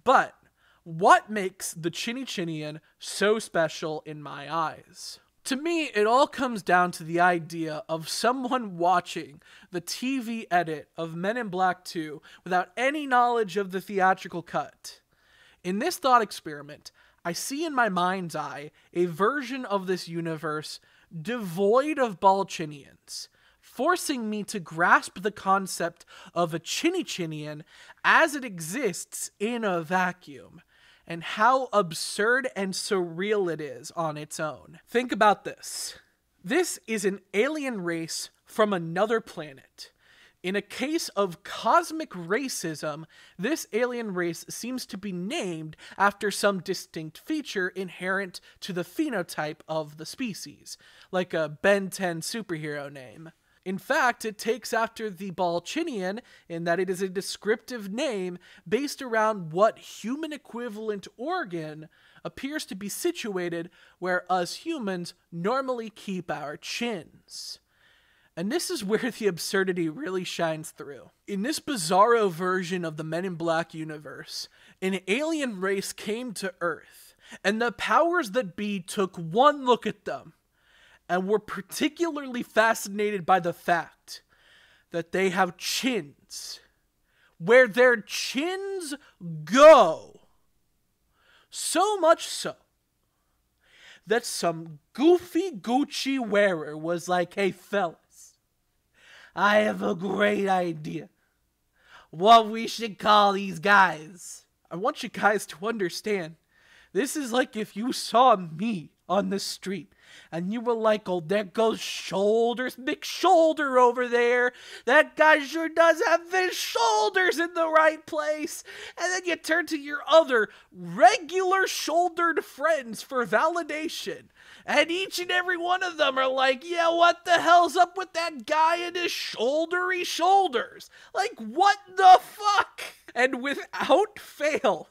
But what makes the Chinichinian so special in my eyes? To me, it all comes down to the idea of someone watching the TV edit of Men in Black 2 without any knowledge of the theatrical cut. In this thought experiment, I see in my mind's eye a version of this universe devoid of Chinichinians, forcing me to grasp the concept of a Chinichinian as it exists in a vacuum, and how absurd and surreal it is on its own. Think about this. This is an alien race from another planet. In a case of cosmic racism, this alien race seems to be named after some distinct feature inherent to the phenotype of the species, like a Ben 10 superhero name. In fact, it takes after the ball Chinian in that it is a descriptive name based around what human equivalent organ appears to be situated where us humans normally keep our chins. And this is where the absurdity really shines through. In this bizarro version of the Men in Black universe, an alien race came to Earth, and the powers that be took one look at them, and were particularly fascinated by the fact that they have chins. Where their chins go. So much so that some goofy Gucci wearer was like, hey fellas, I have a great idea. What we should call these guys. I want you guys to understand. This is like if you saw me on the street and you were like, oh, there goes Shoulders, big shoulder over there. That guy sure does have his shoulders in the right place. And then you turn to your other regular shouldered friends for validation. And each and every one of them are like, yeah, what the hell's up with that guy and his shouldery shoulders? Like, what the fuck? And without fail,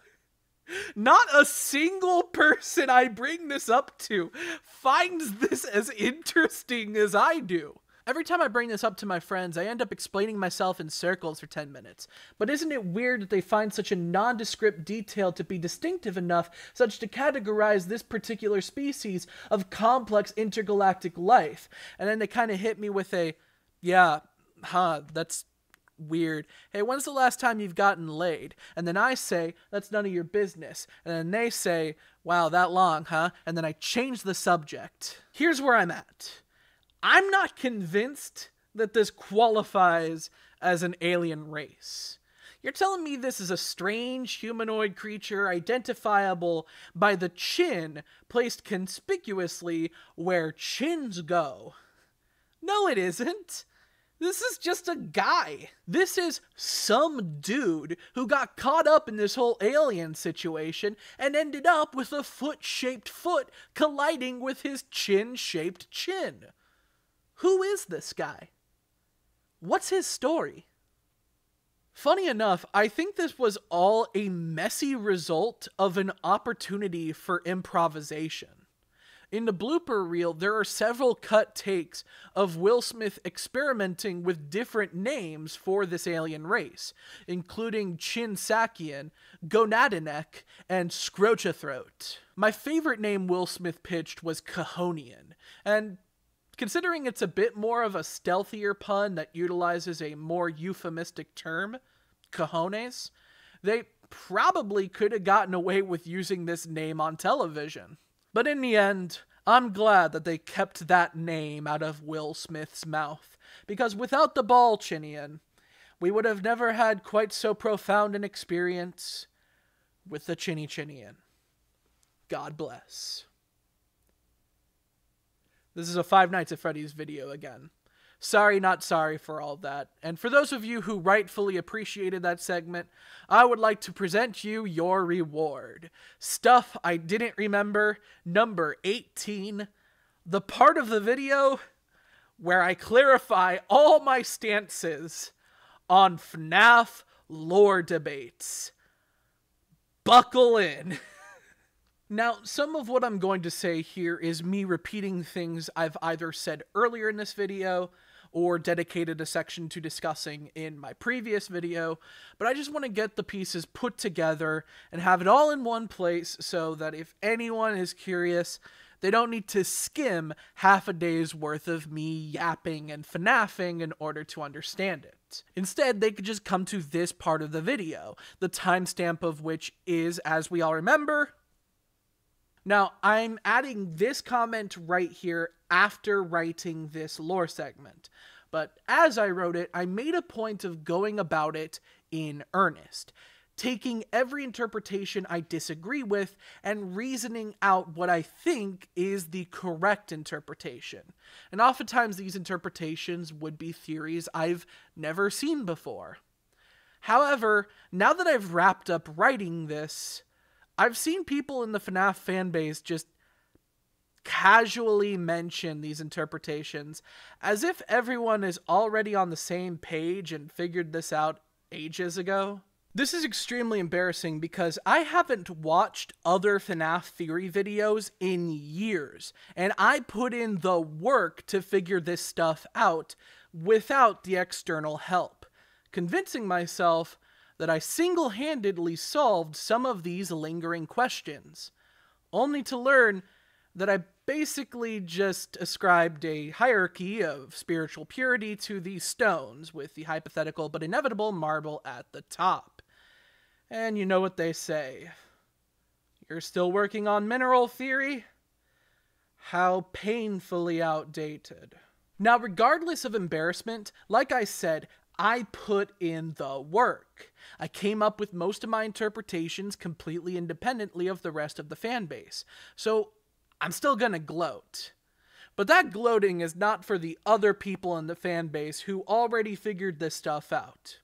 not a single person I bring this up to finds this as interesting as I do. Every time I bring this up to my friends, I end up explaining myself in circles for 10 minutes. But isn't it weird that they find such a nondescript detail to be distinctive enough such to categorize this particular species of complex intergalactic life? And then they kind of hit me with a, yeah, that's weird. Hey, when's the last time you've gotten laid? And then I say, that's none of your business. And then they say, wow, that long, huh? And then I change the subject. Here's where I'm at. I'm not convinced that this qualifies as an alien race. You're telling me this is a strange humanoid creature identifiable by the chin placed conspicuously where chins go. No, it isn't. This is just a guy. This is some dude who got caught up in this whole alien situation and ended up with a foot-shaped foot colliding with his chin-shaped chin. Who is this guy? What's his story? Funny enough, I think this was all a messy result of an opportunity for improvisation. In the blooper reel, there are several cut takes of Will Smith experimenting with different names for this alien race, including Chinsakian, Gonadinek, and Scrochathroat. My favorite name Will Smith pitched was Cahonian, and considering it's a bit more of a stealthier pun that utilizes a more euphemistic term, cojones, they probably could have gotten away with using this name on television. But in the end, I'm glad that they kept that name out of Will Smith's mouth, because without the ball Chinian, we would have never had quite so profound an experience with the Chinichinian. God bless. This is a Five Nights at Freddy's video again. Sorry, not sorry for all that. And for those of you who rightfully appreciated that segment, I would like to present you your reward. Stuff I didn't remember, number 18. The part of the video where I clarify all my stances on FNaF lore debates. Buckle in. Now, some of what I'm going to say here is me repeating things I've either said earlier in this video or dedicated a section to discussing in my previous video, but I just want to get the pieces put together and have it all in one place so that if anyone is curious, they don't need to skim half a day's worth of me yapping and FNAFing in order to understand it. Instead, they could just come to this part of the video, the timestamp of which is, as we all remember. Now, I'm adding this comment right here after writing this lore segment, but as I wrote it, I made a point of going about it in earnest, taking every interpretation I disagree with and reasoning out what I think is the correct interpretation. And oftentimes these interpretations would be theories I've never seen before. However, now that I've wrapped up writing this, I've seen people in the FNaF fanbase just casually mention these interpretations as if everyone is already on the same page and figured this out ages ago. This is extremely embarrassing because I haven't watched other FNaF theory videos in years, and I put in the work to figure this stuff out without the external help, convincing myself that I single-handedly solved some of these lingering questions, only to learn that I basically just ascribed a hierarchy of spiritual purity to these stones, with the hypothetical but inevitable marble at the top. And you know what they say. You're still working on mineral theory? How painfully outdated. Now, regardless of embarrassment, like I said, I put in the work. I came up with most of my interpretations completely independently of the rest of the fan base. So, I'm still gonna gloat. But that gloating is not for the other people in the fan base who already figured this stuff out.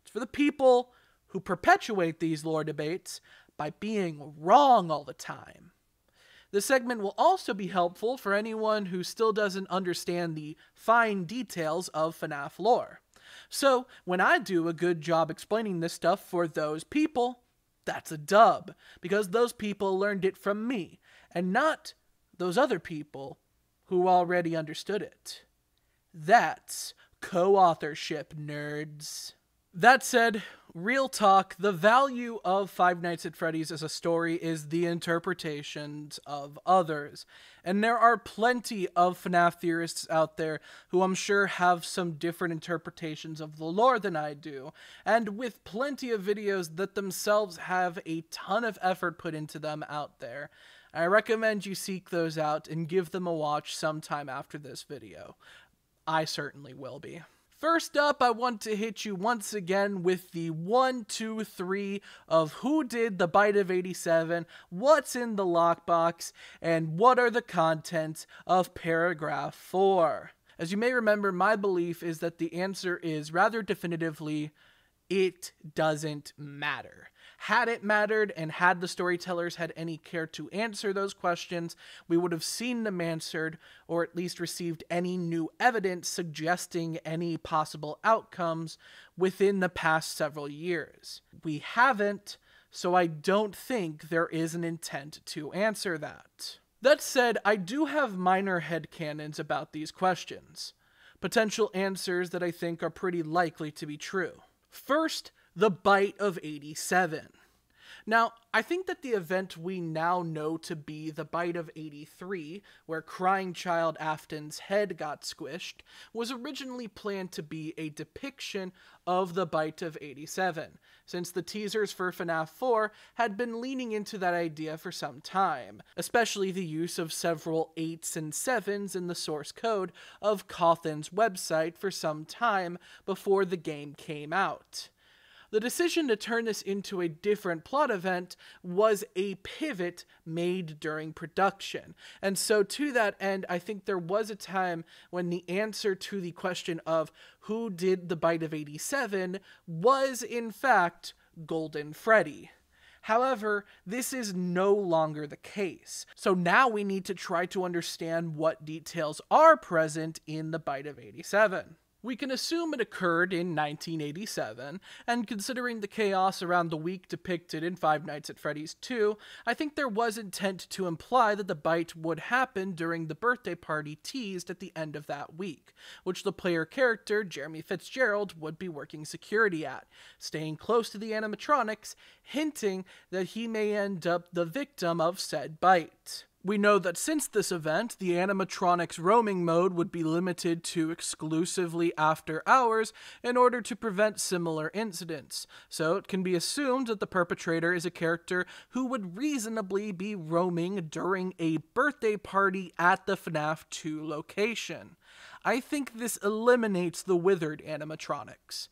It's for the people who perpetuate these lore debates by being wrong all the time. This segment will also be helpful for anyone who still doesn't understand the fine details of FNaF lore. So, when I do a good job explaining this stuff for those people, that's a dub, because those people learned it from me, and not those other people who already understood it. That's co-authorship, nerds. That said, real talk, the value of Five Nights at Freddy's as a story is the interpretations of others. And there are plenty of FNaF theorists out there who I'm sure have some different interpretations of the lore than I do, and with plenty of videos that themselves have a ton of effort put into them out there. I recommend you seek those out and give them a watch sometime after this video. I certainly will be. First up, I want to hit you once again with the 1, 2, 3 of who did the Bite of 87, what's in the lockbox, and what are the contents of paragraph 4. As you may remember, my belief is that the answer is rather definitively, it doesn't matter. Had it mattered, and had the storytellers had any care to answer those questions, we would have seen them answered, or at least received any new evidence suggesting any possible outcomes within the past several years. We haven't, so I don't think there is an intent to answer that. That said, I do have minor headcanons about these questions. Potential answers that I think are pretty likely to be true. First, the Bite of 87. Now, I think that the event we now know to be the Bite of 83, where crying child Afton's head got squished, was originally planned to be a depiction of the Bite of 87, since the teasers for FNaF 4 had been leaning into that idea for some time, especially the use of several 8s and 7s in the source code of Cawthon's website for some time before the game came out. The decision to turn this into a different plot event was a pivot made during production. And so to that end, I think there was a time when the answer to the question of who did the Bite of 87 was, in fact, Golden Freddy. However, this is no longer the case. So now we need to try to understand what details are present in the Bite of 87. We can assume it occurred in 1987, and considering the chaos around the week depicted in Five Nights at Freddy's 2, I think there was intent to imply that the bite would happen during the birthday party teased at the end of that week, which the player character, Jeremy Fitzgerald, would be working security at, staying close to the animatronics, hinting that he may end up the victim of said bite. We know that since this event, the animatronics roaming mode would be limited to exclusively after hours in order to prevent similar incidents, so it can be assumed that the perpetrator is a character who would reasonably be roaming during a birthday party at the FNaF 2 location. I think this eliminates the withered animatronics.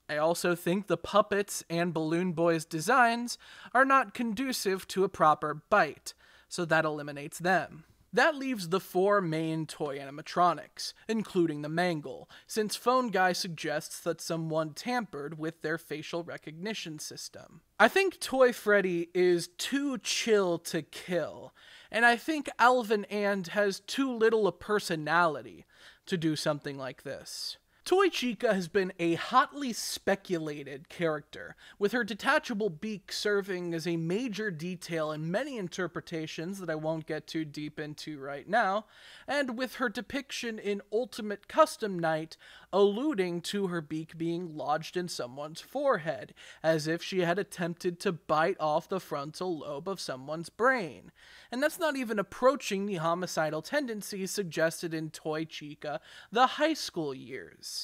I also think the puppets and Balloon Boy's designs are not conducive to a proper bite, so that eliminates them. That leaves the 4 main toy animatronics, including the Mangle, since Phone Guy suggests that someone tampered with their facial recognition system. I think Toy Freddy is too chill to kill, and I think Alvin And has too little a personality to do something like this. Toy Chica has been a hotly speculated character, with her detachable beak serving as a major detail in many interpretations that I won't get too deep into right now, and with her depiction in Ultimate Custom Night alluding to her beak being lodged in someone's forehead, as if she had attempted to bite off the frontal lobe of someone's brain. And that's not even approaching the homicidal tendencies suggested in Toy Chica the high school years.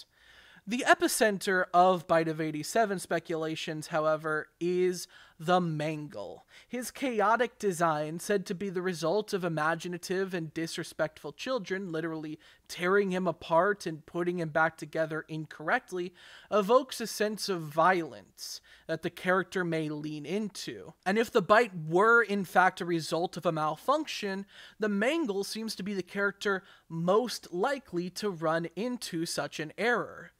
The epicenter of Bite of 87 speculations, however, is the Mangle. His chaotic design, said to be the result of imaginative and disrespectful children literally tearing him apart and putting him back together incorrectly, evokes a sense of violence that the character may lean into. And if the bite were in fact a result of a malfunction, the Mangle seems to be the character most likely to run into such an error.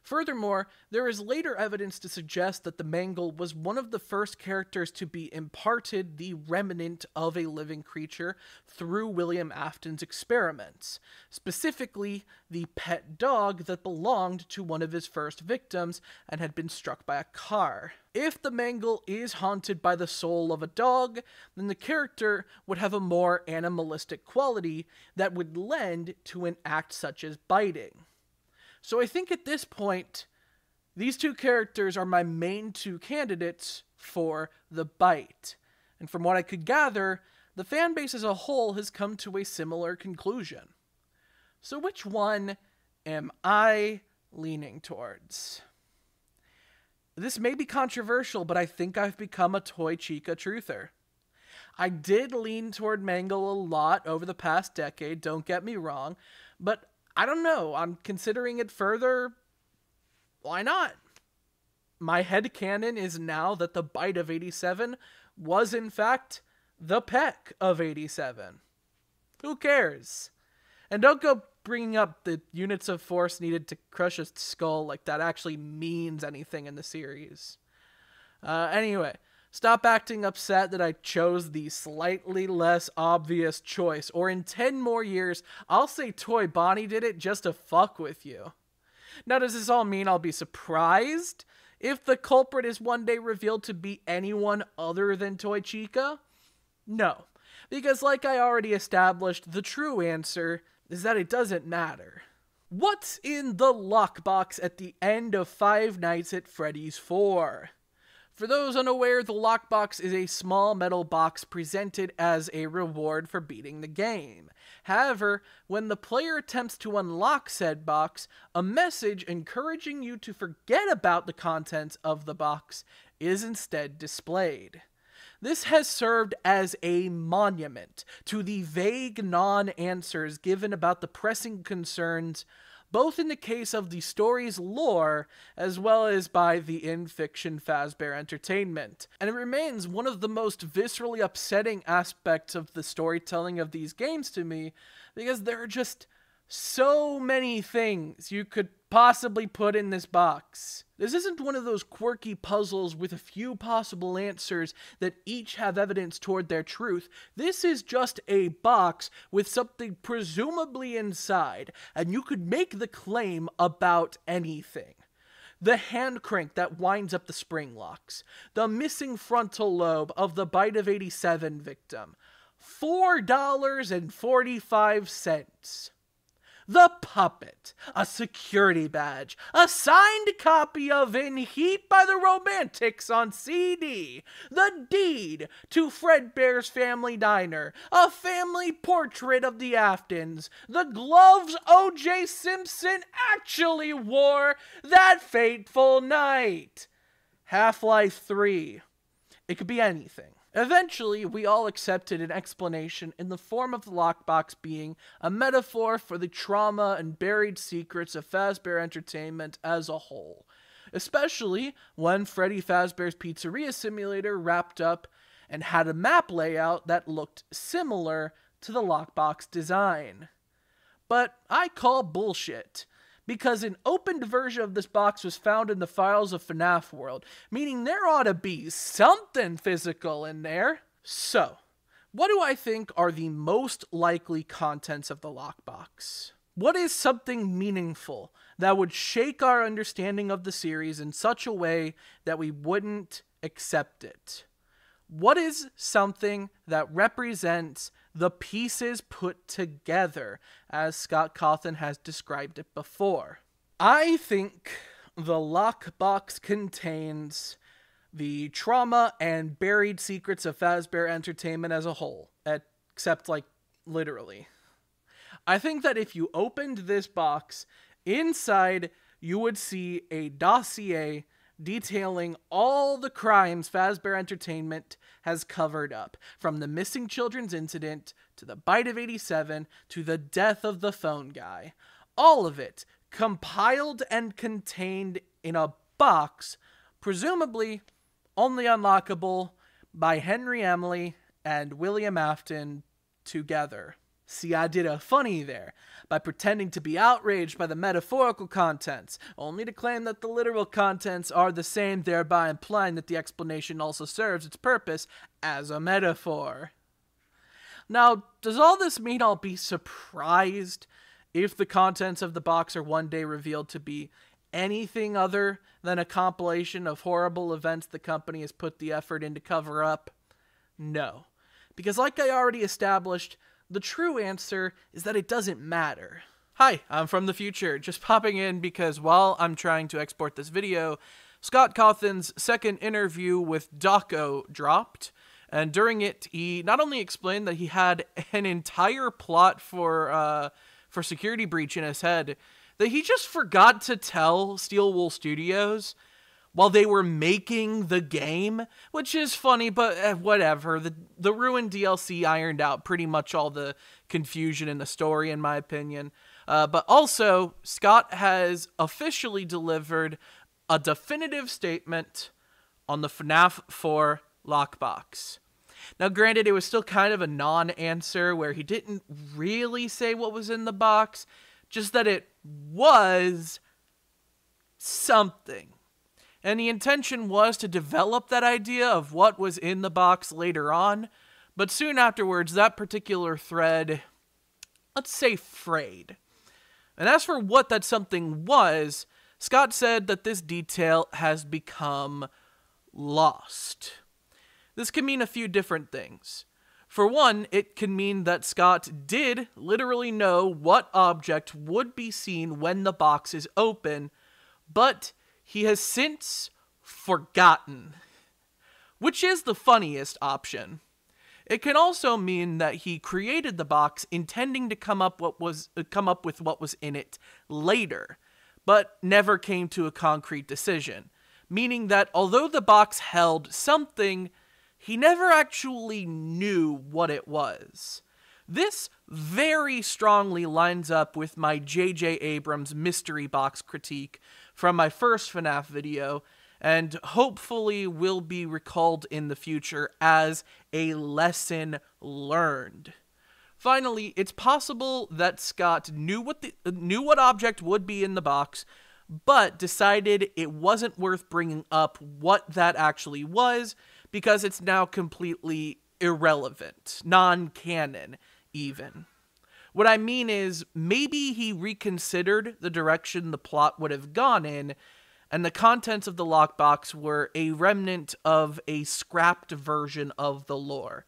Furthermore, there is later evidence to suggest that the Mangle was one of the first characters to be imparted the remnant of a living creature through William Afton's experiments, specifically the pet dog that belonged to one of his first victims and had been struck by a car. If the Mangle is haunted by the soul of a dog, then the character would have a more animalistic quality that would lend to an act such as biting. So I think at this point, these 2 characters are my main 2 candidates for the bite. And from what I could gather, the fanbase as a whole has come to a similar conclusion. So which one am I leaning towards? This may be controversial, but I think I've become a Toy Chica truther. I did lean toward Mangle a lot over the past decade, don't get me wrong, but I don't know, I'm considering it further. Why not? My headcanon is now that the Bite of 87 was in fact the Peck of 87. Who cares? And don't go bringing up the units of force needed to crush a skull like that actually means anything in the series. Anyway, stop acting upset that I chose the slightly less obvious choice, or in 10 more years, I'll say Toy Bonnie did it just to fuck with you. Now, does this all mean I'll be surprised if the culprit is one day revealed to be anyone other than Toy Chica? No, because like I already established, the true answer is that it doesn't matter. What's in the lockbox at the end of Five Nights at Freddy's 4? For those unaware, the lockbox is a small metal box presented as a reward for beating the game. However, when the player attempts to unlock said box, a message encouraging you to forget about the contents of the box is instead displayed. This has served as a monument to the vague non-answers given about the pressing concerns, both in the case of the story's lore, as well as by the in-fiction Fazbear entertainment. And it remains one of the most viscerally upsetting aspects of the storytelling of these games to me, because there are just so many things you could possibly put in this box. This isn't one of those quirky puzzles with a few possible answers that each have evidence toward their truth. This is just a box with something presumably inside, and you could make the claim about anything. The hand crank that winds up the spring locks, the missing frontal lobe of the Bite of 87 victim, $4.45. The puppet, a security badge, a signed copy of In Heat by the Romantics on CD, the deed to Fredbear's Family Diner, a family portrait of the Aftons, the gloves O.J. Simpson actually wore that fateful night. Half-Life 3. It could be anything. Eventually, we all accepted an explanation in the form of the lockbox being a metaphor for the trauma and buried secrets of Fazbear Entertainment as a whole, especially when Freddy Fazbear's Pizzeria Simulator wrapped up and had a map layout that looked similar to the lockbox design. But I call bullshit, because an opened version of this box was found in the files of FNaF World, meaning there ought to be something physical in there. So, what do I think are the most likely contents of the lockbox? What is something meaningful that would shake our understanding of the series in such a way that we wouldn't accept it? What is something that represents the pieces put together, as Scott Cawthon has described it before? I think the lockbox contains the trauma and buried secrets of Fazbear Entertainment as a whole, except, like, literally. I think that if you opened this box, inside you would see a dossier detailing all the crimes Fazbear Entertainment has covered up, from the missing children's incident, to the bite of 87, to the death of the phone guy. All of it compiled and contained in a box, presumably only unlockable by Henry Emily and William Afton together. See, I did a funny there, by pretending to be outraged by the metaphorical contents, only to claim that the literal contents are the same, thereby implying that the explanation also serves its purpose as a metaphor. Now, does all this mean I'll be surprised if the contents of the box are one day revealed to be anything other than a compilation of horrible events the company has put the effort in to cover up? No. Because like I already established, the true answer is that it doesn't matter. Hi, I'm from the future, just popping in because while I'm trying to export this video, Scott Cawthon's second interview with Dawko dropped, and during it, he not only explained that he had an entire plot for Security Breach in his head, that he just forgot to tell Steel Wool Studios while they were making the game, which is funny, but whatever. The Ruined DLC ironed out pretty much all the confusion in the story, in my opinion. But also, Scott has officially delivered a definitive statement on the FNaF 4 lockbox. Now, granted, it was still kind of a non-answer, where he didn't really say what was in the box, just that it was something. And the intention was to develop that idea of what was in the box later on, but soon afterwards, that particular thread, let's say, frayed. And as for what that something was, Scott said that this detail has become lost. This can mean a few different things. For one, it can mean that Scott did literally know what object would be seen when the box is open, but he has since forgotten, which is the funniest option. It can also mean that he created the box intending to come up with what was in it later, but never came to a concrete decision, meaning that although the box held something, he never actually knew what it was. This very strongly lines up with my J.J. Abrams mystery box critique from my first FNaF video, and hopefully will be recalled in the future as a lesson learned. Finally, it's possible that Scott knew what object would be in the box, but decided it wasn't worth bringing up what that actually was, because it's now completely irrelevant, non-canon even. What I mean is, maybe he reconsidered the direction the plot would have gone in, and the contents of the lockbox were a remnant of a scrapped version of the lore.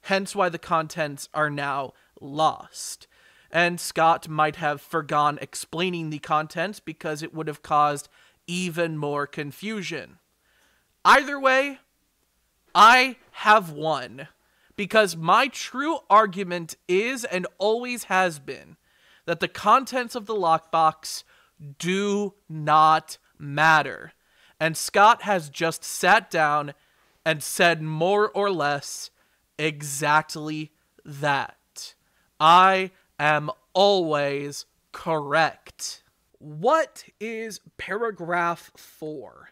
Hence why the contents are now lost. And Scott might have forgone explaining the contents because it would have caused even more confusion. Either way, I have won. Because my true argument is, and always has been, that the contents of the lockbox do not matter. And Scott has just sat down and said more or less exactly that. I am always correct. What is paragraph 4?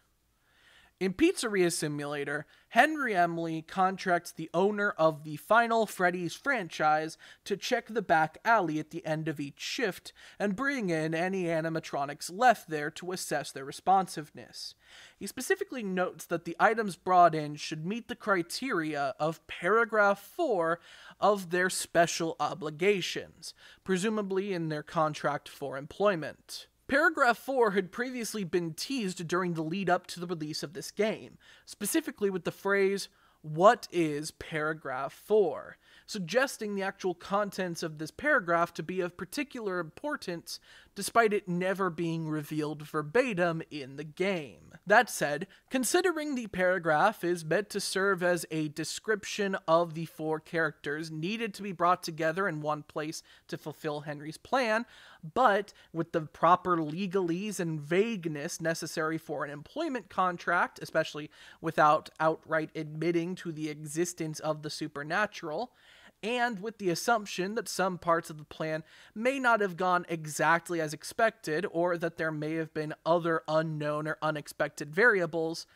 In Pizzeria Simulator, Henry Emily contracts the owner of the final Freddy's franchise to check the back alley at the end of each shift and bring in any animatronics left there to assess their responsiveness. He specifically notes that the items brought in should meet the criteria of paragraph 4 of their special obligations, presumably in their contract for employment. Paragraph 4 had previously been teased during the lead up to the release of this game, specifically with the phrase, "What is paragraph 4?" suggesting the actual contents of this paragraph to be of particular importance, despite it never being revealed verbatim in the game. That said, considering the paragraph is meant to serve as a description of the 4 characters needed to be brought together in one place to fulfill Henry's plan, but with the proper legalese and vagueness necessary for an employment contract, especially without outright admitting to the existence of the supernatural, and with the assumption that some parts of the plan may not have gone exactly as expected, or that there may have been other unknown or unexpected variables,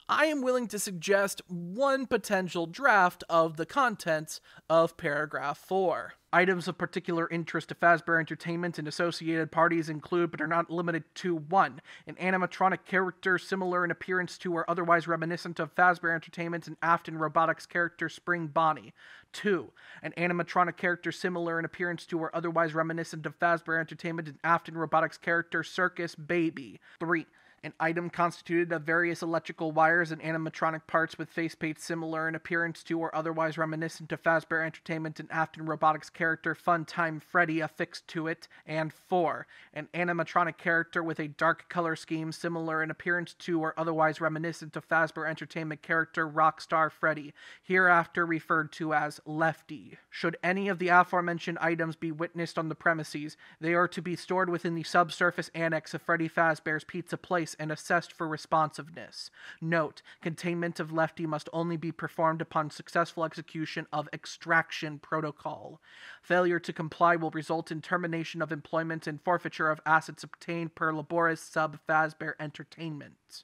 I am willing to suggest one potential draft of the contents of paragraph 4. Items of particular interest to Fazbear Entertainment and associated parties include, but are not limited to, 1. An animatronic character similar in appearance to or otherwise reminiscent of Fazbear Entertainment and Afton Robotics character Spring Bonnie. 2. An animatronic character similar in appearance to or otherwise reminiscent of Fazbear Entertainment and Afton Robotics character Circus Baby. 3. An item constituted of various electrical wires and animatronic parts with facepaint similar in appearance to or otherwise reminiscent of Fazbear Entertainment and Afton Robotics character Funtime Freddy affixed to it. And 4. An animatronic character with a dark color scheme similar in appearance to or otherwise reminiscent of Fazbear Entertainment character Rockstar Freddy, hereafter referred to as Lefty. Should any of the aforementioned items be witnessed on the premises, they are to be stored within the subsurface annex of Freddy Fazbear's Pizzaplex and assessed for responsiveness. Note, containment of Lefty must only be performed upon successful execution of extraction protocol. Failure to comply will result in termination of employment and forfeiture of assets obtained per laboris sub Fazbear Entertainment.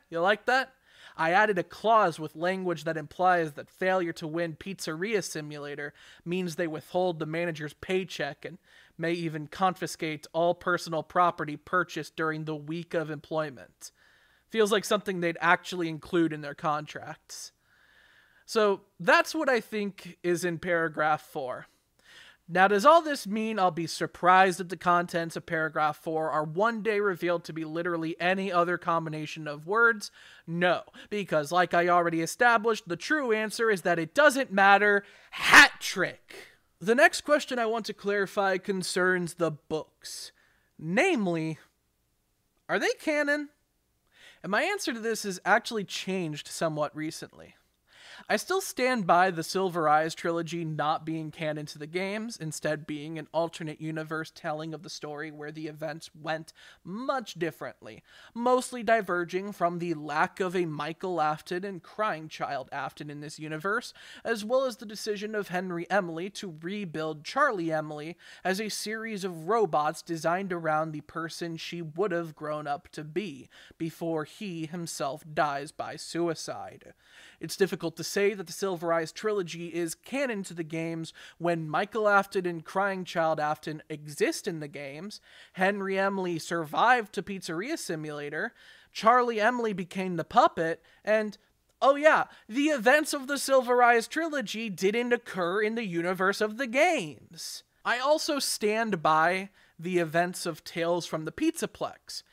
You like that? I added a clause with language that implies that failure to win Pizzeria Simulator means they withhold the manager's paycheck and may even confiscate all personal property purchased during the week of employment. Feels like something they'd actually include in their contracts. So that's what I think is in paragraph 4. Now, does all this mean I'll be surprised that the contents of paragraph 4 are one day revealed to be literally any other combination of words? No, because like I already established, the true answer is that it doesn't matter. Hat trick! The next question I want to clarify concerns the books. Namely, are they canon? And my answer to this has actually changed somewhat recently. I still stand by the Silver Eyes trilogy not being canon to the games, instead being an alternate universe telling of the story where the events went much differently, mostly diverging from the lack of a Michael Afton and Crying Child Afton in this universe, as well as the decision of Henry Emily to rebuild Charlie Emily as a series of robots designed around the person she would have grown up to be, before he himself dies by suicide. It's difficult to say that the Silver Eyes trilogy is canon to the games when Michael Afton and Crying Child Afton exist in the games, Henry Emily survived to Pizzeria Simulator, Charlie Emily became the puppet, and, oh yeah, the events of the Silver Eyes trilogy didn't occur in the universe of the games. I also stand by the events of Tales from the Pizzaplex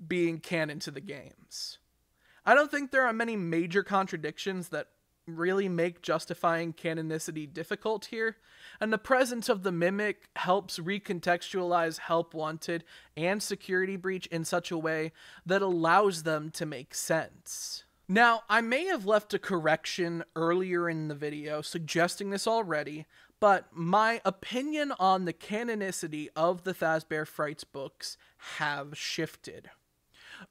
being canon to the games. I don't think there are many major contradictions that really make justifying canonicity difficult here, and the presence of the Mimic helps recontextualize Help Wanted and Security Breach in such a way that allows them to make sense. Now, I may have left a correction earlier in the video suggesting this already, but my opinion on the canonicity of the Fazbear Frights books have shifted.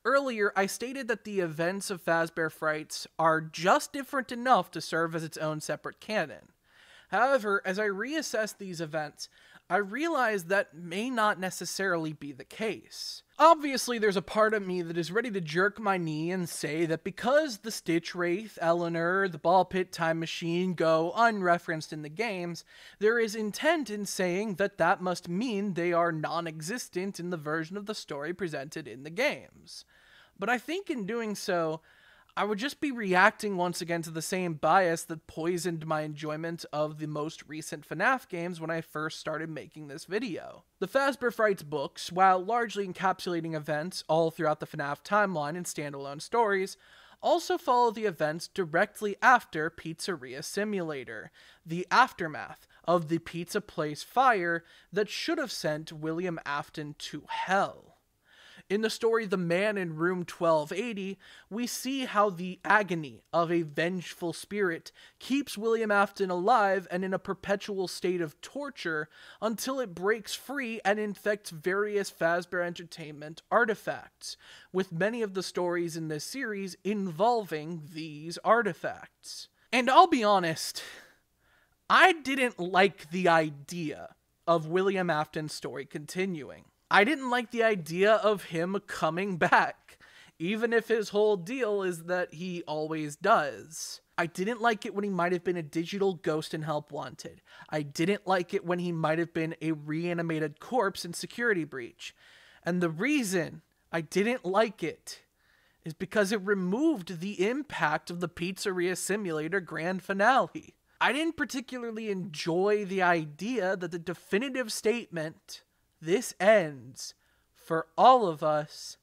Earlier, I stated that the events of Fazbear Frights are just different enough to serve as its own separate canon. However, as I reassess these events, I realize that may not necessarily be the case. Obviously, there's a part of me that is ready to jerk my knee and say that because the Stitch Wraith, Eleanor, the Ball Pit Time Machine go unreferenced in the games, there is intent in saying that that must mean they are non-existent in the version of the story presented in the games. But I think in doing so, I would just be reacting once again to the same bias that poisoned my enjoyment of the most recent FNaF games when I first started making this video. The Fazbear Frights books, while largely encapsulating events all throughout the FNaF timeline in standalone stories, also follow the events directly after Pizzeria Simulator, the aftermath of the Pizza Place fire that should have sent William Afton to hell. In the story The Man in Room 1280, we see how the agony of a vengeful spirit keeps William Afton alive and in a perpetual state of torture until it breaks free and infects various Fazbear Entertainment artifacts, with many of the stories in this series involving these artifacts. And I'll be honest, I didn't like the idea of William Afton's story continuing. I didn't like the idea of him coming back, even if his whole deal is that he always does. I didn't like it when he might have been a digital ghost in Help Wanted. I didn't like it when he might have been a reanimated corpse in Security Breach. And the reason I didn't like it is because it removed the impact of the Pizzeria Simulator grand finale. I didn't particularly enjoy the idea that the definitive statement, "This ends for all of us,"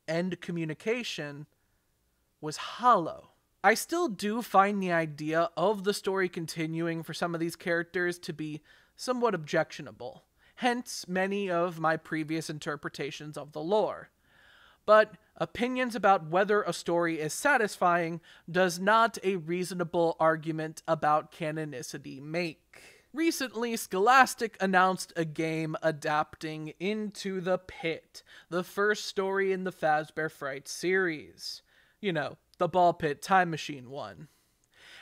end communication, was hollow. I still do find the idea of the story continuing for some of these characters to be somewhat objectionable, hence many of my previous interpretations of the lore. But opinions about whether a story is satisfying does not a reasonable argument about canonicity make. Recently, Scholastic announced a game adapting Into the Pit, the first story in the Fazbear Frights series. You know, the Ball Pit Time Machine one.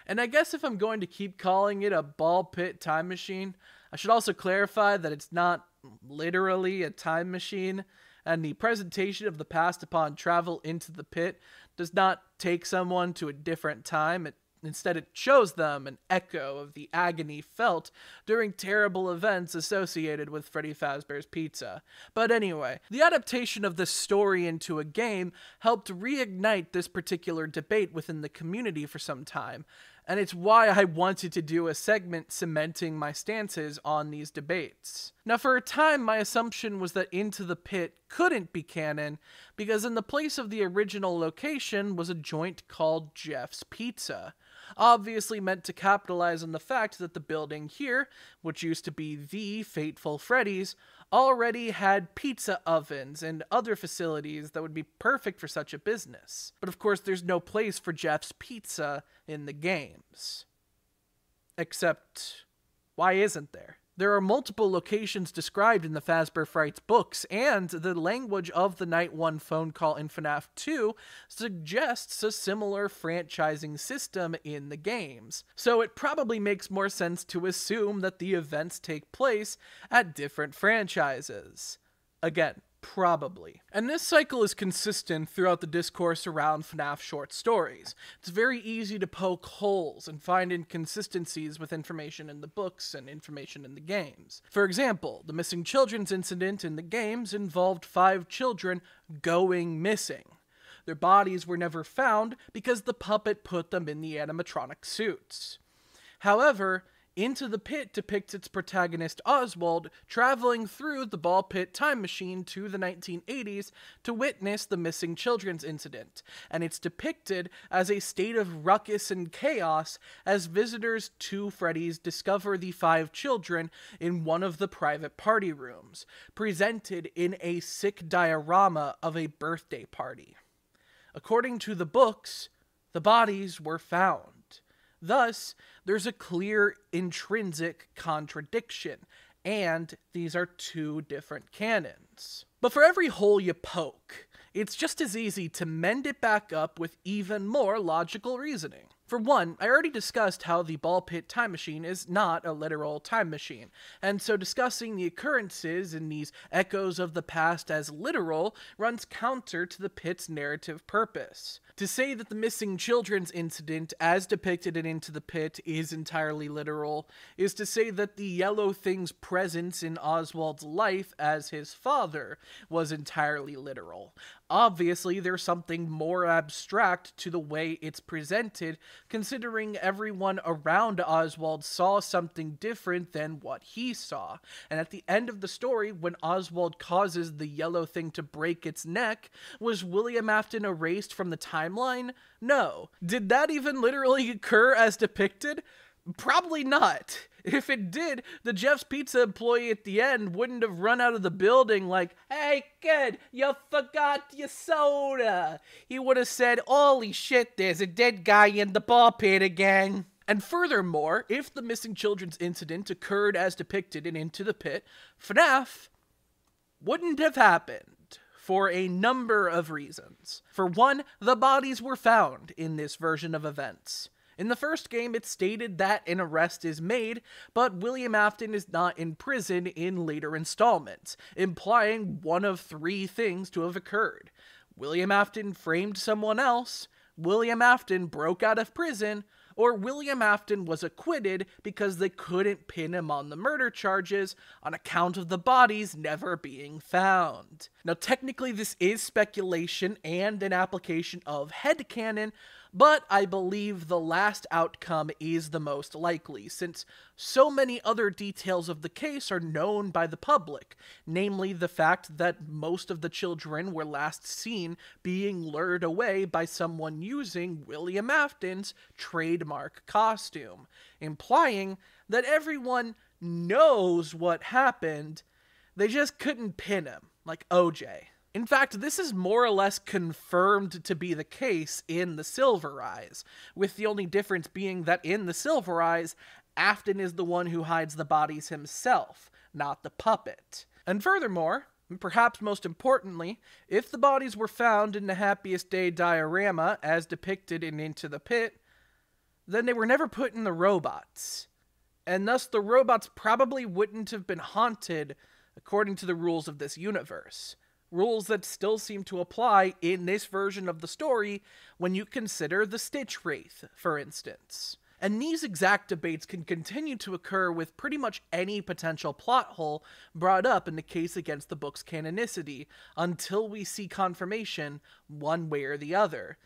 And I guess if I'm going to keep calling it a Ball Pit Time Machine, I should also clarify that it's not literally a time machine, and the presentation of the past upon travel into the pit does not take someone to a different time. Instead, it shows them an echo of the agony felt during terrible events associated with Freddy Fazbear's Pizza. But anyway, the adaptation of this story into a game helped reignite this particular debate within the community for some time, and it's why I wanted to do a segment cementing my stances on these debates. Now, for a time, my assumption was that Into the Pit couldn't be canon, because in the place of the original location was a joint called Jeff's Pizza, obviously meant to capitalize on the fact that the building here, which used to be the Fateful Freddy's, already had pizza ovens and other facilities that would be perfect for such a business. But of course, there's no place for Jeff's Pizza in the games. Except, why isn't there? There are multiple locations described in the Fazbear Frights books, and the language of the Night 1 phone call in FNaF 2 suggests a similar franchising system in the games. So it probably makes more sense to assume that the events take place at different franchises. Again, probably. And this cycle is consistent throughout the discourse around FNaF short stories. It's very easy to poke holes and find inconsistencies with information in the books and information in the games. For example, the missing children's incident in the games involved 5 children going missing. Their bodies were never found because the puppet put them in the animatronic suits. However, Into the Pit depicts its protagonist Oswald traveling through the Ball Pit Time Machine to the 1980s to witness the missing children's incident, and it's depicted as a state of ruckus and chaos as visitors to Freddy's discover the 5 children in one of the private party rooms, presented in a sick diorama of a birthday party. According to the books, the bodies were found. Thus, there's a clear intrinsic contradiction, and these are 2 different canons. But for every hole you poke, it's just as easy to mend it back up with even more logical reasoning. For one, I already discussed how the ball pit time machine is not a literal time machine, and so discussing the occurrences in these echoes of the past as literal runs counter to the pit's narrative purpose. To say that the missing children's incident, as depicted in Into the Pit, is entirely literal, is to say that the yellow thing's presence in Oswald's life as his father was entirely literal. Obviously, there's something more abstract to the way it's presented, considering everyone around Oswald saw something different than what he saw. And at the end of the story, when Oswald causes the yellow thing to break its neck, was William Afton erased from the timeline? No. Did that even literally occur as depicted? Probably not. If it did, the Jeff's Pizza employee at the end wouldn't have run out of the building like, "Hey kid, you forgot your soda." He would have said, "Holy shit, there's a dead guy in the ball pit again." And furthermore, if the missing children's incident occurred as depicted in Into the Pit, FNaF wouldn't have happened for a number of reasons. For one, the bodies were found in this version of events. In the first game, it's stated that an arrest is made, but William Afton is not in prison in later installments, implying one of three things to have occurred. William Afton framed someone else, William Afton broke out of prison, or William Afton was acquitted because they couldn't pin him on the murder charges on account of the bodies never being found. Now, technically, this is speculation and an application of headcanon, but I believe the last outcome is the most likely, since so many other details of the case are known by the public, namely the fact that most of the children were last seen being lured away by someone using William Afton's trademark costume, implying that everyone knows what happened, they just couldn't pin him, like OJ. In fact, this is more or less confirmed to be the case in the Silver Eyes, with the only difference being that in the Silver Eyes, Afton is the one who hides the bodies himself, not the puppet. And furthermore, and perhaps most importantly, if the bodies were found in the Happiest Day diorama as depicted in Into the Pit, then they were never put in the robots. And thus the robots probably wouldn't have been haunted according to the rules of this universe. Rules that still seem to apply in this version of the story when you consider the Stitch Wraith, for instance. And these exact debates can continue to occur with pretty much any potential plot hole brought up in the case against the book's canonicity, until we see confirmation one way or the other,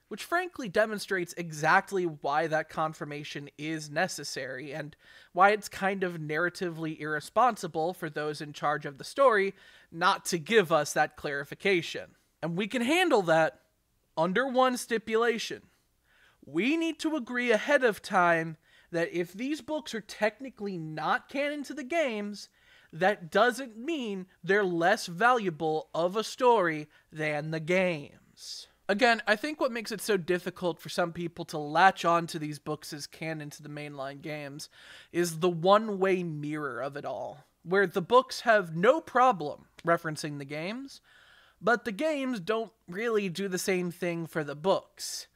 which frankly demonstrates exactly why that confirmation is necessary, and why it's kind of narratively irresponsible for those in charge of the story not to give us that clarification. And we can handle that under one stipulation. We need to agree ahead of time that if these books are technically not canon to the games, that doesn't mean they're less valuable of a story than the games. Again, I think what makes it so difficult for some people to latch on to these books as canon to the mainline games is the one-way mirror of it all, where the books have no problem referencing the games, but the games don't really do the same thing for the books.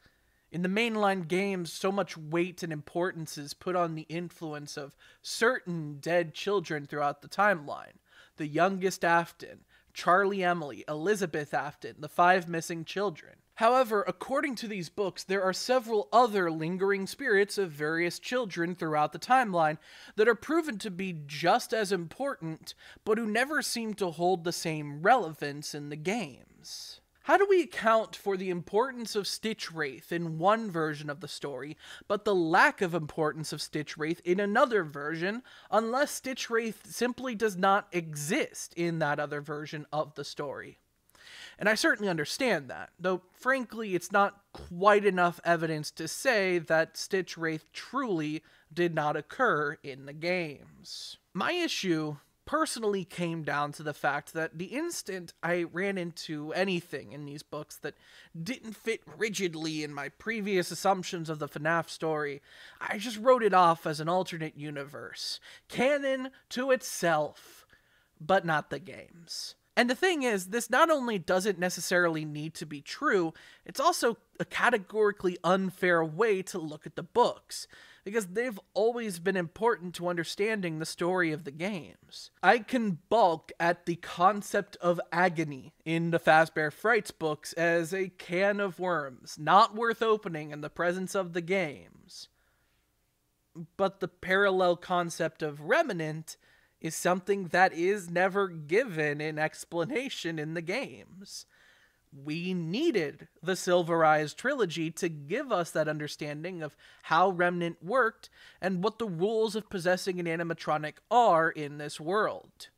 In the mainline games, so much weight and importance is put on the influence of certain dead children throughout the timeline. The youngest Afton, Charlie Emily, Elizabeth Afton, the 5 missing children. However, according to these books, there are several other lingering spirits of various children throughout the timeline that are proven to be just as important, but who never seem to hold the same relevance in the games. How do we account for the importance of Stitch Wraith in one version of the story, but the lack of importance of Stitch Wraith in another version, unless Stitch Wraith simply does not exist in that other version of the story? And I certainly understand that, though frankly it's not quite enough evidence to say that Stitch Wraith truly did not occur in the games. My issue personally came down to the fact that the instant I ran into anything in these books that didn't fit rigidly in my previous assumptions of the FNaF story, I just wrote it off as an alternate universe, canon to itself, but not the games. And the thing is, this not only doesn't necessarily need to be true, it's also a categorically unfair way to look at the books, because they've always been important to understanding the story of the games. I can balk at the concept of agony in the Fazbear Frights books as a can of worms, not worth opening in the presence of the games. But the parallel concept of remnant is something that is never given in explanation in the games. We needed the Silver Eyes trilogy to give us that understanding of how Remnant worked and what the rules of possessing an animatronic are in this world.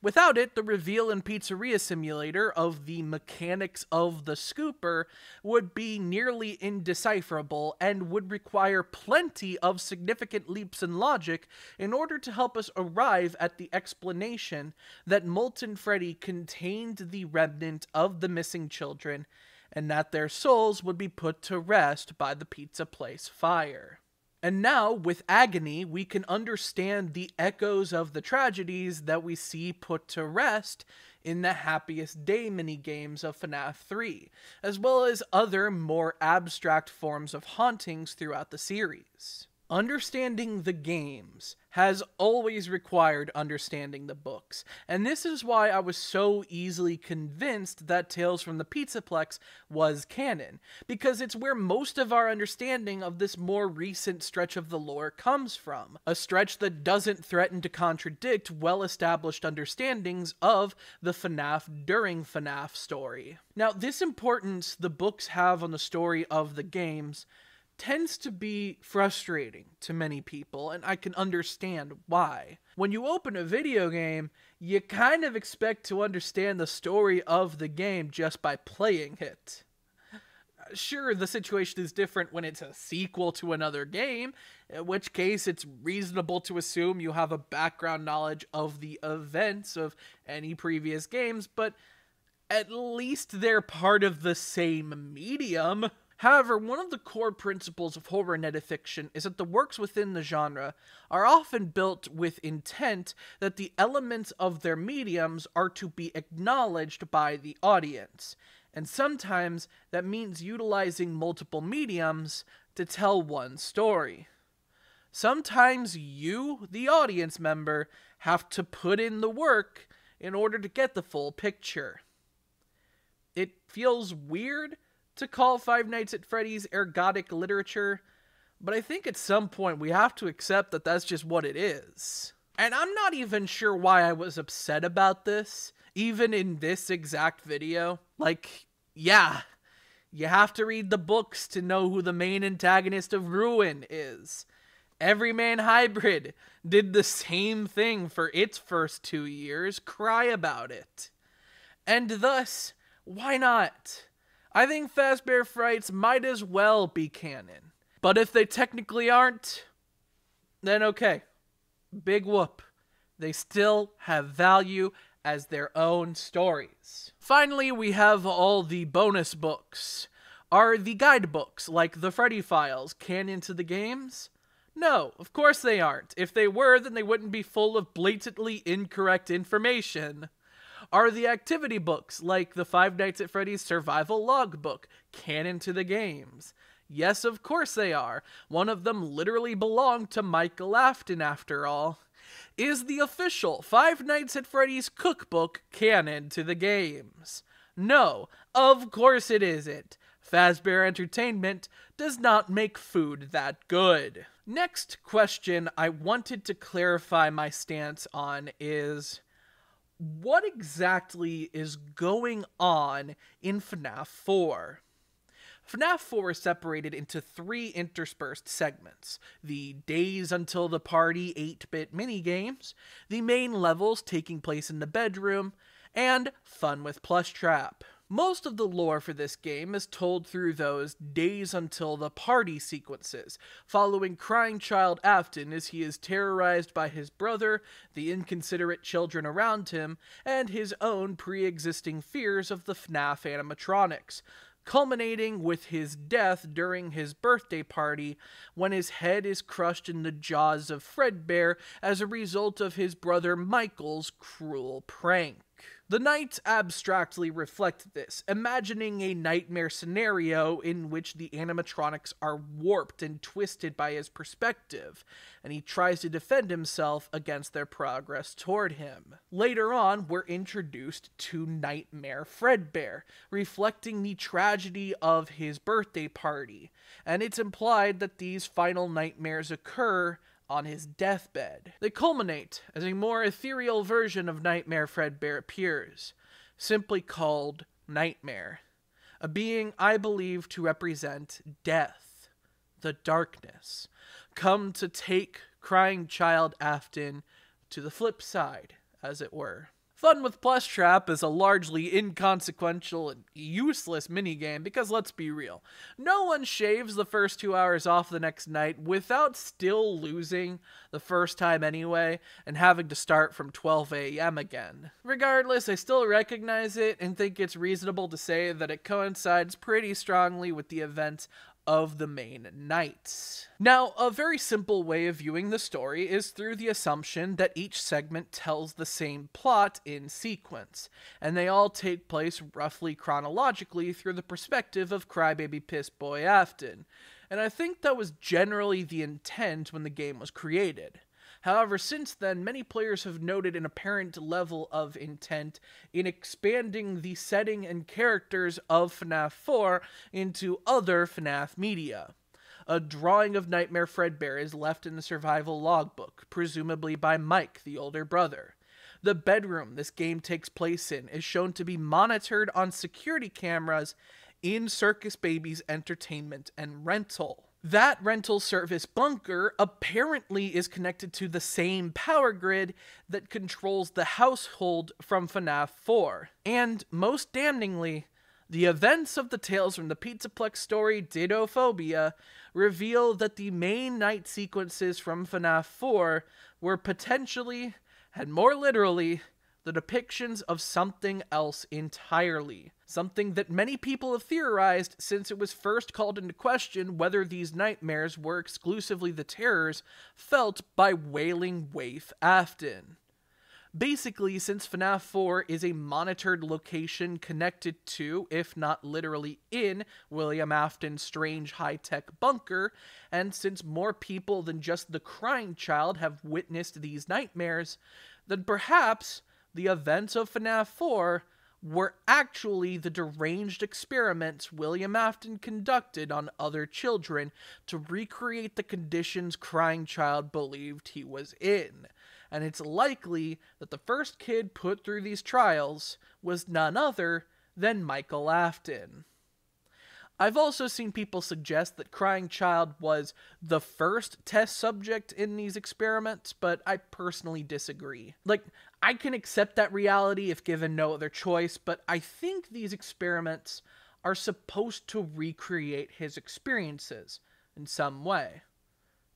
Without it, the reveal in Pizzeria Simulator of the mechanics of the scooper would be nearly indecipherable and would require plenty of significant leaps in logic in order to help us arrive at the explanation that Molten Freddy contained the remnant of the missing children and that their souls would be put to rest by the Pizzaplex fire. And now, with Agony, we can understand the echoes of the tragedies that we see put to rest in the Happiest Day minigames of FNaF 3, as well as other more abstract forms of hauntings throughout the series. Understanding the games has always required understanding the books, and this is why I was so easily convinced that Tales from the Pizzaplex was canon, because it's where most of our understanding of this more recent stretch of the lore comes from, a stretch that doesn't threaten to contradict well-established understandings of the FNaF during FNaF story. Now, this importance the books have on the story of the games tends to be frustrating to many people, and I can understand why. When you open a video game, you kind of expect to understand the story of the game just by playing it. Sure, the situation is different when it's a sequel to another game, in which case it's reasonable to assume you have a background knowledge of the events of any previous games, but at least they're part of the same medium. However, one of the core principles of horror metafiction is that the works within the genre are often built with intent that the elements of their mediums are to be acknowledged by the audience, and sometimes that means utilizing multiple mediums to tell one story. Sometimes you, the audience member, have to put in the work in order to get the full picture. It feels weird to call Five Nights at Freddy's ergodic literature, but I think at some point we have to accept that that's just what it is. And I'm not even sure why I was upset about this, even in this exact video. Like, yeah, you have to read the books to know who the main antagonist of Ruin is. Everyman Hybrid did the same thing for its first 2 years, cry about it. And thus, why not? I think Fazbear Frights might as well be canon. But if they technically aren't, then okay. Big whoop. They still have value as their own stories. Finally, we have all the bonus books. Are the guidebooks, like the Freddy Files, canon to the games? No, of course they aren't. If they were, then they wouldn't be full of blatantly incorrect information. Are the activity books, like the Five Nights at Freddy's Survival Logbook, canon to the games? Yes, of course they are. One of them literally belonged to Michael Afton, after all. Is the official Five Nights at Freddy's Cookbook canon to the games? No, of course it isn't. Fazbear Entertainment does not make food that good. Next question I wanted to clarify my stance on is, what exactly is going on in FNaF 4? FNaF 4 is separated into 3 interspersed segments: the Days Until the Party 8-bit minigames, the main levels taking place in the bedroom, and Fun with Plushtrap. Most of the lore for this game is told through those Days Until the Party sequences, following crying child Afton as he is terrorized by his brother, the inconsiderate children around him, and his own pre-existing fears of the FNaF animatronics, culminating with his death during his birthday party when his head is crushed in the jaws of Dreadbear as a result of his brother Michael's cruel prank. The knights abstractly reflect this, imagining a nightmare scenario in which the animatronics are warped and twisted by his perspective, and he tries to defend himself against their progress toward him. Later on, we're introduced to Nightmare Fredbear, reflecting the tragedy of his birthday party, and it's implied that these final nightmares occur on his deathbed. They culminate as a more ethereal version of Nightmare Fredbear appears, simply called Nightmare, a being I believe to represent death, the darkness, come to take crying child Afton to the flip side, as it were. Fun with Plush Trap is a largely inconsequential and useless minigame because, let's be real, no one shaves the first 2 hours off the next night without still losing the first time anyway and having to start from 12 a.m. again. Regardless, I still recognize it and think it's reasonable to say that it coincides pretty strongly with the events of the main nights. Now, a very simple way of viewing the story is through the assumption that each segment tells the same plot in sequence, and they all take place roughly chronologically through the perspective of Crybaby Piss Boy Afton, and I think that was generally the intent when the game was created. However, since then, many players have noted an apparent level of intent in expanding the setting and characters of FNaF 4 into other FNaF media. A drawing of Nightmare Fredbear is left in the survival logbook, presumably by Mike, the older brother. The bedroom this game takes place in is shown to be monitored on security cameras in Circus Baby's entertainment and rental. That rental service bunker apparently is connected to the same power grid that controls the household from FNaF 4. And, most damningly, the events of the Tales from the Pizzaplex story Dittophobia reveal that the main night sequences from FNaF 4 were potentially, and more literally, the depictions of something else entirely. Something that many people have theorized since it was first called into question whether these nightmares were exclusively the terrors felt by Wailing Waif Afton. Basically, since FNaF 4 is a monitored location connected to, if not literally in, William Afton's strange high-tech bunker, and since more people than just the crying child have witnessed these nightmares, then perhaps the events of FNaF 4 were actually the deranged experiments William Afton conducted on other children to recreate the conditions crying child believed he was in. And it's likely that the first kid put through these trials was none other than Michael Afton. I've also seen people suggest that crying child was the first test subject in these experiments, but I personally disagree. I can accept that reality if given no other choice, but I think these experiments are supposed to recreate his experiences in some way.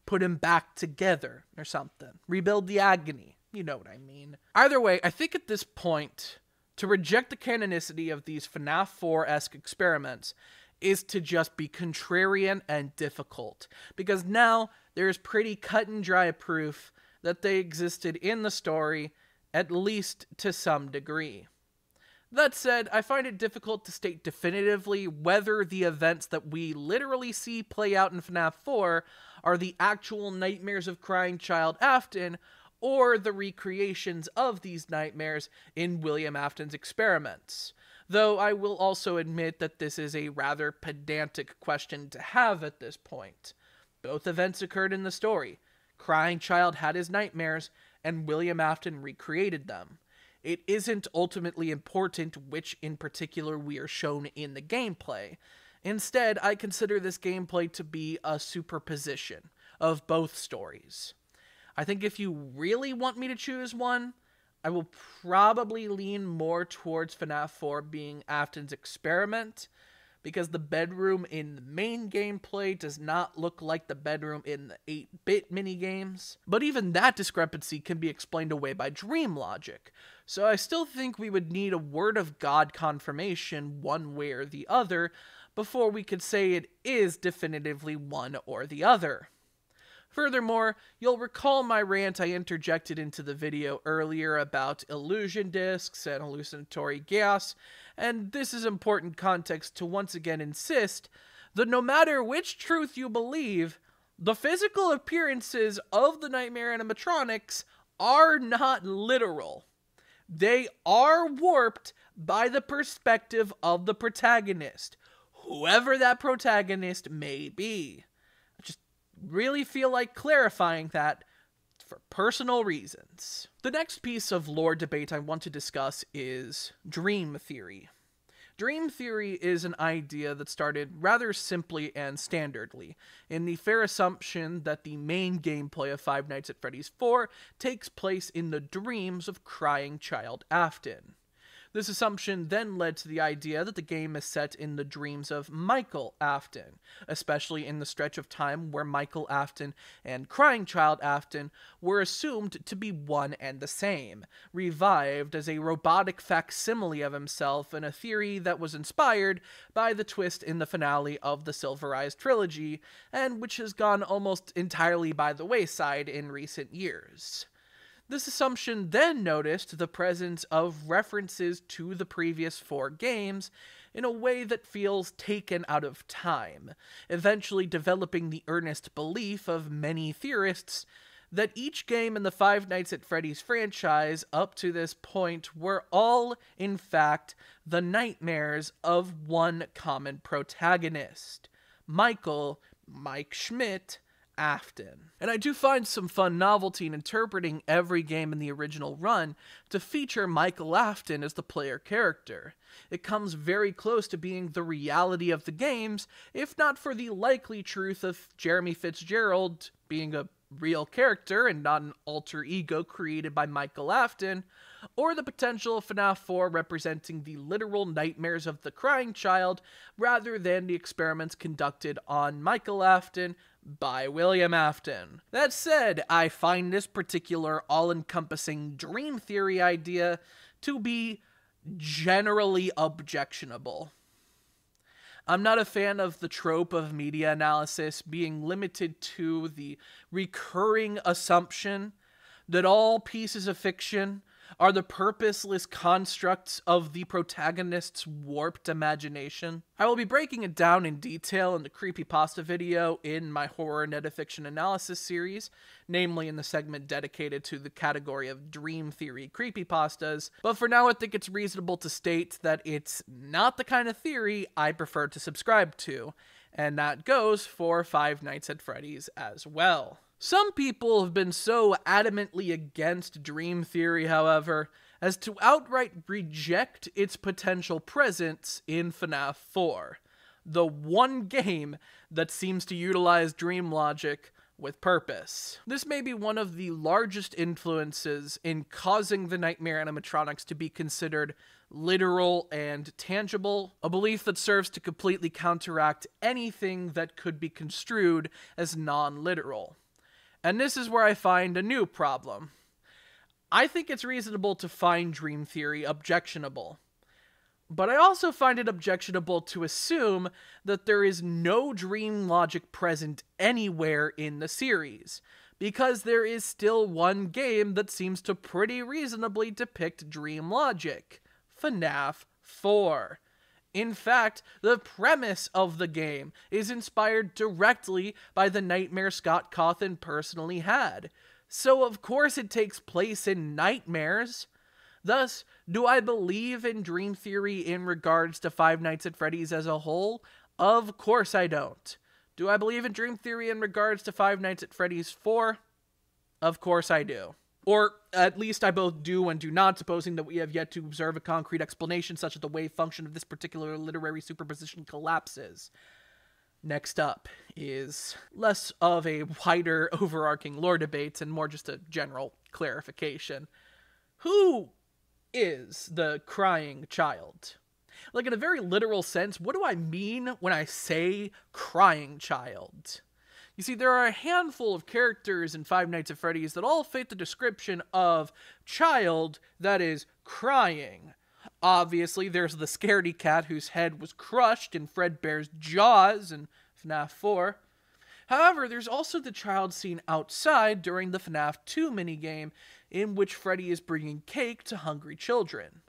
Put him back together or something. Rebuild the agony. You know what I mean. Either way, I think at this point, to reject the canonicity of these FNaF 4-esque experiments is to just be contrarian and difficult, because now there is pretty cut and dry proof that they existed in the story, at least to some degree. That said, I find it difficult to state definitively whether the events that we literally see play out in FNaF 4 are the actual nightmares of crying child Afton, or the recreations of these nightmares in William Afton's experiments. Though I will also admit that this is a rather pedantic question to have at this point. Both events occurred in the story. Crying child had his nightmares, and William Afton recreated them. It isn't ultimately important which in particular we are shown in the gameplay. Instead, I consider this gameplay to be a superposition of both stories. I think if you really want me to choose one, I will probably lean more towards FNaF 4 being Afton's experiment, because the bedroom in the main gameplay does not look like the bedroom in the 8-bit minigames. But even that discrepancy can be explained away by dream logic, so I still think we would need a word of God confirmation one way or the other before we could say it is definitively one or the other. Furthermore, you'll recall my rant I interjected into the video earlier about illusion discs and hallucinatory gas, and this is important context to once again insist that no matter which truth you believe, the physical appearances of the nightmare animatronics are not literal. They are warped by the perspective of the protagonist, whoever that protagonist may be. I just really feel like clarifying that for personal reasons. The next piece of lore debate I want to discuss is dream theory. Dream theory is an idea that started rather simply and standardly, in the fair assumption that the main gameplay of Five Nights at Freddy's 4 takes place in the dreams of crying child Afton. This assumption then led to the idea that the game is set in the dreams of Michael Afton, especially in the stretch of time where Michael Afton and crying child Afton were assumed to be one and the same, revived as a robotic facsimile of himself in a theory that was inspired by the twist in the finale of the Silver Eyes trilogy, and which has gone almost entirely by the wayside in recent years. This assumption then noticed the presence of references to the previous 4 games in a way that feels taken out of time, eventually developing the earnest belief of many theorists that each game in the Five Nights at Freddy's franchise up to this point were all, in fact, the nightmares of one common protagonist, Mike Schmidt, Afton. And I do find some fun novelty in interpreting every game in the original run to feature Michael Afton as the player character. It comes very close to being the reality of the games, if not for the likely truth of Jeremy Fitzgerald being a real character and not an alter ego created by Michael Afton, or the potential of FNaF 4 representing the literal nightmares of the crying child rather than the experiments conducted on Michael Afton by William Afton. That said, I find this particular all-encompassing dream theory idea to be generally objectionable. I'm not a fan of the trope of media analysis being limited to the recurring assumption that all pieces of fiction are the purposeless constructs of the protagonist's warped imagination. I will be breaking it down in detail in the creepypasta video in my horror metafiction analysis series, namely in the segment dedicated to the category of dream theory creepypastas, but for now I think it's reasonable to state that it's not the kind of theory I prefer to subscribe to, and that goes for Five Nights at Freddy's as well. Some people have been so adamantly against dream theory, however, as to outright reject its potential presence in FNaF 4, the one game that seems to utilize dream logic with purpose. This may be one of the largest influences in causing the nightmare animatronics to be considered literal and tangible, a belief that serves to completely counteract anything that could be construed as non-literal. And this is where I find a new problem. I think it's reasonable to find dream theory objectionable, but I also find it objectionable to assume that there is no dream logic present anywhere in the series, because there is still one game that seems to pretty reasonably depict dream logic: FNaF 4. In fact, the premise of the game is inspired directly by the nightmare Scott Cawthon personally had, so of course it takes place in nightmares. Thus, do I believe in dream theory in regards to Five Nights at Freddy's as a whole? Of course I don't. Do I believe in dream theory in regards to Five Nights at Freddy's 4? Of course I do. Or at least I both do and do not, supposing that we have yet to observe a concrete explanation such as the wave function of this particular literary superposition collapses. Next up is less of a wider overarching lore debate and more just a general clarification. Who is the crying child? Like, in a very literal sense, what do I mean when I say crying child? You see, there are a handful of characters in Five Nights at Freddy's that all fit the description of child that is crying. Obviously, there's the scaredy cat whose head was crushed in Fredbear's jaws in FNaF 4. However, there's also the child scene outside during the FNaF 2 minigame, in which Freddy is bringing cake to hungry children.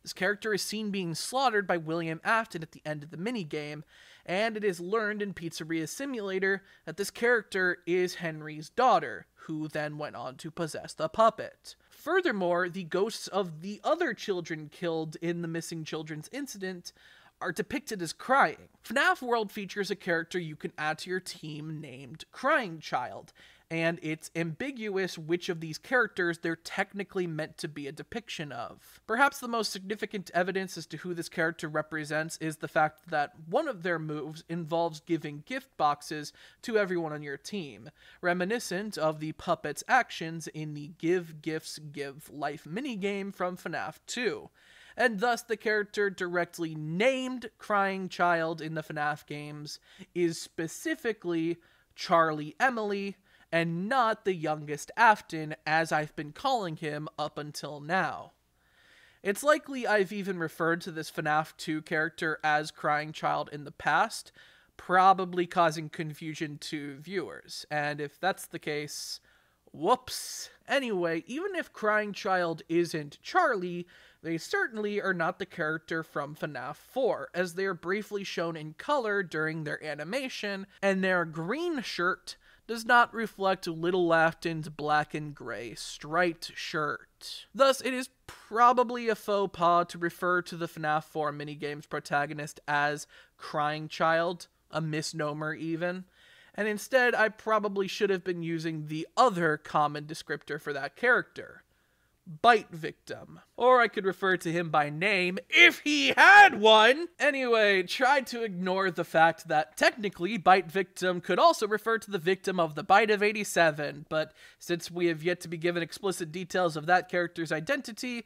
This character is seen being slaughtered by William Afton at the end of the minigame, and it is learned in Pizzeria Simulator that this character is Henry's daughter, who then went on to possess the puppet. Furthermore, the ghosts of the other children killed in the Missing Children's incident are depicted as crying. FNaF World features a character you can add to your team named Crying Child, and it's ambiguous which of these characters they're technically meant to be a depiction of. Perhaps the most significant evidence as to who this character represents is the fact that one of their moves involves giving gift boxes to everyone on your team, reminiscent of the puppet's actions in the Give Gifts Give Life minigame from FNaF 2. And thus the character directly named Crying Child in the FNaF games is specifically Charlie Emily, and not the youngest Afton, as I've been calling him up until now. It's likely I've even referred to this FNaF 2 character as Crying Child in the past, probably causing confusion to viewers, and if that's the case, whoops. Anyway, even if Crying Child isn't Charlie, they certainly are not the character from FNaF 4, as they are briefly shown in color during their animation, and their green shirt does not reflect Little Afton's black and gray striped shirt. Thus, it is probably a faux pas to refer to the FNaF 4 minigame's protagonist as Crying Child, a misnomer even, and instead I probably should have been using the other common descriptor for that character, Bite Victim. Or I could refer to him by name, if he had one! Anyway, try to ignore the fact that technically Bite Victim could also refer to the victim of the Bite of 87, but since we have yet to be given explicit details of that character's identity,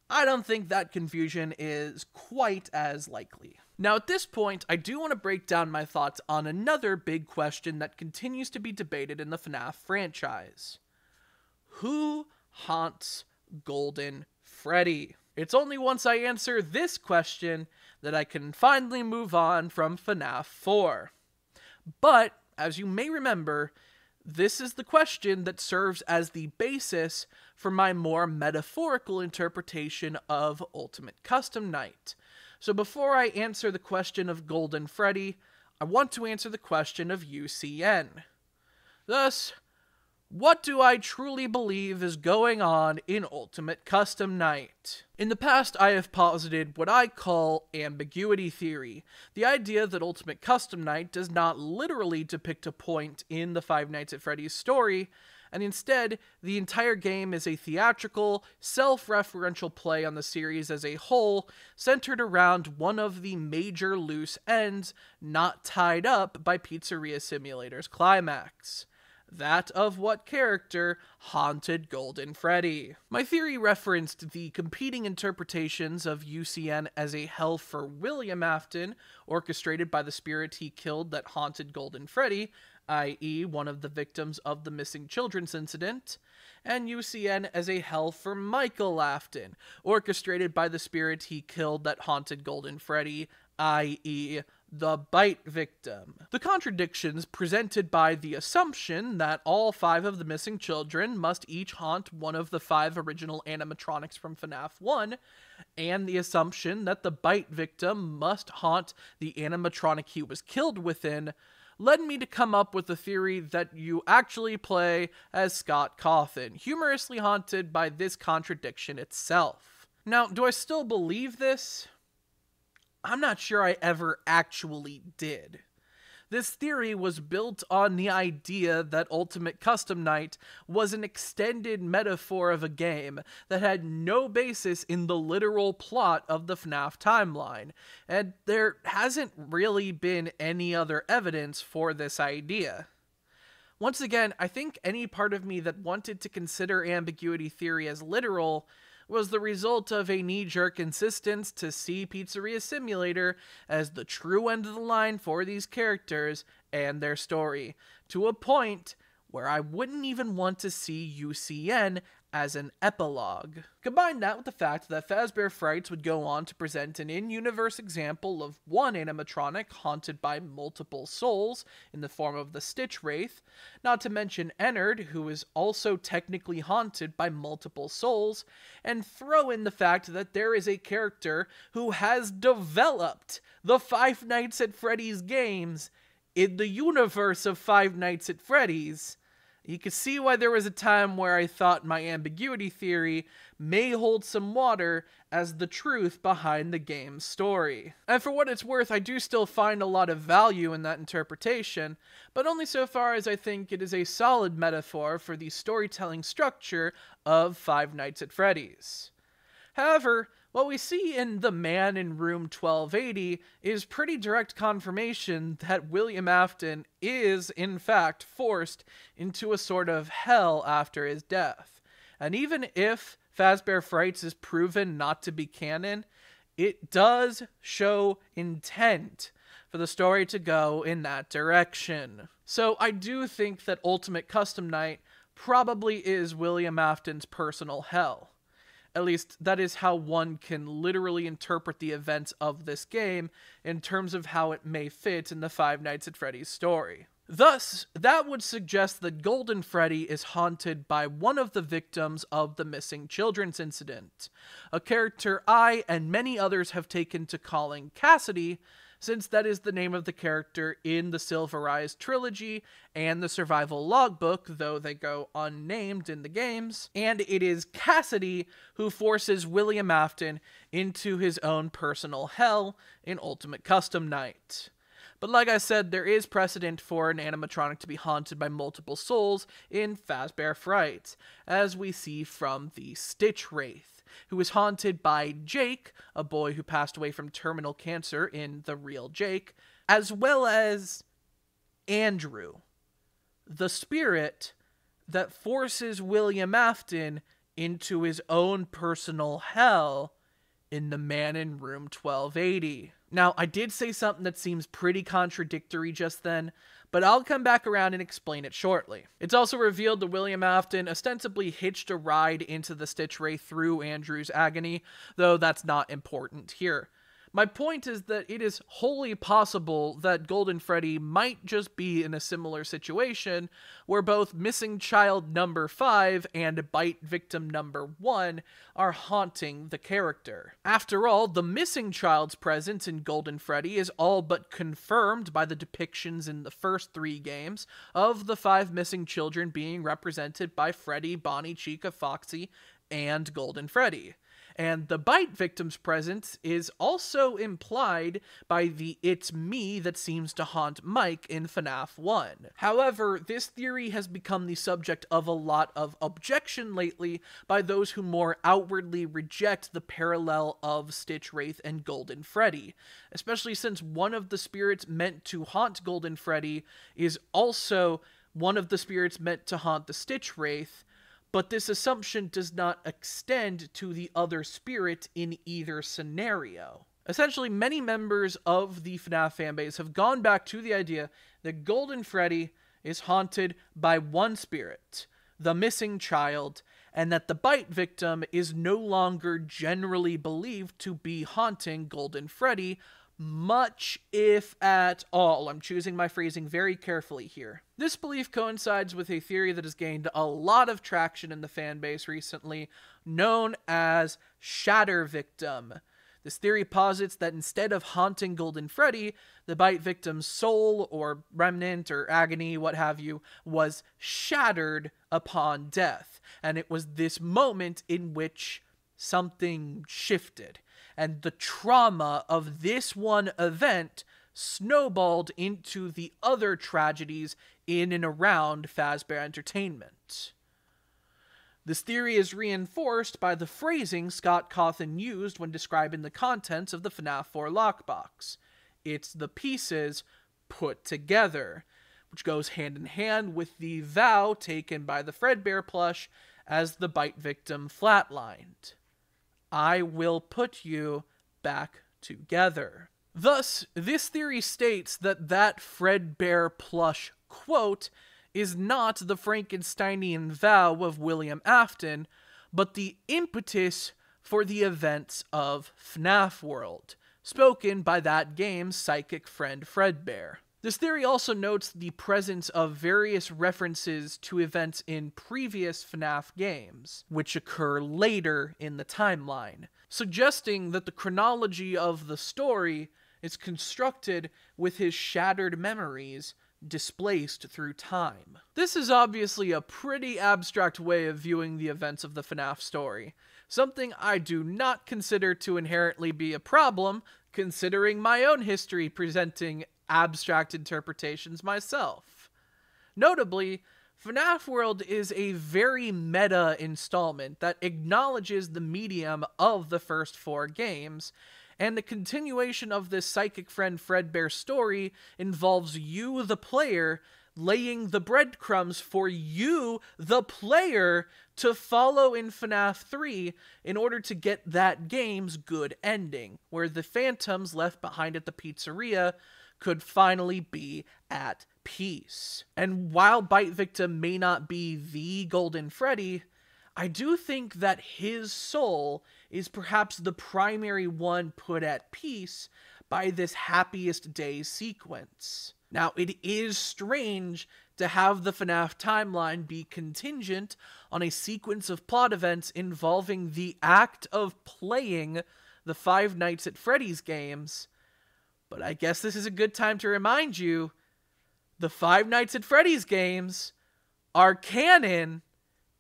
I don't think that confusion is quite as likely. Now at this point, I do want to break down my thoughts on another big question that continues to be debated in the FNaF franchise. Who haunts Golden Freddy? It's only once I answer this question that I can finally move on from FNaF 4. But, as you may remember, this is the question that serves as the basis for my more metaphorical interpretation of Ultimate Custom Night. So before I answer the question of Golden Freddy, I want to answer the question of UCN. Thus, what do I truly believe is going on in Ultimate Custom Night? In the past, I have posited what I call ambiguity theory, the idea that Ultimate Custom Night does not literally depict a point in the Five Nights at Freddy's story, and instead, the entire game is a theatrical, self-referential play on the series as a whole, centered around one of the major loose ends not tied up by Pizzeria Simulator's climax. That of what character haunted Golden Freddy. My theory referenced the competing interpretations of UCN as a hell for William Afton, orchestrated by the spirit he killed that haunted Golden Freddy, i.e. one of the victims of the Missing Children's incident, and UCN as a hell for Michael Afton, orchestrated by the spirit he killed that haunted Golden Freddy, i.e. the Bite Victim. The contradictions presented by the assumption that all 5 of the missing children must each haunt one of the 5 original animatronics from FNaF 1, and the assumption that the Bite Victim must haunt the animatronic he was killed within, led me to come up with the theory that you actually play as Scott Cawthon, humorously haunted by this contradiction itself. Now, do I still believe this? I'm not sure I ever actually did. This theory was built on the idea that Ultimate Custom Night was an extended metaphor of a game that had no basis in the literal plot of the FNaF timeline, and there hasn't really been any other evidence for this idea. Once again, I think any part of me that wanted to consider ambiguity theory as literal was the result of a knee-jerk insistence to see Pizzeria Simulator as the true end of the line for these characters and their story, to a point where I wouldn't even want to see UCN as an epilogue. Combine that with the fact that Fazbear Frights would go on to present an in-universe example of one animatronic haunted by multiple souls in the form of the Stitch Wraith, not to mention Ennard, who is also technically haunted by multiple souls, and throw in the fact that there is a character who has developed the Five Nights at Freddy's games in the universe of Five Nights at Freddy's, you can see why there was a time where I thought my ambiguity theory may hold some water as the truth behind the game's story. And for what it's worth, I do still find a lot of value in that interpretation, but only so far as I think it is a solid metaphor for the storytelling structure of Five Nights at Freddy's. However, what we see in The Man in Room 1280 is pretty direct confirmation that William Afton is, in fact, forced into a sort of hell after his death. And even if Fazbear Frights is proven not to be canon, it does show intent for the story to go in that direction. So I do think that Ultimate Custom Night probably is William Afton's personal hell. At least, that is how one can literally interpret the events of this game in terms of how it may fit in the Five Nights at Freddy's story. Thus, that would suggest that Golden Freddy is haunted by one of the victims of the missing children's incident, a character I and many others have taken to calling Cassidy, since that is the name of the character in the Silver Eyes trilogy and the Survival Logbook, though they go unnamed in the games, and it is Cassidy who forces William Afton into his own personal hell in Ultimate Custom Night. But like I said, there is precedent for an animatronic to be haunted by multiple souls in Fazbear Frights, as we see from the Stitch Wraith, who is haunted by Jake, a boy who passed away from terminal cancer in The Real Jake, as well as Andrew, the spirit that forces William Afton into his own personal hell in The Man in Room 1280. Now, I did say something that seems pretty contradictory just then, but I'll come back around and explain it shortly. It's also revealed that William Afton ostensibly hitched a ride into the Stitch Wraith through Andrew's agony, though that's not important here. My point is that it is wholly possible that Golden Freddy might just be in a similar situation, where both missing child number 5 and bite victim number 1 are haunting the character. After all, the missing child's presence in Golden Freddy is all but confirmed by the depictions in the first 3 games of the 5 missing children being represented by Freddy, Bonnie, Chica, Foxy, and Golden Freddy. And the bite victim's presence is also implied by the "it's me" that seems to haunt Mike in FNaF 1. However, this theory has become the subject of a lot of objection lately by those who more outwardly reject the parallel of Stitch Wraith and Golden Freddy, especially since one of the spirits meant to haunt Golden Freddy is also one of the spirits meant to haunt the Stitch Wraith, but this assumption does not extend to the other spirit in either scenario. Essentially, many members of the FNaF fanbase have gone back to the idea that Golden Freddy is haunted by one spirit, the missing child, and that the bite victim is no longer generally believed to be haunting Golden Freddy, much if at all. I'm choosing my phrasing very carefully here. This belief coincides with a theory that has gained a lot of traction in the fanbase recently, known as Shatter Victim. This theory posits that instead of haunting Golden Freddy, the bite victim's soul, or remnant, or agony, what have you, was shattered upon death, and it was this moment in which something shifted, and the trauma of this one event snowballed into the other tragedies in and around Fazbear Entertainment. This theory is reinforced by the phrasing Scott Cawthon used when describing the contents of the FNaF 4 lockbox. It's the pieces put together, which goes hand in hand with the vow taken by the Fredbear plush as the bite victim flatlined. I will put you back together. Thus, this theory states that Fredbear plush quote is not the Frankensteinian vow of William Afton, but the impetus for the events of FNaF World, spoken by that game's psychic friend Fredbear. This theory also notes the presence of various references to events in previous FNaF games, which occur later in the timeline, suggesting that the chronology of the story is constructed with his shattered memories displaced through time. This is obviously a pretty abstract way of viewing the events of the FNaF story, something I do not consider to inherently be a problem, considering my own history presenting abstract interpretations myself. Notably, FNaF World is a very meta installment that acknowledges the medium of the first 4 games, and the continuation of this psychic friend Fredbear story involves you, the player, laying the breadcrumbs for you, the player, to follow in FNaF 3 in order to get that game's good ending, where the phantoms left behind at the pizzeria could finally be at peace. And while Bite Victim may not be the Golden Freddy, I do think that his soul is perhaps the primary one put at peace by this happiest day sequence. Now, it is strange to have the FNaF timeline be contingent on a sequence of plot events involving the act of playing the Five Nights at Freddy's games, but I guess this is a good time to remind you, the Five Nights at Freddy's games are canon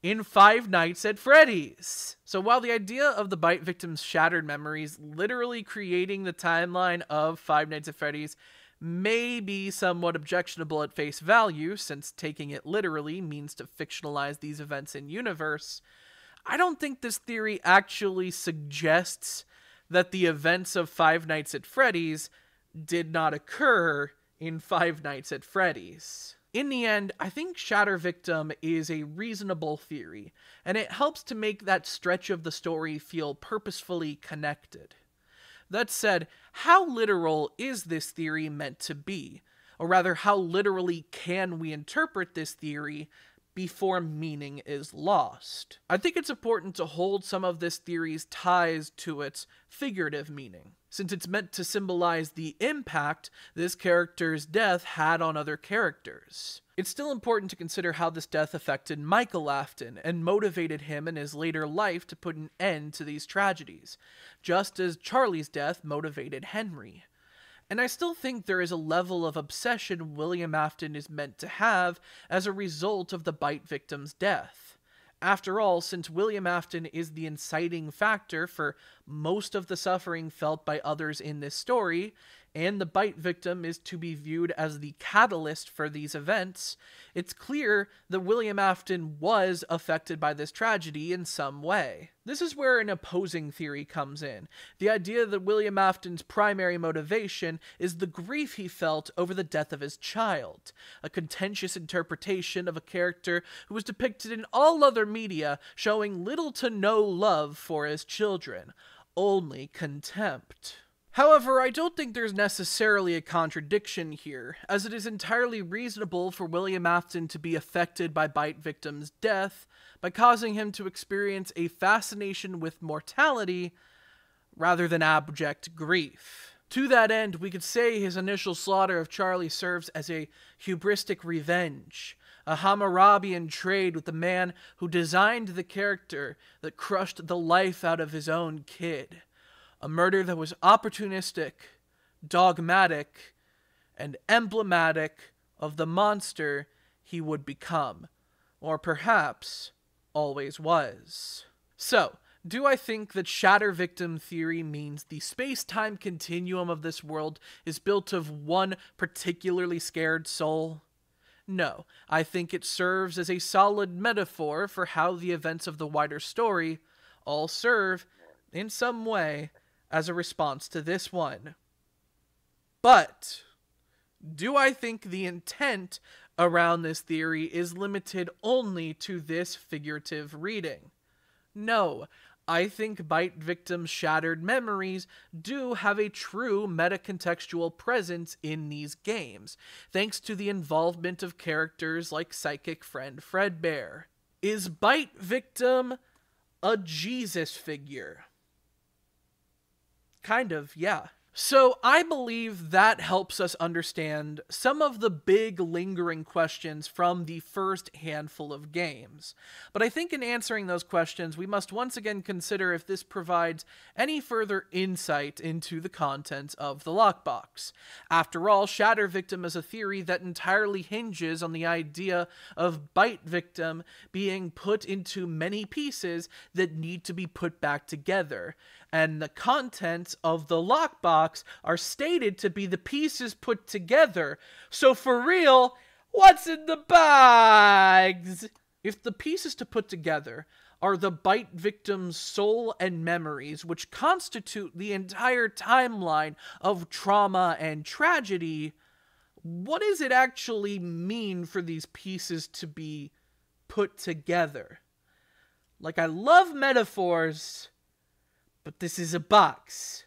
in Five Nights at Freddy's. So while the idea of the Bite Victim's shattered memories literally creating the timeline of Five Nights at Freddy's may be somewhat objectionable at face value, since taking it literally means to fictionalize these events in universe, I don't think this theory actually suggests that the events of Five Nights at Freddy's did not occur in Five Nights at Freddy's. In the end, I think Shatter Victim is a reasonable theory, and it helps to make that stretch of the story feel purposefully connected. That said, how literal is this theory meant to be? Or rather, how literally can we interpret this theory before meaning is lost? I think it's important to hold some of this theory's ties to its figurative meaning, since it's meant to symbolize the impact this character's death had on other characters. It's still important to consider how this death affected Michael Afton and motivated him in his later life to put an end to these tragedies, just as Charlie's death motivated Henry. And I still think there is a level of obsession William Afton is meant to have as a result of the Bite Victim's death. After all, since William Afton is the inciting factor for most of the suffering felt by others in this story, and the Bite Victim is to be viewed as the catalyst for these events, it's clear that William Afton was affected by this tragedy in some way. This is where an opposing theory comes in, the idea that William Afton's primary motivation is the grief he felt over the death of his child, a contentious interpretation of a character who was depicted in all other media showing little to no love for his children, only contempt. However, I don't think there's necessarily a contradiction here, as it is entirely reasonable for William Afton to be affected by Bite Victim's death by causing him to experience a fascination with mortality rather than abject grief. To that end, we could say his initial slaughter of Charlie serves as a hubristic revenge, a Hammurabian trade with the man who designed the character that crushed the life out of his own kid. A murder that was opportunistic, dogmatic, and emblematic of the monster he would become, or perhaps always was. So, do I think that Shatter Victim theory means the space-time continuum of this world is built of one particularly scared soul? No, I think it serves as a solid metaphor for how the events of the wider story all serve, in some way, as a response to this one. But do I think the intent around this theory is limited only to this figurative reading? No, I think Bite Victim's shattered memories do have a true meta-contextual presence in these games, thanks to the involvement of characters like psychic friend Dreadbear. Is Bite Victim a Jesus figure? Kind of, yeah. So I believe that helps us understand some of the big lingering questions from the first handful of games. But I think in answering those questions, we must once again consider if this provides any further insight into the contents of the lockbox. After all, Shatter Victim is a theory that entirely hinges on the idea of Bite Victim being put into many pieces that need to be put back together. And the contents of the lockbox are stated to be the pieces put together. So for real, what's in the bags? If the pieces to put together are the Bite Victim's soul and memories, which constitute the entire timeline of trauma and tragedy, what does it actually mean for these pieces to be put together? Like, I love metaphors, but this is a box.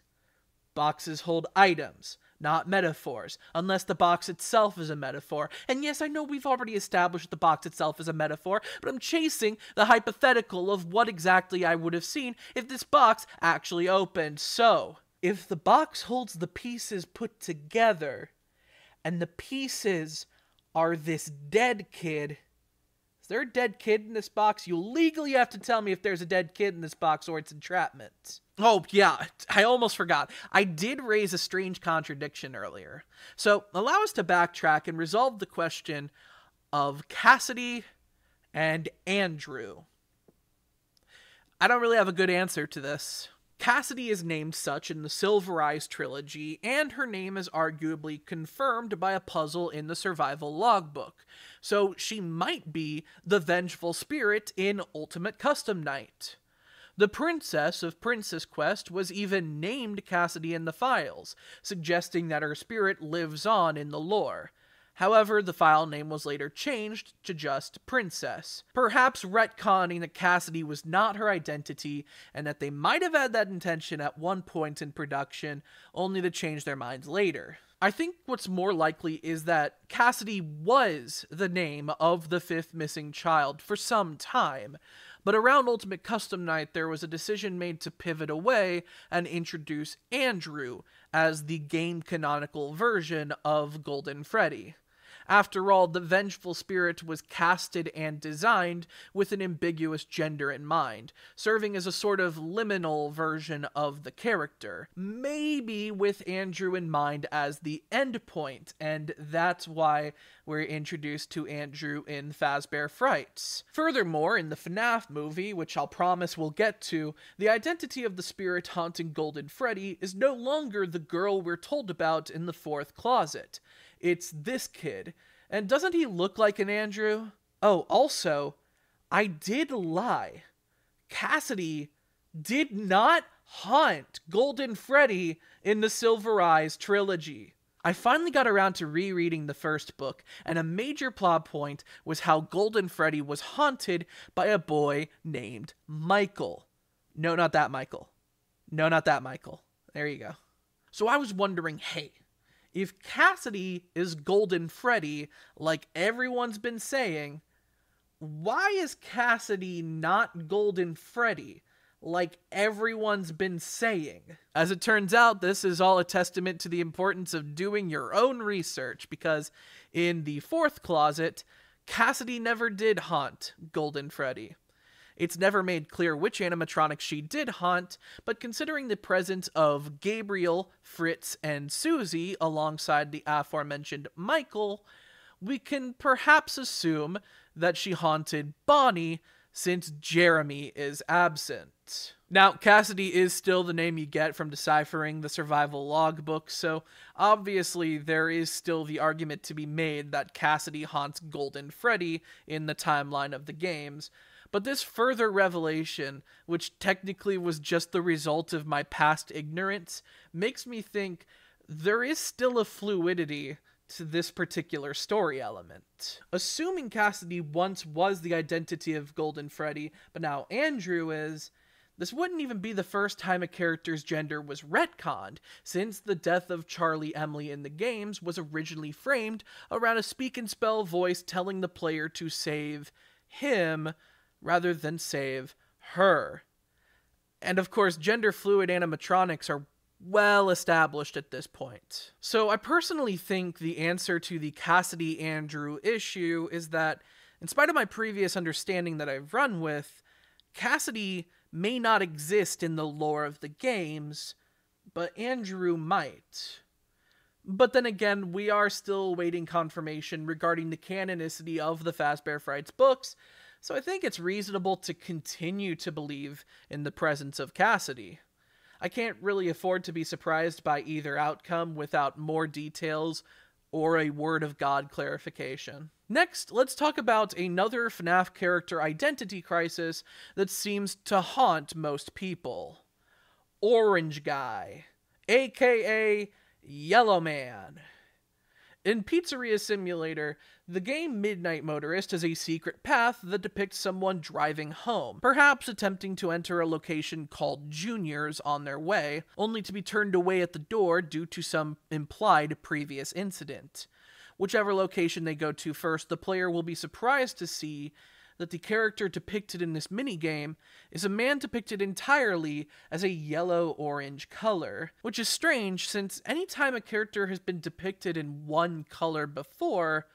Boxes hold items, not metaphors, unless the box itself is a metaphor. And yes, I know we've already established the box itself is a metaphor, but I'm chasing the hypothetical of what exactly I would have seen if this box actually opened. So, if the box holds the pieces put together, and the pieces are this dead kid, is there a dead kid in this box? You legally have to tell me if there's a dead kid in this box or it's entrapment. Oh, yeah, I almost forgot. I did raise a strange contradiction earlier. So, allow us to backtrack and resolve the question of Cassidy and Andrew. I don't really have a good answer to this. Cassidy is named such in the Silver Eyes trilogy, and her name is arguably confirmed by a puzzle in the survival logbook, so she might be the vengeful spirit in Ultimate Custom Night. The princess of Princess Quest was even named Cassidy in the files, suggesting that her spirit lives on in the lore. However, the file name was later changed to just Princess, perhaps retconning that Cassidy was not her identity, and that they might have had that intention at one point in production, only to change their minds later. I think what's more likely is that Cassidy was the name of the fifth missing child for some time, but around Ultimate Custom Night there was a decision made to pivot away and introduce Andrew as the game canonical version of Golden Freddy. After all, the vengeful spirit was casted and designed with an ambiguous gender in mind, serving as a sort of liminal version of the character, maybe with Andrew in mind as the endpoint, and that's why we're introduced to Andrew in Fazbear Frights. Furthermore, in the FNaF movie, which I'll promise we'll get to, the identity of the spirit haunting Golden Freddy is no longer the girl we're told about in the fourth closet. It's this kid. And doesn't he look like an Andrew? Oh, also, I did lie. Cassidy did not haunt Golden Freddy in the Silver Eyes trilogy. I finally got around to rereading the first book, and a major plot point was how Golden Freddy was haunted by a boy named Michael. No, not that Michael. No, not that Michael. There you go. So I was wondering, hey, if Cassidy is Golden Freddy, like everyone's been saying, why is Cassidy not Golden Freddy, like everyone's been saying? As it turns out, this is all a testament to the importance of doing your own research, because in the fourth closet, Cassidy never did haunt Golden Freddy. It's never made clear which animatronic she did haunt, but considering the presence of Gabriel, Fritz, and Susie alongside the aforementioned Michael, we can perhaps assume that she haunted Bonnie since Jeremy is absent. Now, Cassidy is still the name you get from deciphering the survival logbook, so obviously there is still the argument to be made that Cassidy haunts Golden Freddy in the timeline of the games. But this further revelation, which technically was just the result of my past ignorance, makes me think there is still a fluidity to this particular story element. Assuming Cassidy once was the identity of Golden Freddy, but now Andrew is, This wouldn't even be the first time a character's gender was retconned, since the death of Charlie Emily in the games was originally framed around a speak-and-spell voice telling the player to save him rather than save her. And of course, gender-fluid animatronics are well established at this point. So I personally think the answer to the Cassidy Andrew issue is that, in spite of my previous understanding that I've run with, Cassidy may not exist in the lore of the games, but Andrew might. But then again, we are still awaiting confirmation regarding the canonicity of the Fazbear Frights books, so I think it's reasonable to continue to believe in the presence of Cassidy. I can't really afford to be surprised by either outcome without more details or a word of God clarification. Next, let's talk about another FNaF character identity crisis that seems to haunt most people. Orange Guy, aka Yellow Man. In Pizzeria Simulator, the game Midnight Motorist has a secret path that depicts someone driving home, perhaps attempting to enter a location called Junior's on their way, only to be turned away at the door due to some implied previous incident. Whichever location they go to first, the player will be surprised to see that the character depicted in this minigame is a man depicted entirely as a yellow-orange color, which is strange since any time a character has been depicted in one color before,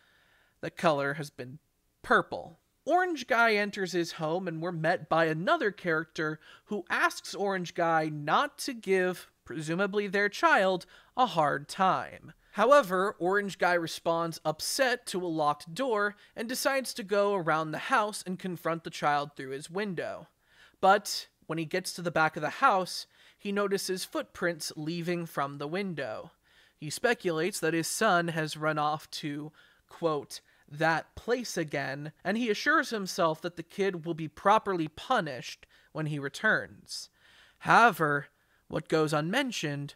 the color has been purple. Orange Guy enters his home and we're met by another character who asks Orange Guy not to give, presumably their child, a hard time. However, Orange Guy responds upset to a locked door and decides to go around the house and confront the child through his window. But when he gets to the back of the house, he notices footprints leaving from the window. He speculates that his son has run off to, quote, that place again, and he assures himself that the kid will be properly punished when he returns. However, what goes unmentioned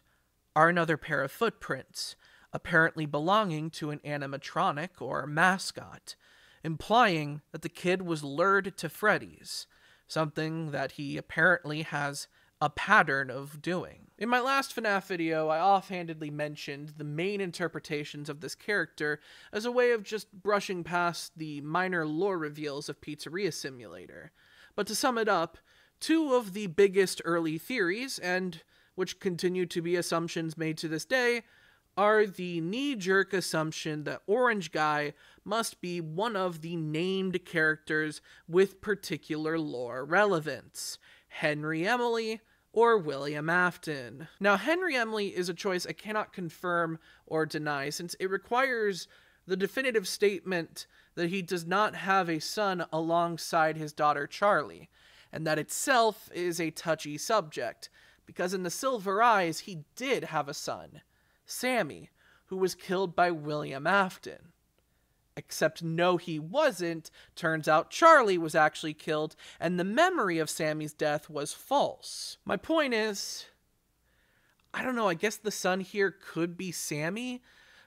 are another pair of footprints, apparently belonging to an animatronic or mascot, implying that the kid was lured to Freddy's, something that he apparently has a pattern of doing. In my last FNaF video, I offhandedly mentioned the main interpretations of this character as a way of just brushing past the minor lore reveals of Pizzeria Simulator. But to sum it up, two of the biggest early theories, and which continue to be assumptions made to this day, are the knee-jerk assumption that Orange Guy must be one of the named characters with particular lore relevance, Henry Emily or William Afton. Now, Henry Emily is a choice I cannot confirm or deny, since it requires the definitive statement that he does not have a son alongside his daughter Charlie, and that itself is a touchy subject, because in the Silver Eyes he did have a son, Sammy, who was killed by William Afton. Except no, he wasn't. Turns out Charlie was actually killed, and the memory of Sammy's death was false. My point is, I don't know, I guess the son here could be Sammy,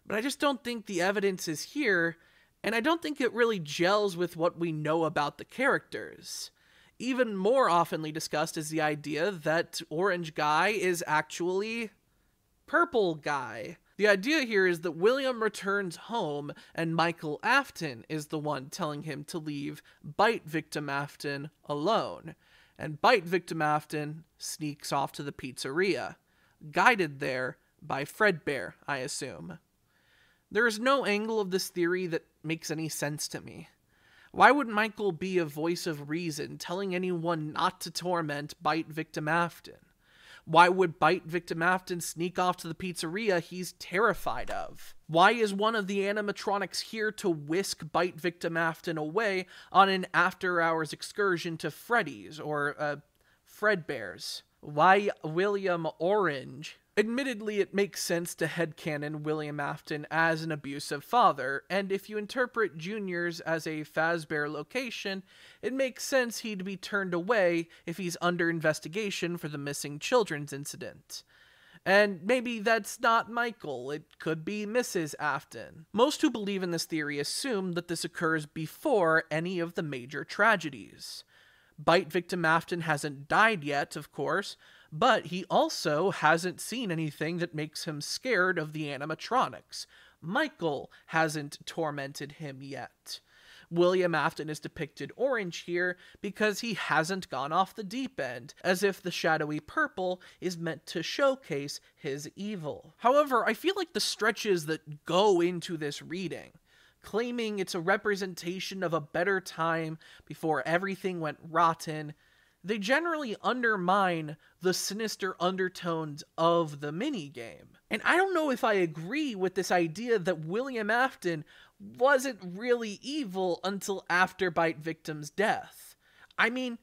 but I just don't think the evidence is here, and I don't think it really gels with what we know about the characters. Even more oftenly discussed is the idea that Orange Guy is actually Purple Guy. The idea here is that William returns home and Michael Afton is the one telling him to leave Bite Victim Afton alone. And Bite Victim Afton sneaks off to the pizzeria, guided there by Fredbear, I assume. There is no angle of this theory that makes any sense to me. Why would Michael be a voice of reason telling anyone not to torment Bite Victim Afton? Why would Bite Victim Afton sneak off to the pizzeria he's terrified of? Why is one of the animatronics here to whisk Bite Victim Afton away on an after-hours excursion to Freddy's or Fredbear's? Why William Orange? Admittedly, it makes sense to headcanon William Afton as an abusive father, and if you interpret Junior's as a Fazbear location, it makes sense he'd be turned away if he's under investigation for the missing children's incident. And maybe that's not Michael, it could be Mrs. Afton. Most who believe in this theory assume that this occurs before any of the major tragedies. Bite victim Afton hasn't died yet, of course, but he also hasn't seen anything that makes him scared of the animatronics. Michael hasn't tormented him yet. William Afton is depicted orange here because he hasn't gone off the deep end, as if the shadowy purple is meant to showcase his evil. However, I feel like the stretches that go into this reading, claiming it's a representation of a better time before everything went rotten, they generally undermine the sinister undertones of the minigame. And I don't know if I agree with this idea that William Afton wasn't really evil until after Bite Victim's death. I mean,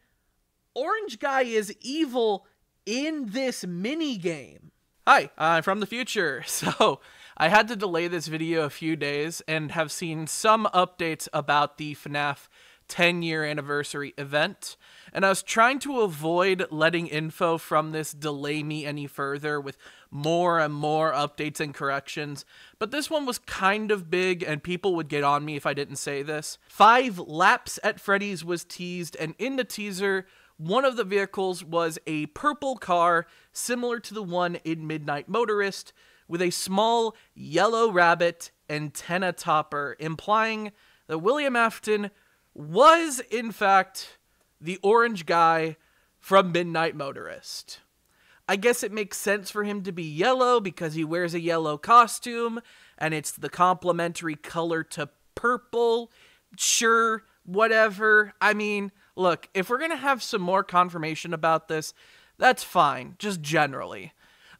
Orange Guy is evil in this minigame. Hi, I'm from the future. So, I had to delay this video a few days and have seen some updates about the FNaF 10-year anniversary event, and I was trying to avoid letting info from this delay me any further with more and more updates and corrections, but this one was kind of big and people would get on me if I didn't say this. 5 laps at Freddy's was teased, and in the teaser, one of the vehicles was a purple car similar to the one in Midnight Motorist with a small yellow rabbit antenna topper, implying that William Afton was, in fact, the orange guy from Midnight Motorist. I guess it makes sense for him to be yellow because he wears a yellow costume, and it's the complementary color to purple. Sure, whatever. I mean, look, if we're gonna have some more confirmation about this, that's fine, just generally.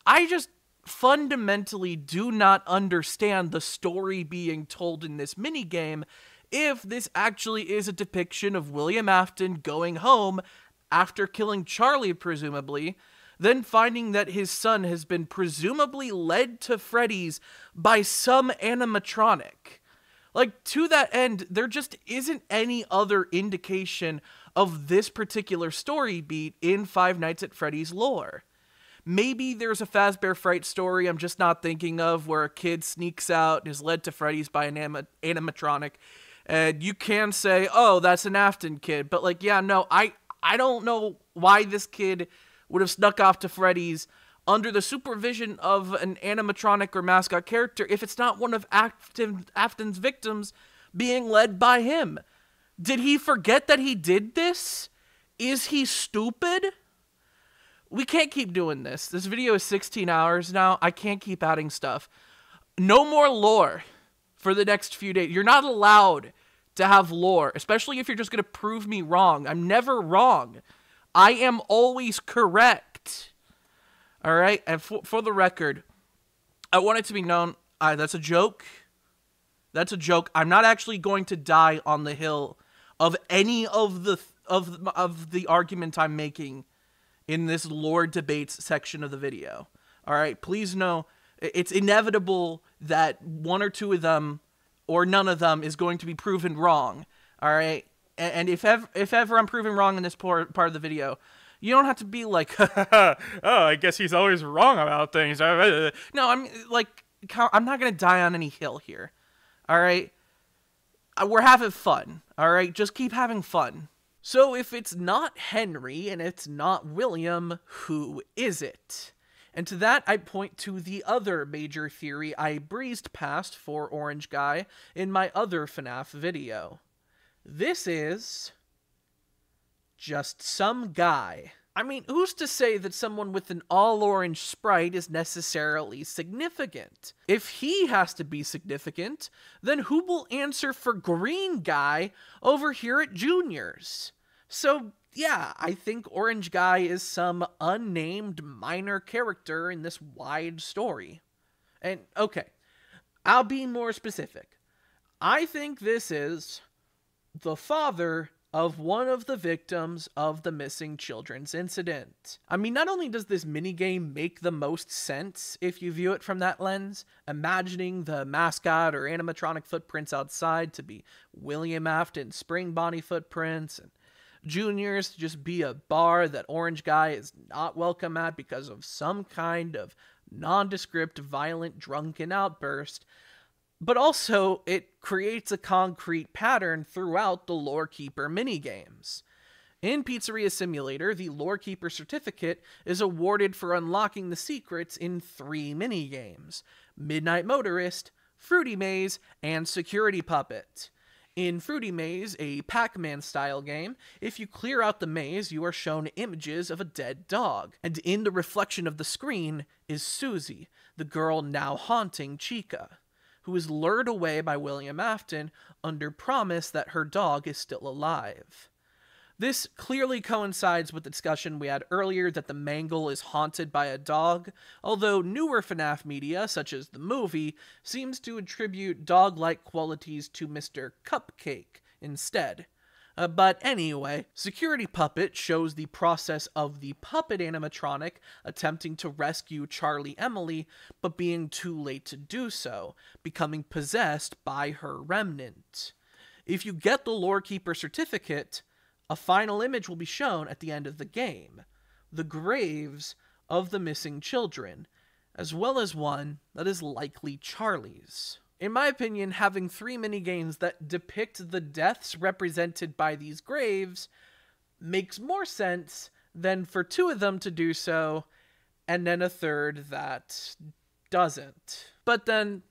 I just fundamentally do not understand the story being told in this minigame if this actually is a depiction of William Afton going home after killing Charlie, presumably, then finding that his son has been presumably led to Freddy's by some animatronic. Like, to that end, there just isn't any other indication of this particular story beat in Five Nights at Freddy's lore. Maybe there's a Fazbear Fright story I'm just not thinking of where a kid sneaks out and is led to Freddy's by an animatronic. And you can say, oh, that's an Afton kid. But, like, yeah, no, I don't know why this kid would have snuck off to Freddy's under the supervision of an animatronic or mascot character if it's not one of Afton's victims being led by him. Did he forget that he did this? Is he stupid? We can't keep doing this. This video is 16 hours now. I can't keep adding stuff. No more lore for the next few days. You're not allowed to have lore, especially if you're just going to prove me wrong. I'm never wrong. I am always correct. All right? And for the record, I want it to be known, that's a joke. That's a joke. I'm not actually going to die on the hill of any of the argument I'm making in this lore debates section of the video. All right? Please know it's inevitable that one or two of them or none of them is going to be proven wrong. All right? And if ever I'm proven wrong in this part of the video, you don't have to be like, oh, I guess he's always wrong about things. No, I'm not going to die on any hill here. All right? We're having fun. All right? Just keep having fun. So if it's not Henry and it's not William, who is it? And to that, I point to the other major theory I breezed past for Orange Guy in my other FNaF video. This is just some guy. I mean, who's to say that someone with an all-orange sprite is necessarily significant? If he has to be significant, then who will answer for Green Guy over here at Junior's? So, yeah, I think Orange Guy is some unnamed minor character in this wide story. And, okay, I'll be more specific. I think this is the father of one of the victims of the missing children's incident. I mean, not only does this minigame make the most sense if you view it from that lens, imagining the mascot or animatronic footprints outside to be William Afton's Spring Bonnie footprints, and Junior's to just be a bar that Orange Guy is not welcome at because of some kind of nondescript, violent, drunken outburst. But also, it creates a concrete pattern throughout the Lore Keeper minigames. In Pizzeria Simulator, the Lorekeeper certificate is awarded for unlocking the secrets in 3 minigames: Midnight Motorist, Fruity Maze, and Security Puppet. In Fruity Maze, a Pac-Man style game, if you clear out the maze, you are shown images of a dead dog, and in the reflection of the screen is Susie, the girl now haunting Chica, who is lured away by William Afton under promise that her dog is still alive. This clearly coincides with the discussion we had earlier that the Mangle is haunted by a dog, although newer FNaF media, such as the movie, seems to attribute dog-like qualities to Mr. Cupcake instead. But anyway, Security Puppet shows the process of the puppet animatronic attempting to rescue Charlie Emily, but being too late to do so, becoming possessed by her remnant. If you get the Lorekeeper certificate, a final image will be shown at the end of the game, the graves of the missing children, as well as one that is likely Charlie's. In my opinion, having 3 minigames that depict the deaths represented by these graves makes more sense than for 2 of them to do so, and then a third that doesn't. But then,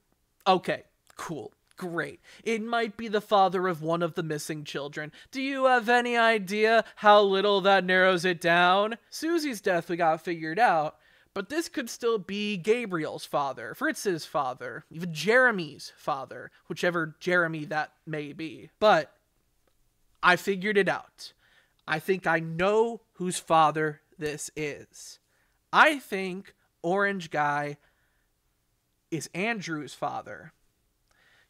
okay, cool. Great. It might be the father of one of the missing children. Do you have any idea how little that narrows it down? Susie's death we got figured out, but this could still be Gabriel's father, Fritz's father, even Jeremy's father, whichever Jeremy that may be. But I figured it out. I think I know whose father this is. I think Orange Guy is Andrew's father.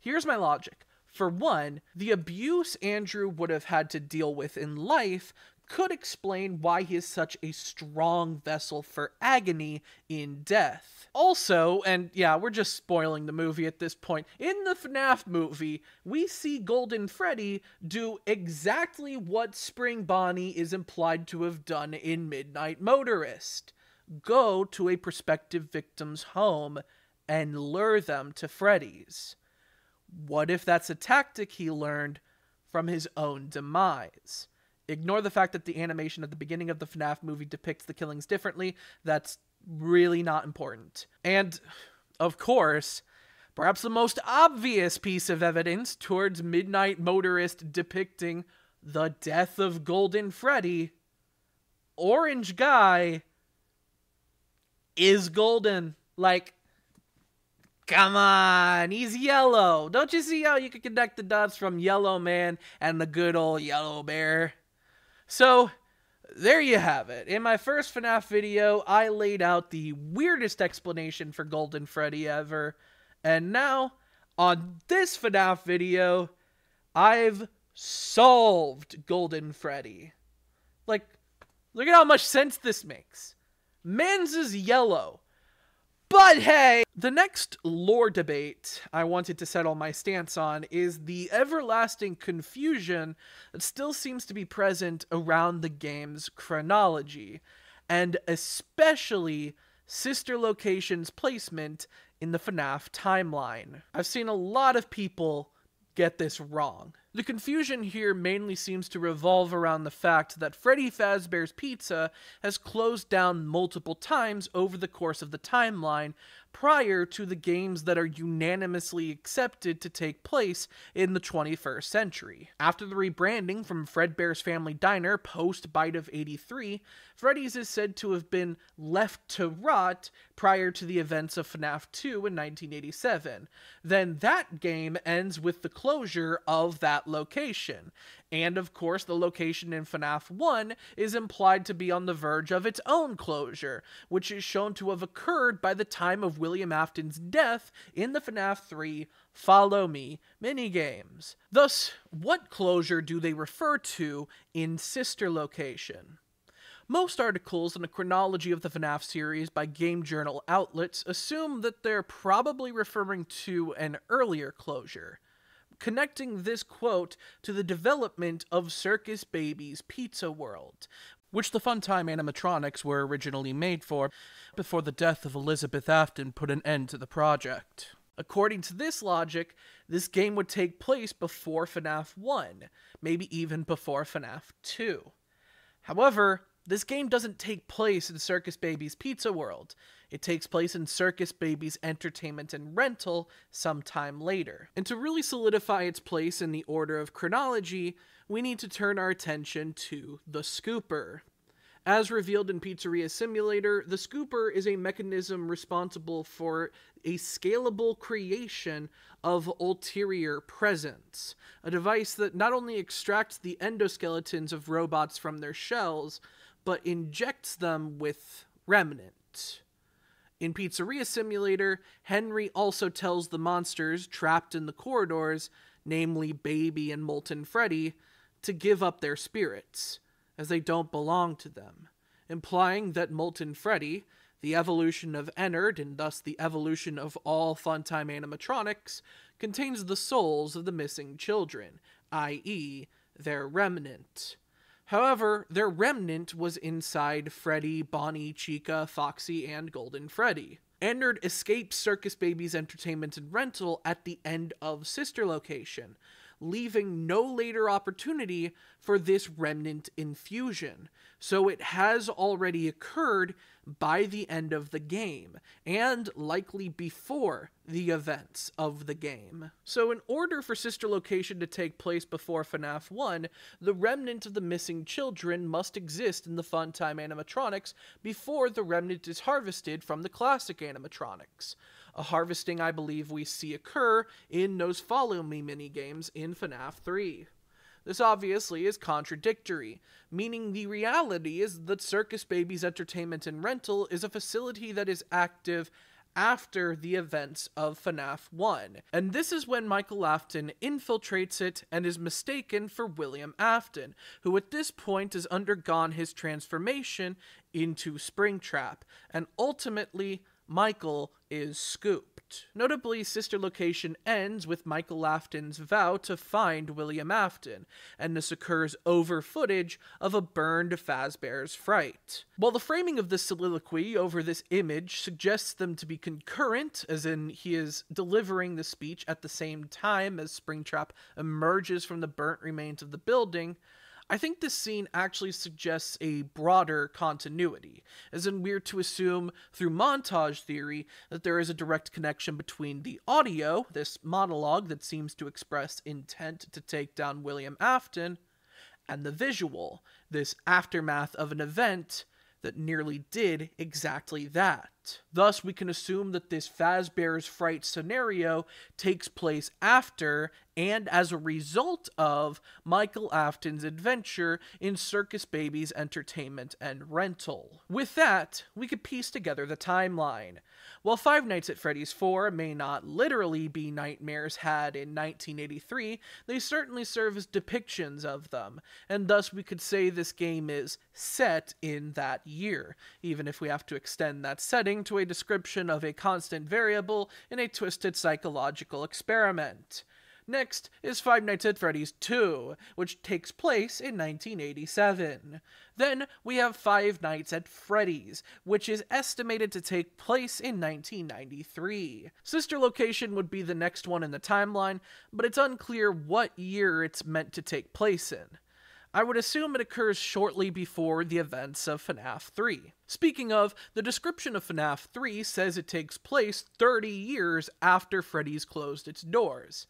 Here's my logic. For one, the abuse Andrew would have had to deal with in life could explain why he is such a strong vessel for agony in death. Also, and yeah, we're just spoiling the movie at this point, in the FNaF movie, we see Golden Freddy do exactly what Spring Bonnie is implied to have done in Midnight Motorist. Go to a prospective victim's home and lure them to Freddy's. What if that's a tactic he learned from his own demise? Ignore the fact that the animation at the beginning of the FNaF movie depicts the killings differently. That's really not important. And, of course, perhaps the most obvious piece of evidence towards Midnight Motorist depicting the death of Golden Freddy, Orange Guy is golden. Like, come on, he's yellow. Don't you see how you can connect the dots from Yellow Man and the good old Yellow Bear? So, there you have it. In my first FNaF video, I laid out the weirdest explanation for Golden Freddy ever. And now, on this FNaF video, I've solved Golden Freddy. Like, look at how much sense this makes. Man's is yellow. But hey, the next lore debate I wanted to settle my stance on is the everlasting confusion that still seems to be present around the game's chronology, and especially sister location's placement in the FNaF timeline. I've seen a lot of people get this wrong. The confusion here mainly seems to revolve around the fact that Freddy Fazbear's Pizza has closed down multiple times over the course of the timeline prior to the games that are unanimously accepted to take place in the 21st century. After the rebranding from Fredbear's Family Diner post-Bite of 83, Freddy's is said to have been left to rot prior to the events of FNaF 2 in 1987. Then that game ends with the closure of that location. And of course, the location in FNaF 1 is implied to be on the verge of its own closure, which is shown to have occurred by the time of William Afton's death in the FNaF 3 Follow Me minigames. Thus, what closure do they refer to in sister location? Most articles on the chronology of the FNaF series by game journal outlets assume that they're probably referring to an earlier closure, connecting this quote to the development of Circus Baby's Pizza World, which the Funtime animatronics were originally made for, before the death of Elizabeth Afton put an end to the project. According to this logic, this game would take place before FNaF 1, maybe even before FNaF 2. However, this game doesn't take place in Circus Baby's Pizza World. It takes place in Circus Baby's Entertainment and Rental sometime later. And to really solidify its place in the order of chronology, we need to turn our attention to the Scooper. As revealed in Pizzeria Simulator, the Scooper is a mechanism responsible for a scalable creation of ulterior presence, a device that not only extracts the endoskeletons of robots from their shells, but injects them with remnant. In Pizzeria Simulator, Henry also tells the monsters trapped in the corridors, namely Baby and Molten Freddy, to give up their spirits, as they don't belong to them, implying that Molten Freddy, the evolution of Ennard and thus the evolution of all Funtime animatronics, contains the souls of the missing children, i.e., their remnant. However, their remnant was inside Freddy, Bonnie, Chica, Foxy, and Golden Freddy. Ennard escapes Circus Baby's Entertainment and Rental at the end of Sister Location, leaving no later opportunity for this remnant infusion, so it has already occurred by the end of the game, and likely before the events of the game. So in order for Sister Location to take place before FNaF 1, the remnant of the missing children must exist in the Funtime animatronics before the remnant is harvested from the classic animatronics. A harvesting I believe we see occur in those Follow Me minigames in FNaF 3. This obviously is contradictory, meaning the reality is that Circus Baby's Entertainment and Rental is a facility that is active after the events of FNaF 1, and this is when Michael Afton infiltrates it and is mistaken for William Afton, who at this point has undergone his transformation into Springtrap, and ultimately Michael is scooped. Notably, Sister Location ends with Michael Afton's vow to find William Afton, and this occurs over footage of a burned Fazbear's Fright. While the framing of this soliloquy over this image suggests them to be concurrent, as in he is delivering the speech at the same time as Springtrap emerges from the burnt remains of the building, I think this scene actually suggests a broader continuity, as in we're to assume through montage theory that there is a direct connection between the audio, this monologue that seems to express intent to take down William Afton, and the visual, this aftermath of an event that nearly did exactly that. Thus, we can assume that this Fazbear's Fright scenario takes place after and as a result of Michael Afton's adventure in Circus Baby's Entertainment and Rental. With that, we could piece together the timeline. While Five Nights at Freddy's 4 may not literally be nightmares had in 1983, they certainly serve as depictions of them, and thus we could say this game is set in that year, even if we have to extend that setting to a description of a constant variable in a twisted psychological experiment. Next is Five Nights at Freddy's 2, which takes place in 1987. Then we have Five Nights at Freddy's, which is estimated to take place in 1993. Sister Location would be the next one in the timeline, but it's unclear what year it's meant to take place in. I would assume it occurs shortly before the events of FNaF 3. Speaking of, the description of FNaF 3 says it takes place 30 years after Freddy's closed its doors.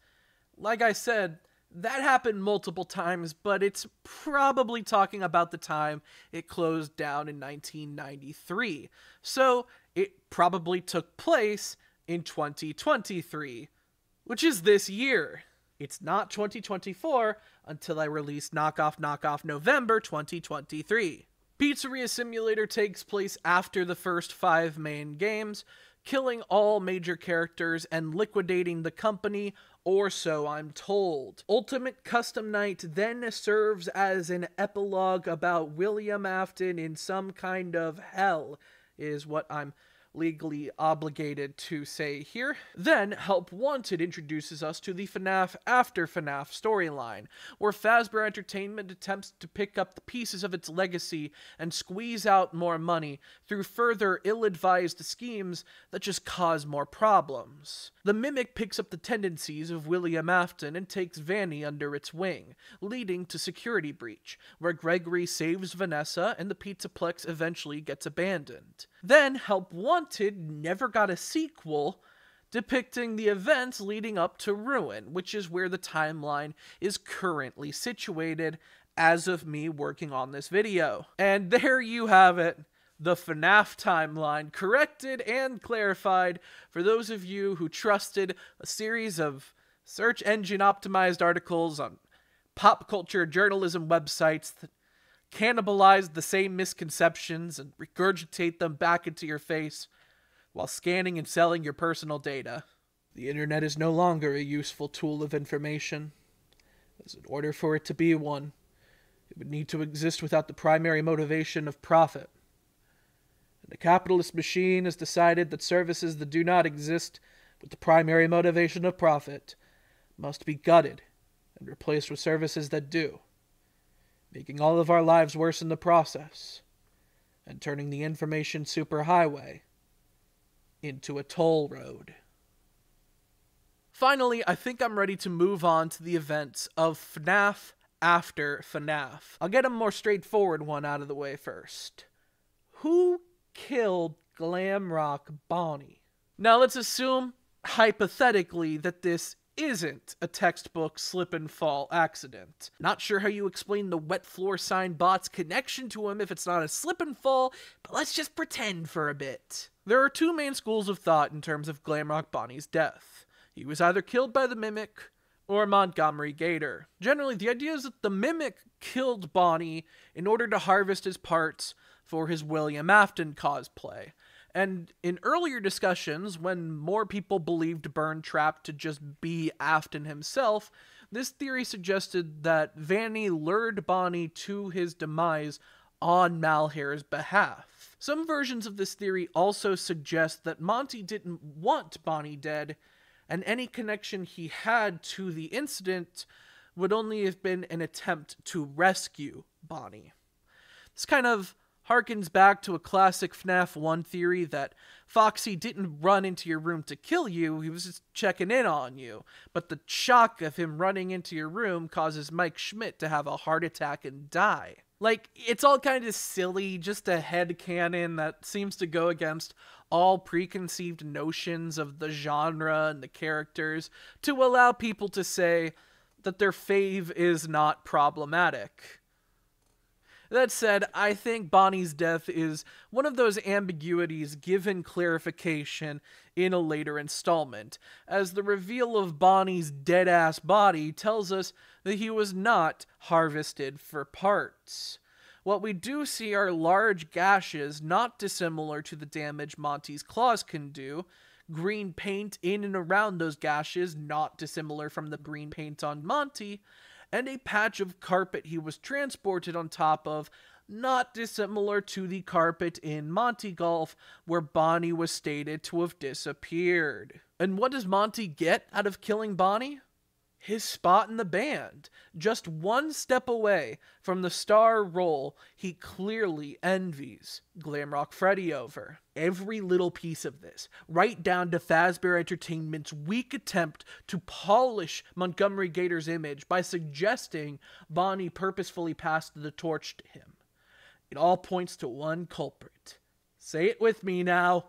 Like I said, that happened multiple times, but it's probably talking about the time it closed down in 1993. So it probably took place in 2023, which is this year. It's not 2024 until I release Knockoff Knockoff November 2023. Pizzeria Simulator takes place after the first 5 main games, killing all major characters and liquidating the company, or so I'm told. Ultimate Custom Night then serves as an epilogue about William Afton in some kind of hell, is what I'm legally obligated to say here. Then, Help Wanted introduces us to the FNaF After FNaF storyline, where Fazbear Entertainment attempts to pick up the pieces of its legacy and squeeze out more money through further ill-advised schemes that just cause more problems. The Mimic picks up the tendencies of William Afton and takes Vanny under its wing, leading to Security Breach, where Gregory saves Vanessa and the Pizzaplex eventually gets abandoned. Then, Help Wanted never got a sequel depicting the events leading up to Ruin, which is where the timeline is currently situated as of me working on this video. And there you have it, the FNaF timeline, corrected and clarified for those of you who trusted a series of search engine optimized articles on pop culture journalism websites that cannibalize the same misconceptions and regurgitate them back into your face while scanning and selling your personal data. The internet is no longer a useful tool of information, as in order for it to be one, it would need to exist without the primary motivation of profit. And the capitalist machine has decided that services that do not exist with the primary motivation of profit must be gutted and replaced with services that do, making all of our lives worse in the process, and turning the information superhighway into a toll road. Finally, I think I'm ready to move on to the events of FNaF After FNaF. I'll get a more straightforward one out of the way first. Who killed Glamrock Bonnie? Now let's assume, hypothetically, that this isn't a textbook slip and fall accident. Not sure how you explain the wet floor sign bot's connection to him if it's not a slip and fall, but let's just pretend for a bit. There are two main schools of thought in terms of Glamrock Bonnie's death. He was either killed by the Mimic or Montgomery Gator. Generally, the idea is that the Mimic killed Bonnie in order to harvest his parts for his William Afton cosplay. And in earlier discussions, when more people believed Burntrap to just be Afton himself, this theory suggested that Vanny lured Bonnie to his demise on Malhair's behalf. Some versions of this theory also suggest that Monty didn't want Bonnie dead, and any connection he had to the incident would only have been an attempt to rescue Bonnie. This kind of harkens back to a classic FNaF 1 theory that Foxy didn't run into your room to kill you, he was just checking in on you. But the shock of him running into your room causes Mike Schmidt to have a heart attack and die. Like, it's all kind of silly, just a headcanon that seems to go against all preconceived notions of the genre and the characters to allow people to say that their fave is not problematic. That said, I think Bonnie's death is one of those ambiguities given clarification in a later installment, as the reveal of Bonnie's dead-ass body tells us that he was not harvested for parts. What we do see are large gashes not dissimilar to the damage Monty's claws can do, green paint in and around those gashes not dissimilar from the green paint on Monty, and a patch of carpet he was transported on top of, not dissimilar to the carpet in Monty Golf, where Bonnie was stated to have disappeared. And what does Monty get out of killing Bonnie? His spot in the band. Just one step away from the star role he clearly envies Glamrock Freddy over. Every little piece of this, right down to Fazbear Entertainment's weak attempt to polish Montgomery Gator's image by suggesting Bonnie purposefully passed the torch to him. It all points to one culprit. Say it with me now.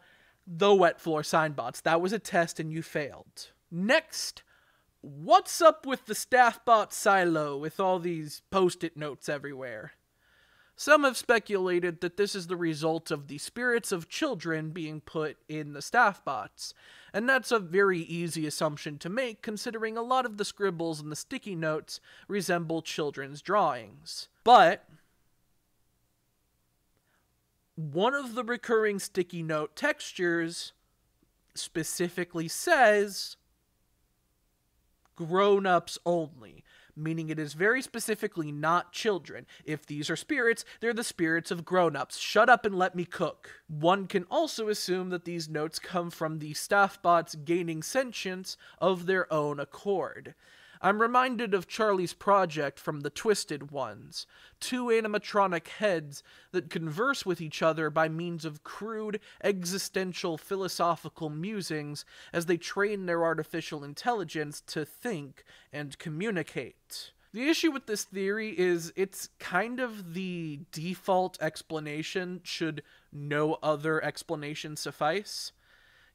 The wet floor sign bots. That was a test and you failed. Next, what's up with the staff bot silo with all these post-it notes everywhere? Some have speculated that this is the result of the spirits of children being put in the staff bots, and that's a very easy assumption to make considering a lot of the scribbles and the sticky notes resemble children's drawings. But one of the recurring sticky note textures specifically says grown-ups only, meaning it is very specifically not children. If these are spirits, they're the spirits of grown-ups. Shut up and let me cook. One can also assume that these notes come from the staff bots gaining sentience of their own accord. I'm reminded of Charlie's Project from the Twisted Ones, two animatronic heads that converse with each other by means of crude, existential, philosophical musings as they train their artificial intelligence to think and communicate. The issue with this theory is it's kind of the default explanation should no other explanation suffice.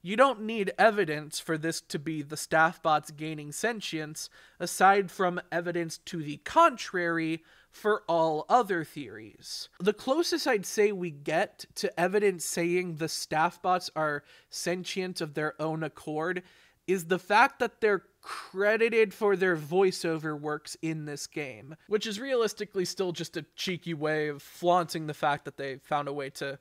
You don't need evidence for this to be the staff bots gaining sentience, aside from evidence to the contrary for all other theories. The closest I'd say we get to evidence saying the staff bots are sentient of their own accord is the fact that they're credited for their voiceover works in this game, which is realistically still just a cheeky way of flaunting the fact that they found a way to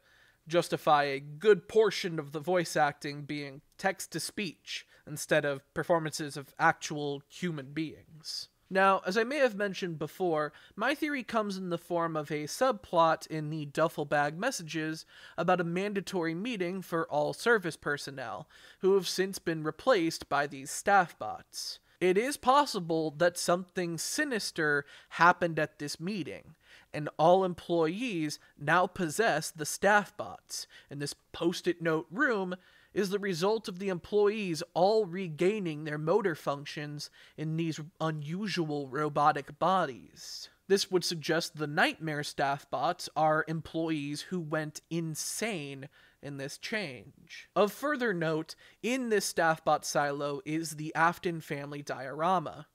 justify a good portion of the voice acting being text-to-speech instead of performances of actual human beings. Now, as I may have mentioned before, my theory comes in the form of a subplot in the duffel bag messages about a mandatory meeting for all service personnel, who have since been replaced by these staff bots. It is possible that something sinister happened at this meeting, and all employees now possess the staff bots, and this post-it note room is the result of the employees all regaining their motor functions in these unusual robotic bodies. This would suggest the nightmare staff bots are employees who went insane in this change. Of further note, in this staff bot silo is the Afton family diorama.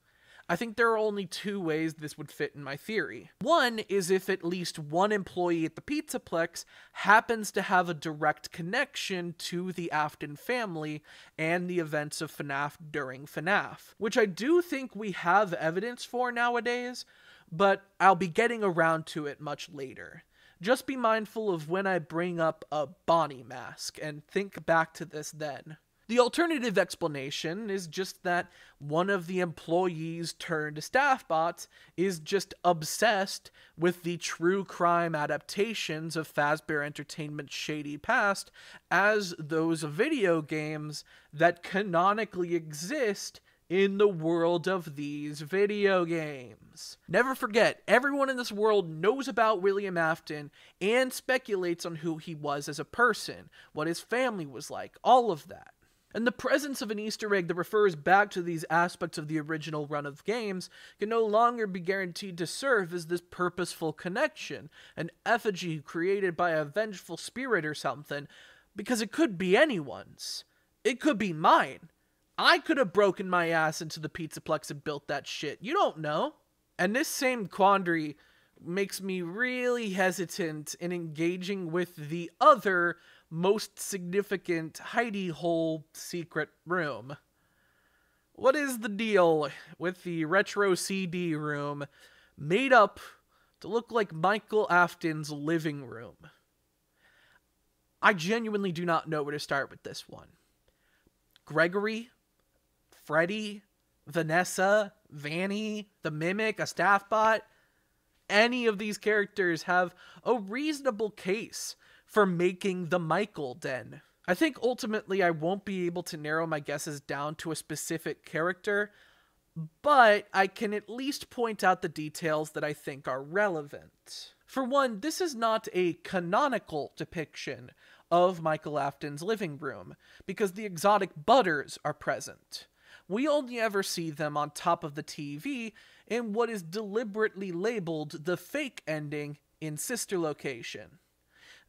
I think there are only two ways this would fit in my theory. One is if at least one employee at the Pizzaplex happens to have a direct connection to the Afton family and the events of FNaF during FNaF, which I do think we have evidence for nowadays, but I'll be getting around to it much later. Just be mindful of when I bring up a Bonnie mask, and think back to this then. The alternative explanation is just that one of the employees turned staff bots is just obsessed with the true crime adaptations of Fazbear Entertainment's shady past as those video games that canonically exist in the world of these video games. Never forget, everyone in this world knows about William Afton and speculates on who he was as a person, what his family was like, all of that. And the presence of an Easter egg that refers back to these aspects of the original run of games can no longer be guaranteed to serve as this purposeful connection, an effigy created by a vengeful spirit or something, because it could be anyone's. It could be mine. I could have broken my ass into the Pizzaplex and built that shit. You don't know. And this same quandary makes me really hesitant in engaging with the other most significant hidey hole secret room. What is the deal with the retro CD room made up to look like Michael Afton's living room? I genuinely do not know where to start with this one. Gregory, Freddy, Vanessa, Vanny, the Mimic, a staff bot, any of these characters have a reasonable case for making the Michael den. I think ultimately I won't be able to narrow my guesses down to a specific character, but I can at least point out the details that I think are relevant. For one, this is not a canonical depiction of Michael Afton's living room, because the exotic butters are present. We only ever see them on top of the TV in what is deliberately labeled the fake ending in sister location.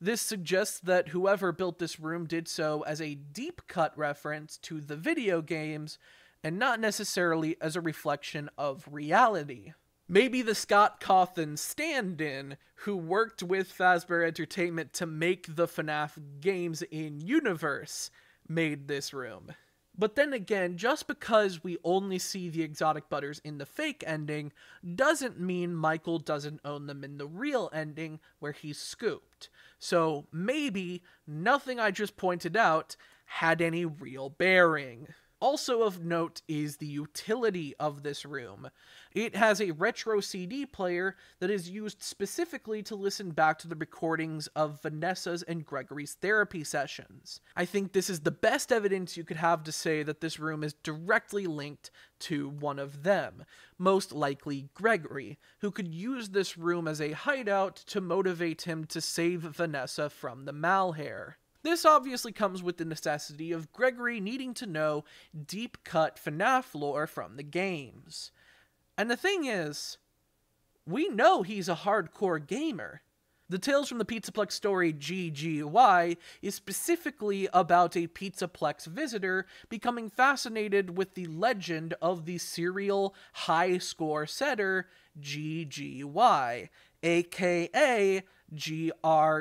This suggests that whoever built this room did so as a deep cut reference to the video games and not necessarily as a reflection of reality. Maybe the Scott Cawthon stand-in who worked with Fazbear Entertainment to make the FNaF games in universe made this room. But then again, just because we only see the exotic butters in the fake ending doesn't mean Michael doesn't own them in the real ending where he's scooped. So maybe nothing I just pointed out had any real bearing. Also of note is the utility of this room. It has a retro CD player that is used specifically to listen back to the recordings of Vanessa's and Gregory's therapy sessions. I think this is the best evidence you could have to say that this room is directly linked to one of them, most likely Gregory, who could use this room as a hideout to motivate him to save Vanessa from the malhair. This obviously comes with the necessity of Gregory needing to know deep-cut FNaF lore from the games. And the thing is, we know he's a hardcore gamer. The Tales from the Pizzaplex story GGY is specifically about a Pizzaplex visitor becoming fascinated with the legend of the serial high-score setter GGY, aka Gregory.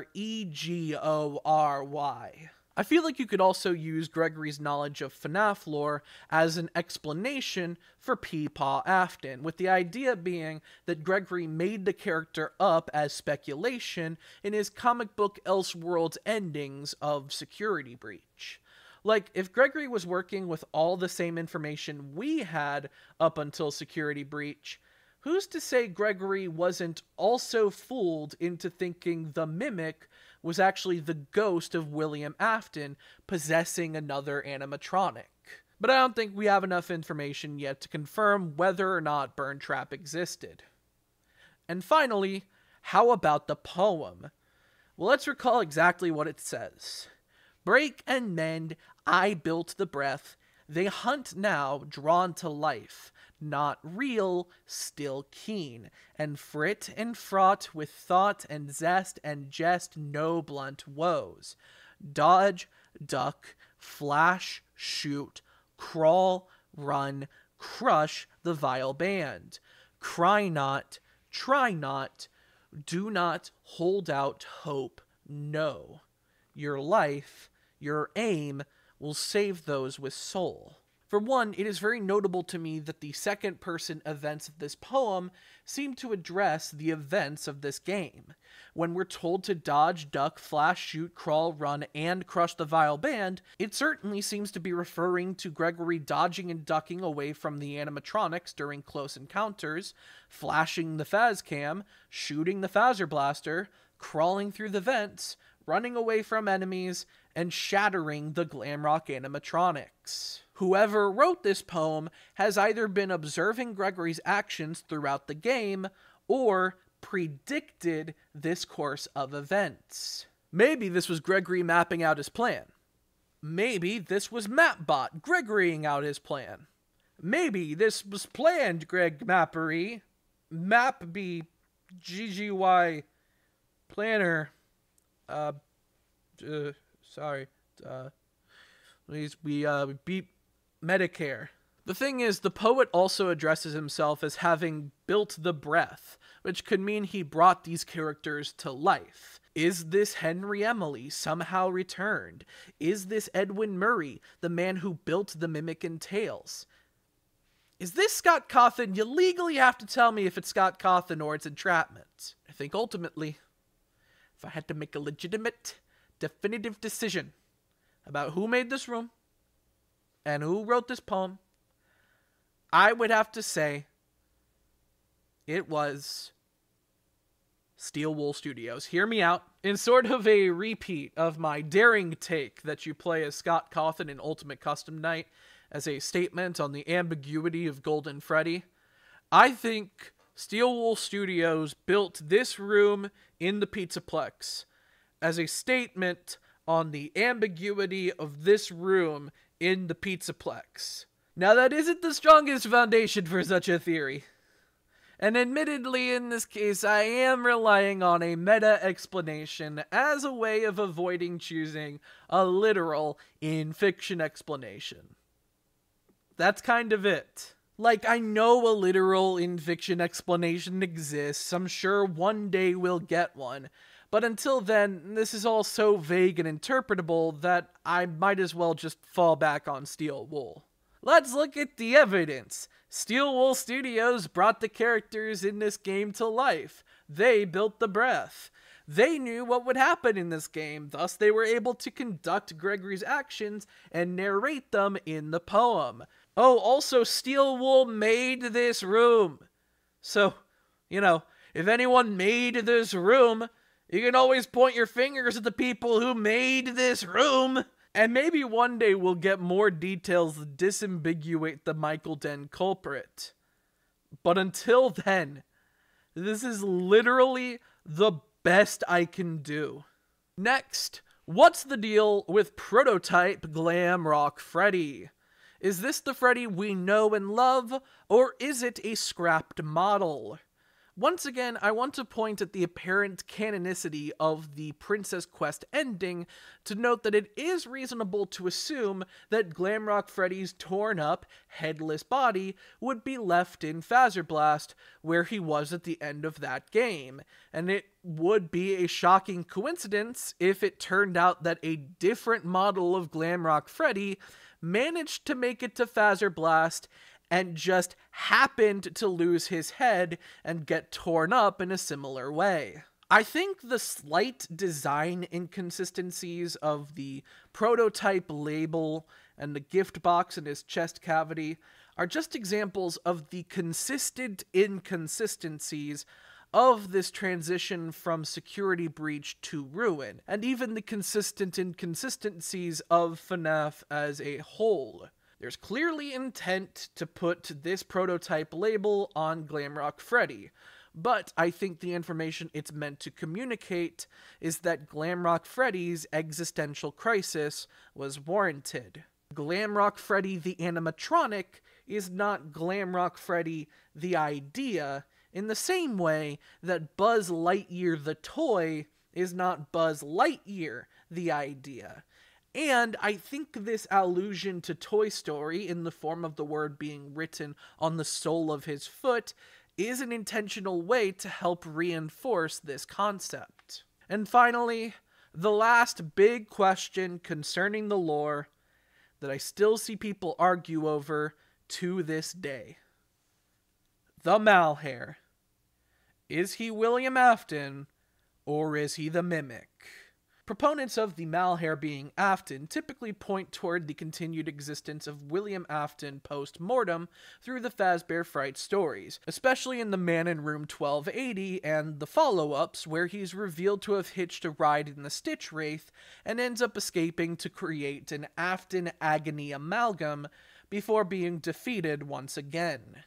I feel like you could also use Gregory's knowledge of FNaF lore as an explanation for Peepaw Afton, with the idea being that Gregory made the character up as speculation in his comic book Elseworlds endings of Security Breach. Like, if Gregory was working with all the same information we had up until Security Breach, who's to say Gregory wasn't also fooled into thinking the Mimic was actually the ghost of William Afton possessing another animatronic? But I don't think we have enough information yet to confirm whether or not Burn Trap existed. And finally, how about the poem? Well, let's recall exactly what it says. Break and mend, I built the breath. They hunt now, drawn to life. Not real, still keen, and frit and fraught with thought and zest and jest no blunt woes. Dodge, duck, flash, shoot, crawl, run, crush the vile band. Cry not, try not, do not hold out hope, no. Your life, your aim, will save those with soul. For one, it is very notable to me that the second-person events of this poem seem to address the events of this game. When we're told to dodge, duck, flash, shoot, crawl, run, and crush the vile band, it certainly seems to be referring to Gregory dodging and ducking away from the animatronics during close encounters, flashing the Fazcam, shooting the Phaser Blaster, crawling through the vents, running away from enemies, and shattering the Glamrock animatronics. Whoever wrote this poem has either been observing Gregory's actions throughout the game, or predicted this course of events. Maybe this was Gregory mapping out his plan. Maybe this was Mapbot Gregorying out his plan. Maybe this was planned, Greg Mappery. Mapby GGY planner. Please, we beat Medicare. The thing is, the poet also addresses himself as having built the breath, which could mean he brought these characters to life. Is this Henry Emily somehow returned? Is this Edwin Murray, the man who built the Mimic and Tales? Is this Scott Cawthon? You legally have to tell me if it's Scott Cawthon or it's entrapment. I think ultimately, if I had to make a legitimate, definitive decision about who made this room and who wrote this poem, I would have to say it was Steel Wool Studios. Hear me out. In sort of a repeat of my daring take that you play as Scott Cawthon in Ultimate Custom Night as a statement on the ambiguity of Golden Freddy, I think Steel Wool Studios built this room in the Pizzaplex as a statement on the ambiguity of this room in the Pizzaplex. Now, that isn't the strongest foundation for such a theory. And admittedly, in this case, I am relying on a meta explanation as a way of avoiding choosing a literal in-fiction explanation. That's kind of it. Like, I know a literal in-fiction explanation exists. I'm sure one day we'll get one. But until then, this is all so vague and interpretable that I might as well just fall back on Steel Wool. Let's look at the evidence. Steel Wool Studios brought the characters in this game to life. They built the breath. They knew what would happen in this game, thus they were able to conduct Gregory's actions and narrate them in the poem. Oh, also Steel Wool made this room. So, you know, if anyone made this room, you can always point your fingers at the people who made this room. And maybe one day we'll get more details that disambiguate the Michael Den culprit. But until then, this is literally the best I can do. Next, what's the deal with prototype Glam Rock Freddy? Is this the Freddy we know and love, or is it a scrapped model? Once again, I want to point at the apparent canonicity of the Princess Quest ending to note that it is reasonable to assume that Glamrock Freddy's torn up, headless body would be left in Fazerblast, where he was at the end of that game, and it would be a shocking coincidence if it turned out that a different model of Glamrock Freddy managed to make it to Fazerblast and just happened to lose his head and get torn up in a similar way. I think the slight design inconsistencies of the prototype label and the gift box in his chest cavity are just examples of the consistent inconsistencies of this transition from security breach to ruin, and even the consistent inconsistencies of FNaF as a whole. There's clearly intent to put this prototype label on Glamrock Freddy, but I think the information it's meant to communicate is that Glamrock Freddy's existential crisis was warranted. Glamrock Freddy the animatronic is not Glamrock Freddy the idea, in the same way that Buzz Lightyear the toy is not Buzz Lightyear the idea. And I think this allusion to Toy Story in the form of the word being written on the sole of his foot is an intentional way to help reinforce this concept. And finally, the last big question concerning the lore that I still see people argue over to this day. The Malhare. Is he William Afton, or is he the Mimic? Proponents of the Malhare being Afton typically point toward the continued existence of William Afton post-mortem through the Fazbear Fright stories, especially in the Man in Room 1280 and the follow-ups where he's revealed to have hitched a ride in the Stitch Wraith and ends up escaping to create an Afton Agony amalgam before being defeated once again.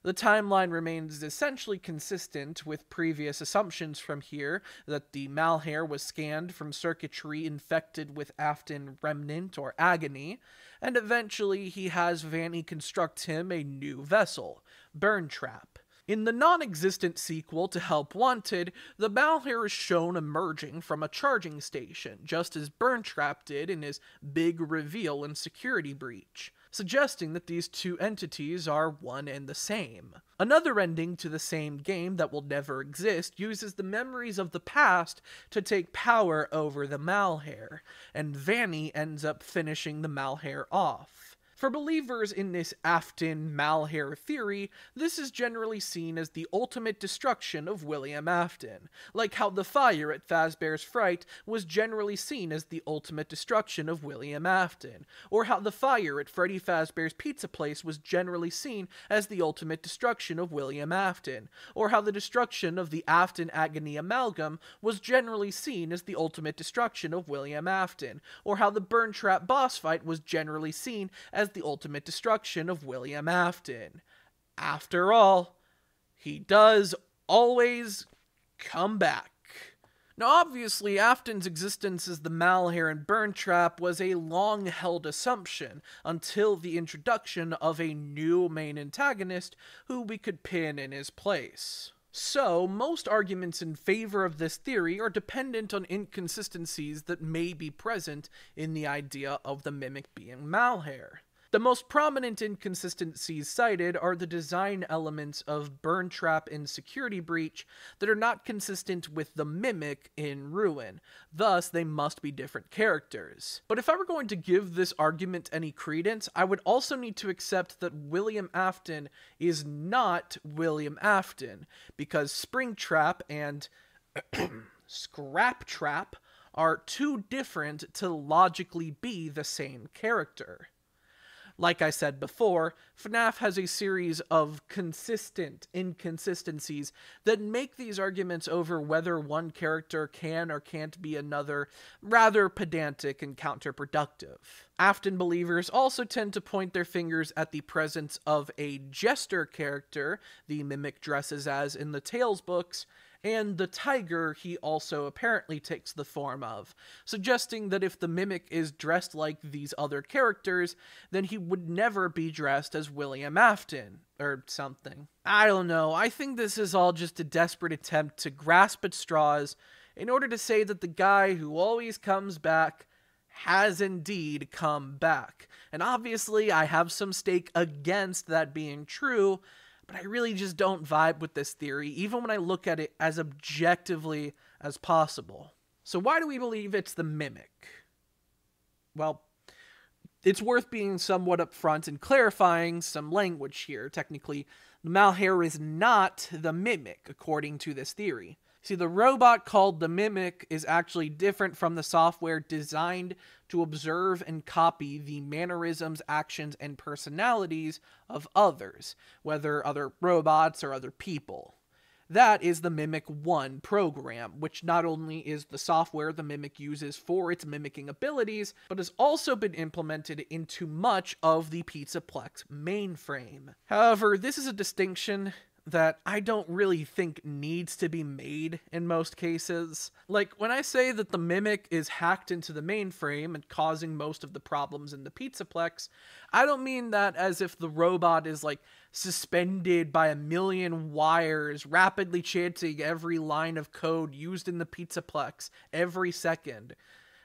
The timeline remains essentially consistent with previous assumptions from here, that the Malhare was scanned from circuitry infected with Afton Remnant or Agony, and eventually he has Vanny construct him a new vessel, Burn Trap. In the non-existent sequel to Help Wanted, the Malhare is shown emerging from a charging station, just as Burn Trap did in his big reveal in Security Breach, suggesting that these two entities are one and the same. Another ending to the same game that will never exist uses the memories of the past to take power over the Malhare, and Vanny ends up finishing the Malhare off. For believers in this Afton Malhare theory, this is generally seen as the ultimate destruction of William Afton, like how the fire at Fazbear's Fright was generally seen as the ultimate destruction of William Afton, or how the fire at Freddy Fazbear's Pizzaplex was generally seen as the ultimate destruction of William Afton, or how the destruction of the Afton Agony amalgam was generally seen as the ultimate destruction of William Afton, or how the Burn Trap boss fight was generally seen as the ultimate destruction of William Afton. After all, he does always come back. Now obviously, Afton's existence as the Malhare and Burn Trap was a long-held assumption until the introduction of a new main antagonist who we could pin in his place. So, most arguments in favor of this theory are dependent on inconsistencies that may be present in the idea of the Mimic being Malhare. The most prominent inconsistencies cited are the design elements of Burn Trap in Security Breach that are not consistent with the Mimic in Ruin. Thus, they must be different characters. But if I were going to give this argument any credence, I would also need to accept that William Afton is not William Afton, because Springtrap and Scrap Trap are too different to logically be the same character. Like I said before, FNaF has a series of consistent inconsistencies that make these arguments over whether one character can or can't be another rather pedantic and counterproductive. Afton believers also tend to point their fingers at the presence of a jester character the Mimic dresses as in the Tales books, and the tiger he also apparently takes the form of, suggesting that if the Mimic is dressed like these other characters, then he would never be dressed as William Afton, or something. I don't know, I think this is all just a desperate attempt to grasp at straws in order to say that the guy who always comes back has indeed come back. And obviously I have some stake against that being true, but I really just don't vibe with this theory, even when I look at it as objectively as possible. So why do we believe it's the Mimic? Well, it's worth being somewhat upfront and clarifying some language here. Technically, the Malheur is not the Mimic, according to this theory. See, the robot called the Mimic is actually different from the software designed to observe and copy the mannerisms, actions, and personalities of others, whether other robots or other people. That is the Mimic 1 program, which not only is the software the Mimic uses for its mimicking abilities, but has also been implemented into much of the Pizzaplex mainframe. However, this is a distinction that I don't really think needs to be made in most cases. Like, when I say that the Mimic is hacked into the mainframe and causing most of the problems in the Pizzaplex, I don't mean that as if the robot is, like, suspended by 1,000,000 wires, rapidly chanting every line of code used in the Pizzaplex every second.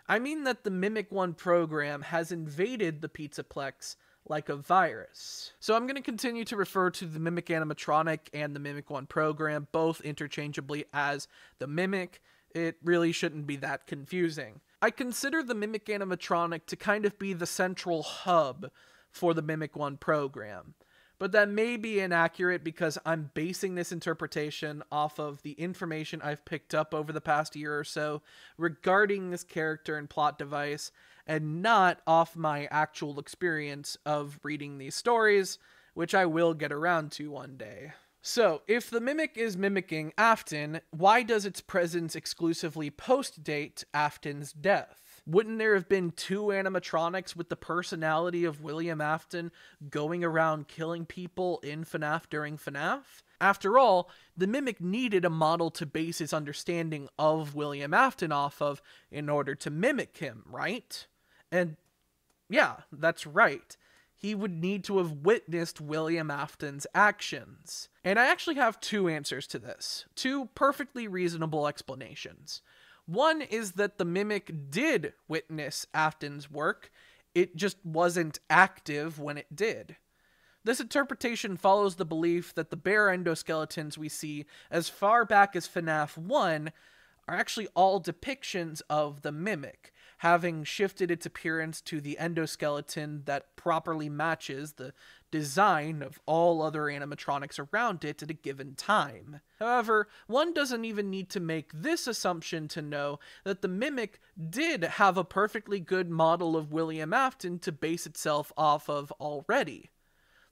I mean that the Mimic 1 program has invaded the Pizzaplex like a virus. So I'm going to continue to refer to the Mimic animatronic and the Mimic 1 program both interchangeably as the Mimic. It really shouldn't be that confusing. I consider the Mimic animatronic to kind of be the central hub for the Mimic 1 program. But that may be inaccurate because I'm basing this interpretation off of the information I've picked up over the past year or so regarding this character and plot device, and not off my actual experience of reading these stories, which I will get around to one day. So, if the Mimic is mimicking Afton, why does its presence exclusively post-date Afton's death? Wouldn't there have been 2 animatronics with the personality of William Afton going around killing people in FNaF during FNaF? After all, the Mimic needed a model to base his understanding of William Afton off of in order to mimic him, right? And yeah, that's right. He would need to have witnessed William Afton's actions. And I actually have 2 answers to this. 2 perfectly reasonable explanations. One is that the Mimic did witness Afton's work, it just wasn't active when it did. This interpretation follows the belief that the bare endoskeletons we see as far back as FNaF 1 are actually all depictions of the Mimic, having shifted its appearance to the endoskeleton that properly matches the design of all other animatronics around it at a given time. However, one doesn't even need to make this assumption to know that the Mimic did have a perfectly good model of William Afton to base itself off of already.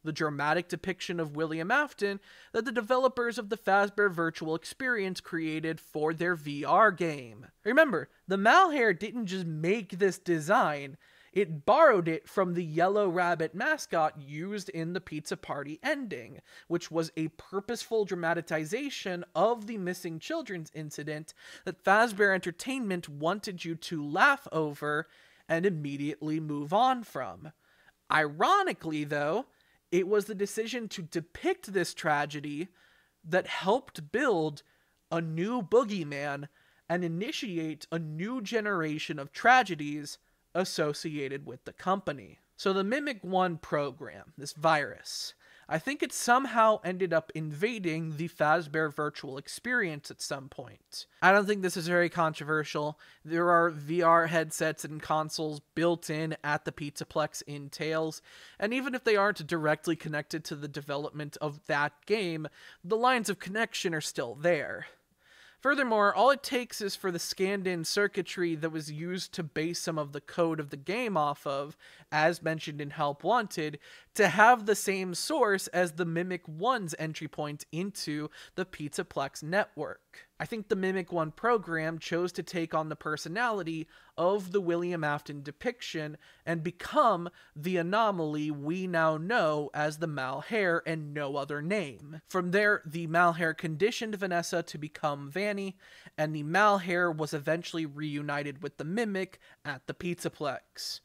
The dramatic depiction of William Afton that the developers of the Fazbear virtual experience created for their VR game. Remember, the Malheur didn't just make this design, it borrowed it from the Yellow Rabbit mascot used in the Pizza Party ending, which was a purposeful dramatization of the missing children's incident that Fazbear Entertainment wanted you to laugh over and immediately move on from. Ironically, though, it was the decision to depict this tragedy that helped build a new boogeyman and initiate a new generation of tragedies associated with the company. So the Mimic 1 program, this virus, I think it somehow ended up invading the Fazbear virtual experience at some point. I don't think this is very controversial. There are VR headsets and consoles built in at the Pizzaplex in Tales, and even if they aren't directly connected to the development of that game, the lines of connection are still there. Furthermore, all it takes is for the scanned-in circuitry that was used to base some of the code of the game off of, as mentioned in Help Wanted, to have the same source as the Mimic 1's entry point into the Pizzaplex network. I think the Mimic 1 program chose to take on the personality of the William Afton depiction and become the anomaly we now know as the Malhare and no other name. From there, the Malhare conditioned Vanessa to become Vanny, and the Malhare was eventually reunited with the Mimic at the Pizzaplex.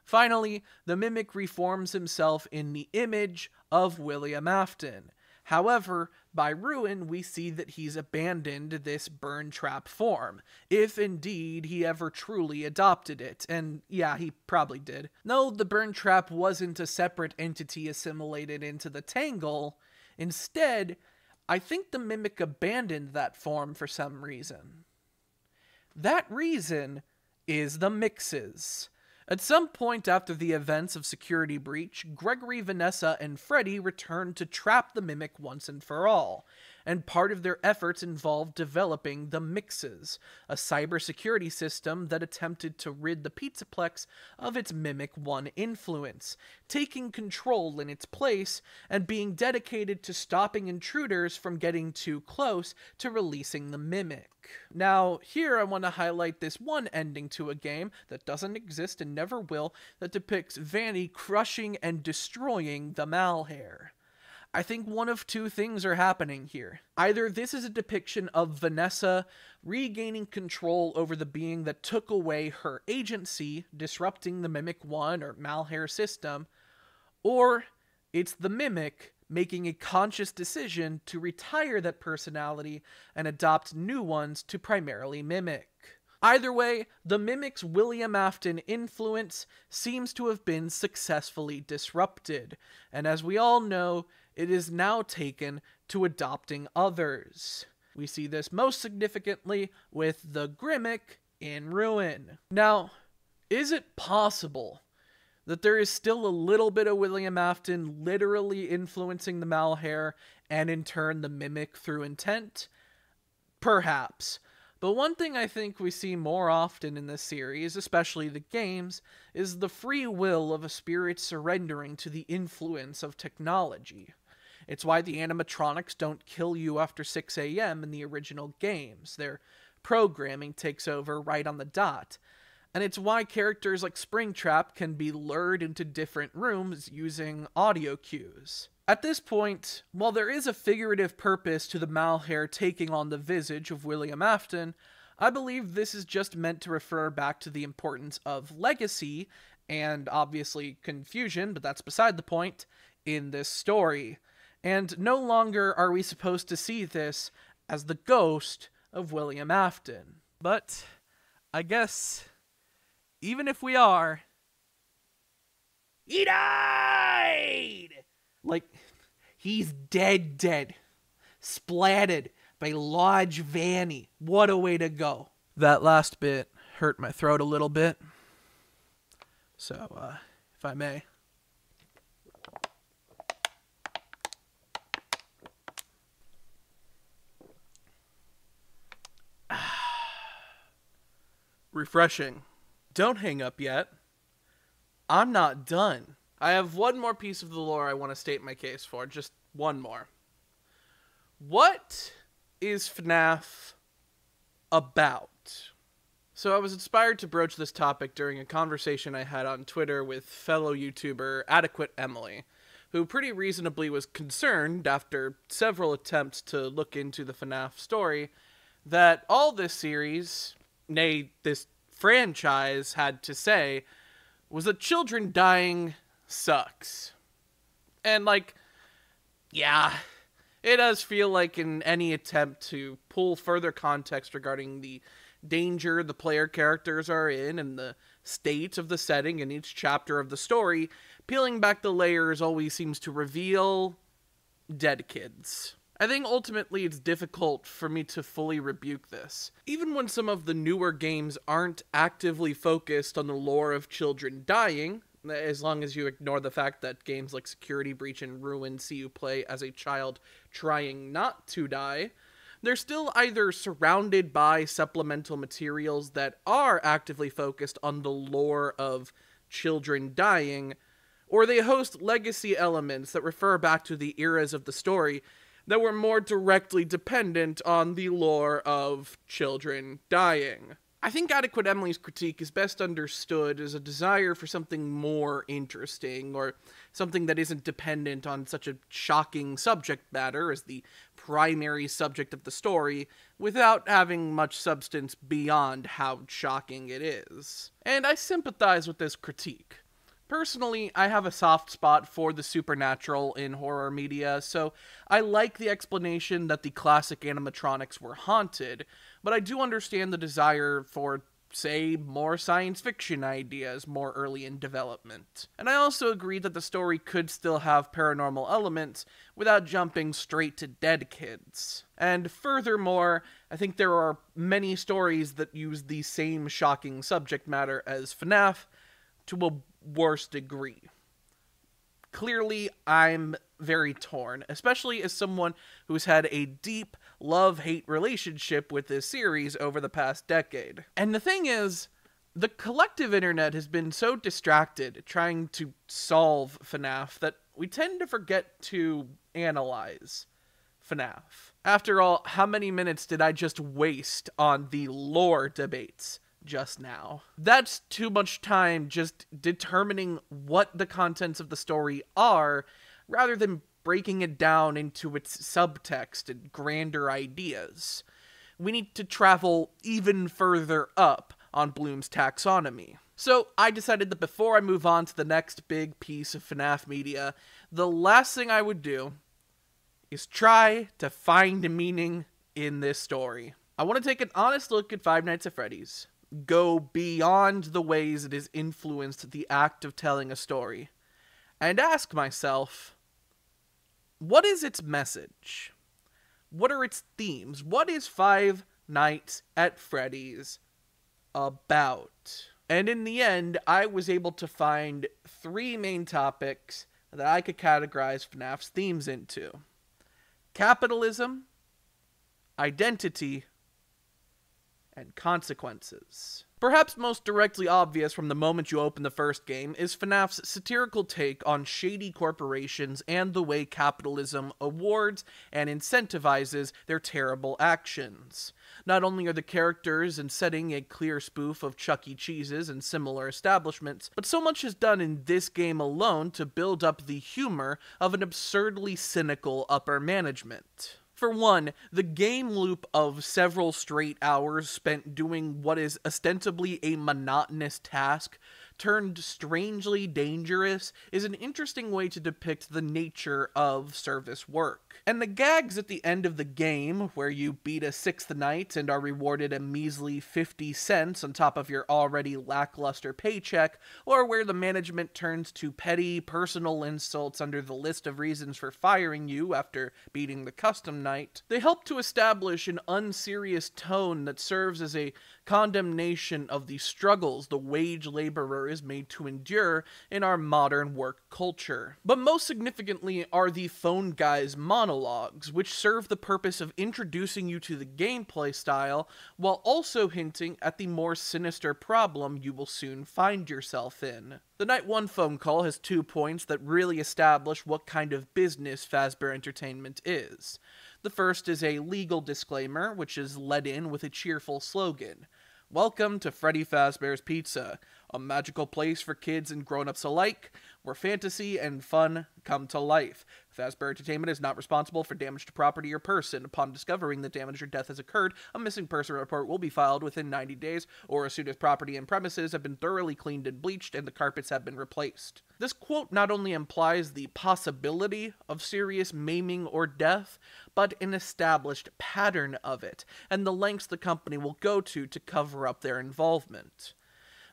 Finally, the Mimic reforms himself in the image of William Afton. However, by Ruin, we see that he's abandoned this burn trap form, if indeed he ever truly adopted it, and yeah, he probably did. No, the burn trap wasn't a separate entity assimilated into the Tangle. Instead, I think the Mimic abandoned that form for some reason. That reason is the mixes. At some point after the events of Security Breach, Gregory, Vanessa, and Freddy returned to trap the Mimic once and for all, and part of their efforts involved developing the Mixes, a cybersecurity system that attempted to rid the Pizzaplex of its Mimic 1 influence, taking control in its place, and being dedicated to stopping intruders from getting too close to releasing the Mimic. Now, here I want to highlight this one ending to a game that doesn't exist and never will, that depicts Vanny crushing and destroying the Malhare. I think one of two things are happening here. Either this is a depiction of Vanessa regaining control over the being that took away her agency, disrupting the Mimic 1 or Malhare system, or it's the Mimic making a conscious decision to retire that personality and adopt new ones to primarily mimic. Either way, the Mimic's William Afton influence seems to have been successfully disrupted, and as we all know, it is now taken to adopting others. We see this most significantly with the Grimmick in Ruin. Now, is it possible that there is still a little bit of William Afton literally influencing the Malhare and in turn the Mimic through intent? Perhaps. But one thing I think we see more often in this series, especially the games, is the free will of a spirit surrendering to the influence of technology. It's why the animatronics don't kill you after 6 a.m. in the original games. Their programming takes over right on the dot. And it's why characters like Springtrap can be lured into different rooms using audio cues. At this point, while there is a figurative purpose to the Malhare taking on the visage of William Afton, I believe this is just meant to refer back to the importance of legacy, and obviously confusion, but that's beside the point, in this story. And no longer are we supposed to see this as the ghost of William Afton. But I guess even if we are, he died! Like, he's dead. Splatted by large Vanny. What a way to go. That last bit hurt my throat a little bit. So, if I may. Refreshing. Don't hang up yet. I'm not done. I have one more piece of the lore I want to state my case for. Just one more. What is FNaF about? So I was inspired to broach this topic during a conversation I had on Twitter with fellow YouTuber Adequate Emily, who pretty reasonably was concerned after several attempts to look into the FNaF story that all this series, nay, this franchise had to say was that children dying sucks. And like, yeah, It does feel like in any attempt to pull further context regarding the danger the player characters are in and the state of the setting in each chapter of the story, peeling back the layers always seems to reveal dead kids. I think ultimately it's difficult for me to fully rebuke this. Even when some of the newer games aren't actively focused on the lore of children dying, as long as you ignore the fact that games like Security Breach and Ruin see you play as a child trying not to die, they're still either surrounded by supplemental materials that are actively focused on the lore of children dying, or they host legacy elements that refer back to the eras of the story that were more directly dependent on the lore of children dying. I think Adequate Emily's critique is best understood as a desire for something more interesting, or something that isn't dependent on such a shocking subject matter as the primary subject of the story, without having much substance beyond how shocking it is. And I sympathize with this critique. Personally, I have a soft spot for the supernatural in horror media, so I like the explanation that the classic animatronics were haunted, but I do understand the desire for, say, more science fiction ideas more early in development. And I also agree that the story could still have paranormal elements without jumping straight to dead kids. And furthermore, I think there are many stories that use the same shocking subject matter as FNaF to a worse degree. Clearly, I'm very torn, especially as someone who's had a deep love-hate relationship with this series over the past decade. And the thing is, the collective internet has been so distracted trying to solve FNaF that we tend to forget to analyze FNaF. After all, how many minutes did I just waste on the lore debates just now? That's too much time just determining what the contents of the story are, rather than breaking it down into its subtext and grander ideas. We need to travel even further up on Bloom's taxonomy. So I decided that before I move on to the next big piece of FNaF media, the last thing I would do is try to find a meaning in this story. I want to take an honest look at Five Nights at Freddy's, go beyond the ways it has influenced the act of telling a story, and ask myself, what is its message? What are its themes? What is Five Nights at Freddy's about? And in the end, I was able to find 3 main topics that I could categorize FNaF's themes into: capitalism, identity, and consequences. Perhaps most directly obvious from the moment you open the first game is FNaF's satirical take on shady corporations and the way capitalism awards and incentivizes their terrible actions. Not only are the characters and setting a clear spoof of Chuck E. Cheese's and similar establishments, but so much is done in this game alone to build up the humor of an absurdly cynical upper management. For one, the game loop of several straight hours spent doing what is ostensibly a monotonous task turned strangely dangerous is an interesting way to depict the nature of service work. And the gags at the end of the game, where you beat a 6th night and are rewarded a measly 50 cents on top of your already lackluster paycheck, or where the management turns to petty personal insults under the list of reasons for firing you after beating the custom night, they help to establish an unserious tone that serves as a condemnation of the struggles the wage laborer is made to endure in our modern work culture. But most significantly are the phone guy's monologues, which serve the purpose of introducing you to the gameplay style, while also hinting at the more sinister problem you will soon find yourself in. The Night 1 phone call has 2 points that really establish what kind of business Fazbear Entertainment is. The first is a legal disclaimer, which is led in with a cheerful slogan: "Welcome to Freddy Fazbear's Pizza, a magical place for kids and grown-ups alike, where fantasy and fun come to life. Fazbear Entertainment is not responsible for damage to property or person. Upon discovering that damage or death has occurred, a missing person report will be filed within 90 days, or as soon as property and premises have been thoroughly cleaned and bleached and the carpets have been replaced. This quote not only implies the possibility of serious maiming or death, but an established pattern of it, and the lengths the company will go to cover up their involvement.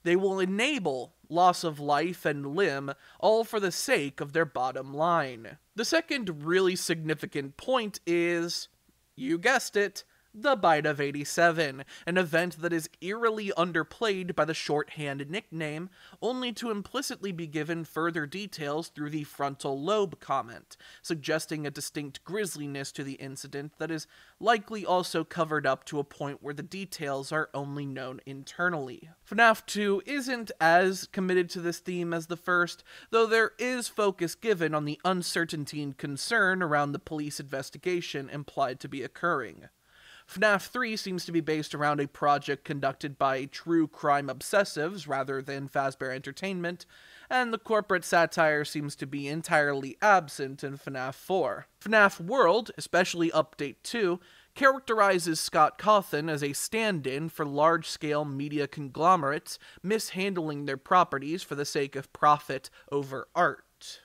They will enable loss of life and limb, all for the sake of their bottom line. The second really significant point is, you guessed it, the Bite of 87, an event that is eerily underplayed by the shorthand nickname, only to implicitly be given further details through the frontal lobe comment, suggesting a distinct grisliness to the incident that is likely also covered up to a point where the details are only known internally. FNaF 2 isn't as committed to this theme as the first, though there is focus given on the uncertainty and concern around the police investigation implied to be occurring. FNaF 3 seems to be based around a project conducted by true crime obsessives rather than Fazbear Entertainment, and the corporate satire seems to be entirely absent in FNaF 4. FNaF World, especially Update 2, characterizes Scott Cawthon as a stand-in for large-scale media conglomerates mishandling their properties for the sake of profit over art.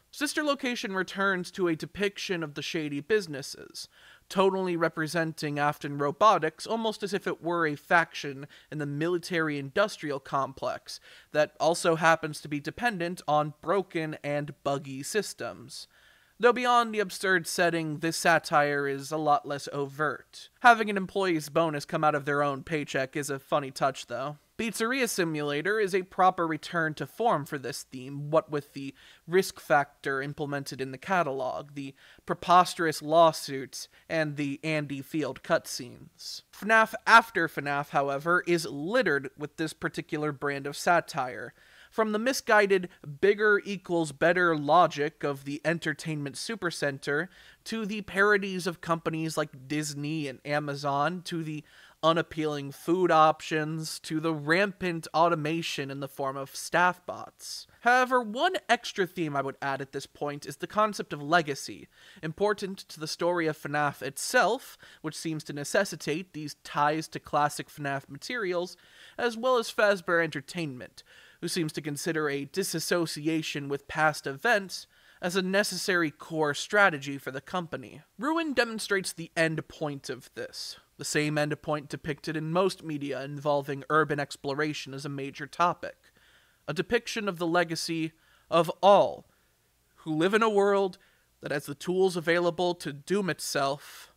Sister Location returns to a depiction of the shady businesses, totally representing Afton Robotics almost as if it were a faction in the military-industrial complex that also happens to be dependent on broken and buggy systems. Though beyond the absurd setting, this satire is a lot less overt. Having an employee's bonus come out of their own paycheck is a funny touch, though. Pizzeria Simulator is a proper return to form for this theme, what with the risk factor implemented in the catalog, the preposterous lawsuits, and the Andy Field cutscenes. FNaF After FNaF, however, is littered with this particular brand of satire. From the misguided bigger equals better logic of the entertainment supercenter, to the parodies of companies like Disney and Amazon, to the unappealing food options, to the rampant automation in the form of staff bots. However, one extra theme I would add at this point is the concept of legacy, important to the story of FNaF itself, which seems to necessitate these ties to classic FNaF materials, as well as Fazbear Entertainment, who seems to consider a disassociation with past events as a necessary core strategy for the company. Ruin demonstrates the end point of this, the same end point depicted in most media involving urban exploration as a major topic, a depiction of the legacy of all who live in a world that has the tools available to doom itself,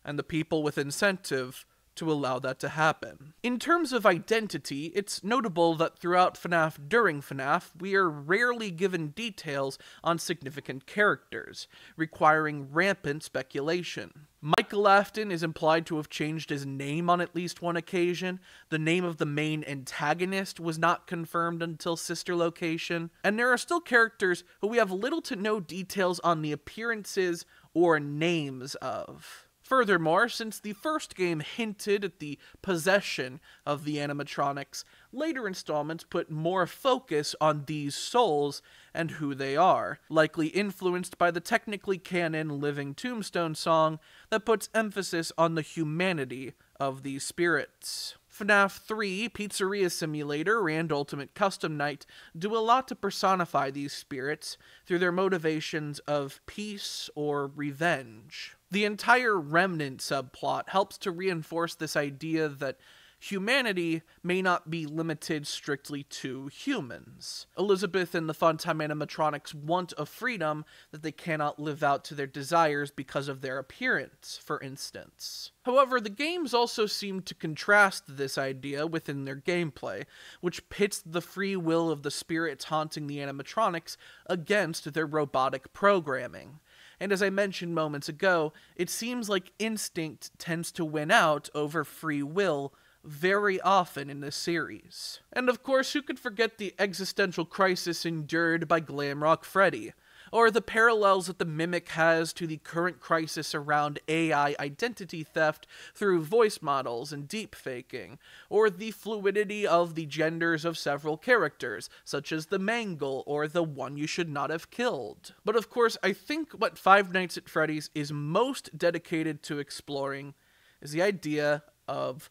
and the people with incentive to allow that to happen. In terms of identity, it's notable that throughout FNaF during FNaF, we are rarely given details on significant characters, requiring rampant speculation. Michael Afton is implied to have changed his name on at least one occasion, the name of the main antagonist was not confirmed until Sister Location, and there are still characters who we have little to no details on the appearances or names of. Furthermore, since the first game hinted at the possession of the animatronics, later installments put more focus on these souls and who they are, likely influenced by the technically canon Living Tombstone song that puts emphasis on the humanity of these spirits. FNaF 3, Pizzeria Simulator, and Ultimate Custom Night do a lot to personify these spirits through their motivations of peace or revenge. The entire Remnant subplot helps to reinforce this idea that humanity may not be limited strictly to humans. Elizabeth and the Funtime animatronics want a freedom that they cannot live out to their desires because of their appearance, for instance. However, the games also seem to contrast this idea within their gameplay, which pits the free will of the spirits haunting the animatronics against their robotic programming. And as I mentioned moments ago, it seems like instinct tends to win out over free will very often in this series. And of course, who could forget the existential crisis endured by Glamrock Freddy? or the parallels that the Mimic has to the current crisis around AI identity theft through voice models and deepfaking, or the fluidity of the genders of several characters, such as the Mangle or the one you should not have killed. But of course, I think what Five Nights at Freddy's is most dedicated to exploring is the idea of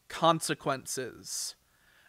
consequences.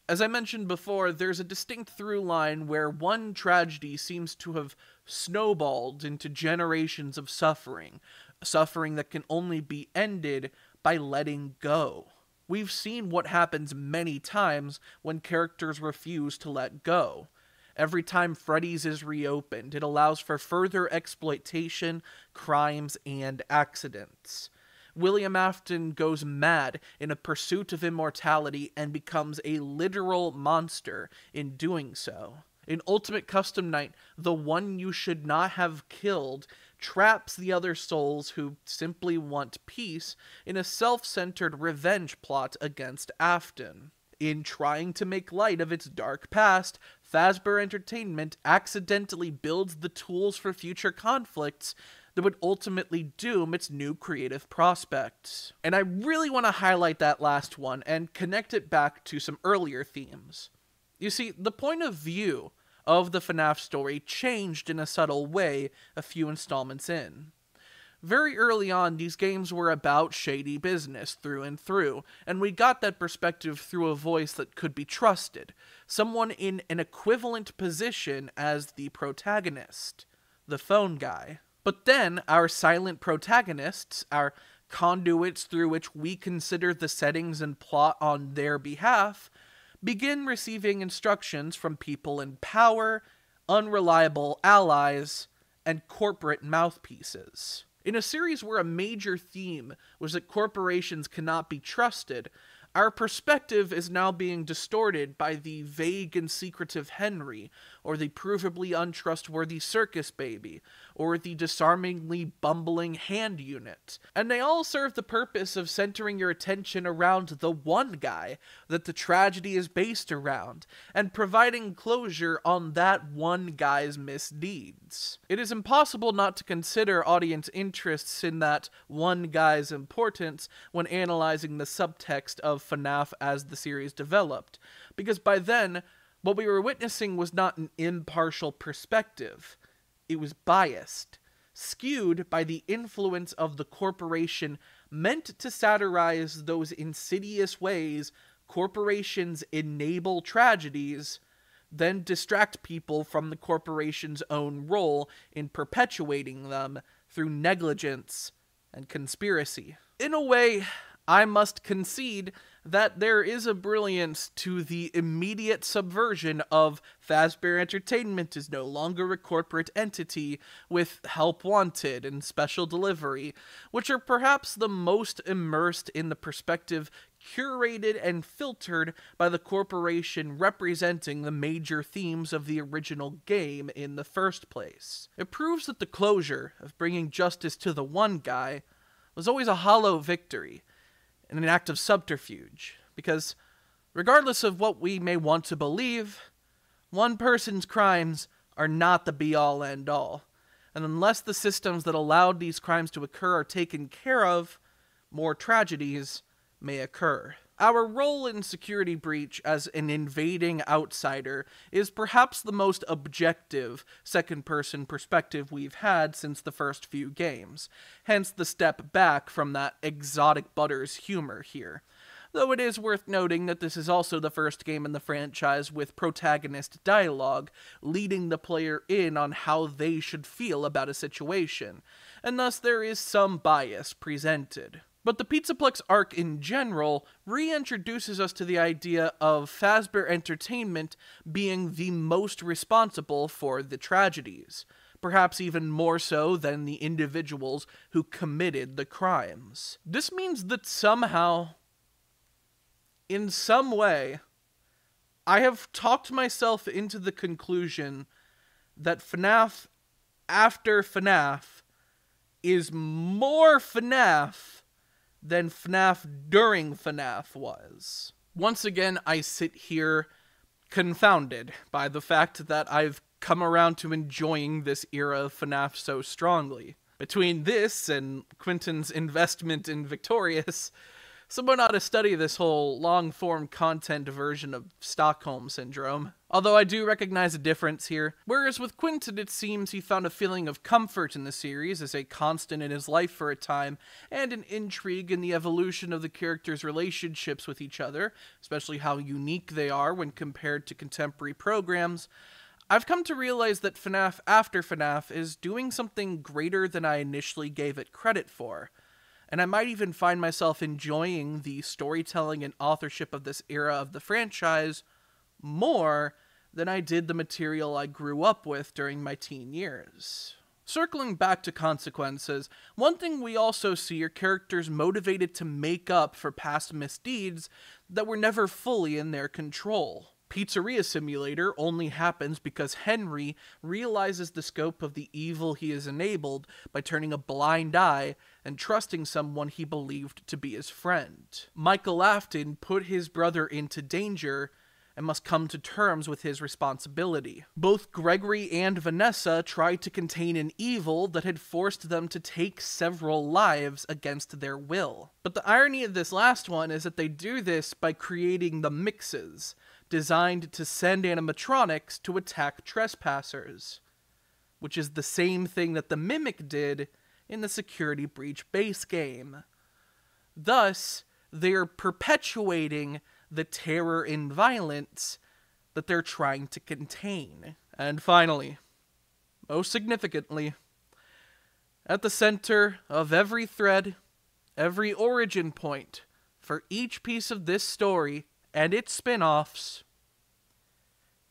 As I mentioned before, there's a distinct through line where one tragedy seems to have snowballed into generations of suffering that can only be ended by letting go. We've seen what happens many times when characters refuse to let go. Every time Freddy's is reopened, it allows for further exploitation, crimes, and accidents. William Afton goes mad in a pursuit of immortality and becomes a literal monster in doing so. In Ultimate Custom Night, the one you should not have killed traps the other souls who simply want peace in a self-centered revenge plot against Afton. In trying to make light of its dark past, Fazbear Entertainment accidentally builds the tools for future conflicts that would ultimately doom its new creative prospects. And I really want to highlight that last one and connect it back to some earlier themes. You see, the point of view of the FNaF story changed in a subtle way a few installments in. Very early on, these games were about shady business through and through, and we got that perspective through a voice that could be trusted, someone in an equivalent position as the protagonist, the phone guy. But then, our silent protagonists, our conduits through which we consider the settings and plot on their behalf, begin receiving instructions from people in power, unreliable allies, and corporate mouthpieces. In a series where a major theme was that corporations cannot be trusted, our perspective is now being distorted by the vague and secretive Henry, or the provably untrustworthy circus baby, or the disarmingly bumbling hand unit. And they all serve the purpose of centering your attention around the one guy that the tragedy is based around, and providing closure on that one guy's misdeeds. It is impossible not to consider audience interests in that one guy's importance when analyzing the subtext of FNaF as the series developed, because by then, what we were witnessing was not an impartial perspective. It was biased, skewed by the influence of the corporation meant to satirize those insidious ways corporations enable tragedies, then distract people from the corporation's own role in perpetuating them through negligence and conspiracy. In a way, I must concede that there is a brilliance to the immediate subversion of Fazbear Entertainment is no longer a corporate entity with help wanted and special delivery, which are perhaps the most immersed in the perspective curated and filtered by the corporation representing the major themes of the original game in the first place. It proves that the closure of bringing justice to the one guy was always a hollow victory, and an act of subterfuge, because regardless of what we may want to believe, one person's crimes are not the be-all end-all, and unless the systems that allowed these crimes to occur are taken care of, more tragedies may occur. Our role in Security Breach as an invading outsider is perhaps the most objective second-person perspective we've had since the first few games, hence the step back from that exotic Butters humor here. Though it is worth noting that this is also the first game in the franchise with protagonist dialogue, leading the player in on how they should feel about a situation, and thus there is some bias presented. But the Pizzaplex arc in general reintroduces us to the idea of Fazbear Entertainment being the most responsible for the tragedies, perhaps even more so than the individuals who committed the crimes. This means that somehow, in some way, I have talked myself into the conclusion that FNaF after FNaF is more FNaF than FNaF during FNaF was. Once again, I sit here confounded by the fact that I've come around to enjoying this era of FNaF so strongly. Between this and Quinton's investment in Victorious, someone ought to study this whole long-form content version of Stockholm Syndrome. Although I do recognize a difference here. Whereas with Quinton, it seems he found a feeling of comfort in the series as a constant in his life for a time, and an intrigue in the evolution of the characters' relationships with each other, especially how unique they are when compared to contemporary programs. I've come to realize that FNaF after FNaF is doing something greater than I initially gave it credit for. And I might even find myself enjoying the storytelling and authorship of this era of the franchise more than I did the material I grew up with during my teen years. Circling back to consequences, one thing we also see are characters motivated to make up for past misdeeds that were never fully in their control. Pizzeria Simulator only happens because Henry realizes the scope of the evil he has enabled by turning a blind eye and trusting someone he believed to be his friend. Michael Afton put his brother into danger and must come to terms with his responsibility. Both Gregory and Vanessa tried to contain an evil that had forced them to take several lives against their will. But the irony of this last one is that they do this by creating the mixes, designed to send animatronics to attack trespassers, which is the same thing that the Mimic did in the Security Breach base game. Thus, they are perpetuating the terror and violence that they're trying to contain. And finally, most significantly, at the center of every thread, every origin point for each piece of this story and its spin-offs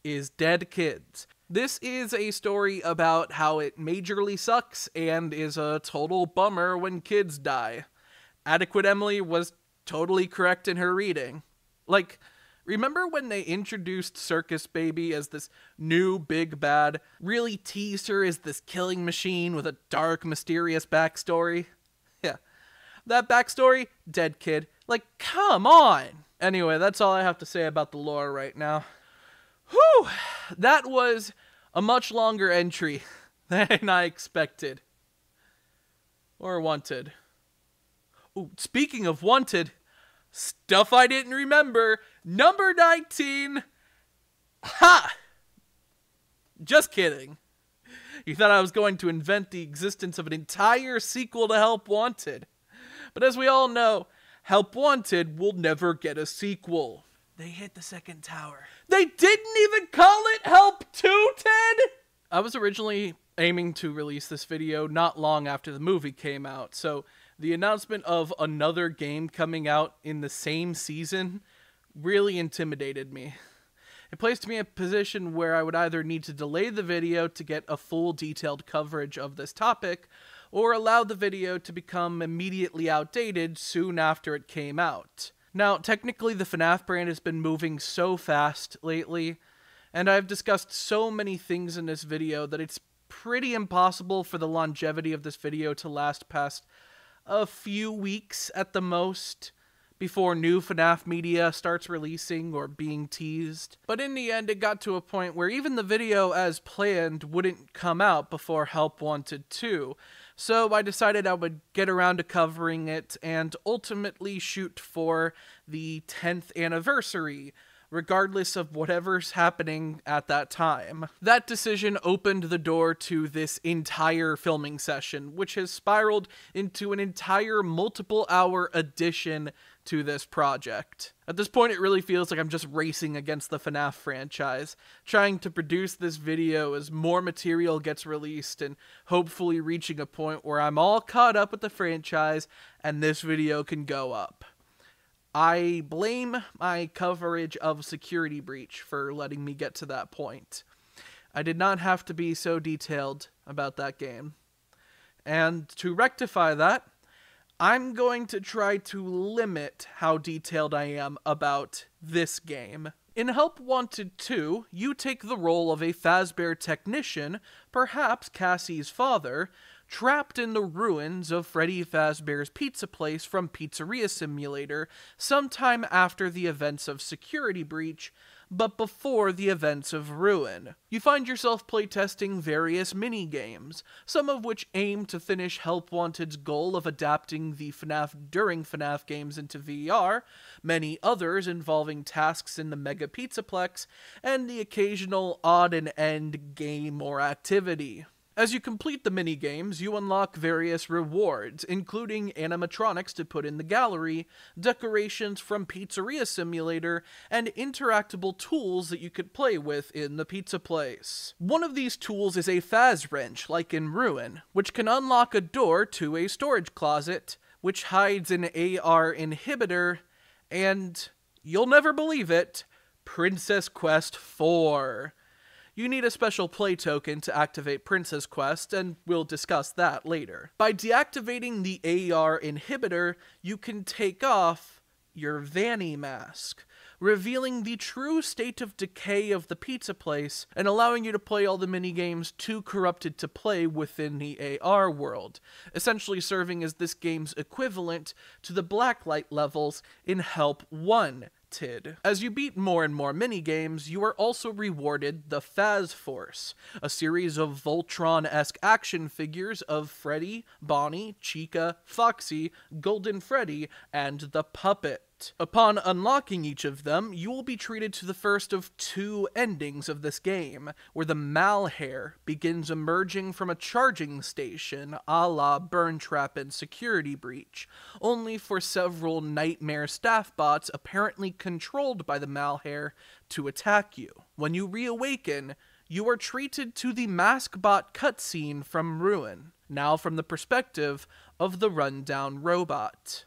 is dead kids. This is a story about how it majorly sucks and is a total bummer when kids die. Adequate Emily was totally correct in her reading. Like, remember when they introduced Circus Baby as this new big bad, really teased her as this killing machine with a dark, mysterious backstory? Yeah. That backstory? Dead kid. Like, come on! Anyway, that's all I have to say about the lore right now. Whew! That was a much longer entry than I expected. Or wanted. Ooh, speaking of wanted, stuff I didn't remember, number 19. Ha! Just kidding. You thought I was going to invent the existence of an entire sequel to Help Wanted. But as we all know, Help Wanted will never get a sequel. They hit the second tower. They didn't even call it Help 2, Ted! I was originally aiming to release this video not long after the movie came out, so the announcement of another game coming out in the same season really intimidated me. It placed me in a position where I would either need to delay the video to get a full detailed coverage of this topic, or allow the video to become immediately outdated soon after it came out. Now, technically the FNaF brand has been moving so fast lately, and I've discussed so many things in this video that it's pretty impossible for the longevity of this video to last past a few weeks at the most, before new FNaF media starts releasing or being teased. But in the end, it got to a point where even the video as planned wouldn't come out before Help Wanted 2, so I decided I would get around to covering it and ultimately shoot for the 10th anniversary, regardless of whatever's happening at that time. That decision opened the door to this entire filming session, which has spiraled into an entire multiple-hour addition to this project. At this point, it really feels like I'm just racing against the FNaF franchise, trying to produce this video as more material gets released and hopefully reaching a point where I'm all caught up with the franchise and this video can go up. I blame my coverage of Security Breach for letting me get to that point. I did not have to be so detailed about that game. And to rectify that, I'm going to try to limit how detailed I am about this game. In Help Wanted 2, you take the role of a Fazbear technician, perhaps Cassie's father, trapped in the ruins of Freddy Fazbear's Pizza Place from Pizzeria Simulator sometime after the events of Security Breach, but before the events of Ruin. You find yourself playtesting various mini-games, some of which aim to finish Help Wanted's goal of adapting the FNaF during FNaF games into VR, many others involving tasks in the Mega Pizzaplex, and the occasional odd-and-end game or activity. As you complete the minigames, you unlock various rewards, including animatronics to put in the gallery, decorations from Pizzeria Simulator, and interactable tools that you could play with in the pizza place. One of these tools is a Faz wrench, like in Ruin, which can unlock a door to a storage closet, which hides an AR inhibitor, and, you'll never believe it, Princess Quest 4. You need a special play token to activate Princess Quest, and we'll discuss that later. By deactivating the AR inhibitor, you can take off your Vanny mask, revealing the true state of decay of the pizza place and allowing you to play all the minigames too corrupted to play within the AR world, essentially serving as this game's equivalent to the blacklight levels in Help Wanted. As you beat more and more minigames, you are also rewarded the Faz Force, a series of Voltron-esque action figures of Freddy, Bonnie, Chica, Foxy, Golden Freddy, and the Puppet. Upon unlocking each of them, you will be treated to the first of two endings of this game, where the Malhair begins emerging from a charging station a la Burn Trap and Security Breach, only for several nightmare staff bots apparently controlled by the Malhair to attack you. When you reawaken, you are treated to the Maskbot cutscene from Ruin, now from the perspective of the rundown robot.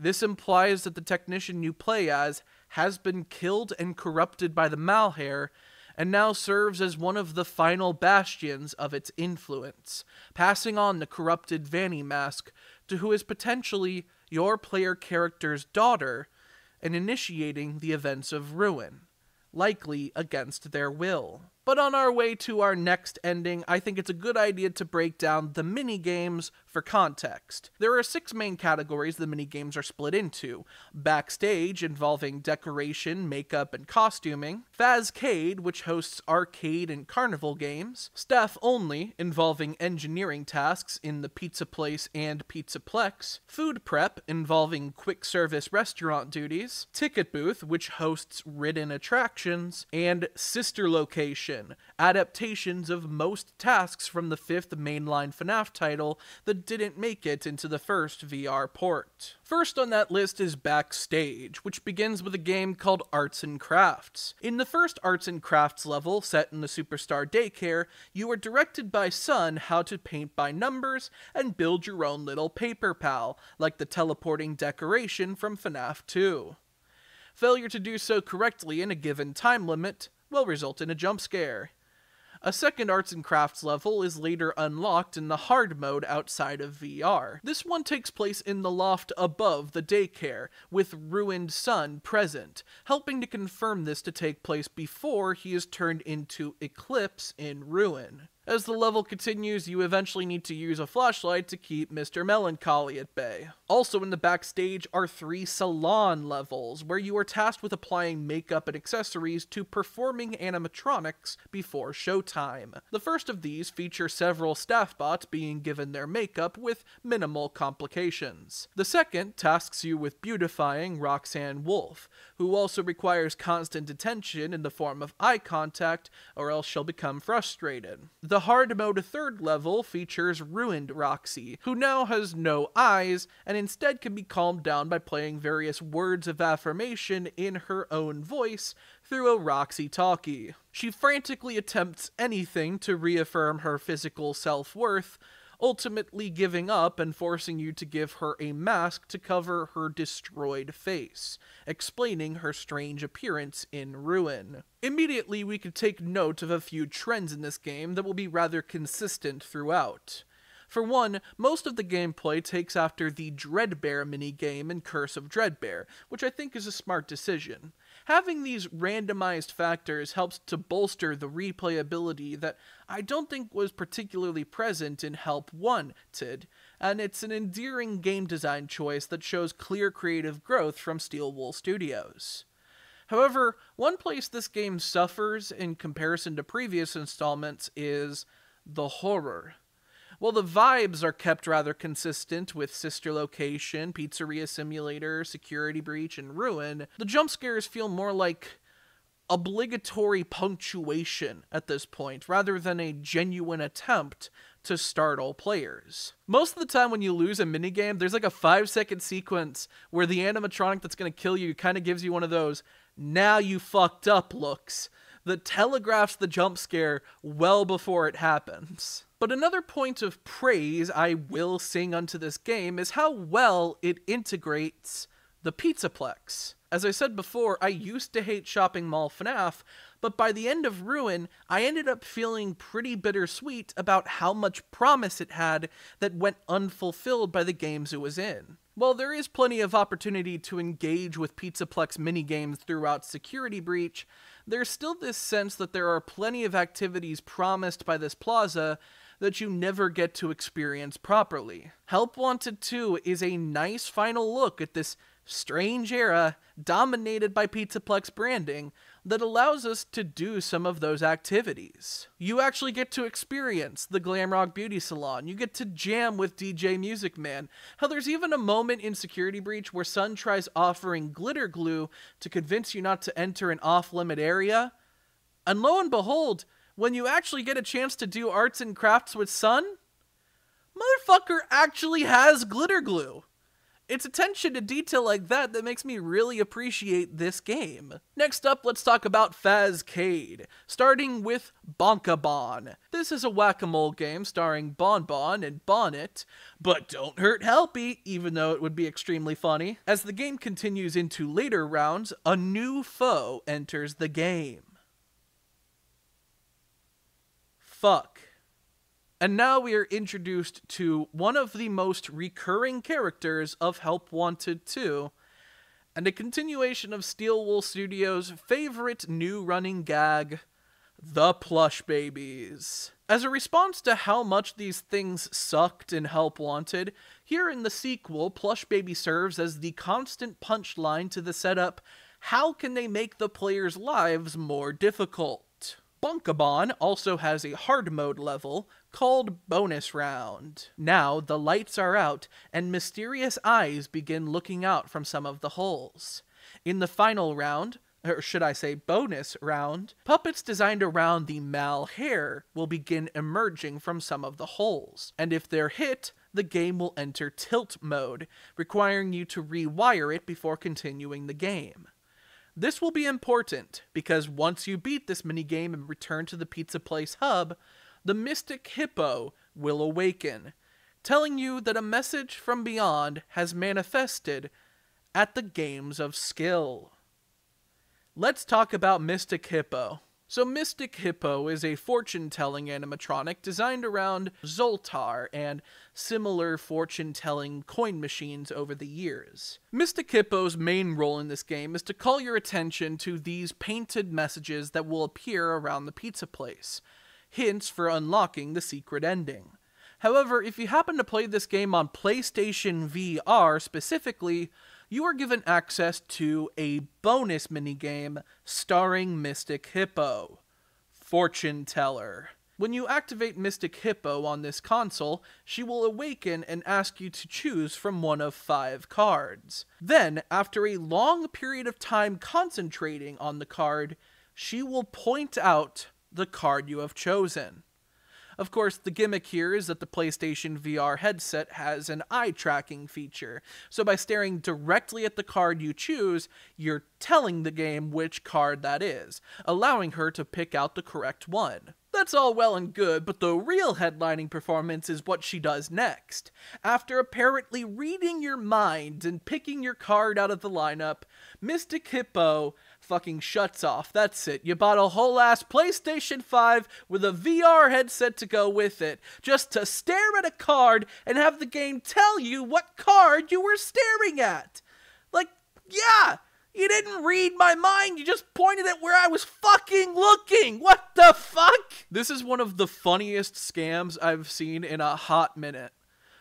This implies that the technician you play as has been killed and corrupted by the Malhair, and now serves as one of the final bastions of its influence, passing on the corrupted Vanny mask to who is potentially your player character's daughter, and initiating the events of Ruin, likely against their will. But on our way to our next ending, I think it's a good idea to break down the mini-games for context. There are 6 main categories the mini-games are split into: Backstage, involving decoration, makeup, and costuming; Fazcade, which hosts arcade and carnival games; Staff Only, involving engineering tasks in the Pizza Place and Pizzaplex; Food Prep, involving quick service restaurant duties; Ticket Booth, which hosts ridden attractions; and Sister Location, adaptations of most tasks from the 5th mainline FNaF title that didn't make it into the first VR port. First on that list is Backstage, which begins with a game called Arts and Crafts. In the first Arts and Crafts level, set in the Superstar Daycare, you are directed by Sun how to paint by numbers and build your own little paper pal, like the teleporting decoration from FNaF 2. Failure to do so correctly in a given time limit will result in a jump scare. A second Arts and Crafts level is later unlocked in the hard mode outside of VR. This one takes place in the loft above the daycare, with ruined Sun present, helping to confirm this to take place before he is turned into Eclipse in Ruin. As the level continues, you eventually need to use a flashlight to keep Mr. Melancholy at bay. Also in the Backstage are 3 salon levels, where you are tasked with applying makeup and accessories to performing animatronics before showtime. The first of these feature several staff bots being given their makeup with minimal complications. The second tasks you with beautifying Roxanne Wolf, who also requires constant attention in the form of eye contact, or else she'll become frustrated. The hard mode 3rd level features Ruined Roxy, who now has no eyes and instead can be calmed down by playing various words of affirmation in her own voice through a Roxy talkie. She frantically attempts anything to reaffirm her physical self-worth, ultimately giving up and forcing you to give her a mask to cover her destroyed face, explaining her strange appearance in Ruin. Immediately, we could take note of a few trends in this game that will be rather consistent throughout. For one, most of the gameplay takes after the Dreadbear minigame in Curse of Dreadbear, which I think is a smart decision. Having these randomized factors helps to bolster the replayability that I don't think was particularly present in Help Wanted, and it's an endearing game design choice that shows clear creative growth from Steel Wool Studios. However, one place this game suffers in comparison to previous installments is the horror. While the vibes are kept rather consistent with Sister Location, Pizzeria Simulator, Security Breach, and Ruin, the jump scares feel more like obligatory punctuation at this point, rather than a genuine attempt to startle players. Most of the time when you lose a minigame, there's like a 5-second sequence where the animatronic that's going to kill you kind of gives you one of those "now you fucked up" looks that telegraphs the jump scare well before it happens. But another point of praise I will sing unto this game is how well it integrates the Pizzaplex. As I said before, I used to hate shopping mall FNaF, but by the end of Ruin, I ended up feeling pretty bittersweet about how much promise it had that went unfulfilled by the games it was in. While there is plenty of opportunity to engage with Pizzaplex minigames throughout Security Breach, there's still this sense that there are plenty of activities promised by this plaza that you never get to experience properly. Help Wanted 2 is a nice final look at this strange era dominated by Pizzaplex branding that allows us to do some of those activities. You actually get to experience the Glam Rock Beauty Salon. You get to jam with DJ Music Man. Hell, there's even a moment in Security Breach where Sun tries offering glitter glue to convince you not to enter an off-limit area. And lo and behold, when you actually get a chance to do arts and crafts with Sun, motherfucker actually has glitter glue. It's attention to detail like that that makes me really appreciate this game. Next up, let's talk about Fazcade, starting with Bonkabon. This is a whack-a-mole game starring Bonbon and Bonnet, but don't hurt Helpy, even though it would be extremely funny. As the game continues into later rounds, a new foe enters the game. Fuck. And now we are introduced to one of the most recurring characters of Help Wanted 2, and a continuation of Steel Wool Studios' favorite new running gag, the plush babies. As a response to how much these things sucked in Help Wanted, here in the sequel, Plush Baby serves as the constant punchline to the setup, how can they make the players' lives more difficult? Bonkabon also has a hard mode level called Bonus Round. Now, the lights are out, and mysterious eyes begin looking out from some of the holes. In the final round, or should I say bonus round, puppets designed around the Mal hair will begin emerging from some of the holes, and if they're hit, the game will enter tilt mode, requiring you to rewire it before continuing the game. This will be important, because once you beat this minigame and return to the Pizza Place hub, the Mystic Hippo will awaken, telling you that a message from beyond has manifested at the Games of Skill. Let's talk about Mystic Hippo. So Mystic Hippo is a fortune-telling animatronic designed around Zoltar and similar fortune-telling coin machines over the years. Mystic Hippo's main role in this game is to call your attention to these painted messages that will appear around the pizza place, hints for unlocking the secret ending. However, if you happen to play this game on PlayStation VR specifically, you are given access to a bonus minigame starring Mystic Hippo, Fortune Teller. When you activate Mystic Hippo on this console, she will awaken and ask you to choose from one of 5 cards. Then, after a long period of time concentrating on the card, she will point out the card you have chosen. Of course, the gimmick here is that the PlayStation VR headset has an eye tracking feature, so by staring directly at the card you choose, you're telling the game which card that is, allowing her to pick out the correct one. That's all well and good, but the real headlining performance is what she does next. After apparently reading your mind and picking your card out of the lineup, Mystic Hippo fucking shuts off. That's it. You bought a whole ass PlayStation 5 with a VR headset to go with it, just to stare at a card and have the game tell you what card you were staring at. Like, yeah! You didn't read my mind, you just pointed at where I was fucking looking! What the fuck? This is one of the funniest scams I've seen in a hot minute.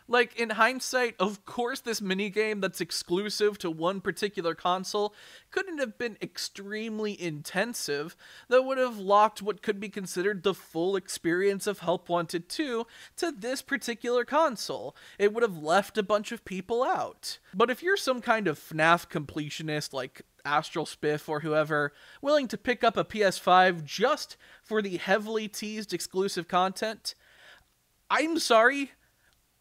Like, in hindsight, of course this minigame that's exclusive to one particular console couldn't have been extremely intensive, that would have locked what could be considered the full experience of Help Wanted 2 to this particular console. It would have left a bunch of people out. But if you're some kind of FNaF completionist like Astral Spiff or whoever, willing to pick up a PS5 just for the heavily teased exclusive content, I'm sorry,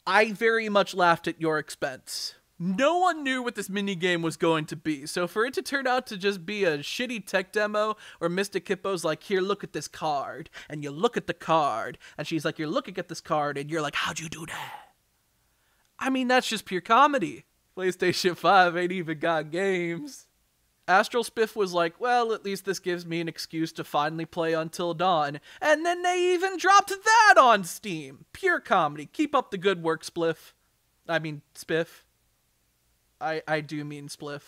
I very much laughed at your expense. No one knew what this minigame was going to be, so for it to turn out to just be a shitty tech demo, or Mystic Hippo's like, here, look at this card, and you look at the card, and she's like, you're looking at this card, and you're like, how'd you do that? I mean, that's just pure comedy. PlayStation 5 ain't even got games. Astral Spiff was like, well, at least this gives me an excuse to finally play Until Dawn. And then they even dropped that on Steam. Pure comedy. Keep up the good work, Spiff. I do mean Spliff.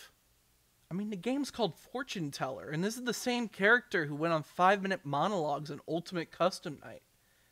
I mean, the game's called Fortune Teller, and this is the same character who went on 5-minute monologues in Ultimate Custom Night.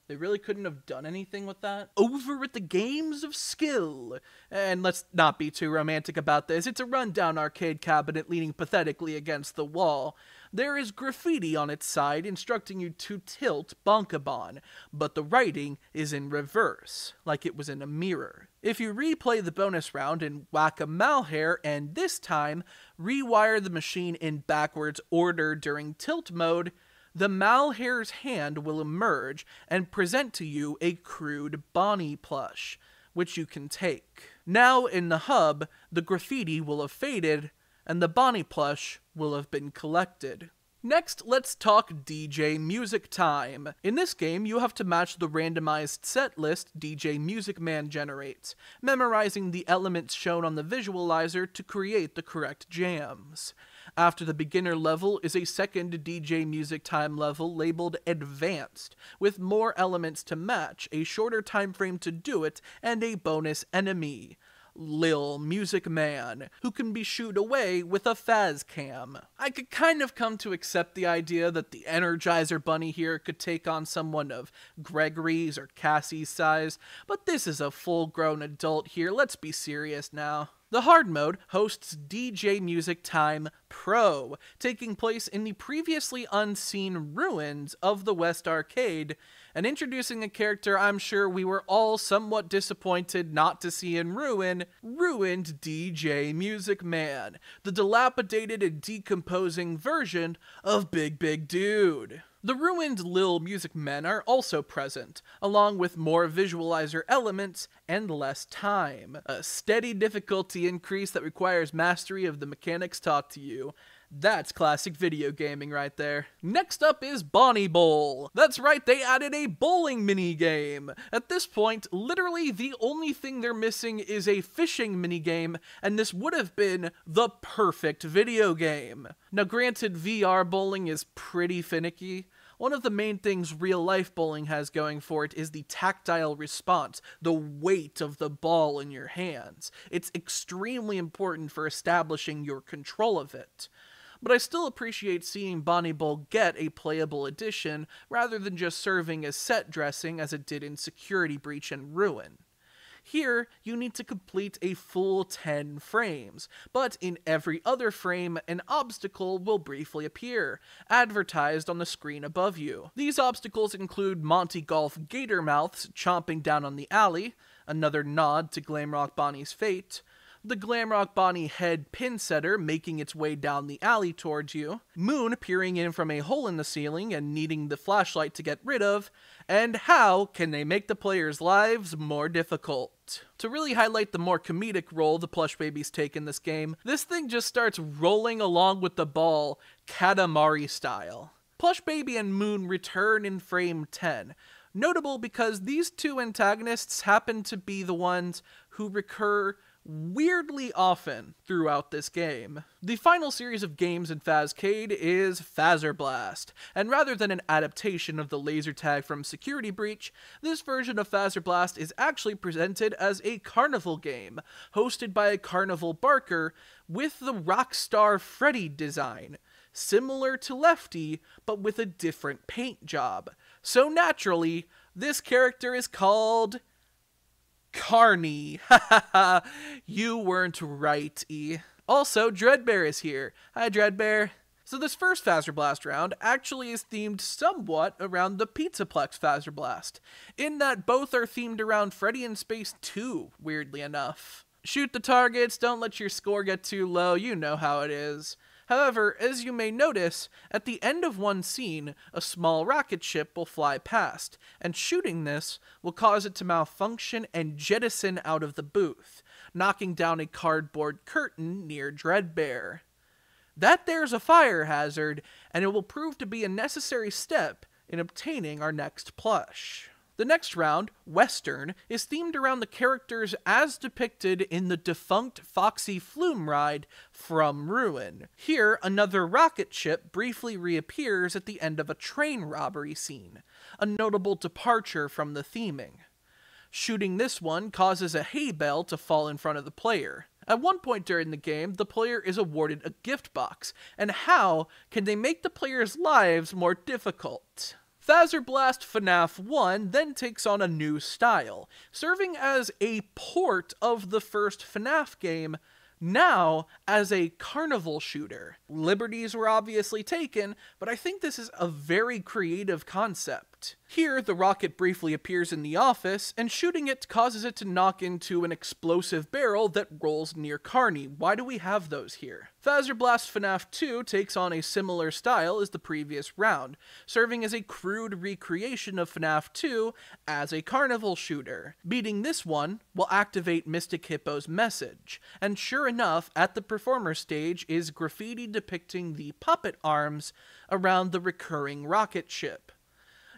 They really couldn't have done anything with that. Over at the Games of Skill. And let's not be too romantic about this. It's a rundown arcade cabinet leaning pathetically against the wall. There is graffiti on its side instructing you to tilt Bonkabon, but the writing is in reverse, like it was in a mirror. If you replay the bonus round in Whack-A-Malhare and this time rewire the machine in backwards order during tilt mode, the Malhare's hand will emerge and present to you a crude Bonnie plush, which you can take. Now in the hub, the graffiti will have faded, and the Bonnie plush will have been collected. Next, let's talk DJ Music Time. In this game, you have to match the randomized set list DJ Music Man generates, memorizing the elements shown on the visualizer to create the correct jams. After the beginner level is a second DJ Music Time level labeled Advanced, with more elements to match, a shorter time frame to do it, and a bonus enemy, Lil Music Man, who can be shooed away with a Faz Cam. I could kind of come to accept the idea that the Energizer Bunny here could take on someone of Gregory's or Cassie's size, but this is a full-grown adult here, let's be serious now. The hard mode hosts DJ Music Time Pro, taking place in the previously unseen ruins of the West Arcade, and introducing a character I'm sure we were all somewhat disappointed not to see in ruined DJ Music Man, the dilapidated and decomposing version of Big Big Dude. The ruined Lil Music Men are also present, along with more visualizer elements and less time. A steady difficulty increase that requires mastery of the mechanics taught to you. That's classic video gaming right there. Next up is Bonnie Bowl. That's right, they added a bowling minigame. At this point, literally the only thing they're missing is a fishing minigame, and this would have been the perfect video game. Now granted, VR bowling is pretty finicky. One of the main things real-life bowling has going for it is the tactile response, the weight of the ball in your hands. It's extremely important for establishing your control of it. But I still appreciate seeing Bonnie Bowl get a playable edition rather than just serving as set dressing as it did in Security Breach and Ruin. Here, you need to complete a full 10 frames, but in every other frame, an obstacle will briefly appear, advertised on the screen above you. These obstacles include Monty Golf Gatormouths chomping down on the alley, another nod to Glamrock Bonnie's fate, the Glamrock Bonnie head pin setter making its way down the alley towards you, Moon peering in from a hole in the ceiling and needing the flashlight to get rid of, and how can they make the players' lives more difficult? To really highlight the more comedic role the plush babies take in this game, this thing just starts rolling along with the ball, Katamari style. Plush Baby and Moon return in frame 10, notable because these two antagonists happen to be the ones who recur weirdly often throughout this game. The final series of games in Fazcade is Fazerblast, and rather than an adaptation of the laser tag from Security Breach, this version of Fazerblast is actually presented as a carnival game, hosted by a carnival barker with the Rockstar Freddy design, similar to Lefty, but with a different paint job. So naturally, this character is called Carney. Hahaha, you weren't right, E. Also, Dreadbear is here. Hi, Dreadbear. So this first Fazerblast round actually is themed somewhat around the Pizzaplex Fazerblast, in that both are themed around Freddy in Space 2, weirdly enough. Shoot the targets, don't let your score get too low, you know how it is. However, as you may notice, at the end of one scene, a small rocket ship will fly past, and shooting this will cause it to malfunction and jettison out of the booth, knocking down a cardboard curtain near Dreadbear. That there's a fire hazard, and it will prove to be a necessary step in obtaining our next plush. The next round, Western, is themed around the characters as depicted in the defunct Foxy Flume ride From Ruin. Here, another rocket ship briefly reappears at the end of a train robbery scene, a notable departure from the theming. Shooting this one causes a hay bale to fall in front of the player. At one point during the game, the player is awarded a gift box, and how can they make the player's lives more difficult? Fazerblast FNaF 1 then takes on a new style, serving as a port of the first FNaF game, now as a carnival shooter. Liberties were obviously taken, but I think this is a very creative concept. Here, the rocket briefly appears in the office, and shooting it causes it to knock into an explosive barrel that rolls near Carney. Why do we have those here? Fazerblast FNaF 2 takes on a similar style as the previous round, serving as a crude recreation of FNaF 2 as a carnival shooter. Beating this one will activate Mystic Hippo's message, and sure enough, at the performer stage is graffiti depicting the puppet arms around the recurring rocket ship.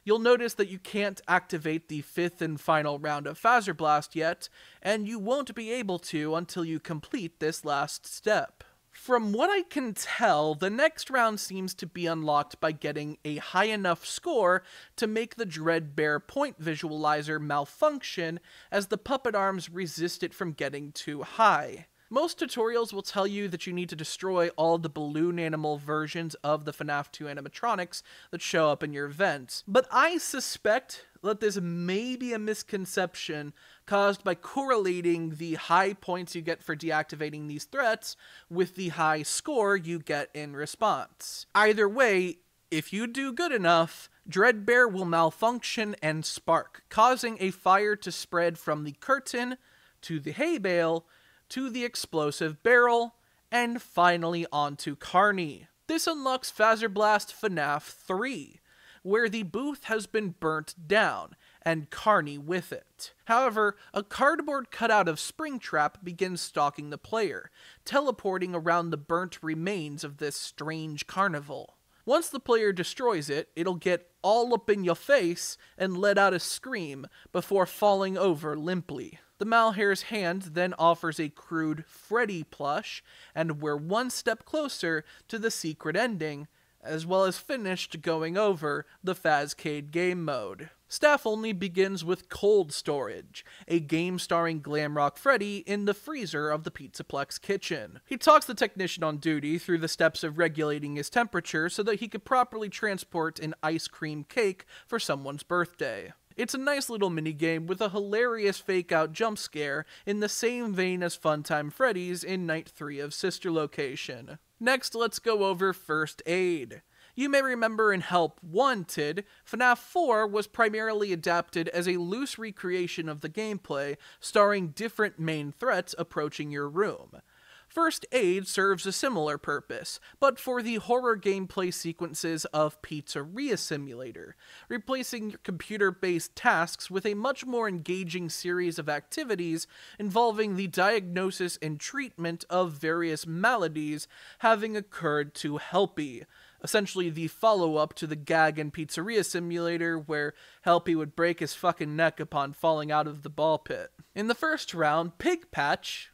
You'll notice that you can't activate the 5th and final round of Fazerblast yet, and you won't be able to until you complete this last step. From what I can tell, the next round seems to be unlocked by getting a high enough score to make the Dreadbear point visualizer malfunction, as the puppet arms resist it from getting too high. Most tutorials will tell you that you need to destroy all the balloon animal versions of the FNaF 2 animatronics that show up in your vents, but I suspect that this may be a misconception caused by correlating the high points you get for deactivating these threats with the high score you get in response. Either way, if you do good enough, Dreadbear will malfunction and spark, causing a fire to spread from the curtain to the hay bale to the explosive barrel, and finally onto Carney. This unlocks Fazerblast FNaF 3, where the booth has been burnt down, and Carney with it. However, a cardboard cutout of Springtrap begins stalking the player, teleporting around the burnt remains of this strange carnival. Once the player destroys it, it'll get all up in your face and let out a scream before falling over limply. The Malhair's hand then offers a crude Freddy plush, and we're one step closer to the secret ending, as well as finished going over the Fazcade game mode. Staff Only begins with Cold Storage, a game starring Glamrock Freddy in the freezer of the Pizzaplex kitchen. He talks the technician on duty through the steps of regulating his temperature so that he could properly transport an ice cream cake for someone's birthday. It's a nice little minigame with a hilarious fake-out jump scare in the same vein as Funtime Freddy's in Night 3 of Sister Location. Next, let's go over First Aid. You may remember in Help Wanted, FNaF 4 was primarily adapted as a loose recreation of the gameplay, starring different main threats approaching your room. First Aid serves a similar purpose, but for the horror gameplay sequences of Pizzeria Simulator, replacing your computer-based tasks with a much more engaging series of activities involving the diagnosis and treatment of various maladies having occurred to Helpie, essentially the follow-up to the gag in Pizzeria Simulator where Helpie would break his fucking neck upon falling out of the ball pit. In the first round, Pig Patch,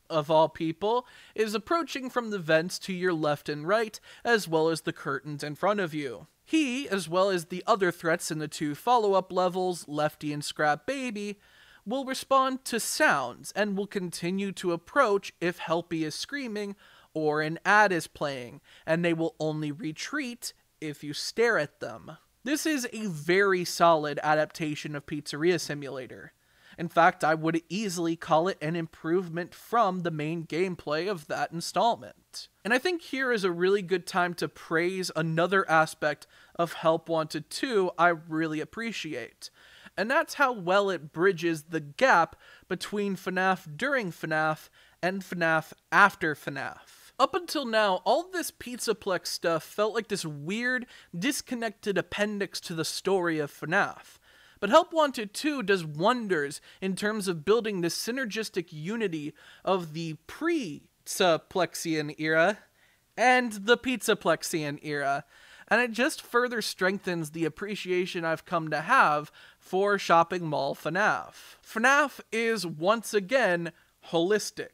of all people, is approaching from the vents to your left and right, as well as the curtains in front of you. He, as well as the other threats in the 2 follow-up levels, Lefty and Scrap Baby, will respond to sounds and will continue to approach if Helpy is screaming or an ad is playing, and they will only retreat if you stare at them. This is a very solid adaptation of Pizzeria Simulator. In fact, I would easily call it an improvement from the main gameplay of that installment. And I think here is a really good time to praise another aspect of Help Wanted 2 I really appreciate. And that's how well it bridges the gap between FNaF during FNaF and FNaF after FNaF. Up until now, all this Pizzaplex stuff felt like this weird, disconnected appendix to the story of FNaF. But Help Wanted 2 does wonders in terms of building this synergistic unity of the pre-Pizzaplexian era and the Pizzaplexian era, and it just further strengthens the appreciation I've come to have for shopping mall FNaF. FNaF is once again holistic,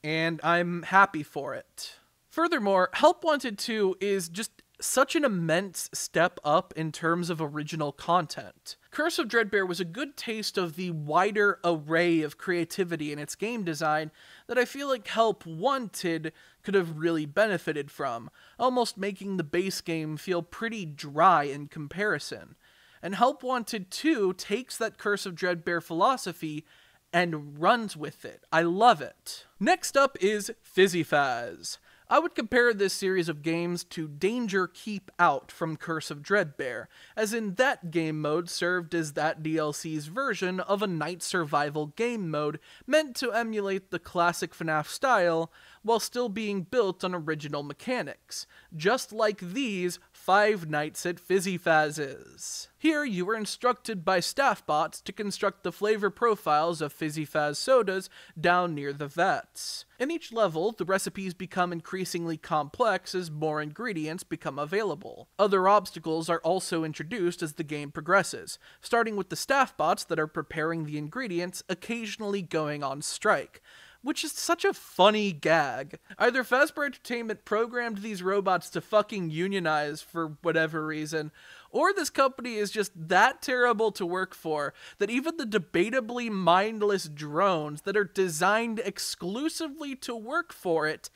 and I'm happy for it. Furthermore, Help Wanted 2 is just such an immense step up in terms of original content. Curse of Dreadbear was a good taste of the wider array of creativity in its game design that I feel like Help Wanted could have really benefited from, almost making the base game feel pretty dry in comparison. And Help Wanted 2 takes that Curse of Dreadbear philosophy and runs with it. I love it. Next up is Fizzy Faz. I would compare this series of games to Danger Keep Out from Curse of Dreadbear, as in that game mode served as that DLC's version of a night survival game mode meant to emulate the classic FNaF style while still being built on original mechanics, just like these Five Nights at Fizzy Faz's. Here you were instructed by staff bots to construct the flavor profiles of Fizzy Faz sodas down near the vets. In each level, the recipes become increasingly complex as more ingredients become available. Other obstacles are also introduced as the game progresses, starting with the staff bots that are preparing the ingredients occasionally going on strike, which is such a funny gag. Either Fazbear Entertainment programmed these robots to fucking unionize for whatever reason, or this company is just that terrible to work for that even the debatably mindless drones that are designed exclusively to work for it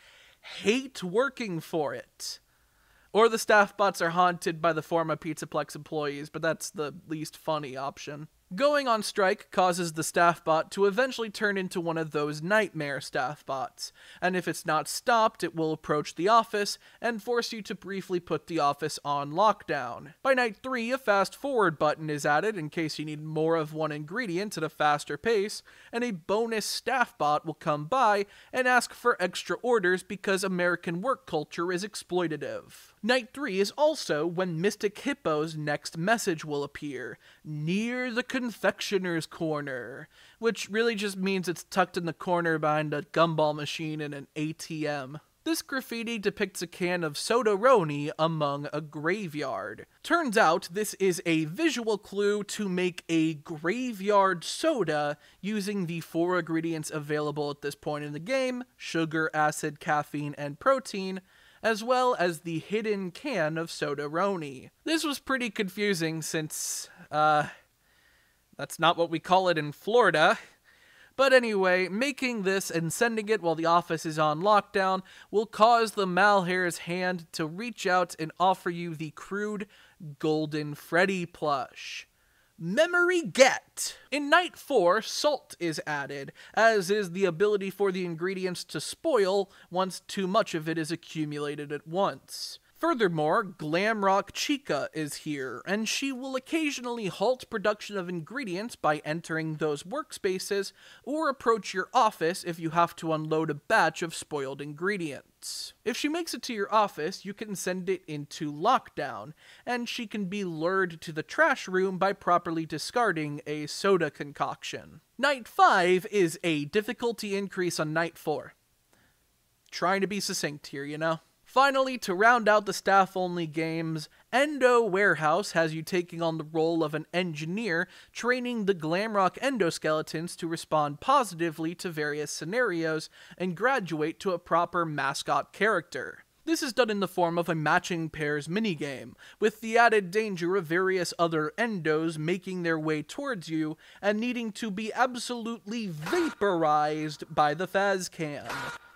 hate working for it. Or the staff bots are haunted by the former Pizzaplex employees, but that's the least funny option. Going on strike causes the staff bot to eventually turn into one of those nightmare staff bots, and if it's not stopped, it will approach the office and force you to briefly put the office on lockdown. By night 3, a fast forward button is added in case you need more of one ingredient at a faster pace, and a bonus staff bot will come by and ask for extra orders because American work culture is exploitative. Night 3 is also when Mystic Hippo's next message will appear, near the confectioner's corner, which really just means it's tucked in the corner behind a gumball machine and an ATM. This graffiti depicts a can of Soda-Roni among a graveyard. Turns out this is a visual clue to make a graveyard soda using the 4 ingredients available at this point in the game: sugar, acid, caffeine, and protein, as well as the hidden can of Soda-Roni. This was pretty confusing since, that's not what we call it in Florida. But anyway, making this and sending it while the office is on lockdown will cause the Malhair's hand to reach out and offer you the crude golden Freddy plush. Memory Get! In Night 4, salt is added, as is the ability for the ingredients to spoil once too much of it is accumulated at once. Furthermore, Glamrock Chica is here, and she will occasionally halt production of ingredients by entering those workspaces, or approach your office if you have to unload a batch of spoiled ingredients. If she makes it to your office, you can send it into lockdown, and she can be lured to the trash room by properly discarding a soda concoction. Night 5 is a difficulty increase on Night 4. Trying to be succinct here, you know? Finally, to round out the staff-only games, Endo Warehouse has you taking on the role of an engineer, training the Glamrock endoskeletons to respond positively to various scenarios and graduate to a proper mascot character. This is done in the form of a matching pairs minigame, with the added danger of various other endos making their way towards you and needing to be absolutely vaporized by the Fazcam.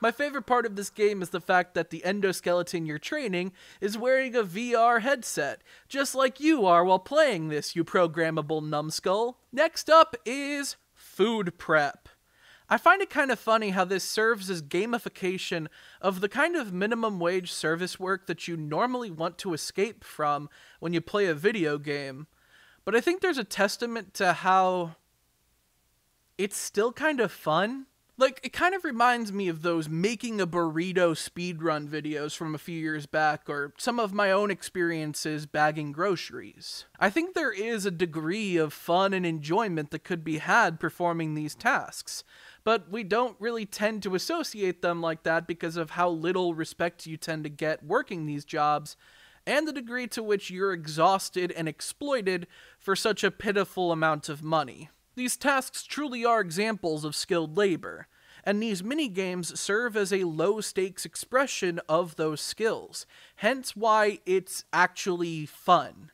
My favorite part of this game is the fact that the endoskeleton you're training is wearing a VR headset, just like you are while playing this, you programmable numbskull. Next up is food prep. I find it kind of funny how this serves as gamification of the kind of minimum wage service work that you normally want to escape from when you play a video game. But I think there's a testament to how it's still kind of fun. Like, it kind of reminds me of those making a burrito speedrun videos from a few years back, or some of my own experiences bagging groceries. I think there is a degree of fun and enjoyment that could be had performing these tasks, but we don't really tend to associate them like that because of how little respect you tend to get working these jobs, and the degree to which you're exhausted and exploited for such a pitiful amount of money. These tasks truly are examples of skilled labor, and these minigames serve as a low-stakes expression of those skills, hence why it's actually fun.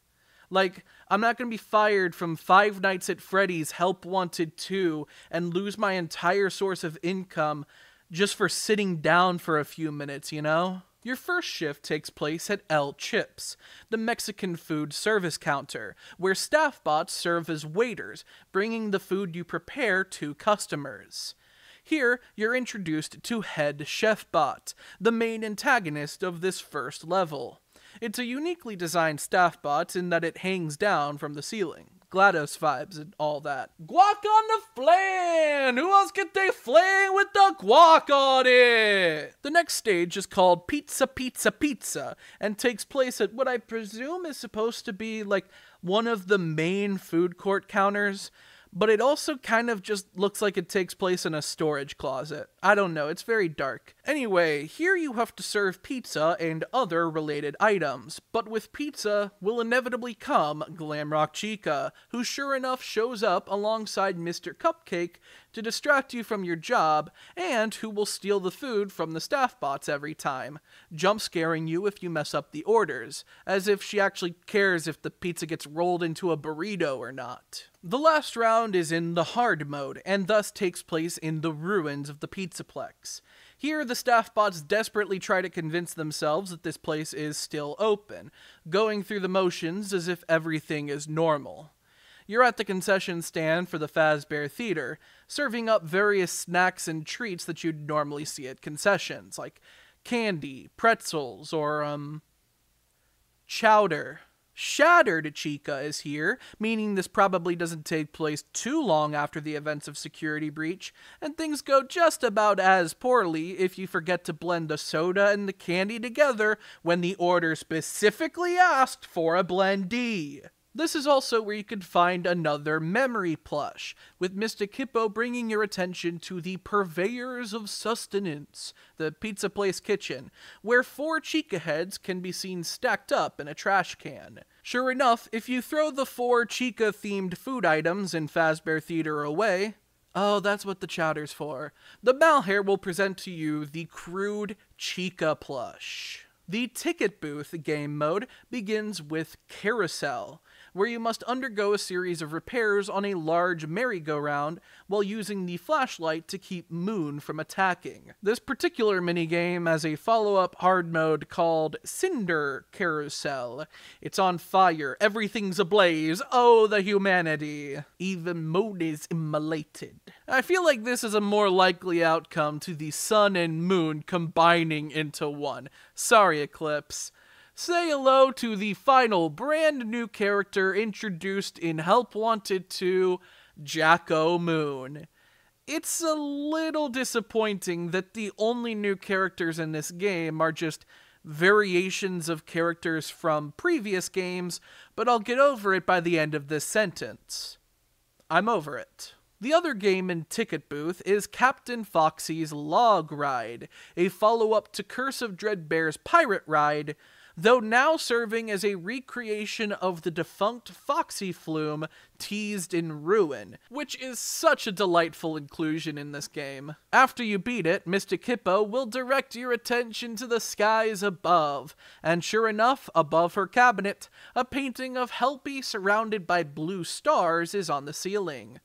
Like, I'm not going to be fired from Five Nights at Freddy's Help Wanted 2 and lose my entire source of income just for sitting down for a few minutes, you know? Your first shift takes place at El Chips, the Mexican food service counter, where staff bots serve as waiters, bringing the food you prepare to customers. Here, you're introduced to Head Chef Bot, the main antagonist of this first level. It's a uniquely designed staff bot in that it hangs down from the ceiling. GLaDOS vibes and all that. Guac on the flan! Who else get they flan with the guac on it? The next stage is called Pizza Pizza Pizza, and takes place at what I presume is supposed to be like one of the main food court counters, but it also kind of just looks like it takes place in a storage closet. I don't know, it's very dark. Anyway, here you have to serve pizza and other related items, but with pizza will inevitably come Glamrock Chica, who sure enough shows up alongside Mr. Cupcake to distract you from your job, and who will steal the food from the staff bots every time, jump scaring you if you mess up the orders, as if she actually cares if the pizza gets rolled into a burrito or not. The last round is in the hard mode, and thus takes place in the ruins of the Pizzaplex. Here, the staff bots desperately try to convince themselves that this place is still open, going through the motions as if everything is normal. You're at the concession stand for the Fazbear Theater, serving up various snacks and treats that you'd normally see at concessions, like candy, pretzels, or, chowder. Shattered Chica is here, meaning this probably doesn't take place too long after the events of Security Breach, and things go just about as poorly if you forget to blend the soda and the candy together when the order specifically asked for a blendee. This is also where you could find another memory plush, with Mystic Hippo bringing your attention to the Purveyors of Sustenance, the pizza place kitchen, where 4 Chica heads can be seen stacked up in a trash can. Sure enough, if you throw the 4 Chica-themed food items in Fazbear Theater away, oh, that's what the chowder's for, the Malhare will present to you the crude Chica plush. The ticket booth game mode begins with Carousel, where you must undergo a series of repairs on a large merry-go-round while using the flashlight to keep Moon from attacking. This particular minigame has a follow-up hard mode called Cinder Carousel. It's on fire, everything's ablaze, oh the humanity. Even Moon is immolated. I feel like this is a more likely outcome to the Sun and Moon combining into one. Sorry, Eclipse. Say hello to the final brand new character introduced in Help Wanted 2, Jacko Moon. It's a little disappointing that the only new characters in this game are just variations of characters from previous games, but I'll get over it by the end of this sentence. I'm over it. The other game in Ticket Booth is Captain Foxy's Log Ride, a follow-up to Curse of Dreadbear's Pirate Ride, though now serving as a recreation of the defunct Foxy Flume teased in Ruin, which is such a delightful inclusion in this game. After you beat it, Mystic Hippo will direct your attention to the skies above, and sure enough, above her cabinet, a painting of Hippie surrounded by blue stars is on the ceiling,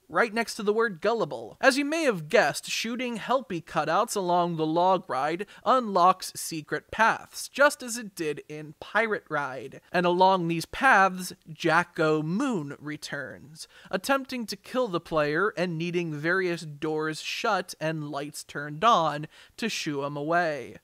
right next to the word gullible. As you may have guessed, shooting Hippie cutouts along the log ride unlocks secret paths, just as it did in Pirate Ride. And along these paths, Jacko Moon returns, attempting to kill the player and needing various doors shut and lights turned on to shoo him away.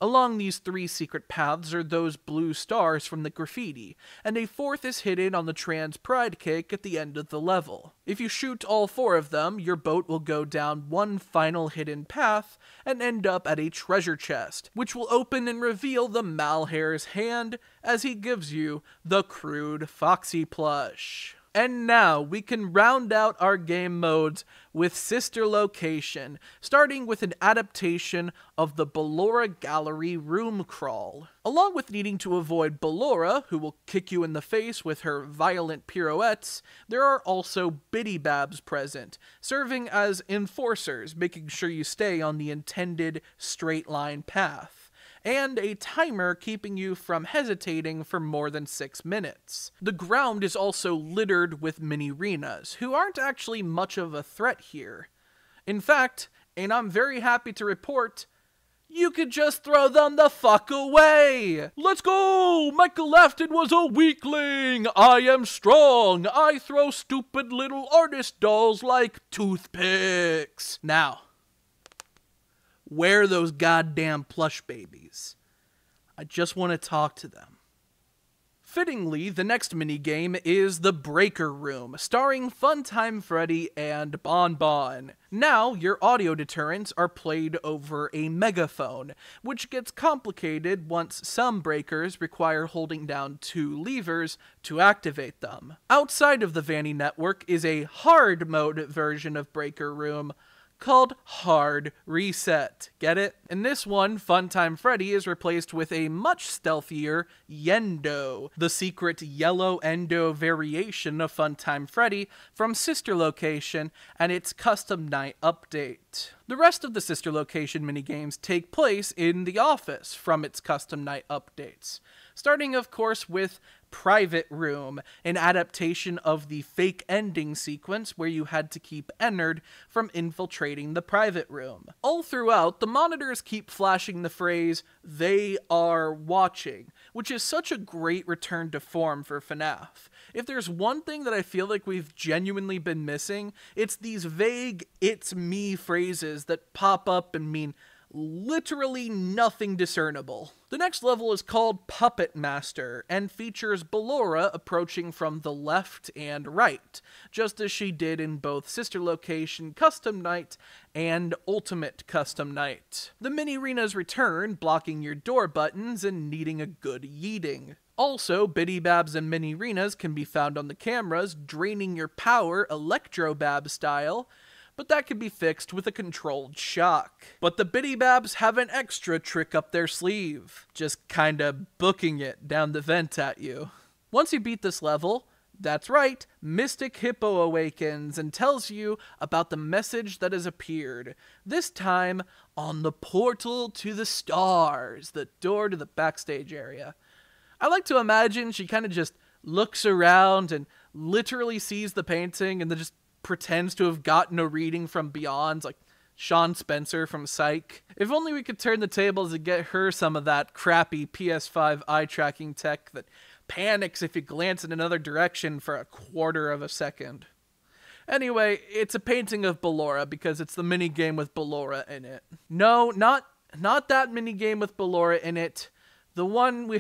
Along these 3 secret paths are those blue stars from the graffiti, and a 4th is hidden on the trans pride cake at the end of the level. If you shoot all 4 of them, your boat will go down one final hidden path and end up at a treasure chest, which will open and reveal the Malhair's hand as he gives you the crude Foxy plush. And now we can round out our game modes with Sister Location, starting with an adaptation of the Ballora Gallery room crawl. Along with needing to avoid Ballora, who will kick you in the face with her violent pirouettes, there are also Biddy Babs present, serving as enforcers, making sure you stay on the intended straight line path, and a timer keeping you from hesitating for more than 6 minutes. The ground is also littered with mini-renas, who aren't actually much of a threat here. In fact, and I'm very happy to report, you could just throw them the fuck away! Let's go! Michael Afton was a weakling! I am strong! I throw stupid little artist dolls like toothpicks! Now, where are those goddamn plush babies? I just want to talk to them. Fittingly, the next minigame is the Breaker Room, starring Funtime Freddy and Bon Bon. Now, your audio deterrents are played over a megaphone, which gets complicated once some breakers require holding down 2 levers to activate them. Outside of the Vanny network is a hard mode version of Breaker Room, called Hard Reset. Get it? In this one, Funtime Freddy is replaced with a much stealthier Yendo, the secret yellow endo variation of Funtime Freddy from Sister Location and its custom night update. The rest of the Sister Location minigames take place in the office from its custom night updates, starting of course with Private Room, an adaptation of the fake ending sequence where you had to keep Ennard from infiltrating the private room. All throughout, the monitors keep flashing the phrase, "They are watching," which is such a great return to form for FNaF. If there's one thing that I feel like we've genuinely been missing, it's these vague "it's me" phrases that pop up and mean literally nothing discernible. The next level is called Puppet Master, and features Ballora approaching from the left and right, just as she did in both Sister Location Custom Night and Ultimate Custom Night. The mini-arenas return, blocking your door buttons and needing a good yeeting. Also, Biddy Babs and mini-arenas can be found on the cameras, draining your power Electro-Bab style, but that can be fixed with a controlled shock. But the Biddy Babs have an extra trick up their sleeve, just kinda booking it down the vent at you. Once you beat this level, that's right, Mystic Hippo awakens and tells you about the message that has appeared, this time on the portal to the stars, the door to the backstage area. I like to imagine she kind of just looks around and literally sees the painting and then just pretends to have gotten a reading from beyond, like Sean Spencer from Psych. If only we could turn the tables and get her some of that crappy PS5 eye tracking tech that panics if you glance in another direction for a quarter of a second. Anyway, it's a painting of Ballora because it's the minigame with Ballora in it. No, not that minigame with Ballora in it. The one we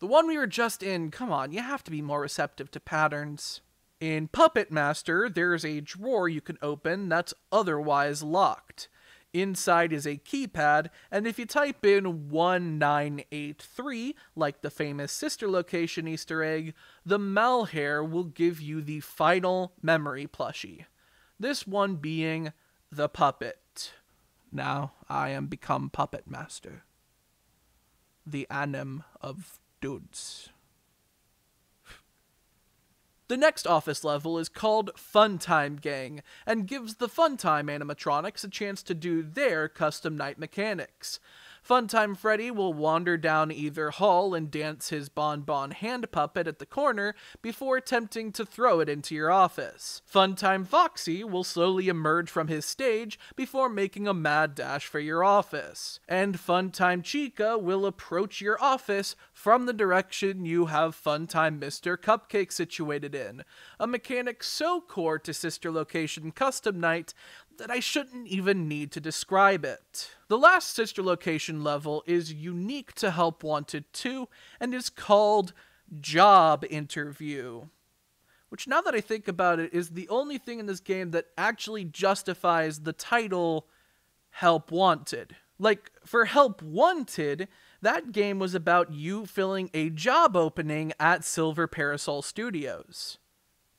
were just in. Come on, you have to be more receptive to patterns. In Puppet Master, there's a drawer you can open that's otherwise locked. Inside is a keypad, and if you type in 1983, like the famous Sister Location Easter egg, the Malhair will give you the final memory plushie. This one being the puppet. Now I am become Puppet Master. the anim of dudes. The next office level is called Funtime Gang, and gives the Funtime animatronics a chance to do their custom night mechanics. Funtime Freddy will wander down either hall and dance his bonbon hand puppet at the corner before attempting to throw it into your office. Funtime Foxy will slowly emerge from his stage before making a mad dash for your office. And Funtime Chica will approach your office from the direction you have Funtime Mr. Cupcake situated in, a mechanic so core to Sister Location Custom Night that I shouldn't even need to describe it. The last Sister Location level is unique to Help Wanted 2 and is called Job Interview, which, now that I think about it, is the only thing in this game that actually justifies the title Help Wanted. Like, for Help Wanted, that game was about you filling a job opening at Silver Parasol Studios.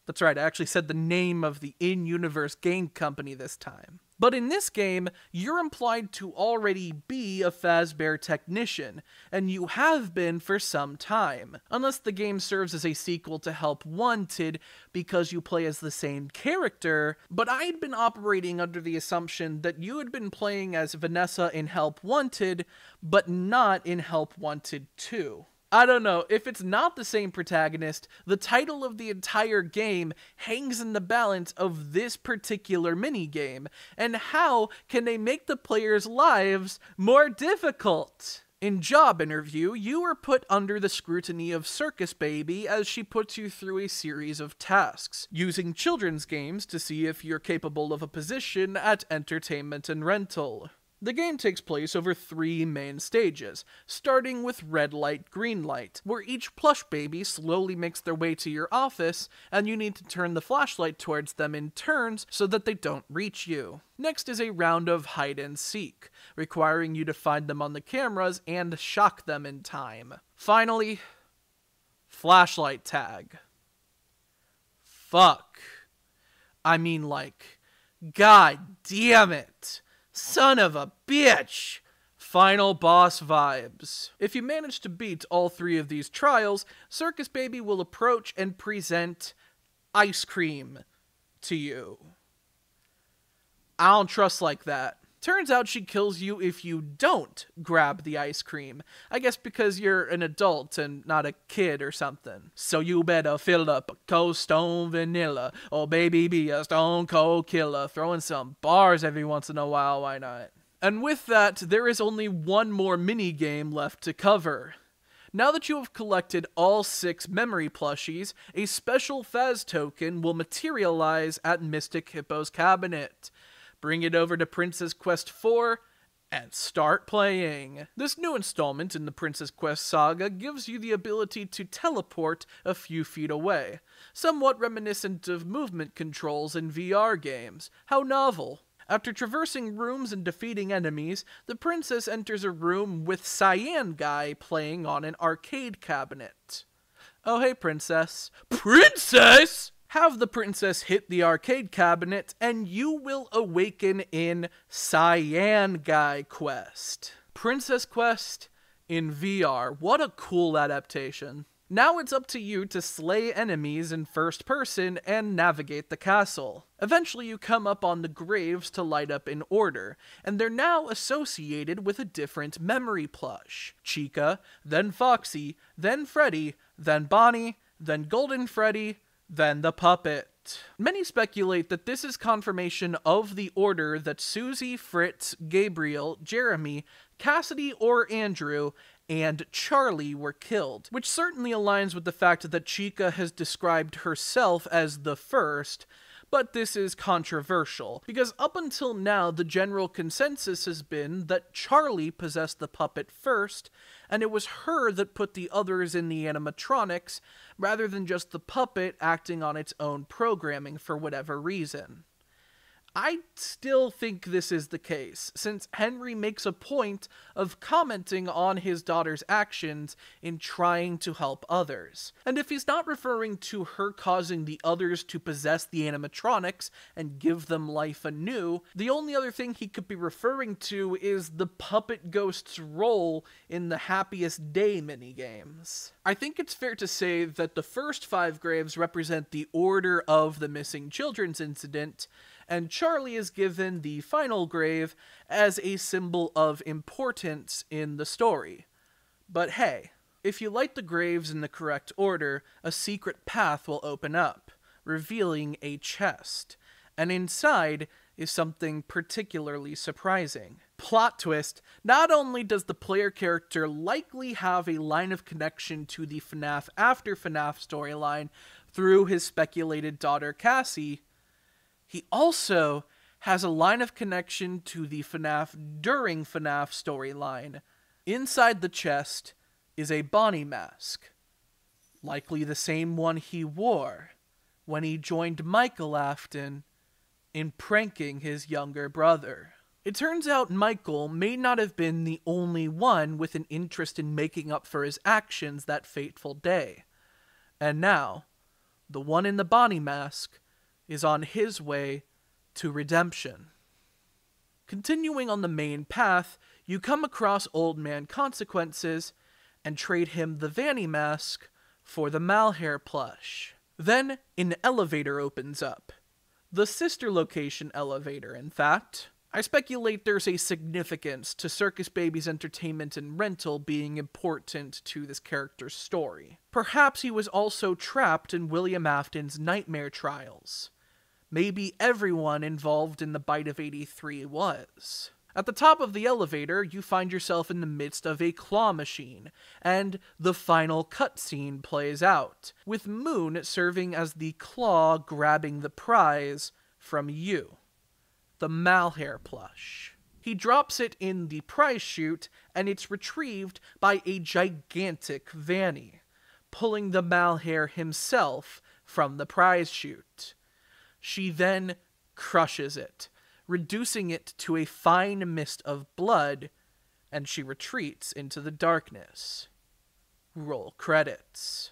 That's right, I actually said the name of the in-universe game company this time. But in this game, you're implied to already be a Fazbear technician, and you have been for some time. Unless the game serves as a sequel to Help Wanted because you play as the same character, but I'd been operating under the assumption that you had been playing as Vanessa in Help Wanted, but not in Help Wanted 2. I don't know, if it's not the same protagonist, the title of the entire game hangs in the balance of this particular minigame, and how can they make the players' lives more difficult? In Job Interview, you are put under the scrutiny of Circus Baby as she puts you through a series of tasks, using children's games to see if you're capable of a position at entertainment and rental. The game takes place over 3 main stages, starting with Red Light, Green Light, where each plush baby slowly makes their way to your office, and you need to turn the flashlight towards them in turns so that they don't reach you. Next is a round of Hide and Seek, requiring you to find them on the cameras and shock them in time. Finally, Flashlight Tag. Fuck. I mean, like, god damn it. Son of a bitch! Final boss vibes. If you manage to beat all 3 of these trials, Circus Baby will approach and present ice cream to you. I don't trust like that. Turns out she kills you if you don't grab the ice cream. I guess because you're an adult and not a kid or something. So you better fill up a Cold Stone Vanilla, or baby be a stone cold killer. Throwing some bars every once in a while, why not? And with that, there is only one more mini-game left to cover. Now that you have collected all 6 memory plushies, a special Faz token will materialize at Mystic Hippo's cabinet. Bring it over to Princess Quest 4, and start playing. This new installment in the Princess Quest saga gives you the ability to teleport a few feet away, somewhat reminiscent of movement controls in VR games. How novel. After traversing rooms and defeating enemies, the princess enters a room with Cyan Guy playing on an arcade cabinet. Oh hey, princess. Princess?! Have the princess hit the arcade cabinet, and you will awaken in Cyan Guy Quest. Princess Quest in VR. What a cool adaptation. Now it's up to you to slay enemies in first person and navigate the castle. Eventually you come up on the graves to light up in order, and they're now associated with a different memory plush. Chica, then Foxy, then Freddy, then Bonnie, then Golden Freddy, then the puppet. Many speculate that this is confirmation of the order that Susie, Fritz, Gabriel, Jeremy, Cassidy or Andrew, and Charlie were killed, which certainly aligns with the fact that Chica has described herself as the first, but this is controversial, because up until now the general consensus has been that Charlie possessed the puppet first, and it was her that put the others in the animatronics, rather than just the puppet acting on its own programming for whatever reason. I still think this is the case, since Henry makes a point of commenting on his daughter's actions in trying to help others. And if he's not referring to her causing the others to possess the animatronics and give them life anew, the only other thing he could be referring to is the puppet ghost's role in the Happiest Day minigames. I think it's fair to say that the first 5 graves represent the order of the missing children's incident, and Charlie is given the final grave as a symbol of importance in the story. But hey, if you light the graves in the correct order, a secret path will open up, revealing a chest, and inside is something particularly surprising. Plot twist, not only does the player character likely have a line of connection to the FNaF After FNaF storyline through his speculated daughter Cassie, he also has a line of connection to the FNaF During FNaF storyline. Inside the chest is a Bonnie mask, likely the same one he wore when he joined Michael Afton in pranking his younger brother. It turns out Michael may not have been the only one with an interest in making up for his actions that fateful day. And now, the one in the Bonnie mask is on his way to redemption. Continuing on the main path, you come across Old Man Consequences and trade him the Vanny mask for the Malhair plush. Then an elevator opens up. The sister location elevator, in fact. I speculate there's a significance to Circus Baby's entertainment and rental being important to this character's story. Perhaps he was also trapped in William Afton's nightmare trials. Maybe everyone involved in the Bite of 83 was. At the top of the elevator, you find yourself in the midst of a claw machine, and the final cutscene plays out, with Moon serving as the claw grabbing the prize from you, the Malhair plush. He drops it in the prize chute, and it's retrieved by a gigantic Vanny, pulling the Malhair himself from the prize chute. She then crushes it, reducing it to a fine mist of blood, and she retreats into the darkness. Roll credits.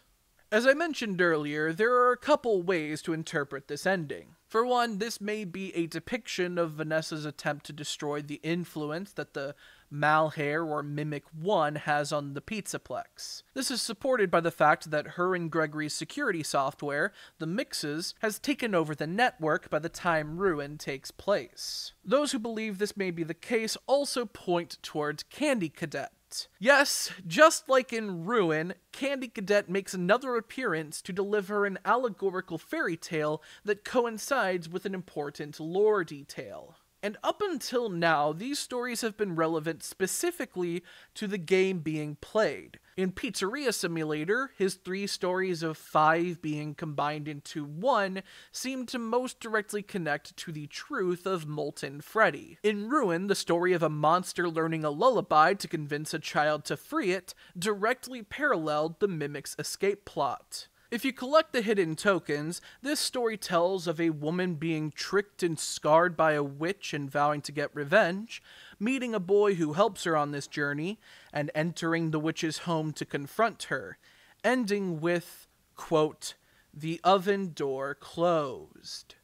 As I mentioned earlier, there are a couple ways to interpret this ending. For one, this may be a depiction of Vanessa's attempt to destroy the influence that the Malhair or Mimic 1 has on the Pizzaplex. This is supported by the fact that her and Gregory's security software, the Mixes, has taken over the network by the time Ruin takes place. Those who believe this may be the case also point towards Candy Cadet. Yes, just like in Ruin, Candy Cadet makes another appearance to deliver an allegorical fairy tale that coincides with an important lore detail. And up until now, these stories have been relevant specifically to the game being played. In Pizzeria Simulator, his 3 stories of 5 being combined into 1 seem to most directly connect to the truth of Molten Freddy. In Ruin, the story of a monster learning a lullaby to convince a child to free it directly paralleled the Mimic's escape plot. If you collect the hidden tokens, this story tells of a woman being tricked and scarred by a witch and vowing to get revenge, meeting a boy who helps her on this journey, and entering the witch's home to confront her, ending with, quote, "the oven door closed."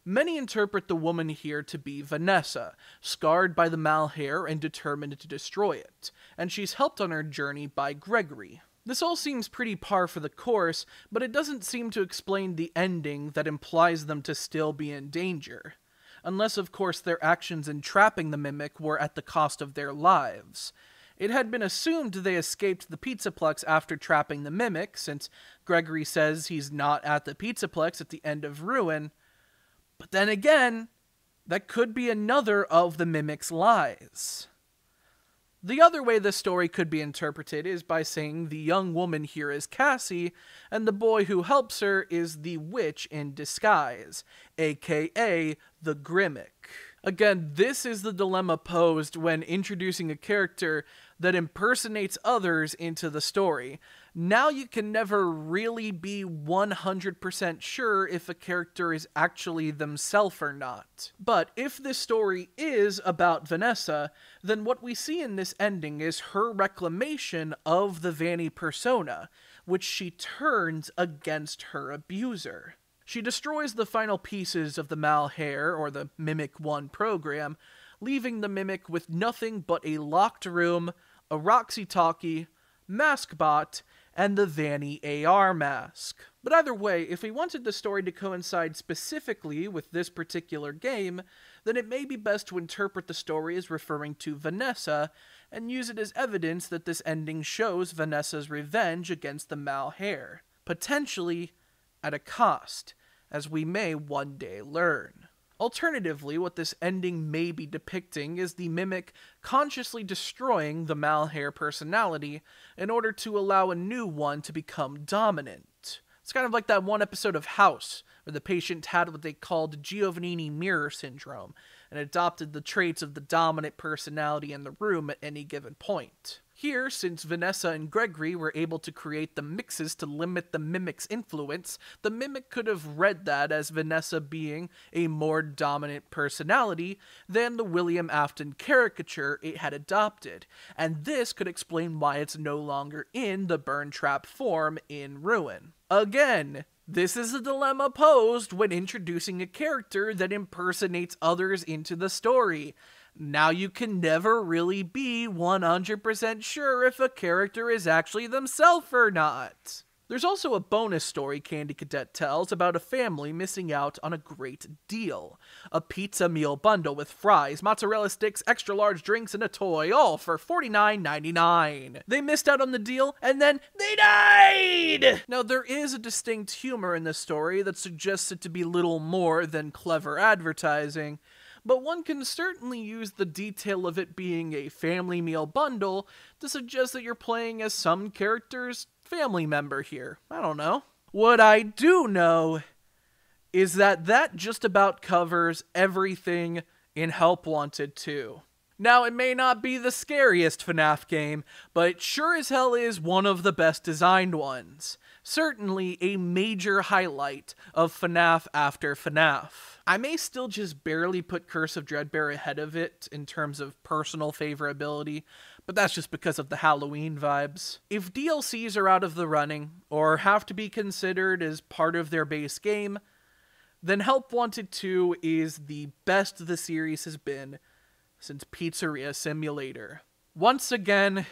Many interpret the woman here to be Vanessa, scarred by the Malhair and determined to destroy it, and she's helped on her journey by Gregory. This all seems pretty par for the course, but it doesn't seem to explain the ending that implies them to still be in danger. Unless, of course, their actions in trapping the Mimic were at the cost of their lives. It had been assumed they escaped the Pizzaplex after trapping the Mimic, since Gregory says he's not at the Pizzaplex at the end of Ruin. But then again, that could be another of the Mimic's lies. The other way this story could be interpreted is by saying the young woman here is Cassie, and the boy who helps her is the witch in disguise, aka the Grimmick. Again, this is the dilemma posed when introducing a character that impersonates others into the story, now you can never really be 100% sure if a character is actually themselves or not. But if this story is about Vanessa, then what we see in this ending is her reclamation of the Vanny persona, which she turns against her abuser. She destroys the final pieces of the Malheur, or the Mimic 1 program, leaving the Mimic with nothing but a locked room, a Roxy-Talkie, Maskbot, and the Vanny AR mask. But either way, if we wanted the story to coincide specifically with this particular game, then it may be best to interpret the story as referring to Vanessa, and use it as evidence that this ending shows Vanessa's revenge against the Malheur, potentially at a cost, as we may one day learn. Alternatively, what this ending may be depicting is the Mimic consciously destroying the Malheur personality in order to allow a new one to become dominant. It's kind of like that one episode of House, where the patient had what they called Giovannini mirror syndrome, and adopted the traits of the dominant personality in the room at any given point. Here, since Vanessa and Gregory were able to create the mixes to limit the Mimic's influence, the Mimic could have read that as Vanessa being a more dominant personality than the William Afton caricature it had adopted, and this could explain why it's no longer in the burn trap form in Ruin. Again, this is a dilemma posed when introducing a character that impersonates others into the story. Now you can never really be 100% sure if a character is actually themselves or not. There's also a bonus story Candy Cadet tells about a family missing out on a great deal. A pizza meal bundle with fries, mozzarella sticks, extra large drinks, and a toy, all for $49.99. They missed out on the deal, and then they died! Now there is a distinct humor in this story that suggests it to be little more than clever advertising, but one can certainly use the detail of it being a family meal bundle to suggest that you're playing as some character's family member here. I don't know. What I do know is that just about covers everything in Help Wanted 2. Now, it may not be the scariest FNaF game, but it sure as hell is one of the best designed ones. Certainly a major highlight of FNaF after FNaF. I may still just barely put Curse of Dreadbear ahead of it in terms of personal favorability, but that's just because of the Halloween vibes. If DLCs are out of the running, or have to be considered as part of their base game, then Help Wanted 2 is the best the series has been since Pizzeria Simulator. Once again,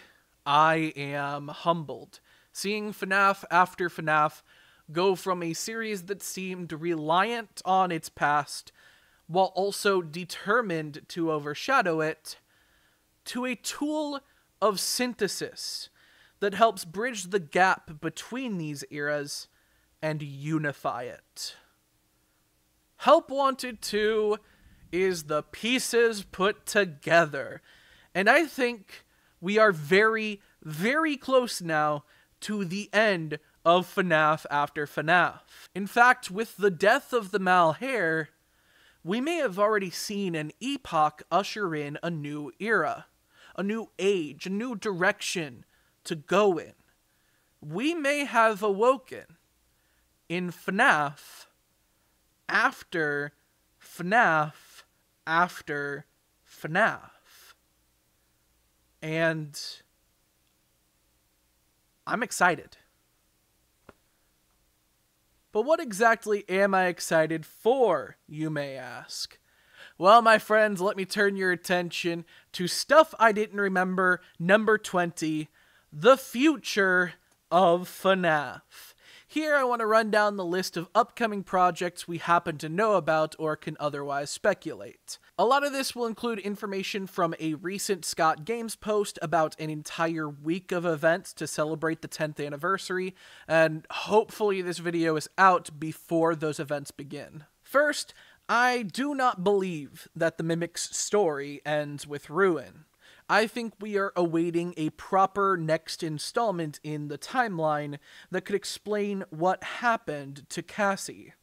I am humbled, seeing FNaF after FNaF go from a series that seemed reliant on its past, while also determined to overshadow it, to a tool of synthesis that helps bridge the gap between these eras and unify it. Help Wanted 2 is the pieces put together, and I think we are very, very close now to the end of FNaF after FNaF. In fact, with the death of the Malheur, we may have already seen an epoch usher in a new era, a new age, a new direction to go in. We may have awoken in FNaF after FNaF after FNaF. And I'm excited. But what exactly am I excited for, you may ask? Well, my friends, let me turn your attention to Stuff I Didn't Remember, number 20, The Future of FNaF. Here I want to run down the list of upcoming projects we happen to know about or can otherwise speculate. A lot of this will include information from a recent Scott Games post about an entire week of events to celebrate the 10th anniversary, and hopefully this video is out before those events begin. First, I do not believe that the Mimic's story ends with Ruin. I think we are awaiting a proper next installment in the timeline that could explain what happened to Cassie.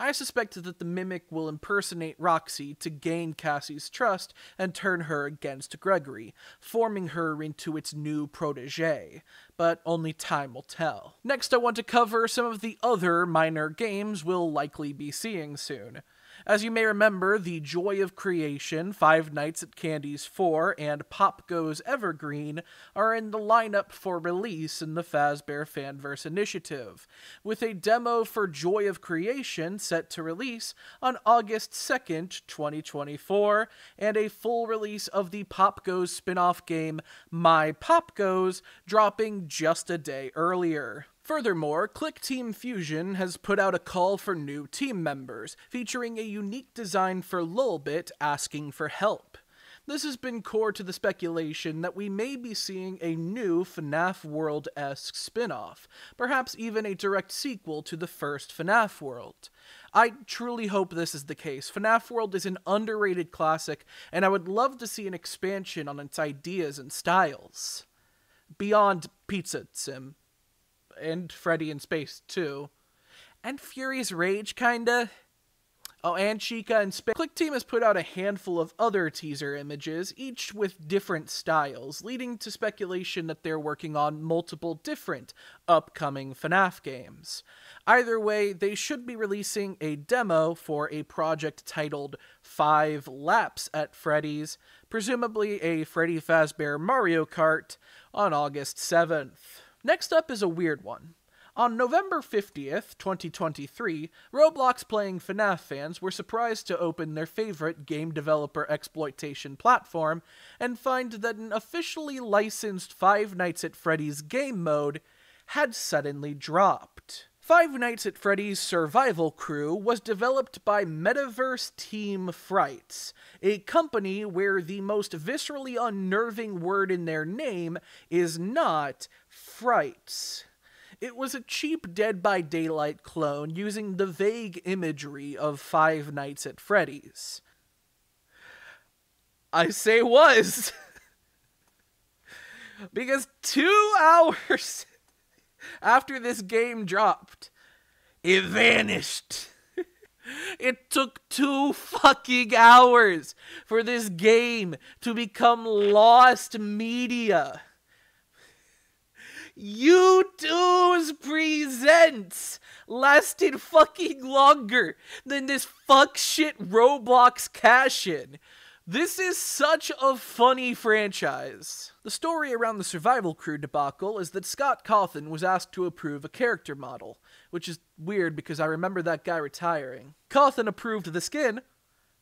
I suspect that the Mimic will impersonate Roxy to gain Cassie's trust and turn her against Gregory, forming her into its new protege, but only time will tell. Next, I want to cover some of the other minor games we'll likely be seeing soon. As you may remember, the Joy of Creation, Five Nights at Candy's 4, and Pop Goes Evergreen are in the lineup for release in the Fazbear Fanverse Initiative, with a demo for Joy of Creation set to release on August 2nd, 2024, and a full release of the Pop Goes spin-off game My Pop Goes dropping just a day earlier. Furthermore, Click Team Fusion has put out a call for new team members, featuring a unique design for Lulbit asking for help. This has been core to the speculation that we may be seeing a new FNaF World-esque spin-off, perhaps even a direct sequel to the first FNaF World. I truly hope this is the case. FNaF World is an underrated classic, and I would love to see an expansion on its ideas and styles. Beyond Pizza Sim. And Freddy in Space, too. And Fury's Rage, kinda. Oh, and Chica in Space. Click Team has put out a handful of other teaser images, each with different styles, leading to speculation that they're working on multiple different upcoming FNaF games. Either way, they should be releasing a demo for a project titled 5 Laps at Freddy's, presumably a Freddy Fazbear Mario Kart, on August 7th. Next up is a weird one. On November 50th, 2023, Roblox Playing FNaF fans were surprised to open their favorite game developer exploitation platform and find that an officially licensed Five Nights at Freddy's game mode had suddenly dropped. Five Nights at Freddy's Survival Crew was developed by Metaverse Team Frights, a company where the most viscerally unnerving word in their name is not frights. It was a cheap Dead by Daylight clone using the vague imagery of Five Nights at Freddy's. I say was. Because 2 hours after this game dropped, it vanished. It took 2 fucking hours for this game to become lost media. U2's Presents lasted fucking longer than this fuck shit Roblox cash-in. This is such a funny franchise. The story around the Survival Crew debacle is that Scott Cawthon was asked to approve a character model, which is weird because I remember that guy retiring. Cawthon approved the skin,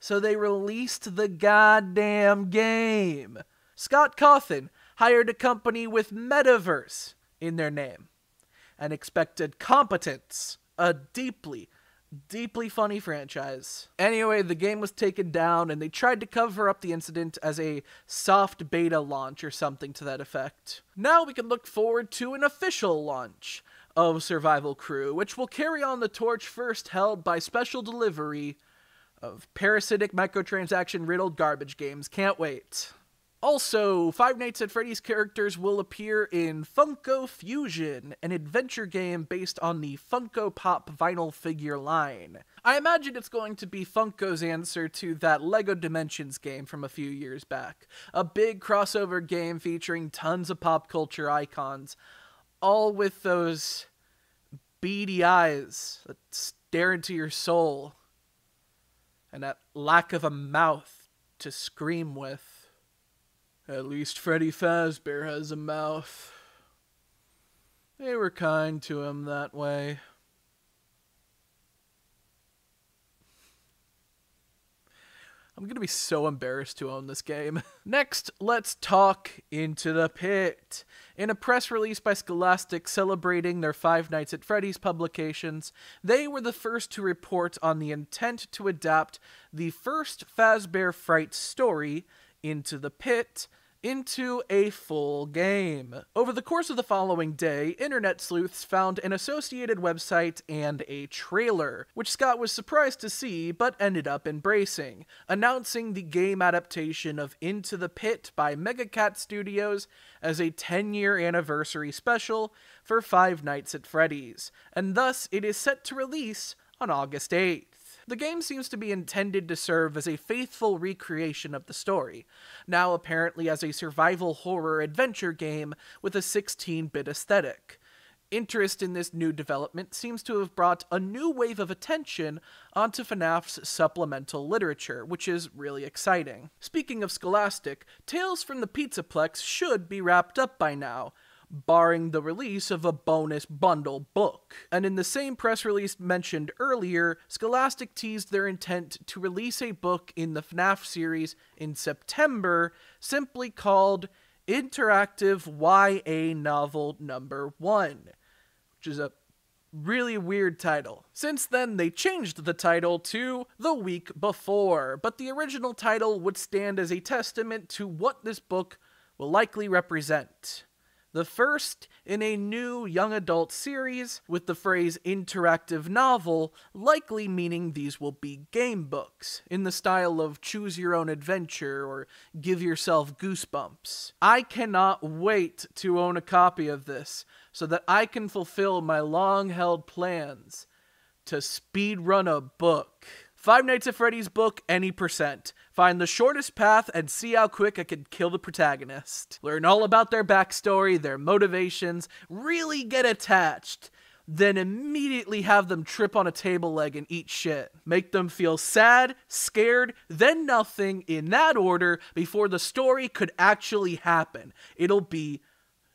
so they released the goddamn game. Scott Cawthon hired a company with Metaverse in their name and expected competence, a deeply funny franchise. Anyway, the game was taken down and they tried to cover up the incident as a soft beta launch or something to that effect. Now we can look forward to an official launch of Survival Crew, which will carry on the torch first held by special delivery of parasitic microtransaction-riddled garbage games. Can't wait. Also, Five Nights at Freddy's characters will appear in Funko Fusion, an adventure game based on the Funko Pop vinyl figure line. I imagine it's going to be Funko's answer to that LEGO Dimensions game from a few years back. A big crossover game featuring tons of pop culture icons, all with those beady eyes that stare into your soul, and that lack of a mouth to scream with. At least Freddy Fazbear has a mouth. They were kind to him that way. I'm gonna be so embarrassed to own this game. Next, let's talk Into the Pit. In a press release by Scholastic celebrating their Five Nights at Freddy's publications, they were the first to report on the intent to adapt the first Fazbear Fright story, Into the Pit, into a full game. Over the course of the following day, internet sleuths found an associated website and a trailer, which Scott was surprised to see but ended up embracing, announcing the game adaptation of Into the Pit by Megacat Studios as a 10-year anniversary special for Five Nights at Freddy's, and thus it is set to release on August 8th. The game seems to be intended to serve as a faithful recreation of the story, now apparently as a survival horror adventure game with a 16-bit aesthetic. Interest in this new development seems to have brought a new wave of attention onto FNAF's supplemental literature, which is really exciting. Speaking of Scholastic, Tales from the Pizzaplex should be wrapped up by now, barring the release of a bonus bundle book. And in the same press release mentioned earlier, Scholastic teased their intent to release a book in the FNAF series in September, simply called Interactive YA Novel Number 1, which is a really weird title. Since then, they changed the title to The Week Before, but the original title would stand as a testament to what this book will likely represent. The first in a new young adult series, with the phrase interactive novel likely meaning these will be game books, in the style of Choose Your Own Adventure or Give Yourself Goosebumps. I cannot wait to own a copy of this, so that I can fulfill my long-held plans to speedrun a book. Five Nights at Freddy's book, any %. Find the shortest path and see how quick I can kill the protagonist. Learn all about their backstory, their motivations, really get attached. Then immediately have them trip on a table leg and eat shit. Make them feel sad, scared, then nothing, in that order, before the story could actually happen. It'll be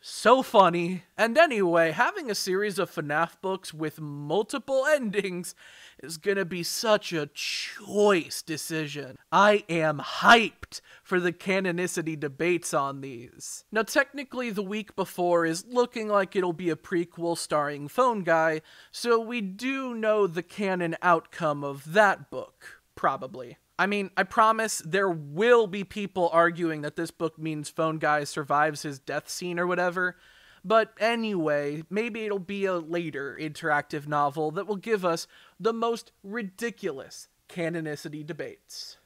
so funny. And anyway, having a series of FNAF books with multiple endings is gonna be such a choice decision. I am hyped for the canonicity debates on these. Now, technically, The Week Before is looking like it'll be a prequel starring Phone Guy, so we do know the canon outcome of that book, probably. I mean, I promise there will be people arguing that this book means Phone Guy survives his death scene or whatever. But anyway, maybe it'll be a later interactive novel that will give us the most ridiculous canonicity debates.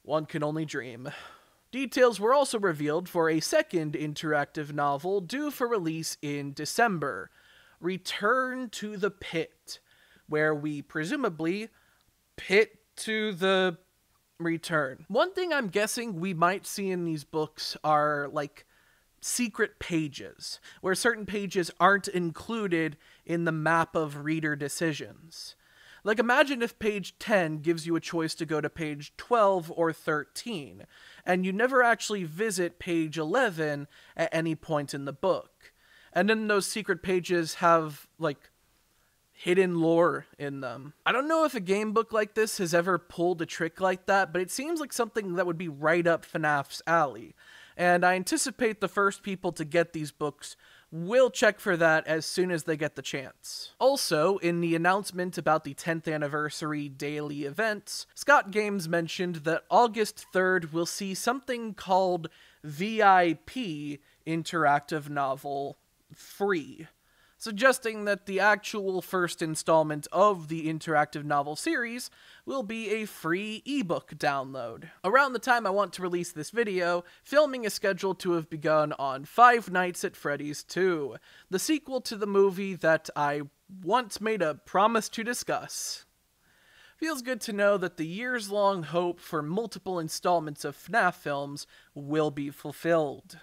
One can only dream. Details were also revealed for a second interactive novel due for release in December, Return to the Pit, where we presumably pit to the return. One thing I'm guessing we might see in these books are, like, secret pages, where certain pages aren't included in the map of reader decisions. Like, imagine if page 10 gives you a choice to go to page 12 or 13, and you never actually visit page 11 at any point in the book. And then those secret pages have, like, hidden lore in them. I don't know if a game book like this has ever pulled a trick like that, but it seems like something that would be right up FNAF's alley. And I anticipate the first people to get these books will check for that as soon as they get the chance. Also, in the announcement about the 10th anniversary daily events, Scott Games mentioned that August 3rd will see something called VIP Interactive Novel free, suggesting that the actual first installment of the interactive novel series will be a free ebook download. Around the time I want to release this video, filming is scheduled to have begun on Five Nights at Freddy's 2, the sequel to the movie that I once made a promise to discuss. Feels good to know that the years-long hope for multiple installments of FNAF films will be fulfilled.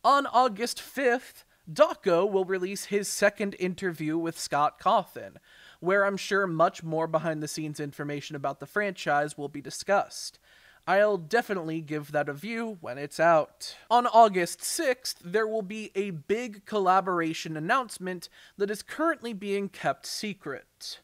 On August 5th, Dawko will release his second interview with Scott Cawthon, where I'm sure much more behind-the-scenes information about the franchise will be discussed. I'll definitely give that a view when it's out. On August 6th, there will be a big collaboration announcement that is currently being kept secret.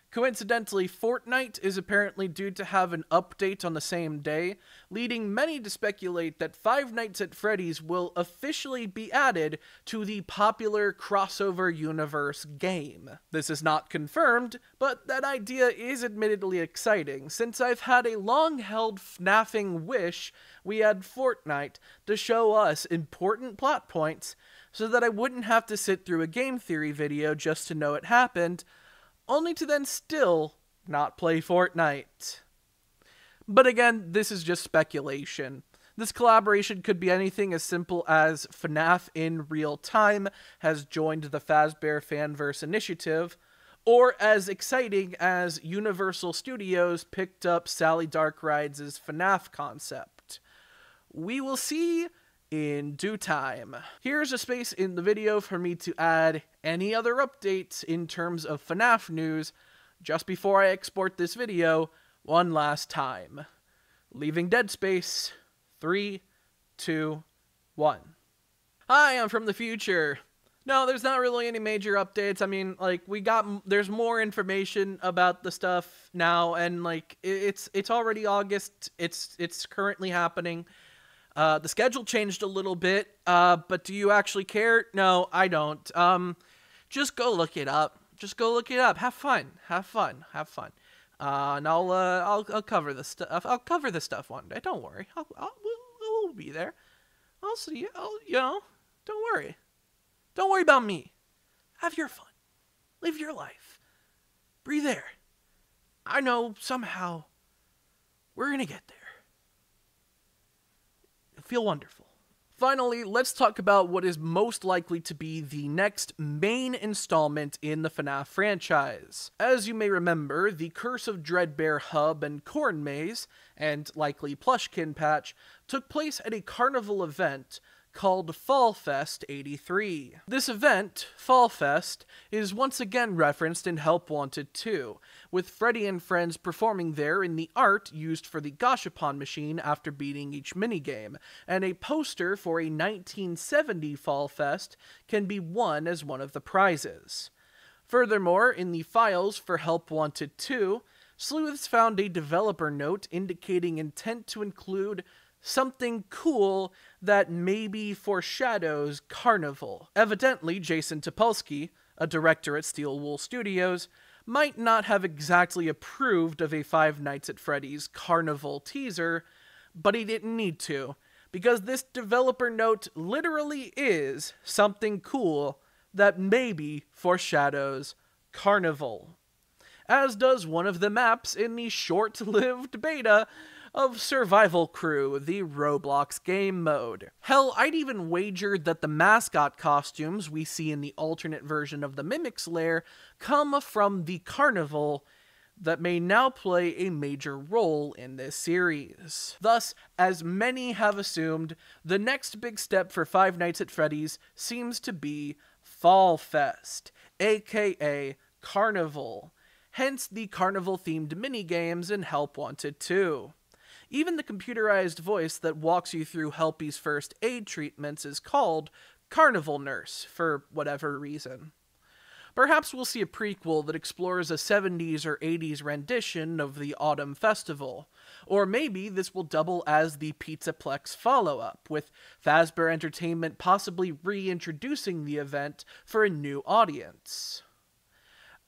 Coincidentally, Fortnite is apparently due to have an update on the same day, leading many to speculate that Five Nights at Freddy's will officially be added to the popular crossover universe game. This is not confirmed, but that idea is admittedly exciting, since I've had a long-held FNAFing wish we had Fortnite to show us important plot points so that I wouldn't have to sit through a game theory video just to know it happened, only to then still not play Fortnite. But again, this is just speculation. This collaboration could be anything as simple as FNAF in real time has joined the Fazbear Fanverse initiative, or as exciting as Universal Studios picked up Sally Darkride's FNaF concept. We will see in due time. Here's a space in the video for me to add any other updates in terms of FNaF news just before I export this video one last time. Leaving dead space. 3, 2, 1. Hi, I'm from the future. No, there's not really any major updates. I mean, like, there's more information about the stuff now, and like, it's already August. It's currently happening. The schedule changed a little bit, but do you actually care? No, I don't. Just go look it up. Just go look it up. Have fun. Have fun. Have fun. And I'll cover the stuff. I'll cover the stuff one day. Don't worry. We'll be there. I'll see you. Don't worry. Don't worry about me. Have your fun. Live your life. Breathe air. I know somehow we're gonna get there. Feel wonderful. Finally, let's talk about what is most likely to be the next main installment in the FNaF franchise. As you may remember, the Curse of Dreadbear hub and corn maze, and likely Plushkin patch, took place at a carnival event called Fall Fest 83. This event, Fall Fest, is once again referenced in Help Wanted 2, with Freddy and friends performing there in the art used for the Gashapon machine after beating each minigame, and a poster for a 1970 Fall Fest can be won as one of the prizes. Furthermore, in the files for Help Wanted 2, sleuths found a developer note indicating intent to include something cool that maybe foreshadows Carnival. Evidently, Jason Topolsky, a director at Steel Wool Studios, might not have exactly approved of a Five Nights at Freddy's Carnival teaser, but he didn't need to, because this developer note literally is something cool that maybe foreshadows Carnival. As does one of the maps in the short-lived beta of Survival Crew, the Roblox game mode. Hell, I'd even wagered that the mascot costumes we see in the alternate version of the Mimic's Lair come from the carnival that may now play a major role in this series. Thus, as many have assumed, the next big step for Five Nights at Freddy's seems to be Fall Fest, aka Carnival, hence the carnival-themed minigames in Help Wanted 2. Even the computerized voice that walks you through Helpy's first aid treatments is called Carnival Nurse, for whatever reason. Perhaps we'll see a prequel that explores a 70s or 80s rendition of the Autumn Festival, or maybe this will double as the Pizzaplex follow-up, with Fazbear Entertainment possibly reintroducing the event for a new audience.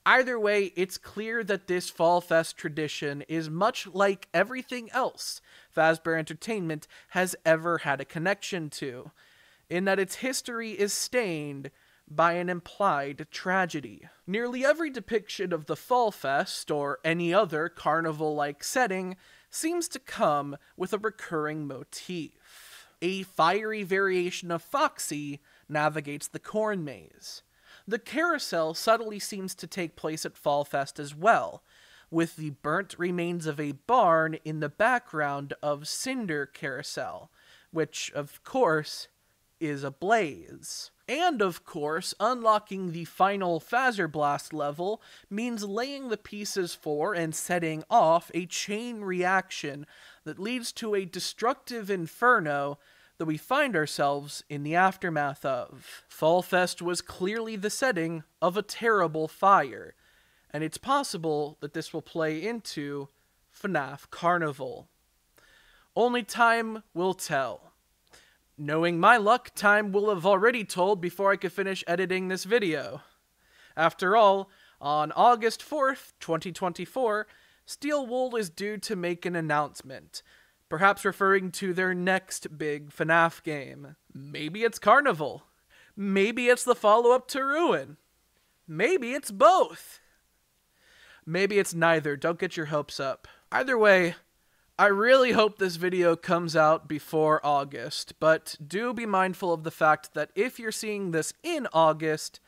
Either way, it's clear that this Fall Fest tradition is much like everything else Fazbear Entertainment has ever had a connection to, in that its history is stained by an implied tragedy. Nearly every depiction of the Fall Fest, or any other carnival-like setting, seems to come with a recurring motif. A fiery variation of Foxy navigates the corn maze. The carousel subtly seems to take place at Fall Fest as well, with the burnt remains of a barn in the background of Cinder Carousel, which, of course, is ablaze. And, of course, unlocking the final Phaser Blast level means laying the pieces for and setting off a chain reaction that leads to a destructive inferno that we find ourselves in the aftermath of. Fall Fest was clearly the setting of a terrible fire, and it's possible that this will play into FNaF Carnival. Only time will tell. Knowing my luck, time will have already told before I could finish editing this video. After all, on August 4th, 2024, Steel Wool is due to make an announcement, perhaps referring to their next big FNaF game. Maybe it's Carnival. Maybe it's the follow-up to Ruin. Maybe it's both. Maybe it's neither. Don't get your hopes up. Either way, I really hope this video comes out before August, but do be mindful of the fact that if you're seeing this in August,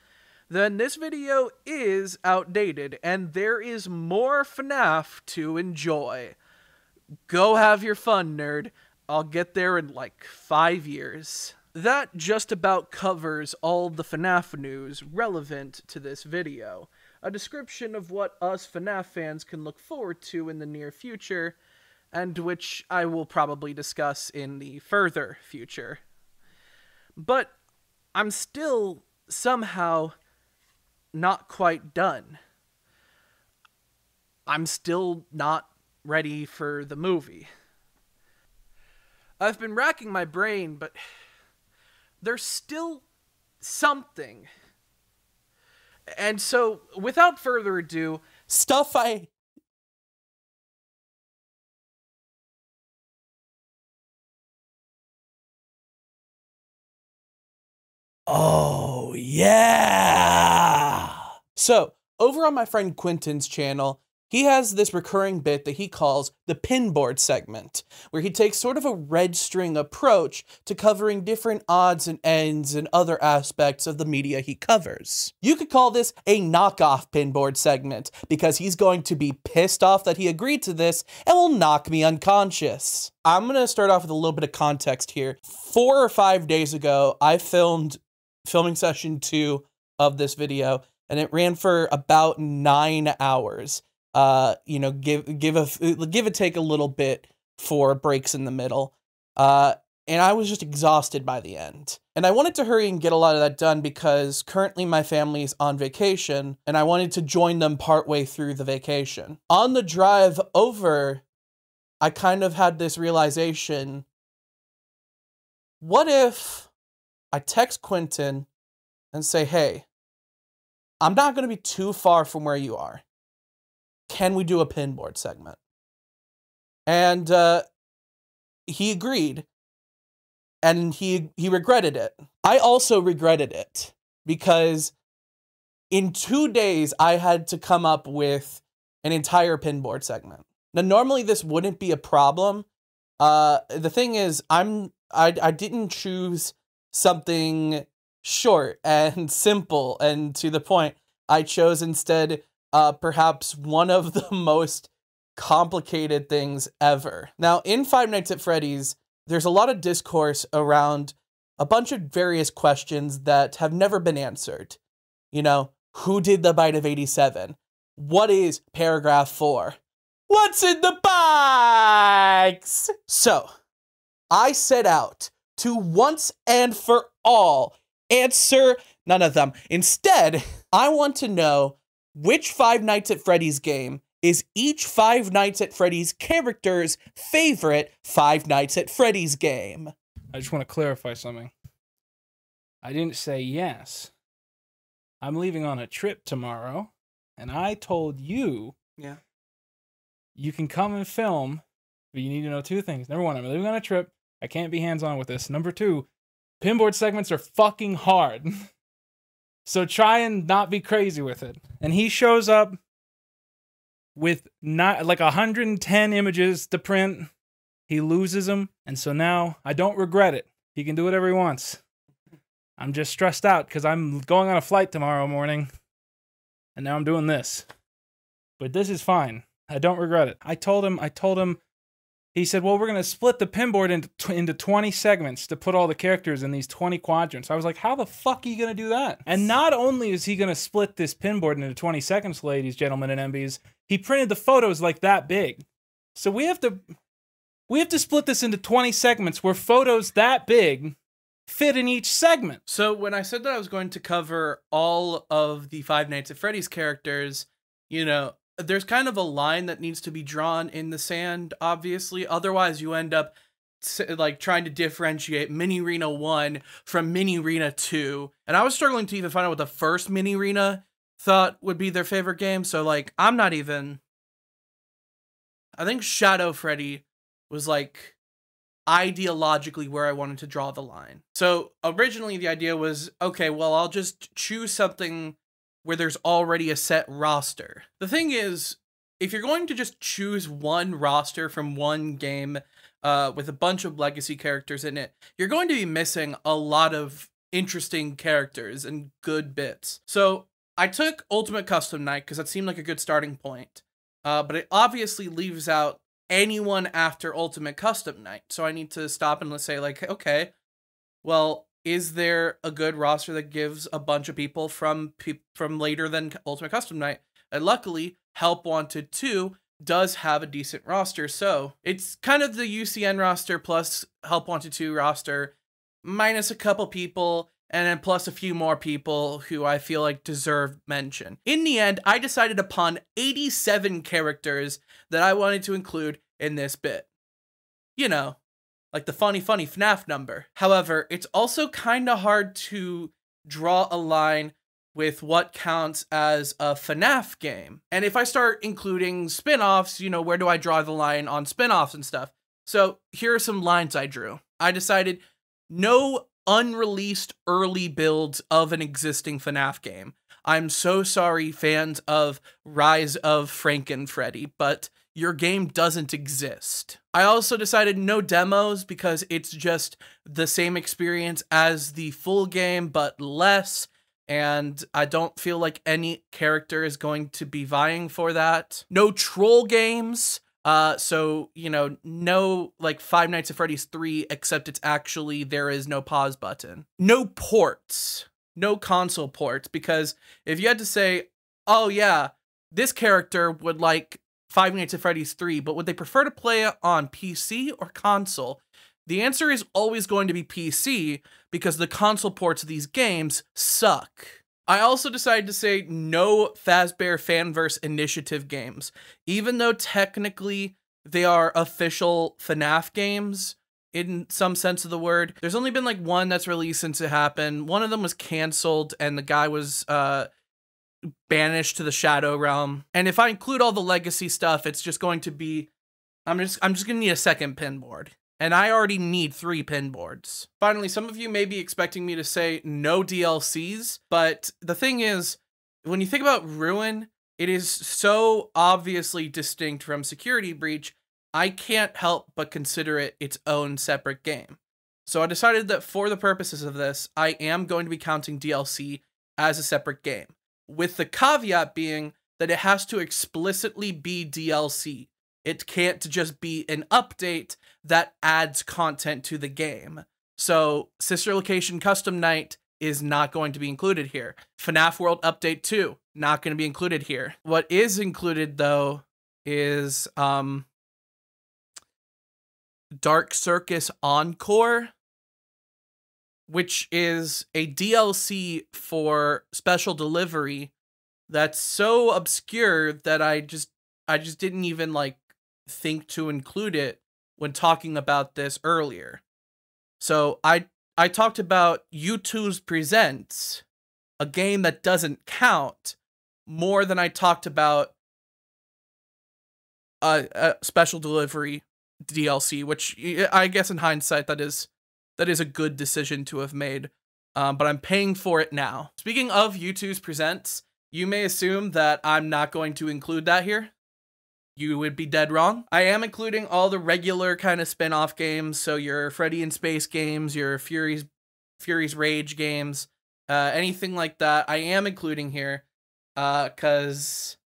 then this video is outdated, and there is more FNaF to enjoy. Go have your fun, nerd. I'll get there in like 5 years. That just about covers all the FNaF news relevant to this video. A description of what us FNaF fans can look forward to in the near future, and which I will probably discuss in the further future. But I'm still somehow not quite done. I'm still not ready for the movie. I've been racking my brain, but there's still something. And so, without further ado, Oh, yeah! So, over on my friend Quinton's channel, he has this recurring bit that he calls the Pinboard segment, where he takes sort of a red string approach to covering different odds and ends and other aspects of the media he covers. You could call this a knockoff Pinboard segment, because he's going to be pissed off that he agreed to this and will knock me unconscious. I'm going to start off with a little bit of context here. 4 or 5 days ago, I filmed filming session 2 of this video, and it ran for about 9 hours. You know, give it take a little bit for breaks in the middle. And I was just exhausted by the end. And I wanted to hurry and get a lot of that done because currently my family's on vacation, and I wanted to join them partway through the vacation. On the drive over, I kind of had this realization: what if I text Quinton and say, hey, I'm not going to be too far from where you are. Can we do a Pinboard segment? And he agreed, and he regretted it. I also regretted it, because in 2 days I had to come up with an entire Pinboard segment. Now, normally this wouldn't be a problem. The thing is, I didn't choose something short and simple and to the point. I chose instead perhaps one of the most complicated things ever. Now, in Five Nights at Freddy's, there's a lot of discourse around a bunch of various questions that have never been answered. You know, who did the bite of 87? What is paragraph 4? What's in the box? So, I set out to once and for all answer none of them. Instead, I want to know which Five Nights at Freddy's game is each Five Nights at Freddy's character's favorite Five Nights at Freddy's game. I just want to clarify something. I didn't say yes. I'm leaving on a trip tomorrow, and I told you, yeah, you can come and film, but you need to know 2 things. Number 1, I'm leaving on a trip. I can't be hands-on with this. Number 2, Pinboard segments are fucking hard. So try and not be crazy with it. And he shows up with not like 110 images to print. He loses them. And so now I don't regret it. He can do whatever he wants. I'm just stressed out because I'm going on a flight tomorrow morning. And now I'm doing this. But this is fine. I don't regret it. I told him, he said, well, we're going to split the Pinboard into 20 segments to put all the characters in these 20 quadrants. I was like, how the fuck are you going to do that? And not only is he going to split this Pinboard into 20 segments, ladies, gentlemen, and MBs, he printed the photos like that big. So we have to split this into 20 segments where photos that big fit in each segment. So when I said that I was going to cover all of the Five Nights at Freddy's characters, you know, there's kind of a line that needs to be drawn in the sand, obviously. Otherwise, you end up like trying to differentiate Mini Arena 1 from Mini Arena 2. And I was struggling to even find out what the first Mini Arena thought would be their favorite game. So like, I'm not even... I think Shadow Freddy was like ideologically where I wanted to draw the line. So originally the idea was, okay, well, I'll just choose something where there's already a set roster. The thing is, if you're going to just choose one roster from one game with a bunch of legacy characters in it, you're going to be missing a lot of interesting characters and good bits. So I took Ultimate Custom Night because that seemed like a good starting point. But it obviously leaves out anyone after Ultimate Custom Night. So I need to stop and let's say, like, okay, well, is there a good roster that gives a bunch of people from later than Ultimate Custom Night? And luckily, Help Wanted 2 does have a decent roster. So it's kind of the UCN roster plus Help Wanted 2 roster, minus a couple people, and then plus a few more people who I feel like deserve mention. In the end, I decided upon 87 characters that I wanted to include in this bit. You know, like the funny FNaF number. However, it's also kind of hard to draw a line with what counts as a FNaF game. And if I start including spin-offs, you know, where do I draw the line on spin-offs and stuff? So here are some lines I drew. I decided no unreleased early builds of an existing FNaF game. I'm so sorry, fans of Rise of Frankenfreddy, but your game doesn't exist. I also decided no demos because it's just the same experience as the full game, but less, and I don't feel like any character is going to be vying for that. No troll games. So, you know, no, like, Five Nights at Freddy's 3, except it's actually, there is no pause button. No ports. No console ports, because if you had to say, oh yeah, this character would like Five Nights at Freddy's 3, but would they prefer to play it on PC or console? The answer is always going to be PC, because the console ports of these games suck. I also decided to say no Fazbear Fanverse Initiative games. Even though technically they are official FNaF games, in some sense of the word, there's only been like one that's released since it happened. One of them was canceled, and the guy was banished to the Shadow Realm. And if I include all the legacy stuff, it's just going to be, I'm just gonna need a second pinboard. And I already need 3 pinboards. Finally, some of you may be expecting me to say no DLCs, but the thing is, when you think about Ruin, it is so obviously distinct from Security Breach, I can't help but consider it its own separate game. So I decided that for the purposes of this, I am going to be counting DLC as a separate game, with the caveat being that it has to explicitly be DLC. It can't just be an update that adds content to the game. So Sister Location Custom Night is not going to be included here. FNaF World Update 2, not going to be included here. What is included, though, is Dark Circus Encore, which is a DLC for Special Delivery that's so obscure that I just didn't even like think to include it when talking about this earlier. So I talked about U2's Presents, a game that doesn't count, more than I talked about a Special Delivery DLC, which I guess in hindsight that is a good decision to have made, but I'm paying for it now. Speaking of U2's Presents, you may assume that I'm not going to include that here. You would be dead wrong. I am including all the regular kind of spin-off games, so your Freddy in Space games, your Fury's Rage games, anything like that, I am including here, because...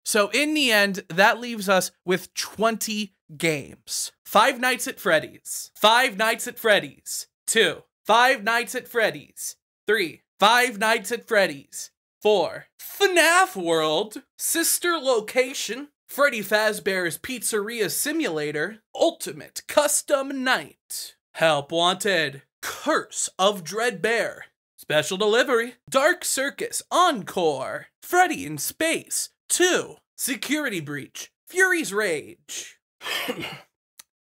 So in the end, that leaves us with 20 games. Five Nights at Freddy's. Five Nights at Freddy's. 2. Five Nights at Freddy's. 3. Five Nights at Freddy's. 4. FNaF World, Sister Location, Freddy Fazbear's Pizzeria Simulator, Ultimate Custom Night, Help Wanted, Curse of Dreadbear, Special Delivery, Dark Circus Encore, Freddy in Space 2, Security Breach, Fury's Rage.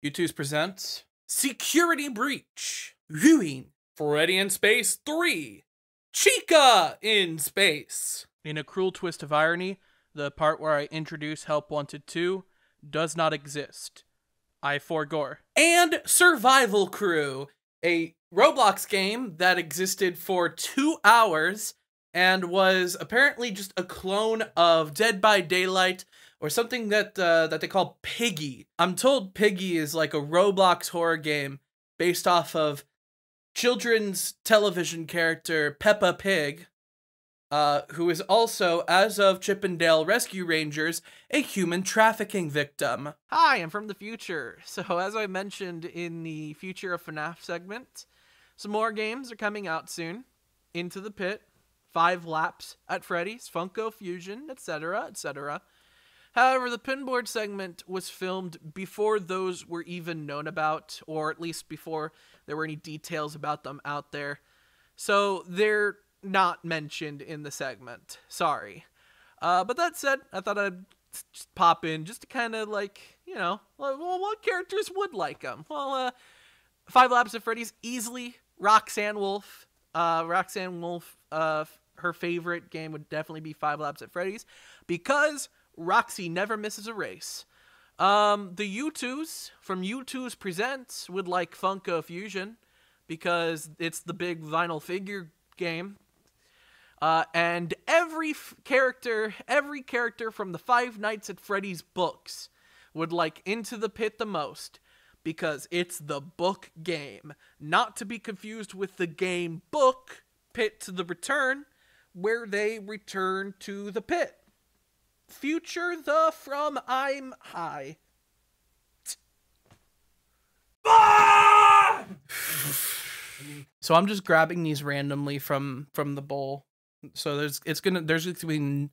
U2's Presents, Security Breach, Ruin, Freddy in Space 3, Chica in Space. In a cruel twist of irony, the part where I introduce Help Wanted 2 does not exist. I forego. And Survival Crew, a Roblox game that existed for 2 hours and was apparently just a clone of Dead by Daylight or something that they call Piggy. I'm told Piggy is like a Roblox horror game based off of children's television character Peppa Pig, who is also, as of Chippendale Rescue Rangers, a human trafficking victim. Hi, I'm from the future. So as I mentioned in the Future of FNaF segment, some more games are coming out soon. Into the Pit, 5 Laps at Freddy's, Funko Fusion, etc., etc. However, the Pinboard segment was filmed before those were even known about, or at least before there were any details about them out there. So they're not mentioned in the segment. Sorry. But that said, I thought I'd just pop in just to kind of like, you know, well, what characters would like them? Well, 5 Laps at Freddy's, easily Roxanne Wolf. Roxanne Wolf, her favorite game would definitely be 5 Laps at Freddy's, because Roxy never misses a race. The U2s from U2's Presents would like Funko Fusion, because it's the big vinyl figure game. And every character from the Five Nights at Freddy's books would like Into the Pit the most, because it's the book game, not to be confused with the game book, Pit to the Return, where they return to the pit. Future the from I'm High. So I'm just grabbing these randomly from the bowl. So there's gonna be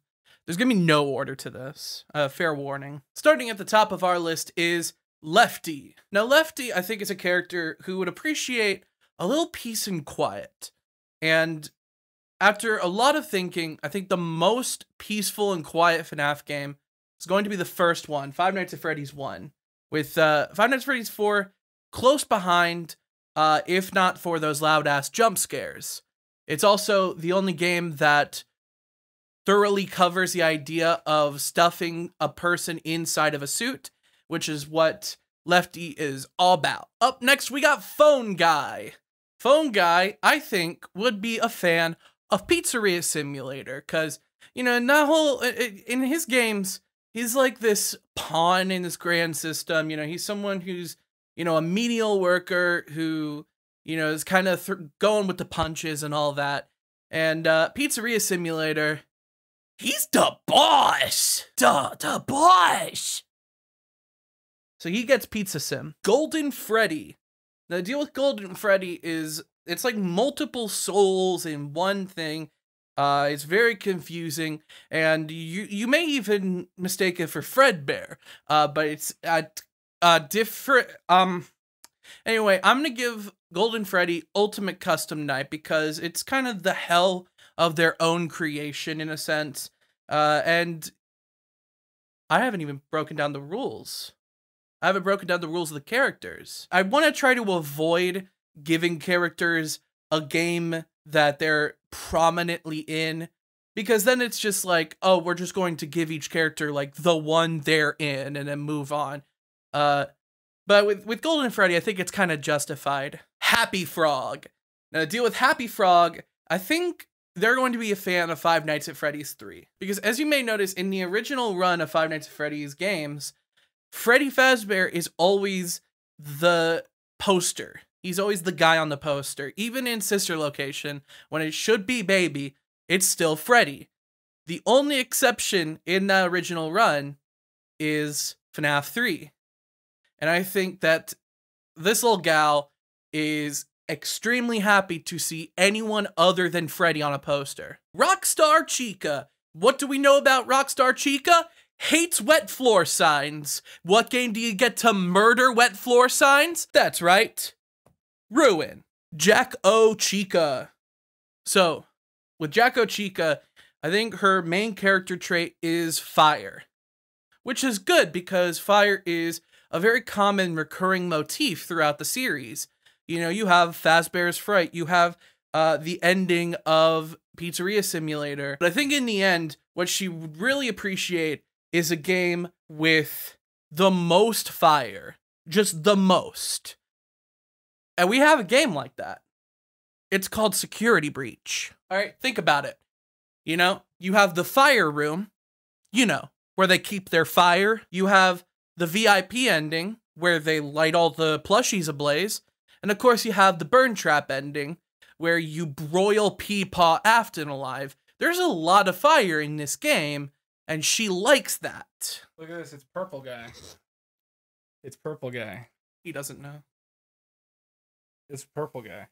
no order to this. Fair warning. Starting at the top of our list is Lefty. Now Lefty, I think, is a character who would appreciate a little peace and quiet. And after a lot of thinking, I think the most peaceful and quiet FNaF game is going to be the first one, Five Nights at Freddy's 1, with Five Nights at Freddy's 4 close behind, if not for those loud-ass jump scares. It's also the only game that thoroughly covers the idea of stuffing a person inside of a suit, which is what Lefty is all about. Up next, we got Phone Guy. Phone Guy, I think, would be a fan of Pizzeria Simulator, because, you know, in his games, he's like this pawn in this grand system. You know, he's someone who's, you know, a menial worker who, you know, is kind of going with the punches and all that. And Pizzeria Simulator, he's the boss! The boss! So he gets Pizza Sim. Golden Freddy. The deal with Golden Freddy is it's like multiple souls in one thing. It's very confusing, and you may even mistake it for Fredbear. But it's different. Anyway, I'm gonna give Golden Freddy Ultimate Custom Night because it's kind of the hell of their own creation in a sense. And I haven't even broken down the rules. I haven't broken down the rules of the characters. I want to try to avoid giving characters a game that they're prominently in, because then it's just like, oh, we're just going to give each character like the one they're in and then move on. But with Golden Freddy, I think it's kind of justified. Happy Frog. Now, to deal with Happy Frog, I think they're going to be a fan of Five Nights at Freddy's 3. Because as you may notice, in the original run of Five Nights at Freddy's games, Freddy Fazbear is always the poster. He's always the guy on the poster. Even in Sister Location, when it should be Baby, it's still Freddy. The only exception in that original run is FNaF 3. And I think that this little gal is extremely happy to see anyone other than Freddy on a poster. Rockstar Chica. What do we know about Rockstar Chica? Hates wet floor signs. What game do you get to murder wet floor signs? That's right. Ruin. Jack-O Chica. So, with Jack-O Chica, I think her main character trait is fire. Which is good because fire is a very common recurring motif throughout the series. You know, you have Fazbear's Fright, you have the ending of Pizzeria Simulator. But I think in the end, what she would really appreciate is a game with the most fire. Just the most. And we have a game like that. It's called Security Breach. Alright, think about it. You know, you have the fire room, you know, where they keep their fire. You have the VIP ending, where they light all the plushies ablaze. And of course you have the burn trap ending, where you broil Peepaw Afton alive. There's a lot of fire in this game, and she likes that. Look at this, it's purple guy. It's purple guy. He doesn't know. It's purple guy.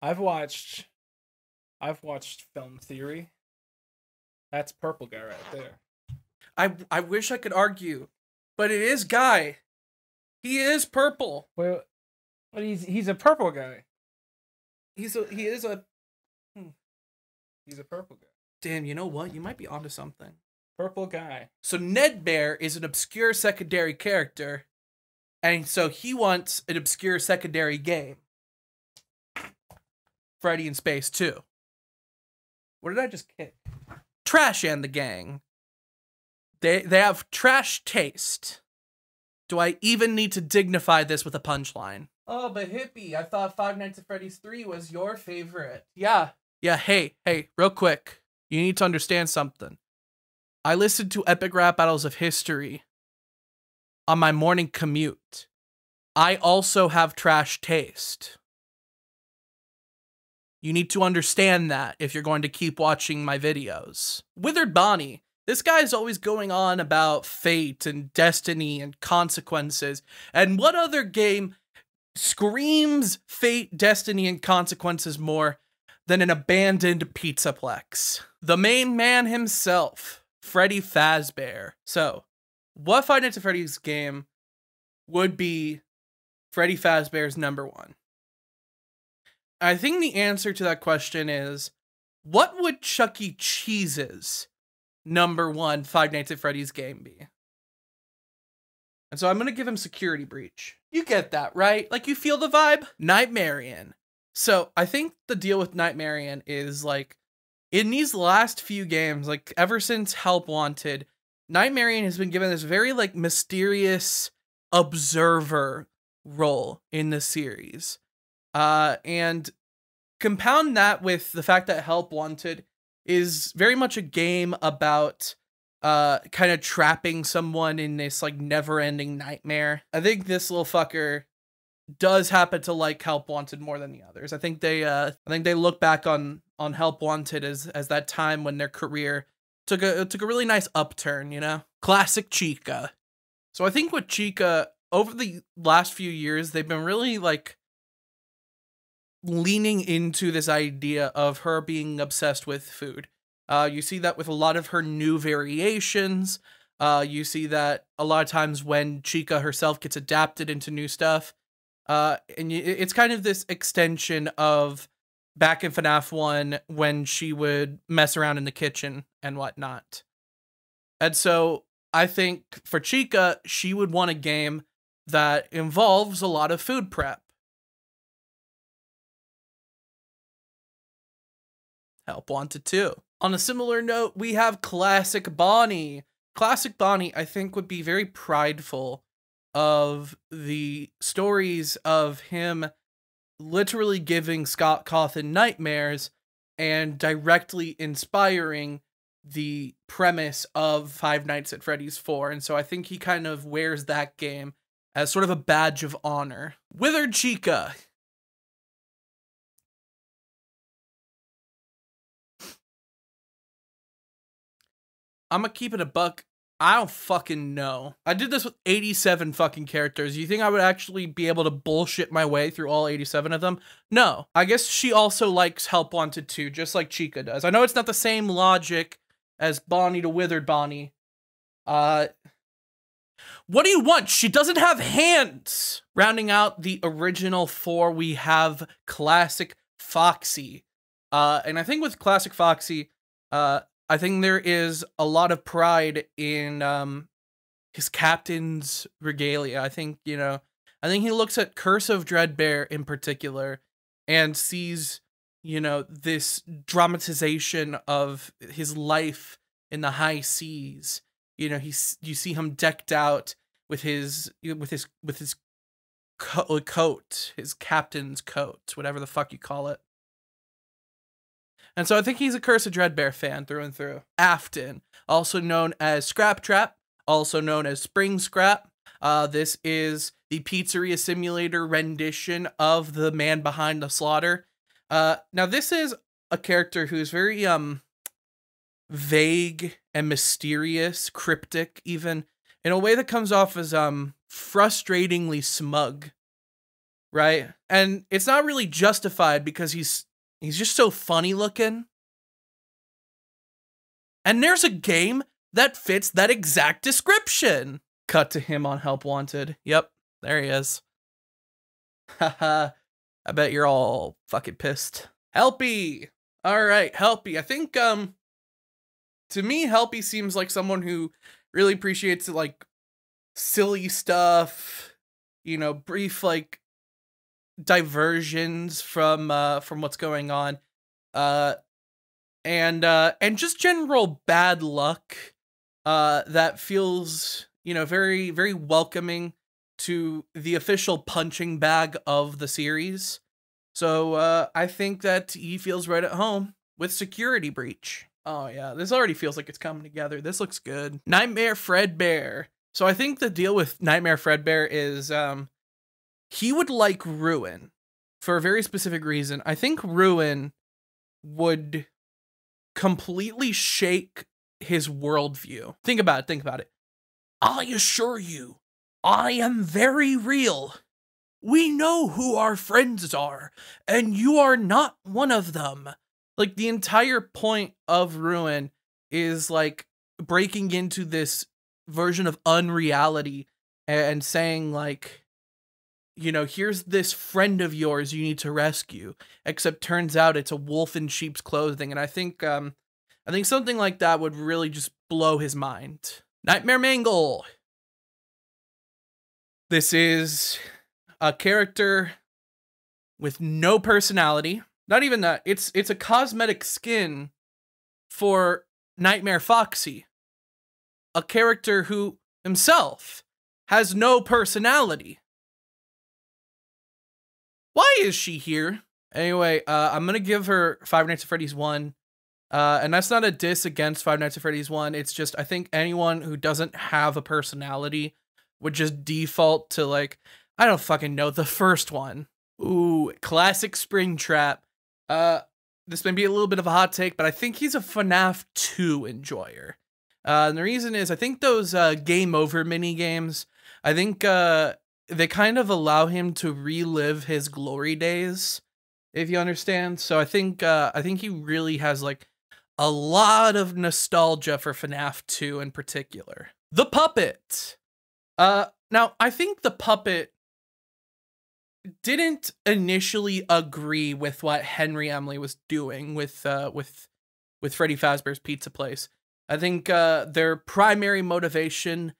I've watched film theory. That's purple guy right there. I wish I could argue, but it is Guy. He is purple. Well, but he's a purple guy. He's a purple guy. Damn, you know what? You might be onto something. Purple guy. So Dreadbear is an obscure secondary character, and so he wants an obscure secondary game. Freddy in Space 2. What did I just kick? Trash and the gang. They have trash taste. Do I even need to dignify this with a punchline? Oh, but Hippie, I thought Five Nights at Freddy's 3 was your favorite. Yeah, hey, real quick. You need to understand something. I listened to Epic Rap Battles of History on my morning commute. I also have trash taste. You need to understand that if you're going to keep watching my videos. Withered Bonnie. This guy is always going on about fate and destiny and consequences. And what other game screams fate, destiny, and consequences more than an abandoned Pizzaplex? The main man himself, Freddy Fazbear. So, what Five Nights at Freddy's game would be Freddy Fazbear's number one? I think the answer to that question is, what would Chuck E. Cheese's number one Five Nights at Freddy's game be? And so I'm going to give him Security Breach. You get that, right? Like, you feel the vibe? Nightmarian. So I think the deal with Nightmarian is, like, in these last few games, like, ever since Help Wanted, Nightmarian has been given this very, like, mysterious observer role in the series. And compound that with the fact that Help Wanted is very much a game about kind of trapping someone in this like never-ending nightmare. I think this little fucker does happen to like Help Wanted more than the others. I think they look back on Help Wanted as that time when their career took a really nice upturn, you know? Classic Chica. So I think with Chica, over the last few years, they've been really like leaning into this idea of her being obsessed with food. You see that with a lot of her new variations. You see that a lot of times when Chica herself gets adapted into new stuff. And it's kind of this extension of back in FNaF 1 when she would mess around in the kitchen and whatnot. And so I think for Chica, she would want a game that involves a lot of food prep. Help Wanted 2. On a similar note, we have Classic Bonnie. Classic Bonnie, I think, would be very prideful of the stories of him literally giving Scott Cawthon nightmares and directly inspiring the premise of Five Nights at Freddy's 4. And so I think he kind of wears that game as sort of a badge of honor. Withered Chica. I'm gonna keep it a buck. I don't fucking know. I did this with 87 fucking characters. You think I would actually be able to bullshit my way through all 87 of them? No. I guess she also likes Help Wanted 2, just like Chica does. I know it's not the same logic as Bonnie to Withered Bonnie. What do you want? She doesn't have hands! Rounding out the original 4, we have Classic Foxy. And I think with Classic Foxy, I think there is a lot of pride in his captain's regalia. I think he looks at Curse of Dreadbear in particular and sees, this dramatization of his life in the high seas. You see him decked out with his coat, his captain's coat, whatever the fuck you call it. And so I think he's a Curse of Dreadbear fan through and through. Afton, also known as Scrap Trap, also known as Spring Scrap. This is the Pizzeria Simulator rendition of the man behind the slaughter. Now this is a character who's very vague and mysterious, cryptic even, in a way that comes off as frustratingly smug, right? And it's not really justified because he's just so funny looking. And there's a game that fits that exact description. Cut to him on Help Wanted. Yep, there he is. Haha, I bet you're all fucking pissed. Helpy! Alright, Helpy. I think, to me, Helpy seems like someone who really appreciates, like, silly stuff, you know, brief, like, diversions from what's going on, and just general bad luck, that feels, you know, very, very welcoming to the official punching bag of the series. So, I think that he feels right at home with Security Breach. Oh yeah, this already feels like it's coming together. This looks good. Nightmare Fredbear. So I think the deal with Nightmare Fredbear is, he would like Ruin for a very specific reason. I think Ruin would completely shake his worldview. Think about it. I assure you, I am very real. We know who our friends are, and you are not one of them. Like, the entire point of Ruin is, like, breaking into this version of unreality and saying, like, you know, here's this friend of yours you need to rescue, except turns out it's a wolf in sheep's clothing. And I think something like that would really just blow his mind. Nightmare Mangle. This is a character with no personality. Not even that. It's a cosmetic skin for Nightmare Foxy, a character who himself has no personality. Why is she here? Anyway, I'm gonna give her Five Nights at Freddy's 1. And that's not a diss against Five Nights at Freddy's 1. It's just, I think anyone who doesn't have a personality would just default to, like, I don't fucking know, the first one. Ooh, classic Springtrap. This may be a little bit of a hot take, but I think he's a FNaF 2 enjoyer. And the reason is, I think those game over mini games, I think they kind of allow him to relive his glory days, if you understand. So I think he really has, like, a lot of nostalgia for FNaF 2 in particular. The Puppet. Now I think the Puppet didn't initially agree with what Henry Emily was doing with Freddy Fazbear's Pizza Place. I think their primary motivation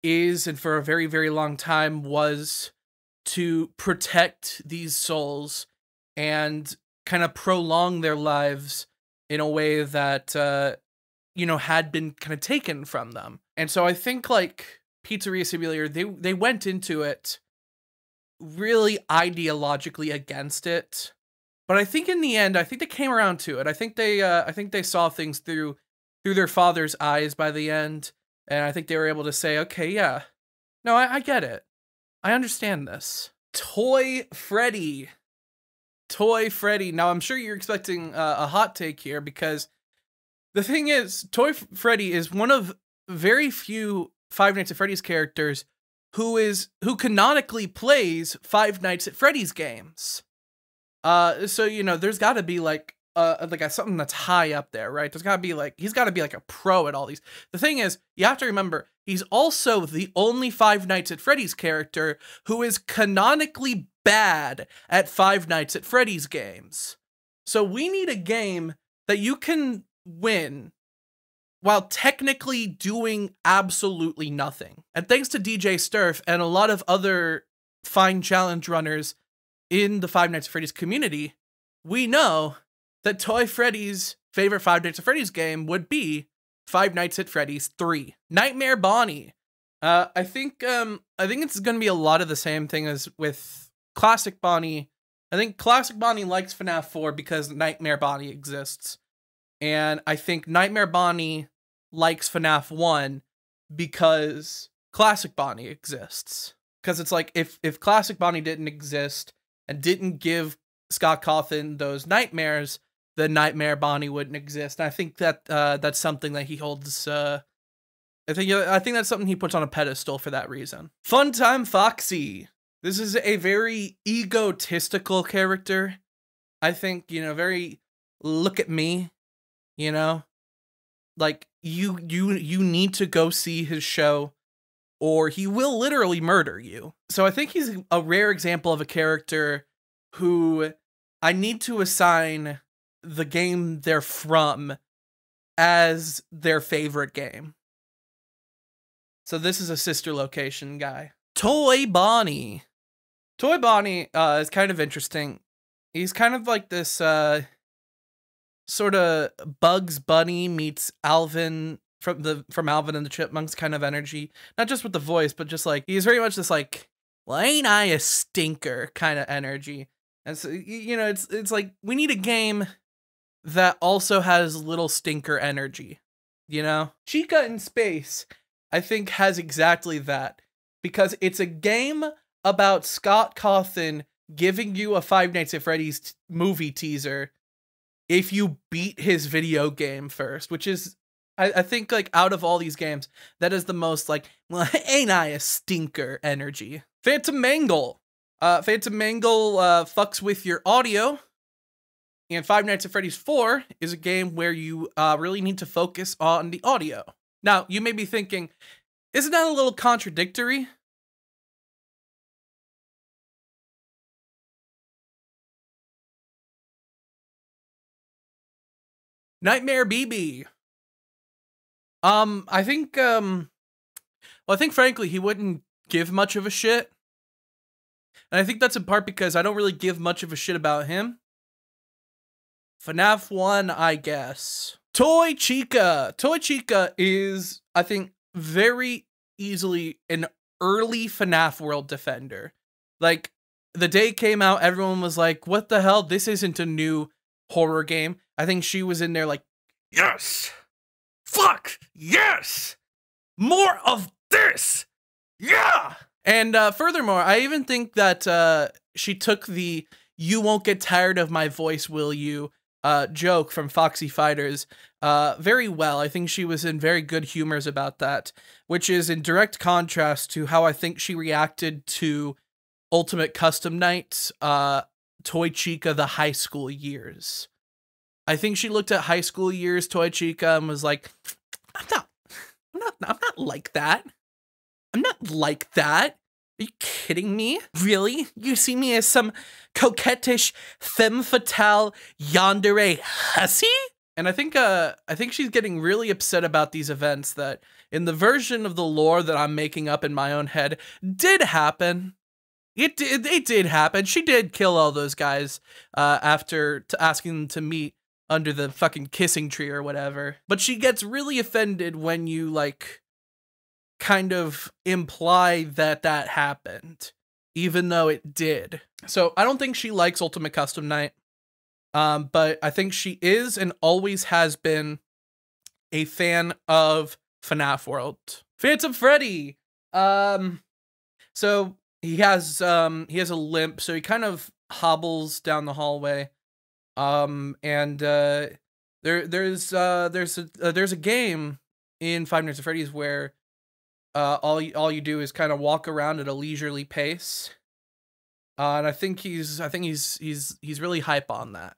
is, and for a very, very long time was, to protect these souls and kind of prolong their lives in a way that, you know, had been kind of taken from them. And so I think, like, Pizzeria Simulator, they went into it really ideologically against it. But I think in the end, I think they came around to it. I think they saw things through their father's eyes by the end. And I think they were able to say, okay, yeah, no, I get it. I understand this. Toy Freddy. Toy Freddy. Now, I'm sure you're expecting a hot take here, because the thing is, Toy Freddy is one of very few Five Nights at Freddy's characters who canonically plays Five Nights at Freddy's games. So, you know, there's got to be like something that's high up there, right? There's got to be like, he's got to be like a pro at all these. The thing is, you have to remember, he's also the only Five Nights at Freddy's character who is canonically bad at Five Nights at Freddy's games. So we need a game that you can win while technically doing absolutely nothing. And thanks to DJ Sturf and a lot of other fine challenge runners in the Five Nights at Freddy's community, we know that Toy Freddy's favorite Five Nights at Freddy's game would be Five Nights at Freddy's 3. Nightmare Bonnie. I think it's going to be a lot of the same thing as with Classic Bonnie. I think Classic Bonnie likes FNaF 4 because Nightmare Bonnie exists. And I think Nightmare Bonnie likes FNaF 1 because Classic Bonnie exists. Because it's like, if Classic Bonnie didn't exist and didn't give Scott Cawthon those nightmares, the Nightmare Bonnie wouldn't exist. And I think that that's something that he holds. I think that's something he puts on a pedestal for that reason. Funtime Foxy. This is a very egotistical character. I think, you know, very look at me, you know, like you need to go see his show or he will literally murder you. So I think he's a rare example of a character who I need to assign the game they're from as their favorite game. So this is a sister location guy. Toy Bonnie. Toy Bonnie is kind of interesting. He's kind of like this sort of Bugs Bunny meets Alvin from Alvin and the Chipmunks kind of energy. Not just with the voice, but just like he's very much this like, well, ain't I a stinker kind of energy. And so, you know, it's like we need a game that also has little stinker energy, you know? Chica in Space, I think, has exactly that. Because it's a game about Scott Cawthon giving you a Five Nights at Freddy's movie teaser if you beat his video game first, which is, I think, like, out of all these games, that is the most, like, well, ain't I a stinker energy. Phantom Mangle. Phantom Mangle fucks with your audio. And Five Nights at Freddy's 4 is a game where you really need to focus on the audio. Now, you may be thinking, isn't that a little contradictory? Nightmare BB. I think, well, I think frankly, he wouldn't give much of a shit. And I think that's in part because I don't really give much of a shit about him. FNaF 1, I guess. Toy Chica. Toy Chica is, I think, very easily an early FNaF world defender. Like, the day it came out, everyone was like, what the hell? This isn't a new horror game. I think she was in there like, yes! Fuck! Yes! More of this! Yeah! And furthermore, I even think that she took the "you won't get tired of my voice, will you?" joke from Foxy Fighters very well. I think she was in very good humors about that, which is in direct contrast to how I think she reacted to Ultimate Custom Night, Toy Chica, the high school years. I think she looked at high school years Toy Chica and was like, I'm not like that. I'm not like that. Are you kidding me? Really? You see me as some coquettish femme fatale yandere hussy? And I think she's getting really upset about these events that, in the version of the lore that I'm making up in my own head, did happen. It did happen. She did kill all those guys after asking them to meet under the fucking kissing tree or whatever. But she gets really offended when you, like, kind of imply that that happened, even though it did. So I don't think she likes Ultimate Custom Night, but I think she is and always has been a fan of FNaF World. Phantom Freddy. So he has a limp, so he kind of hobbles down the hallway. And there's a game in Five Nights at Freddy's where all you do is kind of walk around at a leisurely pace. And I think he's really hype on that.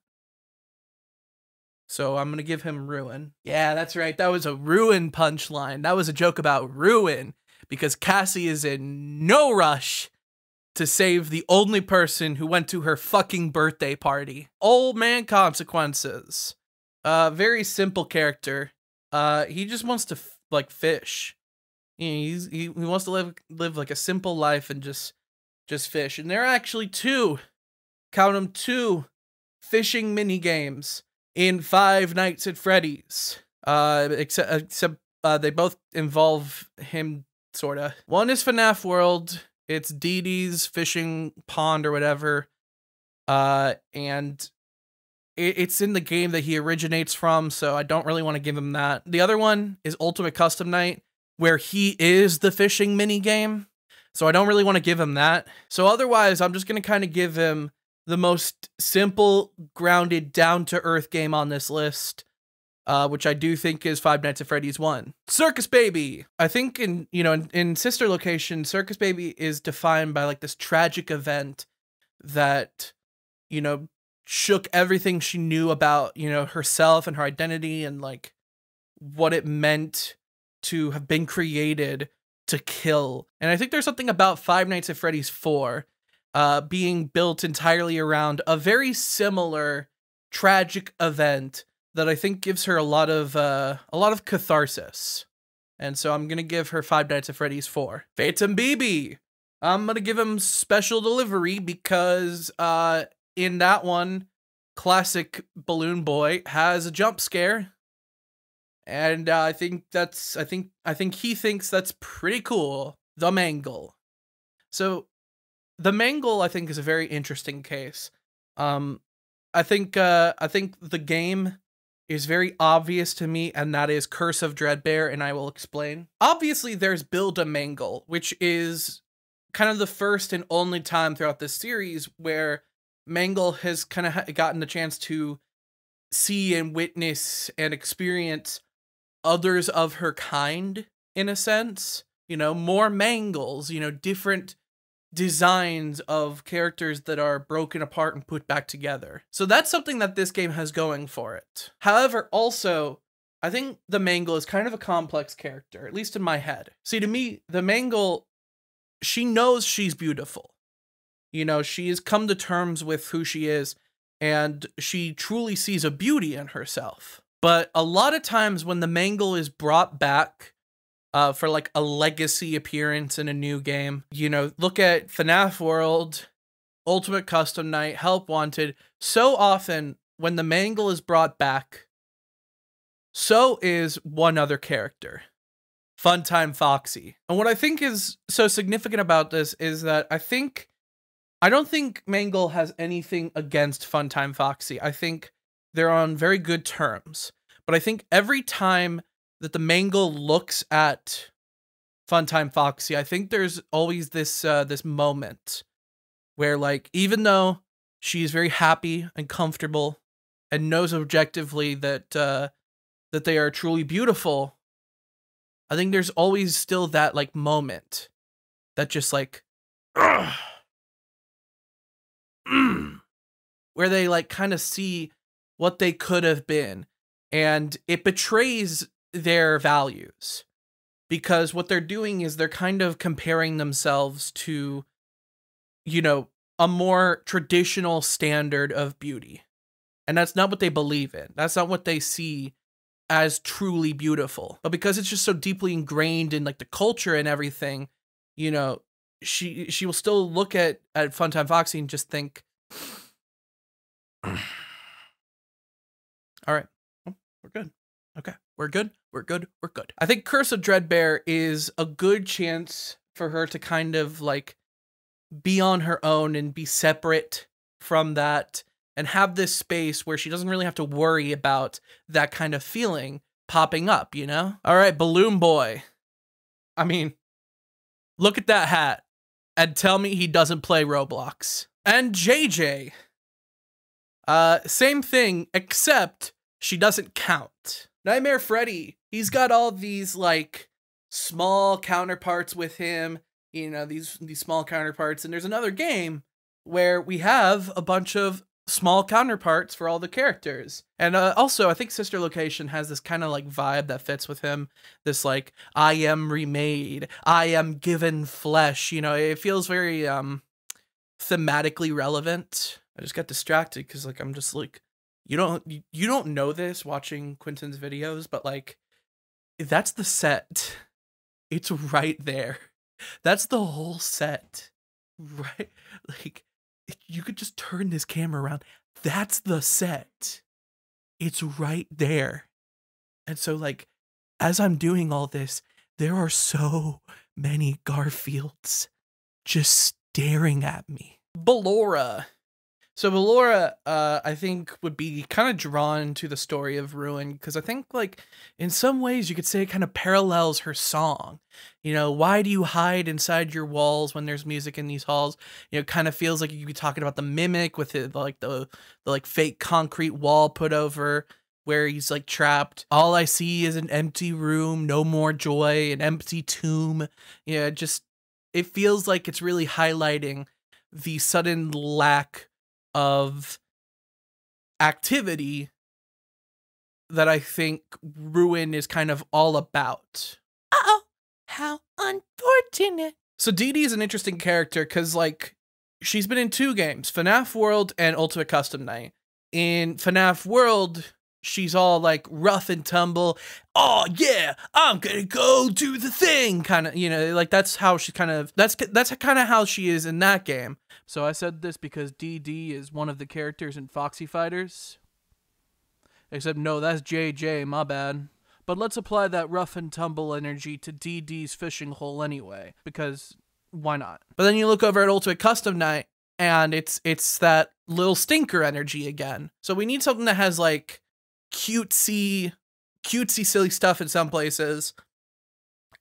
So I'm gonna give him Ruin. Yeah, that's right. That was a Ruin punchline. That was a joke about Ruin, because Cassie is in no rush to save the only person who went to her fucking birthday party. Old Man Consequences. Very simple character. He just wants to like fish. He wants to live like a simple life and just fish. And there are actually two fishing mini games in Five Nights at Freddy's. Except they both involve him, sorta. One is FNaF World. It's Dee Dee's fishing pond or whatever. And it's in the game that he originates from, so I don't really want to give him that. The other one is Ultimate Custom Night. where he is the fishing mini game. So I don't really want to give him that. So otherwise, I'm just going to kind of give him the most simple, grounded, down-to-earth game on this list, which I do think is Five Nights at Freddy's 1. Circus Baby! I think in Sister Location, Circus Baby is defined by like this tragic event that, shook everything she knew about, herself and her identity and like what it meant to have been created to kill. And I think there's something about Five Nights at Freddy's 4 being built entirely around a very similar tragic event that I think gives her a lot of catharsis. And so I'm gonna give her Five Nights at Freddy's 4. Phantom BB! I'm gonna give him special delivery because in that one, classic Balloon Boy has a jump scare. And I think he thinks that's pretty cool. The Mangle. So the Mangle, I think, is a very interesting case. I think the game is very obvious to me, and that is Curse of Dreadbear, and I will explain. Obviously, there's Build a Mangle, which is kind of the first and only time throughout this series where Mangle has kind of gotten the chance to see and witness and experience others of her kind, in a sense. More Mangles, different designs of characters that are broken apart and put back together. So that's something that this game has going for it. However, also, I think the Mangle is kind of a complex character, at least in my head. See, to me, the Mangle, she knows she's beautiful. She has come to terms with who she is, and she truly sees a beauty in herself. But a lot of times when the Mangle is brought back for like a legacy appearance in a new game, look at FNaF World, Ultimate Custom Night, Help Wanted. So often when the Mangle is brought back, so is one other character, Funtime Foxy. And what I think is so significant about this is that I don't think Mangle has anything against Funtime Foxy. I think they're on very good terms. But I think every time that the Mangle looks at Funtime Foxy, I think there's always this this moment where, like, even though she's very happy and comfortable and knows objectively that that they are truly beautiful, I think there's always still that like moment that just like where they like kind of see what they could have been, and it betrays their values, because what they're doing is they're kind of comparing themselves to, a more traditional standard of beauty. And that's not what they believe in. That's not what they see as truly beautiful. But because it's just so deeply ingrained in like the culture and everything, she will still look at Funtime Foxy and just think, all right, well, we're good. Okay, we're good. We're good. We're good. I think Curse of Dreadbear is a good chance for her to kind of like be on her own and be separate from that and have this space where she doesn't really have to worry about that kind of feeling popping up, All right, Balloon Boy. I mean, look at that hat and tell me he doesn't play Roblox. And JJ. Same thing, except she doesn't count. Nightmare Freddy, he's got all these like small counterparts with him, these small counterparts, and there's another game where we have a bunch of small counterparts for all the characters. And also, I think Sister Location has this kind of like vibe that fits with him. This like, I am remade, I am given flesh, it feels very thematically relevant. I just got distracted because like I'm just like, you don't know this watching Quinton's videos, but like that's the set. It's right there. That's the whole set. Right? Like you could just turn this camera around. That's the set. It's right there. And so like as I'm doing all this, there are so many Garfields just staring at me. Ballora. So Ballora, I think, would be kind of drawn to the story of Ruin, because I think, like, in some ways you could say it kind of parallels her song. You know, why do you hide inside your walls when there's music in these halls? You know, it kind of feels like you could be talking about the Mimic with it, like the fake concrete wall put over where he's like trapped. All I see is an empty room, no more joy, an empty tomb. Yeah, just, it feels like it's really highlighting the sudden lack of activity that I think Ruin is kind of all about. Uh-oh, how unfortunate. So Dee Dee is an interesting character because, like, she's been in 2 games, FNaF World and Ultimate Custom Night. In FNaF World, she's all like rough and tumble. Oh yeah, I'm gonna go do the thing, kind of, you know, like that's how she kind of, that's kind of how she is in that game. So I said this because DD is one of the characters in Foxy Fighters. Except no, that's JJ, my bad. But let's apply that rough and tumble energy to DD's fishing hole anyway, because why not? But then you look over at Ultimate Custom Night, and it's that little stinker energy again. So we need something that has like cutesy silly stuff in some places,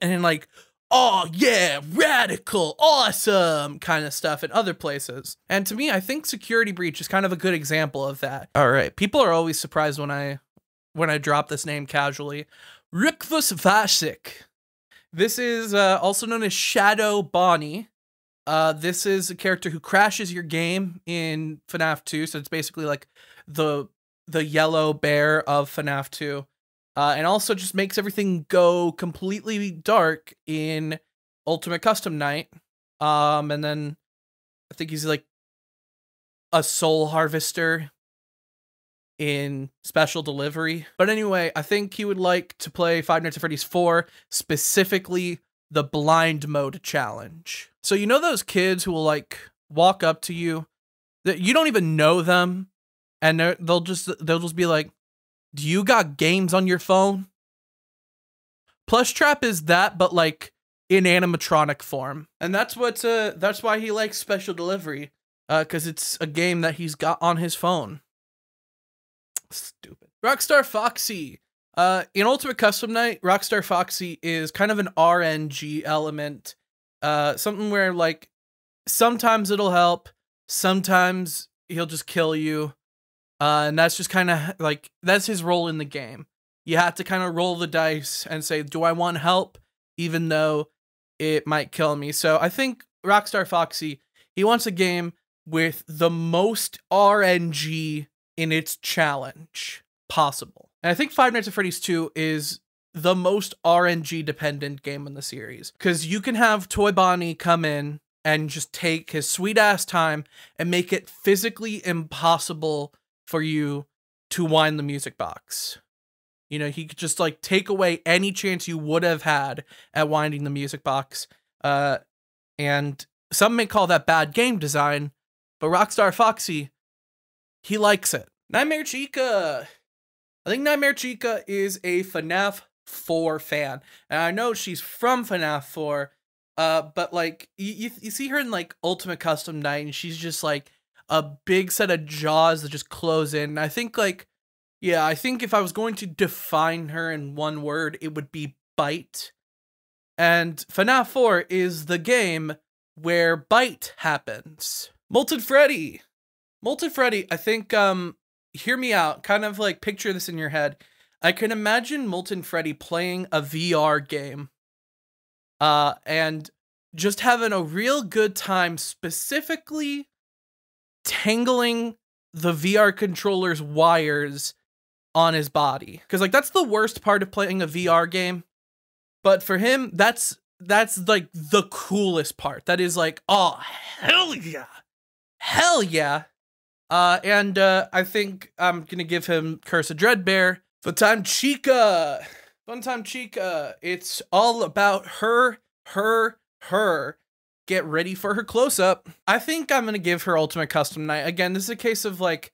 and then like, oh yeah, radical, awesome kind of stuff in other places. And to me, I think Security Breach is kind of a good example of that. All right, people are always surprised when I drop this name casually. Rikvus Vasik. This is also known as Shadow Bonnie. This is a character who crashes your game in FNaF 2, so it's basically like the yellow bear of FNaF 2. And also just makes everything go completely dark in Ultimate Custom Night. And then I think he's like a soul harvester in Special Delivery. But anyway, I think he would like to play Five Nights at Freddy's 4, specifically the blind mode challenge. So you know those kids who will like walk up to you that you don't even know them, and they'll just be like, do you got games on your phone? Plush Trap is that, but like in animatronic form. And that's why he likes Special Delivery, because it's a game that he's got on his phone. Stupid. Rockstar Foxy. In Ultimate Custom Night, Rockstar Foxy is kind of an RNG element. Something where like sometimes it'll help, sometimes he'll just kill you. And that's just kind of like, that's his role in the game. You have to kind of roll the dice and say, do I want help? Even though it might kill me. So I think Rockstar Foxy, he wants a game with the most RNG in its challenge possible. And I think Five Nights at Freddy's 2 is the most RNG dependent game in the series. Because you can have Toy Bonnie come in and just take his sweet ass time and make it physically impossible for you to wind the music box. You know, he could just like take away any chance you would have had at winding the music box. And some may call that bad game design, but Rockstar Foxy, he likes it. Nightmare Chica. I think Nightmare Chica is a FNaF 4 fan. And I know she's from FNaF 4, but like you see her in like Ultimate Custom Night, and she's just like a big set of jaws that just close in. And I think like, yeah, I think if I was going to define her in one word, it would be bite. And FNaF 4 is the game where bite happens. Molten Freddy. Molten Freddy, I think, hear me out, kind of like picture this in your head. I can imagine Molten Freddy playing a VR game, and just having a real good time, specifically tangling the VR controller's wires on his body. Because like that's the worst part of playing a VR game. But for him, that's like the coolest part. That is like, oh, hell yeah. Hell yeah. And I think I'm gonna give him Curse of Dreadbear. Funtime Chica. Funtime Chica. It's all about her. Get ready for her close-up. I think I'm gonna give her Ultimate Custom Night. Again, this is a case of like,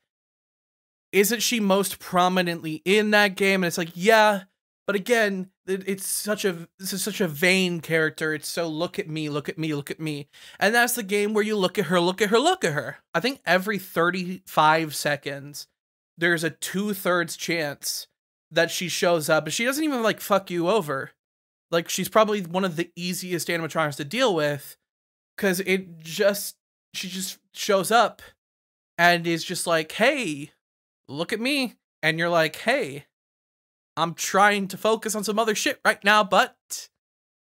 isn't she most prominently in that game? And it's like, yeah, but again, it's such a vain character. It's so look at me, look at me, look at me. And that's the game where you look at her, look at her, look at her. I think every 35 seconds, there's a 2/3 chance that she shows up, but she doesn't even like fuck you over. Like, she's probably one of the easiest animatronics to deal with, because she just shows up and is just like, hey, look at me. And you're like, hey, I'm trying to focus on some other shit right now, but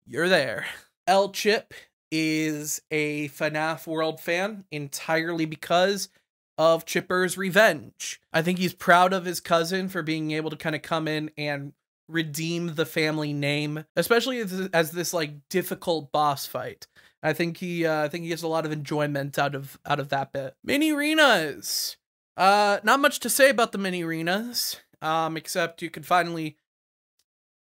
you're there. L Chip is a FNaF World fan entirely because of Chipper's revenge. I think he's proud of his cousin for being able to kind of come in and redeem the family name, especially as this like difficult boss fight. I think he gets a lot of enjoyment out of that bit. Mini arenas. Not much to say about the mini arenas. Except you can finally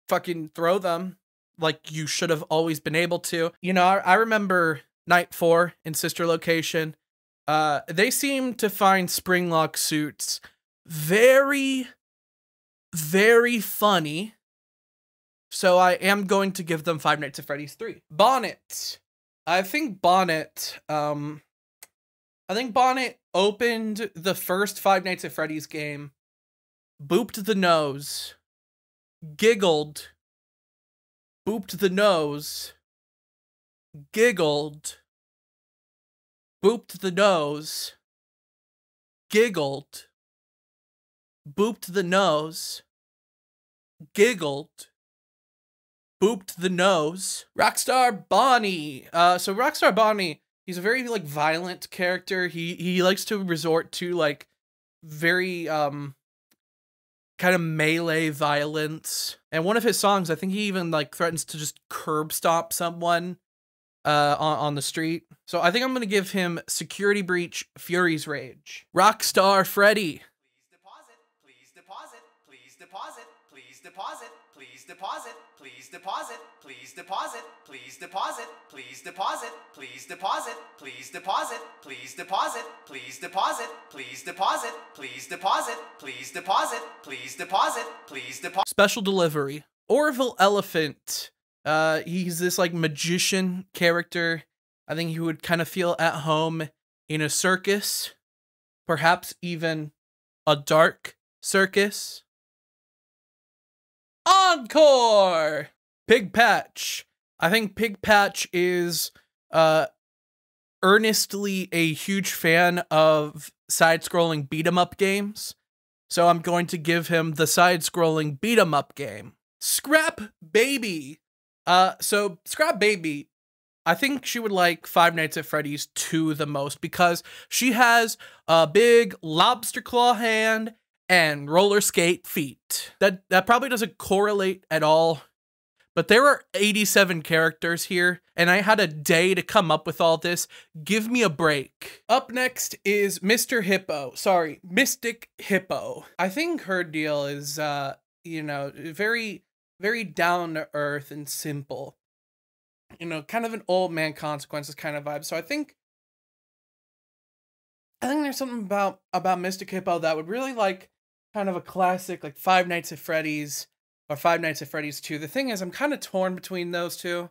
fucking throw them like you should have always been able to. You know, I remember Night 4 in Sister Location. They seem to find Springlock suits very, very funny. So I am going to give them Five Nights at Freddy's 3. Bonnet. I think Bonnet opened the first Five Nights at Freddy's game, booped the nose, giggled, booped the nose, giggled, booped the nose, giggled, booped the nose, giggled, booped the nose. Rockstar Bonnie. So Rockstar Bonnie, he's a very like violent character. He likes to resort to like very kind of melee violence. And one of his songs, I think he even like threatens to just curb stomp someone on the street. So I think I'm gonna give him Security Breach, Fury's Rage. Rockstar Freddy. Please deposit, please deposit, please deposit, please deposit, please deposit, please deposit, please deposit, please deposit, please deposit, please deposit, please deposit, please deposit, please deposit, please deposit, please deposit, please deposit, please deposit. Special Delivery. Orville Elephant. He's this like magician character. I think he would kind of feel at home in a circus, perhaps even a dark circus. Encore! Pig Patch. I think Pig Patch is earnestly a huge fan of side-scrolling beat-em-up games, so I'm going to give him the side-scrolling beat-em-up game. Scrap Baby. So Scrap Baby, I think she would like Five Nights at Freddy's 2 the most because she has a big lobster claw hand and roller skate feet. That probably doesn't correlate at all, but there are 87 characters here, and I had a day to come up with all this. Give me a break. Up next is Mr. Hippo. Sorry, Mystic Hippo. I think her deal is, you know, very, very down to earth and simple. You know, kind of an old man consequences kind of vibe. So I think there's something about Mystic Hippo that would really like kind of a classic like Five Nights at Freddy's or Five Nights at Freddy's 2. The thing is, I'm kind of torn between those two,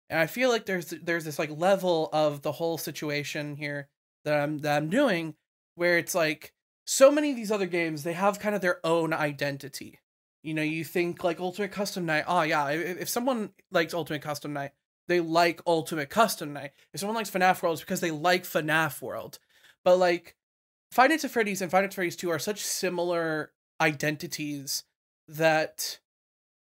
and I feel like there's this like level of the whole situation here that I'm doing where it's like so many of these other games, they have kind of their own identity. You know, you think like Ultimate Custom Night. Oh yeah, if someone likes Ultimate Custom Night, they like Ultimate Custom Night. If someone likes FNaF World, it's because they like FNaF World. But like Five Nights at Freddy's and Five Nights at Freddy's 2 are such similar identities that,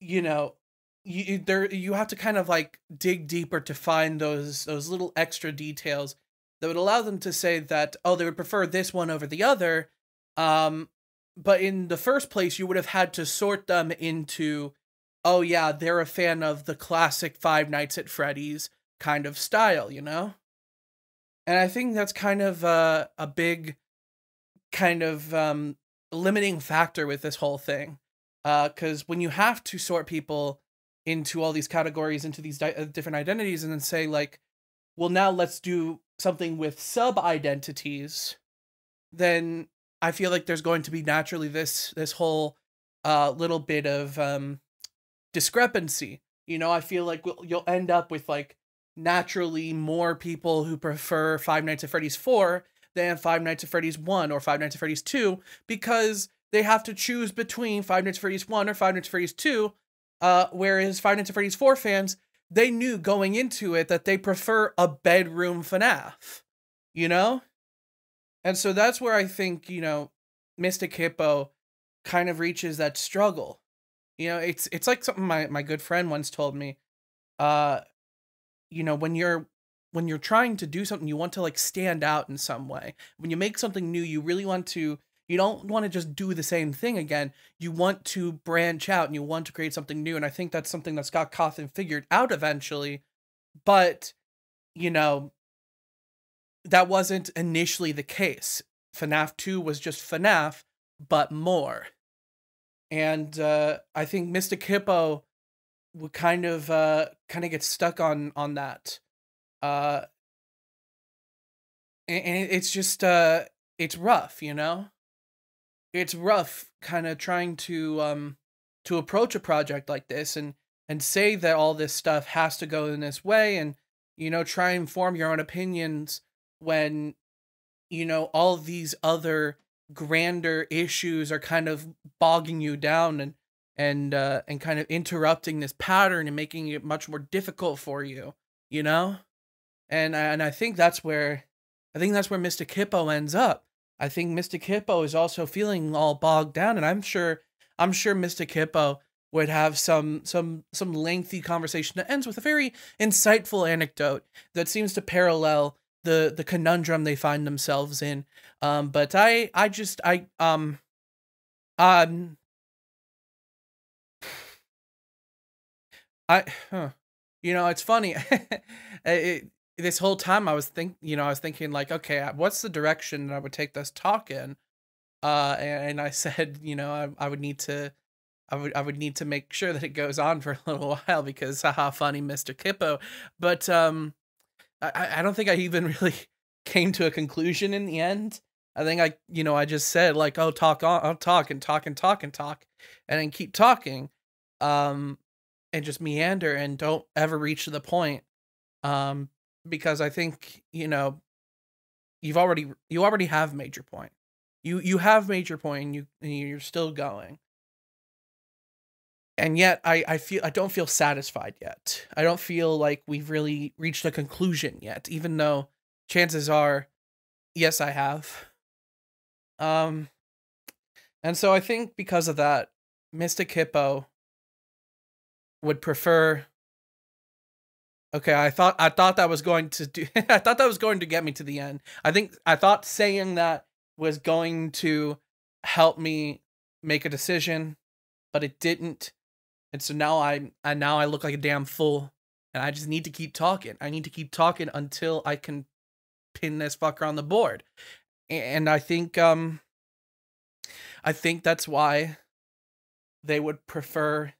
you know, you have to kind of like dig deeper to find those little extra details that would allow them to say that, oh, they would prefer this one over the other. But in the first place, you would have had to sort them into, oh yeah, they're a fan of the classic Five Nights at Freddy's kind of style, you know? And I think that's kind of a big kind of limiting factor with this whole thing. Because when you have to sort people into all these categories, into these different identities, and then say like, well, now let's do something with sub-identities, then I feel like there's going to be naturally this whole little bit of discrepancy. You know, I feel like you'll end up with like naturally more people who prefer Five Nights at Freddy's 4 than Five Nights at Freddy's 1 or Five Nights at Freddy's 2, because they have to choose between Five Nights at Freddy's 1 or Five Nights at Freddy's 2, whereas Five Nights at Freddy's 4 fans, they knew going into it that they prefer a bedroom FNAF, you know? And so that's where I think, you know, Mystic Hippo kind of reaches that struggle. You know, it's like something my good friend once told me. You know, when you're trying to do something, you want to like stand out in some way. When you make something new, you really want to, you don't want to just do the same thing again. You want to branch out and you want to create something new. And I think that's something that Scott Cawthon figured out eventually. But, you know, that wasn't initially the case. FNAF 2 was just FNAF, but more. And I think Mystic Hippo would kind of get stuck on that. And it's just it's rough, you know? It's rough kind of trying to approach a project like this and say that all this stuff has to go in this way, and, you know, try and form your own opinions when, you know, all these other grander issues are kind of bogging you down and kind of interrupting this pattern and making it much more difficult for you, you know? And I think that's where Mystic Hippo ends up. I think Mystic Hippo is also feeling all bogged down, and I'm sure Mystic Hippo would have some lengthy conversation that ends with a very insightful anecdote that seems to parallel the conundrum they find themselves in. But you know, it's funny. This whole time I was thinking like, okay, what's the direction that I would take this talk in? And I said, you know, I would need to make sure that it goes on for a little while because haha, funny Mr. Hippo. But I don't think I even really came to a conclusion in the end. I think I just said like, oh, I'll talk and then keep talking, and just meander and don't ever reach to the point. Because I think, you know, you already have made your point. You have made your point, and you're still going. And yet I don't feel satisfied yet. I don't feel like we've really reached a conclusion yet, even though chances are, yes, I have. And so I think because of that, Mystic Hippo would prefer. Okay, I thought that was going to do. I thought that was going to get me to the end. I thought saying that was going to help me make a decision, but it didn't. And so now I look like a damn fool, and I just need to keep talking. I need to keep talking until I can pin this fucker on the board. And I think that's why they would prefer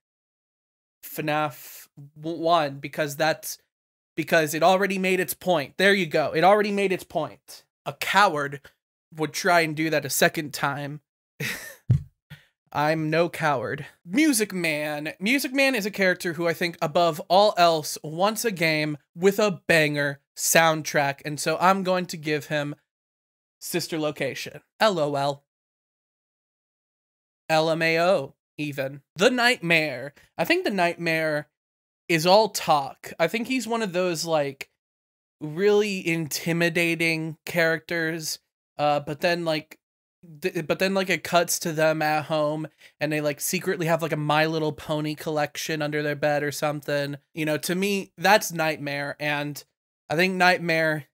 FNAF 1, because it already made its point. There you go. It already made its point. A coward would try and do that a second time. I'm no coward. Music Man. Music Man is a character who I think above all else wants a game with a banger soundtrack, and so I'm going to give him Sister Location. LOL. LMAO, even. The Nightmare. I think the Nightmare is all talk. I think he's one of those, like, really intimidating characters, but then it cuts to them at home, and they, like, secretly have, like, a My Little Pony collection under their bed or something. You know, to me, that's Nightmare, and I think Nightmare,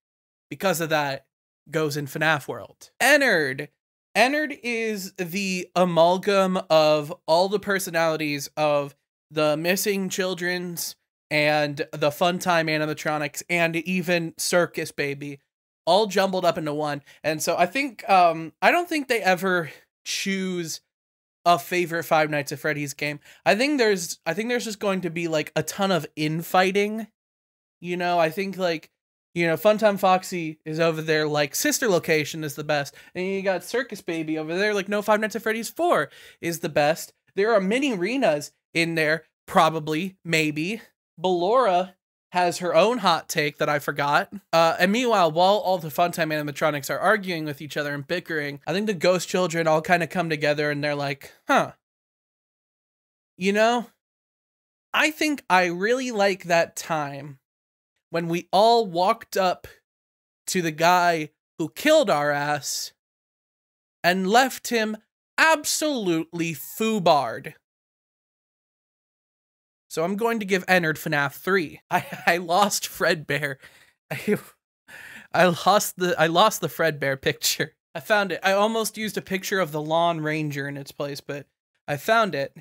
because of that, goes in FNAF world. Ennard. Ennard is the amalgam of all the personalities of the Missing Children's and the Funtime animatronics and even Circus Baby, all jumbled up into one. And so I think I don't think they ever choose a favorite Five Nights at Freddy's game. I think there's just going to be like a ton of infighting. You know, I think, like, you know, Funtime Foxy is over there like Sister Location is the best. And you got Circus Baby over there like no, Five Nights at Freddy's 4 is the best. There are mini arenas in there Probably, maybe. Ballora has her own hot take that I forgot. And meanwhile, while all the Funtime animatronics are arguing with each other and bickering, I think the ghost children all kind of come together and they're like, huh. You know, I think I really like that time when we all walked up to the guy who killed our ass and left him absolutely foobarred. So I'm going to give Ennard FNaF 3. I lost Fredbear. I lost the Fredbear picture. I found it. I almost used a picture of the Lawn Ranger in its place, but I found it.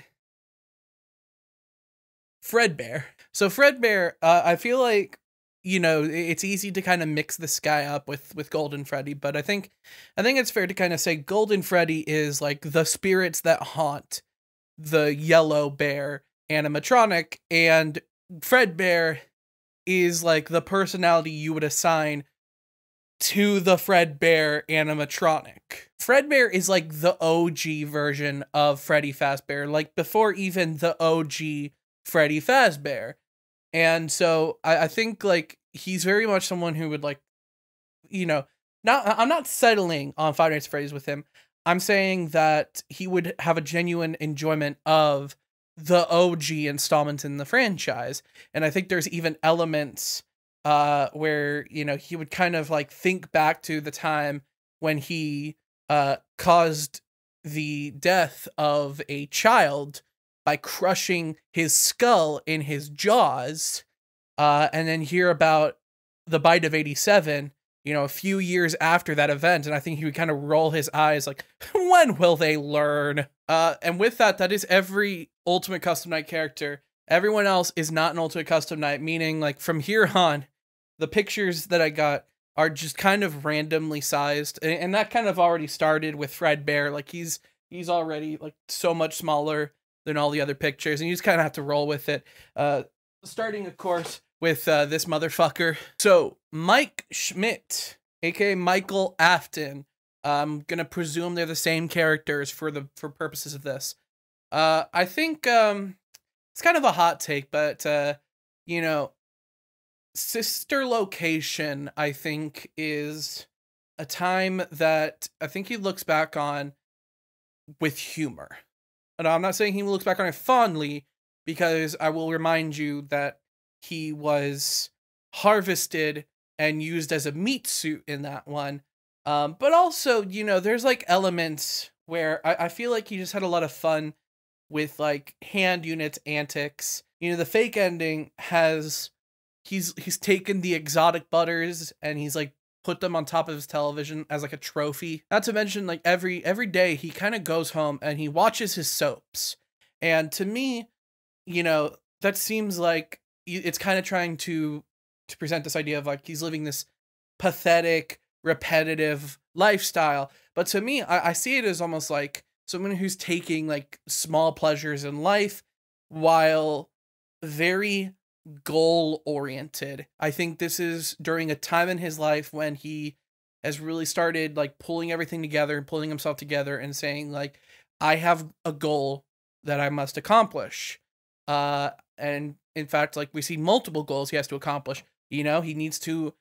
Fredbear. So Fredbear, I feel like, you know, it's easy to kind of mix this guy up with Golden Freddy, but I think it's fair to kind of say Golden Freddy is like the spirits that haunt the yellow bear animatronic, and Fredbear is like the personality you would assign to the Fredbear animatronic. Fredbear is like the OG version of Freddy Fazbear, like before even the OG Freddy Fazbear. And so I think like he's very much someone who would like, you know, I'm not settling on Five Nights at Freddy's with him. I'm saying that he would have a genuine enjoyment of the OG installment in the franchise. And I think there's even elements where, you know, he would kind of like think back to the time when he caused the death of a child by crushing his skull in his jaws, and then hear about the bite of 87, you know, a few years after that event, and I think he would kind of roll his eyes like, when will they learn? And with that, that is every Ultimate Custom Night character. Everyone else is not an Ultimate Custom Night, meaning like from here on, the pictures that I got are just kind of randomly sized, and that kind of already started with Fredbear. Like he's already like so much smaller than all the other pictures, and you just kind of have to roll with it. Starting, of course, with this motherfucker. So, Mike Schmidt, aka Michael Afton. I'm gonna presume they're the same characters for purposes of this. I think it's kind of a hot take, but you know, Sister Location, I think, is a time that I think he looks back on with humor. And I'm not saying he looks back on it fondly, because I will remind you that he was harvested and used as a meat suit in that one. But also, you know, there's like elements where I feel like he just had a lot of fun with like hand units antics. You know, the fake ending has, he's taken the exotic butters and he's like put them on top of his television as like a trophy. Not to mention, like every day he kind of goes home and he watches his soaps. And to me, you know, that seems like it's kind of trying to present this idea of like he's living this pathetic, repetitive lifestyle. But to me, I see it as almost like someone who's taking like small pleasures in life while very goal oriented. I think this is during a time in his life when he has really started like pulling everything together and pulling himself together and saying like, I have a goal that I must accomplish. And in fact, like we see multiple goals he has to accomplish. You know, he needs to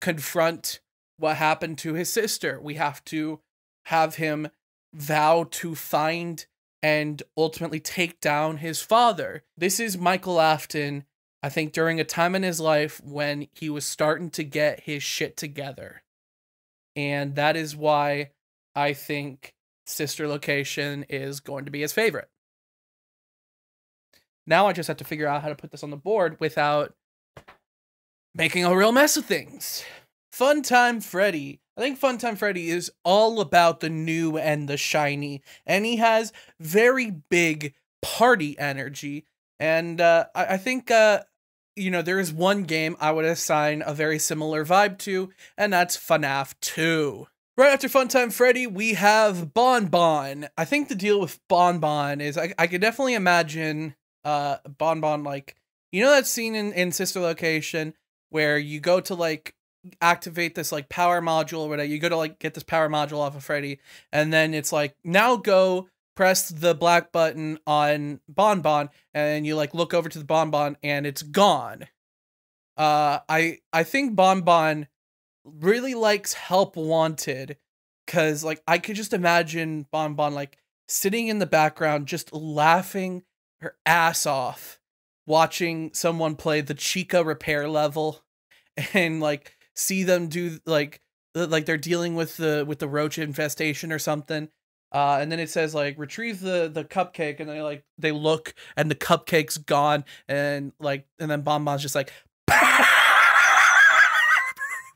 confront what happened to his sister. We have to have him vow to find and ultimately take down his father. This is Michael Afton, I think, during a time in his life when he was starting to get his shit together. And that is why I think Sister Location is going to be his favorite. Now I just have to figure out how to put this on the board without making a real mess of things. Funtime Freddy. I think Funtime Freddy is all about the new and the shiny, and he has very big party energy. And I think, you know, there is one game I would assign a very similar vibe to, and that's FNaF 2. Right after Funtime Freddy, we have Bon Bon. I think the deal with Bon Bon is I could definitely imagine Bon Bon, like, you know that scene in Sister Location where you go to like activate this like power module or whatever, you go to like get this power module off of Freddy, and then it's like, now go press the black button on Bonbon and you like look over to the Bonbon and it's gone. I think Bonbon really likes Help Wanted, cause like I could just imagine Bonbon like sitting in the background just laughing her ass off watching someone play the Chica repair level and like see them do like they're dealing with the roach infestation or something. And then it says like retrieve the cupcake, and they look and the cupcake's gone, and then Bonbon's just like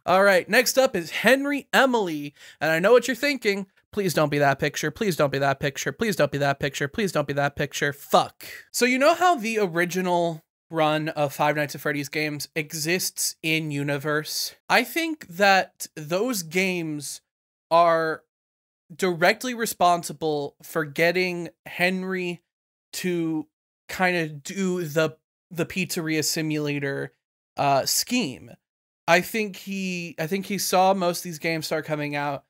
all right, next up is Henry Emily. And I know what you're thinking. Please don't be that picture. Please don't be that picture. Please don't be that picture. Please don't be that picture. Fuck. So you know how the original run of Five Nights at Freddy's games exists in universe? I think that those games are directly responsible for getting Henry to kind of do the pizzeria simulator scheme. I think he saw most of these games start coming out,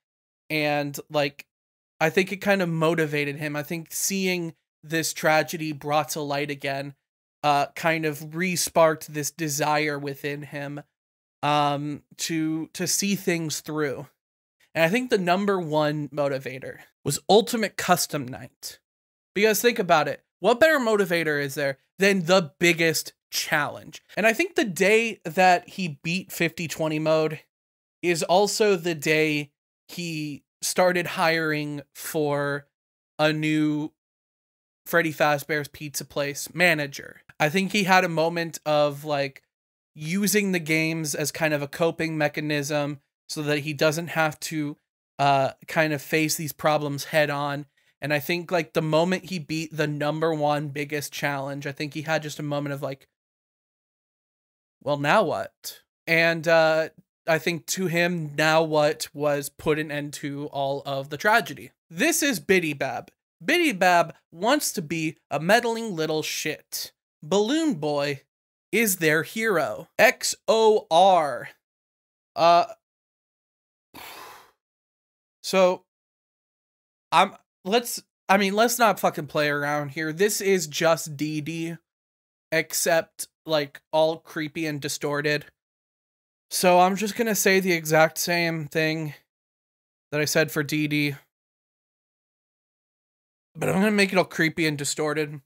and like I think it kind of motivated him. I think seeing this tragedy brought to light again kind of re-sparked this desire within him to see things through. And I think the number one motivator was Ultimate Custom Night. Because think about it, what better motivator is there than the biggest challenge? And I think the day that he beat 50/20 mode is also the day he started hiring for a new Freddy Fazbear's Pizza Place manager. I think he had a moment of like using the games as kind of a coping mechanism so that he doesn't have to kind of face these problems head on. And I think like the moment he beat the number one biggest challenge, I think he had just a moment of like, well, now what? And I think to him, now what was put an end to all of the tragedy. This is Biddy Bab. Biddy Bab wants to be a meddling little shit. Balloon Boy is their hero. XOR. So let's not fucking play around here. This is just DD, except like all creepy and distorted. So I'm just gonna say the exact same thing that I said for DD, but I'm gonna make it all creepy and distorted.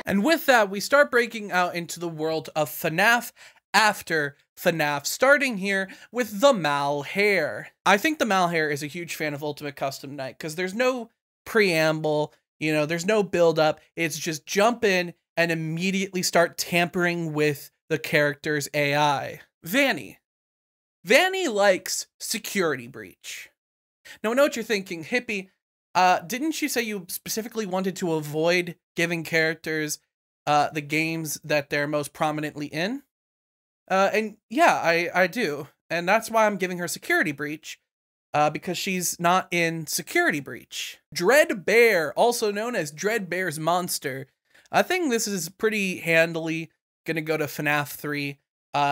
And with that, we start breaking out into the world of FNaF after FNaF, starting here with the Mal Hair. I think the Mal Hair is a huge fan of Ultimate Custom Night because there's no preamble, you know, there's no build up. It's just jump in and immediately start tampering with the character's AI. Vanny likes Security Breach. Now I know what you're thinking, Hippie, didn't you say you specifically wanted to avoid giving characters the games that they're most prominently in? And yeah, I do. And that's why I'm giving her Security Breach, because she's not in Security Breach. Dreadbear, also known as Dreadbear's Monster. I think this is pretty handily gonna go to FNaF 3,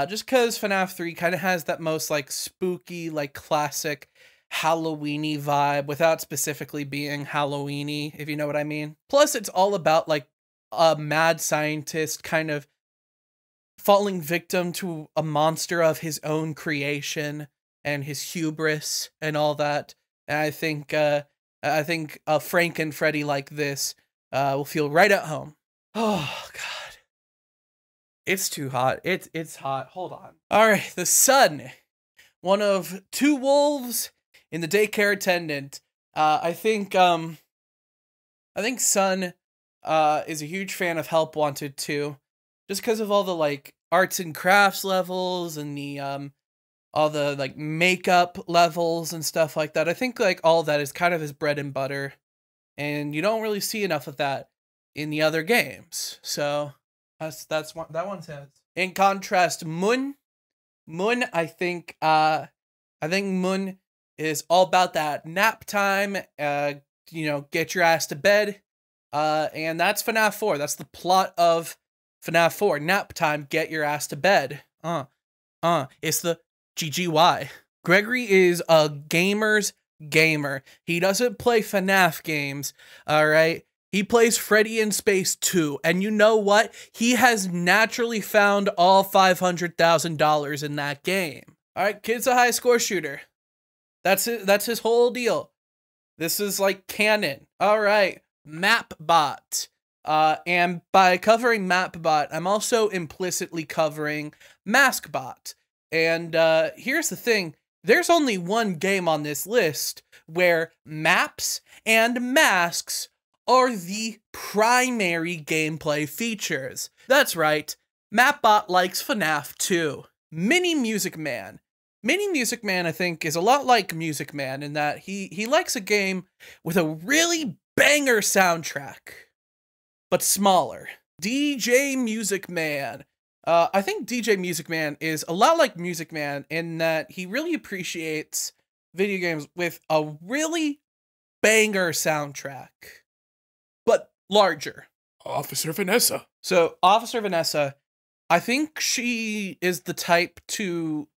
just because FNaF 3 kind of has that most like spooky, like classic Halloween-y vibe without specifically being Halloween-y, if you know what I mean. Plus, it's all about like a mad scientist kind of falling victim to a monster of his own creation and his hubris and all that. And I think a Frank and Freddy like this will feel right at home. Oh God, it's too hot. It's hot. Hold on. All right, the Sun, one of two wolves in the daycare attendant. I think Sun is a huge fan of Help Wanted too, just because of all the like arts and crafts levels and the all the like makeup levels and stuff like that. I think like all that is kind of his bread and butter, and you don't really see enough of that in the other games. So that one's his. In contrast, Moon, I think Moon is all about that nap time. You know, get your ass to bed, And that's FNAF 4. That's the plot of FNAF 4. Nap time, get your ass to bed. It's the GGY. Gregory is a gamer's gamer. He doesn't play FNAF games, alright? He plays Freddy in Space 2, and you know what? He has naturally found all $500,000 in that game. Alright, kid's a high score shooter. That's it. That's his whole deal. This is like canon. Alright, Mapbot. And by covering Mapbot, I'm also implicitly covering Maskbot. And here's the thing. There's only one game on this list where maps and masks are the primary gameplay features. That's right, Mapbot likes FNAF 2. Mini Music Man. Mini Music Man, I think, is a lot like Music Man in that he likes a game with a really banger soundtrack, but smaller. DJ Music Man. I think DJ Music Man is a lot like Music Man in that he really appreciates video games with a really banger soundtrack, but larger. Officer Vanessa. So, Officer Vanessa, I think she is the type to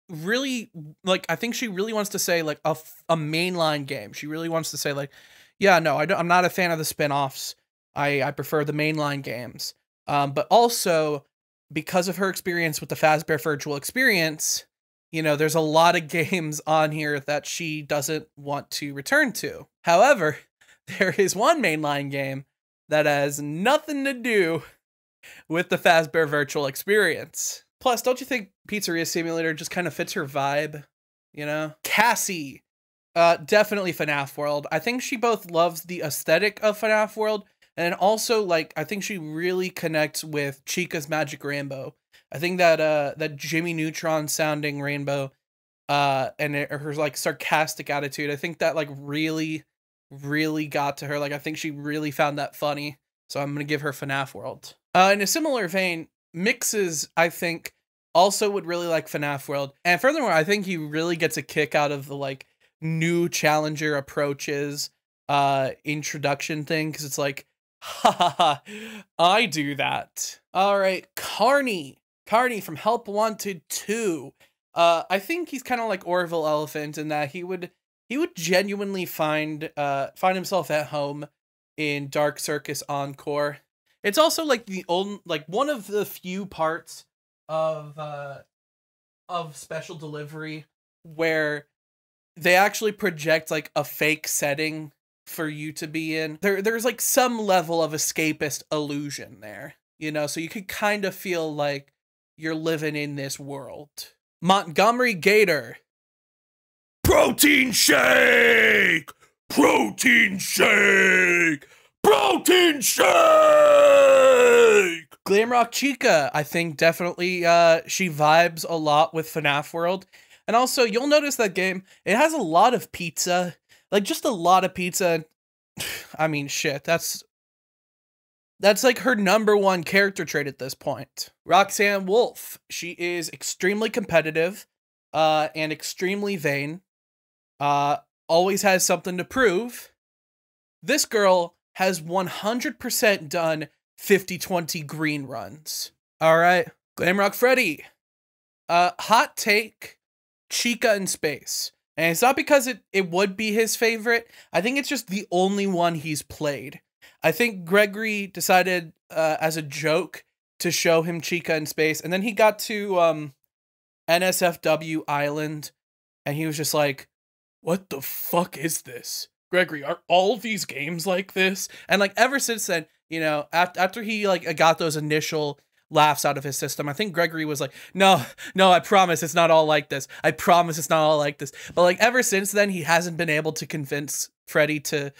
really, like, I think she really wants to say, like, a mainline game. She really wants to say, like, yeah, no, I'm not a fan of the spin-offs. I prefer the mainline games. But also, because of her experience with the Fazbear Virtual Experience, you know, there's a lot of games on here that she doesn't want to return to. However, there is one mainline game that has nothing to do with the Fazbear Virtual Experience. Plus, don't you think Pizzeria Simulator just kind of fits her vibe, you know? Cassie, definitely FNAF World. I think she both loves the aesthetic of FNAF World, and also, like, I think she really connects with Chica's Magic Rainbow. I think that that Jimmy Neutron sounding rainbow, and her like sarcastic attitude, I think that like really got to her. Like, I think she really found that funny. So I'm gonna give her FNAF World. In a similar vein, Mixes, I think, also would really like FNAF World. And furthermore, I think he really gets a kick out of the like new challenger approaches introduction thing, because it's like, ha ha ha, I do that. All right, Carney from Help Wanted 2. I think he's kind of like Orville Elephant in that he would genuinely find himself at home in Dark Circus Encore. It's also like one of the few parts of Special Delivery where they actually project like a fake setting for you to be in. There's like some level of escapist illusion there, you know, so you could kind of feel like you're living in this world. Montgomery Gator. Protein shake! Protein shake! Protein shake! Glamrock Chica, I think definitely she vibes a lot with FNAF World. And also, you'll notice that game, it has a lot of pizza. Like, just a lot of pizza. I mean, shit, that's like her #1 character trait at this point. Roxanne Wolf, she is extremely competitive and extremely vain. Always has something to prove. This girl has 100% done 50-20 green runs. All right, Glamrock Freddy. Hot take, Chica in Space. And it's not because it would be his favorite. I think it's just the only one he's played. I think Gregory decided as a joke to show him Chica in Space. And then he got to NSFW Island. And he was just like, what the fuck is this? Gregory, are all these games like this? And like ever since then, you know, after he like got those initial laughs out of his system, I think Gregory was like, no, I promise it's not all like this. I promise it's not all like this. But like ever since then, he hasn't been able to convince Freddy to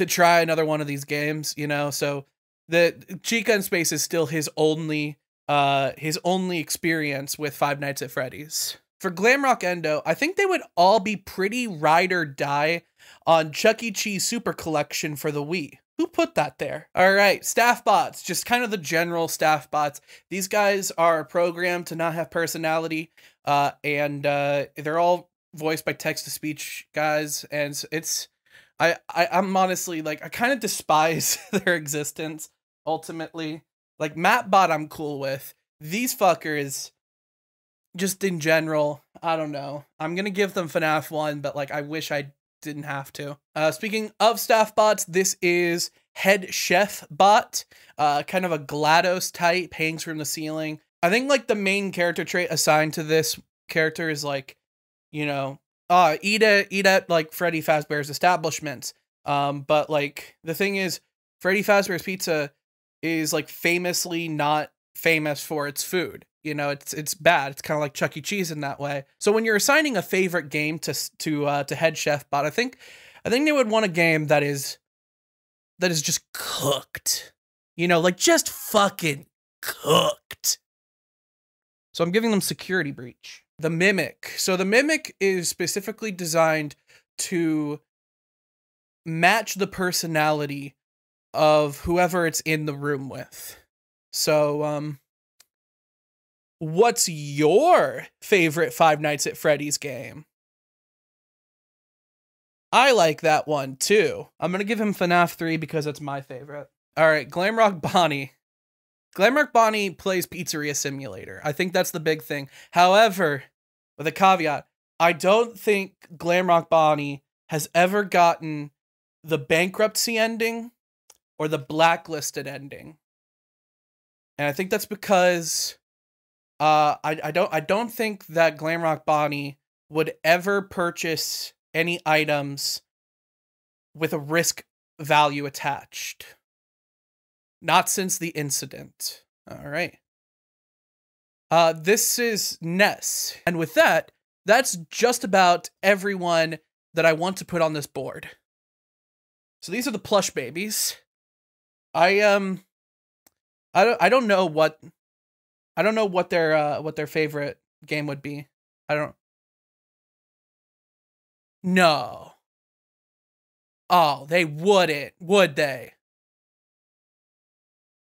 try another one of these games, you know? So the Chica in Space is still his only experience with Five Nights at Freddy's. For Glamrock Endo, I think they would all be pretty ride or die on Chuck E. Cheese Super Collection for the Wii. Who put that there? All right, staff bots, just kind of the general staff bots. These guys are programmed to not have personality, and they're all voiced by text-to-speech guys, and it's I'm honestly, like, I kind of despise their existence, ultimately. Like, Mapbot I'm cool with. These fuckers, just in general, I don't know. I'm gonna give them FNAF 1, but, like, I wish I didn't have to. Speaking of staff bots, this is Head Chef Bot. Kind of a GLaDOS type, hangs from the ceiling. I think, like, the main character trait assigned to this character is, like, you know, eat at like Freddy Fazbear's establishments. But like the thing is, Freddy Fazbear's Pizza is like famously not famous for its food. You know, it's bad. It's kind of like Chuck E. Cheese in that way. So when you're assigning a favorite game to Head Chef Bot, I think they would want a game that is just cooked. You know, like just fucking cooked. So I'm giving them Security Breach. The Mimic. So the Mimic is specifically designed to match the personality of whoever it's in the room with. So, what's your favorite Five Nights at Freddy's game? I like that one too. I'm gonna give him FNAF 3 because it's my favorite. Alright, Glamrock Bonnie. Glamrock Bonnie plays Pizzeria Simulator. I think that's the big thing. However, with a caveat, I don't think Glamrock Bonnie has ever gotten the bankruptcy ending or the blacklisted ending. And I think that's because I don't think that Glamrock Bonnie would ever purchase any items with a risk value attached. Not since the incident. All right. This is Ness. And with that, that's just about everyone that I want to put on this board. So these are the plush babies. I don't know what their favorite game would be. No. Oh, they wouldn't, would they?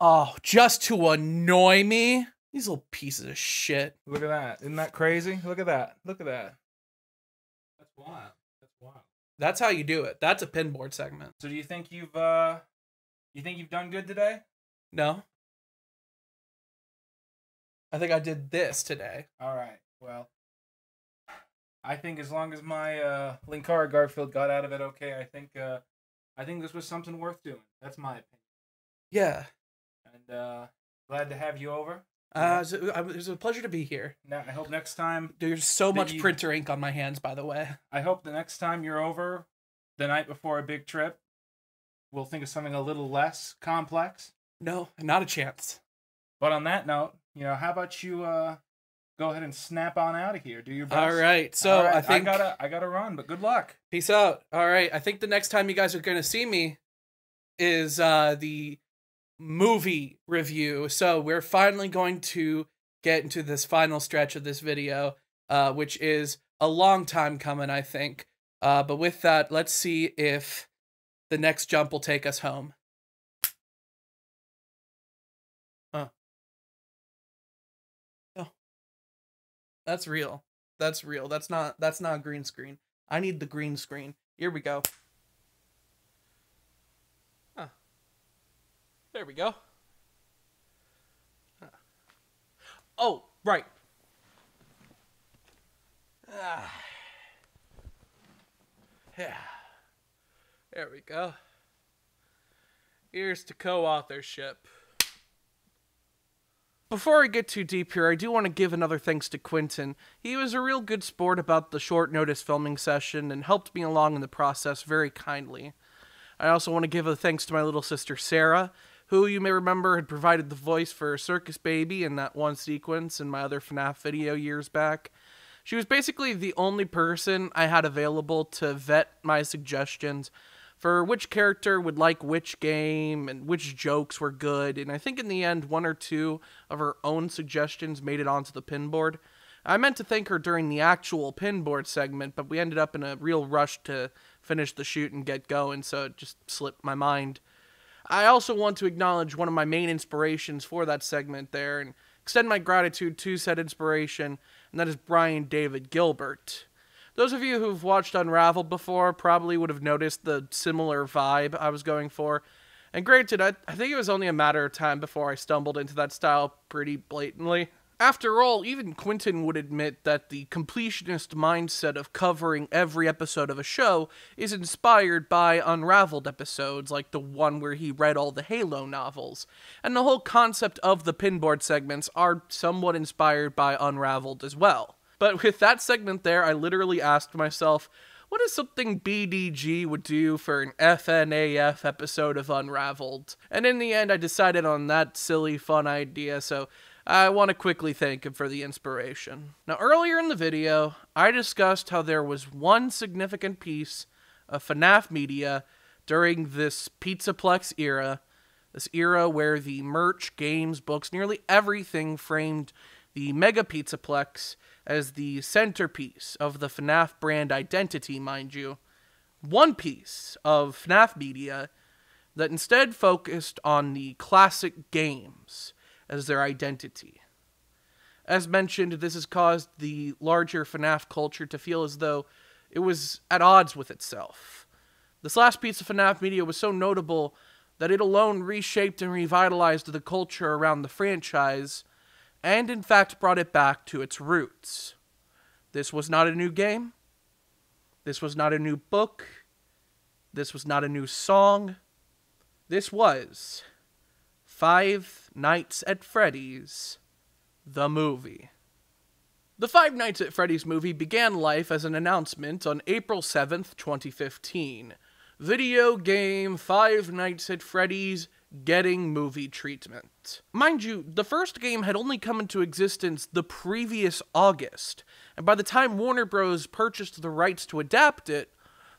Oh, just to annoy me? These little pieces of shit. Look at that. Isn't that crazy? Look at that. Look at that. That's wild. That's wild. That's how you do it. That's a pinboard segment. So do you think you've done good today? No. I think I did this today. All right. Well, I think as long as my Linkara Garfield got out of it okay, I think this was something worth doing. That's my opinion. Yeah. And glad to have you over. It was a pleasure to be here. Now, I hope next time... There's so much printer ink on my hands, by the way. I hope the next time you're over, the night before a big trip, we'll think of something a little less complex. No, not a chance. But on that note, how about you go ahead and snap on out of here? Do your best. All right. So all right, I think I gotta run, but good luck. Peace out. All right. I think the next time you guys are going to see me is the movie review. So we're finally going to get into this final stretch of this video, which is a long time coming, I think. But with that, let's see if the next jump will take us home. Oh, that's real. That's real. That's not green screen. I need the green screen. Here we go. There we go. Oh, right. Yeah. There we go. Here's to co-authorship. Before I get too deep here, I do want to give another thanks to Quinton. He was a real good sport about the short notice filming session and helped me along in the process very kindly. I also want to give a thanks to my little sister Sarah, who you may remember had provided the voice for Circus Baby in that one sequence in my other FNAF video years back. She was basically the only person I had available to vet my suggestions for which character would like which game and which jokes were good, and I think in the end, one or two of her own suggestions made it onto the pinboard. I meant to thank her during the actual pinboard segment, but we ended up in a real rush to finish the shoot and get going, so it just slipped my mind. I also want to acknowledge one of my main inspirations for that segment there and extend my gratitude to said inspiration, and that is Brian David Gilbert. Those of you who've watched Unraveled before probably would have noticed the similar vibe I was going for. And granted, I think it was only a matter of time before I stumbled into that style pretty blatantly. After all, even Quinton would admit that the completionist mindset of covering every episode of a show is inspired by Unraveled episodes, like the one where he read all the Halo novels. And the whole concept of the Pinboard segments are somewhat inspired by Unraveled as well. But with that segment there, I literally asked myself, what is something BDG would do for an FNAF episode of Unraveled? And in the end, I decided on that silly, fun idea, so I want to quickly thank him for the inspiration. Now, earlier in the video, I discussed how there was one significant piece of FNaF media during this Pizzaplex era, this era where the merch, games, books, nearly everything framed the Mega Pizzaplex as the centerpiece of the FNaF brand identity, mind you. One piece of FNaF media that instead focused on the classic games as their identity. As mentioned, this has caused the larger FNaF culture to feel as though it was at odds with itself. This last piece of FNaF media was so notable that it alone reshaped and revitalized the culture around the franchise, and in fact brought it back to its roots. This was not a new game. This was not a new book. This was not a new song. This was Five Nights at Freddy's, the movie. The Five Nights at Freddy's movie began life as an announcement on April 7th, 2015. Video game Five Nights at Freddy's getting movie treatment. Mind you, the first game had only come into existence the previous August, and by the time Warner Bros. Purchased the rights to adapt it,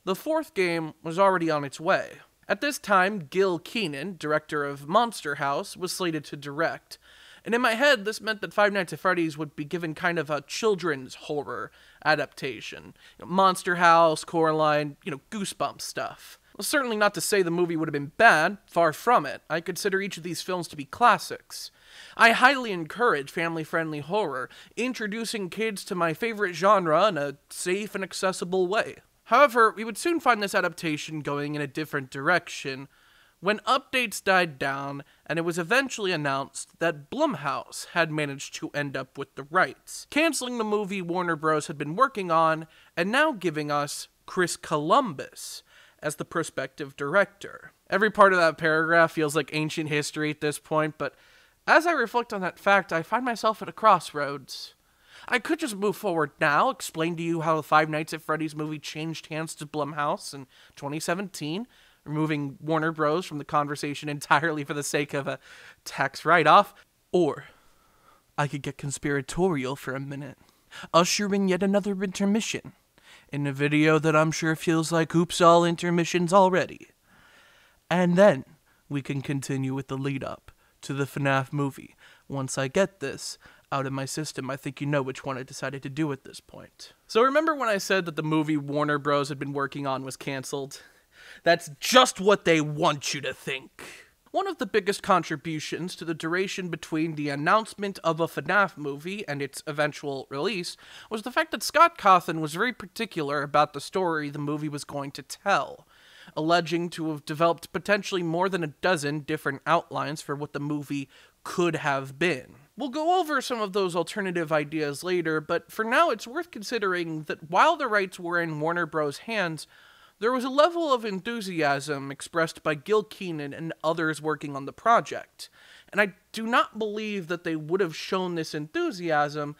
the fourth game was already on its way. At this time, Gil Kenan, director of Monster House, was slated to direct. And in my head, this meant that Five Nights at Freddy's would be given kind of a children's horror adaptation. Monster House, Coraline, Goosebumps stuff. Well, certainly not to say the movie would have been bad, far from it. I consider each of these films to be classics. I highly encourage family-friendly horror, introducing kids to my favorite genre in a safe and accessible way. However, we would soon find this adaptation going in a different direction when updates died down and it was eventually announced that Blumhouse had managed to end up with the rights, canceling the movie Warner Bros. Had been working on and now giving us Chris Columbus as the prospective director. Every part of that paragraph feels like ancient history at this point, but as I reflect on that fact, I find myself at a crossroads. I could just move forward now, explain to you how the Five Nights at Freddy's movie changed hands to Blumhouse in 2017, removing Warner Bros. From the conversation entirely for the sake of a tax write-off. Or I could get conspiratorial for a minute, usher in yet another intermission, in a video that I'm sure feels like oops all intermissions already. And then we can continue with the lead-up to the FNaF movie. Once I get this out of my system, I think you know which one I decided to do at this point. So remember when I said that the movie Warner Bros. Had been working on was cancelled? That's just what they want you to think. One of the biggest contributions to the duration between the announcement of a FNaF movie and its eventual release was the fact that Scott Cawthon was very particular about the story the movie was going to tell, alleging to have developed potentially more than a dozen different outlines for what the movie could have been. We'll go over some of those alternative ideas later, but for now it's worth considering that while the rights were in Warner Bros. Hands, there was a level of enthusiasm expressed by Gil Kenan and others working on the project, and I do not believe that they would have shown this enthusiasm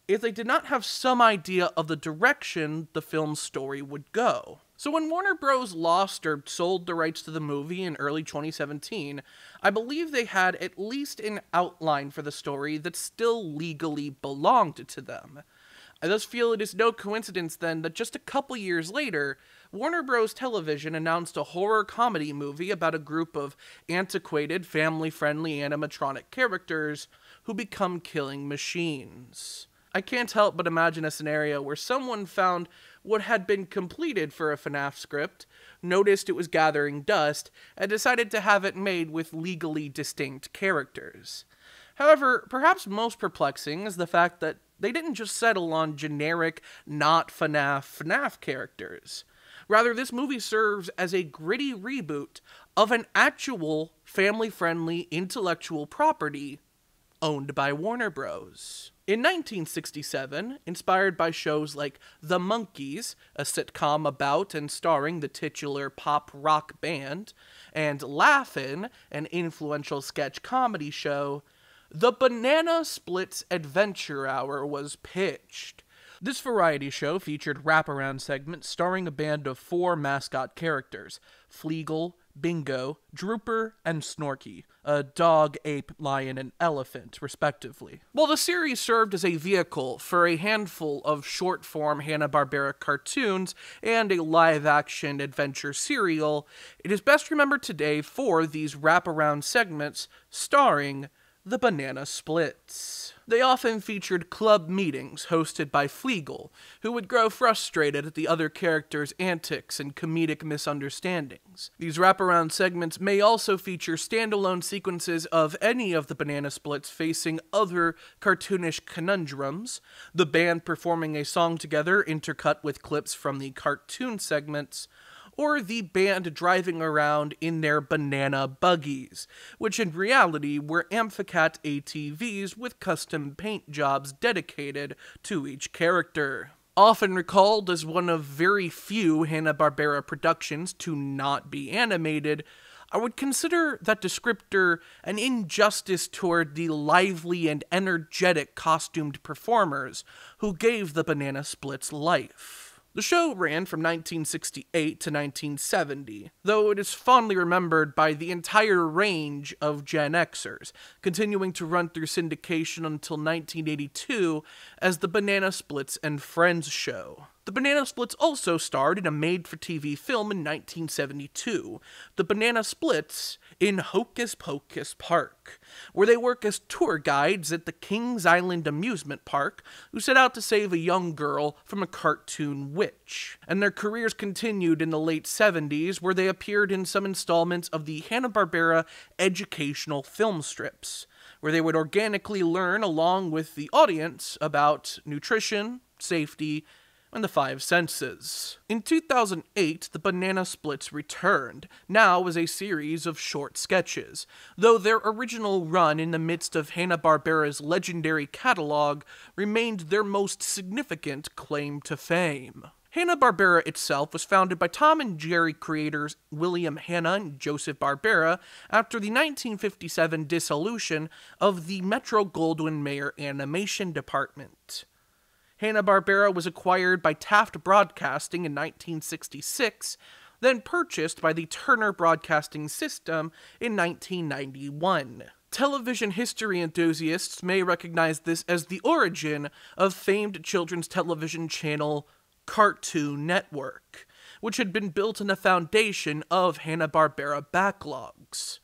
if they did not have some idea of the direction the film's story would go. So when Warner Bros. Lost or sold the rights to the movie in early 2017, I believe they had at least an outline for the story that still legally belonged to them. I thus feel it is no coincidence then that just a couple years later, Warner Bros. Television announced a horror comedy movie about a group of antiquated, family-friendly animatronic characters who become killing machines. I can't help but imagine a scenario where someone found what had been completed for a FNaF script, noticed it was gathering dust, and decided to have it made with legally distinct characters. However, perhaps most perplexing is the fact that they didn't just settle on generic, not FNaF characters. Rather, this movie serves as a gritty reboot of an actual family-friendly intellectual property owned by Warner Bros. In 1967, inspired by shows like The Monkees, a sitcom about and starring the titular pop-rock band, and Laugh-In, an influential sketch comedy show, the Banana Splits Adventure Hour was pitched. This variety show featured wraparound segments starring a band of 4 mascot characters, Fleagle, Bingo, Drooper, and Snorky, a dog, ape, lion, and elephant, respectively. While the series served as a vehicle for a handful of short-form Hanna-Barbera cartoons and a live-action adventure serial, it is best remembered today for these wraparound segments starring the Banana Splits. They often featured club meetings hosted by Fleagle, who would grow frustrated at the other characters' antics and comedic misunderstandings. These wraparound segments may also feature standalone sequences of any of the Banana Splits facing other cartoonish conundrums, the band performing a song together intercut with clips from the cartoon segments, or the band driving around in their banana buggies, which in reality were Amphicat ATVs with custom paint jobs dedicated to each character. Often recalled as one of very few Hanna-Barbera productions to not be animated, I would consider that descriptor an injustice toward the lively and energetic costumed performers who gave the Banana Splits life. The show ran from 1968 to 1970, though it is fondly remembered by the entire range of Gen Xers, continuing to run through syndication until 1982 as the Banana Splits and Friends show. The Banana Splits also starred in a made-for-TV film in 1972, The Banana Splits in Hocus Pocus Park, where they work as tour guides at the Kings Island amusement park who set out to save a young girl from a cartoon witch. And their careers continued in the late 70s, where they appeared in some installments of the Hanna-Barbera educational film strips, where they would organically learn along with the audience about nutrition, safety, and the 5 senses. In 2008, the Banana Splits returned, now as a series of short sketches, though their original run in the midst of Hanna-Barbera's legendary catalog remained their most significant claim to fame. Hanna-Barbera itself was founded by Tom and Jerry creators William Hanna and Joseph Barbera after the 1957 dissolution of the Metro-Goldwyn-Mayer animation department. Hanna-Barbera was acquired by Taft Broadcasting in 1966, then purchased by the Turner Broadcasting System in 1991. Television history enthusiasts may recognize this as the origin of famed children's television channel Cartoon Network, which had been built on the foundation of Hanna-Barbera backlogs.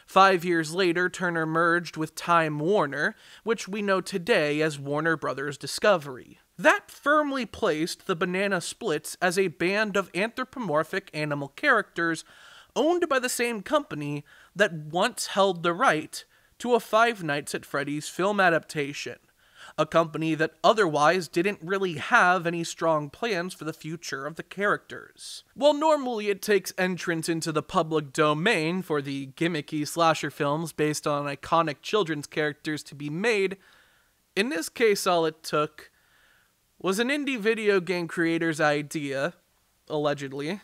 5 years later, Turner merged with Time Warner, which we know today as Warner Brothers Discovery. That firmly placed the Banana Splits as a band of anthropomorphic animal characters owned by the same company that once held the right to a Five Nights at Freddy's film adaptation, a company that otherwise didn't really have any strong plans for the future of the characters. While normally it takes entrance into the public domain for the gimmicky slasher films based on iconic children's characters to be made, in this case all it took was an indie video game creator's idea, allegedly,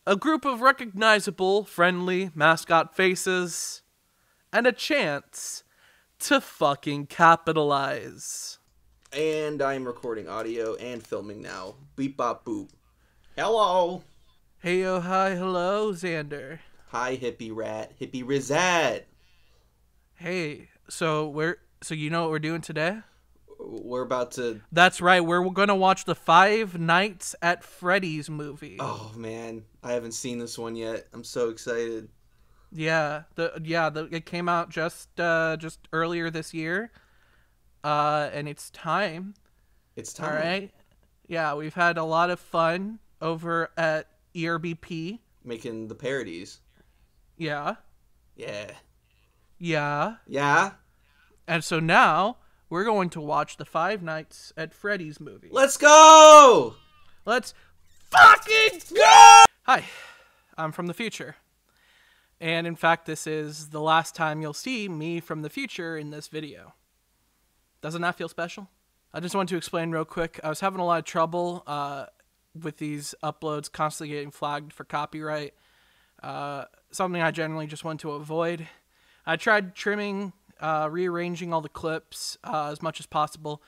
a group of recognizable, friendly mascot faces, and a chance to fucking capitalize. And I'm recording audio and filming now. Beep bop boop. Hello. Hey, oh, hi, hello, Xander. Hi, hippie rat. Hippie Rizat. Hey, so you know what we're doing today? We're about to... That's right, we're gonna watch the Five Nights at Freddy's movie. Oh, man. I haven't seen this one yet. I'm so excited. It came out just earlier this year, and it's time. It's time. All right. Yeah, we've had a lot of fun over at ERBP making the parodies. Yeah. Yeah. Yeah. Yeah. And so now we're going to watch the Five Nights at Freddy's movie. Let's go! Let's fucking go! Hi, I'm from the future. And in fact, this is the last time you'll see me from the future in this video. Doesn't that feel special? I just wanted to explain real quick. I was having a lot of trouble with these uploads constantly getting flagged for copyright. Something I generally just want to avoid. I tried trimming, rearranging all the clips as much as possible,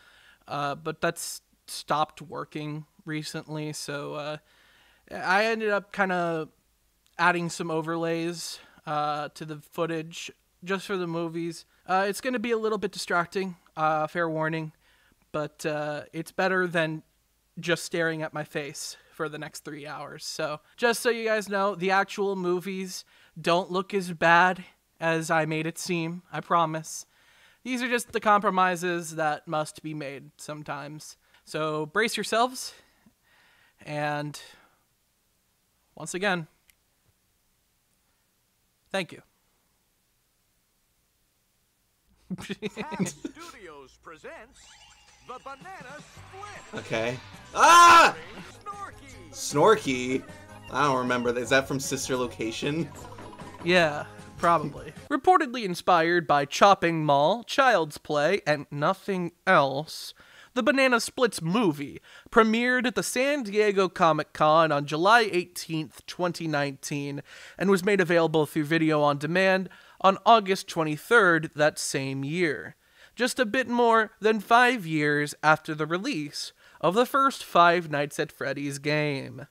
but that's stopped working recently, so I ended up kind of adding some overlays to the footage just for the movies. It's going to be a little bit distracting, fair warning, but it's better than just staring at my face for the next 3 hours. So just so you guys know, the actual movies don't look as bad as I made it seem, I promise. These are just the compromises that must be made sometimes. So brace yourselves, and once again, thank you. Studios presents the Banana Split. Okay. Ah! Snorky. I don't remember. Is that from Sister Location? Yeah, probably. Reportedly inspired by Chopping Mall, Child's Play, and nothing else, the Banana Splits movie premiered at the San Diego Comic-Con on July 18th, 2019, and was made available through video on demand on August 23rd that same year, just a bit more than 5 years after the release of the first Five Nights at Freddy's game.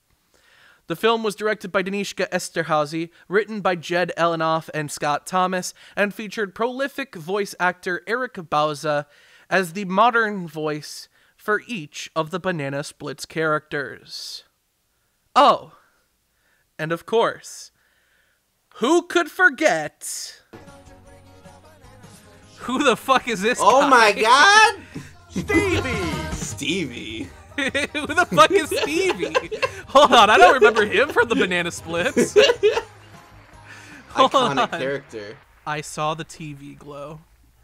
The film was directed by Danishka Esterhazy, written by Jed Elenoff and Scott Thomas, and featured prolific voice actor Eric Bauza as the modern voice for each of the Banana Splits characters. Oh, and of course, who could forget? Who the fuck is this Oh guy? my god! Stevie! Stevie. Who the fuck is Stevie? Hold on, I don't remember him from the Banana Splits. Iconic character. I saw the TV glow.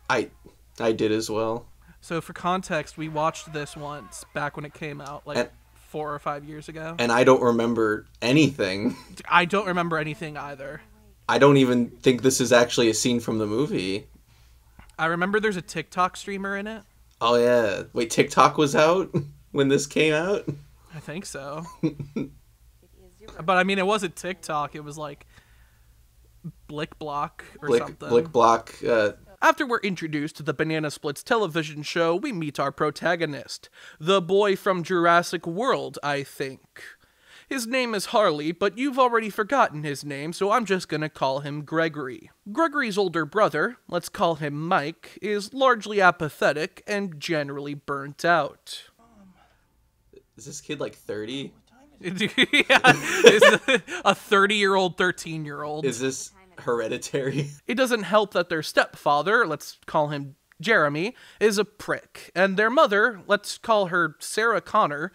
I did as well. So for context, we watched this once back when it came out, like 4 or 5 years ago. And I don't remember anything. I don't remember anything either. I don't even think this is actually a scene from the movie. I remember there's a TikTok streamer in it. Oh yeah. Wait, TikTok was out when this came out? I think so. But I mean, it wasn't TikTok. It was like Blick Block or something. Blick Block. After we're introduced to the Banana Splits television show, we meet our protagonist, the boy from Jurassic World, I think. His name is Harley, but you've already forgotten his name, so I'm just gonna call him Gregory. Gregory's older brother, let's call him Mike, is largely apathetic and generally burnt out. Is this kid like 30? Yeah, a 30-year-old, 13-year-old. Is this Hereditary? It doesn't help that their stepfather, let's call him Jeremy, is a prick, and their mother, let's call her Sarah Connor,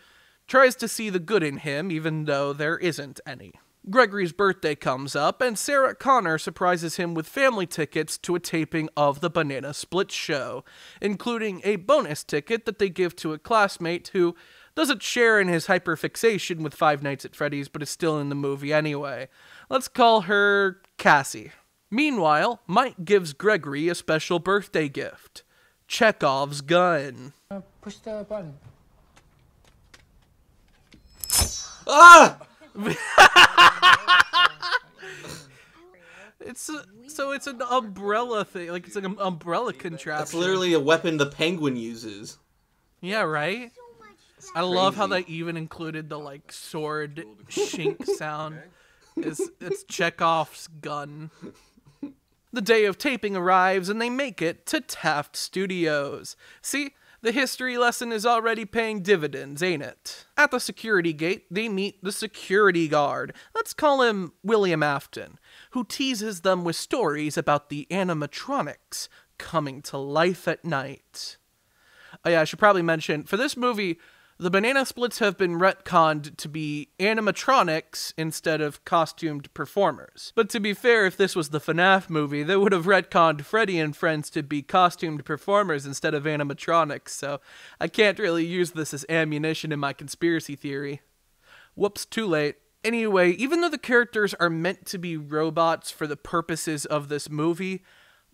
tries to see the good in him even though there isn't any. Gregory's birthday comes up, and Sarah Connor surprises him with family tickets to a taping of the Banana Split show, including a bonus ticket that they give to a classmate who doesn't share in his hyperfixation with Five Nights at Freddy's but is still in the movie anyway. Let's call her Cassie. Meanwhile, Mike gives Gregory a special birthday gift. Chekhov's gun. Push the button. Ah! It's an umbrella thing, like it's like an umbrella contraption. That's literally a weapon the Penguin uses. Yeah, right? I love how they even included the like sword shink sound. It's Chekhov's gun. The day of taping arrives and they make it to Taft Studios. See? The history lesson is already paying dividends, ain't it? At the security gate, they meet the security guard. Let's call him William Afton, who teases them with stories about the animatronics coming to life at night. Oh yeah, I should probably mention, for this movie, The banana splits have been retconned to be animatronics instead of costumed performers. But to be fair, if this was the FNaF movie, they would have retconned Freddy and friends to be costumed performers instead of animatronics, so I can't really use this as ammunition in my conspiracy theory. Whoops, too late. Anyway, even though the characters are meant to be robots for the purposes of this movie,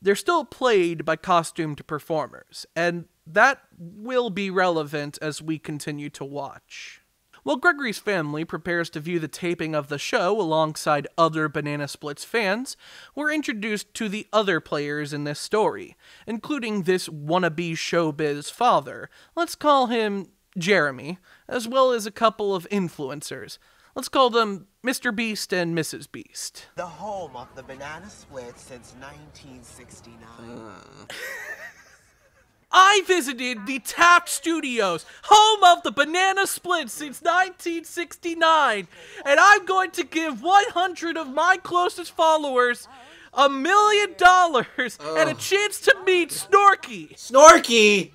they're still played by costumed performers, and that will be relevant as we continue to watch. While Gregory's family prepares to view the taping of the show alongside other Banana Splits fans, we're introduced to the other players in this story, including this wannabe showbiz father. Let's call him Jeremy, as well as a couple of influencers. Let's call them Mr. Beast and Mrs. Beast. The home of the Banana Split since 1969. I visited the Taft Studios, home of the Banana Split since 1969, and I'm going to give 100 of my closest followers $1 million and a chance to meet Snorky. Snorky!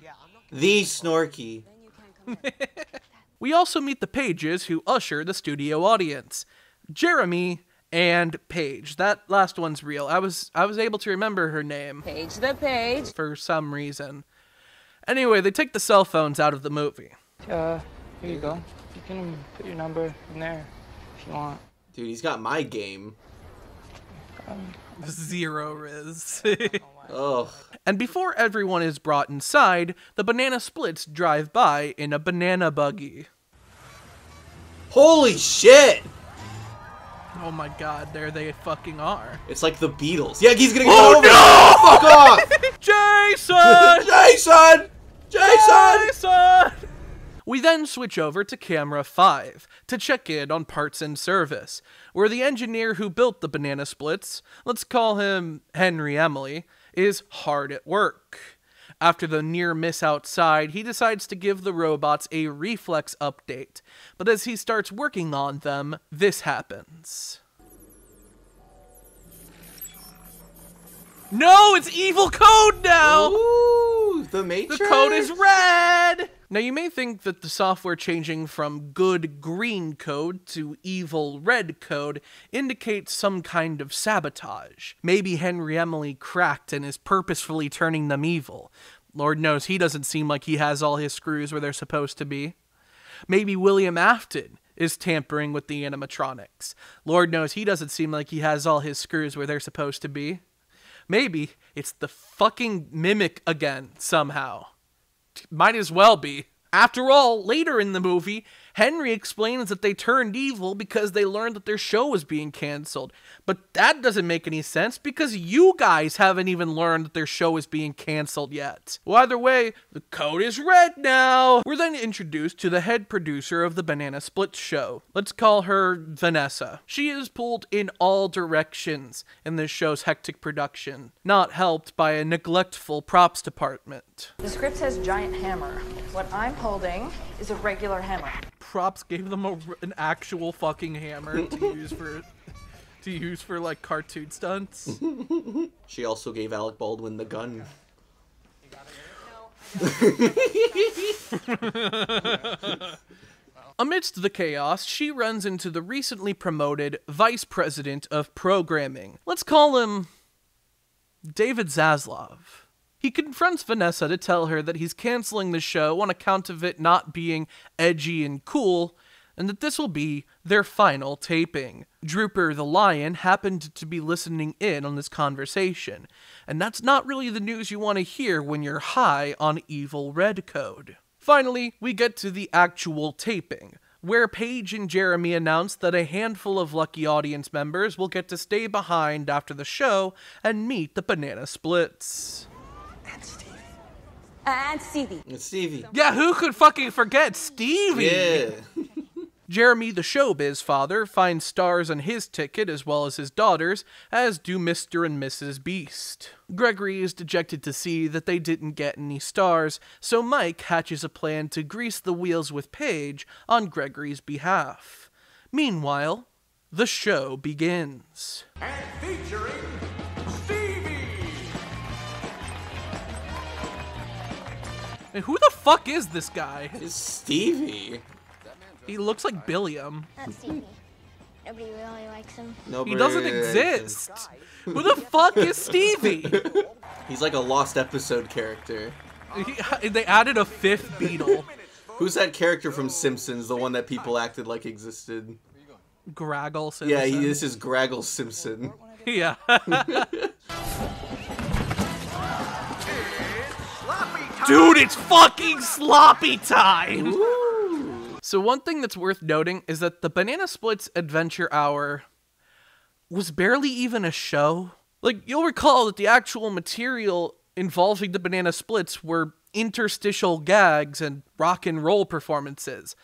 The Snorky. We also meet the Paiges who usher the studio audience. Jeremy and Paige. That last one's real. I was able to remember her name. Paige the Page. For some reason. Anyway, they take the cell phones out of the movie. Here you go. You can put your number in there if you want. Dude, he's got my game. Zero Riz. Ugh. And before everyone is brought inside, the Banana Splits drive by in a banana buggy. Holy shit! Oh my god, there they fucking are. It's like the Beatles. Yeah, he's gonna get over. No! Fuck off! Jason! Jason! Jason! We then switch over to camera 5 to check in on parts and service, where the engineer who built the Banana Splits, let's call him Henry Emily, is hard at work. After the near miss outside, he decides to give the robots a reflex update, but as he starts working on them, this happens. No, it's evil code now! Ooh, the Matrix? The code is red! Now you may think that the software changing from good green code to evil red code indicates some kind of sabotage. Maybe Henry Emily cracked and is purposefully turning them evil. Lord knows he doesn't seem like he has all his screws where they're supposed to be. Maybe William Afton is tampering with the animatronics. Lord knows he doesn't seem like he has all his screws where they're supposed to be. Maybe it's the fucking mimic again, somehow. Might as well be. After all, later in the movie, Henry explains that they turned evil because they learned that their show was being canceled. But that doesn't make any sense because you guys haven't even learned that their show is being canceled yet. Well, either way, the code is red now. We're then introduced to the head producer of the Banana Split show. Let's call her Vanessa. She is pulled in all directions in this show's hectic production, not helped by a neglectful props department. The script says giant hammer. What I'm holding is a regular hammer. Props gave them an actual fucking hammer to use for like cartoon stunts. She also gave Alec Baldwin the gun. Amidst the chaos, she runs into the recently promoted Vice President of Programming. Let's call him David Zaslav. He confronts Vanessa to tell her that he's canceling the show on account of it not being edgy and cool, and that this will be their final taping. Drooper the Lion happened to be listening in on this conversation, and that's not really the news you want to hear when you're high on evil red code. Finally, we get to the actual taping, where Paige and Jeremy announce that a handful of lucky audience members will get to stay behind after the show and meet the Banana Splits. And Stevie. It's Stevie. Yeah, who could fucking forget Stevie? Yeah. Jeremy, the showbiz father, finds stars on his ticket as well as his daughters, as do Mr. and Mrs. Beast. Gregory is dejected to see that they didn't get any stars, so Mike hatches a plan to grease the wheels with Paige on Gregory's behalf. Meanwhile, the show begins. And featuring Stevie! And who the fuck is this guy? It's Stevie. He looks like Billiam. That's Stevie. Nobody really likes him. He doesn't exist. Who the fuck is Stevie? He's like a lost episode character. They added a 5th Beetle. Who's that character from Simpsons, the one that people acted like existed? Graggle Simpson. Yeah, this is Graggle Simpson. Yeah. Dude, it's fucking sloppy time! Ooh. So one thing that's worth noting is that the Banana Splits Adventure Hour was barely even a show. Like, you'll recall that the actual material involving the Banana Splits were interstitial gags and rock and roll performances.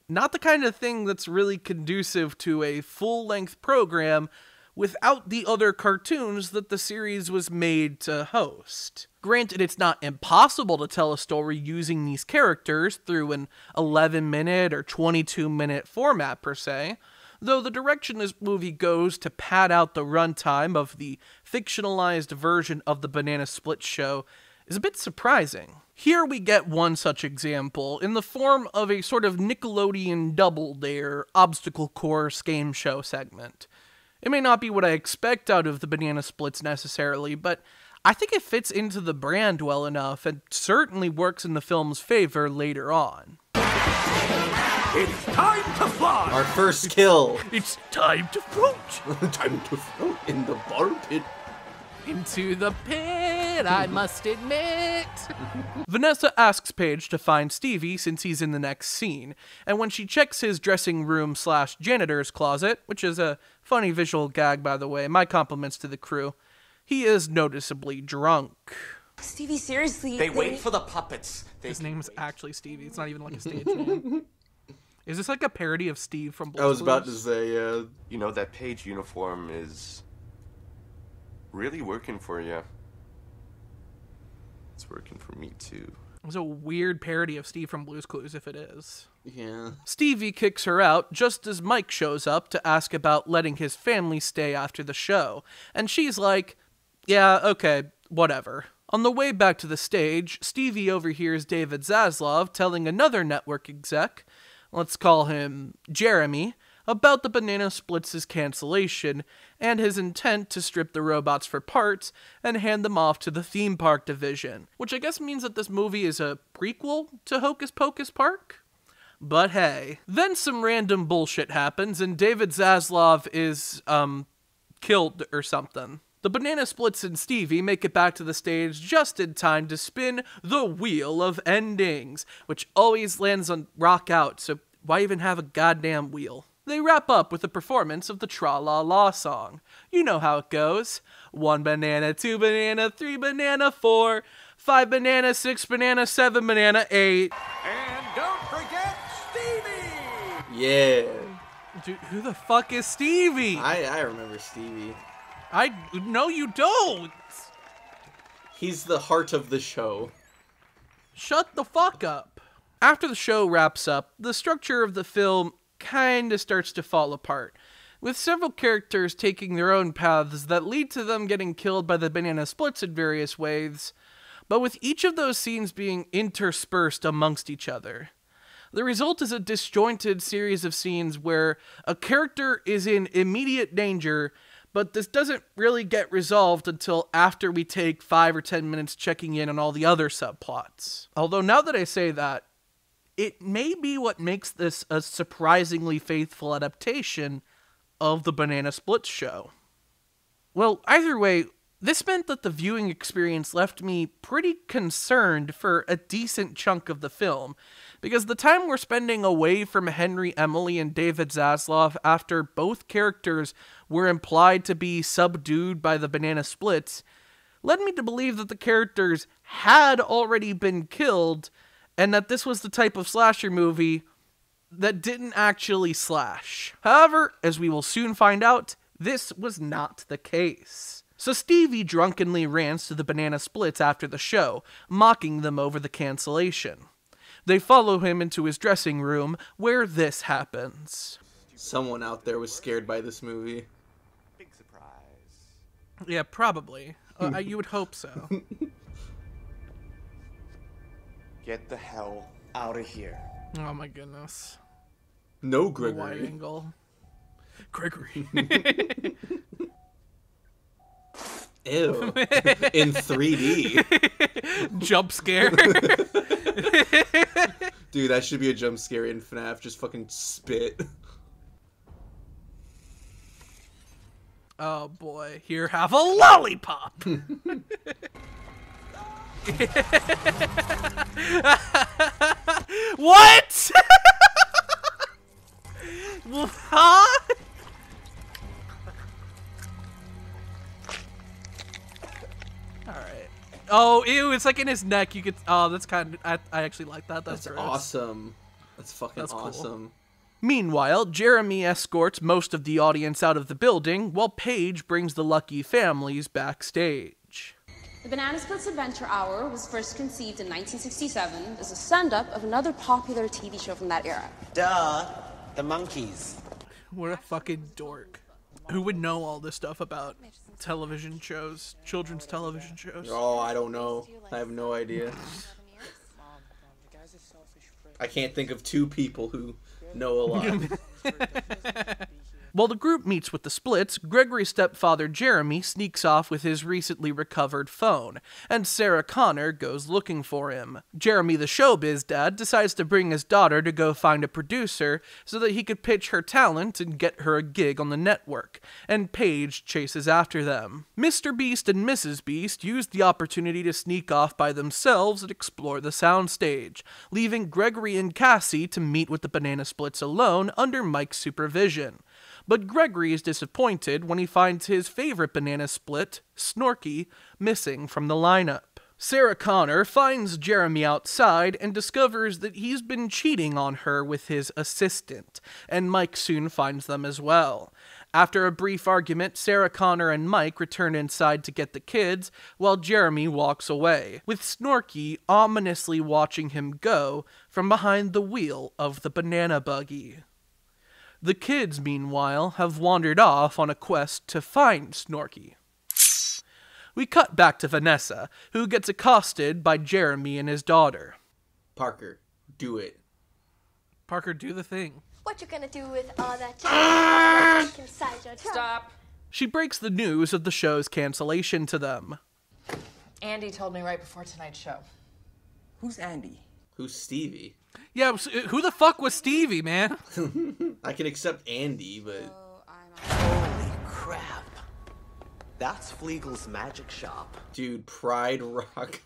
Not the kind of thing that's really conducive to a full-length program without the other cartoons that the series was made to host. Granted, it's not impossible to tell a story using these characters through an 11-minute or 22-minute format per se, though the direction this movie goes to pad out the runtime of the fictionalized version of the Banana Split show is a bit surprising. Here we get one such example in the form of a sort of Nickelodeon Double Dare obstacle course game show segment. It may not be what I expect out of the Banana Splits necessarily, but I think it fits into the brand well enough and certainly works in the film's favor later on. It's time to fly! Our first kill! It's time to float! Time to float in the bar pit. Into the pit, I must admit. Vanessa asks Paige to find Stevie since he's in the next scene, and when she checks his dressing room / janitor's closet, which is a funny visual gag by the way, my compliments to the crew, he is noticeably drunk. Stevie, seriously. They wait for the puppets. His name's actually Stevie, it's not even like a stage name. Is this like a parody of Steve from Blue's I was about to Clues? say, You know, that Paige uniform is really working for you. It's working for me too. It's a weird parody of Steve from Blue's Clues if it is. Yeah. Stevie kicks her out just as Mike shows up to ask about letting his family stay after the show, and she's like, yeah, okay, whatever. On the way back to the stage, Stevie overhears David Zaslav telling another network exec, let's call him Jeremy, about the Banana Splits' cancellation and his intent to strip the robots for parts and hand them off to the theme park division, which I guess means that this movie is a prequel to Hocus Pocus Park? But hey. Then some random bullshit happens and David Zaslav is, killed or something. The Banana Splits and Stevie make it back to the stage just in time to spin the Wheel of Endings, which always lands on Rock Out, so why even have a goddamn wheel? They wrap up with a performance of the Tra-La-La song. You know how it goes. 1 banana, 2 banana, 3 banana, 4, 5 banana, 6 banana, 7 banana, 8. And don't forget Stevie! Yeah. Dude, who the fuck is Stevie? I remember Stevie. No, you don't. He's the heart of the show. Shut the fuck up. After the show wraps up, the structure of the film kinda starts to fall apart, with several characters taking their own paths that lead to them getting killed by the Banana Splits in various ways, but with each of those scenes being interspersed amongst each other. The result is a disjointed series of scenes where a character is in immediate danger, but this doesn't really get resolved until after we take 5 or 10 minutes checking in on all the other subplots. Although now that I say that, it may be what makes this a surprisingly faithful adaptation of the Banana Splits show. Well, either way, this meant that the viewing experience left me pretty concerned for a decent chunk of the film, because the time we're spending away from Henry, Emily, and David Zaslav after both characters were implied to be subdued by the Banana Splits led me to believe that the characters had already been killed, and that this was the type of slasher movie that didn't actually slash. However, as we will soon find out, this was not the case. So Stevie drunkenly rants to the Banana Splits after the show, mocking them over the cancellation. They follow him into his dressing room, where this happens. Someone out there was scared by this movie. Big surprise. Yeah, probably. You would hope so. Get the hell out of here. Oh my goodness. No The Gregory. wide angle. Gregory. Ew. In 3D. Jump scare. Dude, that should be a jump scare in FNAF. Just fucking spit. Oh boy, here, have a lollipop. What? Huh? Alright. Oh, ew, it's like in his neck. You could. Oh, that's kind of. I actually like that. That's gross. Awesome. That's fucking That's cool. awesome. Meanwhile, Jeremy escorts most of the audience out of the building, while Paige brings the lucky families backstage. The Banana Splits Adventure Hour was first conceived in 1967 as a stand-up of another popular TV show from that era. Duh. The Monkeys. What a fucking dork. Who would know all this stuff about television shows, children's television shows? Oh, I don't know. I have no idea. I can't think of two people who know a lot. While the group meets with the Splits, Gregory's stepfather Jeremy sneaks off with his recently recovered phone, and Sarah Connor goes looking for him. Jeremy, the showbiz dad, decides to bring his daughter to go find a producer so that he could pitch her talent and get her a gig on the network, and Paige chases after them. Mr. Beast and Mrs. Beast use the opportunity to sneak off by themselves and explore the soundstage, leaving Gregory and Cassie to meet with the Banana Splits alone under Mike's supervision. But Gregory is disappointed when he finds his favorite banana split, Snorky, missing from the lineup. Sarah Connor finds Jeremy outside and discovers that he's been cheating on her with his assistant, and Mike soon finds them as well. After a brief argument, Sarah Connor and Mike return inside to get the kids, while Jeremy walks away, with Snorky ominously watching him go from behind the wheel of the banana buggy. The kids, meanwhile, have wandered off on a quest to find Snorky. We cut back to Vanessa, who gets accosted by Jeremy and his daughter. Parker, do it. Parker, do the thing. What you gonna do with all that chocolate inside your trunk? Stop. She breaks the news of the show's cancellation to them. Andy told me right before tonight's show. Who's Andy? Who's Stevie? Yeah, who the fuck was Stevie, man? I can accept Andy, but... Holy crap. That's Fleagle's magic shop. Dude, Pride Rock.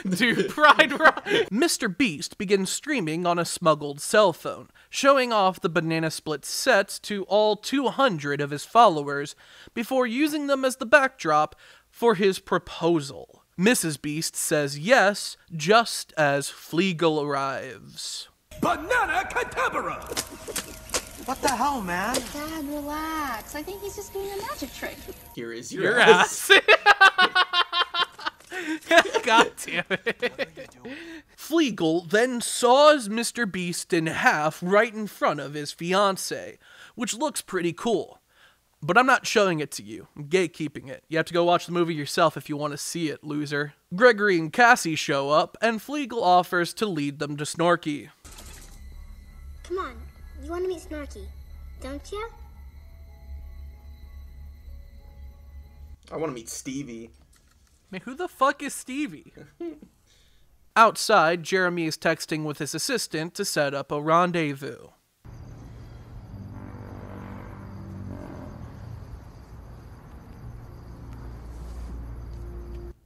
Dude, Pride Rock. Mr. Beast begins streaming on a smuggled cell phone, showing off the Banana Split sets to all 200 of his followers, before using them as the backdrop for his proposal. Mrs. Beast says yes, just as Fleagle arrives. Banana Cadabra! What the hell, man? Dad, relax. I think he's just doing a magic trick. Here is Your ass. God damn it. Fleagle then saws Mr. Beast in half right in front of his fiancée, which looks pretty cool. But I'm not showing it to you. I'm gatekeeping it. You have to go watch the movie yourself if you want to see it, loser. Gregory and Cassie show up, and Fleagle offers to lead them to Snorky. Come on, you want to meet Snorky, don't you? I want to meet Stevie. Man, who the fuck is Stevie? Outside, Jeremy is texting with his assistant to set up a rendezvous.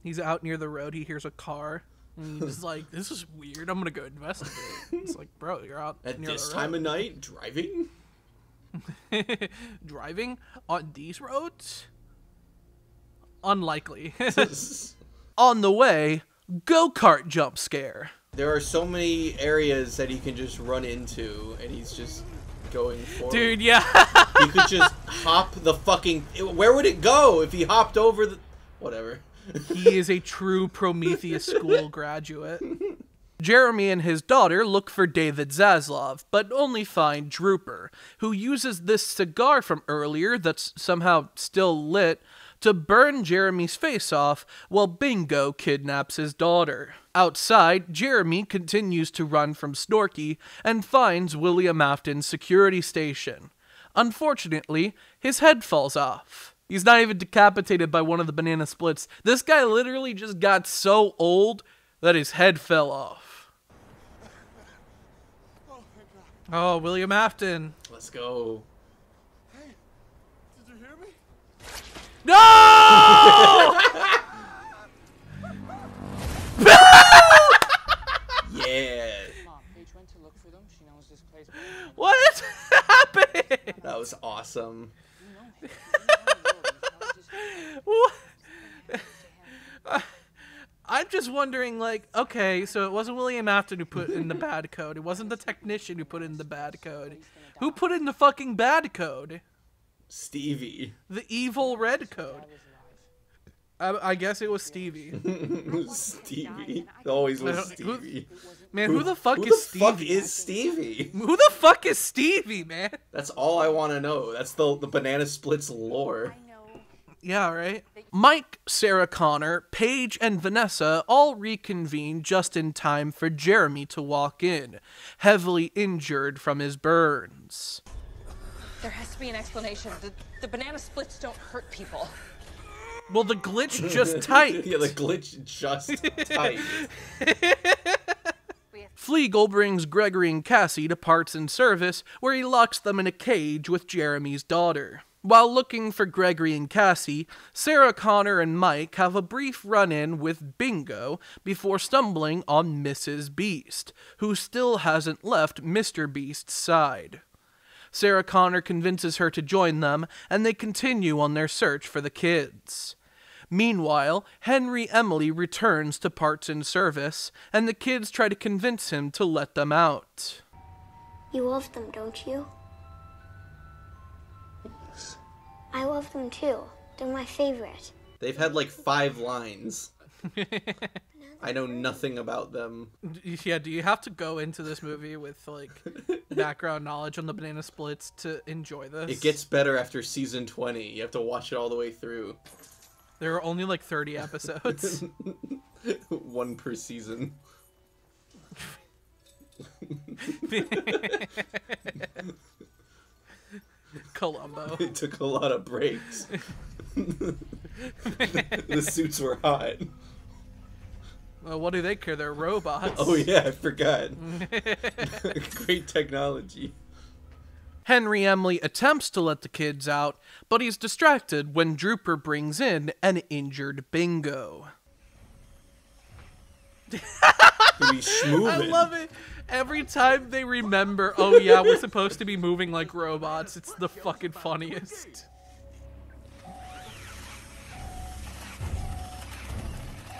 He's out near the road, he hears a car, and he's like, this is weird, I'm gonna go investigate. It's like, bro, you're out At near this the road. time of night, driving? Driving on these roads? Unlikely. On the way, go-kart jump scare. There are so many areas that he can just run into, and he's just going forward. Dude, yeah. He could just hop the fucking... Where would it go if he hopped over the... Whatever. He is a true Prometheus school graduate. Jeremy and his daughter look for David Zaslav, but only find Drooper, who uses this cigar from earlier that's somehow still lit to burn Jeremy's face off while Bingo kidnaps his daughter. Outside, Jeremy continues to run from Snorky and finds William Afton's security station. Unfortunately, his head falls off. He's not even decapitated by one of the banana splits. This guy literally just got so old that his head fell off. Oh, William Afton. Let's go. Hey, did you hear me? No! Yeah. Paige went to look for them. She knows this place. What is happening? That was awesome. I'm just wondering, like, okay, so it wasn't William Afton who put in the bad code. It wasn't the technician who put in the bad code. Who put in the fucking bad code? Stevie. The evil red code. I guess it was Stevie. Stevie. It always was Stevie. Man, who the fuck is Stevie? Who the fuck is Stevie? Who the fuck is Stevie, man? That's all I want to know. That's the banana splits lore. Yeah, right? Mike, Sarah Connor, Paige, and Vanessa all reconvene just in time for Jeremy to walk in, heavily injured from his burns. There has to be an explanation. The banana splits don't hurt people. Well, the glitch just typed. Yeah, the glitch just typed. Flegel brings Gregory and Cassie to parts and service, where he locks them in a cage with Jeremy's daughter. While looking for Gregory and Cassie, Sarah Connor and Mike have a brief run-in with Bingo before stumbling on Mrs. Beast, who still hasn't left Mr. Beast's side. Sarah Connor convinces her to join them, and they continue on their search for the kids. Meanwhile, Henry Emily returns to parts and service, and the kids try to convince him to let them out. You love them, don't you? I love them too. They're my favorite. They've had like 5 lines. I know nothing about them. Yeah, do you have to go into this movie with, like, background knowledge on the banana splits to enjoy this? It gets better after season 20. You have to watch it all the way through. There are only, like, 30 episodes. 1 per season. Columbo. It took a lot of breaks. The suits were hot. Well, what do they care? They're robots. Oh yeah, I forgot. Great technology. Henry Emily attempts to let the kids out, but he's distracted when Drooper brings in an injured Bingo. I love it. Every time they remember, oh yeah, we're supposed to be moving like robots, it's the fucking funniest.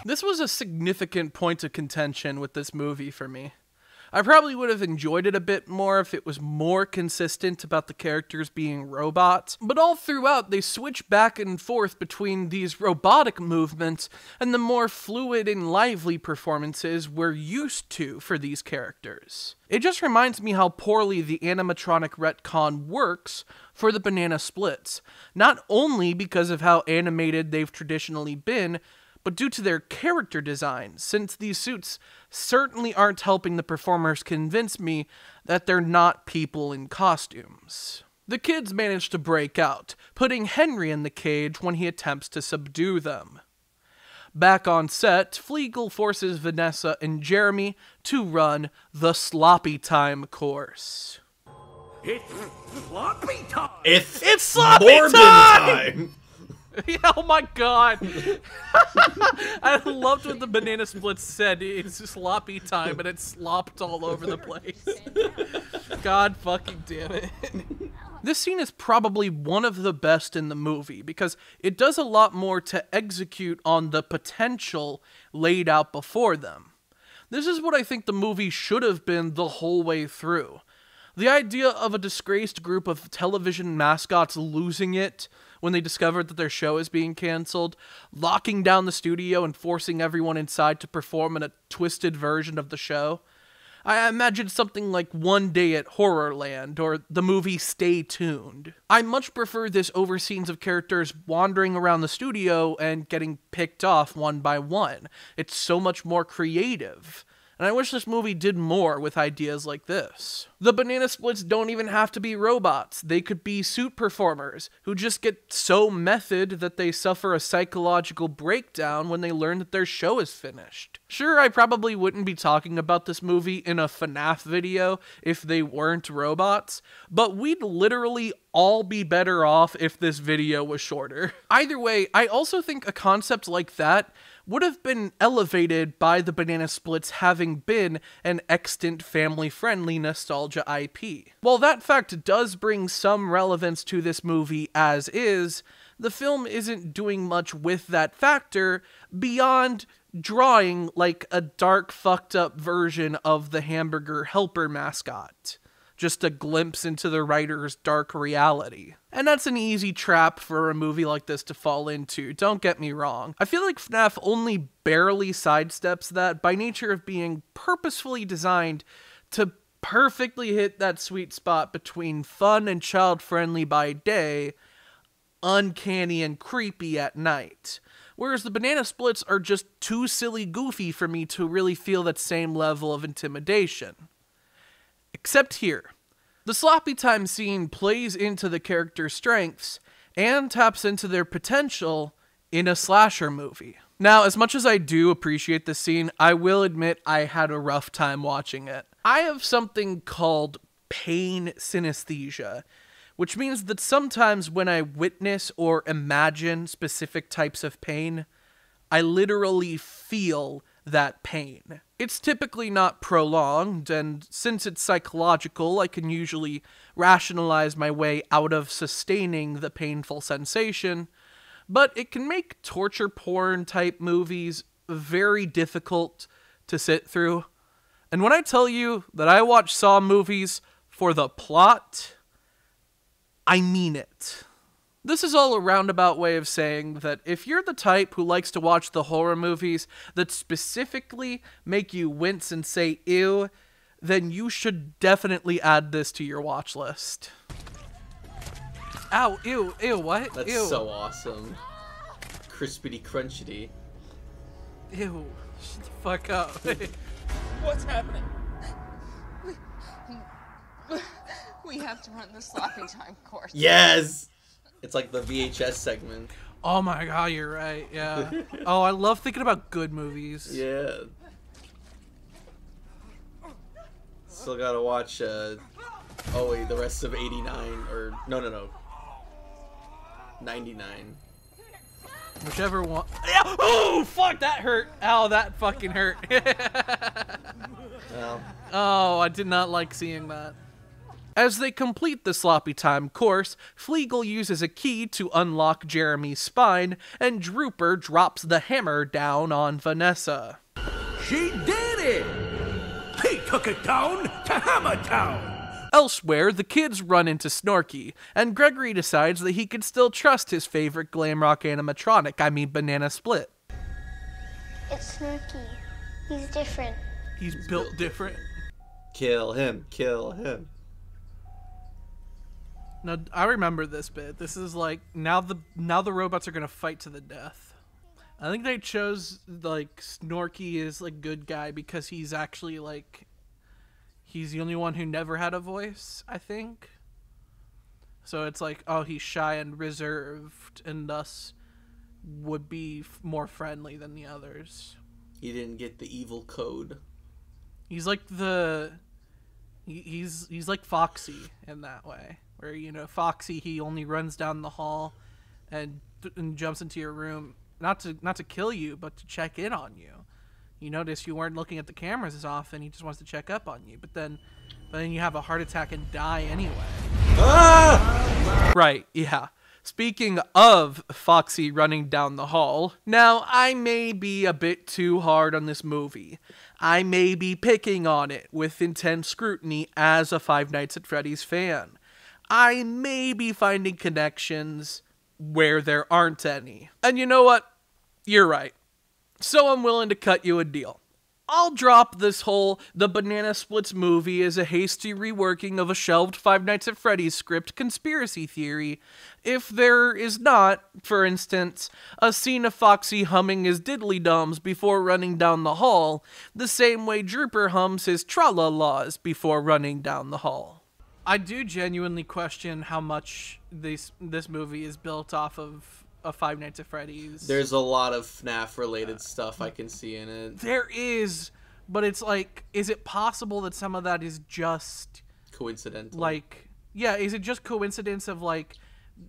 This was a significant point of contention with this movie for me. I probably would have enjoyed it a bit more if it was more consistent about the characters being robots, but all throughout they switch back and forth between these robotic movements and the more fluid and lively performances we're used to for these characters. It just reminds me how poorly the animatronic retcon works for the banana splits, not only because of how animated they've traditionally been, but due to their character design, since these suits certainly aren't helping the performers convince me that they're not people in costumes. The kids manage to break out, putting Henry in the cage when he attempts to subdue them. Back on set, Flegel forces Vanessa and Jeremy to run the sloppy time course. It's sloppy time! It's sloppy Morbin time! Yeah, oh my god. I loved what the banana splits said. It's sloppy time, and it slopped all over the place. God fucking damn it. This scene is probably one of the best in the movie because it does a lot more to execute on the potential laid out before them. This is what I think the movie should have been the whole way through. The idea of a disgraced group of television mascots losing it when they discovered that their show is being canceled, locking down the studio and forcing everyone inside to perform in a twisted version of the show. I imagine something like One Day at Horrorland or the movie Stay Tuned. I much prefer this over scenes of characters wandering around the studio and getting picked off one by one. It's so much more creative. And I wish this movie did more with ideas like this. The banana splits don't even have to be robots. They could be suit performers who just get so method that they suffer a psychological breakdown when they learn that their show is finished. Sure, I probably wouldn't be talking about this movie in a FNaF video if they weren't robots, but we'd literally all be better off if this video was shorter. Either way, I also think a concept like that would have been elevated by the banana splits having been an extant family-friendly nostalgia IP. While that fact does bring some relevance to this movie as is, the film isn't doing much with that factor beyond drawing like a dark, fucked up version of the hamburger helper mascot. Just a glimpse into the writer's dark reality. And that's an easy trap for a movie like this to fall into, don't get me wrong. I feel like FNaF only barely sidesteps that by nature of being purposefully designed to perfectly hit that sweet spot between fun and child-friendly by day, uncanny and creepy at night. Whereas the banana splits are just too silly goofy for me to really feel that same level of intimidation. Except here. The sloppy time scene plays into the character's strengths and taps into their potential in a slasher movie. Now, as much as I do appreciate this scene, I will admit I had a rough time watching it. I have something called pain synesthesia, which means that sometimes when I witness or imagine specific types of pain, I literally feel that pain. It's typically not prolonged, and since it's psychological, I can usually rationalize my way out of sustaining the painful sensation, but it can make torture porn type movies very difficult to sit through. And when I tell you that I watch Saw movies for the plot, I mean it. This is all a roundabout way of saying that if you're the type who likes to watch the horror movies that specifically make you wince and say ew, then you should definitely add this to your watch list. Ow, ew, ew, what? That's ew. So awesome. Crispity crunchity. Ew, shut the fuck up. What's happening? We have to run the sloppy time course. Yes! It's like the VHS segment. Oh my god, you're right, yeah. Oh, I love thinking about good movies. Yeah. Still gotta watch, oh wait, the rest of 89, or, no. 99. Whichever one. Yeah. Oh, fuck, that hurt. Ow, that fucking hurt. Well. Oh, I did not like seeing that. As they complete the sloppy time course, Fleagle uses a key to unlock Jeremy's spine, and Drooper drops the hammer down on Vanessa. She did it! He took it down to Hammer Town! Elsewhere, the kids run into Snorky, and Gregory decides that he can still trust his favorite glam rock animatronic, Banana Split. It's Snorky. He's different. He's built different. Kill him, kill him. Now, I remember this bit. This is like, now the robots are gonna fight to the death. I think they chose, like, Snorky as, like, good guy because he's actually, like, he's the only one who never had a voice, I think. So it's like, oh, he's shy and reserved, and thus would be more friendly than the others. He didn't get the evil code. He's like he's like Foxy in that way. Where, you know, Foxy, he only runs down the hall and jumps into your room, not to kill you, but to check in on you. You notice you weren't looking at the cameras as often. He just wants to check up on you, but then you have a heart attack and die anyway. Ah! Right? Yeah. Speaking of Foxy running down the hall, now I may be a bit too hard on this movie. I may be picking on it with intense scrutiny as a Five Nights at Freddy's fan. I may be finding connections where there aren't any. And you know what? You're right. So I'm willing to cut you a deal. I'll drop this whole the Banana Splits movie is a hasty reworking of a shelved Five Nights at Freddy's script conspiracy theory. If there is not, for instance, a scene of Foxy humming his diddly-dums before running down the hall, the same way Drooper hums his tra-la-las before running down the hall. I do genuinely question how much this movie is built off of Five Nights at Freddy's. There's a lot of FNaF related stuff I can see in it. There is, but it's like, is it possible that some of that is just coincidental? Like, yeah, is it just coincidence of like,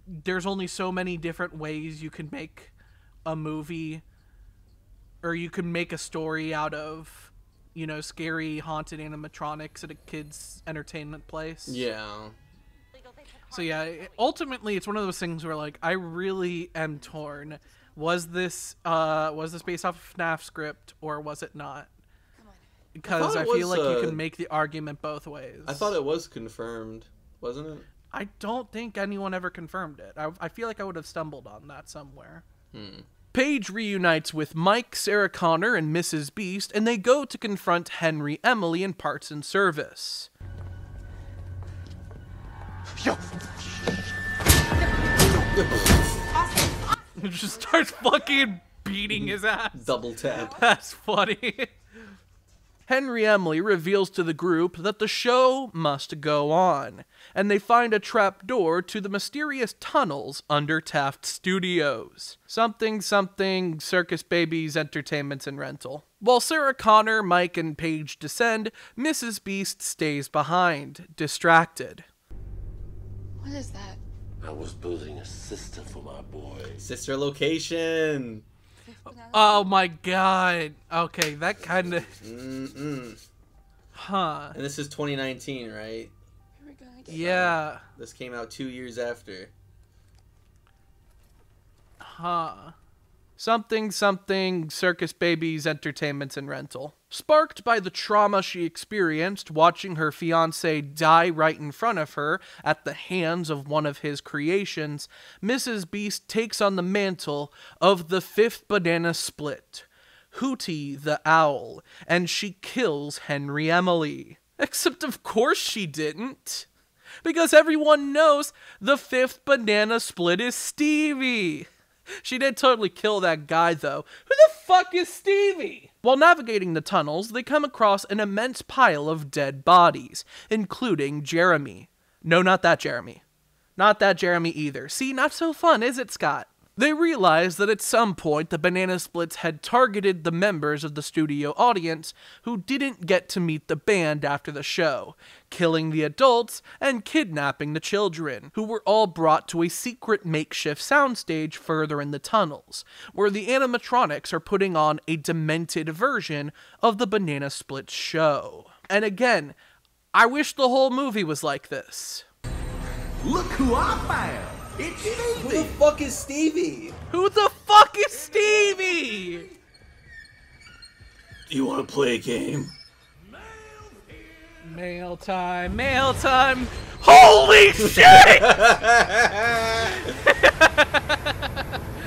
there's only so many different ways you can make a movie, or you can make a story out of, you know, scary haunted animatronics at a kid's entertainment place. Yeah. So yeah, ultimately it's one of those things where like I really am torn. Was this based off of FNaF script or was it not? Because I feel like you can make the argument both ways. I thought it was confirmed, wasn't it? I don't think anyone ever confirmed it. I feel like I would have stumbled on that somewhere. Paige reunites with Mike, Sarah Connor, and Mrs. Beast, and they go to confront Henry Emily in parts and service. Yo! Just starts fucking beating his ass. Double tap. That's funny. Henry Emily reveals to the group that the show must go on, and they find a trap door to the mysterious tunnels under Taft Studios. Something Circus Babies Entertainments and Rental. While Sarah Connor, Mike, and Paige descend, Mrs. Beast stays behind, distracted. What is that? I was building a sister for my boy. Sister location. Oh my god. Okay, that kind of... Huh. And this is 2019, right? Yeah. This came out 2 years after. Huh. Something Circus Babies Entertainments and Rental. Sparked by the trauma she experienced watching her fiancé die right in front of her at the hands of one of his creations, Mrs. Beast takes on the mantle of the fifth banana split, Hootie the Owl, and she kills Henry Emily. Except of course she didn't. Because everyone knows the fifth banana split is Stevie. She did totally kill that guy, though. Who the fuck is Stevie? While navigating the tunnels, they come across an immense pile of dead bodies, including Jeremy. No, not that Jeremy. Not that Jeremy either. See, not so fun, is it, Scott? They realize that at some point the Banana Splits had targeted the members of the studio audience who didn't get to meet the band after the show, killing the adults and kidnapping the children, who were all brought to a secret makeshift soundstage further in the tunnels, where the animatronics are putting on a demented version of the Banana Splits show. And again, I wish the whole movie was like this. Look who I found! It's Stevie! Who the fuck is Stevie? Who the fuck is Stevie? Do you want to play a game? Mail time, mail time. Holy shit!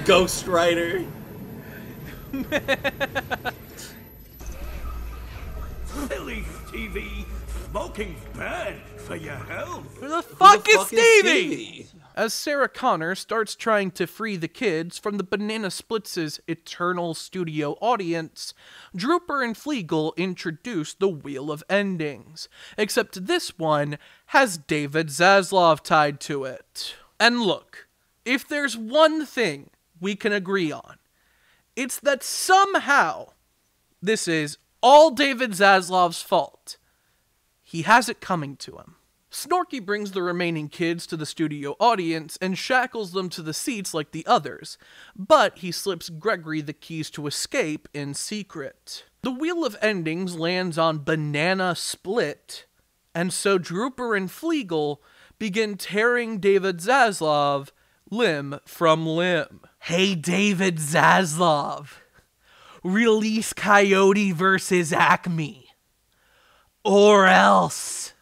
Ghost Rider. Silly Stevie! Smoking's bad for your health. Who the fuck is Stevie? As Sarah Connor starts trying to free the kids from the Banana Splits' eternal studio audience, Drooper and Fleagle introduce the Wheel of Endings, except this one has David Zaslav tied to it. And look, if there's one thing we can agree on, it's that somehow this is all David Zaslav's fault. He has it coming to him. Snorky brings the remaining kids to the studio audience and shackles them to the seats like the others, but he slips Gregory the keys to escape in secret. The Wheel of Endings lands on Banana Split, and so Drooper and Fleagle begin tearing David Zaslav limb from limb. Hey David Zaslav, release Coyote versus Acme, or else...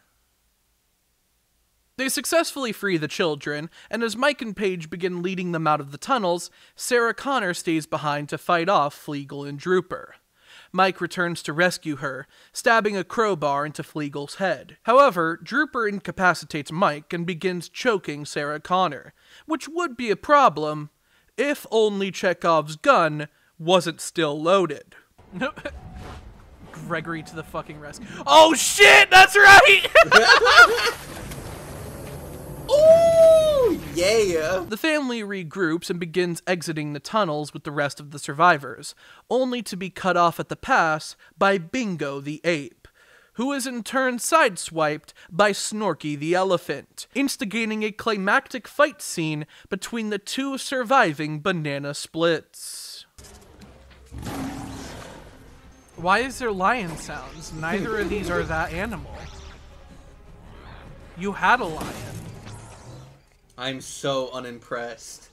They successfully free the children, and as Mike and Paige begin leading them out of the tunnels, Sarah Connor stays behind to fight off Fleagle and Drooper. Mike returns to rescue her, stabbing a crowbar into Fleagle's head. However, Drooper incapacitates Mike and begins choking Sarah Connor, which would be a problem if only Chekhov's gun wasn't still loaded. Gregory to the fucking rescue. Oh shit, that's right! Ooh, yeah! The family regroups and begins exiting the tunnels with the rest of the survivors, only to be cut off at the pass by Bingo the ape, who is in turn sideswiped by Snorky the elephant, instigating a climactic fight scene between the two surviving banana splits. Why is there lion sounds? Neither of these are that animal. You had a lion. I'm so unimpressed.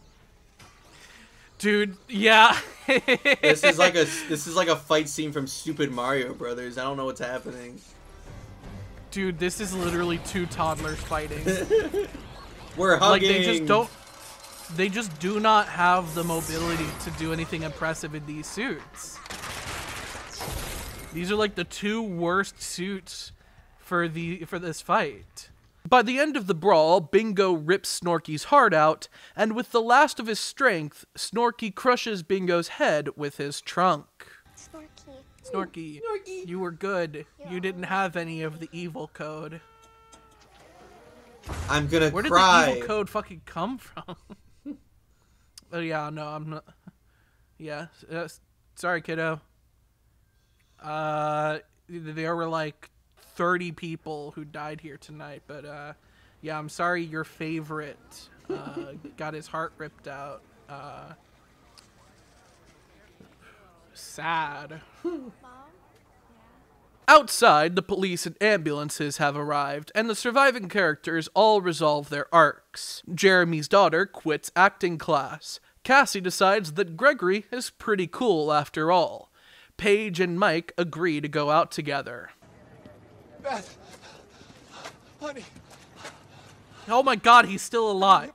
Dude, yeah. This is like a fight scene from Stupid Mario Brothers. I don't know what's happening. Dude, this is literally two toddlers fighting. We're hugging. Like they just do not have the mobility to do anything impressive in these suits. These are like the two worst suits for this fight. By the end of the brawl, Bingo rips Snorky's heart out, and with the last of his strength, Snorky crushes Bingo's head with his trunk. Snorky, you were good. You didn't have any of the evil code. I'm gonna Where cry. did the evil code fucking come from? Oh yeah, no, I'm not. Yeah, sorry, kiddo. There were like 30 people who died here tonight, but yeah, I'm sorry your favorite got his heart ripped out. Sad. Outside, the police and ambulances have arrived, and the surviving characters all resolve their arcs. Jeremy's daughter quits acting class. Cassie decides that Gregory is pretty cool after all. Paige and Mike agree to go out together. Beth, honey. Oh my god, he's still alive.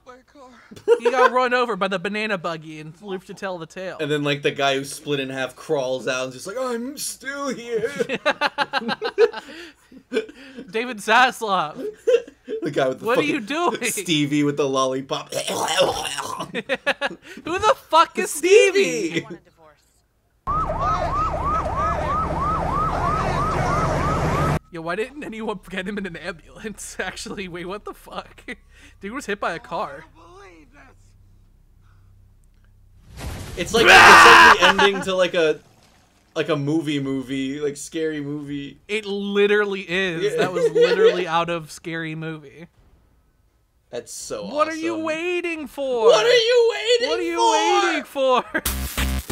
He got run over by the banana buggy and lived to tell the tale. And then like the guy who split in half crawls out and just like, I'm still here. David Zaslav. The guy with the What are you doing? Stevie with the lollipop. Who the fuck is Stevie? Yo, why didn't anyone get him in an ambulance? Actually, wait, what the fuck? Dude was hit by a car. It's like the ending to like a movie, like Scary Movie. It literally is. Yeah. That was literally out of Scary Movie. That's so awesome. What are you waiting for? What are you waiting for? What are you waiting for?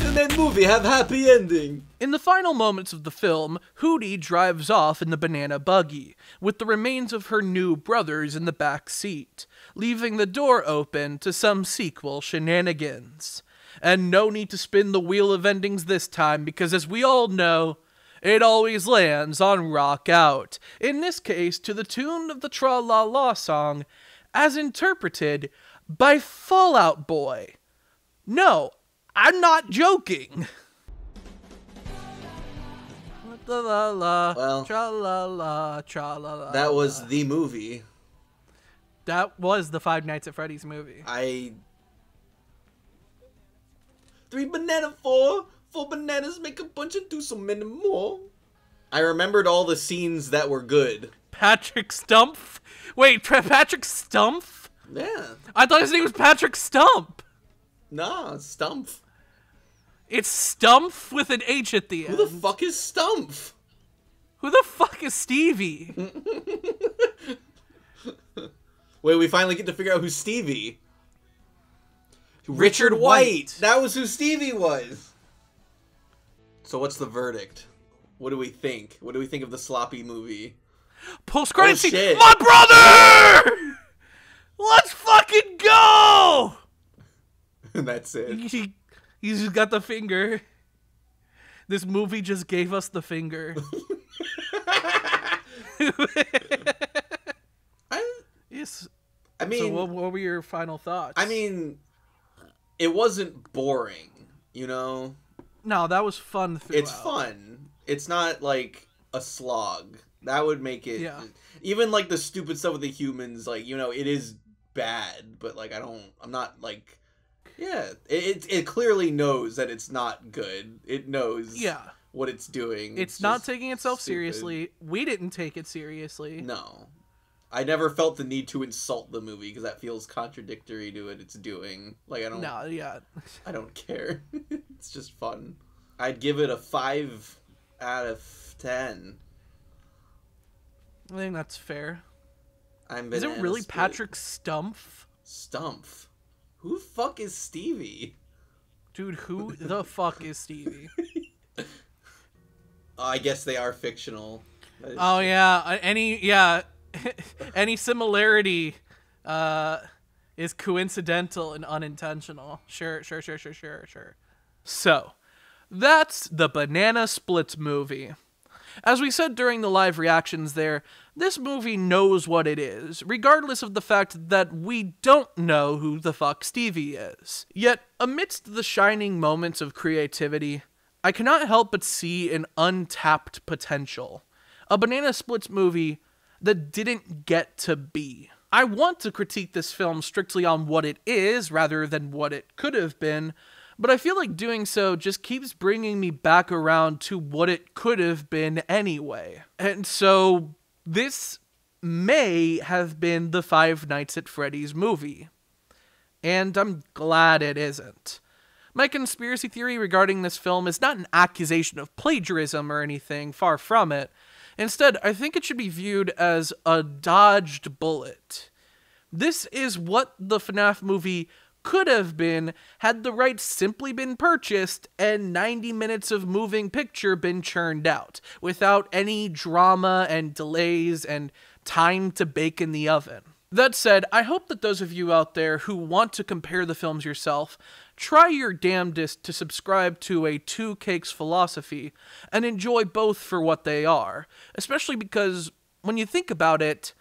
And that movie have happy ending. In the final moments of the film, Hootie drives off in the banana buggy, with the remains of her new brothers in the back seat, leaving the door open to some sequel shenanigans. And no need to spin the wheel of endings this time, because as we all know, it always lands on Rock Out. In this case, to the tune of the Tra-La-La song, as interpreted by Fall Out Boy. No, I'm not joking. Well, Tra-la-la, tra-la-la. that was the movie. That was the Five Nights at Freddy's movie. 3 banana, 4 bananas, make a bunch and do so many more. I remembered all the scenes that were good. Patrick Stumpf? Wait, Patrick Stumpf? Yeah. I thought his name was Patrick Stump. Nah, Stumpf. It's Stumpf with an H at the end. Who the fuck is Stumpf? Who the fuck is Stevie? Wait, we finally get to figure out who's Stevie. Richard White. That was who Stevie was. So what's the verdict? What do we think? What do we think of the sloppy movie? Post-credit scene. Shit. My brother! Let's fucking go! That's it. He's just got the finger. This movie just gave us the finger. Yes. I mean, so what were your final thoughts? I mean, it wasn't boring, you know? No, that was fun throughout. It's fun. It's not like a slog. That would make it... Yeah. Even like the stupid stuff with the humans, like, you know, it is bad, but like I'm not like... Yeah, it clearly knows that it's not good. It knows what it's doing. It's not taking itself seriously. We didn't take it seriously. No. I never felt the need to insult the movie because that feels contradictory to what it's doing. Like, I don't... No, yeah. I don't care. It's just fun. I'd give it a 5 out of 10. I think that's fair. Is it really Patrick Stumpf? Stumpf? Who the fuck is Stevie? Dude, who the fuck is Stevie? I guess they are fictional. Oh, yeah. Any similarity is coincidental and unintentional. Sure. So, that's the Banana Splits movie. As we said during the live reactions there, this movie knows what it is, regardless of the fact that we don't know who the fuck Stevie is. Yet, amidst the shining moments of creativity, I cannot help but see an untapped potential. A Banana Splits movie that didn't get to be. I want to critique this film strictly on what it is, rather than what it could have been, but I feel like doing so just keeps bringing me back around to what it could have been anyway. And so, this may have been the Five Nights at Freddy's movie. And I'm glad it isn't. My conspiracy theory regarding this film is not an accusation of plagiarism or anything, far from it. Instead, I think it should be viewed as a dodged bullet. This is what the FNaF movie could have been had the rights simply been purchased and 90 minutes of moving picture been churned out, without any drama and delays and time to bake in the oven. That said, I hope that those of you out there who want to compare the films yourself try your damnedest to subscribe to a two cakes philosophy and enjoy both for what they are, especially because, when you think about it,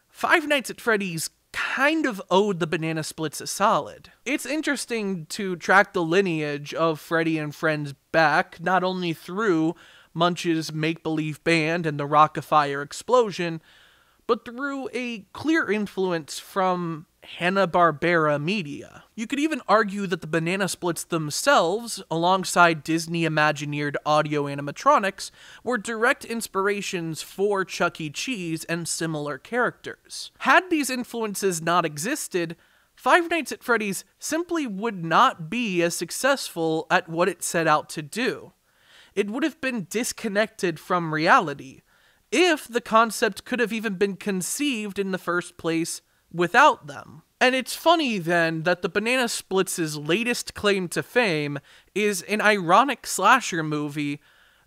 Five Nights at Freddy's kind of owed the Banana Splits a solid. It's interesting to track the lineage of Freddy and Friends back, not only through Munch's make-believe band and the Rock-afire explosion, but through a clear influence from Hanna-Barbera media. You could even argue that the Banana Splits themselves, alongside Disney Imagineered audio animatronics, were direct inspirations for Chuck E. Cheese and similar characters. Had these influences not existed, Five Nights at Freddy's simply would not be as successful at what it set out to do. It would have been disconnected from reality, if the concept could have even been conceived in the first place without them. And it's funny then that the Banana Splits' latest claim to fame is an ironic slasher movie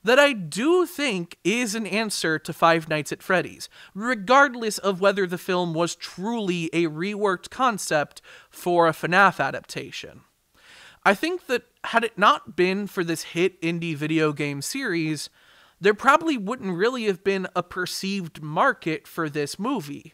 that I do think is an answer to Five Nights at Freddy's, regardless of whether the film was truly a reworked concept for a FNaF adaptation. I think that had it not been for this hit indie video game series, there probably wouldn't really have been a perceived market for this movie.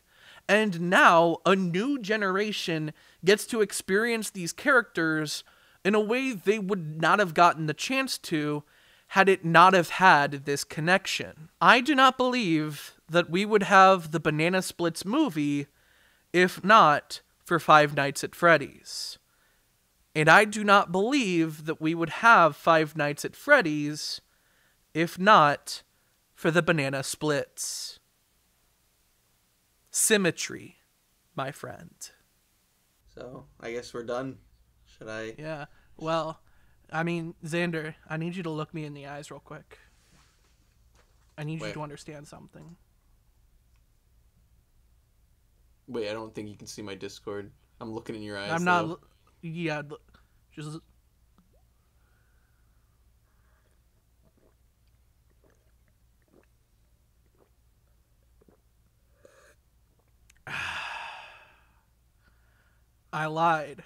And now, a new generation gets to experience these characters in a way they would not have gotten the chance to had it not have had this connection. I do not believe that we would have the Banana Splits movie if not for Five Nights at Freddy's. And I do not believe that we would have Five Nights at Freddy's if not for the Banana Splits. Symmetry, my friend. So, I guess we're done. Should I? Yeah. Well, I mean, Xander, I need you to look me in the eyes real quick. I need you to understand something. Wait, I don't think you can see my Discord. I'm looking in your eyes. I'm not... Yeah, just... I lied.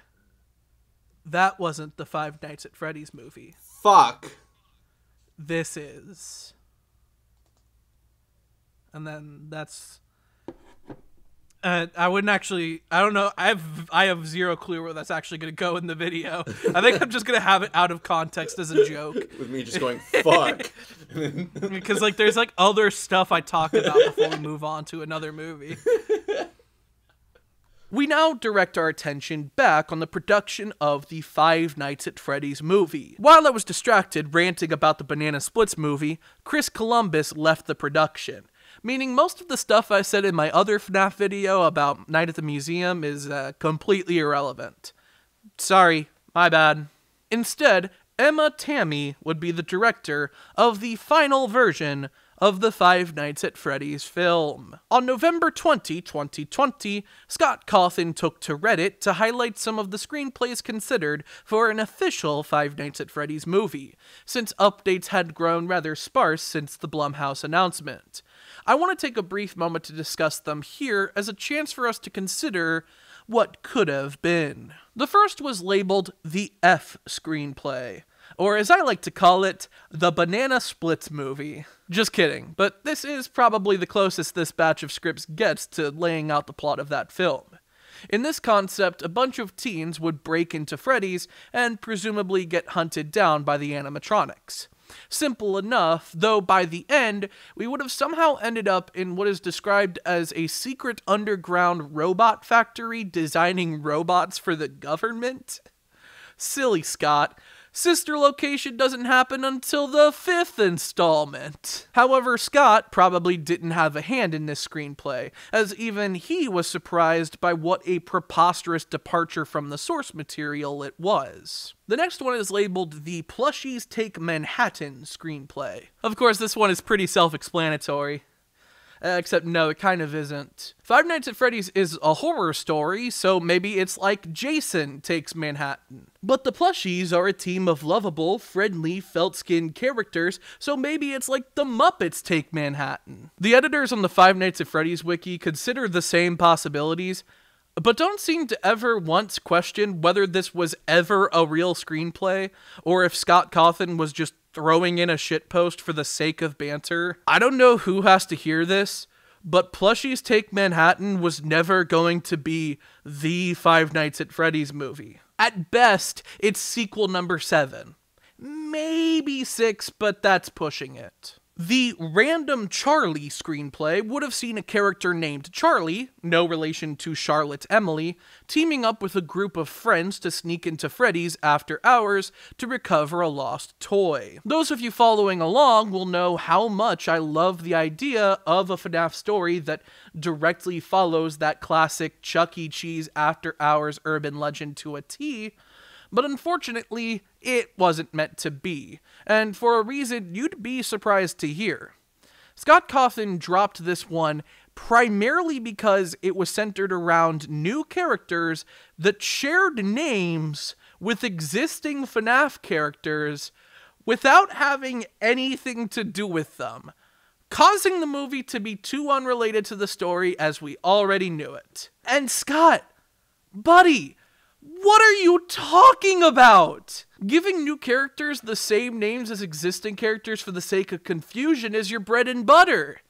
That wasn't the Five Nights at Freddy's movie. Fuck. This is. And then that's... I wouldn't actually. I don't know. I have zero clue where that's actually going to go in the video. I think I'm just going to have it out of context as a joke. With me just going, fuck. Because, like, there's, like, other stuff I talk about before we move on to another movie. We now direct our attention back on the production of the Five Nights at Freddy's movie. While I was distracted ranting about the Banana Splits movie, Chris Columbus left the production. Meaning most of the stuff I said in my other FNaF video about Night at the Museum is completely irrelevant. Sorry, my bad. Instead, Emma Tammy would be the director of the final version of the Five Nights at Freddy's film. On November 20, 2020, Scott Cawthon took to Reddit to highlight some of the screenplays considered for an official Five Nights at Freddy's movie, since updates had grown rather sparse since the Blumhouse announcement. I want to take a brief moment to discuss them here as a chance for us to consider what could have been. The first was labeled the F screenplay, or as I like to call it, the Banana Splits movie. Just kidding, but this is probably the closest this batch of scripts gets to laying out the plot of that film. In this concept, a bunch of teens would break into Freddy's and presumably get hunted down by the animatronics. Simple enough, though by the end, we would have somehow ended up in what is described as a secret underground robot factory designing robots for the government. Silly Scott. Sister location doesn't happen until the 5th installment. However, Scott probably didn't have a hand in this screenplay, as even he was surprised by what a preposterous departure from the source material it was. The next one is labeled the Plushies Take Manhattan screenplay. Of course, this one is pretty self-explanatory. Except no, it kind of isn't. Five Nights at Freddy's is a horror story, so maybe it's like Jason Takes Manhattan. But the Plushies are a team of lovable, friendly, felt-skinned characters, so maybe it's like the Muppets Take Manhattan. The editors on the Five Nights at Freddy's wiki consider the same possibilities, but don't seem to ever once question whether this was ever a real screenplay, or if Scott Cawthon was just throwing in a shitpost for the sake of banter. I don't know who has to hear this, but Plushies Take Manhattan was never going to be the Five Nights at Freddy's movie. At best, it's sequel number 7. Maybe 6, but that's pushing it. The Random Charlie screenplay would have seen a character named Charlie, no relation to Charlotte Emily, teaming up with a group of friends to sneak into Freddy's after hours to recover a lost toy. Those of you following along will know how much I love the idea of a FNaF story that directly follows that classic Chuck E. Cheese after hours urban legend to a T, but unfortunately, it wasn't meant to be, and for a reason you'd be surprised to hear. Scott Cawthon dropped this one primarily because it was centered around new characters that shared names with existing FNaF characters without having anything to do with them, causing the movie to be too unrelated to the story as we already knew it. And Scott, buddy, what are you talking about? Giving new characters the same names as existing characters for the sake of confusion is your bread and butter.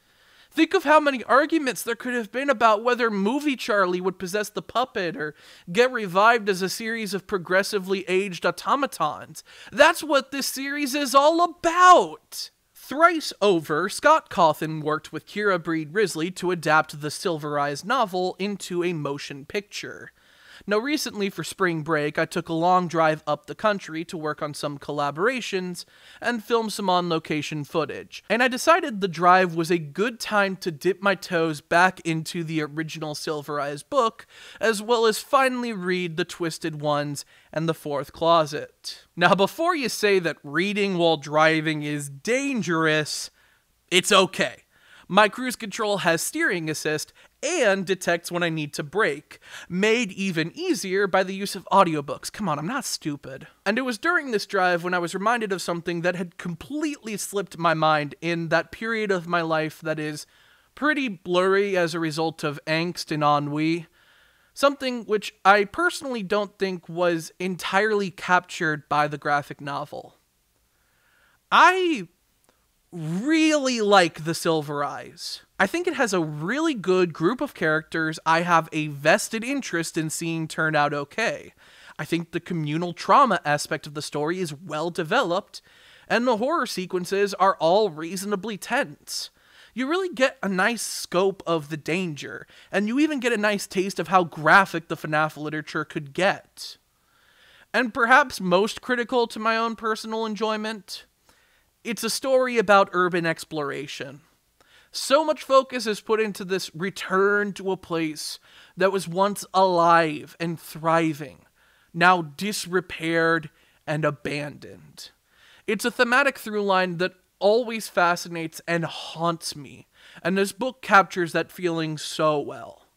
Think of how many arguments there could have been about whether Movie Charlie would possess the puppet or get revived as a series of progressively aged automatons. That's what this series is all about. Thrice over, Scott Cawthon worked with Kira Breed Risley to adapt the Silver Eyes novel into a motion picture. Now, recently for spring break, I took a long drive up the country to work on some collaborations and film some on-location footage, and I decided the drive was a good time to dip my toes back into the original Silver Eyes book, as well as finally read The Twisted Ones and The Fourth Closet. Now, before you say that reading while driving is dangerous, it's okay. My cruise control has steering assist and detects when I need to brake, made even easier by the use of audiobooks. Come on, I'm not stupid. And it was during this drive when I was reminded of something that had completely slipped my mind in that period of my life that is pretty blurry as a result of angst and ennui. Something which I personally don't think was entirely captured by the graphic novel. I really like The Silver Eyes. I think it has a really good group of characters I have a vested interest in seeing turn out okay. I think the communal trauma aspect of the story is well developed, and the horror sequences are all reasonably tense. You really get a nice scope of the danger, and you even get a nice taste of how graphic the FNaF literature could get. And perhaps most critical to my own personal enjoyment, it's a story about urban exploration. So much focus is put into this return to a place that was once alive and thriving, now disrepaired and abandoned. It's a thematic through line that always fascinates and haunts me, and this book captures that feeling so well.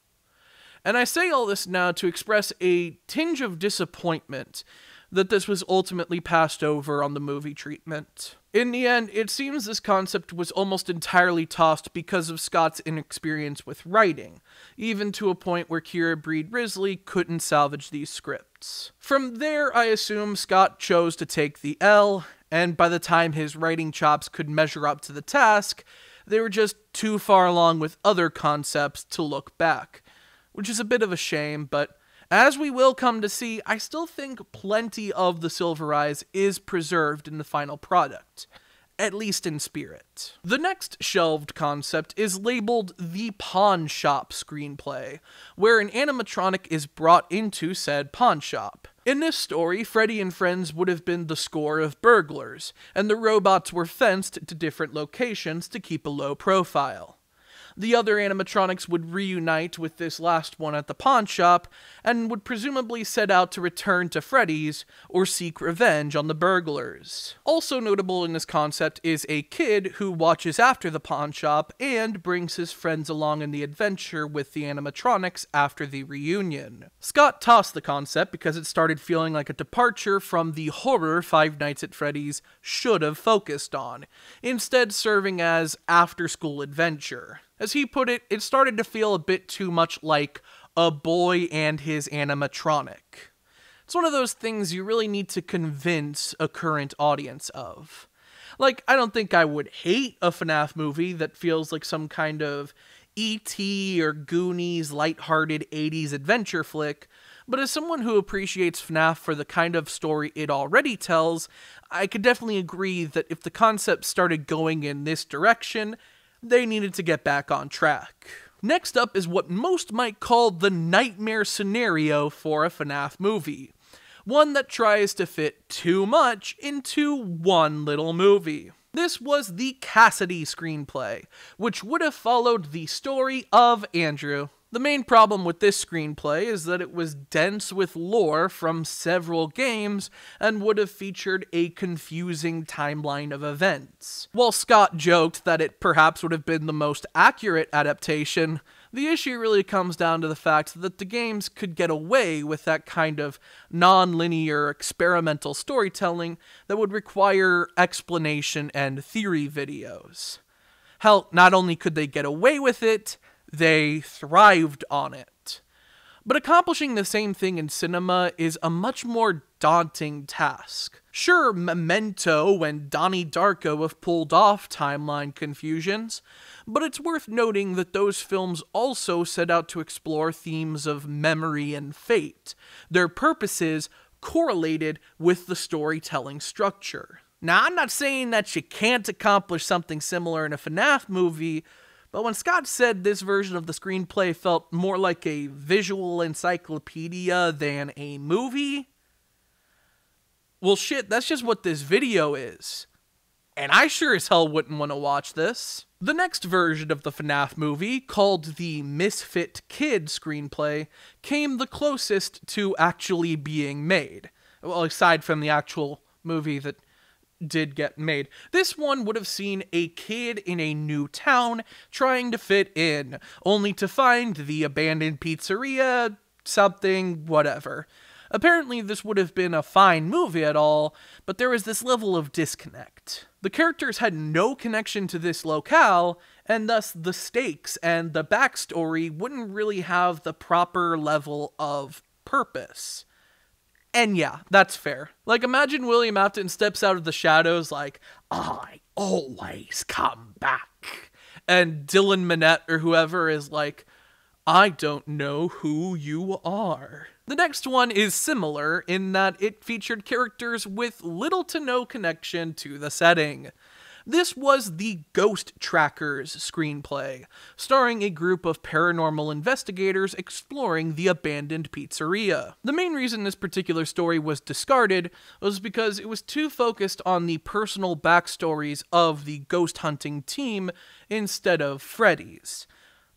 And I say all this now to express a tinge of disappointment that this was ultimately passed over on the movie treatment. In the end, it seems this concept was almost entirely tossed because of Scott's inexperience with writing, even to a point where Kira Breed Risley couldn't salvage these scripts. From there, I assume Scott chose to take the L, and by the time his writing chops could measure up to the task, they were just too far along with other concepts to look back, which is a bit of a shame, but as we will come to see, I still think plenty of the Silver Eyes is preserved in the final product, at least in spirit. The next shelved concept is labeled the Pawn Shop screenplay, where an animatronic is brought into said pawn shop. In this story, Freddy and friends would have been the score of burglars, and the robots were fenced to different locations to keep a low profile. The other animatronics would reunite with this last one at the pawn shop, and would presumably set out to return to Freddy's or seek revenge on the burglars. Also notable in this concept is a kid who watches after the pawn shop and brings his friends along in the adventure with the animatronics after the reunion. Scott tossed the concept because it started feeling like a departure from the horror Five Nights at Freddy's should have focused on, instead serving as after-school adventure. As he put it, it started to feel a bit too much like a boy and his animatronic. It's one of those things you really need to convince a current audience of. Like, I don't think I would hate a FNaF movie that feels like some kind of E.T. or Goonies lighthearted 80s adventure flick, but as someone who appreciates FNaF for the kind of story it already tells, I could definitely agree that if the concept started going in this direction, they needed to get back on track. Next up is what most might call the nightmare scenario for a FNaF movie. One that tries to fit too much into one little movie. This was the Cassidy screenplay, which would have followed the story of Andrew. The main problem with this screenplay is that it was dense with lore from several games and would have featured a confusing timeline of events. While Scott joked that it perhaps would have been the most accurate adaptation, the issue really comes down to the fact that the games could get away with that kind of non-linear experimental storytelling that would require explanation and theory videos. Hell, not only could they get away with it, they thrived on it. But accomplishing the same thing in cinema is a much more daunting task. Sure, Memento and Donnie Darko have pulled off timeline confusions, but it's worth noting that those films also set out to explore themes of memory and fate, their purposes correlated with the storytelling structure. Now, I'm not saying that you can't accomplish something similar in a FNaF movie, but when Scott said this version of the screenplay felt more like a visual encyclopedia than a movie, well shit, that's just what this video is. And I sure as hell wouldn't want to watch this. The next version of the FNaF movie, called the Misfit Kid screenplay, came the closest to actually being made. Well, aside from the actual movie that did get made. This one would have seen a kid in a new town trying to fit in, only to find the abandoned pizzeria, something, whatever. Apparently this would have been a fine movie at all, but there was this level of disconnect. The characters had no connection to this locale, and thus the stakes and the backstory wouldn't really have the proper level of purpose. And yeah, that's fair. Like, imagine William Afton steps out of the shadows like, I always come back. And Dylan Minnette or whoever is like, I don't know who you are. The next one is similar in that it featured characters with little to no connection to the setting. This was the Ghost Trackers screenplay, starring a group of paranormal investigators exploring the abandoned pizzeria. The main reason this particular story was discarded was because it was too focused on the personal backstories of the ghost hunting team instead of Freddy's.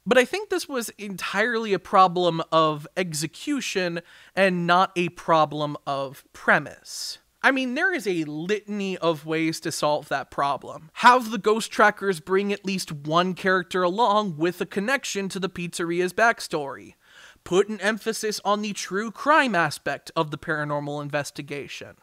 But I think this was entirely a problem of execution and not a problem of premise. I mean, there is a litany of ways to solve that problem. Have the Ghost Trackers bring at least one character along with a connection to the pizzeria's backstory. Put an emphasis on the true crime aspect of the paranormal investigation.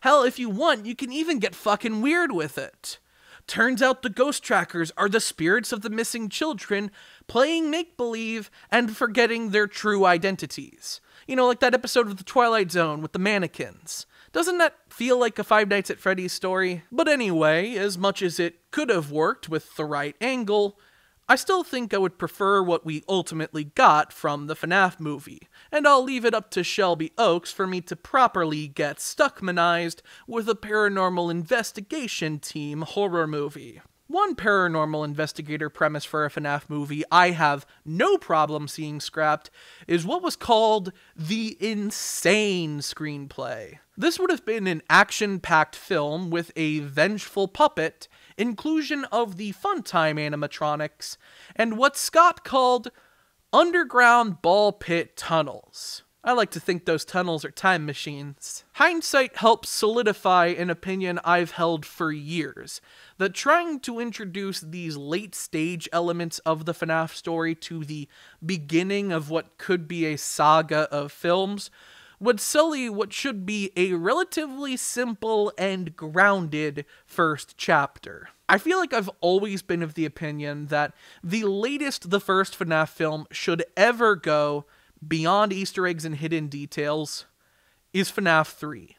Hell, if you want, you can even get fucking weird with it. Turns out the Ghost Trackers are the spirits of the missing children playing make-believe and forgetting their true identities. You know, like that episode of The Twilight Zone with the mannequins. Doesn't that feel like a Five Nights at Freddy's story? But anyway, as much as it could have worked with the right angle, I still think I would prefer what we ultimately got from the FNaF movie, and I'll leave it up to Shelby Oaks for me to properly get Stuckmanized with a paranormal investigation team horror movie. One paranormal investigator premise for a FNaF movie I have no problem seeing scrapped is what was called the insane screenplay. This would have been an action-packed film with a vengeful puppet, inclusion of the Funtime animatronics, and what Scott called underground ball pit tunnels. I like to think those tunnels are time machines. Hindsight helps solidify an opinion I've held for years, that trying to introduce these late-stage elements of the FNaF story to the beginning of what could be a saga of films would sully what should be a relatively simple and grounded first chapter. I feel like I've always been of the opinion that the latest the first FNaF film should ever go beyond Easter eggs and hidden details is FNaF 3.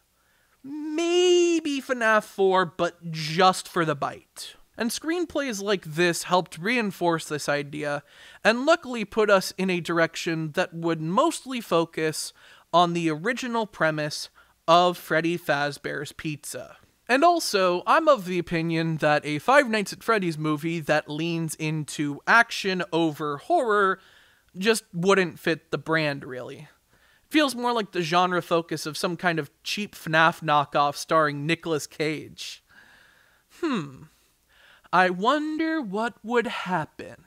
Maybe FNaF 4, but just for the bite. And screenplays like this helped reinforce this idea, and luckily put us in a direction that would mostly focus on the original premise of Freddy Fazbear's Pizza. And also, I'm of the opinion that a Five Nights at Freddy's movie that leans into action over horror just wouldn't fit the brand, really. It feels more like the genre focus of some kind of cheap FNaF knockoff starring Nicolas Cage. I wonder what would happen.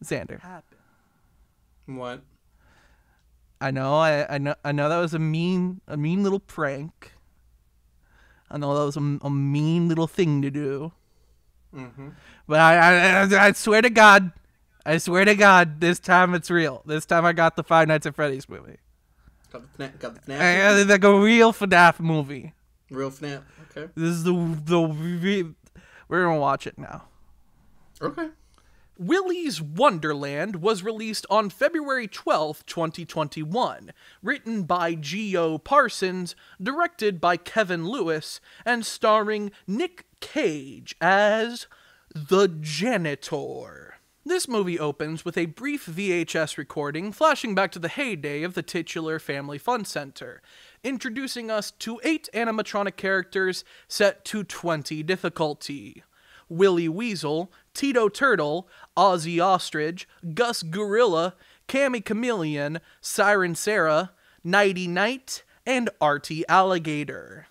Xander. What? I know that was a mean little prank. I know that was a mean little thing to do. Mm-hmm. But I swear to God, this time it's real. This time I got the Five Nights at Freddy's movie. Got the FNaF? Like a real FNaF movie. Real FNaF, okay. This is we're gonna watch it now. Okay. Willy's Wonderland was released on February 12th, 2021, written by Geo Parsons, directed by Kevin Lewis, and starring Nick Cage as the janitor. This movie opens with a brief VHS recording flashing back to the heyday of the titular Family Fun Center, introducing us to 8 animatronic characters set to 20 difficulty. Willy Weasel, Tito Turtle, Ozzy Ostrich, Gus Gorilla, Cammy Chameleon, Siren Sarah, Nighty Night, and Artie Alligator.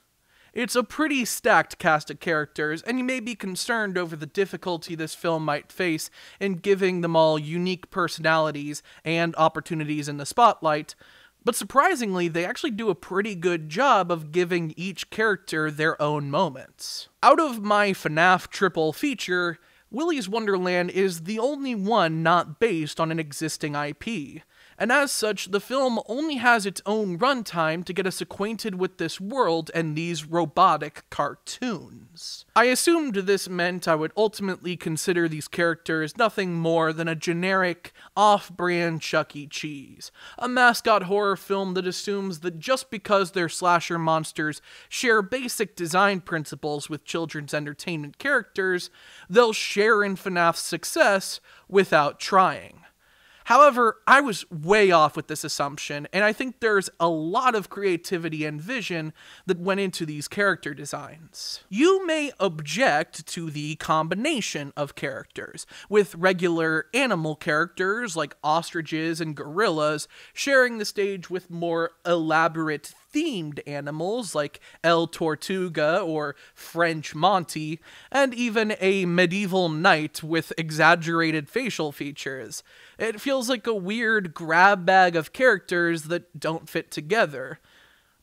It's a pretty stacked cast of characters, and you may be concerned over the difficulty this film might face in giving them all unique personalities and opportunities in the spotlight, but surprisingly, they actually do a pretty good job of giving each character their own moments. Out of my FNaF triple feature, Willy's Wonderland is the only one not based on an existing IP, and as such, the film only has its own runtime to get us acquainted with this world and these robotic cartoons. I assumed this meant I would ultimately consider these characters nothing more than a generic, off-brand Chuck E. Cheese, a mascot horror film that assumes that just because they're slasher monsters share basic design principles with children's entertainment characters, they'll share in FNAF's success without trying. However, I was way off with this assumption, and I think there's a lot of creativity and vision that went into these character designs. You may object to the combination of characters, with regular animal characters like ostriches and gorillas sharing the stage with more elaborate themed animals like El Tortuga or French Monty, and even a medieval knight with exaggerated facial features. It feels like a weird grab bag of characters that don't fit together.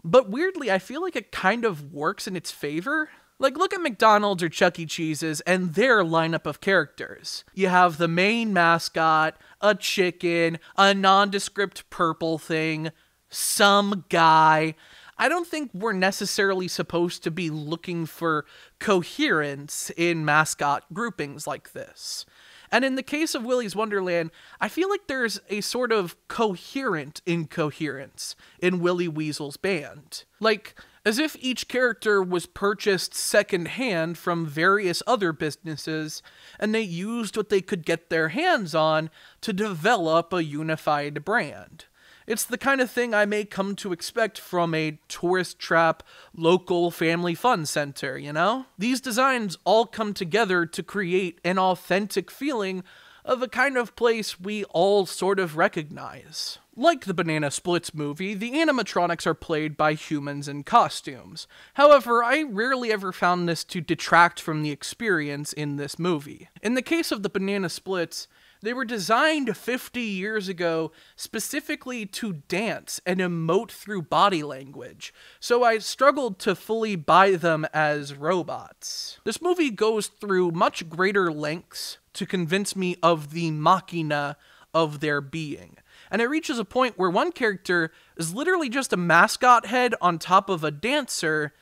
But weirdly, I feel like it kind of works in its favor. Like, look at McDonald's or Chuck E. Cheese's and their lineup of characters. You have the main mascot, a chicken, a nondescript purple thing, some guy. I don't think we're necessarily supposed to be looking for coherence in mascot groupings like this. And in the case of Willy's Wonderland, I feel like there's a sort of coherent incoherence in Willy Weasel's band. Like, as if each character was purchased secondhand from various other businesses, and they used what they could get their hands on to develop a unified brand. It's the kind of thing I may come to expect from a tourist trap local family fun center, you know? These designs all come together to create an authentic feeling of a kind of place we all sort of recognize. Like the Banana Splits movie, the animatronics are played by humans in costumes. However, I rarely ever found this to detract from the experience in this movie. In the case of the Banana Splits, they were designed 50 years ago specifically to dance and emote through body language, so I struggled to fully buy them as robots. This movie goes through much greater lengths to convince me of the machina of their being, and it reaches a point where one character is literally just a mascot head on top of a dancer,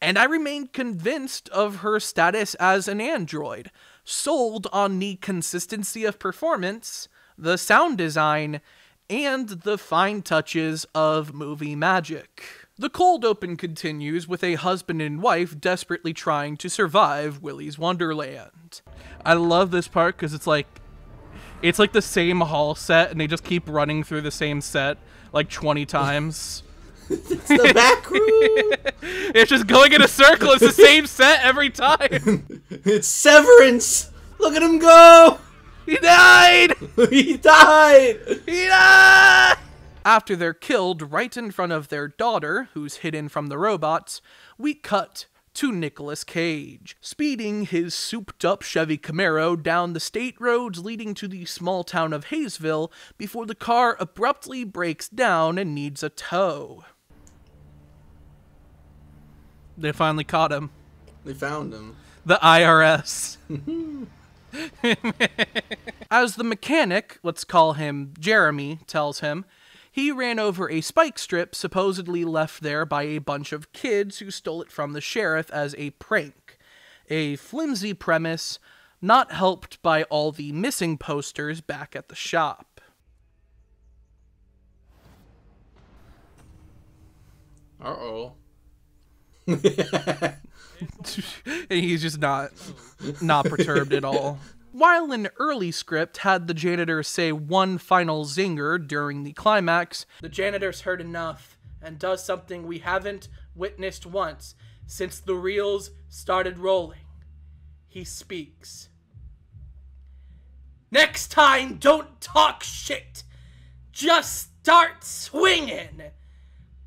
and I remained convinced of her status as an android, sold on the consistency of performance, the sound design, and the fine touches of movie magic. The cold open continues with a husband and wife desperately trying to survive Willy's Wonderland. I love this part because it's like the same hall set and they just keep running through the same set like 20 times. It's the back room. It's just going in a circle. It's the same set every time. It's Severance. Look at him go. He died. He died. He died. After they're killed right in front of their daughter, who's hidden from the robots, we cut to Nicolas Cage, speeding his souped-up Chevy Camaro down the state roads leading to the small town of Hayesville before the car abruptly breaks down and needs a tow. They finally caught him. They found him. The IRS. As the mechanic, let's call him Jeremy, tells him, he ran over a spike strip supposedly left there by a bunch of kids who stole it from the sheriff as a prank. A flimsy premise, not helped by all the missing posters back at the shop. Uh-oh. And he's just not perturbed at all. While an early script had the janitor say one final zinger during the climax, the janitor's heard enough and does something we haven't witnessed once since the reels started rolling. He speaks. Next time, don't talk shit. Just start swinging.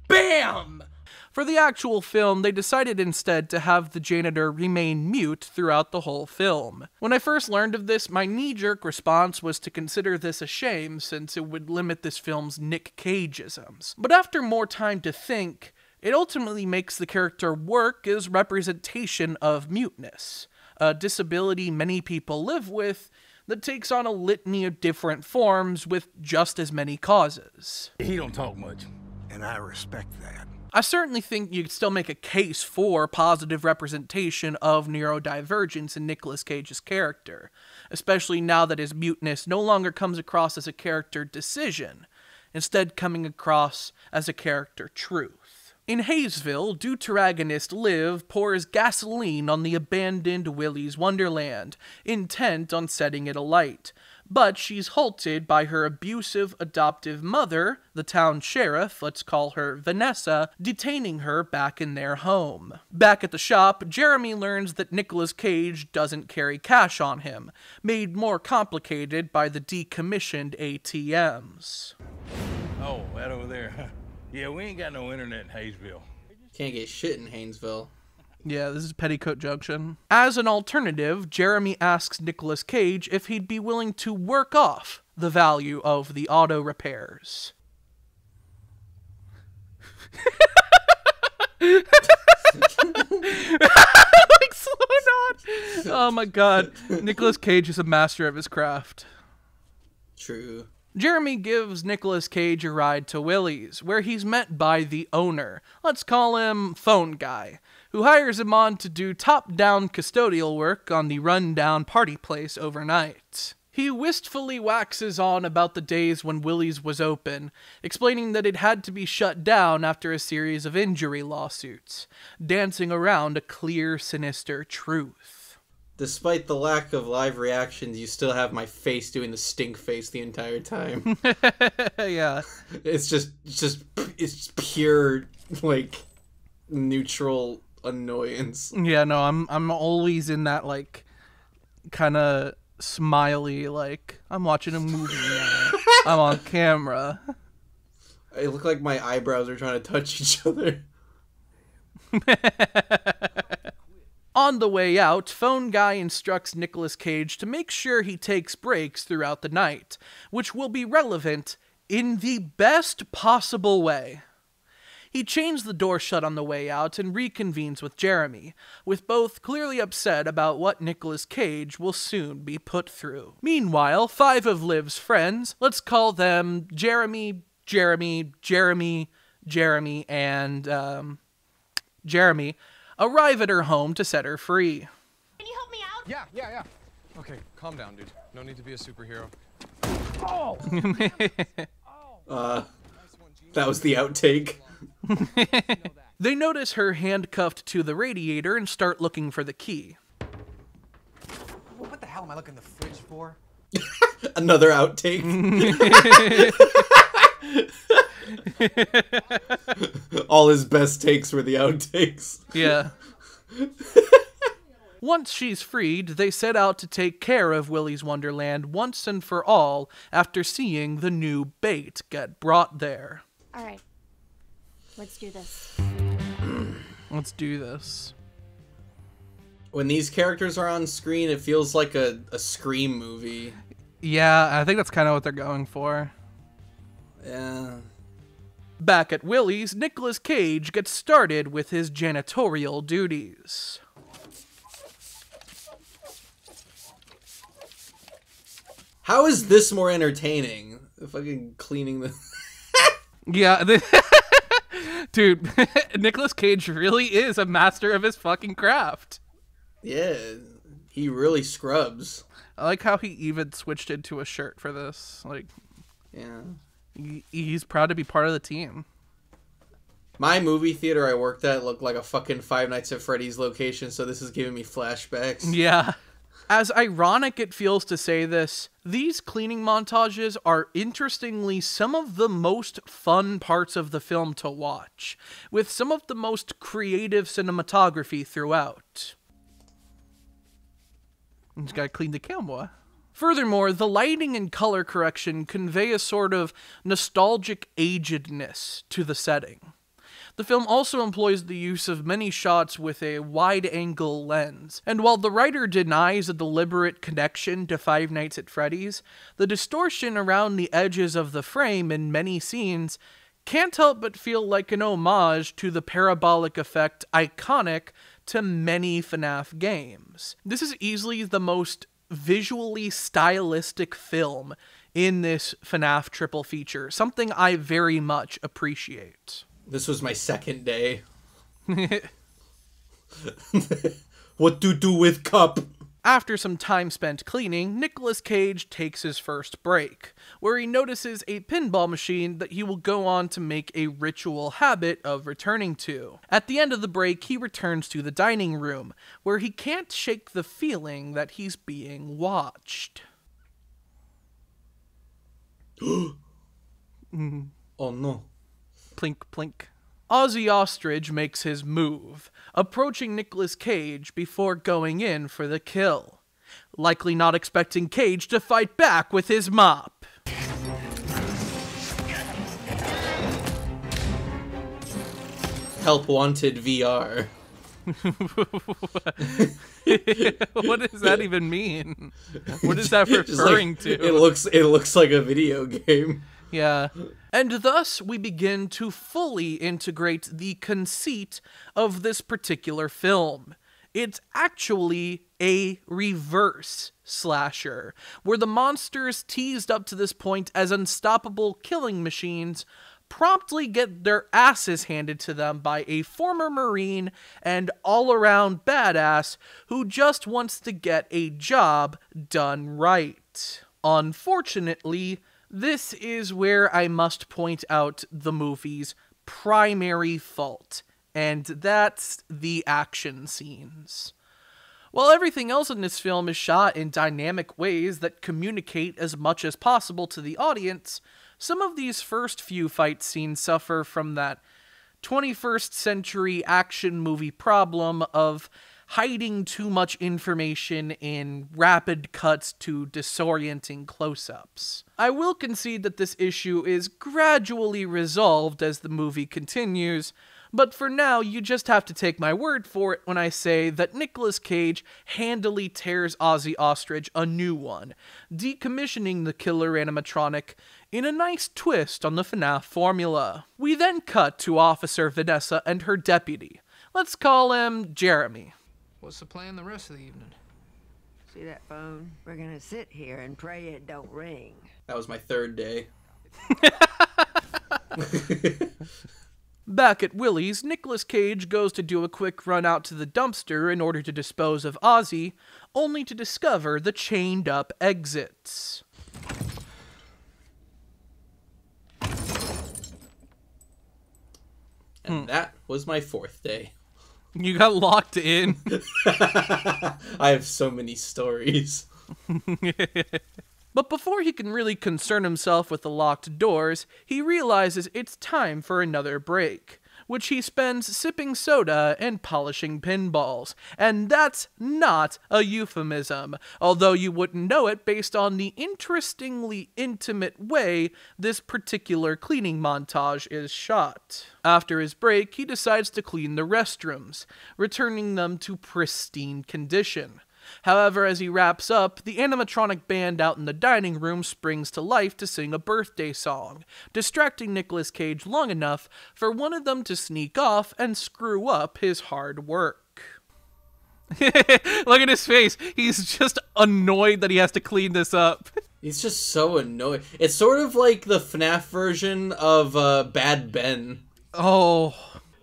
Bam! For the actual film, they decided instead to have the janitor remain mute throughout the whole film. When I first learned of this, my knee-jerk response was to consider this a shame since it would limit this film's Nick Cage-isms. But after more time to think, it ultimately makes the character work as representation of muteness, a disability many people live with that takes on a litany of different forms with just as many causes. He don't talk much, and I respect that. I certainly think you could still make a case for positive representation of neurodivergence in Nicolas Cage's character, especially now that his muteness no longer comes across as a character decision, instead coming across as a character truth. In Hayesville, deuteragonist Liv pours gasoline on the abandoned Willy's Wonderland, intent on setting it alight. But she's halted by her abusive adoptive mother, the town sheriff, let's call her Vanessa, detaining her back in their home. Back at the shop, Jeremy learns that Nicolas Cage doesn't carry cash on him, made more complicated by the decommissioned ATMs. Oh, that over there. Yeah, we ain't got no internet in Hayesville. Can't get shit in Haynesville. Yeah, this is Petticoat Junction. As an alternative, Jeremy asks Nicolas Cage if he'd be willing to work off the value of the auto repairs. Like, slow down. Oh my god. Nicolas Cage is a master of his craft. True. Jeremy gives Nicolas Cage a ride to Willy's, where he's met by the owner, let's call him Phone Guy, who hires him on to do top-down custodial work on the run-down party place overnight. He wistfully waxes on about the days when Willy's was open, explaining that it had to be shut down after a series of injury lawsuits, dancing around a clear, sinister truth. Despite the lack of live reactions, you still have my face doing the stink face the entire time. Yeah. It's pure, like, neutral annoyance. Yeah, no, I'm always in that, like, kind of smiley, like, I'm watching a movie now. I'm on camera. I look like my eyebrows are trying to touch each other. On the way out, Phone Guy instructs Nicolas Cage to make sure he takes breaks throughout the night, which will be relevant in the best possible way. He chains the door shut on the way out and reconvenes with Jeremy, with both clearly upset about what Nicolas Cage will soon be put through. Meanwhile, 5 of Liv's friends, let's call them Jeremy, and Jeremy, arrive at her home to set her free. Can you help me out? Yeah. Okay, calm down, dude. No need to be a superhero. Oh! That was the outtake. They notice her handcuffed to the radiator and start looking for the key. What the hell am I looking in the fridge for? Another outtake. All his best takes were the outtakes. Yeah. Once she's freed, they set out to take care of Willy's Wonderland once and for all after seeing the new bait get brought there. All right. Let's do this. Let's do this. When these characters are on screen, it feels like a Scream movie. Yeah, I think that's kind of what they're going for. Yeah. Back at Willy's, Nicolas Cage gets started with his janitorial duties. How is this more entertaining? Fucking cleaning the... Yeah, dude, Nicolas Cage really is a master of his fucking craft. Yeah, he really scrubs. I like how he even switched into a shirt for this. Like, yeah. He's proud to be part of the team. My movie theater I worked at looked like a fucking Five Nights at Freddy's location, so this is giving me flashbacks. Yeah. As ironic it feels to say this, these cleaning montages are interestingly some of the most fun parts of the film to watch, with some of the most creative cinematography throughout. Just gotta clean the camera. Furthermore, the lighting and color correction convey a sort of nostalgic agedness to the setting. The film also employs the use of many shots with a wide-angle lens, and while the writer denies a deliberate connection to Five Nights at Freddy's, the distortion around the edges of the frame in many scenes can't help but feel like an homage to the parabolic effect iconic to many FNaF games. This is easily the most visually stylistic film in this FNaF triple feature, something I very much appreciate. This was my second day. What to do with cup? After some time spent cleaning, Nicolas Cage takes his first break, where he notices a pinball machine that he will go on to make a ritual habit of returning to. At the end of the break, he returns to the dining room, where he can't shake the feeling that he's being watched. Oh no. Plink, plink. Ozzy Ostrich makes his move, approaching Nicolas Cage before going in for the kill, likely not expecting Cage to fight back with his mop. Help wanted VR. What does that even mean? What is that referring to? It looks like a video game. Yeah. And thus we begin to fully integrate the conceit of this particular film. It's actually a reverse slasher, where the monsters teased up to this point as unstoppable killing machines promptly get their asses handed to them by a former Marine and all-around badass who just wants to get a job done right. Unfortunately, this is where I must point out the movie's primary fault, and that's the action scenes. While everything else in this film is shot in dynamic ways that communicate as much as possible to the audience, some of these first few fight scenes suffer from that 21st century action movie problem of hiding too much information in rapid cuts to disorienting close-ups. I will concede that this issue is gradually resolved as the movie continues, but for now you just have to take my word for it when I say that Nicolas Cage handily tears Ozzy Ostrich a new one, decommissioning the killer animatronic in a nice twist on the FNaF formula. We then cut to Officer Vanessa and her deputy. Let's call him Jeremy. What's the plan the rest of the evening? See that phone? We're gonna sit here and pray it don't ring. That was my third day. Back at Willy's, Nicolas Cage goes to do a quick run out to the dumpster in order to dispose of Ozzy, only to discover the chained-up exits. And that was my fourth day. You got locked in. I have so many stories. But before he can really concern himself with the locked doors, he realizes it's time for another break, which he spends sipping soda and polishing pinballs. And that's not a euphemism, although you wouldn't know it based on the interestingly intimate way this particular cleaning montage is shot. After his break, he decides to clean the restrooms, returning them to pristine condition. However, as he wraps up, the animatronic band out in the dining room springs to life to sing a birthday song, distracting Nicolas Cage long enough for one of them to sneak off and screw up his hard work. Look at his face. He's just annoyed that he has to clean this up. He's just so annoyed. It's sort of like the FNaF version of Bad Ben. Oh,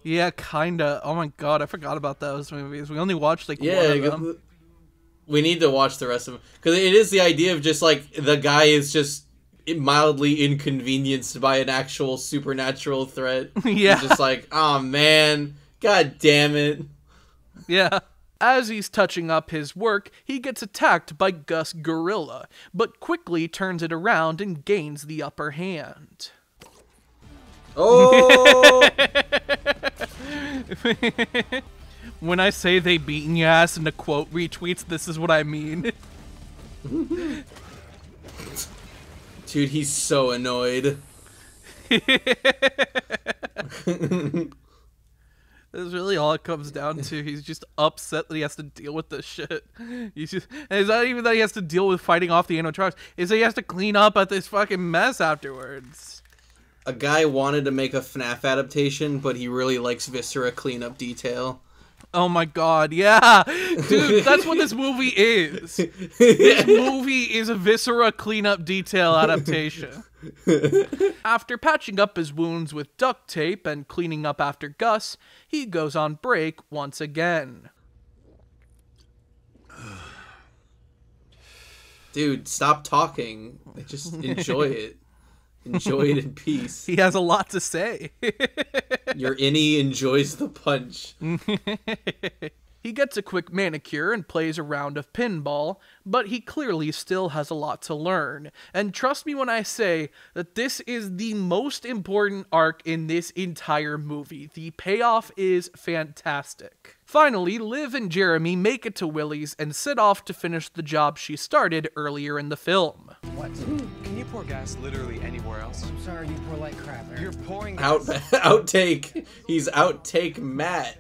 yeah, kinda. Oh my god, I forgot about those movies. We only watched like one of them. We need to watch the rest of them. Because it is the idea of just, like, the guy is just mildly inconvenienced by an actual supernatural threat. Yeah. He's just like, oh man, god damn it. Yeah. As he's touching up his work, he gets attacked by Gus Gorilla, but quickly turns it around and gains the upper hand. Oh! When I say they beaten your ass into quote retweets, this is what I mean. Dude, he's so annoyed. That's really all it comes down to. He's just upset that he has to deal with this shit. It's not even that he has to deal with fighting off the animatronics. It's that he has to clean up at this fucking mess afterwards. A guy wanted to make a FNaF adaptation, but he really likes Viscera cleanup detail. Oh my god, yeah! Dude, that's what this movie is. This movie is a Viscera cleanup detail adaptation. After patching up his wounds with duct tape and cleaning up after Gus, he goes on break once again. Dude, stop talking. Just enjoy it. Enjoy it in peace. He has a lot to say. Your innie enjoys the punch. He gets a quick manicure and plays a round of pinball, but he clearly still has a lot to learn. And trust me when I say that this is the most important arc in this entire movie. The payoff is fantastic. Finally, Liv and Jeremy make it to Willy's and set off to finish the job she started earlier in the film. What? Can you pour gas literally anywhere else? I'm sorry, you pour like crap, Aaron. You're pouring gas. Outtake. He's outtake Matt.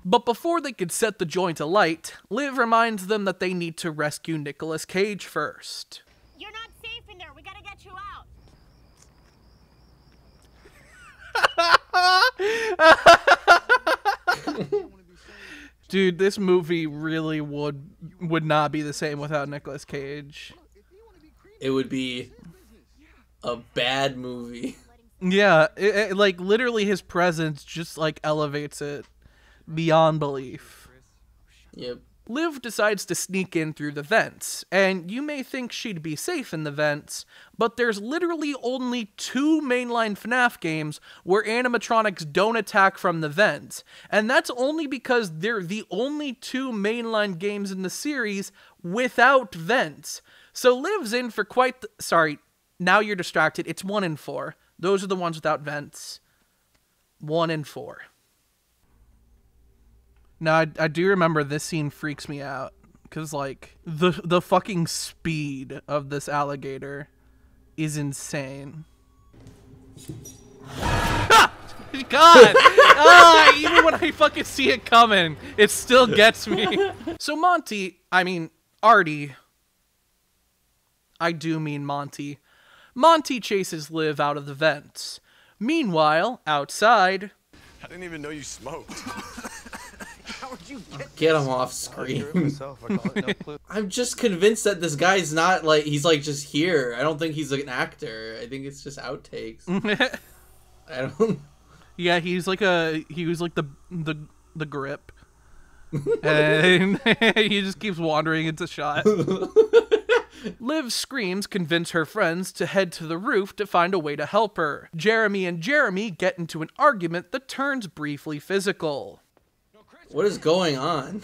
But before they could set the joint alight, Liv reminds them that they need to rescue Nicolas Cage first. You're not safe in there. We gotta get you out. Dude, this movie really would not be the same without Nicolas Cage. It would be a bad movie. Yeah, like literally his presence just like elevates it beyond belief. Yep. Liv decides to sneak in through the vents, and you may think she'd be safe in the vents, but there's literally only 2 mainline FNaF games where animatronics don't attack from the vents, and that's only because they're the only 2 mainline games in the series without vents. So Liv's in for quite the... Sorry, now you're distracted. It's 1 and 4. Those are the ones without vents. 1 and 4. Now, I do remember this scene freaks me out, because, like, the fucking speed of this alligator is insane. Ah! God! Even when I fucking see it coming, it still gets me. So Artie, I do mean Monty. Monty chases Liv out of the vents. Meanwhile, outside... I didn't even know you smoked. Get him off screen. I'm just convinced that this guy's not like he's like just here. I don't think he's like an actor. I think it's just outtakes. I don't. Yeah, he was like the grip, and he just keeps wandering into shot. Liv's screams convince her friends to head to the roof to find a way to help her. Jeremy and Jeremy get into an argument that turns briefly physical. What is going on?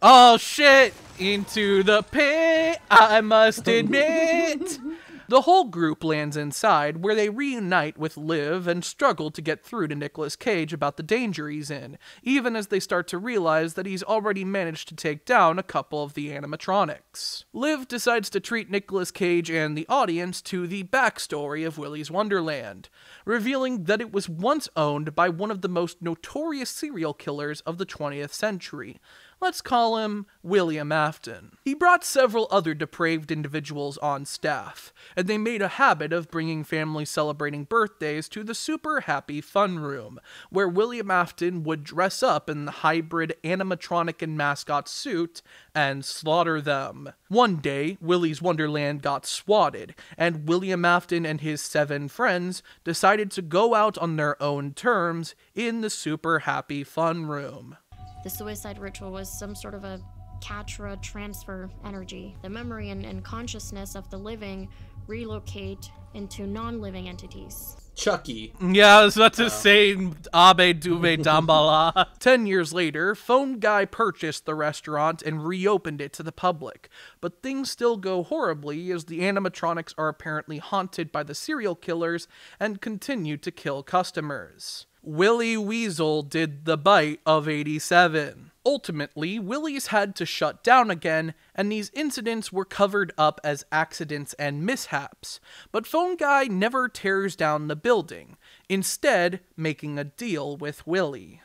Oh shit! Into the pit, I must admit. The whole group lands inside, where they reunite with Liv and struggle to get through to Nicolas Cage about the danger he's in, even as they start to realize that he's already managed to take down a couple of the animatronics. Liv decides to treat Nicolas Cage and the audience to the backstory of Willy's Wonderland, revealing that it was once owned by one of the most notorious serial killers of the 20th century. Let's call him William Afton. He brought several other depraved individuals on staff, and they made a habit of bringing families celebrating birthdays to the Super Happy Fun Room, where William Afton would dress up in the hybrid animatronic and mascot suit and slaughter them. One day, Willy's Wonderland got swatted, and William Afton and his 7 friends decided to go out on their own terms in the Super Happy Fun Room. The suicide ritual was some sort of a Katra transfer energy. The memory and consciousness of the living relocate into non-living entities. Chucky. Yeah, I was about to say Abe Dube Dambala. 10 years later, Phone Guy purchased the restaurant and reopened it to the public. But things still go horribly as the animatronics are apparently haunted by the serial killers and continue to kill customers. Willy Weasel did the bite of 87. Ultimately, Willy's had to shut down again, and these incidents were covered up as accidents and mishaps. But Phone Guy never tears down the building, instead making a deal with Willy.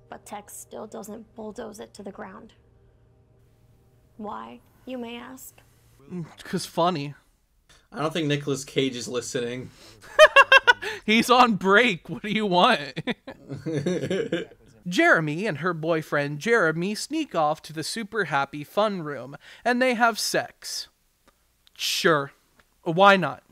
But Tex still doesn't bulldoze it to the ground. Why, you may ask? 'Cause funny. I don't think Nicolas Cage is listening. He's on break. What do you want? Jeremy and her boyfriend Jeremy sneak off to the super happy fun room, and they have sex. Sure. Why not?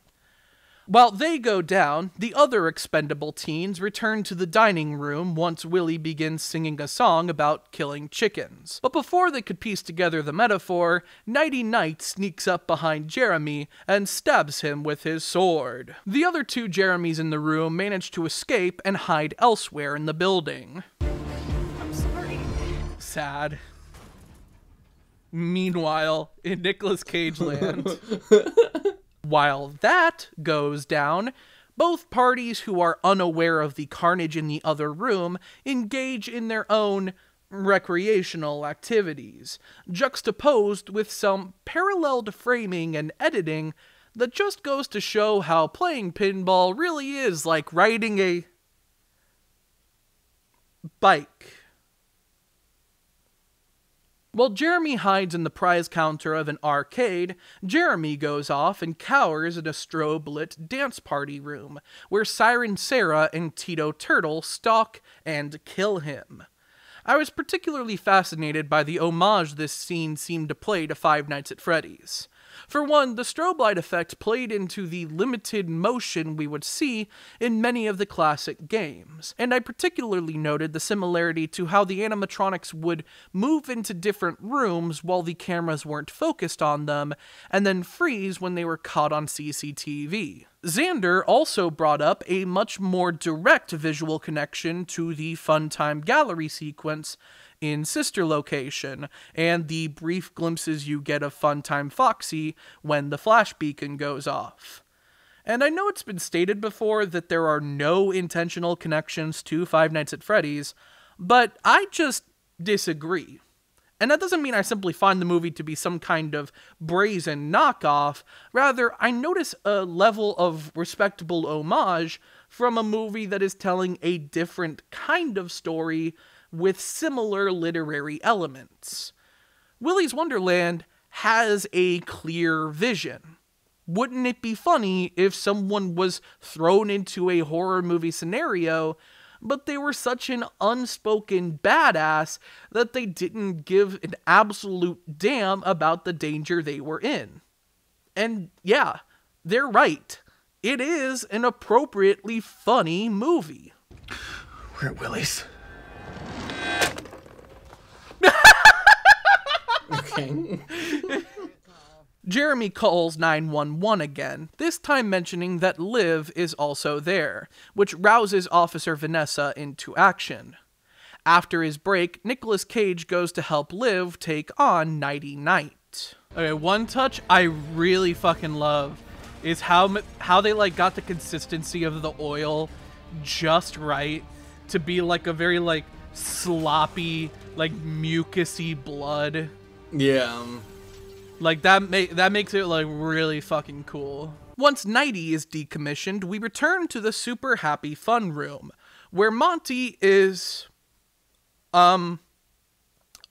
While they go down, the other expendable teens return to the dining room once Willy begins singing a song about killing chickens. But before they could piece together the metaphor, Nighty Night sneaks up behind Jeremy and stabs him with his sword. The other two Jeremys in the room manage to escape and hide elsewhere in the building. I'm sorry. Sad. Meanwhile, in Nicolas Cage land... While that goes down, both parties who are unaware of the carnage in the other room engage in their own recreational activities, juxtaposed with some paralleled framing and editing that just goes to show how playing pinball really is like riding a bike. While Jeremy hides in the prize counter of an arcade, Jeremy goes off and cowers in a strobe-lit dance party room, where Siren Sarah and Tito Turtle stalk and kill him. I was particularly fascinated by the homage this scene seemed to play to Five Nights at Freddy's. For one, the strobe light effect played into the limited motion we would see in many of the classic games, and I particularly noted the similarity to how the animatronics would move into different rooms while the cameras weren't focused on them, and then freeze when they were caught on CCTV. Xander also brought up a much more direct visual connection to the Funtime Gallery sequence in Sister Location, and the brief glimpses you get of Funtime Foxy when the flash beacon goes off. And I know it's been stated before that there are no intentional connections to Five Nights at Freddy's, but I just disagree. And that doesn't mean I simply find the movie to be some kind of brazen knockoff. Rather, I notice a level of respectable homage from a movie that is telling a different kind of story with similar literary elements. Willy's Wonderland has a clear vision. Wouldn't it be funny if someone was thrown into a horror movie scenario, but they were such an unspoken badass that they didn't give an absolute damn about the danger they were in? And yeah, they're right. It is an appropriately funny movie. We're at Willy's. Okay. Jeremy calls 911 again, this time mentioning that Liv is also there, which rouses Officer Vanessa into action. After his break, Nicolas Cage goes to help Liv take on Nighty Night. Okay, one touch I really fucking love is how they like got the consistency of the oil just right to be like a very like sloppy, like mucusy blood. Yeah. Like that makes it like really fucking cool. Once Nighty is decommissioned, we return to the super happy fun room, where Monty is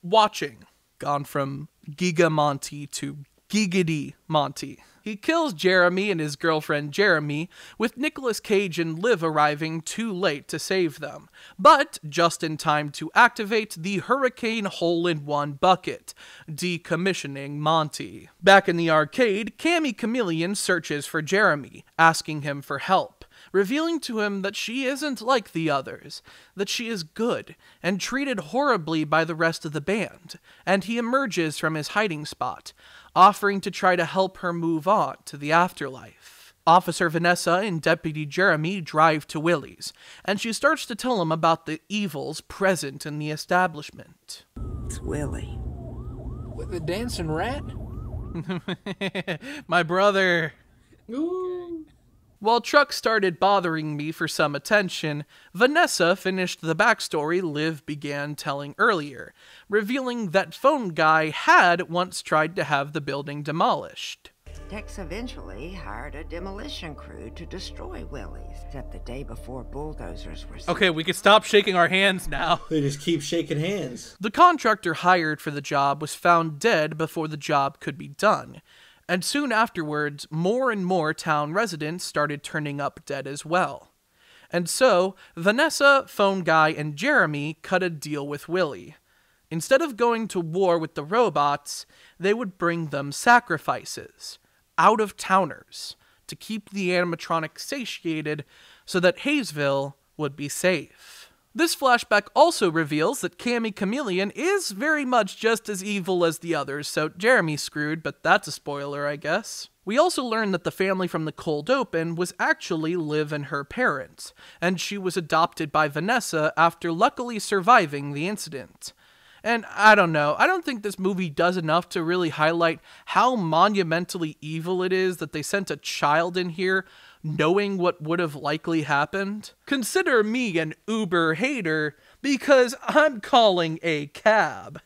watching. Gone from Giga Monty to Giggity Monty. He kills Jeremy and his girlfriend Jeremy, with Nicolas Cage and Liv arriving too late to save them, but just in time to activate the Hurricane Hole-in-One bucket, decommissioning Monty. Back in the arcade, Cammy Chameleon searches for Jeremy, asking him for help, revealing to him that she isn't like the others, that she is good, and treated horribly by the rest of the band, and he emerges from his hiding spot, offering to try to help her move on to the afterlife. Officer Vanessa and Deputy Jeremy drive to Willy's, and she starts to tell him about the evils present in the establishment. It's Willy. With the dancing rat? My brother. Ooh. While Truck started bothering me for some attention, Vanessa finished the backstory Liv began telling earlier, revealing that phone guy had once tried to have the building demolished. Tex eventually hired a demolition crew to destroy Willy's, except the day before bulldozers were sent. Okay, we can stop shaking our hands now. They just keep shaking hands. The contractor hired for the job was found dead before the job could be done. And soon afterwards, more and more town residents started turning up dead as well. And so, Vanessa, Phone Guy, and Jeremy cut a deal with Willy. Instead of going to war with the robots, they would bring them sacrifices, out-of-towners, to keep the animatronics satiated so that Hayesville would be safe. This flashback also reveals that Cammy Chameleon is very much just as evil as the others, so Jeremy's screwed, but that's a spoiler, I guess. We also learn that the family from the cold open was actually Liv and her parents, and she was adopted by Vanessa after luckily surviving the incident. And I don't know, I don't think this movie does enough to really highlight how monumentally evil it is that they sent a child in here knowing what would have likely happened. Consider me an Uber hater because I'm calling a cab.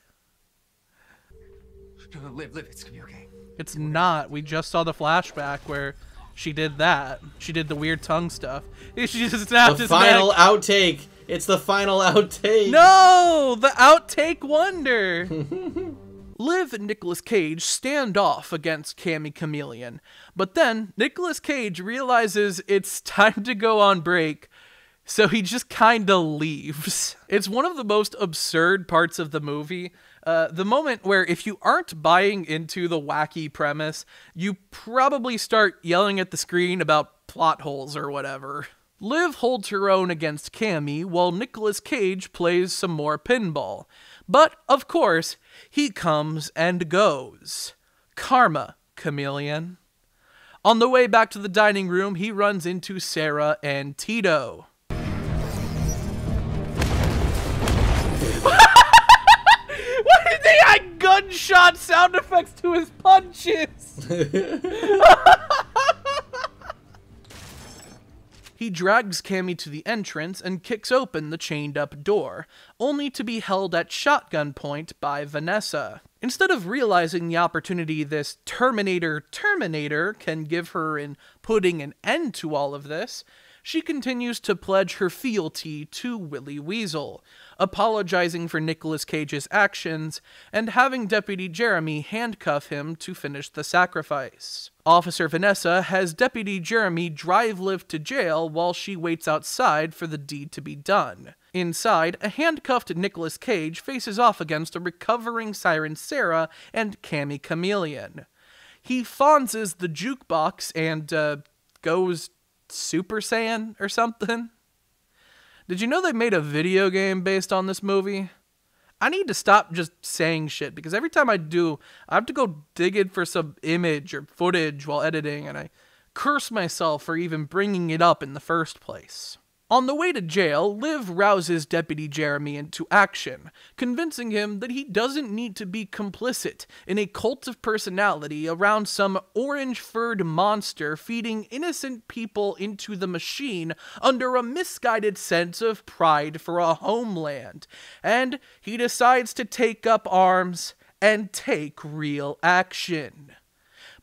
Liv, it's gonna be okay. It's not. We just saw the flashback where she did that. She did the weird tongue stuff. She just snapped his neck. The final outtake. It's the final outtake. No! The outtake wonder! Liv and Nicolas Cage stand off against Cammy Chameleon, but then Nicolas Cage realizes it's time to go on break, so he just kinda leaves. It's one of the most absurd parts of the movie. The moment where if you aren't buying into the wacky premise, you probably start yelling at the screen about plot holes or whatever. Liv holds her own against Cammy while Nicolas Cage plays some more pinball. But, of course, he comes and goes. Karma, Chameleon. On the way back to the dining room, he runs into Sarah and Tito. Why did they add gunshot sound effects to his punches? He drags Cammy to the entrance and kicks open the chained-up door, only to be held at shotgun point by Vanessa. Instead of realizing the opportunity this Terminator can give her in putting an end to all of this, she continues to pledge her fealty to Willy Weasel, apologizing for Nicolas Cage's actions and having Deputy Jeremy handcuff him to finish the sacrifice. Officer Vanessa has Deputy Jeremy drive Liv to jail while she waits outside for the deed to be done. Inside, a handcuffed Nicolas Cage faces off against a recovering Siren Sarah and Cammy Chameleon. He fonzes the jukebox and, goes Super Saiyan or something. Did you know they made a video game based on this movie? I need to stop just saying shit, because every time I do, I have to go digging for some image or footage while editing, and I curse myself for even bringing it up in the first place. On the way to jail, Liv rouses Deputy Jeremy into action, convincing him that he doesn't need to be complicit in a cult of personality around some orange-furred monster feeding innocent people into the machine under a misguided sense of pride for a homeland, and he decides to take up arms and take real action.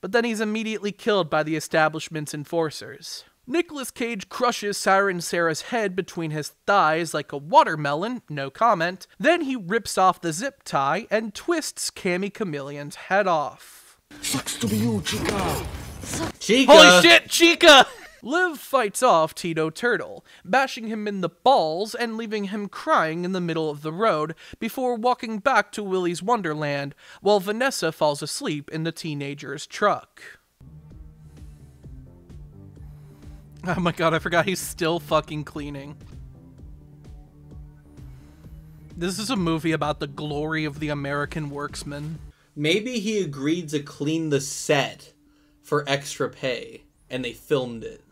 But then he's immediately killed by the establishment's enforcers. Nicolas Cage crushes Siren Sarah's head between his thighs like a watermelon, no comment. Then he rips off the zip tie and twists Cammy Chameleon's head off. Sucks to be you, Chica. Chica! Holy shit, Chica! Liv fights off Tito Turtle, bashing him in the balls and leaving him crying in the middle of the road before walking back to Willy's Wonderland while Vanessa falls asleep in the teenager's truck. Oh my god, I forgot he's still fucking cleaning. This is a movie about the glory of the American worksman. Maybe he agreed to clean the set for extra pay, and they filmed it.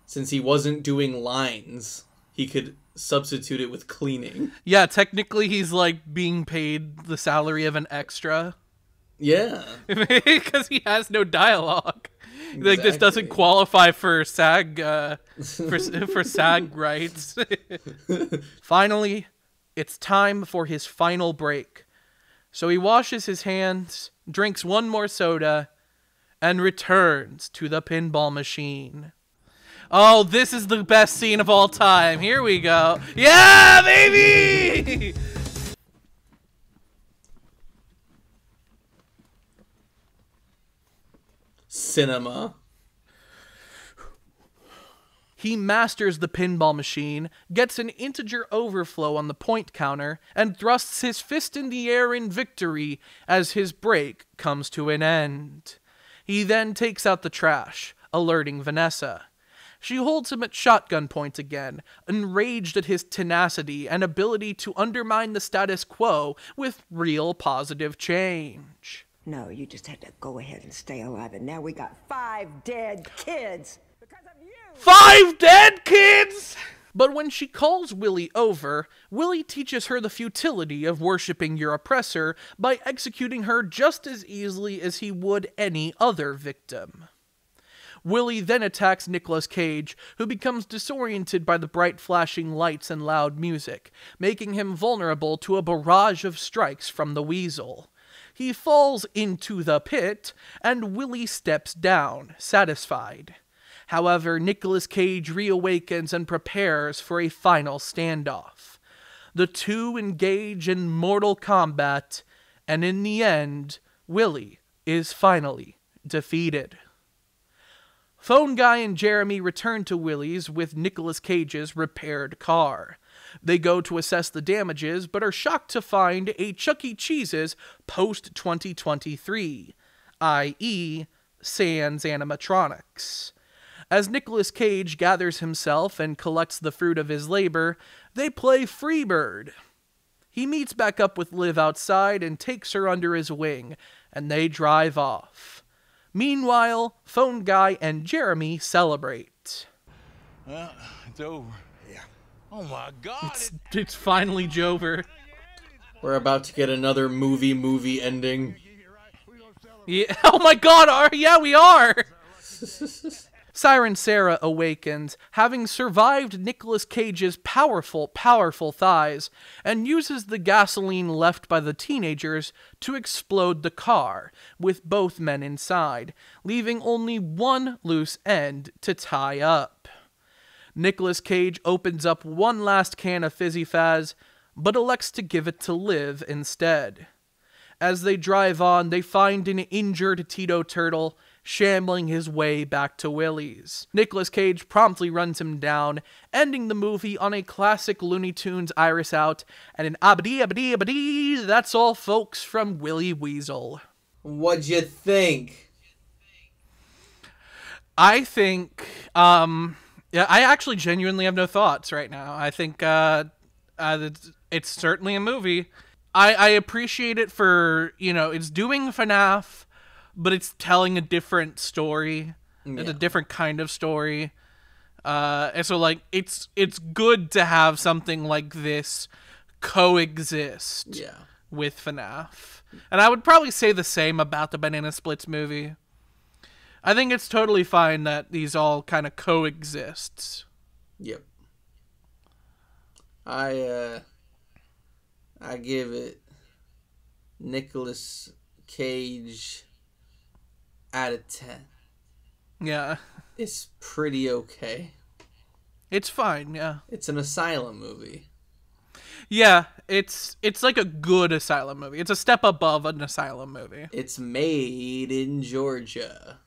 Since he wasn't doing lines, he could substitute it with cleaning. Yeah, technically he's like being paid the salary of an extra. Yeah. Because he has no dialogue. Exactly. Like, this doesn't qualify for SAG, for SAG rights. Finally, it's time for his final break. So he washes his hands, drinks one more soda, and returns to the pinball machine. Oh, this is the best scene of all time. Here we go. Yeah, baby! Cinema. He masters the pinball machine, gets an integer overflow on the point counter, and thrusts his fist in the air in victory as his break comes to an end. He then takes out the trash, alerting Vanessa. She holds him at shotgun point again, enraged at his tenacity and ability to undermine the status quo with real positive change. No, you just had to go ahead and stay alive, and now we got 5 dead kids. 5 dead kids! But when she calls Willy over, Willy teaches her the futility of worshipping your oppressor by executing her just as easily as he would any other victim. Willy then attacks Nicolas Cage, who becomes disoriented by the bright flashing lights and loud music, making him vulnerable to a barrage of strikes from the weasel. He falls into the pit, and Willy steps down, satisfied. However, Nicolas Cage reawakens and prepares for a final standoff. The two engage in mortal combat, and in the end, Willy is finally defeated. Phone Guy and Jeremy return to Willy's with Nicolas Cage's repaired car. They go to assess the damages, but are shocked to find a Chuck E. Cheese's post-2023, i.e., sans animatronics. As Nicolas Cage gathers himself and collects the fruit of his labor, they play Freebird. He meets back up with Liv outside and takes her under his wing, and they drive off. Meanwhile, Phone Guy and Jeremy celebrate. Well, it's over. Yeah. Oh my God! It's finally Jover. We're about to get another movie ending. Yeah. Oh my God! Yeah, we are. Siren Sarah awakens, having survived Nicolas Cage's powerful thighs, and uses the gasoline left by the teenagers to explode the car, with both men inside, leaving only one loose end to tie up. Nicolas Cage opens up one last can of Fizzy Faz, but elects to give it to Liv instead. As they drive on, they find an injured Tito Turtle, shambling his way back to Willy's. Nicolas Cage promptly runs him down, ending the movie on a classic Looney Tunes Iris Out and an abadee abadee abadee. That's all, folks, from Willy Weasel. What'd you think? I think, yeah, I actually genuinely have no thoughts right now. I think it's certainly a movie. I appreciate it for, it's doing FNaF, but it's telling a different story. Yeah. It's a different kind of story. And so, it's good to have something like this coexist with FNaF. And I would probably say the same about the Banana Splits movie. I think it's totally fine that these all kind of coexist. Yep. I give it Nicolas Cage out of 10. Yeah. It's pretty okay. It's fine, yeah. It's an asylum movie. Yeah, it's like a good asylum movie. It's a step above an asylum movie. It's made in Georgia.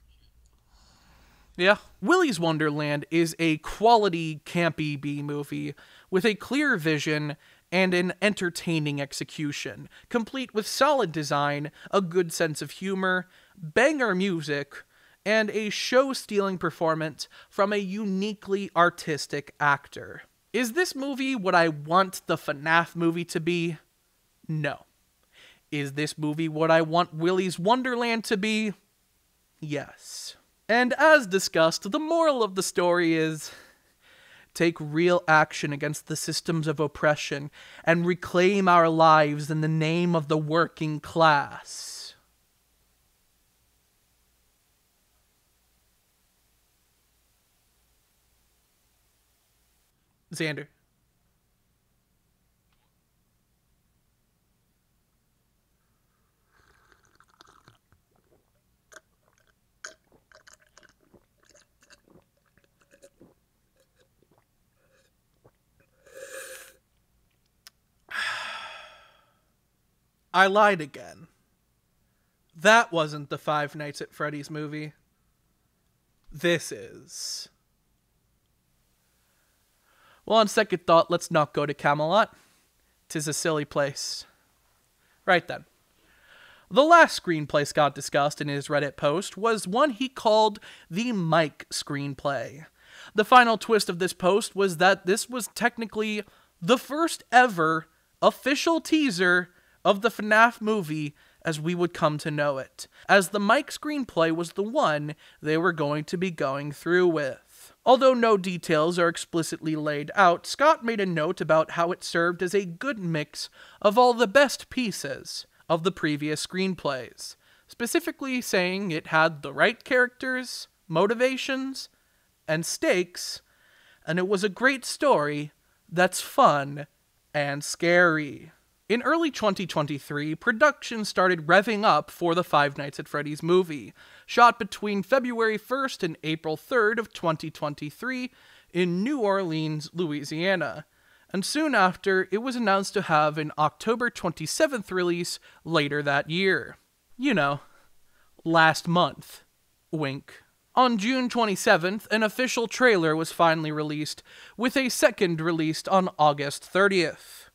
Yeah. Willy's Wonderland is a quality campy B-movie with a clear vision and an entertaining execution, complete with solid design, a good sense of humor, banger music, and a show-stealing performance from a uniquely artistic actor. Is this movie what I want the FNaF movie to be? No. Is this movie what I want Willy's Wonderland to be? Yes. And as discussed, the moral of the story is: take real action against the systems of oppression and reclaim our lives in the name of the working class. Xander. I lied again. That wasn't the Five Nights at Freddy's movie. This is. Well, on second thought, let's not go to Camelot. 'Tis a silly place. Right then. The last screenplay Scott discussed in his Reddit post was one he called the Mike screenplay. The final twist of this post was that this was technically the first ever official teaser of the FNaF movie as we would come to know it, as the Mike screenplay was the one they were going to be going through with. Although no details are explicitly laid out, Scott made a note about how it served as a good mix of all the best pieces of the previous screenplays, specifically saying it had the right characters, motivations, and stakes, and it was a great story that's fun and scary. In early 2023, production started revving up for the Five Nights at Freddy's movie, shot between February 1st and April 3rd of 2023 in New Orleans, Louisiana, and soon after, it was announced to have an October 27th release later that year. You know, last month. Wink. On June 27th, an official trailer was finally released, with a second released on August 30th.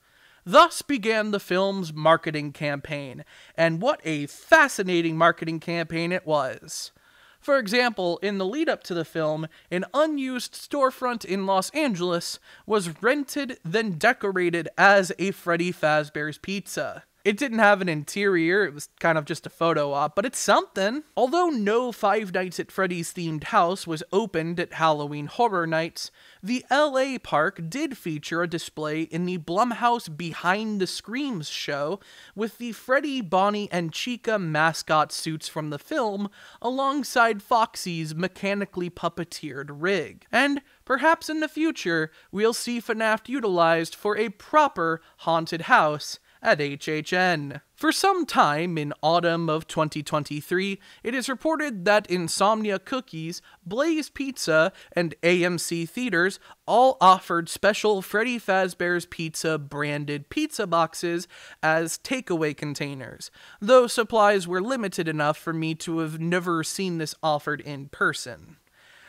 Thus began the film's marketing campaign, and what a fascinating marketing campaign it was. For example, in the lead-up to the film, an unused storefront in Los Angeles was rented, then decorated as a Freddy Fazbear's Pizza. It didn't have an interior, it was kind of just a photo op, but it's something. Although no Five Nights at Freddy's themed house was opened at Halloween Horror Nights, the LA park did feature a display in the Blumhouse Behind the Screams show with the Freddy, Bonnie, and Chica mascot suits from the film alongside Foxy's mechanically puppeteered rig. And perhaps in the future, we'll see FNaF utilized for a proper haunted house at HHN. For some time in autumn of 2023, it is reported that Insomnia Cookies, Blaze Pizza, and AMC Theaters all offered special Freddy Fazbear's Pizza branded pizza boxes as takeaway containers, though supplies were limited enough for me to have never seen this offered in person.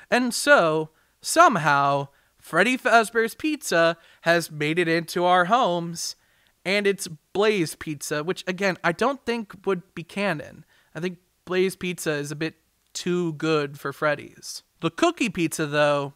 And so, somehow, Freddy Fazbear's Pizza has made it into our homes, and it's Blaze Pizza, which, again, I don't think would be canon. I think Blaze Pizza is a bit too good for Freddy's. The Cookie Pizza, though,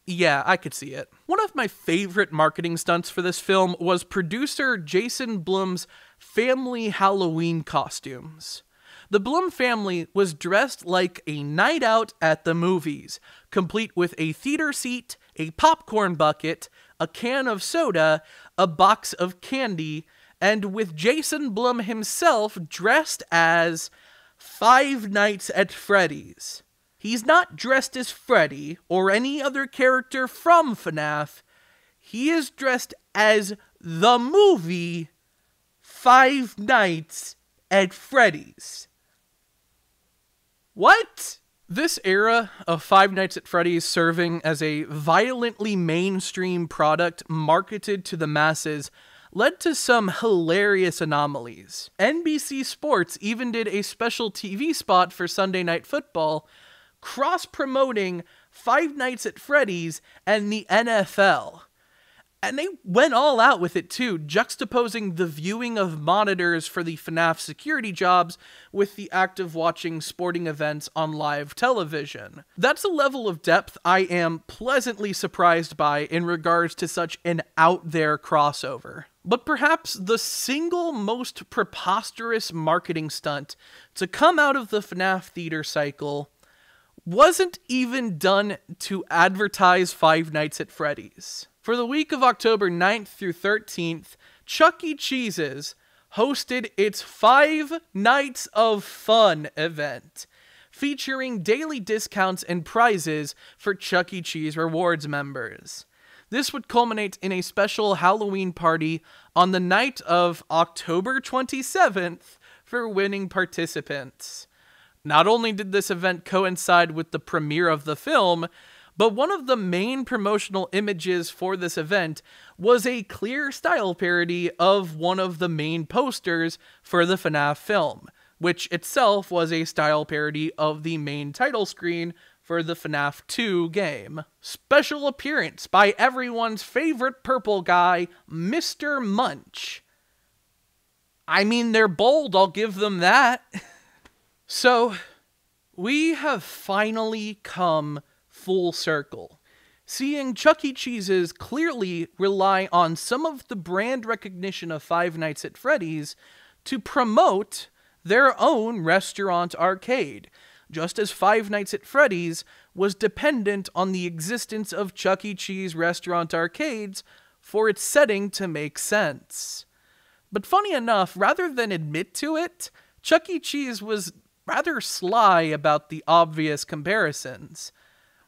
yeah, I could see it. One of my favorite marketing stunts for this film was producer Jason Blum's family Halloween costumes. The Blum family was dressed like a night out at the movies, complete with a theater seat, a popcorn bucket, a can of soda, a box of candy, and with Jason Blum himself dressed as Five Nights at Freddy's. He's not dressed as Freddy or any other character from FNaF. He is dressed as the movie Five Nights at Freddy's. What? This era of Five Nights at Freddy's serving as a violently mainstream product marketed to the masses led to some hilarious anomalies. NBC Sports even did a special TV spot for Sunday Night Football, cross-promoting Five Nights at Freddy's and the NFL. And they went all out with it too, juxtaposing the viewing of monitors for the FNaF security jobs with the act of watching sporting events on live television. That's a level of depth I am pleasantly surprised by in regards to such an out-there crossover. But perhaps the single most preposterous marketing stunt to come out of the FNaF theater cycle wasn't even done to advertise Five Nights at Freddy's. For the week of October 9th through 13th, Chuck E. Cheese's hosted its Five Nights of Fun event, featuring daily discounts and prizes for Chuck E. Cheese Rewards members. This would culminate in a special Halloween party on the night of October 27th for winning participants. Not only did this event coincide with the premiere of the film, but one of the main promotional images for this event was a clear style parody of one of the main posters for the FNaF film, which itself was a style parody of the main title screen for the FNaF 2 game. Special appearance by everyone's favorite purple guy, Mr. Munch. I mean, they're bold, I'll give them that. So, we have finally come full circle, seeing Chuck E. Cheese's clearly rely on some of the brand recognition of Five Nights at Freddy's to promote their own restaurant arcade, just as Five Nights at Freddy's was dependent on the existence of Chuck E. Cheese restaurant arcades for its setting to make sense. But funny enough, rather than admit to it, Chuck E. Cheese was rather sly about the obvious comparisons.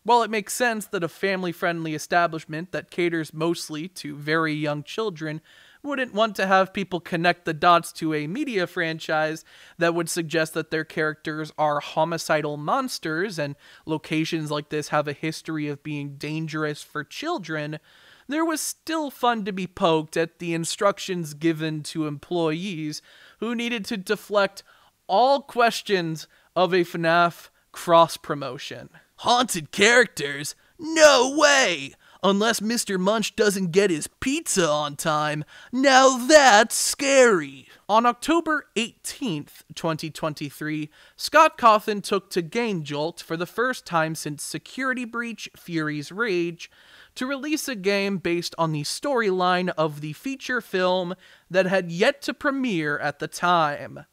While it makes sense that a family-friendly establishment that caters mostly to very young children wouldn't want to have people connect the dots to a media franchise that would suggest that their characters are homicidal monsters and locations like this have a history of being dangerous for children, there was still fun to be poked at the instructions given to employees who needed to deflect all questions of a FNaF cross-promotion. Haunted characters? No way! Unless Mr. Munch doesn't get his pizza on time. Now that's scary! On October 18th, 2023, Scott Cawthon took to Game Jolt for the first time since Security Breach Fury's Rage to release a game based on the storyline of the feature film that had yet to premiere at the time.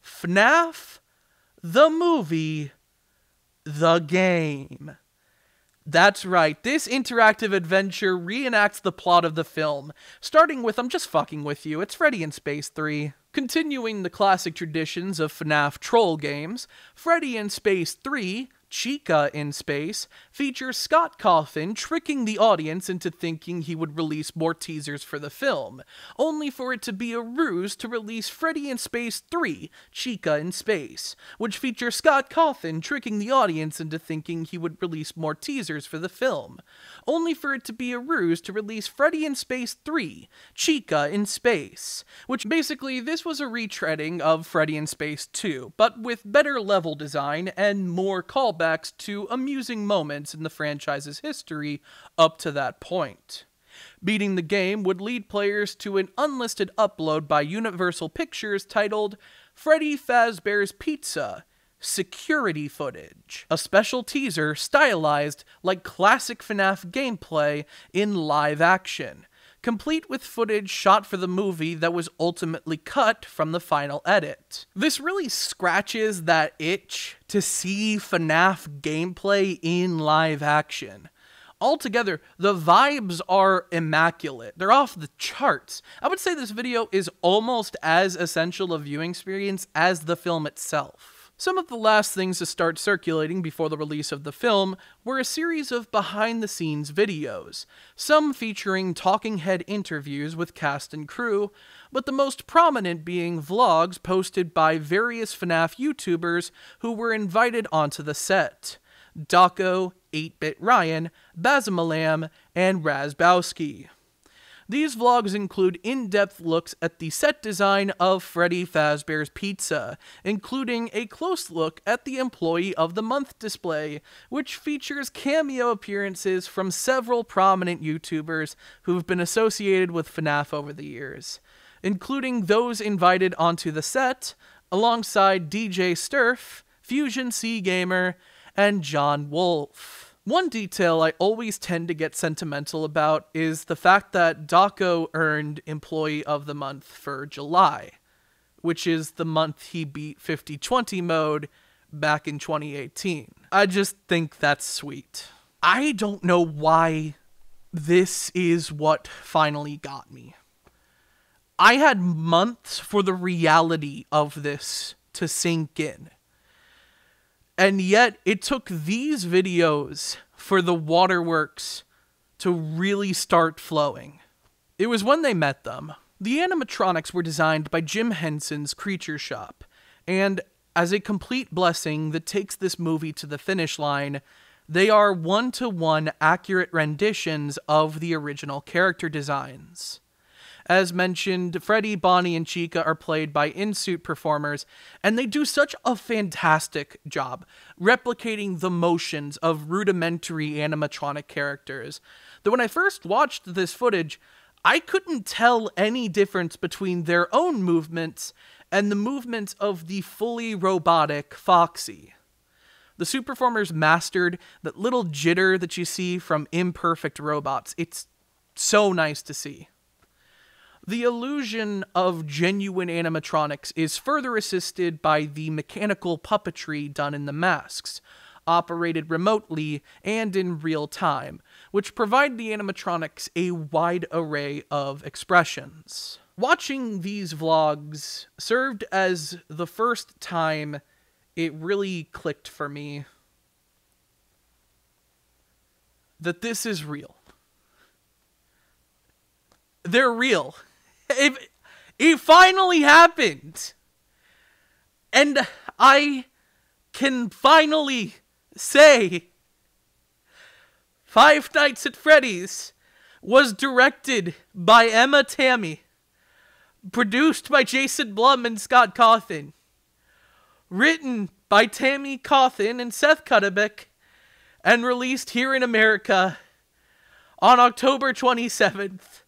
FNaF, the movie, the game. That's right, this interactive adventure reenacts the plot of the film, starting with I'm just fucking with you, it's Freddy in Space 3. Continuing the classic traditions of FNaF troll games, Freddy in Space 3, Chica in Space, features Scott Cawthon tricking the audience into thinking he would release more teasers for the film, only for it to be a ruse to release Freddy in Space 3, Chica in Space, which features Scott Cawthon tricking the audience into thinking he would release more teasers for the film, only for it to be a ruse to release Freddy in Space 3, Chica in Space, which basically this was a retreading of Freddy in Space 2, but with better level design and more callbacks to amusing moments in the franchise's history up to that point. Beating the game would lead players to an unlisted upload by Universal Pictures titled Freddy Fazbear's Pizza, Security Footage, a special teaser stylized like classic FNaF gameplay in live action, complete with footage shot for the movie that was ultimately cut from the final edit. This really scratches that itch to see FNaF gameplay in live action. Altogether, the vibes are immaculate. They're off the charts. I would say this video is almost as essential a viewing experience as the film itself. Some of the last things to start circulating before the release of the film were a series of behind-the-scenes videos, some featuring talking head interviews with cast and crew, but the most prominent being vlogs posted by various FNaF YouTubers who were invited onto the set. Daco, 8-Bit Ryan, Bazamalam, and Razbowski. These vlogs include in-depth looks at the set design of Freddy Fazbear's Pizza, including a close look at the Employee of the Month display, which features cameo appearances from several prominent YouTubers who've been associated with FNaF over the years, including those invited onto the set, alongside DJ Sturf, Fusion C Gamer, and John Wolf. One detail I always tend to get sentimental about is the fact that Daco earned Employee of the Month for July, which is the month he beat 50/20 mode back in 2018. I just think that's sweet. I don't know why this is what finally got me. I had months for the reality of this to sink in. And yet, it took these videos for the waterworks to really start flowing. It was when they met them. The animatronics were designed by Jim Henson's Creature Shop, and as a complete blessing that takes this movie to the finish line, they are one-to-one accurate renditions of the original character designs. As mentioned, Freddy, Bonnie, and Chica are played by in-suit performers, and they do such a fantastic job replicating the motions of rudimentary animatronic characters that when I first watched this footage, I couldn't tell any difference between their own movements and the movements of the fully robotic Foxy. The suit performers mastered that little jitter that you see from imperfect robots. It's so nice to see. The illusion of genuine animatronics is further assisted by the mechanical puppetry done in the masks, operated remotely and in real time, which provide the animatronics a wide array of expressions. Watching these vlogs served as the first time it really clicked for me that this is real. They're real. It finally happened. And I can finally say Five Nights at Freddy's was directed by Emma Tammy, produced by Jason Blum and Scott Cawthon, written by Tammy Cawthon and Seth Cuddebeck, and released here in America on October 27th,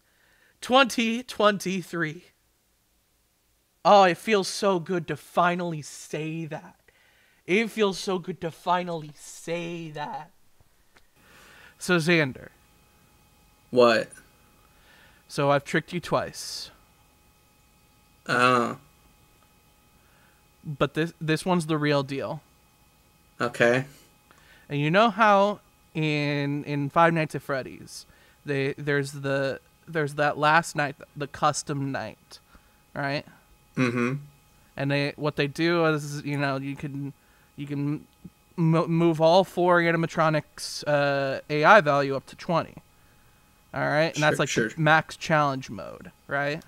2023. Oh, it feels so good to finally say that. It feels so good to finally say that. So, Xander. What? So, I've tricked you twice. Oh. But this one's the real deal. Okay. And you know how in Five Nights at Freddy's, there's that last night, the custom night, right? Mm-hmm. And what they do is, you can move all four animatronics AI value up to 20. All right, and that's like the max challenge mode, right?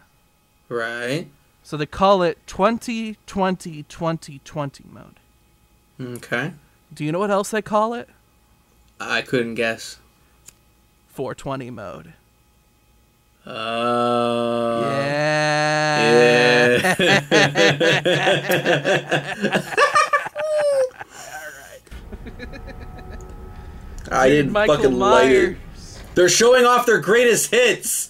Right. So they call it 20-20-20-20 mode. Okay. Do you know what else they call it? I couldn't guess. 420 mode. Yeah. I didn't fucking like it. They're showing off their greatest hits.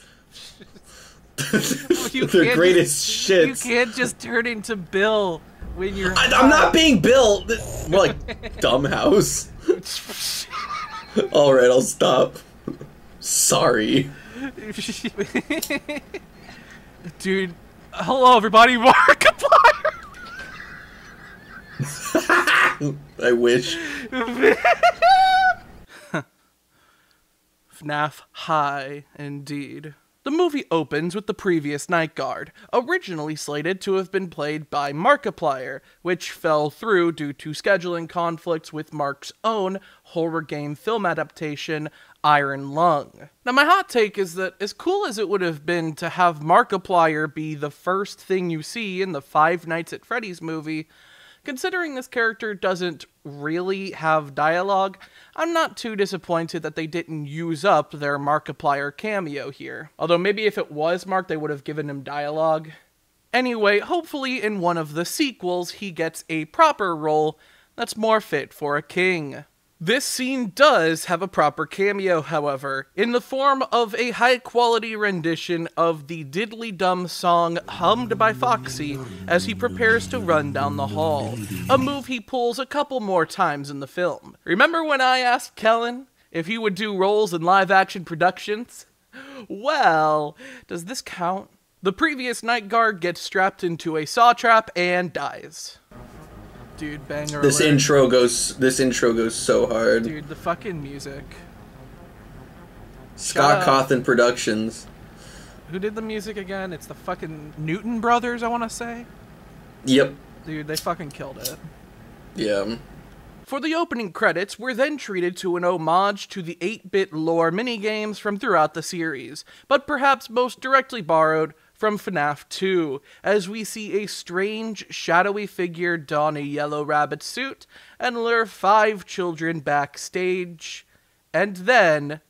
Their greatest shits. You can't just turn into Bill when you're. I'm not being Bill. More like Dumbhouse. All right, I'll stop. Sorry. Dude, hello everybody, Markiplier! I wish. FNaF high, indeed. The movie opens with the previous night guard, originally slated to have been played by Markiplier, which fell through due to scheduling conflicts with Mark's own horror game film adaptation, Iron Lung. Now, my hot take is that as cool as it would have been to have Markiplier be the first thing you see in the Five Nights at Freddy's movie, considering this character doesn't really have dialogue, I'm not too disappointed that they didn't use up their Markiplier cameo here. Although maybe if it was Mark, they would have given him dialogue. Anyway, hopefully in one of the sequels, he gets a proper role that's more fit for a king. This scene does have a proper cameo, however, in the form of a high-quality rendition of the diddly-dum song hummed by Foxy as he prepares to run down the hall, a move he pulls a couple more times in the film. Remember when I asked Kellen if he would do roles in live-action productions? Well, does this count? The previous night guard gets strapped into a saw trap and dies. Dude, banger This alert. intro goes so hard. Dude, the fucking music. Scott Cawthon Productions. Who did the music again? It's the fucking Newton Brothers, I want to say. Yep. Dude, they fucking killed it. Yeah. For the opening credits, we're then treated to an homage to the 8-bit lore minigames from throughout the series, but perhaps most directly borrowed from FNaF 2, as we see a strange, shadowy figure don a yellow rabbit suit and lure 5 children backstage, and then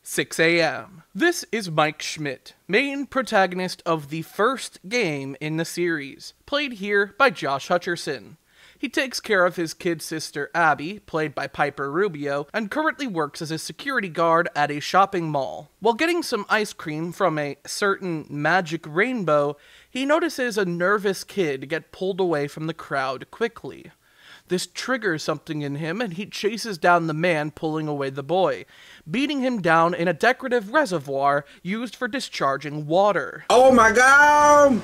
6 a.m. This is Mike Schmidt, main protagonist of the first game in the series, played here by Josh Hutcherson. He takes care of his kid sister Abby, played by Piper Rubio, and currently works as a security guard at a shopping mall. While getting some ice cream from a certain magic rainbow, he notices a nervous kid get pulled away from the crowd quickly. This triggers something in him, and he chases down the man pulling away the boy, beating him down in a decorative reservoir used for discharging water. Oh my god!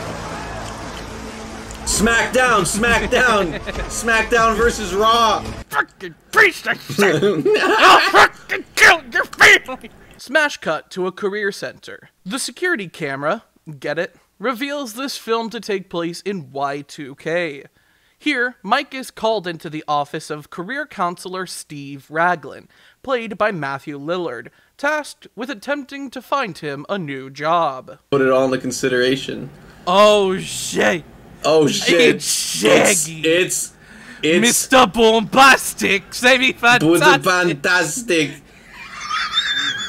Smackdown, Smackdown! Smackdown versus Raw! Fucking priest, I said! I'll fucking kill your family! Smash cut to a career center. The security camera, get it, reveals this film to take place in Y2K. Here, Mike is called into the office of career counselor Steve Raglan, played by Matthew Lillard, tasked with attempting to find him a new job. Put it all into consideration. Oh shit! Oh shit! It's Shaggy! It's Mr. Bombastic! Fantastic!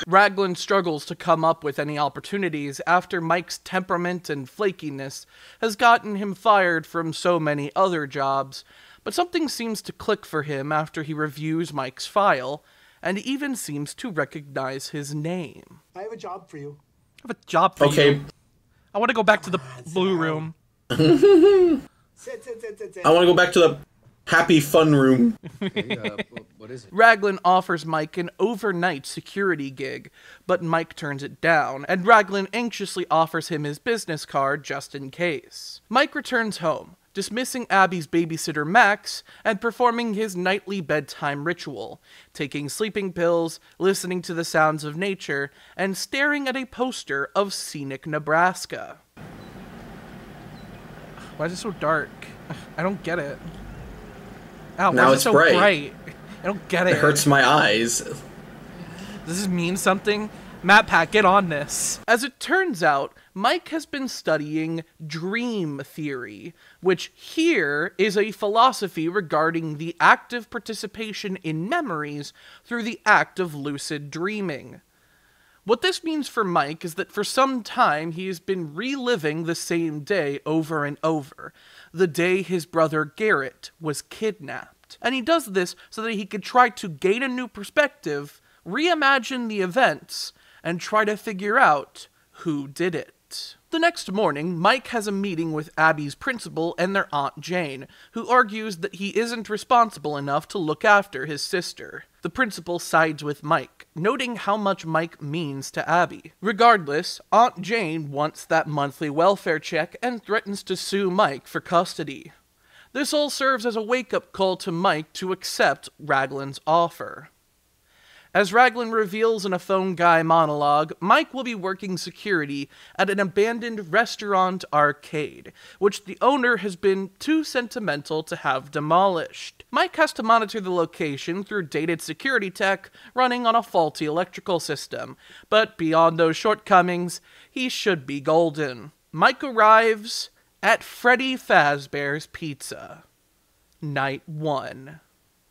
Raglan struggles to come up with any opportunities after Mike's temperament and flakiness has gotten him fired from so many other jobs, but something seems to click for him after he reviews Mike's file, and even seems to recognize his name. I have a job for you. I have a job for you. I want to go back to the blue room. Sit. I want to go back to the happy fun room. What is it? Raglan offers Mike an overnight security gig, but Mike turns it down, and Raglan anxiously offers him his business card just in case. Mike returns home, dismissing Abby's babysitter Max, and performing his nightly bedtime ritual, taking sleeping pills, listening to the sounds of nature, and staring at a poster of scenic Nebraska. Why is it so dark? I don't get it. Ow, now why is it's it so bright? I don't get it. It hurts my eyes. Does this mean something? Matt Pat, get on this. As it turns out, Mike has been studying dream theory, which here is a philosophy regarding the active participation in memories through the act of lucid dreaming. What this means for Mike is that for some time he has been reliving the same day over and over, the day his brother Garrett was kidnapped. And he does this so that he could try to gain a new perspective, reimagine the events, and try to figure out who did it. The next morning, Mike has a meeting with Abby's principal and their Aunt Jane, who argues that he isn't responsible enough to look after his sister. The principal sides with Mike, noting how much Mike means to Abby. Regardless, Aunt Jane wants that monthly welfare check and threatens to sue Mike for custody. This all serves as a wake-up call to Mike to accept Raglan's offer. As Raglan reveals in a phone guy monologue, Mike will be working security at an abandoned restaurant arcade, which the owner has been too sentimental to have demolished. Mike has to monitor the location through dated security tech running on a faulty electrical system, but beyond those shortcomings, he should be golden. Mike arrives at Freddy Fazbear's Pizza. Night 1.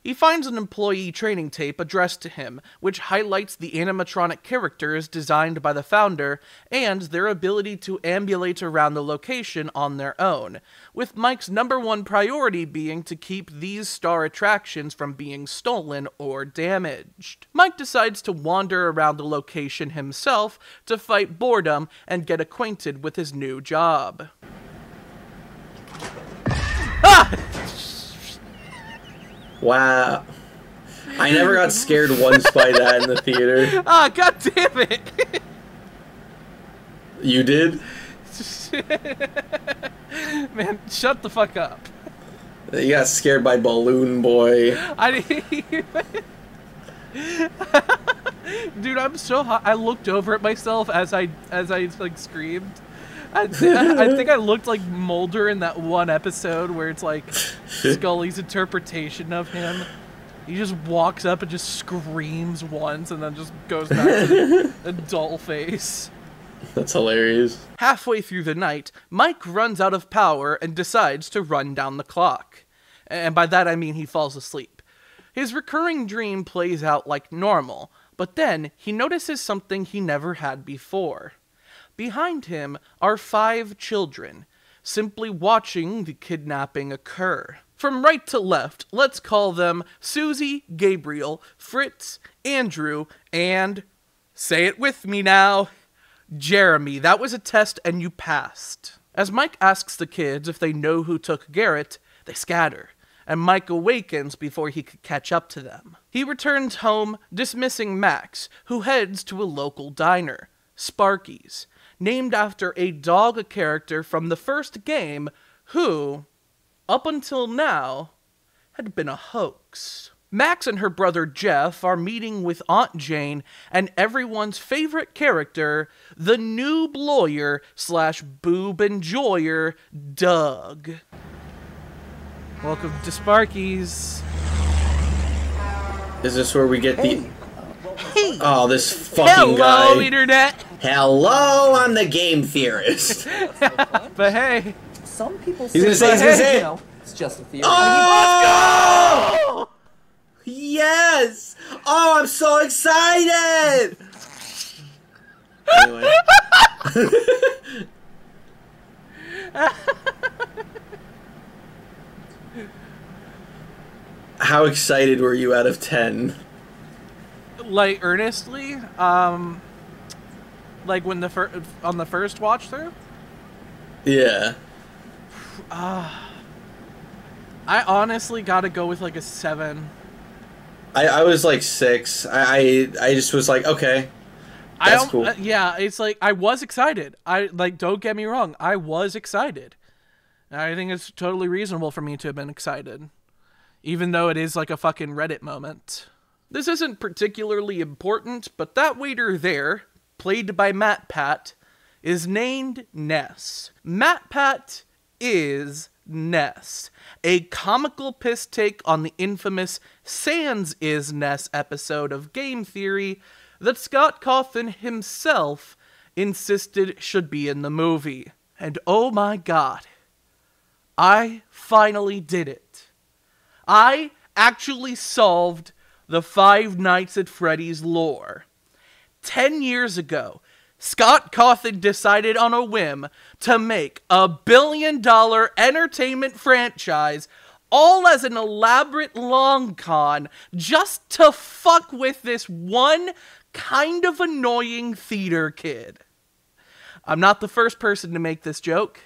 He finds an employee training tape addressed to him, which highlights the animatronic characters designed by the founder and their ability to ambulate around the location on their own, with Mike's #1 priority being to keep these star attractions from being stolen or damaged. Mike decides to wander around the location himself to fight boredom and get acquainted with his new job. Ah! Wow. I never got scared once by that in the theater. Ah, god damn it! You did? Man, shut the fuck up. You got scared by Balloon Boy. I didn't. Dude, I'm so hot. I looked over at myself as I like screamed. I think I looked like Mulder in that one episode where it's like Scully's interpretation of him. He just walks up and just screams once and then just goes back to the adult face. That's hilarious. Halfway through the night, Mike runs out of power and decides to run down the clock. And by that I mean he falls asleep. His recurring dream plays out like normal, But then he notices something he never had before. Behind him are 5 children, simply watching the kidnapping occur. From right to left, let's call them Susie, Gabriel, Fritz, Andrew, and, say it with me now, Jeremy. That was a test and you passed. As Mike asks the kids if they know who took Garrett, they scatter, and Mike awakens before he could catch up to them. He returns home, dismissing Max, who heads to a local diner, Sparky's, named after a dog character from the first game who, up until now, had been a hoax. Max and her brother Jeff are meeting with Aunt Jane and everyone's favorite character, the noob lawyer / boob enjoyer, Doug. Welcome to Sparky's. Is this where we get the... Hey. Oh, this fucking guy. Hello, Internet. Hello, I'm the game theorist. But hey. Some people He's gonna say, you know, it's just a theory. Oh! Let's go! Yes! Oh, I'm so excited! Anyway. How excited were you out of 10? Like, earnestly? Like when on the first watch through? Yeah. I honestly gotta go with like a 7. I was like 6. I just was like, okay, that's cool. Yeah, it's like, I was excited. Don't get me wrong, I was excited. I think it's totally reasonable for me to have been excited. Even though it is like a fucking Reddit moment. This isn't particularly important, but that waiter there, played by Matt Pat, is named Ness. Matt Pat is Ness, a comical piss take on the infamous Sans is Ness episode of Game Theory that Scott Cawthon himself insisted should be in the movie. And oh my god, I finally did it. I actually solved the Five Nights at Freddy's lore. 10 years ago, Scott Cawthon decided on a whim to make a $1 billion entertainment franchise all as an elaborate long con just to fuck with this one kind of annoying theater kid. I'm not the first person to make this joke,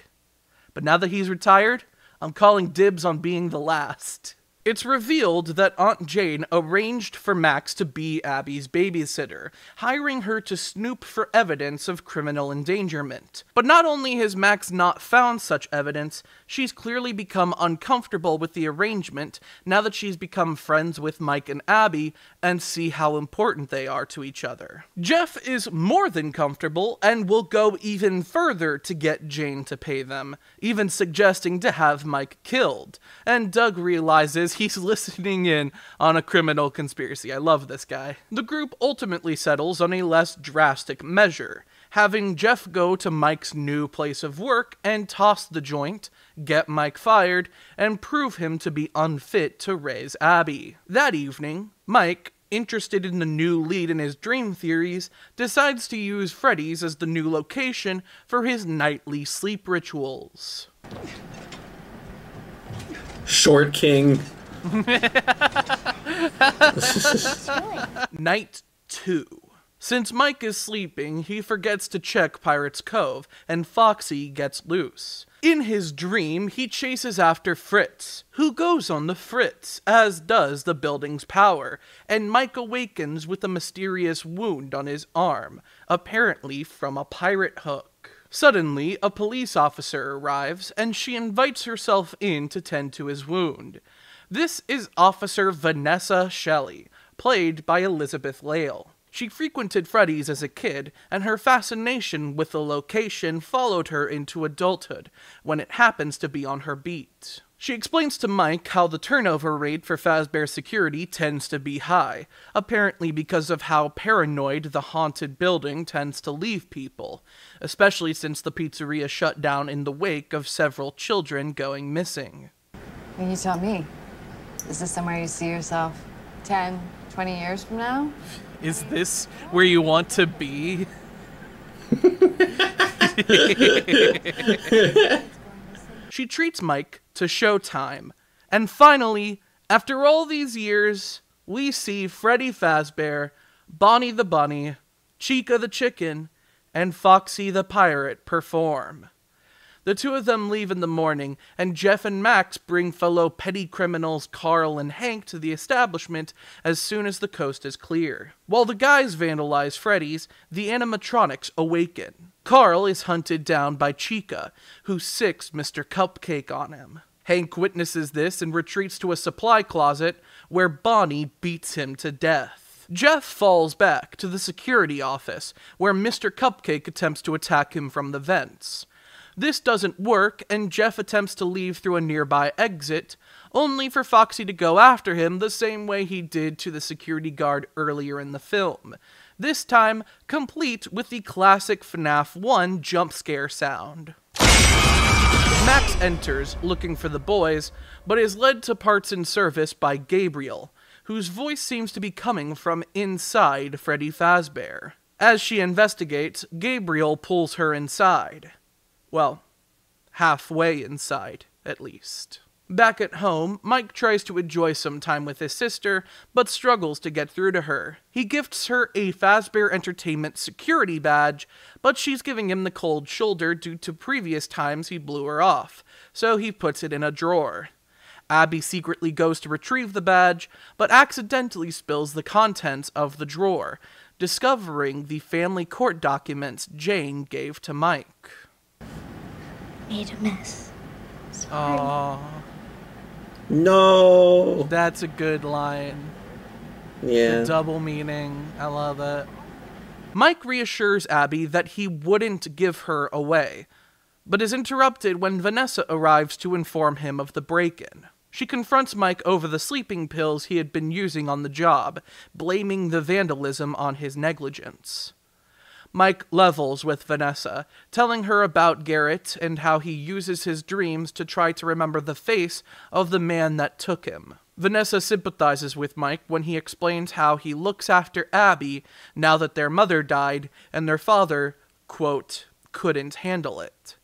but now that he's retired, I'm calling dibs on being the last. It's revealed that Aunt Jane arranged for Max to be Abby's babysitter, hiring her to snoop for evidence of criminal endangerment. But not only has Max not found such evidence, she's clearly become uncomfortable with the arrangement now that she's become friends with Mike and Abby and see how important they are to each other. Jeff is more than comfortable and will go even further to get Jane to pay them, even suggesting to have Mike killed. And Doug realizes he's listening in on a criminal conspiracy. I love this guy. The group ultimately settles on a less drastic measure, having Jeff go to Mike's new place of work and toss the joint, get Mike fired, and prove him to be unfit to raise Abby. That evening, Mike, interested in the new lead in his dream theories, decides to use Freddy's as the new location for his nightly sleep rituals. Short King. Night 2. Since Mike is sleeping, he forgets to check Pirate's Cove, and Foxy gets loose. In his dream, he chases after Fritz, who goes on the fritz, as does the building's power, and Mike awakens with a mysterious wound on his arm, apparently from a pirate hook. Suddenly, a police officer arrives, and she invites herself in to tend to his wound. This is Officer Vanessa Shelley, played by Elizabeth Lale. She frequented Freddy's as a kid, and her fascination with the location followed her into adulthood, when it happens to be on her beat. She explains to Mike how the turnover rate for Fazbear security tends to be high, apparently because of how paranoid the haunted building tends to leave people, especially since the pizzeria shut down in the wake of several children going missing. Well, you tell me. Is this somewhere you see yourself 10, 20 years from now? Is this where you want to be? She treats Mike to showtime. And finally, after all these years, we see Freddy Fazbear, Bonnie the Bunny, Chica the Chicken, and Foxy the Pirate perform. The two of them leave in the morning, and Jeff and Max bring fellow petty criminals Carl and Hank to the establishment as soon as the coast is clear. While the guys vandalize Freddy's, the animatronics awaken. Carl is hunted down by Chica, who sicks Mr. Cupcake on him. Hank witnesses this and retreats to a supply closet, where Bonnie beats him to death. Jeff falls back to the security office, where Mr. Cupcake attempts to attack him from the vents. This doesn't work, and Jeff attempts to leave through a nearby exit, only for Foxy to go after him the same way he did to the security guard earlier in the film. This time, complete with the classic FNaF 1 jump scare sound. Max enters, looking for the boys, but is led to parts in service by Gabriel, whose voice seems to be coming from inside Freddy Fazbear. As she investigates, Gabriel pulls her inside. Well, halfway inside, at least. Back at home, Mike tries to enjoy some time with his sister, but struggles to get through to her. He gifts her a Fazbear Entertainment security badge, but she's giving him the cold shoulder due to previous times he blew her off, so he puts it in a drawer. Abby secretly goes to retrieve the badge, but accidentally spills the contents of the drawer, discovering the family court documents Jane gave to Mike. Made a mess. Sorry. Aww. No. That's a good line. Yeah. The double meaning. I love it. Mike reassures Abby that he wouldn't give her away, but is interrupted when Vanessa arrives to inform him of the break-in. She confronts Mike over the sleeping pills he had been using on the job, blaming the vandalism on his negligence. Mike levels with Vanessa, telling her about Garrett and how he uses his dreams to try to remember the face of the man that took him. Vanessa sympathizes with Mike when he explains how he looks after Abby now that their mother died and their father, quote, couldn't handle it.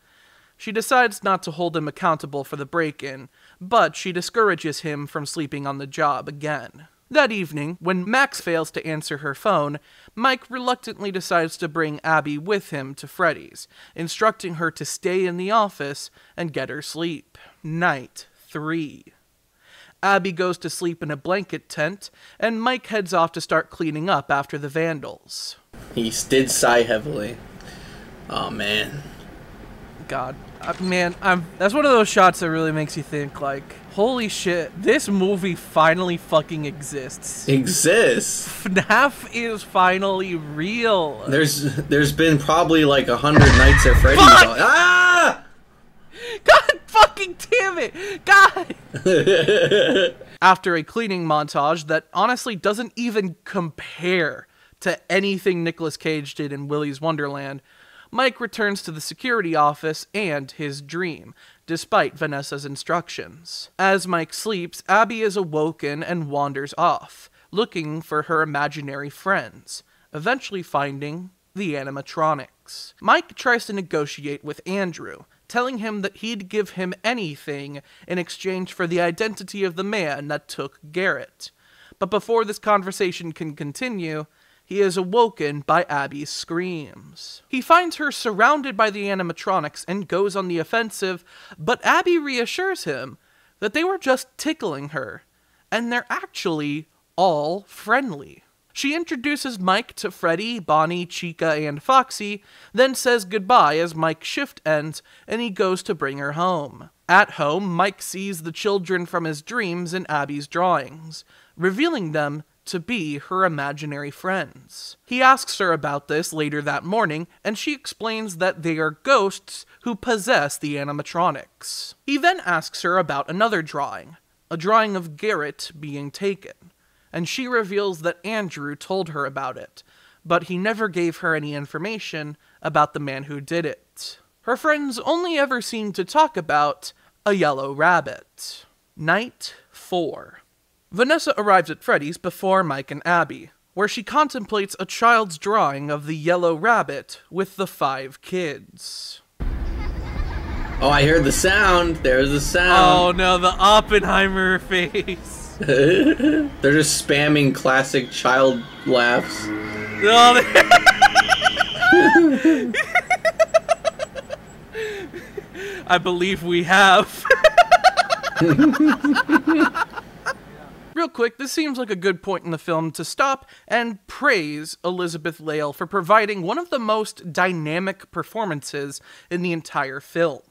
She decides not to hold him accountable for the break-in, but she discourages him from sleeping on the job again. That evening, when Max fails to answer her phone, Mike reluctantly decides to bring Abby with him to Freddy's, instructing her to stay in the office and get her sleep. Night 3. Abby goes to sleep in a blanket tent, and Mike heads off to start cleaning up after the vandals. He did sigh heavily. Oh, man. God. Man, that's one of those shots that really makes you think, like, holy shit, this movie finally fucking exists. Exists? FNaF is finally real. There's been probably like 100 Nights at Freddy's. Ah! God fucking damn it! God! After a cleaning montage that honestly doesn't even compare to anything Nicolas Cage did in Willy's Wonderland, Mike returns to the security office and his dream, despite Vanessa's instructions. As Mike sleeps, Abby is awoken and wanders off, looking for her imaginary friends, eventually finding the animatronics. Mike tries to negotiate with Andrew, telling him that he'd give him anything in exchange for the identity of the man that took Garrett. But before this conversation can continue, he is awoken by Abby's screams. He finds her surrounded by the animatronics and goes on the offensive, but Abby reassures him that they were just tickling her, and they're actually all friendly. She introduces Mike to Freddy, Bonnie, Chica, and Foxy, then says goodbye as Mike's shift ends and he goes to bring her home. At home, Mike sees the children from his dreams in Abby's drawings, revealing them to be her imaginary friends. He asks her about this later that morning, and she explains that they are ghosts who possess the animatronics. He then asks her about another drawing, a drawing of Garrett being taken, and she reveals that Andrew told her about it, but he never gave her any information about the man who did it. Her friends only ever seem to talk about a yellow rabbit. Night 4. Vanessa arrives at Freddy's before Mike and Abby, where she contemplates a child's drawing of the yellow rabbit with the 5 kids. Oh, I heard the sound. There's the sound. Oh no, the Oppenheimer face. They're just spamming classic child laughs. No, I believe we have. Real quick, this seems like a good point in the film to stop and praise Elizabeth Lail for providing one of the most dynamic performances in the entire film.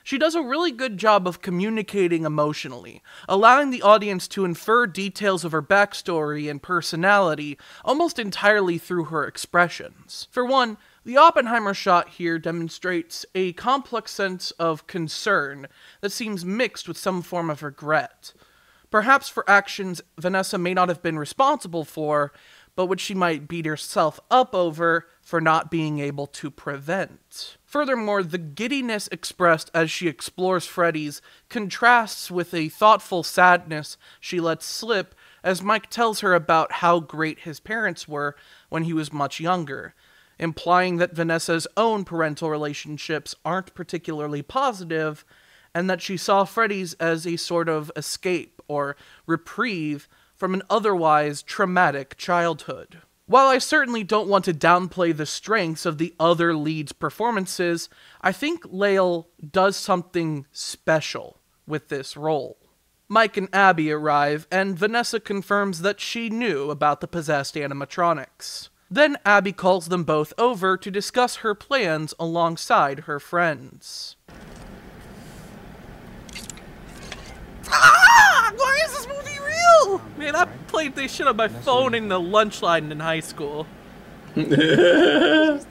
She does a really good job of communicating emotionally, allowing the audience to infer details of her backstory and personality almost entirely through her expressions. For one, the Oppenheimer shot here demonstrates a complex sense of concern that seems mixed with some form of regret. Perhaps for actions Vanessa may not have been responsible for, but which she might beat herself up over for not being able to prevent. Furthermore, the giddiness expressed as she explores Freddy's contrasts with a thoughtful sadness she lets slip as Mike tells her about how great his parents were when he was much younger, implying that Vanessa's own parental relationships aren't particularly positive, and that she saw Freddy's as a sort of escape or reprieve from an otherwise traumatic childhood. While I certainly don't want to downplay the strengths of the other leads' performances, I think Lail does something special with this role. Mike and Abby arrive, and Vanessa confirms that she knew about the possessed animatronics. Then Abby calls them both over to discuss her plans alongside her friends. Why is this movie real? Man, I played this shit on my phone in the lunch line in high school. This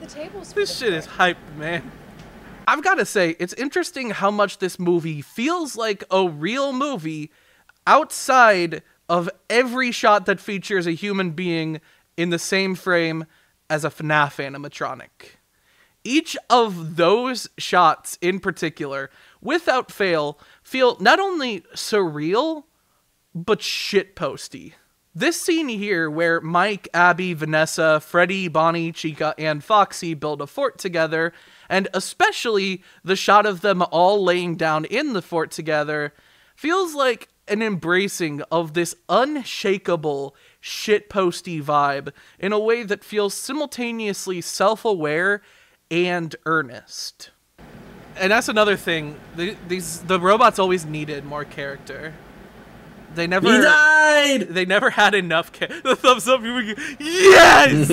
shit is hype, man. I've got to say, it's interesting how much this movie feels like a real movie outside of every shot that features a human being in the same frame as a FNaF animatronic. Each of those shots in particular, without fail, feel not only surreal, but shitposty. This scene here, where Mike, Abby, Vanessa, Freddy, Bonnie, Chica, and Foxy build a fort together, and especially the shot of them all laying down in the fort together, feels like an embracing of this unshakable shitposty vibe in a way that feels simultaneously self-aware and earnest. And that's another thing. The robots always needed more character. He died! They never had enough the thumbs up. Yes!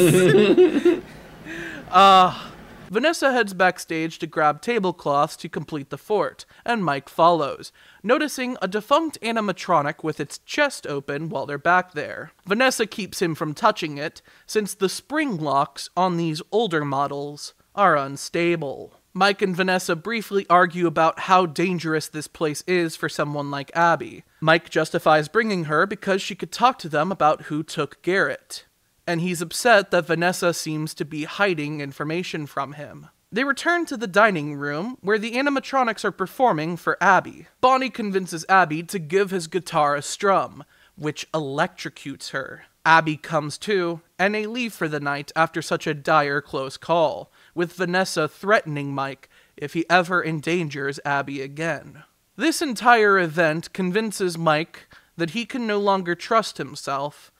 Vanessa heads backstage to grab tablecloths to complete the fort, and Mike follows, noticing a defunct animatronic with its chest open while they're back there. Vanessa keeps him from touching it, since the spring locks on these older models are unstable. Mike and Vanessa briefly argue about how dangerous this place is for someone like Abby. Mike justifies bringing her because she could talk to them about who took Garrett, and he's upset that Vanessa seems to be hiding information from him. They return to the dining room, where the animatronics are performing for Abby. Bonnie convinces Abby to give his guitar a strum, which electrocutes her. Abby comes to, and they leave for the night after such a dire close call, with Vanessa threatening Mike if he ever endangers Abby again. This entire event convinces Mike that he can no longer trust himself,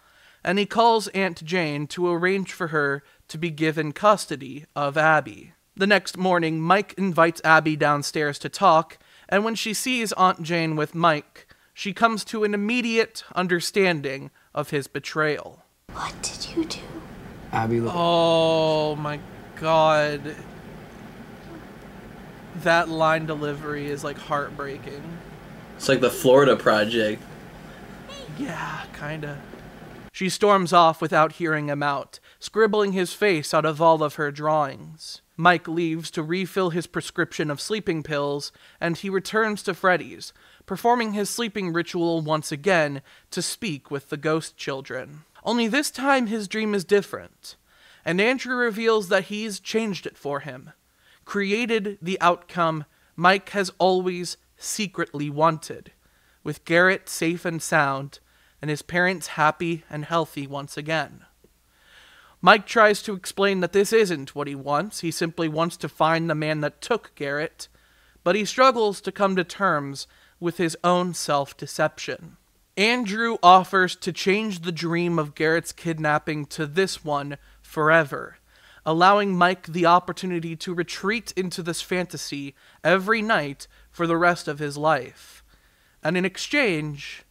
and he calls Aunt Jane to arrange for her to be given custody of Abby. The next morning, Mike invites Abby downstairs to talk, and when she sees Aunt Jane with Mike, she comes to an immediate understanding of his betrayal. What did you do? Abby, oh my god. That line delivery is like heartbreaking. It's like the Florida Project. Yeah, kinda. She storms off without hearing him out, scribbling his face out of all of her drawings. Mike leaves to refill his prescription of sleeping pills, and he returns to Freddy's, performing his sleeping ritual once again to speak with the ghost children. Only this time his dream is different, and Andrew reveals that he's changed it for him, created the outcome Mike has always secretly wanted, with Garrett safe and sound, and his parents happy and healthy once again. Mike tries to explain that this isn't what he wants. He simply wants to find the man that took Garrett, but he struggles to come to terms with his own self-deception. Andrew offers to change the dream of Garrett's kidnapping to this one forever, allowing Mike the opportunity to retreat into this fantasy every night for the rest of his life. And in exchange,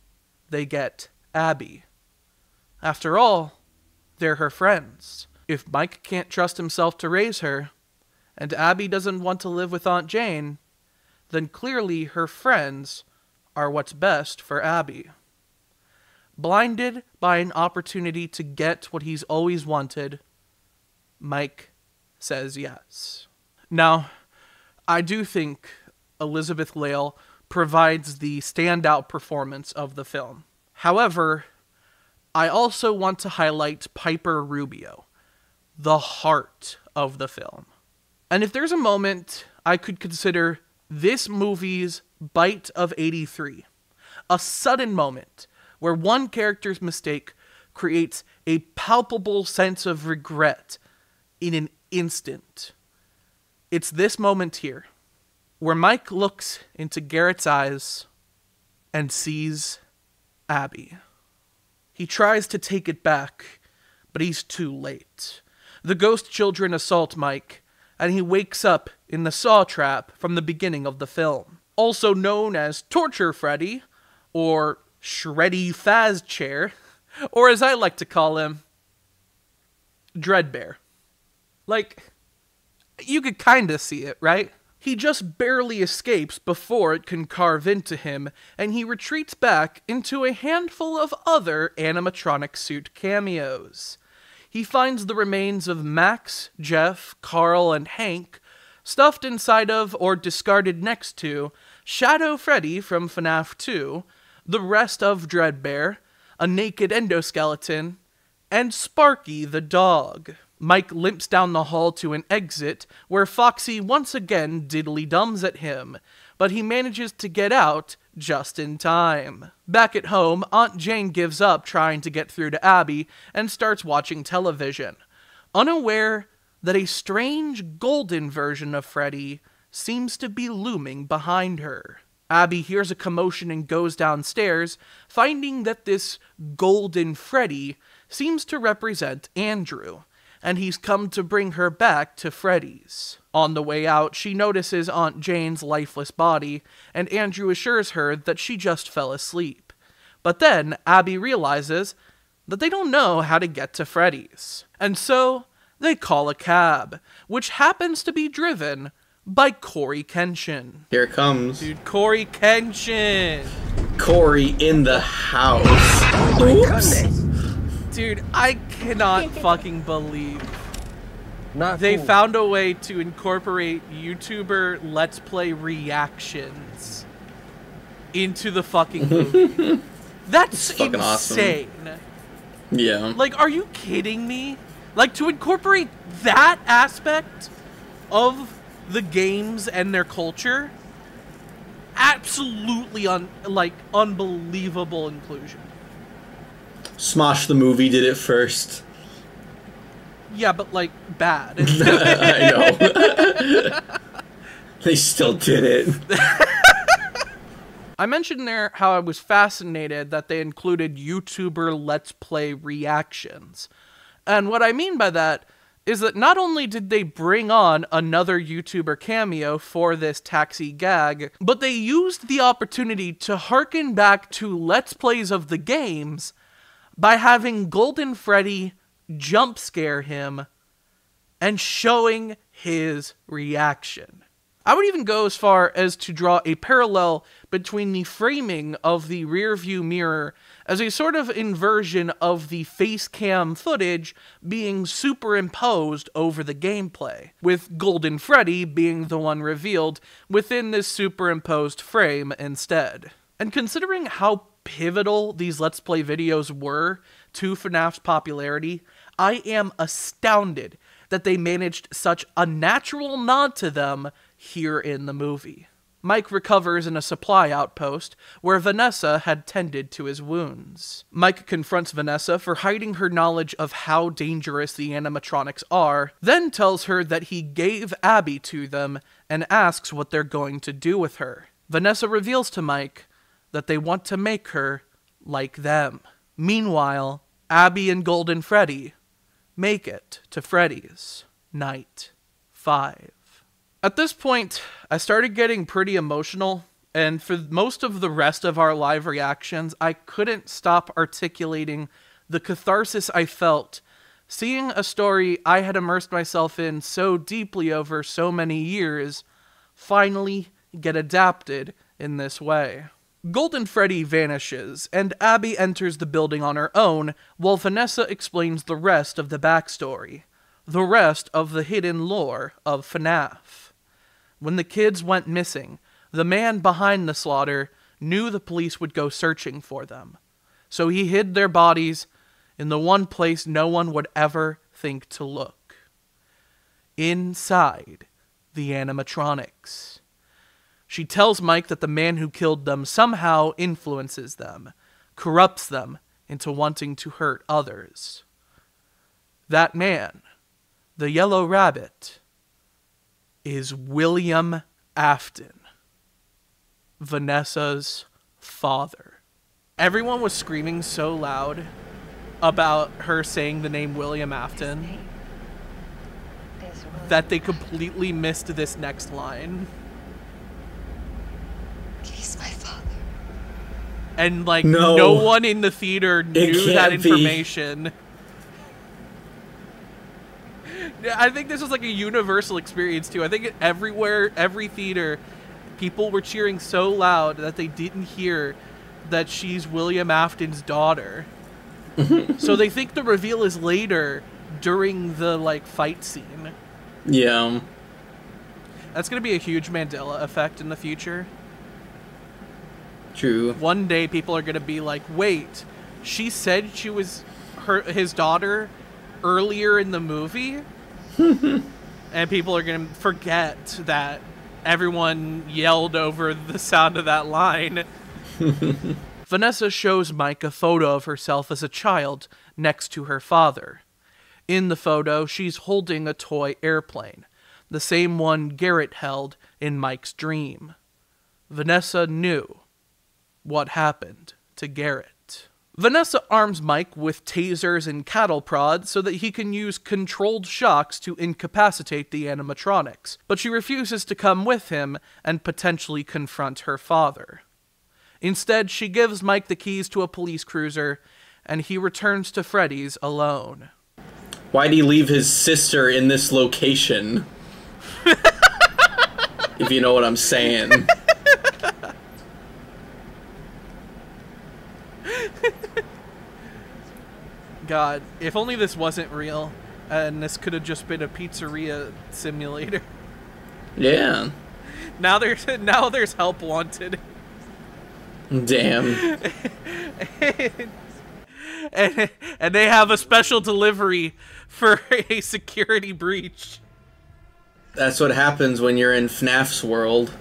they get Abby. After all, they're her friends. If Mike can't trust himself to raise her, and Abby doesn't want to live with Aunt Jane, then clearly her friends are what's best for Abby. Blinded by an opportunity to get what he's always wanted, Mike says yes. Now, I do think Elizabeth Lail provides the standout performance of the film. However, I also want to highlight Piper Rubio, the heart of the film. And if there's a moment I could consider this movie's bite of 83, a sudden moment where one character's mistake creates a palpable sense of regret in an instant, it's this moment here, where Mike looks into Garrett's eyes and sees Abby. He tries to take it back, but he's too late. The ghost children assault Mike, and he wakes up in the saw trap from the beginning of the film. Also known as Torture Freddy, or Freddy Fazbear, or as I like to call him, Dreadbear. Like, you could kinda see it, right? He just barely escapes before it can carve into him, and he retreats back into a handful of other animatronic suit cameos. He finds the remains of Max, Jeff, Carl, and Hank stuffed inside of or discarded next to Shadow Freddy from FNaF 2, the rest of Dreadbear, a naked endoskeleton, and Sparky the dog. Mike limps down the hall to an exit, where Foxy once again diddly-dums at him, but he manages to get out just in time. Back at home, Aunt Jane gives up trying to get through to Abby and starts watching television, unaware that a strange golden version of Freddy seems to be looming behind her. Abby hears a commotion and goes downstairs, finding that this golden Freddy seems to represent Andrew, and he's come to bring her back to Freddy's. On the way out, she notices Aunt Jane's lifeless body, and Andrew assures her that she just fell asleep. But then, Abby realizes that they don't know how to get to Freddy's. And so, they call a cab, which happens to be driven by Corey Kenshin. Here it comes. Dude, Corey Kenshin! Corey in the house. Oh my goodness! Dude, I cannot fucking believe they found a way to incorporate YouTuber Let's Play reactions into the fucking movie. That's fucking insane. Awesome. Yeah. Like, are you kidding me? Like, to incorporate that aspect of the games and their culture? Absolutely unbelievable inclusion. Smosh the movie did it first. Yeah, but like bad. I know. They still did it. I mentioned there how I was fascinated that they included YouTuber Let's Play reactions. And what I mean by that is that not only did they bring on another YouTuber cameo for this taxi gag, but they used the opportunity to harken back to Let's Plays of the games by having Golden Freddy jump scare him and showing his reaction. I would even go as far as to draw a parallel between the framing of the rear view mirror as a sort of inversion of the face cam footage being superimposed over the gameplay, with Golden Freddy being the one revealed within this superimposed frame instead. And considering how pivotal these Let's Play videos were to FNAF's popularity, I am astounded that they managed such a natural nod to them here in the movie. Mike recovers in a supply outpost where Vanessa had tended to his wounds. Mike confronts Vanessa for hiding her knowledge of how dangerous the animatronics are, then tells her that he gave Abby to them and asks what they're going to do with her. Vanessa reveals to Mike that they want to make her like them. Meanwhile, Abby and Golden Freddy make it to Freddy's Night 5. At this point, I started getting pretty emotional, and for most of the rest of our live reactions, I couldn't stop articulating the catharsis I felt seeing a story I had immersed myself in so deeply over so many years finally get adapted in this way. Golden Freddy vanishes, and Abby enters the building on her own, while Vanessa explains the rest of the backstory, the rest of the hidden lore of FNaF. When the kids went missing, the man behind the slaughter knew the police would go searching for them, so he hid their bodies in the one place no one would ever think to look. Inside the animatronics. She tells Mike that the man who killed them somehow influences them, corrupts them into wanting to hurt others. That man, the Yellow Rabbit, is William Afton, Vanessa's father. Everyone was screaming so loud about her saying the name William Afton that they completely missed this next line. He's my father. And like no one in the theater knew that information. I think this was like a universal experience too. I think everywhere, every theater, people were cheering so loud that they didn't hear that she's William Afton's daughter. So they think the reveal is later during the like fight scene. Yeah. That's going to be a huge Mandela effect in the future. True. One day people are going to be like, wait, she said she was his daughter earlier in the movie? And people are going to forget that everyone yelled over the sound of that line. Vanessa shows Mike a photo of herself as a child next to her father. In the photo, she's holding a toy airplane, the same one Garrett held in Mike's dream. Vanessa knew what happened to Garrett. Vanessa arms Mike with tasers and cattle prods so that he can use controlled shocks to incapacitate the animatronics, but she refuses to come with him and potentially confront her father. Instead, she gives Mike the keys to a police cruiser, and he returns to Freddy's alone. Why'd he leave his sister in this location? If you know what I'm saying. God, if only this wasn't real, and this could have just been a pizzeria simulator. Yeah. Now there's help wanted. Damn. and they have a special delivery for a security breach. That's what happens when you're in FNAF's world.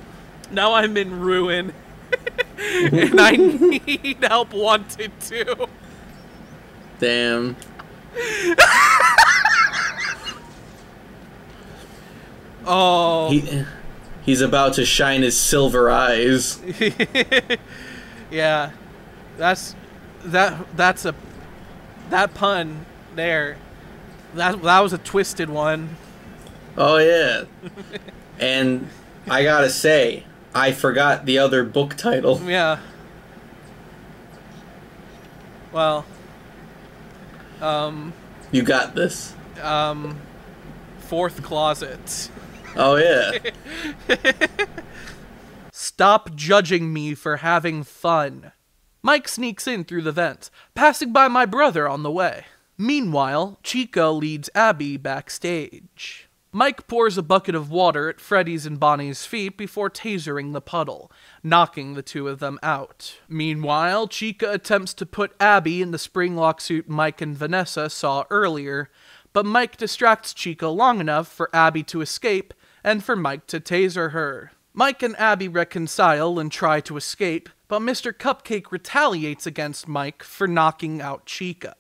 Now I'm in ruin. And I need help wanted too. Damn. Oh. He's about to shine his silver eyes. Yeah. That pun there. That was a twisted one. Oh yeah. And I gotta say, I forgot the other book title. Yeah. Well. You got this. Fourth closet. Oh yeah. Stop judging me for having fun. Mike sneaks in through the vents, passing by my brother on the way. Meanwhile, Chica leads Abby backstage. Mike pours a bucket of water at Freddy's and Bonnie's feet before tasering the puddle, knocking the two of them out. Meanwhile, Chica attempts to put Abby in the spring-lock suit Mike and Vanessa saw earlier, but Mike distracts Chica long enough for Abby to escape and for Mike to taser her. Mike and Abby reconcile and try to escape, but Mr. Cupcake retaliates against Mike for knocking out Chica.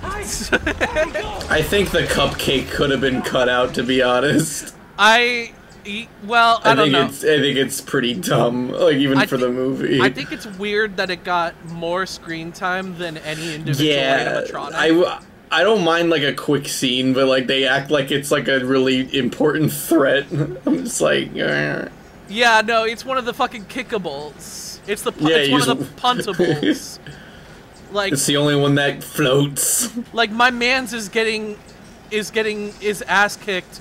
I think the cupcake could have been cut out, to be honest. I don't know. I think it's pretty dumb, like, even for the movie. I think it's weird that it got more screen time than any individual animatronic. I don't mind, like, a quick scene, but, like, they act like it's, like, a really important threat. I'm just like, Yeah, no, it's one of the fucking kickables. It's one of the puntables. Like, it's the only one that floats. Like, my man's is getting his ass kicked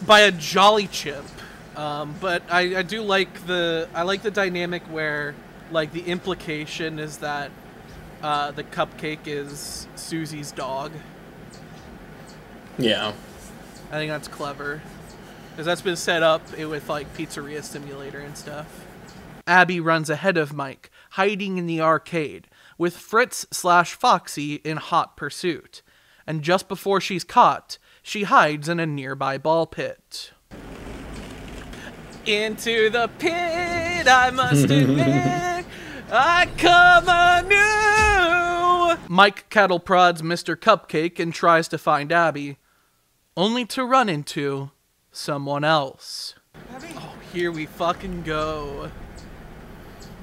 by a Jolly Chimp. But I do like the dynamic where, like, the implication is that the cupcake is Susie's dog. Yeah. I think that's clever. Because that's been set up with, like, Pizzeria Simulator and stuff. Abby runs ahead of Mike, hiding in the arcade, with Fritz/Foxy in hot pursuit. And just before she's caught, she hides in a nearby ball pit. Into the pit, I must admit, I come anew. Mike cattle prods Mr. Cupcake and tries to find Abby, only to run into someone else. Oh, here we fucking go.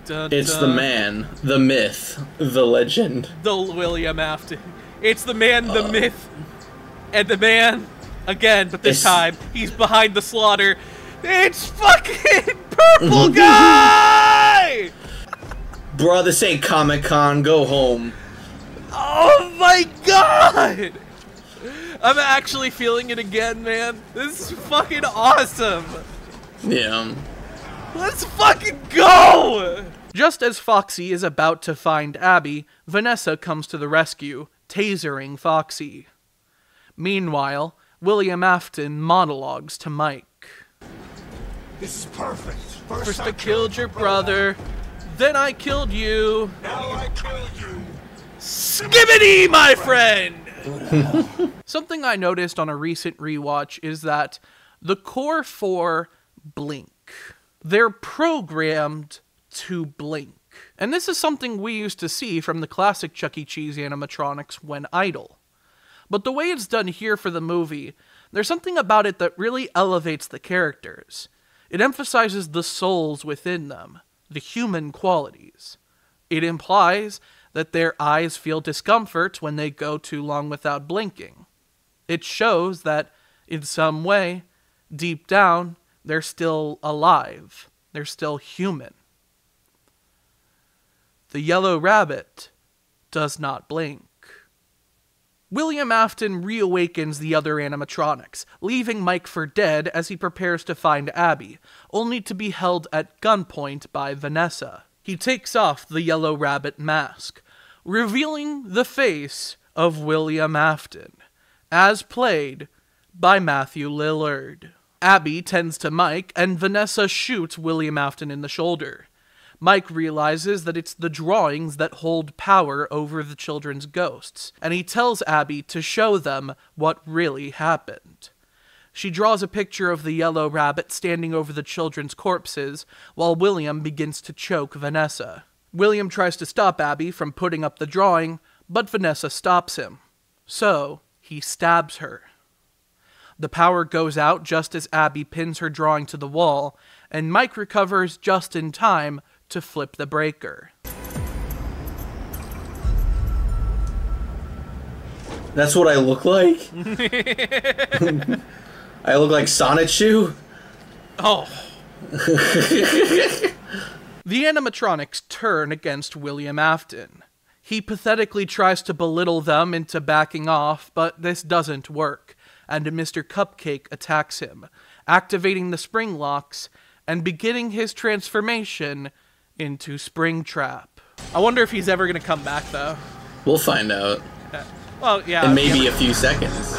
Dun, it's the man, the myth, the legend. The William Afton. It's the man, the myth, and the man, again, but this time, he's behind the slaughter. It's fucking Purple Guy! Bruh, this ain't Comic-Con, go home. Oh my god! I'm actually feeling it again, man. This is fucking awesome. Yeah. Let's fucking go! Just as Foxy is about to find Abby, Vanessa comes to the rescue, tasering Foxy. Meanwhile, William Afton monologues to Mike. This is perfect. First I killed your brother, then I killed you. Now I killed you. Skibbity, my friend! Something I noticed on a recent rewatch is that the core 4 blink. They're programmed to blink. And this is something we used to see from the classic Chuck E. Cheese animatronics when idle. But the way it's done here for the movie, there's something about it that really elevates the characters. It emphasizes the souls within them, the human qualities. It implies that their eyes feel discomfort when they go too long without blinking. It shows that, in some way, deep down, they're still alive. They're still human. The yellow rabbit does not blink. William Afton reawakens the other animatronics, leaving Mike for dead as he prepares to find Abby, only to be held at gunpoint by Vanessa. He takes off the yellow rabbit mask, revealing the face of William Afton, as played by Matthew Lillard. Abby tends to Mike, and Vanessa shoots William Afton in the shoulder. Mike realizes that it's the drawings that hold power over the children's ghosts, and he tells Abby to show them what really happened. She draws a picture of the yellow rabbit standing over the children's corpses, while William begins to choke Vanessa. William tries to stop Abby from putting up the drawing, but Vanessa stops him. So, he stabs her. The power goes out just as Abby pins her drawing to the wall, and Mike recovers just in time to flip the breaker. That's what I look like? I look like Sonichu? Oh. The animatronics turn against William Afton. He pathetically tries to belittle them into backing off, but this doesn't work, and Mr. Cupcake attacks him, activating the spring locks and beginning his transformation into Springtrap. I wonder if he's ever going to come back, though. We'll find out. Well, yeah. In maybe a few seconds.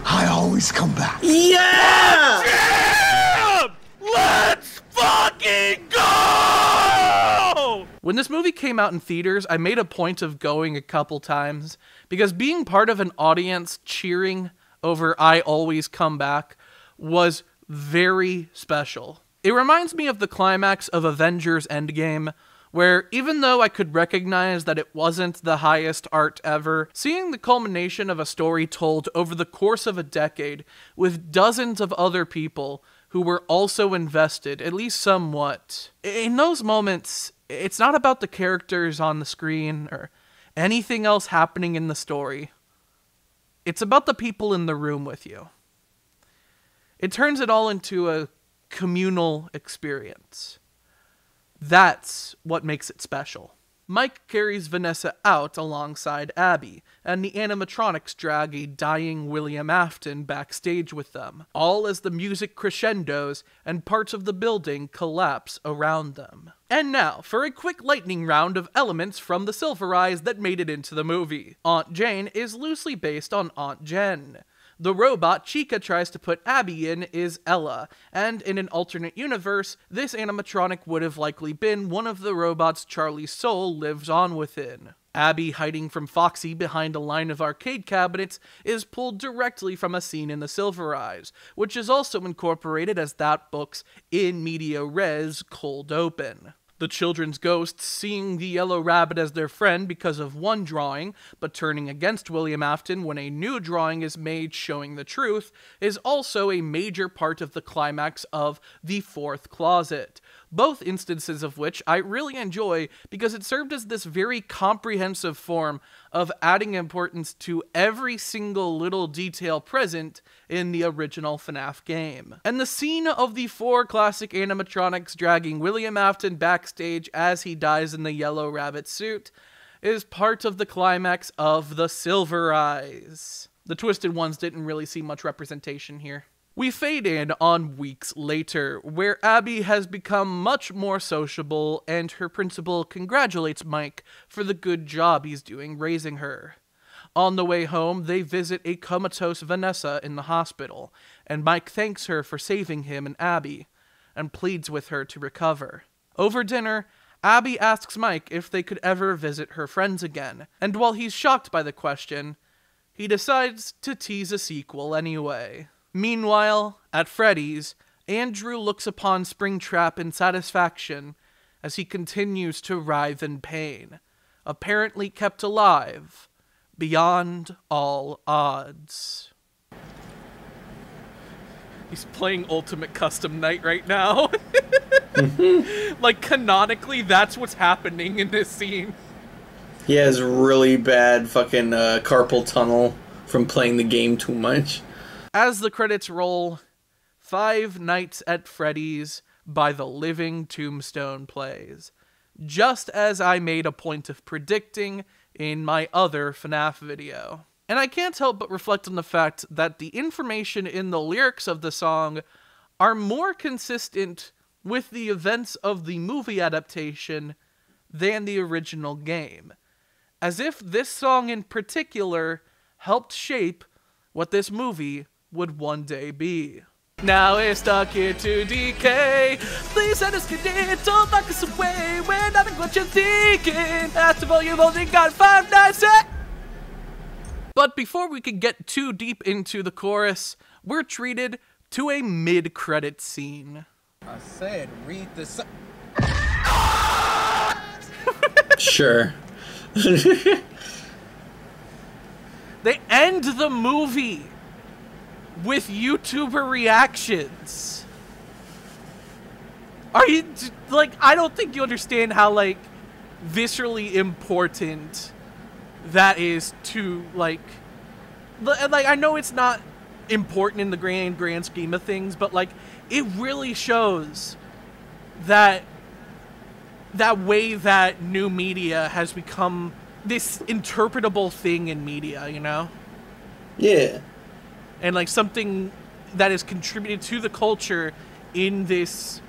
I always come back. Yeah! Damn! Let's fucking go! When this movie came out in theaters, I made a point of going a couple times, because being part of an audience cheering over I Always Come Back was very special. It reminds me of the climax of Avengers Endgame, where even though I could recognize that it wasn't the highest art ever, seeing the culmination of a story told over the course of a decade with dozens of other people who were also invested, at least somewhat. In those moments, it's not about the characters on the screen or anything else happening in the story. It's about the people in the room with you. It turns it all into a communal experience. That's what makes it special. Mike carries Vanessa out alongside Abby, and the animatronics drag a dying William Afton backstage with them, all as the music crescendos and parts of the building collapse around them. And now, for a quick lightning round of elements from the Silver Eyes that made it into the movie. Aunt Jane is loosely based on Aunt Jen. The robot Chica tries to put Abby in is Ella, and in an alternate universe, this animatronic would have likely been one of the robots Charlie's soul lives on within. Abby hiding from Foxy behind a line of arcade cabinets is pulled directly from a scene in The Silver Eyes, which is also incorporated as that book's in media res cold open. The children's ghosts seeing the yellow rabbit as their friend because of one drawing, but turning against William Afton when a new drawing is made showing the truth, is also a major part of the climax of The Fourth Closet, both instances of which I really enjoy because it served as this very comprehensive form of adding importance to every single little detail present in the original FNaF game. And the scene of the 4 classic animatronics dragging William Afton backstage as he dies in the yellow rabbit suit is part of the climax of The Silver Eyes. The Twisted Ones didn't really see much representation here. We fade in on weeks later, where Abby has become much more sociable and her principal congratulates Mike for the good job he's doing raising her. On the way home, they visit a comatose Vanessa in the hospital, and Mike thanks her for saving him and Abby, and pleads with her to recover. Over dinner, Abby asks Mike if they could ever visit her friends again, and while he's shocked by the question, he decides to tease a sequel anyway. Meanwhile, at Freddy's, Andrew looks upon Springtrap in satisfaction as he continues to writhe in pain, apparently kept alive beyond all odds. He's playing Ultimate Custom Night right now. Like, canonically, that's what's happening in this scene. He has really bad fucking carpal tunnel from playing the game too much. As the credits roll, Five Nights at Freddy's by the Living Tombstone plays, just as I made a point of predicting in my other FNaF video. And I can't help but reflect on the fact that the information in the lyrics of the song are more consistent with the events of the movie adaptation than the original game, as if this song in particular helped shape what this movie would one day be. Now we're stuck here to decay. Please send us credit, don't lock us away. We're not what you're thinking. After all, you've only got 5 nights. But before we can get too deep into the chorus, we're treated to a mid-credit scene. I said, read the Sure. They end the movie with YouTuber reactions. Are you, like, I don't think you understand how, like, viscerally important that is to, like, I know it's not important in the grand scheme of things, but, like, it really shows that way that new media has become this interpretable thing in media, you know? Yeah. And, like, something that has contributed to the culture in this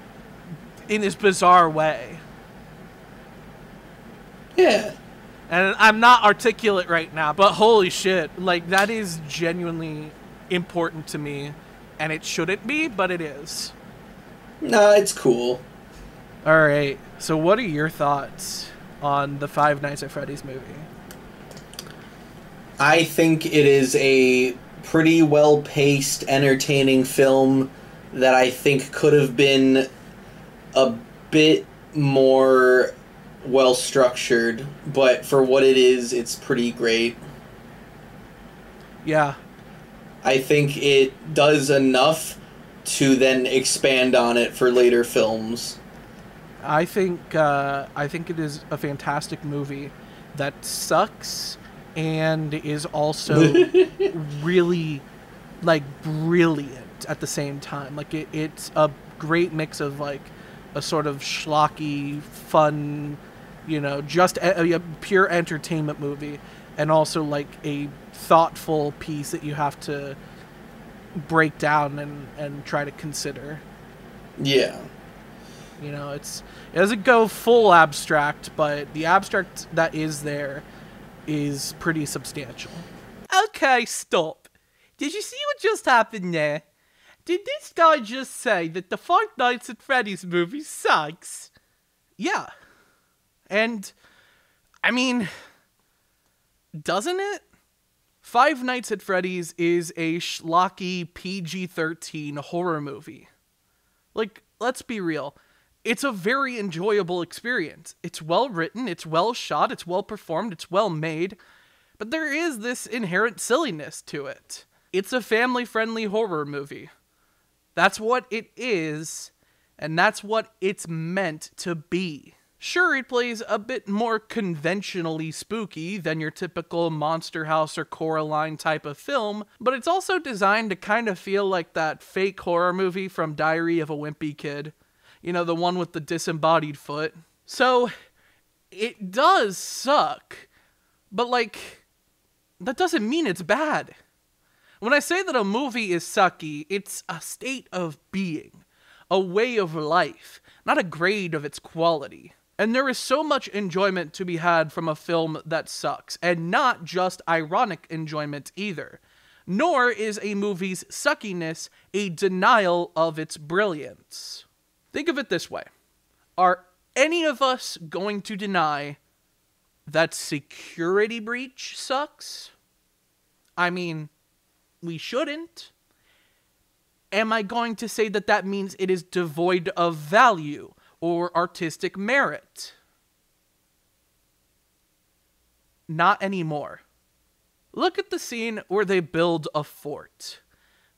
bizarre way. Yeah. And I'm not articulate right now, but holy shit, like, that is genuinely important to me. And it shouldn't be, but it is. No, it's cool. Alright, so what are your thoughts on the Five Nights at Freddy's movie? I think it is a pretty well-paced, entertaining film that I think could have been a bit more well-structured, but for what it is, it's pretty great. Yeah. I think it does enough to then expand on it for later films. I think it is a fantastic movie that sucks and is also really, like, brilliant at the same time. Like, it's a great mix of, like, a sort of schlocky, fun, you know, just a pure entertainment movie, and also, like, a thoughtful piece that you have to break down and try to consider. Yeah. You know, it doesn't go full abstract, but the abstract that is there is pretty substantial. Okay, stop. Did you see what just happened there? Did this guy just say that the Five Nights at Freddy's movie sucks? Yeah. And, I mean, doesn't it? Five Nights at Freddy's is a schlocky PG-13 horror movie. Like, let's be real. It's a very enjoyable experience. It's well written, it's well shot, it's well performed, it's well made, but there is this inherent silliness to it. It's a family-friendly horror movie. That's what it is, and that's what it's meant to be. Sure, it plays a bit more conventionally spooky than your typical Monster House or Coraline type of film, but it's also designed to kind of feel like that fake horror movie from Diary of a Wimpy Kid. You know, the one with the disembodied foot. So, it does suck, but, like, that doesn't mean it's bad. When I say that a movie is sucky, it's a state of being, a way of life, not a grade of its quality. And there is so much enjoyment to be had from a film that sucks, and not just ironic enjoyment either. Nor is a movie's suckiness a denial of its brilliance. Think of it this way. Are any of us going to deny that Security Breach sucks? I mean, we shouldn't. Am I going to say that that means it is devoid of value or artistic merit? Not anymore. Look at the scene where they build a fort.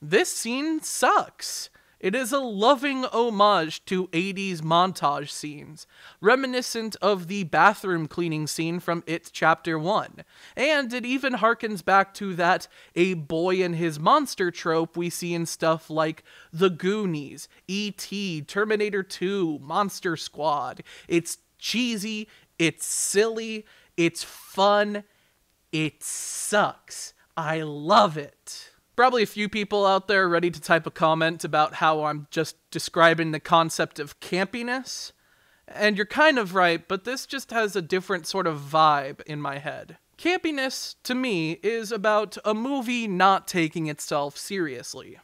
This scene sucks. It is a loving homage to 80s montage scenes, reminiscent of the bathroom cleaning scene from It Chapter 1, and it even harkens back to that a boy and his monster trope we see in stuff like The Goonies, E.T., Terminator 2, Monster Squad. It's cheesy, it's silly, it's fun, it sucks. I love it. Probably a few people out there ready to type a comment about how I'm just describing the concept of campiness. And you're kind of right, but this just has a different sort of vibe in my head. Campiness, to me, is about a movie not taking itself seriously.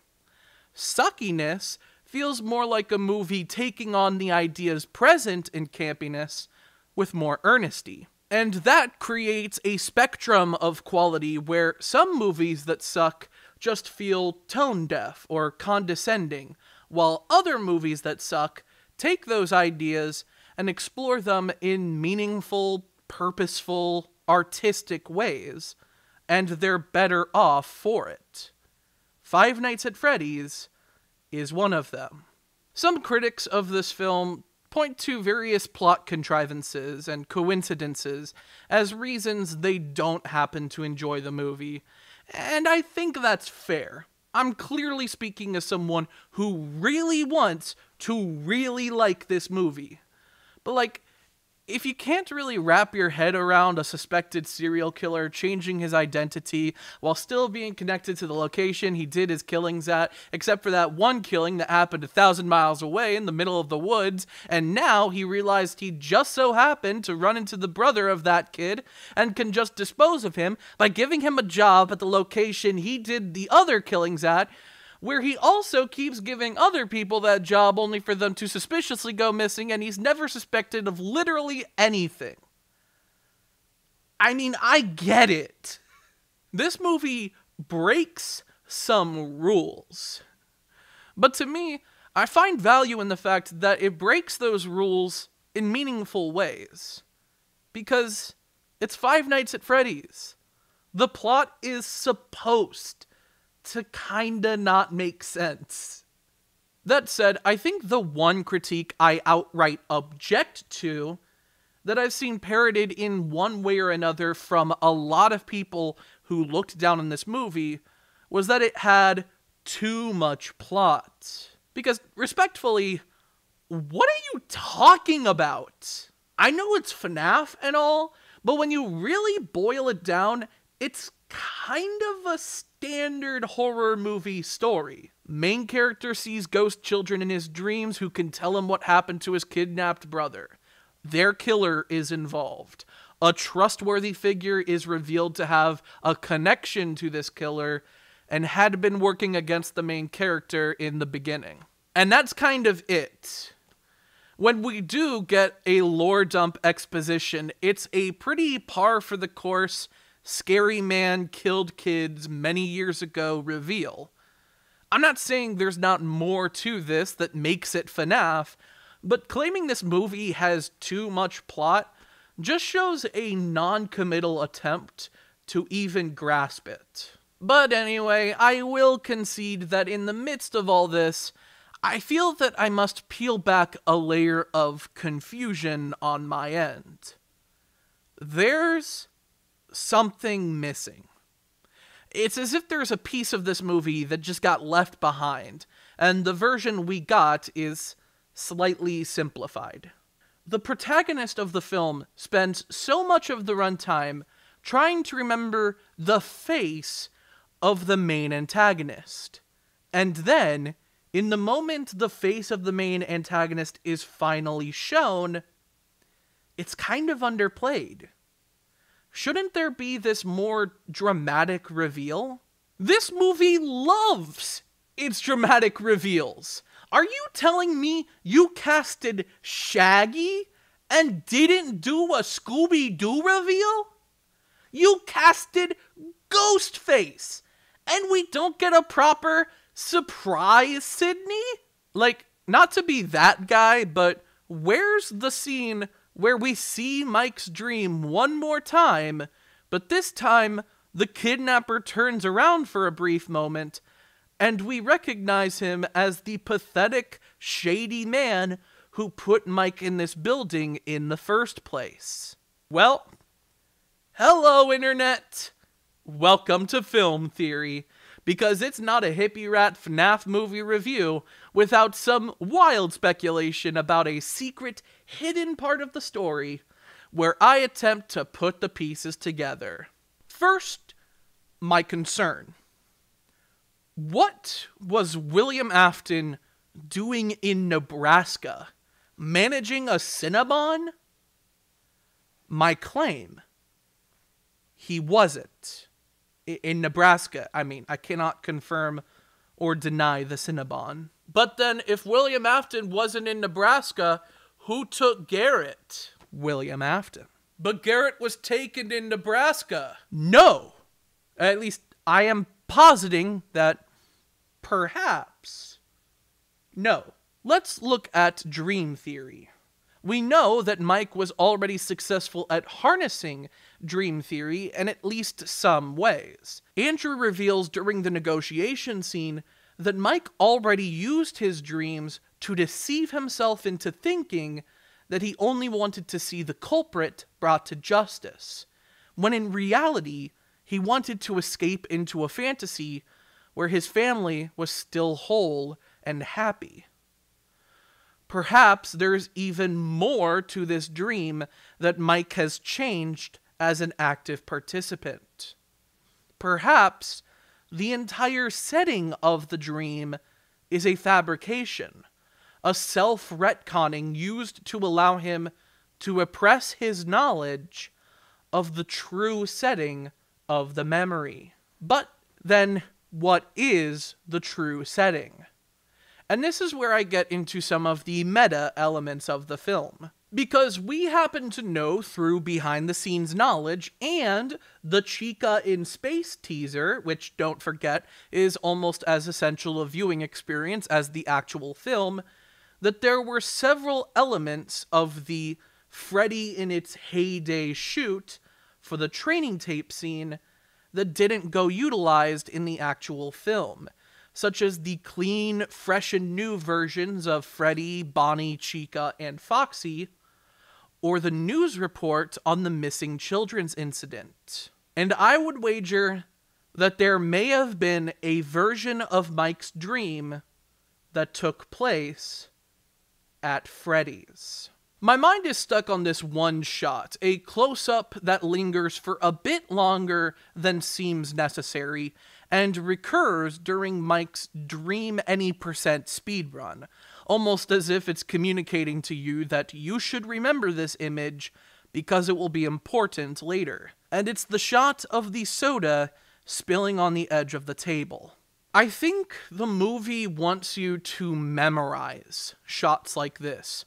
Suckiness feels more like a movie taking on the ideas present in campiness with more earnesty. And that creates a spectrum of quality where some movies that suck just feel tone-deaf or condescending, while other movies that suck take those ideas and explore them in meaningful, purposeful, artistic ways, and they're better off for it. Five Nights at Freddy's is one of them. Some critics of this film point to various plot contrivances and coincidences as reasons they don't happen to enjoy the movie, and I think that's fair. I'm clearly speaking as someone who really wants to really like this movie. But, like, if you can't really wrap your head around a suspected serial killer changing his identity while still being connected to the location he did his killings at, except for that one killing that happened 1,000 miles away in the middle of the woods, and now he realized he just so happened to run into the brother of that kid and can just dispose of him by giving him a job at the location he did the other killings at, where he also keeps giving other people that job only for them to suspiciously go missing, and he's never suspected of literally anything. I mean, I get it. This movie breaks some rules. But to me, I find value in the fact that it breaks those rules in meaningful ways. Because it's Five Nights at Freddy's. The plot is supposed to kinda not make sense. That said, I think the one critique I outright object to, that I've seen parroted in one way or another from a lot of people who looked down on this movie, was that it had too much plot. Because, respectfully, what are you talking about? I know it's FNaF and all, but when you really boil it down, it's kind of a standard horror movie story. Main character sees ghost children in his dreams who can tell him what happened to his kidnapped brother. Their killer is involved. A trustworthy figure is revealed to have a connection to this killer and had been working against the main character in the beginning. And that's kind of it. When we do get a lore dump exposition, it's a pretty par for the course, scary man killed kids many years ago reveal. I'm not saying there's not more to this that makes it FNaF, but claiming this movie has too much plot just shows a non-committal attempt to even grasp it. But anyway, I will concede that in the midst of all this, I feel that I must peel back a layer of confusion on my end. There's something missing. It's as if there's a piece of this movie that just got left behind, and the version we got is slightly simplified. The protagonist of the film spends so much of the runtime trying to remember the face of the main antagonist. And then, in the moment the face of the main antagonist is finally shown, it's kind of underplayed. Shouldn't there be this more dramatic reveal? This movie loves its dramatic reveals. Are you telling me you casted Shaggy and didn't do a Scooby-Doo reveal? You casted Ghostface, and we don't get a proper surprise Sydney? Like, not to be that guy, but where's the scene where we see Mike's dream one more time, but this time the kidnapper turns around for a brief moment, and we recognize him as the pathetic, shady man who put Mike in this building in the first place? Well, hello, Internet! Welcome to Film Theory, because it's not a Hippie Rat FNaF movie review without some wild speculation about a secret, hidden part of the story where I attempt to put the pieces together. First, my concern. What was William Afton doing in Nebraska? Managing a Cinnabon? My claim. He wasn't. In Nebraska, I mean, I cannot confirm or deny the Cinnabon. But then, if William Afton wasn't in Nebraska, who took Garrett? William Afton. But Garrett was taken in Nebraska. No! At least, I am positing that perhaps. No. Let's look at dream theory. We know that Mike was already successful at harnessing dream theory in at least some ways. Andrew reveals during the negotiation scene that Mike already used his dreams to deceive himself into thinking that he only wanted to see the culprit brought to justice, when in reality, he wanted to escape into a fantasy where his family was still whole and happy. Perhaps there's even more to this dream that Mike has changed as an active participant. Perhaps the entire setting of the dream is a fabrication, a self-retconning used to allow him to oppress his knowledge of the true setting of the memory. But then, what is the true setting? And this is where I get into some of the meta elements of the film. Because we happen to know through behind-the-scenes knowledge and the Chica in Space teaser, which, don't forget, is almost as essential a viewing experience as the actual film, that there were several elements of the Freddy in its heyday shoot for the training tape scene that didn't go utilized in the actual film, such as the clean, fresh and new versions of Freddy, Bonnie, Chica, and Foxy, or the news report on the missing children's incident. And I would wager that there may have been a version of Mike's dream that took place at Freddy's. My mind is stuck on this one shot, a close-up that lingers for a bit longer than seems necessary, and recurs during Mike's Dream Any Percent speedrun, almost as if it's communicating to you that you should remember this image because it will be important later. And it's the shot of the soda spilling on the edge of the table. I think the movie wants you to memorize shots like this,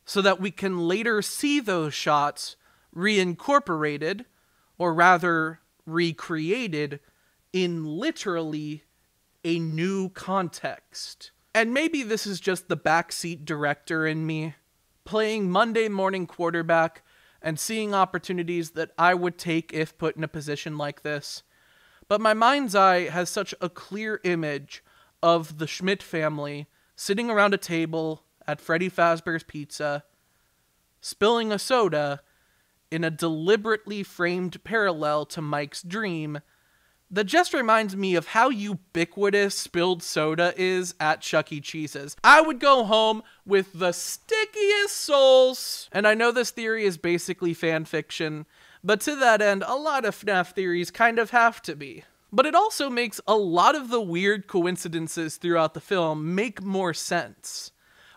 so that we can later see those shots reincorporated, or rather recreated, in literally a new context. And maybe this is just the backseat director in me, playing Monday morning quarterback and seeing opportunities that I would take if put in a position like this. But my mind's eye has such a clear image of the Schmidt family sitting around a table at Freddy Fazbear's Pizza, spilling a soda in a deliberately framed parallel to Mike's dream that just reminds me of how ubiquitous spilled soda is at Chuck E. Cheese's. I would go home with the stickiest souls. And I know this theory is basically fan fiction, but to that end, a lot of FNAF theories kind of have to be. But it also makes a lot of the weird coincidences throughout the film make more sense.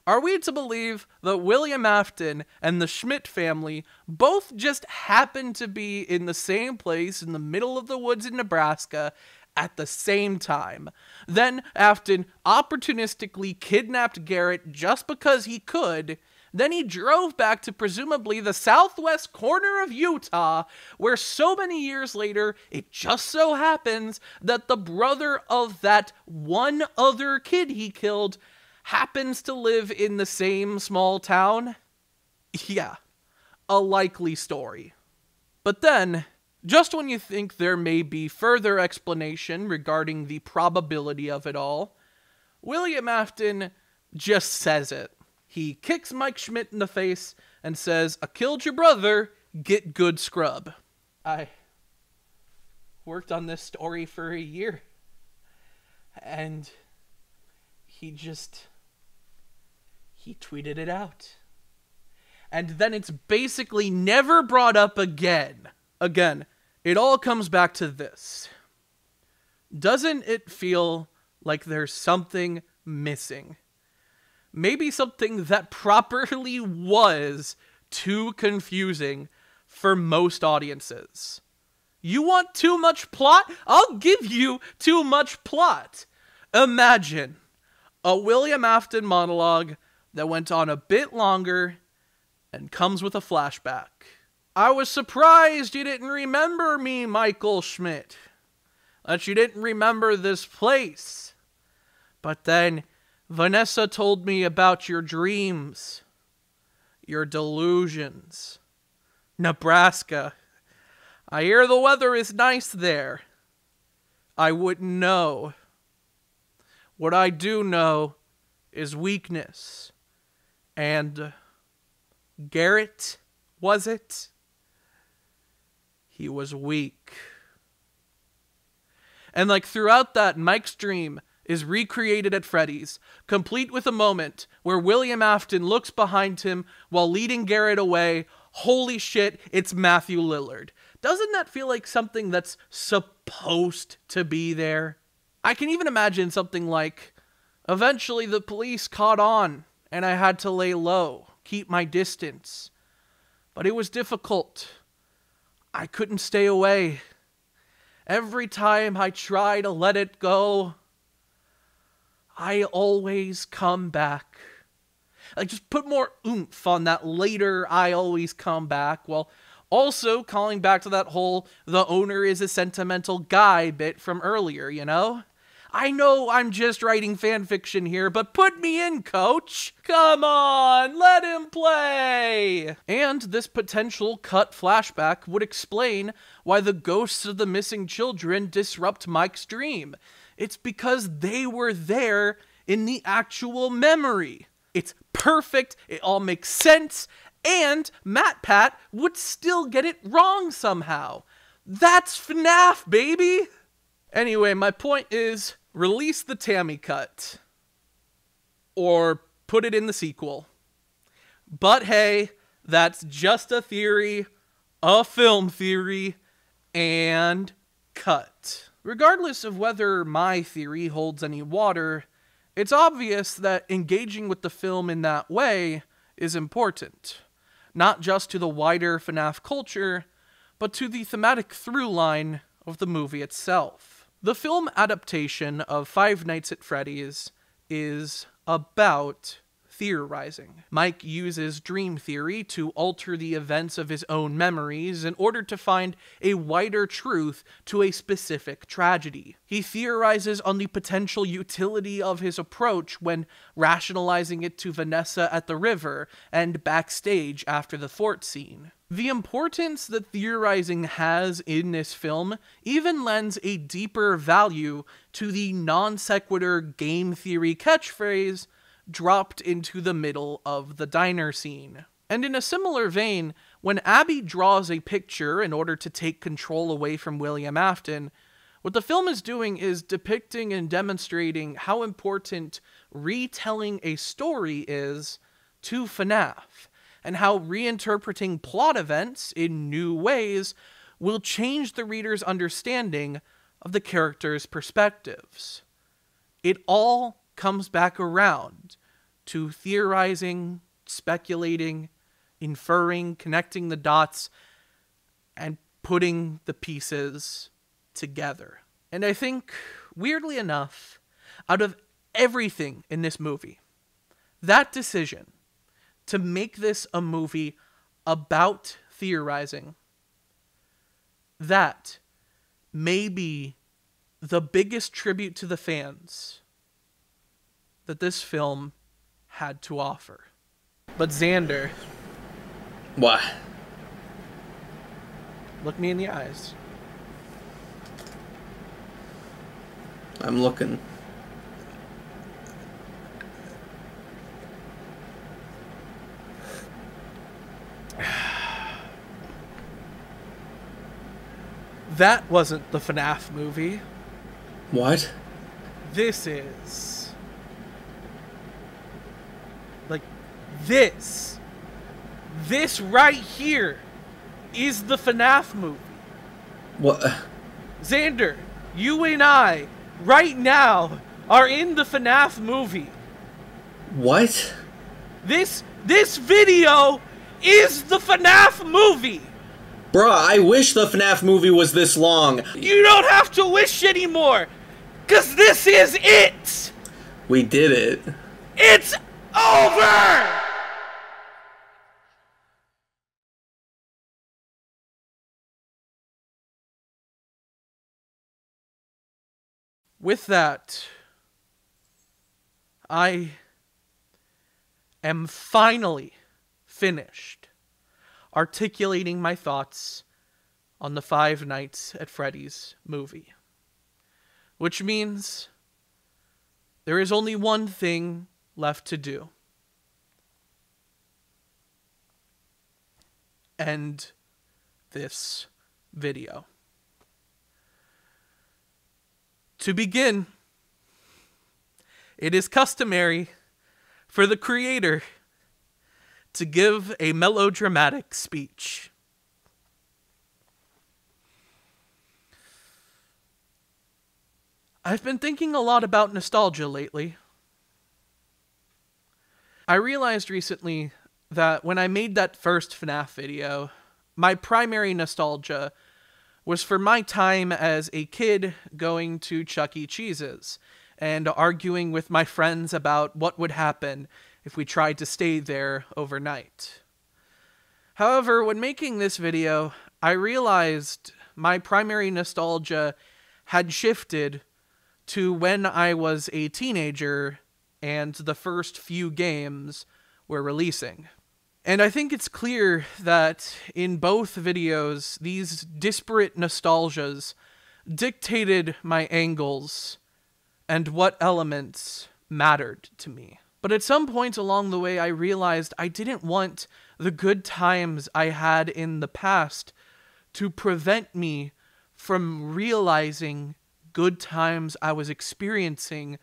Are we to believe that William Afton and the Schmidt family both just happened to be in the same place in the middle of the woods in Nebraska at the same time? Then Afton opportunistically kidnapped Garrett just because he could. Then he drove back to presumably the southwest corner of Utah, where so many years later, it just so happens that the brother of that one other kid he killed happens to live in the same small town? Yeah, a likely story. But then, just when you think there may be further explanation regarding the probability of it all, William Afton just says it. He kicks Mike Schmidt in the face and says, "I killed your brother, get good scrub." I worked on this story for a year, and he tweeted it out. And then it's basically never brought up again. Again, it all comes back to this. Doesn't it feel like there's something missing? Maybe something that properly was too confusing for most audiences. You want too much plot? I'll give you too much plot. Imagine a William Afton monologue that went on a bit longer and comes with a flashback. "I was surprised you didn't remember me, Michael Schmidt. That you didn't remember this place. But then Vanessa told me about your dreams, your delusions. Nebraska. I hear the weather is nice there. I wouldn't know. What I do know is weakness. And Garrett, was it? He was weak." And like throughout that, Mike's dream is recreated at Freddy's, complete with a moment where William Afton looks behind him while leading Garrett away. Holy shit, it's Matthew Lillard. Doesn't that feel like something that's supposed to be there? I can even imagine something like, "Eventually the police caught on, and I had to lay low, keep my distance. But it was difficult. I couldn't stay away. Every time I try to let it go, I always come back. Like, just put more oomph on that later I always come back, while also calling back to that whole the owner is a sentimental guy bit from earlier, you know? I know I'm just writing fanfiction here, but put me in, coach! Come on, let him play! And this potential cut flashback would explain why the ghosts of the missing children disrupt Mike's dream. It's because they were there in the actual memory. It's perfect, it all makes sense, and MatPat would still get it wrong somehow. That's FNaF, baby! Anyway, my point is, release the Tammy cut. Or put it in the sequel. But hey, that's just a theory, a film theory, and cut. Regardless of whether my theory holds any water, it's obvious that engaging with the film in that way is important. Not just to the wider FNaF culture, but to the thematic through line of the movie itself. The film adaptation of Five Nights at Freddy's is about theorizing. Mike uses dream theory to alter the events of his own memories in order to find a wider truth to a specific tragedy. He theorizes on the potential utility of his approach when rationalizing it to Vanessa at the river and backstage after the fort scene. The importance that theorizing has in this film even lends a deeper value to the non-sequitur game theory catchphrase dropped into the middle of the diner scene. And in a similar vein, when Abby draws a picture in order to take control away from William Afton, what the film is doing is depicting and demonstrating how important retelling a story is to FNaF, and how reinterpreting plot events in new ways will change the reader's understanding of the characters' perspectives. It all comes back around to theorizing, speculating, inferring, connecting the dots, and putting the pieces together. And I think, weirdly enough, out of everything in this movie, that decision to make this a movie about theorizing, that may be the biggest tribute to the fans that this film had to offer. But Xander. What? Look me in the eyes. I'm looking. That wasn't the FNaF movie. What? This is. Like, this. This right here is the FNaF movie. What? Xander, you and I, right now, are in the FNaF movie. What? This video is the FNaF movie. Bruh, I wish the FNaF movie was this long. You don't have to wish anymore, because this is it. We did it. It's over! With that, I am finally finished articulating my thoughts on the Five Nights at Freddy's movie. Which means there is only one thing left to do. End this video. To begin, it is customary for the creator to give a melodramatic speech. I've been thinking a lot about nostalgia lately. I realized recently that when I made that first FNaF video, my primary nostalgia was for my time as a kid going to Chuck E. Cheese's and arguing with my friends about what would happen if we tried to stay there overnight. However, when making this video, I realized my primary nostalgia had shifted to when I was a teenager and the first few games were releasing. And I think it's clear that in both videos, these disparate nostalgias dictated my angles and what elements mattered to me. But at some point along the way, I realized I didn't want the good times I had in the past to prevent me from realizing good times I was experiencing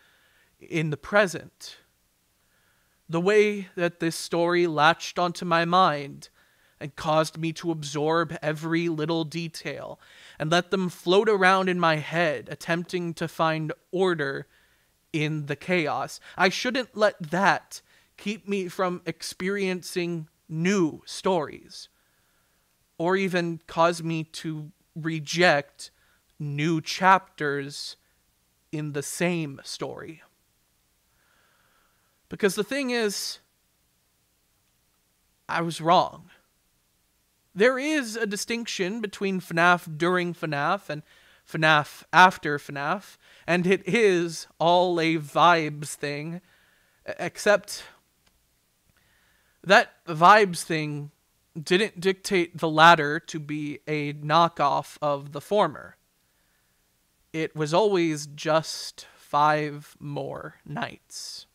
in the present. The way that this story latched onto my mind and caused me to absorb every little detail and let them float around in my head, attempting to find order in the chaos. I shouldn't let that keep me from experiencing new stories, or even cause me to reject new chapters in the same story. Because the thing is, I was wrong. There is a distinction between FNaF during FNaF and FNaF after FNaF, and it is all a vibes thing, except that vibes thing didn't dictate the latter to be a knockoff of the former. It was always just 5 more nights.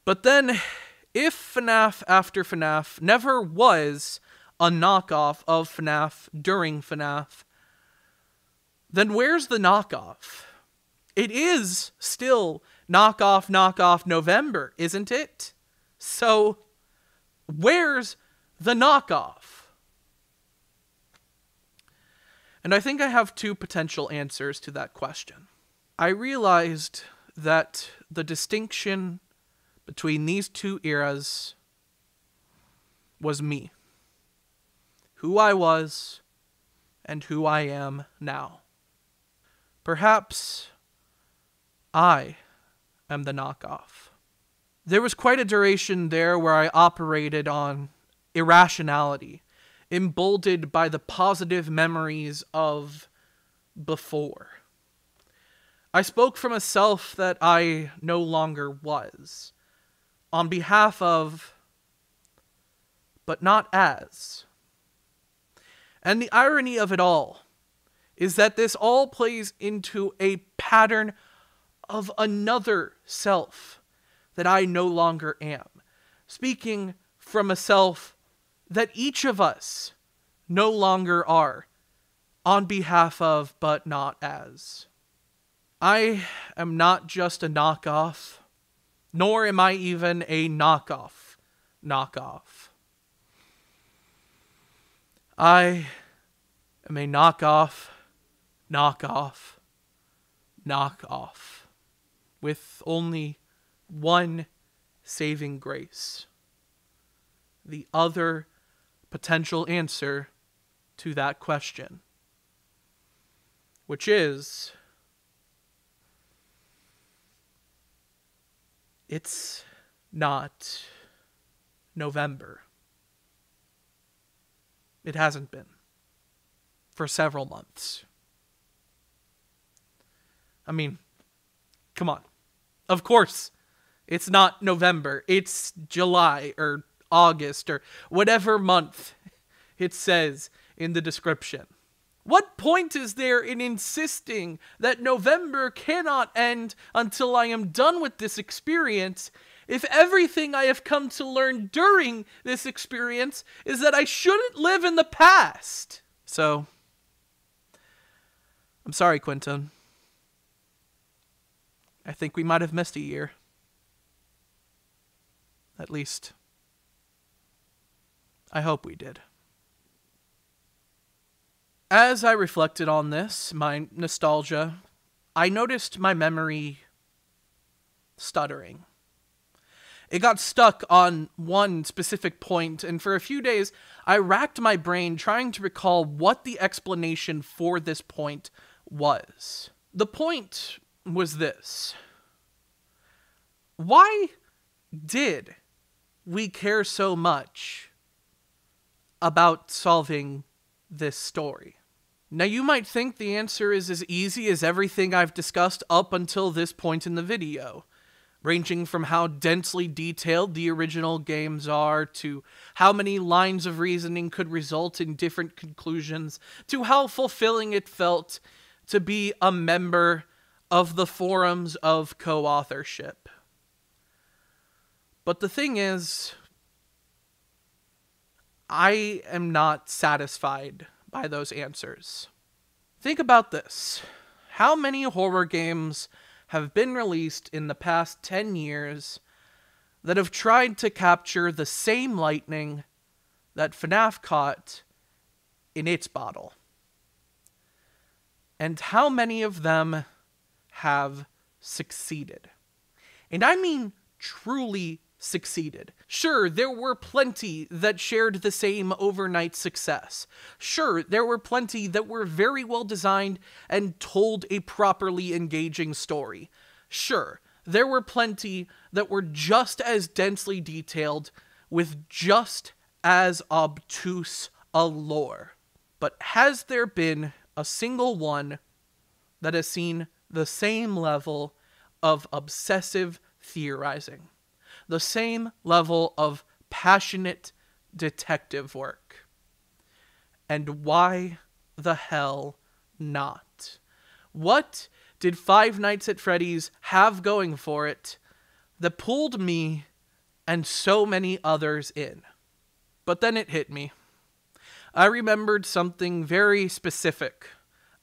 But then, if FNaF after FNaF never was a knockoff of FNaF during FNaF, then where's the knockoff? It is still Knockoff Knockoff November, isn't it? So, where's the knockoff? And I think I have 2 potential answers to that question. I realized that the distinction between these 2 eras was me. Who I was and who I am now. Perhaps I am the knockoff. There was quite a duration there where I operated on irrationality, emboldened by the positive memories of before. I spoke from a self that I no longer was, on behalf of, but not as. And the irony of it all is that this all plays into a pattern of another self that I no longer am, speaking from a self that each of us no longer are, on behalf of, but not as. I am not just a knockoff, nor am I even a knockoff. I am a knockoff, with only one saving grace. The other potential answer to that question, which is, it's not November. It hasn't been for several months. I mean, come on. Of course, it's not November. It's July or August or whatever month it says in the description. What point is there in insisting that November cannot end until I am done with this experience, if everything I have come to learn during this experience is that I shouldn't live in the past? So, I'm sorry, Quinton. I think we might have missed a year. At least, I hope we did. As I reflected on this, my nostalgia, I noticed my memory stuttering. It got stuck on one specific point, and for a few days, I racked my brain trying to recall what the explanation for this point was. The point was this. Why did we care so much about solving this story? Now, you might think the answer is as easy as everything I've discussed up until this point in the video, ranging from how densely detailed the original games are, to how many lines of reasoning could result in different conclusions, to how fulfilling it felt to be a member of the forums of co-authorship. But the thing is, I am not satisfied by those answers. Think about this. How many horror games have been released in the past 10 years that have tried to capture the same lightning that FNaF caught in its bottle? And how many of them have succeeded? And I mean truly succeeded. Sure, there were plenty that shared the same overnight success. Sure, there were plenty that were very well designed and told a properly engaging story. Sure, there were plenty that were just as densely detailed with just as obtuse a lore. But has there been a single one that has seen the same level of obsessive theorizing? The same level of passionate detective work? And why the hell not? What did Five Nights at Freddy's have going for it that pulled me and so many others in? But then it hit me. I remembered something very specific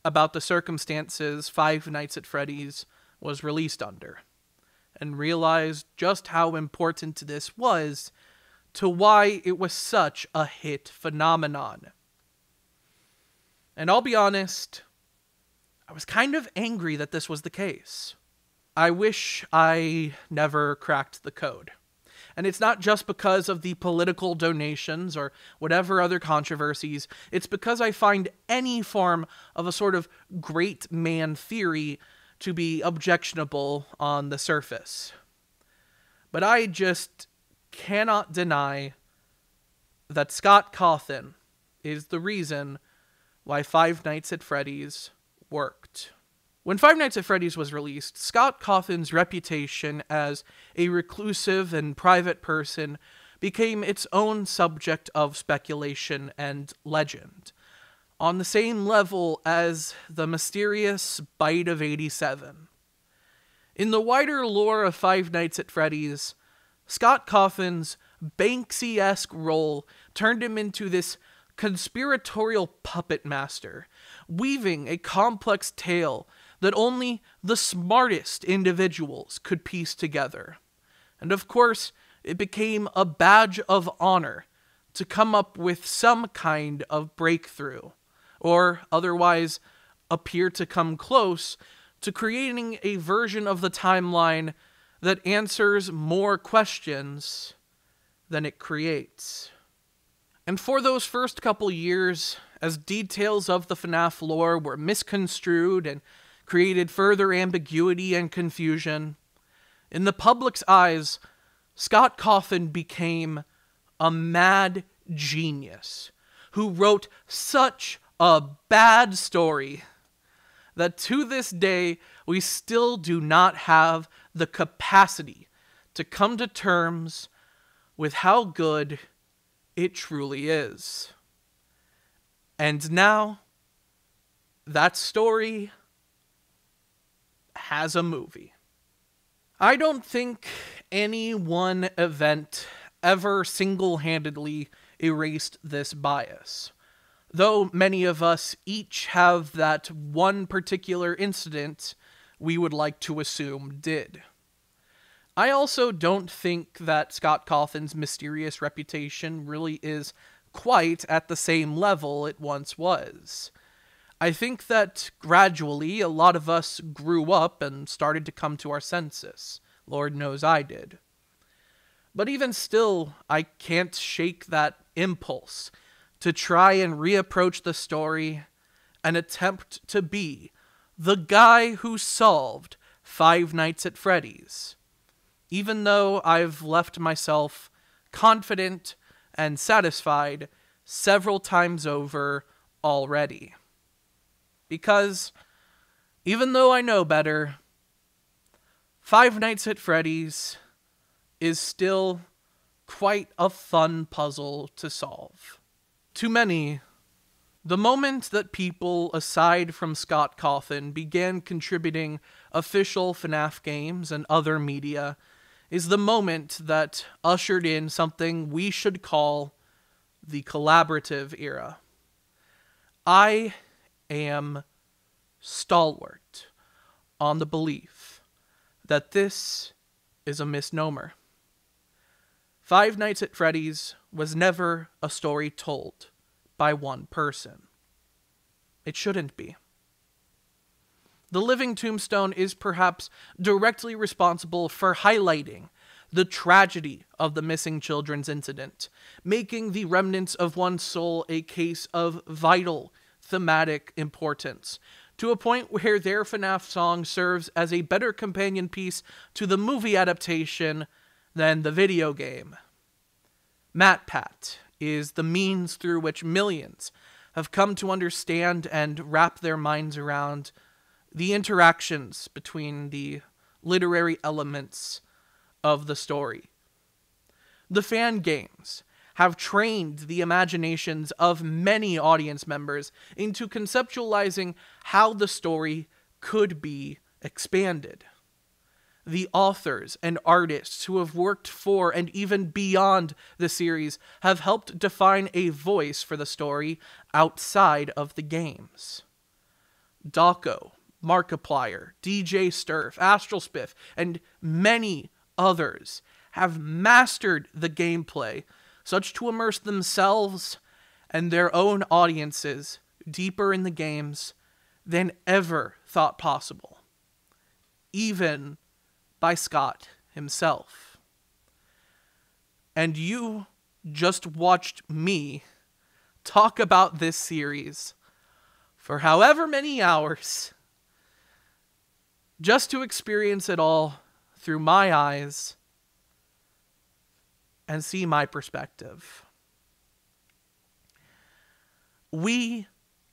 about the circumstances Five Nights at Freddy's was released under, and realized just how important this was to why it was such a hit phenomenon. And I'll be honest, I was kind of angry that this was the case. I wish I never cracked the code. And it's not just because of the political donations or whatever other controversies. It's because I find any form of a sort of great man theory to be objectionable on the surface. But I just cannot deny that Scott Cawthon is the reason why Five Nights at Freddy's worked. When Five Nights at Freddy's was released, Scott Cawthon's reputation as a reclusive and private person became its own subject of speculation and legend, on the same level as the mysterious Bite of 87. In the wider lore of Five Nights at Freddy's, Scott Cawthon's Banksy-esque role turned him into this conspiratorial puppet master, weaving a complex tale that only the smartest individuals could piece together. And of course, it became a badge of honor to come up with some kind of breakthrough, or otherwise appear to come close to creating a version of the timeline that answers more questions than it creates. And for those first couple years, as details of the FNaF lore were misconstrued and created further ambiguity and confusion, in the public's eyes, Scott Cawthon became a mad genius who wrote such a bad story that to this day we still do not have the capacity to come to terms with how good it truly is. And now, that story has a movie. I don't think any one event ever single-handedly erased this bias, though many of us each have that one particular incident we would like to assume did. I also don't think that Scott Cawthon's mysterious reputation really is quite at the same level it once was. I think that gradually a lot of us grew up and started to come to our senses. Lord knows I did. But even still, I can't shake that impulse to try and reapproach the story and attempt to be the guy who solved Five Nights at Freddy's, even though I've left myself confident and satisfied several times over already. Because, even though I know better, Five Nights at Freddy's is still quite a fun puzzle to solve. To many, the moment that people aside from Scott Cawthon began contributing official FNaF games and other media is the moment that ushered in something we should call the collaborative era. I am stalwart on the belief that this is a misnomer. Five Nights at Freddy's was never a story told by one person. It shouldn't be. The Living Tombstone is perhaps directly responsible for highlighting the tragedy of the missing children's incident, making the remnants of one soul a case of vital thematic importance, to a point where their FNaF song serves as a better companion piece to the movie adaptation than the video game. MatPat is the means through which millions have come to understand and wrap their minds around the interactions between the literary elements of the story. The fan games have trained the imaginations of many audience members into conceptualizing how the story could be expanded. The authors and artists who have worked for and even beyond the series have helped define a voice for the story outside of the games. Dawko, Markiplier, DJ Sturf, Astral Spiff, and many others have mastered the gameplay such to immerse themselves and their own audiences deeper in the games than ever thought possible, even by Scott himself. And you just watched me talk about this series for however many hours just to experience it all through my eyes and see my perspective. We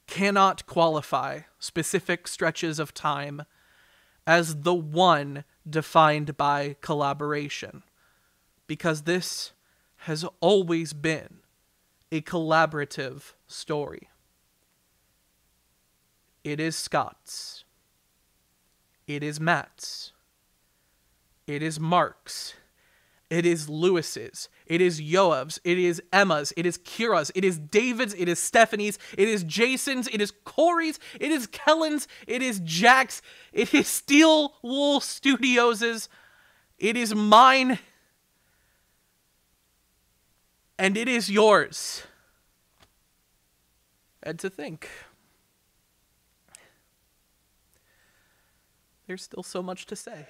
cannot qualify specific stretches of time as the one defined by collaboration, because this has always been a collaborative story. It is Scott's. It is Matt's. It is Mark's. It is Lewis's. It is Yoav's. It is Emma's. It is Kira's. It is David's. It is Stephanie's. It is Jason's. It is Corey's. It is Kellen's. It is Jack's. It is Steel Wool Studios'. It is mine. And it is yours. And to think, there's still so much to say.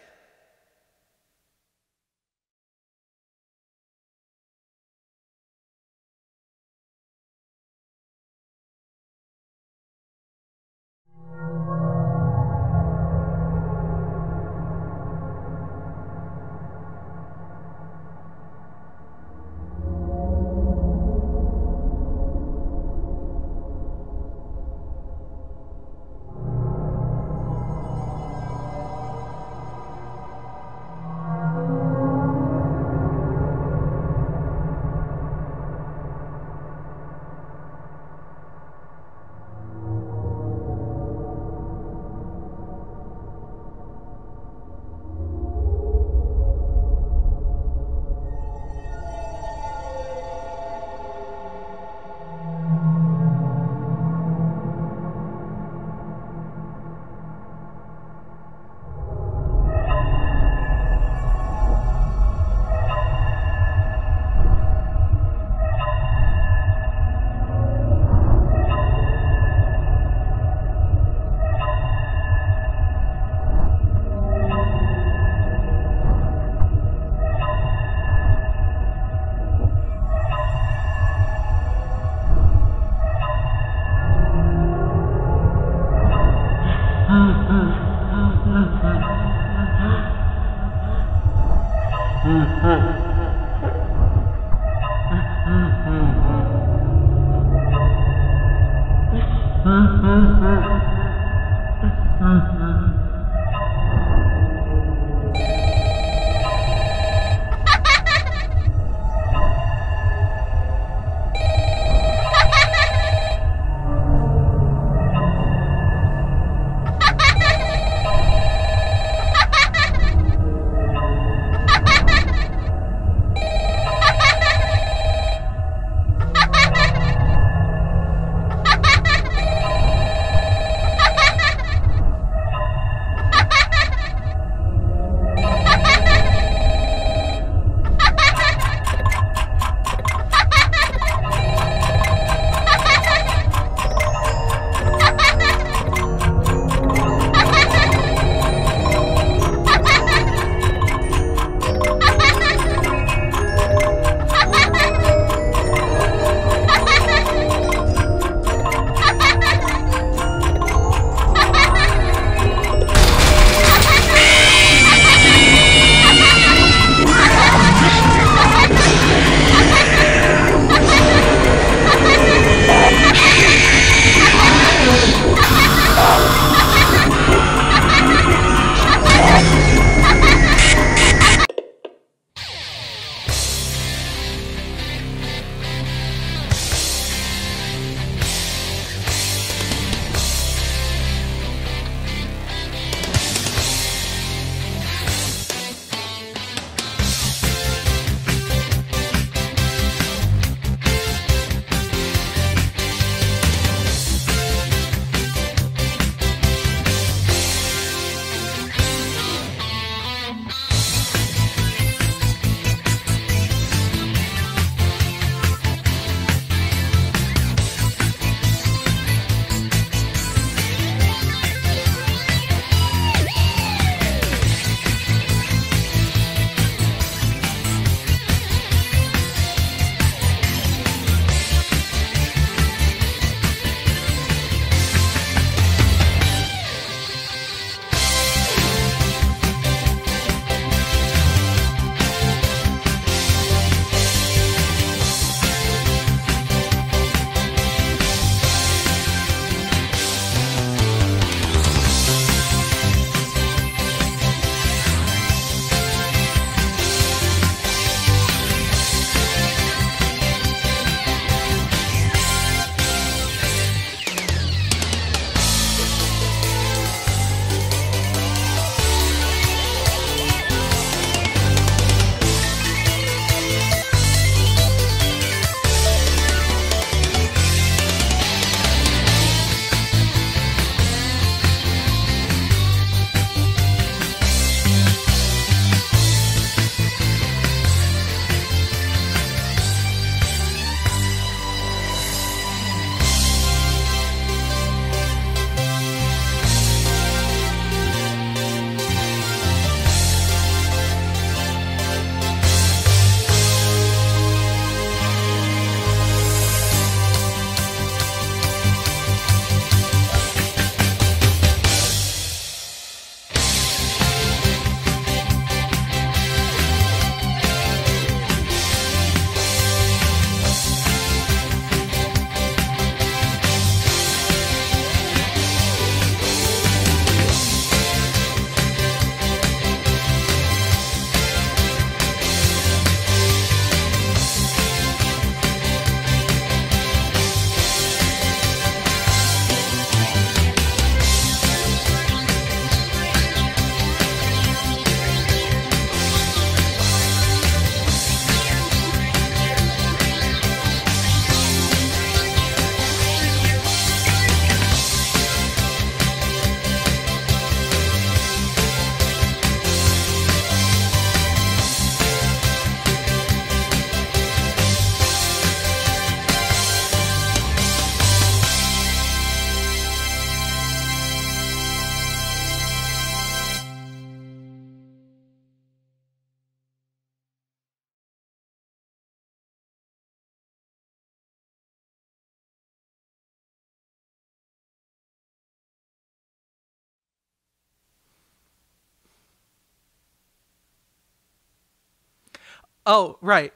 Oh, right.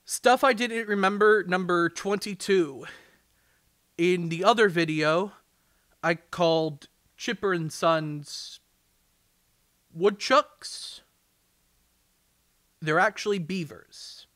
Stuff I didn't remember, number 22. In the other video, I called Chipper and Sons woodchucks. They're actually beavers.